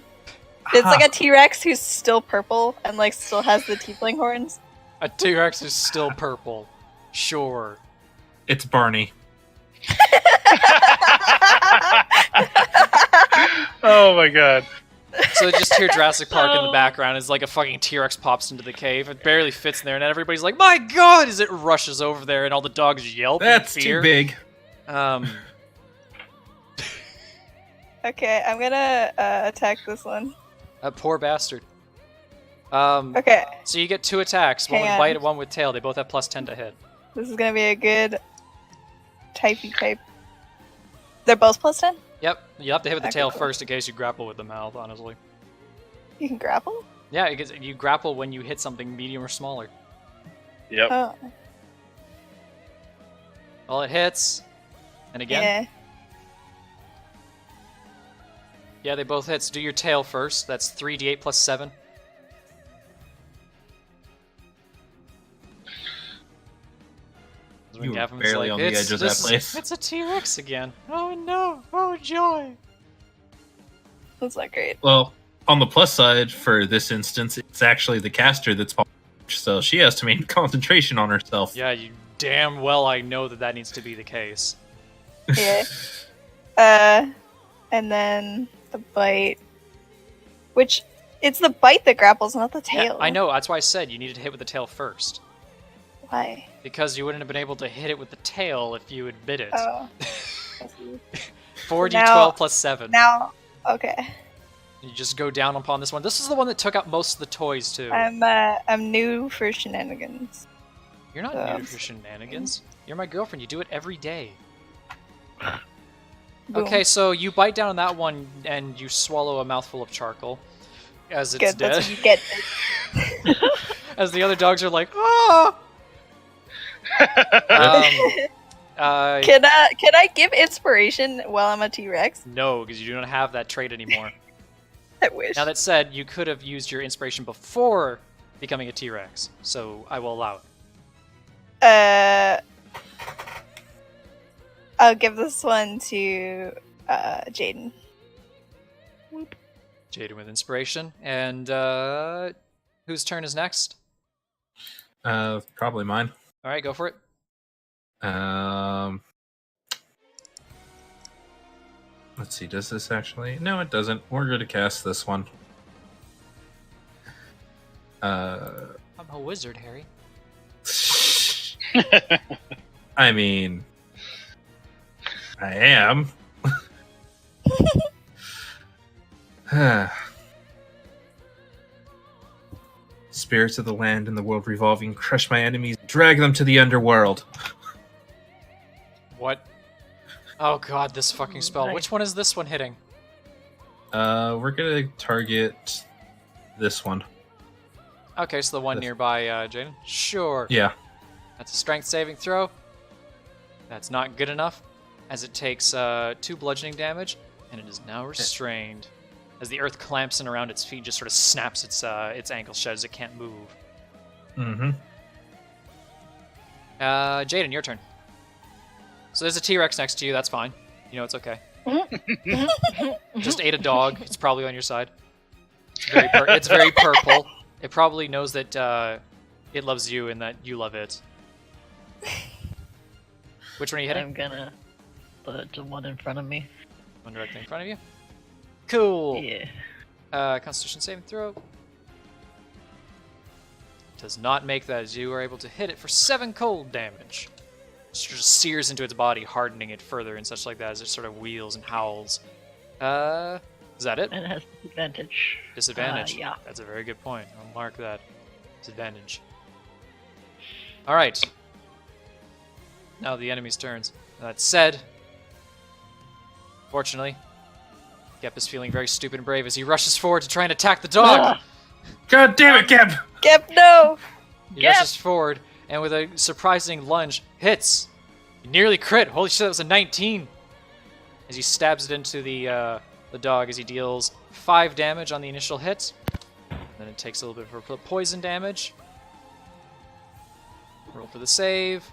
It's like a T-Rex who's still purple and like still has the tiefling horns. A T-Rex is still purple. Sure. It's Barney. Oh my god. So just hear Jurassic Park in the background as like a fucking T-Rex pops into the cave. It barely fits in there, and everybody's like, "My God!" as it rushes over there, and all the dogs yelp That's in fear. too big. Okay, I'm gonna attack this one. A poor bastard. Okay, So you get 2 attacks, one with bite and one with tail. They both have plus 10 to hit. this is gonna be a good typey type. They're both plus 10? Yep, you have to hit with the Okay, tail cool. first in case you grapple with the mouth, honestly. You can grapple? Yeah, you grapple when you hit something medium or smaller. Yep. Oh, Well, it hits. And again. yeah. Yeah, they both hit. So do your tail first. That's 3d8 plus 7. You were Gavin's barely on the edge of that place. It's a T-Rex again. Oh no! Oh joy! That's not great. Well, on the plus side, for this instance, it's actually the caster that's so she has to maintain concentration on herself. Yeah, you damn well I know that needs to be the case. Yeah. And then the bite, which it's the bite that grapples, not the tail. Yeah, I know. That's why I said you needed to hit with the tail first. Why? Because you wouldn't have been able to hit it with the tail if you had bit it. Oh. 4d12 plus 7. Now, okay. You just go down upon this one. This is the one that took out most of the toys too. I'm new for shenanigans. You're not new for shenanigans. You're my girlfriend. You do it every day. Boom. Okay, so you bite down on that one and you swallow a mouthful of charcoal as it's Good, dead. that's what you get. As the other dogs are like, ah! Can I give inspiration while I'm a T-Rex? No, because you do not have that trait anymore. I wish. Now that said, you could have used your inspiration before becoming a T-Rex, so I will allow it. I'll give this one to Jaden. Jaden with inspiration, and whose turn is next? Probably mine. All right, go for it. Let's see, does this actually? No, it doesn't. We're going to cast this one. I'm a wizard, Harry. I mean, I am. Spirits of the land and the world revolving, crush my enemies, drag them to the underworld. What? Oh god, this fucking spell. Nice. Which one is this one hitting? We're gonna target this one. Okay, so the one nearby, Jaden? Sure. Yeah. That's a strength saving throw. That's not good enough, as it takes 2 bludgeoning damage, and it is now restrained. As the earth clamps in around its feet, just sort of snaps its ankles shut as it can't move. Mm-hmm. Jaden, your turn. So there's a T-Rex next to you, that's fine. You know, it's okay. Just ate a dog, it's probably on your side. It's very purple. It probably knows that it loves you and that you love it. Which one are you hitting? I'm gonna put the one in front of me. One directly in front of you. Cool. Yeah. Constitution saving throw. Does not make that, as you are able to hit it for 7 cold damage. Just sears into its body, hardening it further and such like that as it sort of wheels and howls. Is that it? And it has disadvantage. Disadvantage. Yeah. That's a very good point. I'll mark that. Disadvantage. Alright. Now the enemy's turns. That said, fortunately, Gep is feeling very stupid and brave as he rushes forward to try and attack the dog. Ah! God damn it, Geb! Gep, no! He Gep! rushes forward and with a surprising lunge, hits. He nearly crit. Holy shit, that was a 19. As he stabs it into the dog as he deals 5 damage on the initial hit. Then it takes a little bit of poison damage. Roll for the save.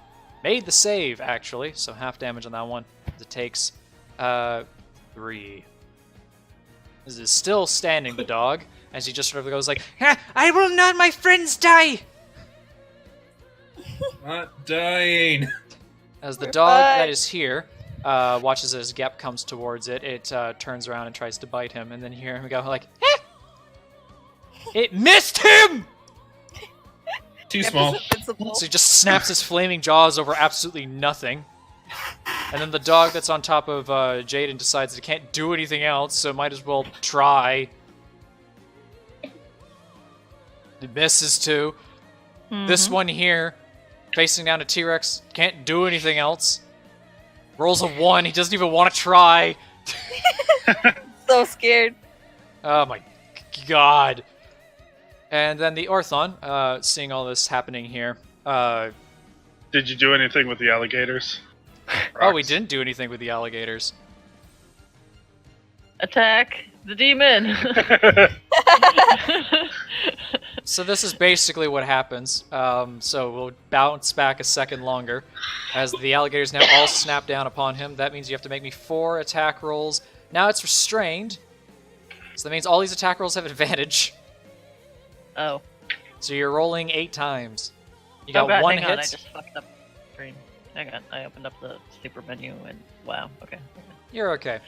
Made the save, actually, so half damage on that one. It takes 3. This is still standing, the dog, as he just sort of goes like, "Ah, I will not my friends die! Not dying. As the We're dog fine. that is here watches as Gep comes towards it, it turns around and tries to bite him, and then you hear him go like, "Ah!" It missed him! Too Gep small. is invincible. So he just snaps his flaming jaws over absolutely nothing. And then the dog that's on top of Jaden decides it can't do anything else, so might as well try. It misses too. This one here, facing down a T-Rex, can't do anything else. Rolls a 1, he doesn't even want to try. So scared. Oh my god. And then the Orthon, seeing all this happening here. Did you do anything with the alligators? Oh, we didn't do anything with the alligators. Attack the demon! So this is basically what happens. So we'll bounce back a second longer. As the alligators now all snap down upon him, that means you have to make me 4 attack rolls. Now it's restrained. So that means all these attack rolls have advantage. Oh. So you're rolling 8 times. You Oh got god, 1 hang hit. on, I just fucked up the screen. Hang on, I opened up the super menu and wow, okay. You're okay.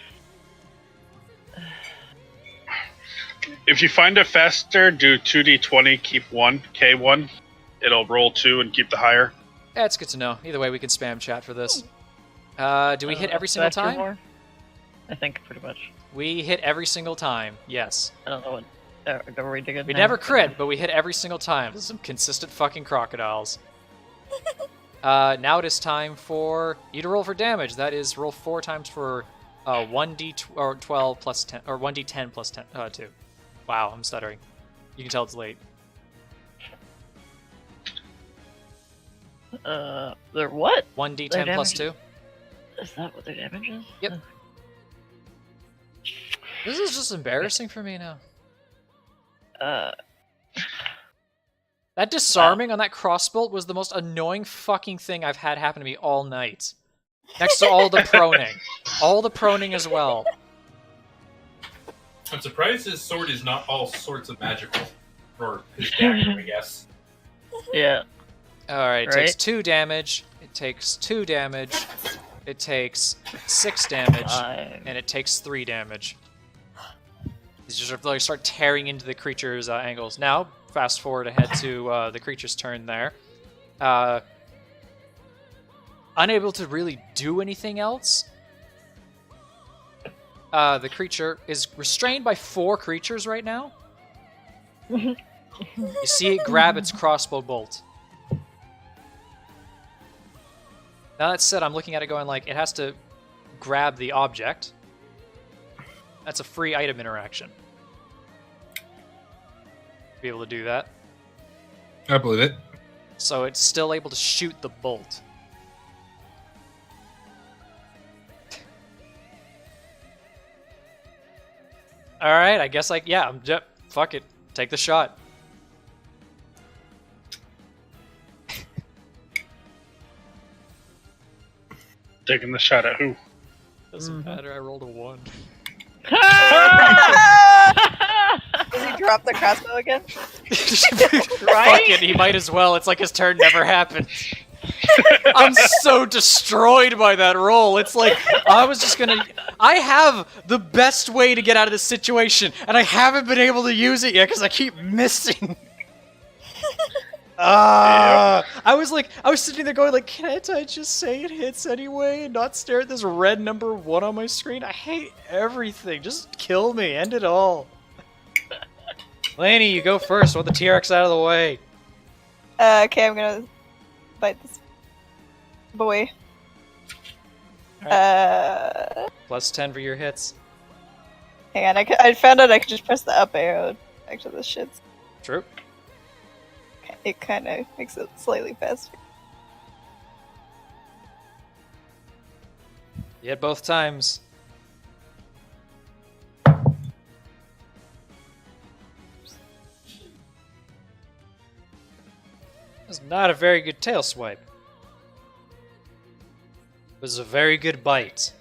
If you find it faster, do 2d20, keep 1, K1. It'll roll 2 and keep the higher. That's good to know. Either way, we can spam chat for this. Do we hit every single faster time? more? I think pretty much. We hit every single time, yes. I don't know what. Are we digging We now? never crit, but we hit every single time. This is some consistent fucking crocodiles. Now it is time for you to roll for damage. That is, roll 4 times for 1d12 plus 10, or 1d10 plus 10, 2. Wow, I'm stuttering. You can tell it's late. They're what? 1d10 Their plus damage 2. Is that what their damage is? Yep. This is just embarrassing for me now. That disarming on that crossbolt was the most annoying fucking thing I've had happen to me all night. Next to all the proning. All the proning as well. I'm surprised his sword is not all sorts of magical. Or his dagger, I guess. Yeah. Alright, it takes 2 damage. It takes 2 damage. It takes 6 damage. And it takes 3 damage. These just like start tearing into the creature's angles. Now, fast forward ahead to the creature's turn there. Unable to really do anything else. The creature is restrained by 4 creatures right now. You see it grab its crossbow bolt. Now that said, I'm looking at it going like, it has to grab the object. That's a free item interaction. Be able to do that. I believe it. So it's still able to shoot the bolt. Alright, I guess fuck it. Take the shot. Taking the shot at who? Doesn't matter, I rolled a 1. Does he drop the crossbow again? Fuck it, he might as well. It's like his turn never happened. I'm so destroyed by that roll. It's like, I have the best way to get out of this situation, and I haven't been able to use it yet because I keep missing. I was sitting there going like, can't I just say it hits anyway and not stare at this red number 1 on my screen? I hate everything. Just kill me. End it all. Lainey, you go first. Want the T-Rex out of the way. Okay, I'm gonna bite this boy. Plus 10 for your hits. Hang on, I found out I could just press the up arrow back to the shits. True. It kind of makes it slightly faster. You hit both times. That's not a very good tail swipe. It was a very good bite.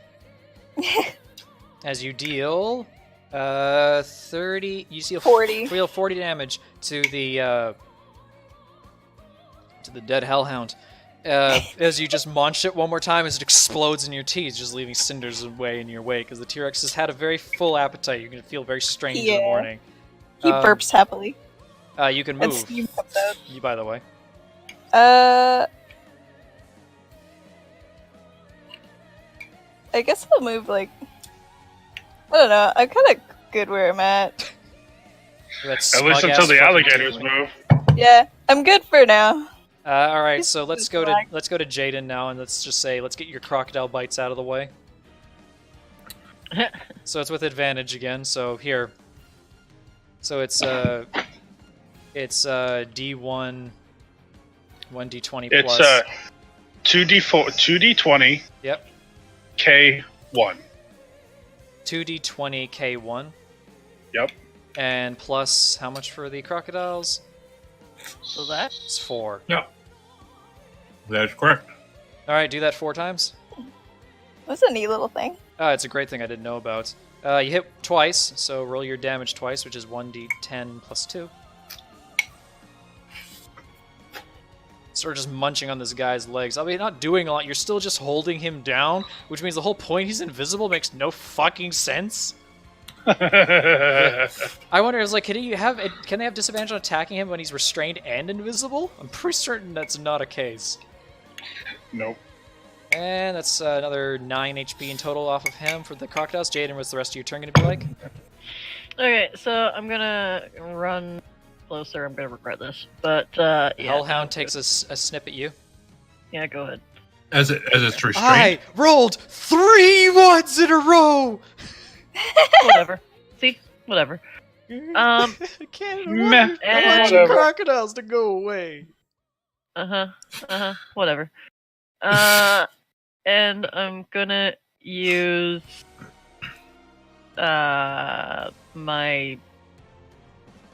As you deal 30, you see 40. Deal 40 damage to the dead hellhound. As you just munch it one more time as it explodes in your teeth, just leaving cinders away in your wake. Because the T-Rex has had a very full appetite. You're going to feel very strange in the morning. He burps happily. You can And move. steam comes out. You, by the way. I guess I'll move, like... I don't know, I'm kind of good where I'm at. At At least until the alligators move. Yeah, I'm good for now. All right, so let's go to Jaden now, and let's get your crocodile bites out of the way. So it's with advantage again. So here, so it's D1, 1d20 It's plus. 2d4, 2d20. Yep. K1. 2d20 K1. Yep. And plus how much for the crocodiles? So that It's 4. That's correct. Alright, do that 4 times. That's a neat little thing. Oh, it's a great thing I didn't know about. You hit twice, so roll your damage twice, which is 1d10 plus 2. Sort of just munching on this guy's legs. I mean, not doing a lot, you're still just holding him down, which means the whole point he's invisible makes no fucking sense. I wonder, is like, can they have disadvantage on attacking him when he's restrained and invisible? I'm pretty certain that's not a case. Nope. And that's another 9 HP in total off of him for the crocodiles. Jaden, what's the rest of your turn going to be like? Okay, so I'm gonna run closer. I'm gonna regret this, but yeah. Hellhound takes a snip at you. Yeah, go ahead. As it's restrained. I rolled 3 ones in a row! Whatever. See, whatever. I can't Meh. I want your crocodiles to go away. Whatever. And I'm gonna use my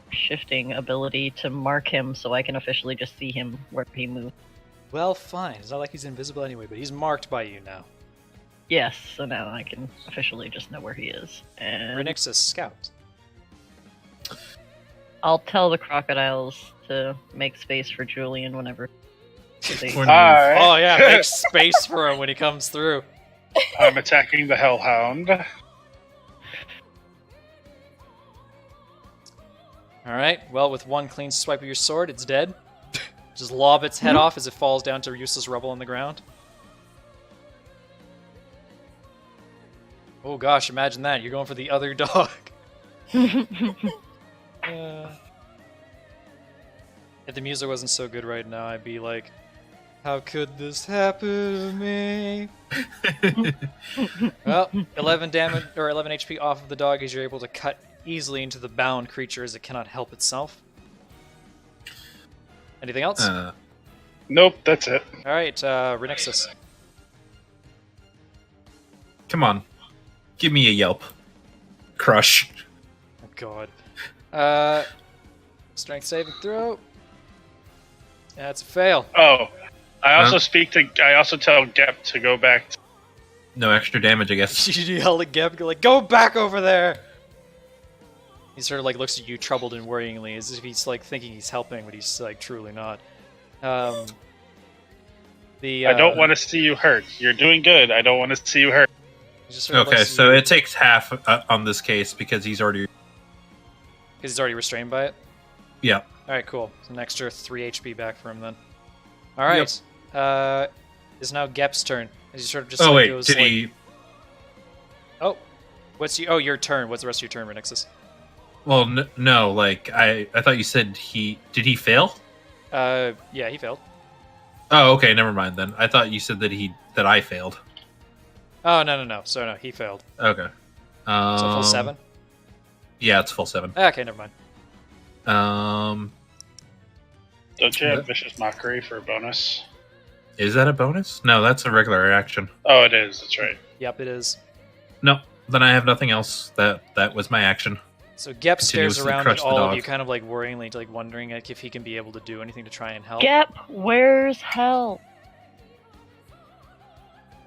shifting ability to mark him so I can officially just see him where he moves. Well, fine. It's not like he's invisible anyway, but he's marked by you now. Yes, so now I can officially just know where he is. And Renix's scout. I'll tell the crocodiles to make space for Julian whenever. they- Alright. Oh yeah, make space for him when he comes through. I'm attacking the Hellhound. Alright, well, with one clean swipe of your sword, it's dead. Just lob its head off as it falls down to useless rubble on the ground. Oh gosh, imagine that. You're going for the other dog. If the music wasn't so good right now, I'd be like, how could this happen to me? Well, 11 damage or 11 HP off of the dog as you're able to cut easily into the bound creature as it cannot help itself. Anything else? Nope, that's it. Alright, Renixus. Come on. Give me a yelp. Crush. Oh god. Strength saving throw. That's a fail. Oh, I also Huh? I also tell Gep to go back. No extra damage, I guess. You yell at Geb, go like, go back over there! He sort of like looks at you troubled and worryingly, as if he's like thinking he's helping, but he's like truly not. I don't want to see you hurt. You're doing good. I don't want to see you hurt. he just sort of Okay, looks at so you, it takes half on this case because he's already. because he's already restrained by it. Yeah. Alright, cool. So an extra 3 HP back for him then. Alright. It's now Gep's turn. As he sort of just Oh like, wait, goes did like, he? Oh, your turn. What's the rest of your turn, Renixus? Well, no. Like I thought you said he did. He fail? Yeah, he failed. Oh, okay. Never mind then. I thought you said that I failed. Oh, no. So no, he failed. Okay. So full 7? Yeah, it's full 7. Okay, never mind. Don't you have What? Vicious Mockery for a bonus? Is that a bonus? No, that's a regular action. Oh, it is. That's right. Yep, it is. No, then I have nothing else. That was my action. So Gep stares Continuously around at crush the all of dog. you, kind of like worryingly, like wondering like if he can be able to do anything to try and help. Gep, where's hell?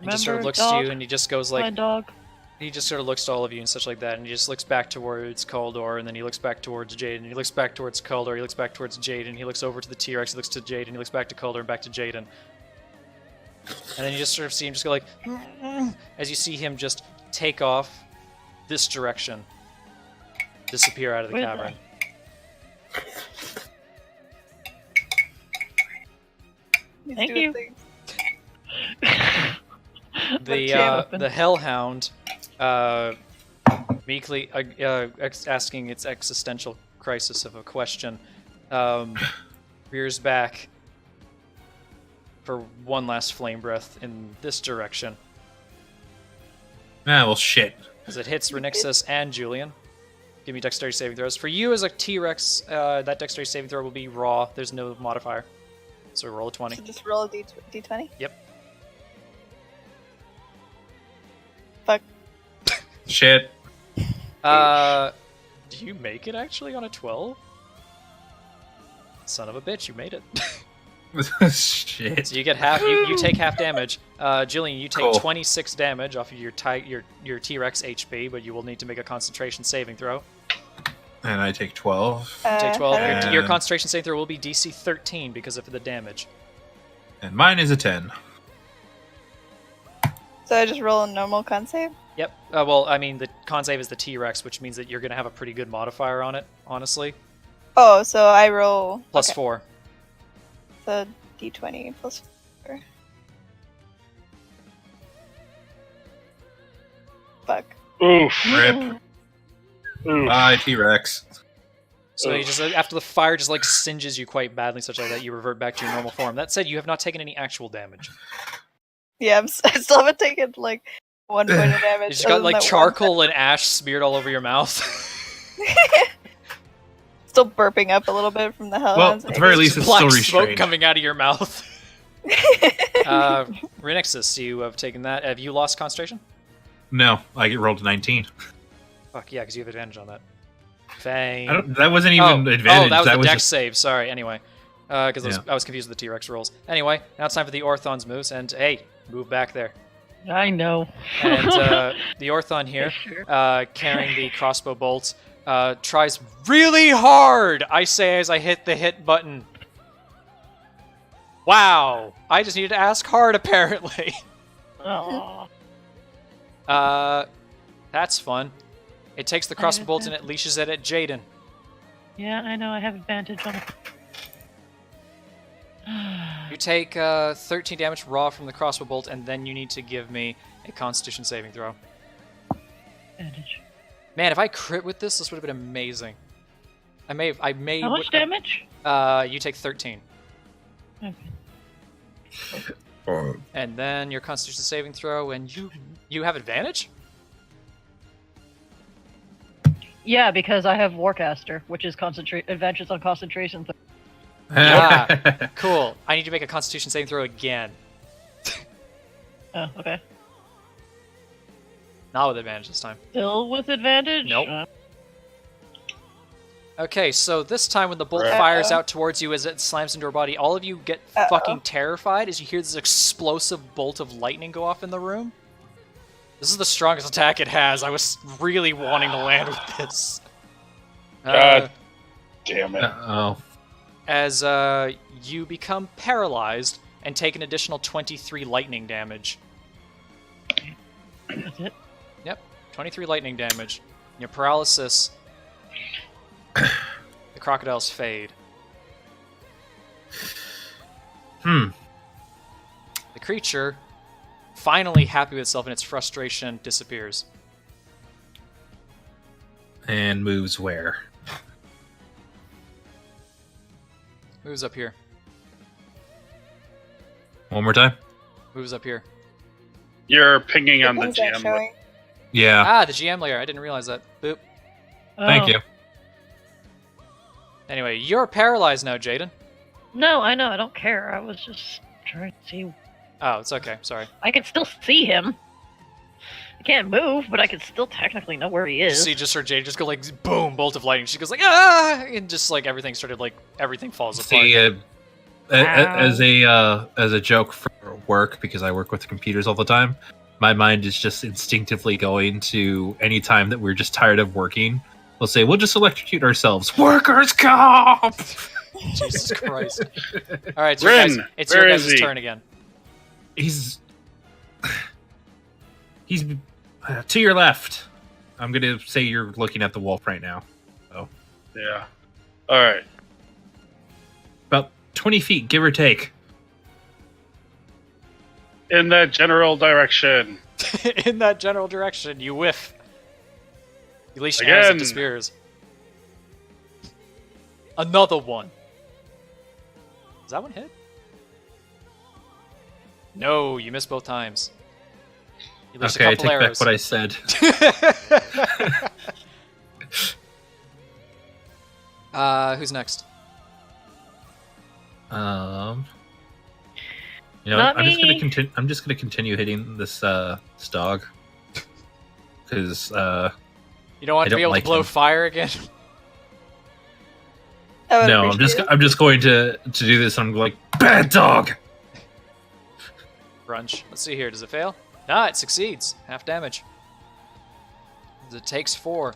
He just sort of Remember, looks dog? to you and he just goes My like, dog. he just sort of looks to all of you and such like that, and he just looks back towards Kaldor, and then he looks back towards Jaden, he looks back towards Kaldor, he looks back towards Jaden, he looks over to the T-Rex, he looks to Jaden, he looks back to Kaldor and back to Jaden. And then you just sort of see him just go like, as you see him just take off this direction, disappear out of the Where's cavern. He's Thank doing you. things. The Hellhound, meekly asking its existential crisis of a question, rears back for one last flame breath in this direction Ah, well, shit. as it hits Renixus and Julian. Give me dexterity saving throws. For you as a T-Rex, that dexterity saving throw will be raw. There's no modifier. So roll a 20. So just roll a d20. Yep. Fuck. Shit. Do you make it actually on a 12? Son of a bitch, you made it. Shit. So you get half. You take half damage. Jillian, you take Cool. 26 damage off of your T-Rex HP, but you will need to make a concentration saving throw. And I take 12. Take 12. And- Your concentration saving throw will be DC 13 because of the damage. And mine is a 10. So I just roll a normal con save? Yep. Well, I mean, the con save is the T-Rex, which means that you're going to have a pretty good modifier on it, honestly. Oh, so I roll... Plus okay. 4. So d20 plus 4. Fuck. Oof. Rip. Oof. Bye, T-Rex. So you just after the fire just like singes you quite badly, such like that you revert back to your normal form. That said, you have not taken any actual damage. Yeah, I still haven't taken, like, 1 point of damage. You just got other than like that charcoal and ash smeared all over your mouth. one. Still burping up a little bit from the hell. Well, at the very least, it's Black still smoke restrained. coming out of your mouth. Renexus, you have taken that. Have you lost concentration? No, I get rolled a 19. Fuck yeah, because you have advantage on that. Fang. That wasn't even advantage. Oh, that was the dex just... save. Sorry. Anyway, because Yeah. I was confused with the T-Rex rolls. Anyway, now it's time for the Orthon's moves, and hey, move back there. I know. And the Orthon here, Sure. carrying the crossbow bolts, tries really hard. I say as I hit the hit button. Wow, I just needed to ask hard apparently. Aw. That's fun. It takes the crossbow bolt and it leashes it at Jaden. Yeah, I know. I have advantage on it. You take 13 damage raw from the crossbow bolt, and then you need to give me a Constitution saving throw. Advantage. Man, if I crit with this would have been amazing. I may. How much damage? You take 13, Okay. and then your Constitution saving throw, and you have advantage. Yeah, because I have Warcaster, which is advantage on concentration. Ah, cool. I need to make a Constitution saving throw again. Oh, okay. Not with advantage this time. Still with advantage? Nope. Okay, so this time when the bolt Uh-oh. fires out towards you as it slams into her body, all of you get fucking terrified as you hear this explosive bolt of lightning go off in the room. This is the strongest attack it has. I was really wanting to land with this. God damn it. Uh-oh. As you become paralyzed and take an additional 23 lightning damage. That's it? Yep, 23 lightning damage. Your paralysis, the crocodiles fade. Hmm. The creature, finally happy with itself and its frustration, disappears. And moves where? Moves up here. One more time? Moves up here. You're pinging on the Things aren't GM. showing. Yeah. Ah, the GM layer. I didn't realize that. Boop. Thank Oh. you. Anyway, you're paralyzed now, Jaden. No, I know. I don't care. I was just trying to see. Oh, it's okay. Sorry. I can still see him. I can't move, but I can still technically know where he is. So you just heard Jaden just go like, boom, bolt of lightning. She goes like, ah! And just like everything started like, everything falls apart. See, as a joke for work, because I work with computers all the time, my mind is just instinctively going to any time that we're just tired of working. We'll say, we'll just electrocute ourselves. Workers' comp! Jesus Christ. Alright, it's Rin, it's your where guys' is he? turn again. He's to your left. I'm gonna say you're looking at the wolf right now. Yeah. Alright. About 20 feet, give or take. In that general direction. In that general direction, you whiff. You leash your hands Again. into spears. Another one. Does that one hit? No, you missed both times. You leashed Okay, a I couple take arrows. back what I said. Who's next? You know, Not I'm just gonna me. continue. I'm just gonna continue hitting this dog because You don't want I to be don't able like to blow him. fire again? I would No, appreciate it. I'm just going to do this. I'm like, bad dog. Brunch. Let's see here. Does it fail? Nah, it succeeds. Half damage. It takes 4.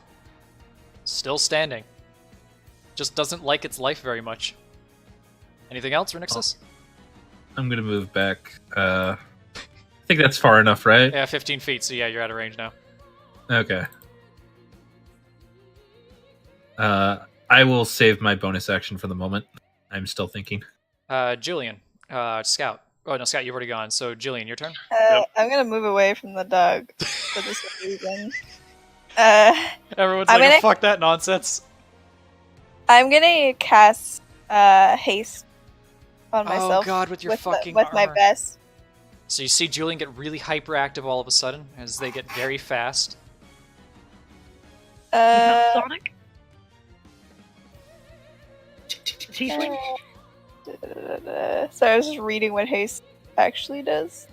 Still standing. Just doesn't like its life very much. Anything else, Renixus? I'm gonna move back. I think that's far enough, right? Yeah, 15 feet, so yeah, you're out of range now. Okay. I will save my bonus action for the moment. I'm still thinking. Julian. Scout. Oh, no, Scout, you've already gone. So, Julian, your turn? I'm gonna move away from the dog for this reason. Everyone's I'm like, gonna- fuck that nonsense. I'm gonna cast haste on myself. Oh god, with your with fucking with my armor. best. So you see Julian get really hyperactive all of a sudden as they get very fast. Sonic? Tiefling? So I was just reading what haste actually does.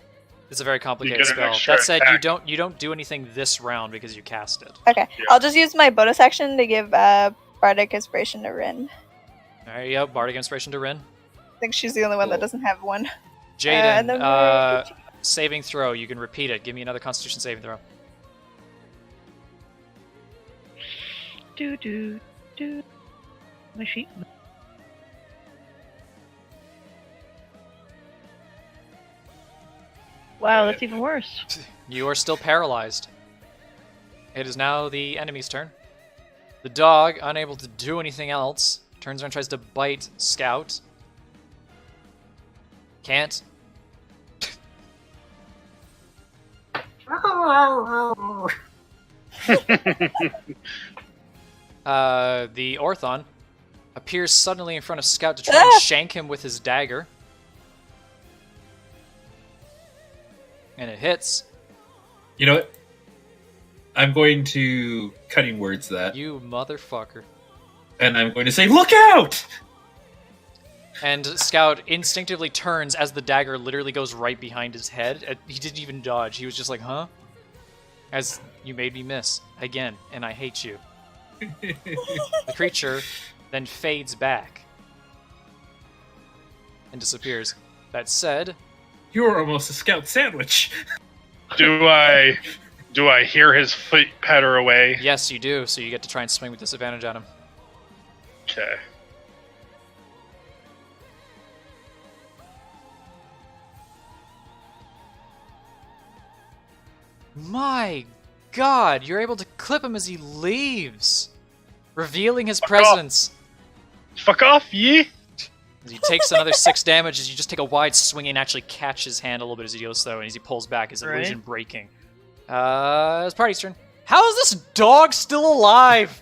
It's a very complicated get an spell. extra That said, attack. you don't do anything this round because you cast it. Okay, Yeah. I'll just use my bonus action to give Bardic Inspiration to Rin. There you go, Bardic Inspiration to Rin. I think she's the only one that Cool. doesn't have one. Jaden, and then saving throw. You can repeat it. Give me another Constitution saving throw. Do. My sheet. Wow, that's even worse. You are still paralyzed. It is now the enemy's turn. The dog, unable to do anything else, turns around and tries to bite Scout. Can't. The Orthon appears suddenly in front of Scout to try and shank him with his dagger. And it hits. You know what? I'm going to cutting words that, You motherfucker. and I'm going to say, "Look out!" And Scout instinctively turns as the dagger literally goes right behind his head. He didn't even dodge. He was just like, huh? As you made me miss. Again, and I hate you. The creature then fades back. And disappears. That said, You were almost a scout sandwich. Do I hear his feet patter away? yes, you do, so you get to try and swing with disadvantage at him. Okay. My god, you're able to clip him as he leaves, revealing his Fuck presence. Fuck off, ye! As he takes another 6 damage, as you just take a wide swing and actually catch his hand a little bit as he goes slow, and as he pulls back, his Right. illusion breaking. It's Party's turn. How is this dog still alive?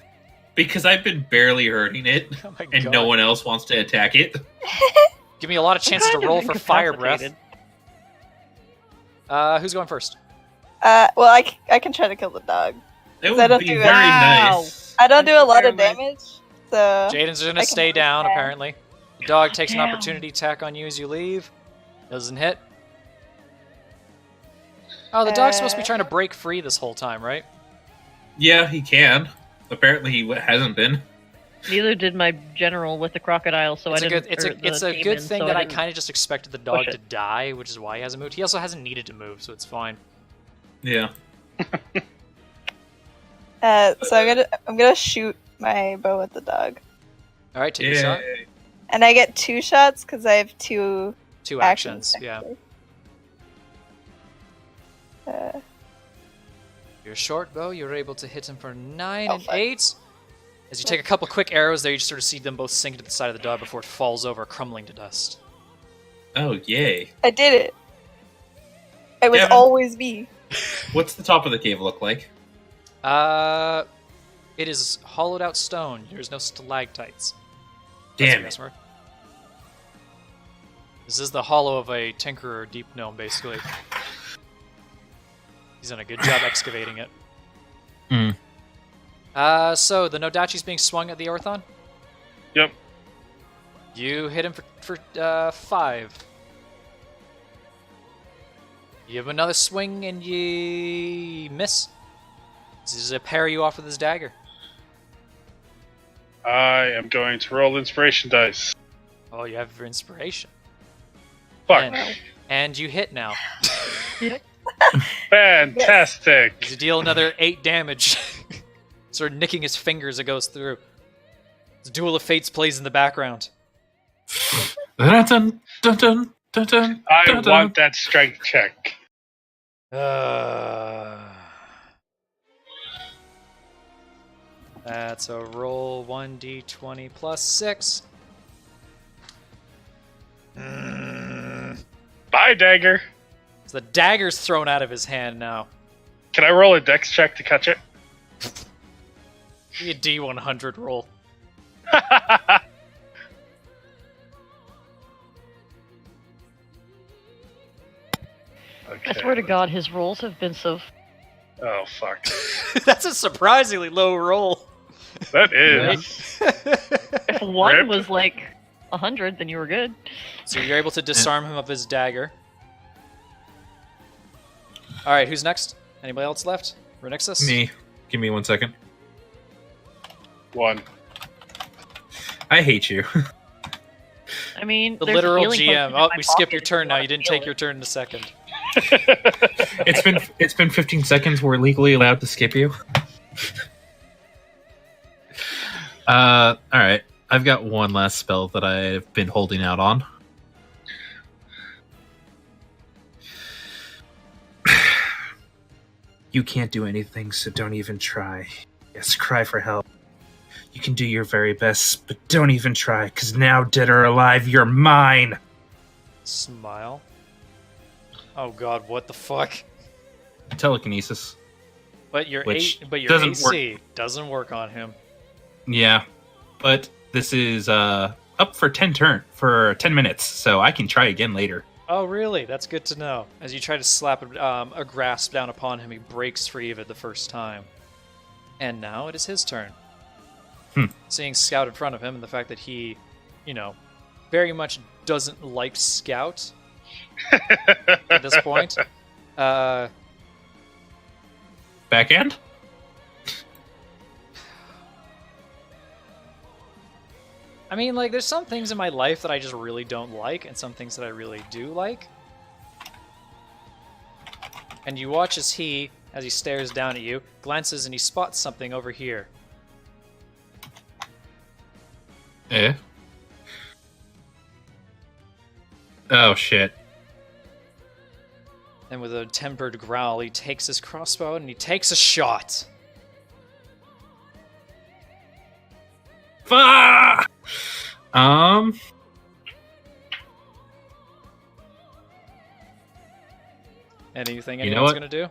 Because I've been barely hurting it, Oh my and god. no one else wants to attack it. Give me a lot of chances to Kind of roll for fire breath. incapacitated. Who's going first? Well, I can try to kill the dog. It I would don't be do very it. Wow. nice. I don't do a lot of Fairwind. damage, so Jaden's I gonna can stay move down, fast. apparently. The dog takes an Damn. opportunity attack on you as you leave. Doesn't hit. Oh, the dog's supposed to be trying to break free this whole time, right? Yeah, he can. Apparently, he hasn't been. Neither did my general with the crocodile, so It's I a didn't. good, it's or a, the it's a good demon, thing so that I didn't kind of just expected the dog push to it. die, which is why he hasn't moved. He also hasn't needed to move, so it's fine. Yeah. So I'm gonna shoot my bow at the dog, All right, take a shot. Yay. and I get 2 shots because I have 2 2 actions. Yeah. actually. Your short bow, you're able to hit him for 9 Oh, and fuck. 8. As you take a couple quick arrows there, you just sort of see them both sink to the side of the dog before it falls over, crumbling to dust. Oh, yay. I did it. It was Kevin? always me. What's the top of the cave look like? It is hollowed out stone. There's no stalactites. That's Damn a it. guess word. This is the hollow of a tinkerer deep gnome, basically. He's done a good job excavating it. Hmm. So the Nodachi's being swung at the Orthon. Yep. You hit him for 5. You have another swing and you miss. This is to parry you off with his dagger. I am going to roll inspiration dice. Oh, you have your inspiration. Fuck. And you hit now. Fantastic. You deal another 8 damage. Sort of nicking his finger as it goes through. The Duel of Fates plays in the background. Dun, dun, dun, dun, dun, dun, I dun, dun. want that strength check. That's a roll 1d20 plus 6. Bye, dagger. So the dagger's thrown out of his hand now. Can I roll a dex check to catch it? Give me a d100 roll. Okay. I swear to God, his rolls have been so. Oh, fuck. That's a surprisingly low roll. That is. If one Rip. was like 100, then you were good. So you're able to disarm him of his dagger. Alright, who's next? Anybody else left? Renixus? Me. Give me 1 second. 1. I hate you. I mean, The there's a literal healing potion GM. in Oh, my we skipped pocket your if turn now. wanna You didn't feel take it. your turn in a second. It's been 15 seconds. We're legally allowed to skip you. All right. I've got one last spell that I've been holding out on. You can't do anything, so don't even try. Yes, cry for help. You can do your very best, but don't even try, because now, dead or alive, you're mine! Smile. Oh god, what the fuck? Telekinesis. But your Which your doesn't AC doesn't work on him. Yeah, but this is up for 10 minutes, so I can try again later. Oh really? That's good to know. As you try to slap a grasp down upon him, he breaks free of it the first time. And now it is his turn. Seeing Scout in front of him and the fact that he, very much doesn't like Scout at this point. Backhand? I mean, like, there's some things in my life that I just really don't like, and some things that I really do like. And you watch as he stares down at you, glances and he spots something over here. Eh? Oh, shit. And with a tempered growl, he takes his crossbow and he takes a shot. Fuck! Anything You know anyone's what? gonna do?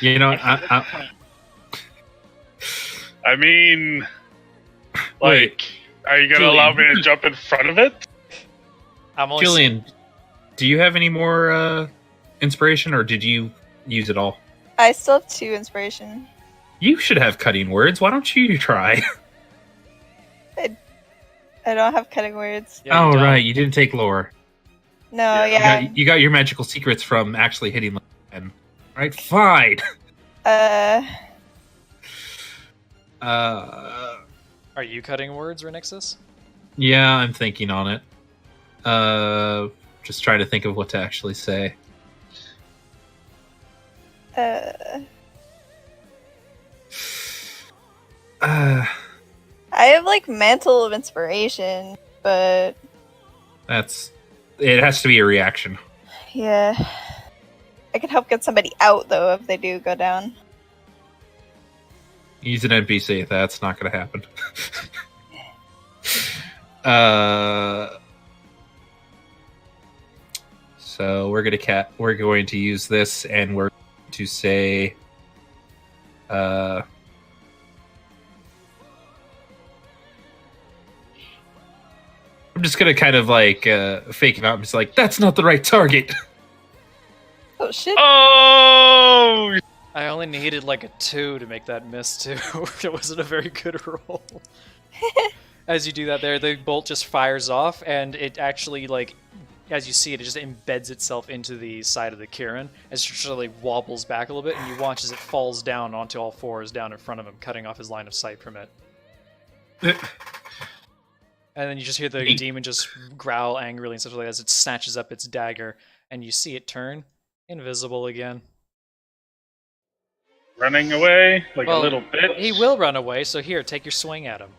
You know, I mean, Wait, are you going to Julian. allow me to jump in front of it? I'm only Julian, do you have any more inspiration, or did you use it all? I still have 2 inspiration. You should have cutting words. Why don't you try? I don't have cutting words. Yeah, you Oh, don't. right. You didn't take lore. No, Yeah. yeah. You got your magical secrets from actually hitting the button. Right? Fine. Are you cutting words, Renixus? Yeah, I'm thinking on it. Just trying to think of what to actually say. I have like mantle of inspiration, but It has to be a reaction. yeah. I can help get somebody out though if they do go down. Use an NPC. That's not going to happen. So we're going to use this, and we're going to say, I'm just gonna kind of like fake it out. I'm just like, that's not the right target. Oh shit. Oh! I only needed like a 2 to make that miss too. It wasn't a very good roll. As you do that there, the bolt just fires off, and it actually, like, as you see it, it just embeds itself into the side of the ki-rin, as it just like wobbles back a little bit, and you watch as it falls down onto all fours down in front of him, cutting off his line of sight from it. And then you just hear the demon just growl angrily and stuff like that as it snatches up its dagger, and you see it turn invisible again. Running away like Well, a little bitch. He will run away, so here, take your swing at him.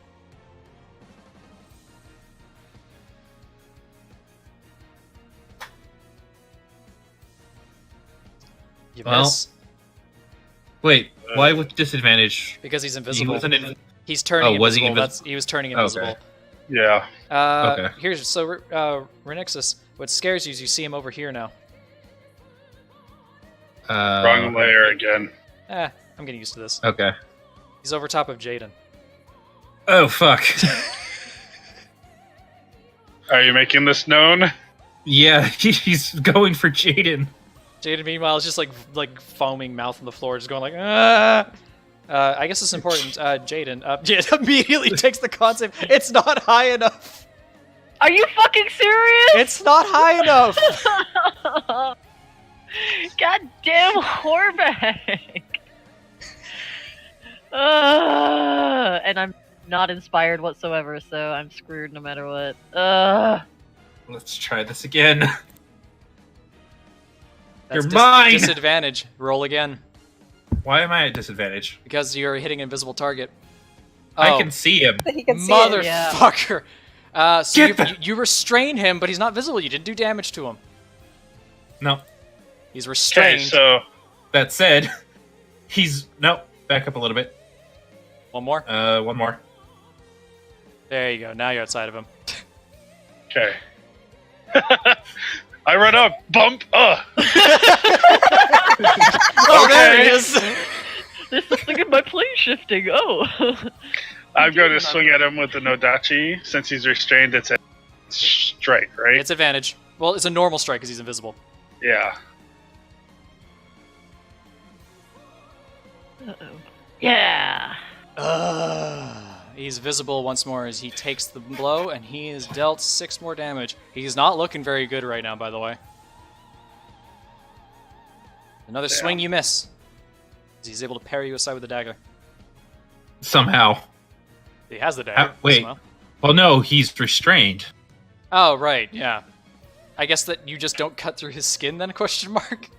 You miss. Wait, why with disadvantage? Because he's He invisible. wasn't in. He's turning Oh, was he invisible. He was turning invisible. Okay. Yeah. Okay. Here's Renixus. What scares you is you see him over here now. Wrong layer again. I'm getting used to this. Okay. He's over top of Jaden. Oh fuck. Are you making this known? Yeah, he's going for Jaden. Jaden, meanwhile, is just like foaming mouth on the floor, just going like, ah. I guess it's important. Jaden, Jaden immediately takes the concept. It's not high enough. Are you fucking serious? It's not high enough. Goddamn whorebag. And I'm not inspired whatsoever, so I'm screwed no matter what. Let's try this again. That's You're mine! Disadvantage. Roll again. Why am I at disadvantage? Because you're hitting an invisible target. I can see him. He can see it. Motherfucker. So Get you restrain him, but he's not visible. You didn't do damage to him. No. He's Okay, restrained. so That said, he's... No, back up a little bit. One more. One more. There you go. Now you're outside of him. okay. I run up, bump, Oh, there it is. This is look at my plane shifting. Oh. I'm going to swing at him with the Nodachi. Since he's restrained, it's a strike, right? It's advantage. Well, it's a normal strike because he's invisible. Yeah. Uh-oh. Yeah. He's visible once more as he takes the blow, and he is dealt 6 more damage. He's not looking very good right now, by the way. Another swing you miss. He's able to parry you aside with the dagger. Somehow. He has the dagger. Wait. Well. Well, no, he's restrained. Oh, right, yeah. I guess that you just don't cut through his skin then, question mark?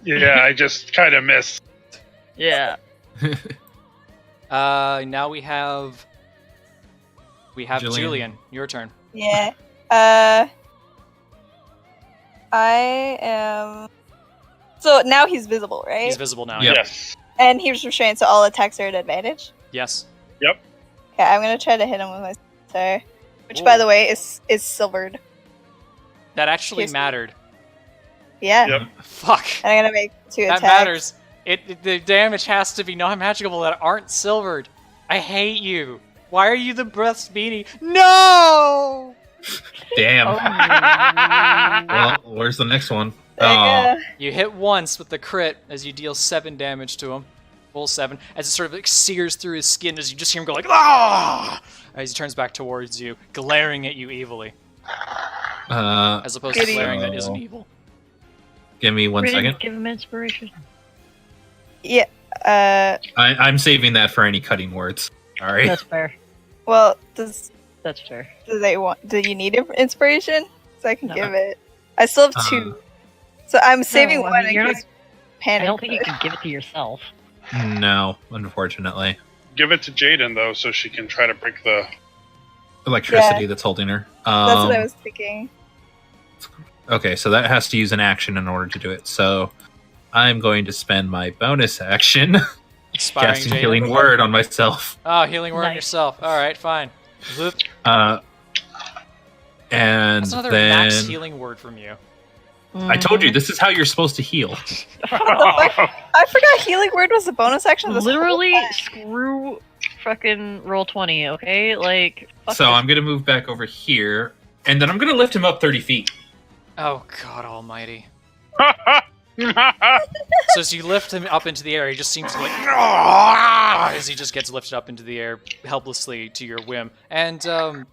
Yeah, I just kind of missed. Yeah. Now we have Julian. Your turn. Yeah. I am. So now he's visible, right? He's visible now. Yep. Yes. And he was restrained, so all attacks are at advantage. Yes. Okay, I'm gonna try to hit him with my scimitar, which, Ooh. by the way, is silvered. That actually Here's- mattered. Yeah. Yep. Fuck. And I'm gonna make 2 That attacks. matters. The damage has to be non-magical that aren't silvered. I hate you. Why are you the best beanie? No! Damn. Oh. Well, where's the next one? There you Oh. go. You hit once with the crit as you deal 7 damage to him. Full 7. As it sort of like sears through his skin as you just hear him go like, ah! As he turns back towards you, glaring at you evilly. As opposed to Kitty. glaring that isn't evil. Give me 1 second. Give him inspiration. Yeah. I'm saving that for any cutting words. All right. That's fair. Well, That's fair. do you need inspiration? So I can No. give it. I still have 2. So I'm saving No, I one mean, in you're case I panic. don't think you can give it to yourself. No, unfortunately. Give it to Jaden, though, so she can try to break the... Electricity that's holding her. That's what I was thinking. Okay, so that has to use an action in order to do it. So I'm going to spend my bonus action Inspiring casting Jaden. Healing Word on myself. Oh, healing word on Nice. yourself. Alright, fine. Whoop. And That's another then max healing word from you. I told you this is how you're supposed to heal. I forgot healing word was a bonus action. This whole Literally, time. screw fucking roll 20, okay? Like, fuck So this. I'm gonna move back over here, and then I'm gonna lift him up 30 feet. Oh, God almighty. So as you lift him up into the air, he just seems to like as he just gets lifted up into the air helplessly to your whim, and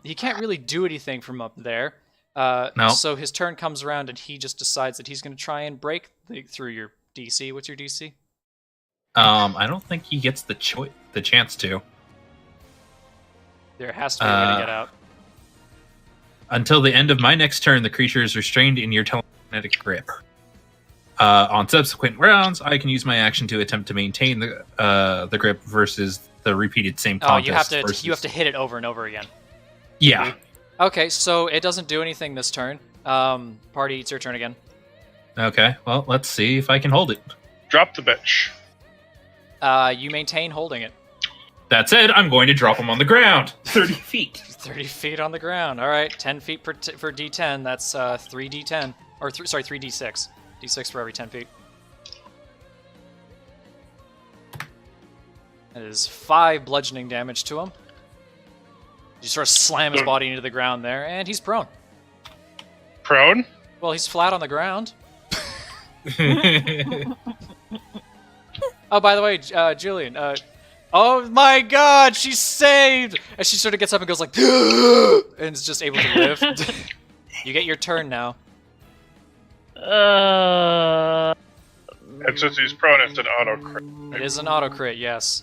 he can't really do anything from up there. No. So his turn comes around, and he just decides that he's going to try and break through your DC. What's your DC? I don't think he gets the chance to. There has to be a way to get out. Until the end of my next turn, the creature is restrained in your telekinetic grip. On subsequent rounds, I can use my action to attempt to maintain the grip versus the repeated same Oh, contest. you have to hit it over and over again. Yeah. Okay, so it doesn't do anything this turn. Party, it's your turn again. Okay, well, let's see if I can hold it. Drop the bitch. You maintain holding it. That said, I'm going to drop him on the ground. 30 feet. 30 feet on the ground. All right, 10 feet for D10. That's 3D10. Or, 3D6. D6 for every 10 feet. That is 5 bludgeoning damage to him. You sort of slam his body into the ground there, and he's prone. Prone? Well, he's flat on the ground. Oh, by the way, Julian, oh my god, she's saved! And she sort of gets up and goes like, and is just able to live. You get your turn now. And since he's prone, it's an auto crit. It is an auto crit, yes.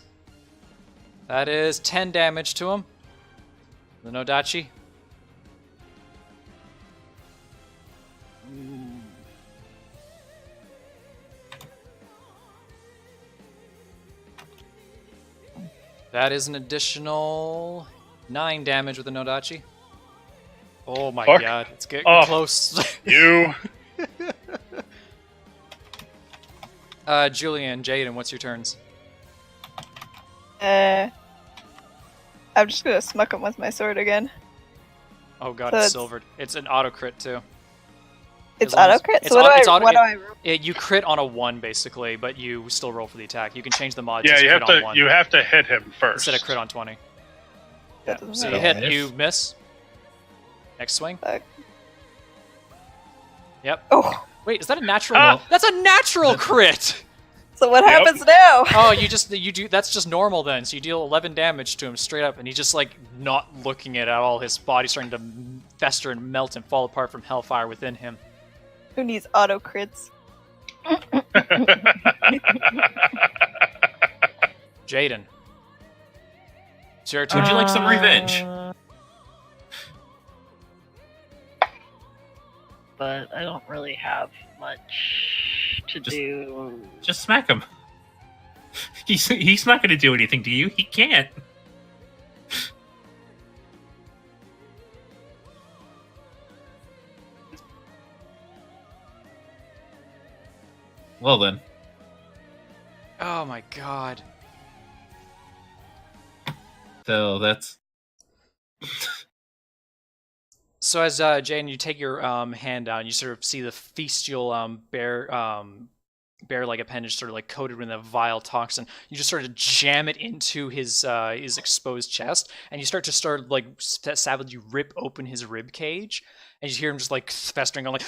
That is 10 damage to him. The Nodachi. That is an additional 9 damage with the Nodachi. Oh my god, it's getting close. You. Julian, Jaden, what's your turns? I'm just gonna smuck him with my sword again. Oh god, So it's it's- silvered. It's an auto crit too. It's As long as- auto crit. it's So what au- do I roll? You crit on a 1 basically, but you still roll for the attack. You can change the mod Yeah, to you crit have on to. 1 You have to hit him first. instead of crit on 20. That doesn't So you matter. hit, you miss. Next swing. Fuck. Yep. Oh, Wait, is that a natural? Ah! That's a natural crit. so what Yep. happens now? Oh, you do. That's just normal then. So you deal 11 damage to him straight up, and he's just like not looking at all. His body starting to fester and melt and fall apart from hellfire within him. Who needs auto crits? Jaden. It's your turn. Would you like some revenge? But I don't really have much to do. Just smack him. He's not going to do anything to you. He can't. Well then. Oh my god. So that's... So as Jaden, you take your hand down, you sort of see the bestial bear-like appendage sort of like coated with a vile toxin. You just sort of jam it into his exposed chest, and you start like savagely rip open his rib cage, and you hear him just like festering on like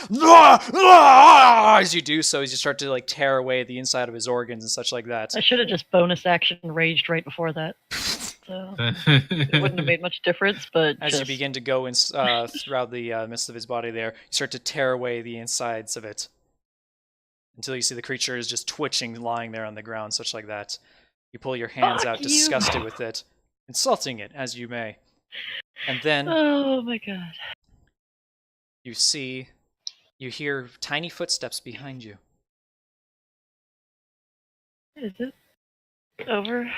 as you do so, as you start to like tear away the inside of his organs and such like that. I should have just bonus action raged right before that. So it wouldn't have made much difference, but As you begin to go in, throughout the midst of his body there, you start to tear away the insides of it. Until you see the creature is just twitching, lying there on the ground, such like that. You pull your hands Fuck out, you. disgusted with it, insulting it, as you may. And then oh my god. you hear tiny footsteps behind you. Is it over?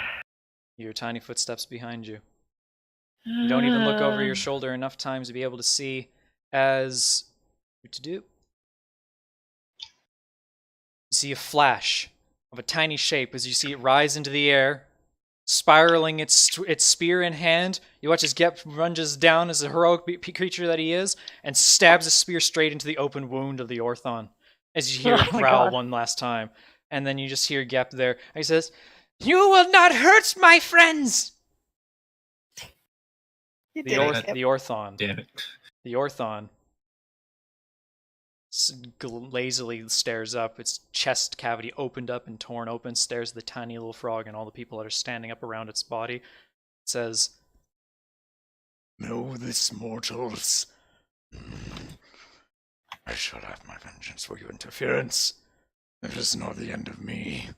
You hear tiny footsteps behind you. You don't even look over your shoulder enough times to be able to see as... What to do? You see a flash of a tiny shape as you see it rise into the air, spiraling its spear in hand. You watch as Gep lunges down as a heroic creature that he is, and stabs a spear straight into the open wound of the Orthon. As you hear it Oh my growl God. one last time. And then you just hear Gep there. And he says, "You will not hurt my friends!" You The, did Orth- it. the Orthon. Damn it. The Orthon lazily stares up, its chest cavity opened up and torn open, stares at the tiny little frog and all the people that are standing up around its body. It says, Know this, mortals. I shall have my vengeance for your interference. It is not the end of me.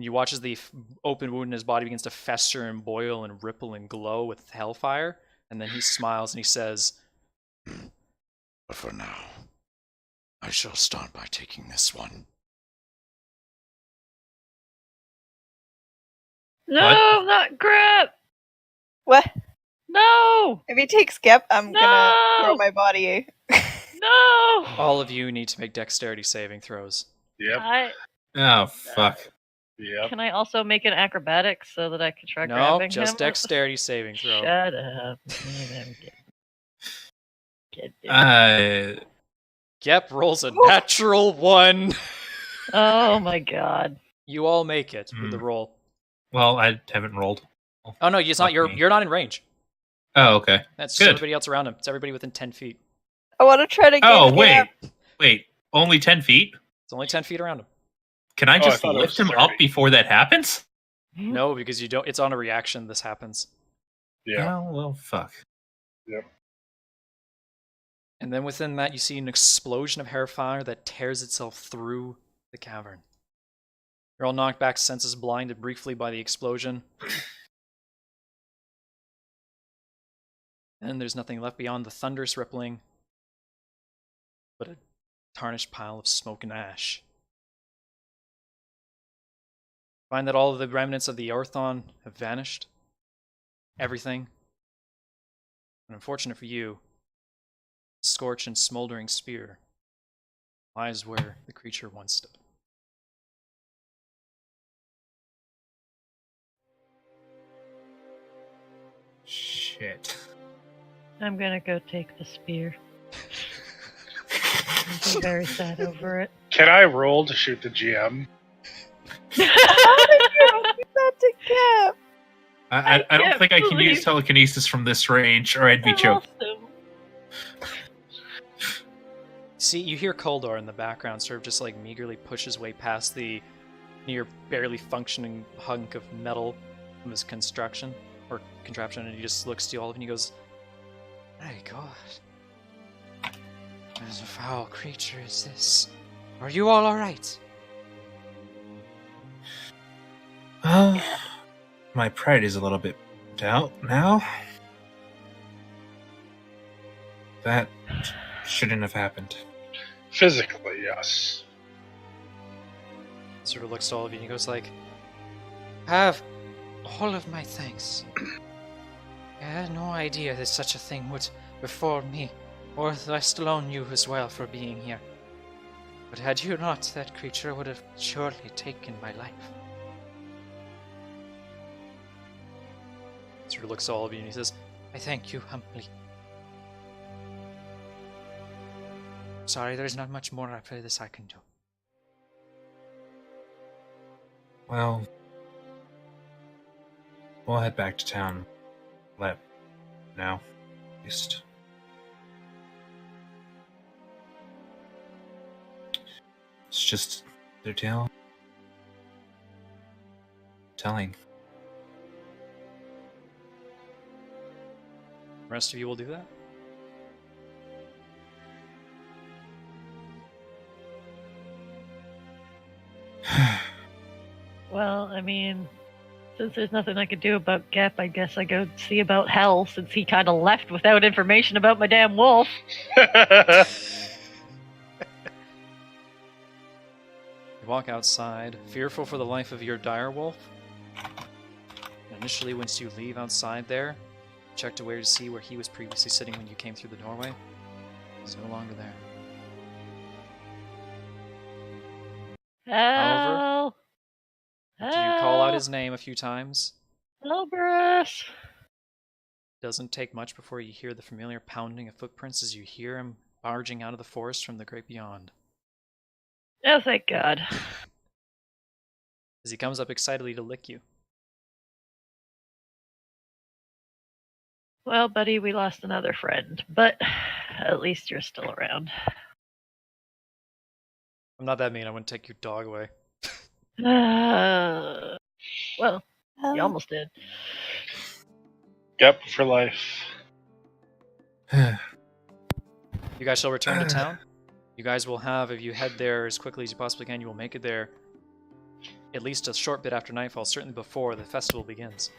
And you watch as the open wound in his body begins to fester and boil and ripple and glow with hellfire. And then he smiles and he says, But for now, I shall start by taking this one. No, not Grip! What? No! If he takes Gep, I'm gonna throw No! my body. No! all of you need to make dexterity saving throws. Yep. Oh, fuck. Yep. Can I also make an acrobatics so that I can try No, grabbing just him? dexterity saving throw. Shut up. Get Gep rolls a natural 1. Oh my god. You all make it with the roll. Well, I haven't rolled. Oh no, it's not. You're not in range. Oh, okay. That's just Good. everybody else around him. It's everybody within 10 feet. I want to try to get Oh, Gep. wait. Only 10 feet? It's only 10 feet around him. Can I I just thought it lift was him up 30. before that happens? No, because you don't. It's on a reaction. This happens, Yeah. Oh, well, fuck. and then within that, you see an explosion of hair fire that tears itself through the cavern. You're all knocked back, senses blinded briefly by the explosion. And there's nothing left beyond the thunderous rippling, but a tarnished pile of smoke and ash. Find that all of the remnants of the Orthon have vanished. Everything. And unfortunate for you, the scorched and smoldering spear lies where the creature once stood. Shit. I'm gonna go take the spear. I'm very sad over it. Can I roll to shoot the GM? How did you do that to Gep? I don't can't think I can believe- use telekinesis from this range, or I'd be choked. Awesome. See, you hear Koldor in the background sort of just like meagerly push his way past the near barely functioning hunk of metal from his construction or contraption, and he just looks to all of you and he goes, "My God, what a foul creature is this? Are you all alright?" Well, my pride is a little bit out now. That shouldn't have happened. Physically, yes. Sort of looks to all of you and he goes like, "Have all of my thanks. I had no idea that such a thing would befall me, or let alone you as well for being here. But had you not, that creature would have surely taken my life." Sort of looks to all of you and he says, "I thank you humbly. Sorry, there's not much more after this I can do." Well, we'll head back to town. Now, at least. It's just their tale. Telling. The rest of you will do that? Well, I mean, since there's nothing I could do about Gep, I guess I go see about Hell, since he kind of left without information about my damn wolf. You walk outside, fearful for the life of your direwolf. Initially, once you leave outside there, check to where to see where he was previously sitting when you came through the doorway. He's no longer there. Hell! Do you call out his name a few times? Elbrus! Doesn't take much before you hear the familiar pounding of footprints as you hear him barging out of the forest from the great beyond. Oh, thank God. As he comes up excitedly to lick you. Well, buddy, we lost another friend, but at least you're still around. I'm not that mean, I wouldn't take your dog away. Well, you almost did. Yep, for life. You guys shall return to town. You guys will have, if you head there as quickly as you possibly can, you will make it there. at least a short bit after nightfall, certainly before the festival begins.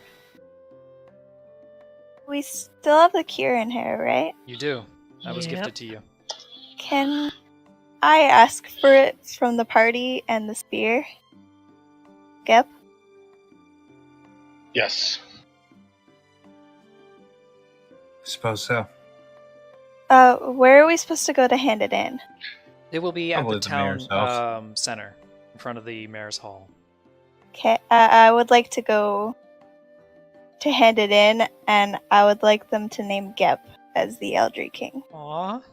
We still have the ki-rin hair, right? You do. That was Yep. gifted to you. Can I ask for it from the party and the spear? Gep? Yes. Suppose so. Where are we supposed to go to hand it in? It will be at Probably the the mayor's town house. center, in front of the mayor's hall. Okay, I would like to go to hand it in, and I would like them to name Gep as the Eldri King. Aww.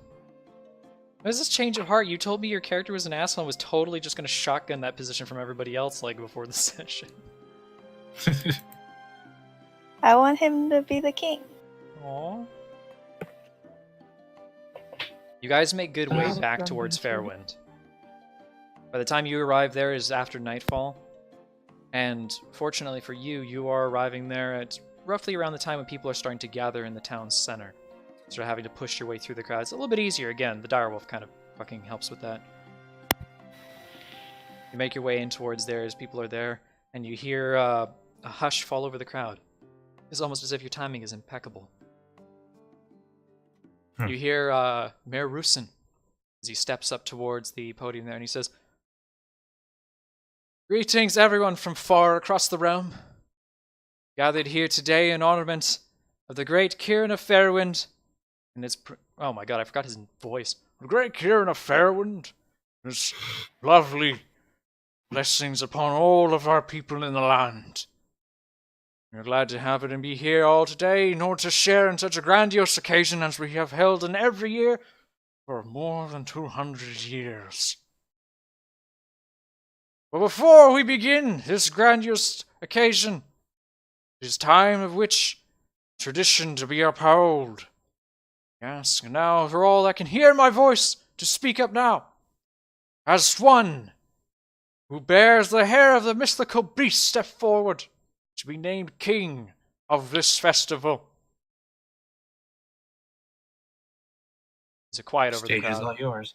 What is this change of heart? You told me your character was an asshole and was totally just going to shotgun that position from everybody else, like, before the session. I want him to be the king. Aww. You guys make good way back towards Fairwind. By the time you arrive there is after nightfall, and fortunately for you, you are arriving there at roughly around the time when people are starting to gather in the town's center. Sort of having to push your way through the crowd. It's a little bit easier. Again, the direwolf kind of fucking helps with that. You make your way in towards there as people are there, and you hear a hush fall over the crowd. It's almost as if your timing is impeccable. You hear Mayor Rusin as he steps up towards the podium there, and he says, "Greetings, everyone from far across the realm. Gathered here today in honorament of the great ki-rin of Fairwind, and its oh my god, I forgot his voice. The great ki-rin of Fairwind, and its lovely blessings upon all of our people in the land. We're glad to have it and be here all today in order to share in such a grandiose occasion as we have held in every year for more than 200 years. But before we begin this grandiose occasion, it is time of which tradition to be upheld. Yes, and now for all that can hear my voice, to speak up now, as one who bears the hair of the mythical beast, step forward to be named king of this festival." Is it quiet over the Stage is crowd? all yours.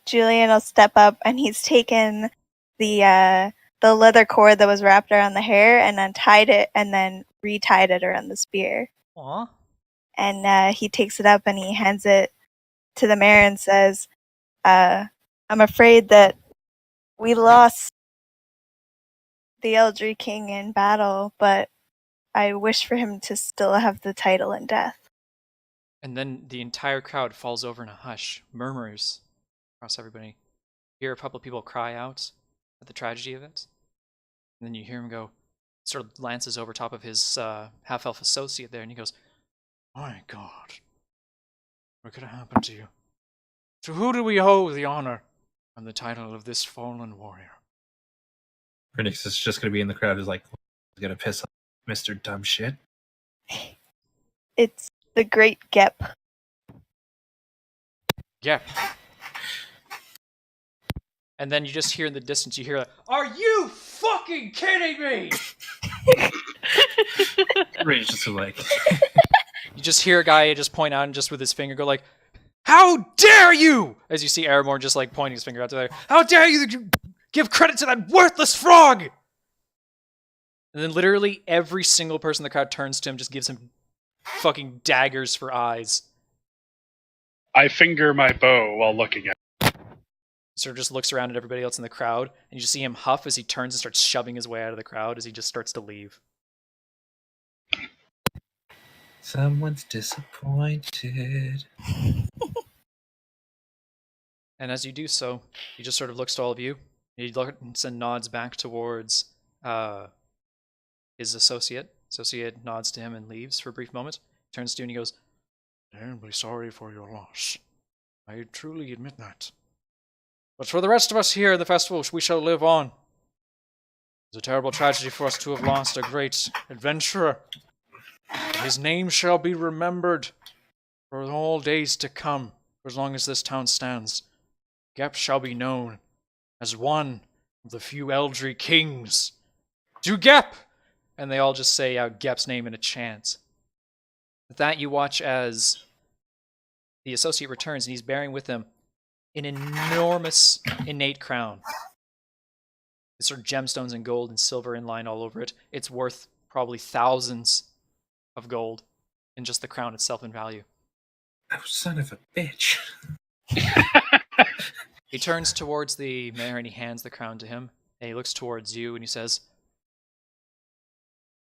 Julian will step up, and he's taken the leather cord that was wrapped around the hair and untied it, and then retied it around the spear. Aw. And he takes it up and he hands it to the mayor and says, "I'm afraid that we lost the Eldri King in battle, but I wish for him to still have the title in death." And then the entire crowd falls over in a hush, murmurs across everybody. You hear a couple of people cry out at the tragedy of it. And then you hear him go, sort of glances over top of his half-elf associate there, and he goes, "My God, what could have happened to you? To who do we owe the honor and the title of this fallen warrior?" Phoenix is just going to be in the crowd, is like, going to piss off Mr. Dumb Shit. It's the great Gep. Yeah. And then you just hear in the distance, you hear, like, "Are you fucking kidding me?" Rage just like, You just hear a guy just point out and just with his finger go like, "How dare you!" As you see Aramorn just like pointing his finger out to there. "How dare you give credit to that worthless frog!" And then literally every single person in the crowd turns to him, just gives him fucking daggers for eyes. I finger my bow while looking at He sort of just looks around at everybody else in the crowd, and you just see him huff as he turns and starts shoving his way out of the crowd as he just starts to leave. someone's disappointed. And as you do so, he just sort of looks to all of you. He looks and nods back towards his associate. Associate nods to him and leaves for a brief moment. Turns to you and he goes, Terribly sorry for your loss. I truly admit that. "But for the rest of us here in the festival, we shall live on. It's a terrible tragedy for us to have lost a great adventurer. His name shall be remembered for all days to come, for as long as this town stands. Gep shall be known as one of the few Eldri Kings. To Gep!" And they all just say out Gep's name in a chant. With that, you watch as the associate returns, and he's bearing with him an enormous innate crown. It's sort of gemstones and gold and silver inlined all over it. It's worth probably thousands of gold in just the crown itself in value. Oh, son of a bitch. He turns towards the mayor and he hands the crown to him. And he looks towards you and he says,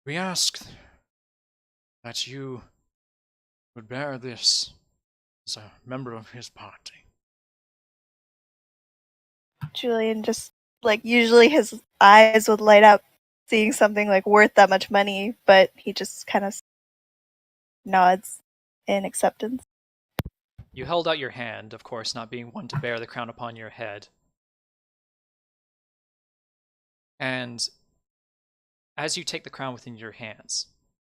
"We ask that you would bear this as a member of his party." Julian just, like, usually his eyes would light up seeing something, like, worth that much money, but he just kind of nods in acceptance. You held out your hand, of course, not being one to bear the crown upon your head. And as you take the crown within your hands,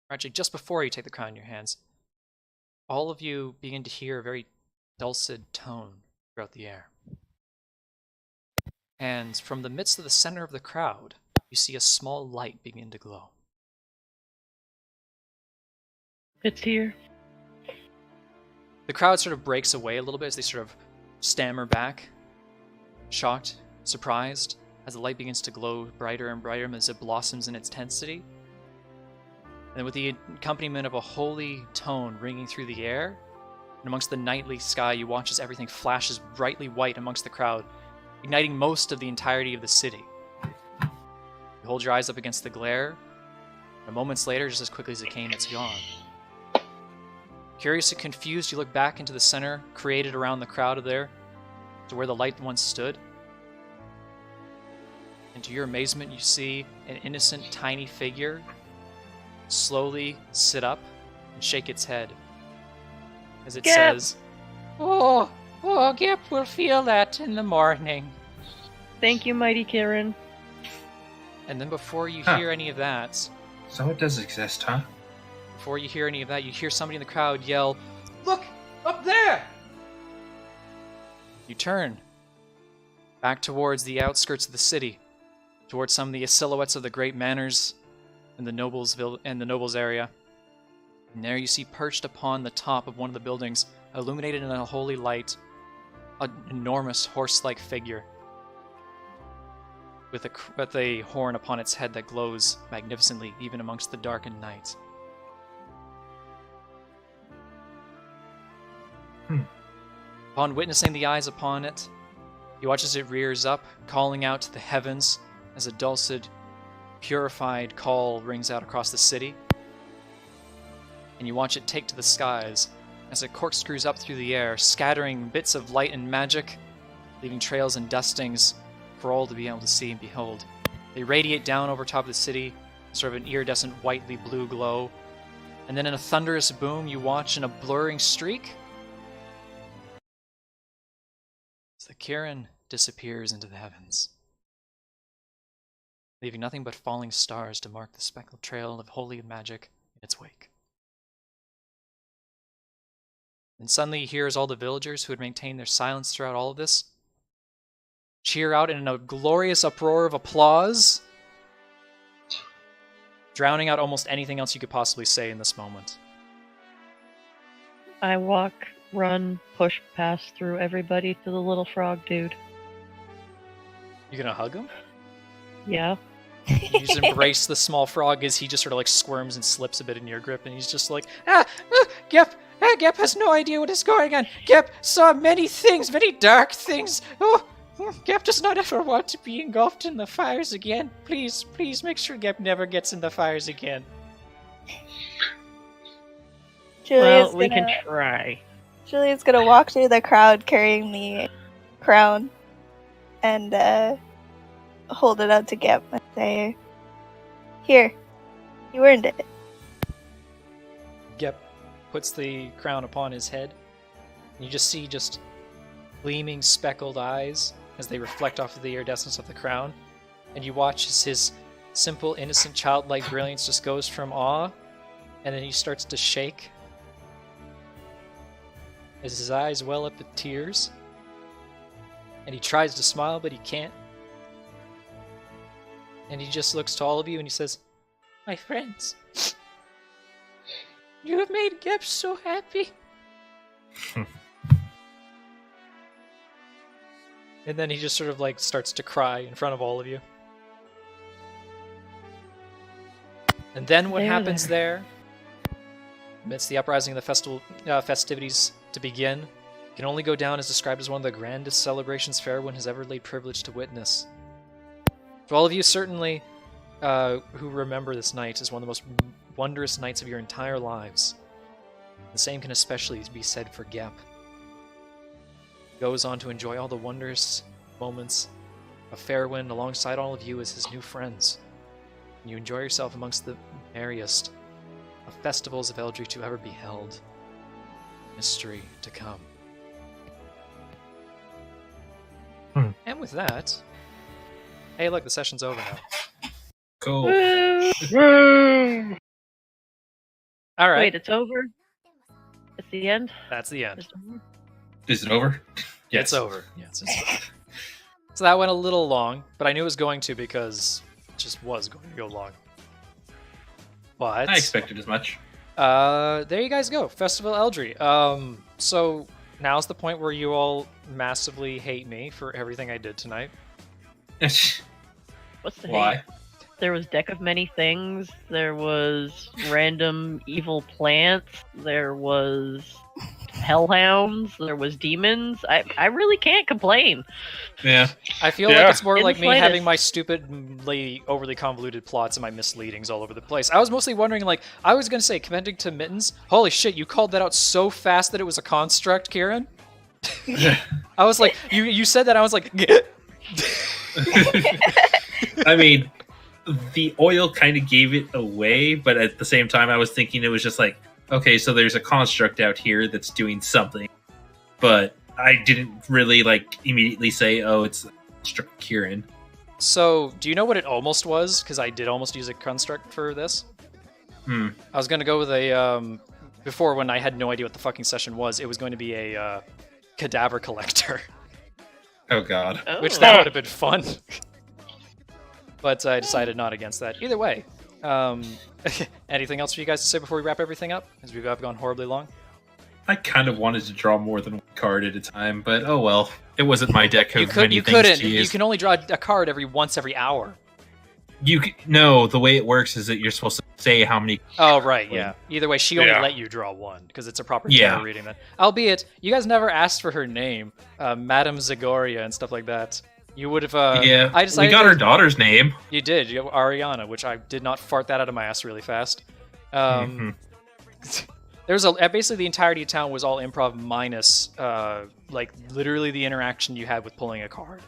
or actually just before you take the crown in your hands, all of you begin to hear a very dulcet tone throughout the air. And from the midst of the center of the crowd, you see a small light begin to glow. It's here. The crowd sort of breaks away a little bit as they sort of stammer back, shocked, surprised, as the light begins to glow brighter and brighter as it blossoms in its intensity. And with the accompaniment of a holy tone ringing through the air, and amongst the nightly sky, you watch as everything flashes brightly white amongst the crowd, igniting most of the entirety of the city. You hold your eyes up against the glare, and moments later, just as quickly as it came, it's gone. Curious and confused, you look back into the center created around the crowd there, to where the light once stood. And to your amazement, you see an innocent, tiny figure slowly sit up and shake its head as it Gep! says, "Oh, Gep will feel that in the morning." Thank you, mighty ki-rin. And then before you Huh. hear any of that, So it does exist, huh? you hear somebody in the crowd yell, "Look, up there!" You turn back towards the outskirts of the city, towards some of the silhouettes of the great manors in the nobles area. And there you see perched upon the top of one of the buildings, illuminated in a holy light, an enormous horse-like figure with a horn upon its head that glows magnificently even amongst the darkened night. Upon witnessing the eyes upon it, you watch as it rears up, calling out to the heavens as a dulcet, purified call rings out across the city. And you watch it take to the skies as it corkscrews up through the air, scattering bits of light and magic, leaving trails and dustings for all to be able to see and behold. They radiate down over top of the city, sort of an iridescent whitely blue glow. And then in a thunderous boom, you watch in a blurring streak as the ki-rin disappears into the heavens, leaving nothing but falling stars to mark the speckled trail of holy magic in its wake. And suddenly you hear as all the villagers who had maintained their silence throughout all of this cheer out in a glorious uproar of applause, drowning out almost anything else you could possibly say in this moment. I walk, run, push past through everybody to the little frog dude. You gonna hug him? Yeah. You just embrace the small frog as he just sort of like squirms and slips a bit in your grip, and he's just like, Gep! Gep has no idea what is going on. Gep saw many things, many dark things. Oh, Gep does not ever want to be engulfed in the fires again. Please make sure Gep never gets in the fires again. We can try. Julia's gonna walk through the crowd carrying the crown and hold it out to Gep and say, "Here, you earned it." Gep puts the crown upon his head. And you just see gleaming speckled eyes as they reflect off of the iridescence of the crown. And you watch as his simple, innocent, childlike brilliance just goes from awe, and then he starts to shake as his eyes well up with tears. And he tries to smile, but he can't. And he just looks to all of you and he says, "My friends, you have made Gep so happy." And then he just sort of like starts to cry in front of all of you. And then what happens there, amidst the uprising of the festival festivities to begin, can only go down as described as one of the grandest celebrations Fairwind has ever laid privilege to witness. For all of you, certainly, who remember this night as one of the most wondrous nights of your entire lives, the same can especially be said for Gep. He goes on to enjoy all the wondrous moments of Fairwind alongside all of you as his new friends. And you enjoy yourself amongst the merriest of festivals of Eldri to ever be held. Mystery to come. And with that, hey, look, the session's over now. Cool. Woo! All right, Wait, it's over? It's the end? that's the end. It's over? Is it over? It's over. Yes, it's over. So that went a little long, but I knew it was going to because it just was going to go long. But I expected as much. there you guys go, Festival Eldri. So now's the point where you all massively hate me for everything I did tonight. What's the Why? hate? There was Deck of Many Things. There was random evil plants. There was hellhounds. There was demons. I really can't complain. Yeah. I feel Yeah. like it's more In like the me slightest. having my stupidly overly convoluted plots and my misleadings all over the place. I was mostly wondering, like, I was going to say, commending to Mittens, holy shit, you called that out so fast that it was a construct, Kieran. I was like, you said that, I was like, I mean, the oil kind of gave it away, but at the same time, I was thinking it was just like, okay, so there's a construct out here that's doing something, but I didn't really like immediately say, oh, it's construct ki-rin. So, do you know what it almost was? Because I did almost use a construct for this. I was going to go with a, before when I had no idea what the fucking session was, it was going to be a cadaver collector, Oh god. Oh. which that would have been fun. But I decided not against that. Either way, anything else for you guys to say before we wrap everything up? As we have gone horribly long. I kind of wanted to draw more than one card at a time, but oh well. It wasn't my deck of You many things couldn't. to You use. can only draw a card once every hour. No, the way it works is that you're supposed to say how many. Oh right, yeah. Either way, she only Yeah. let you draw one because it's a proper Yeah. tarot reading. Then, albeit you guys never asked for her name, Madame Zagoria and stuff like that. You would have. Yeah, I decided we got her daughter's name. You did. You Ariana, which I did not fart that out of my ass really fast. There was basically the entirety of town was all improv minus like literally the interaction you had with pulling a card.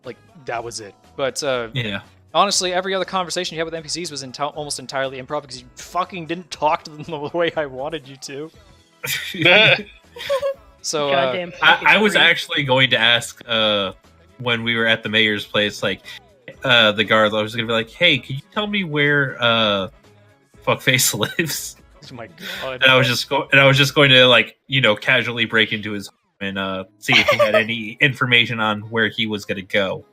Like that was it. But Yeah. honestly, every other conversation you had with NPCs was almost entirely improv because you fucking didn't talk to them the way I wanted you to. So Goddamn. I was fucking actually going to ask when we were at the mayor's place, like the guards. I was going to be like, "Hey, could you tell me where Fuckface lives?" oh my god. And I was just going to like casually break into his home and see if he had any information on where he was going to go.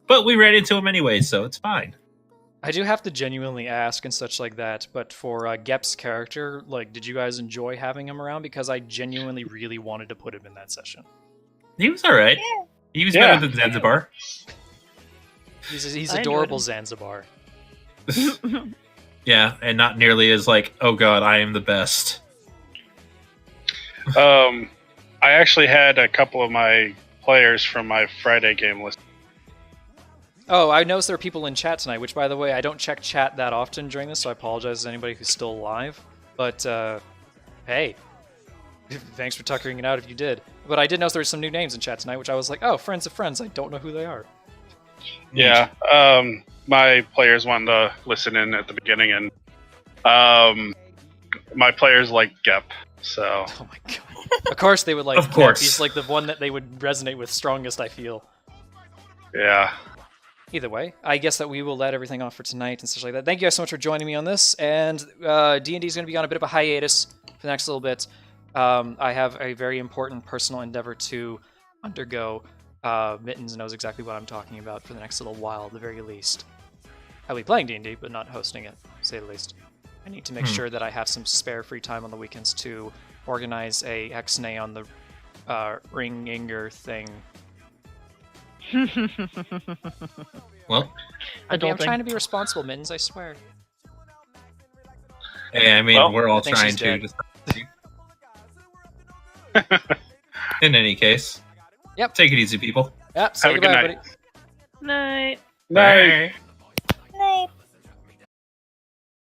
But we ran into him anyway, so it's fine. I do have to genuinely ask and such like that, but for Gep's character, like, did you guys enjoy having him around? Because I genuinely really wanted to put him in that session. He was all right. He was better than Zanzibar. He's I enjoyed adorable him. Zanzibar. Yeah, and not nearly as like, oh god, I am the best. I actually had a couple of my players from my Friday game list. Oh, I noticed there are people in chat tonight, which, by the way, I don't check chat that often during this, so I apologize to anybody who's still alive. But, hey, thanks for tuckering it out if you did. But I did notice there were some new names in chat tonight, which I was like, oh, friends of friends, I don't know who they are. Yeah, my players wanted to listen in at the beginning, and my players like Gep, so Oh my god. Of course they would like Of Gep. course. He's like the one that they would resonate with strongest, I feel. yeah. Either way, I guess that we will let everything off for tonight and such like that. Thank you guys so much for joining me on this, and D&D is going to be on a bit of a hiatus for the next little bit. I have a very important personal endeavor to undergo. Mittens knows exactly what I'm talking about for the next little while, at the very least. I'll be playing D&D, but not hosting it, to say the least. I need to make sure that I have some spare free time on the weekends to organize a X-nay on the ringinger thing. Well, I'm Adulting. trying to be responsible, Mittens, I swear. hey, I mean, Well, we're all I think trying she's to. dead. In any case, Yep. take it easy, people. Yep, say Have a good goodbye, night. buddy. Night. Night.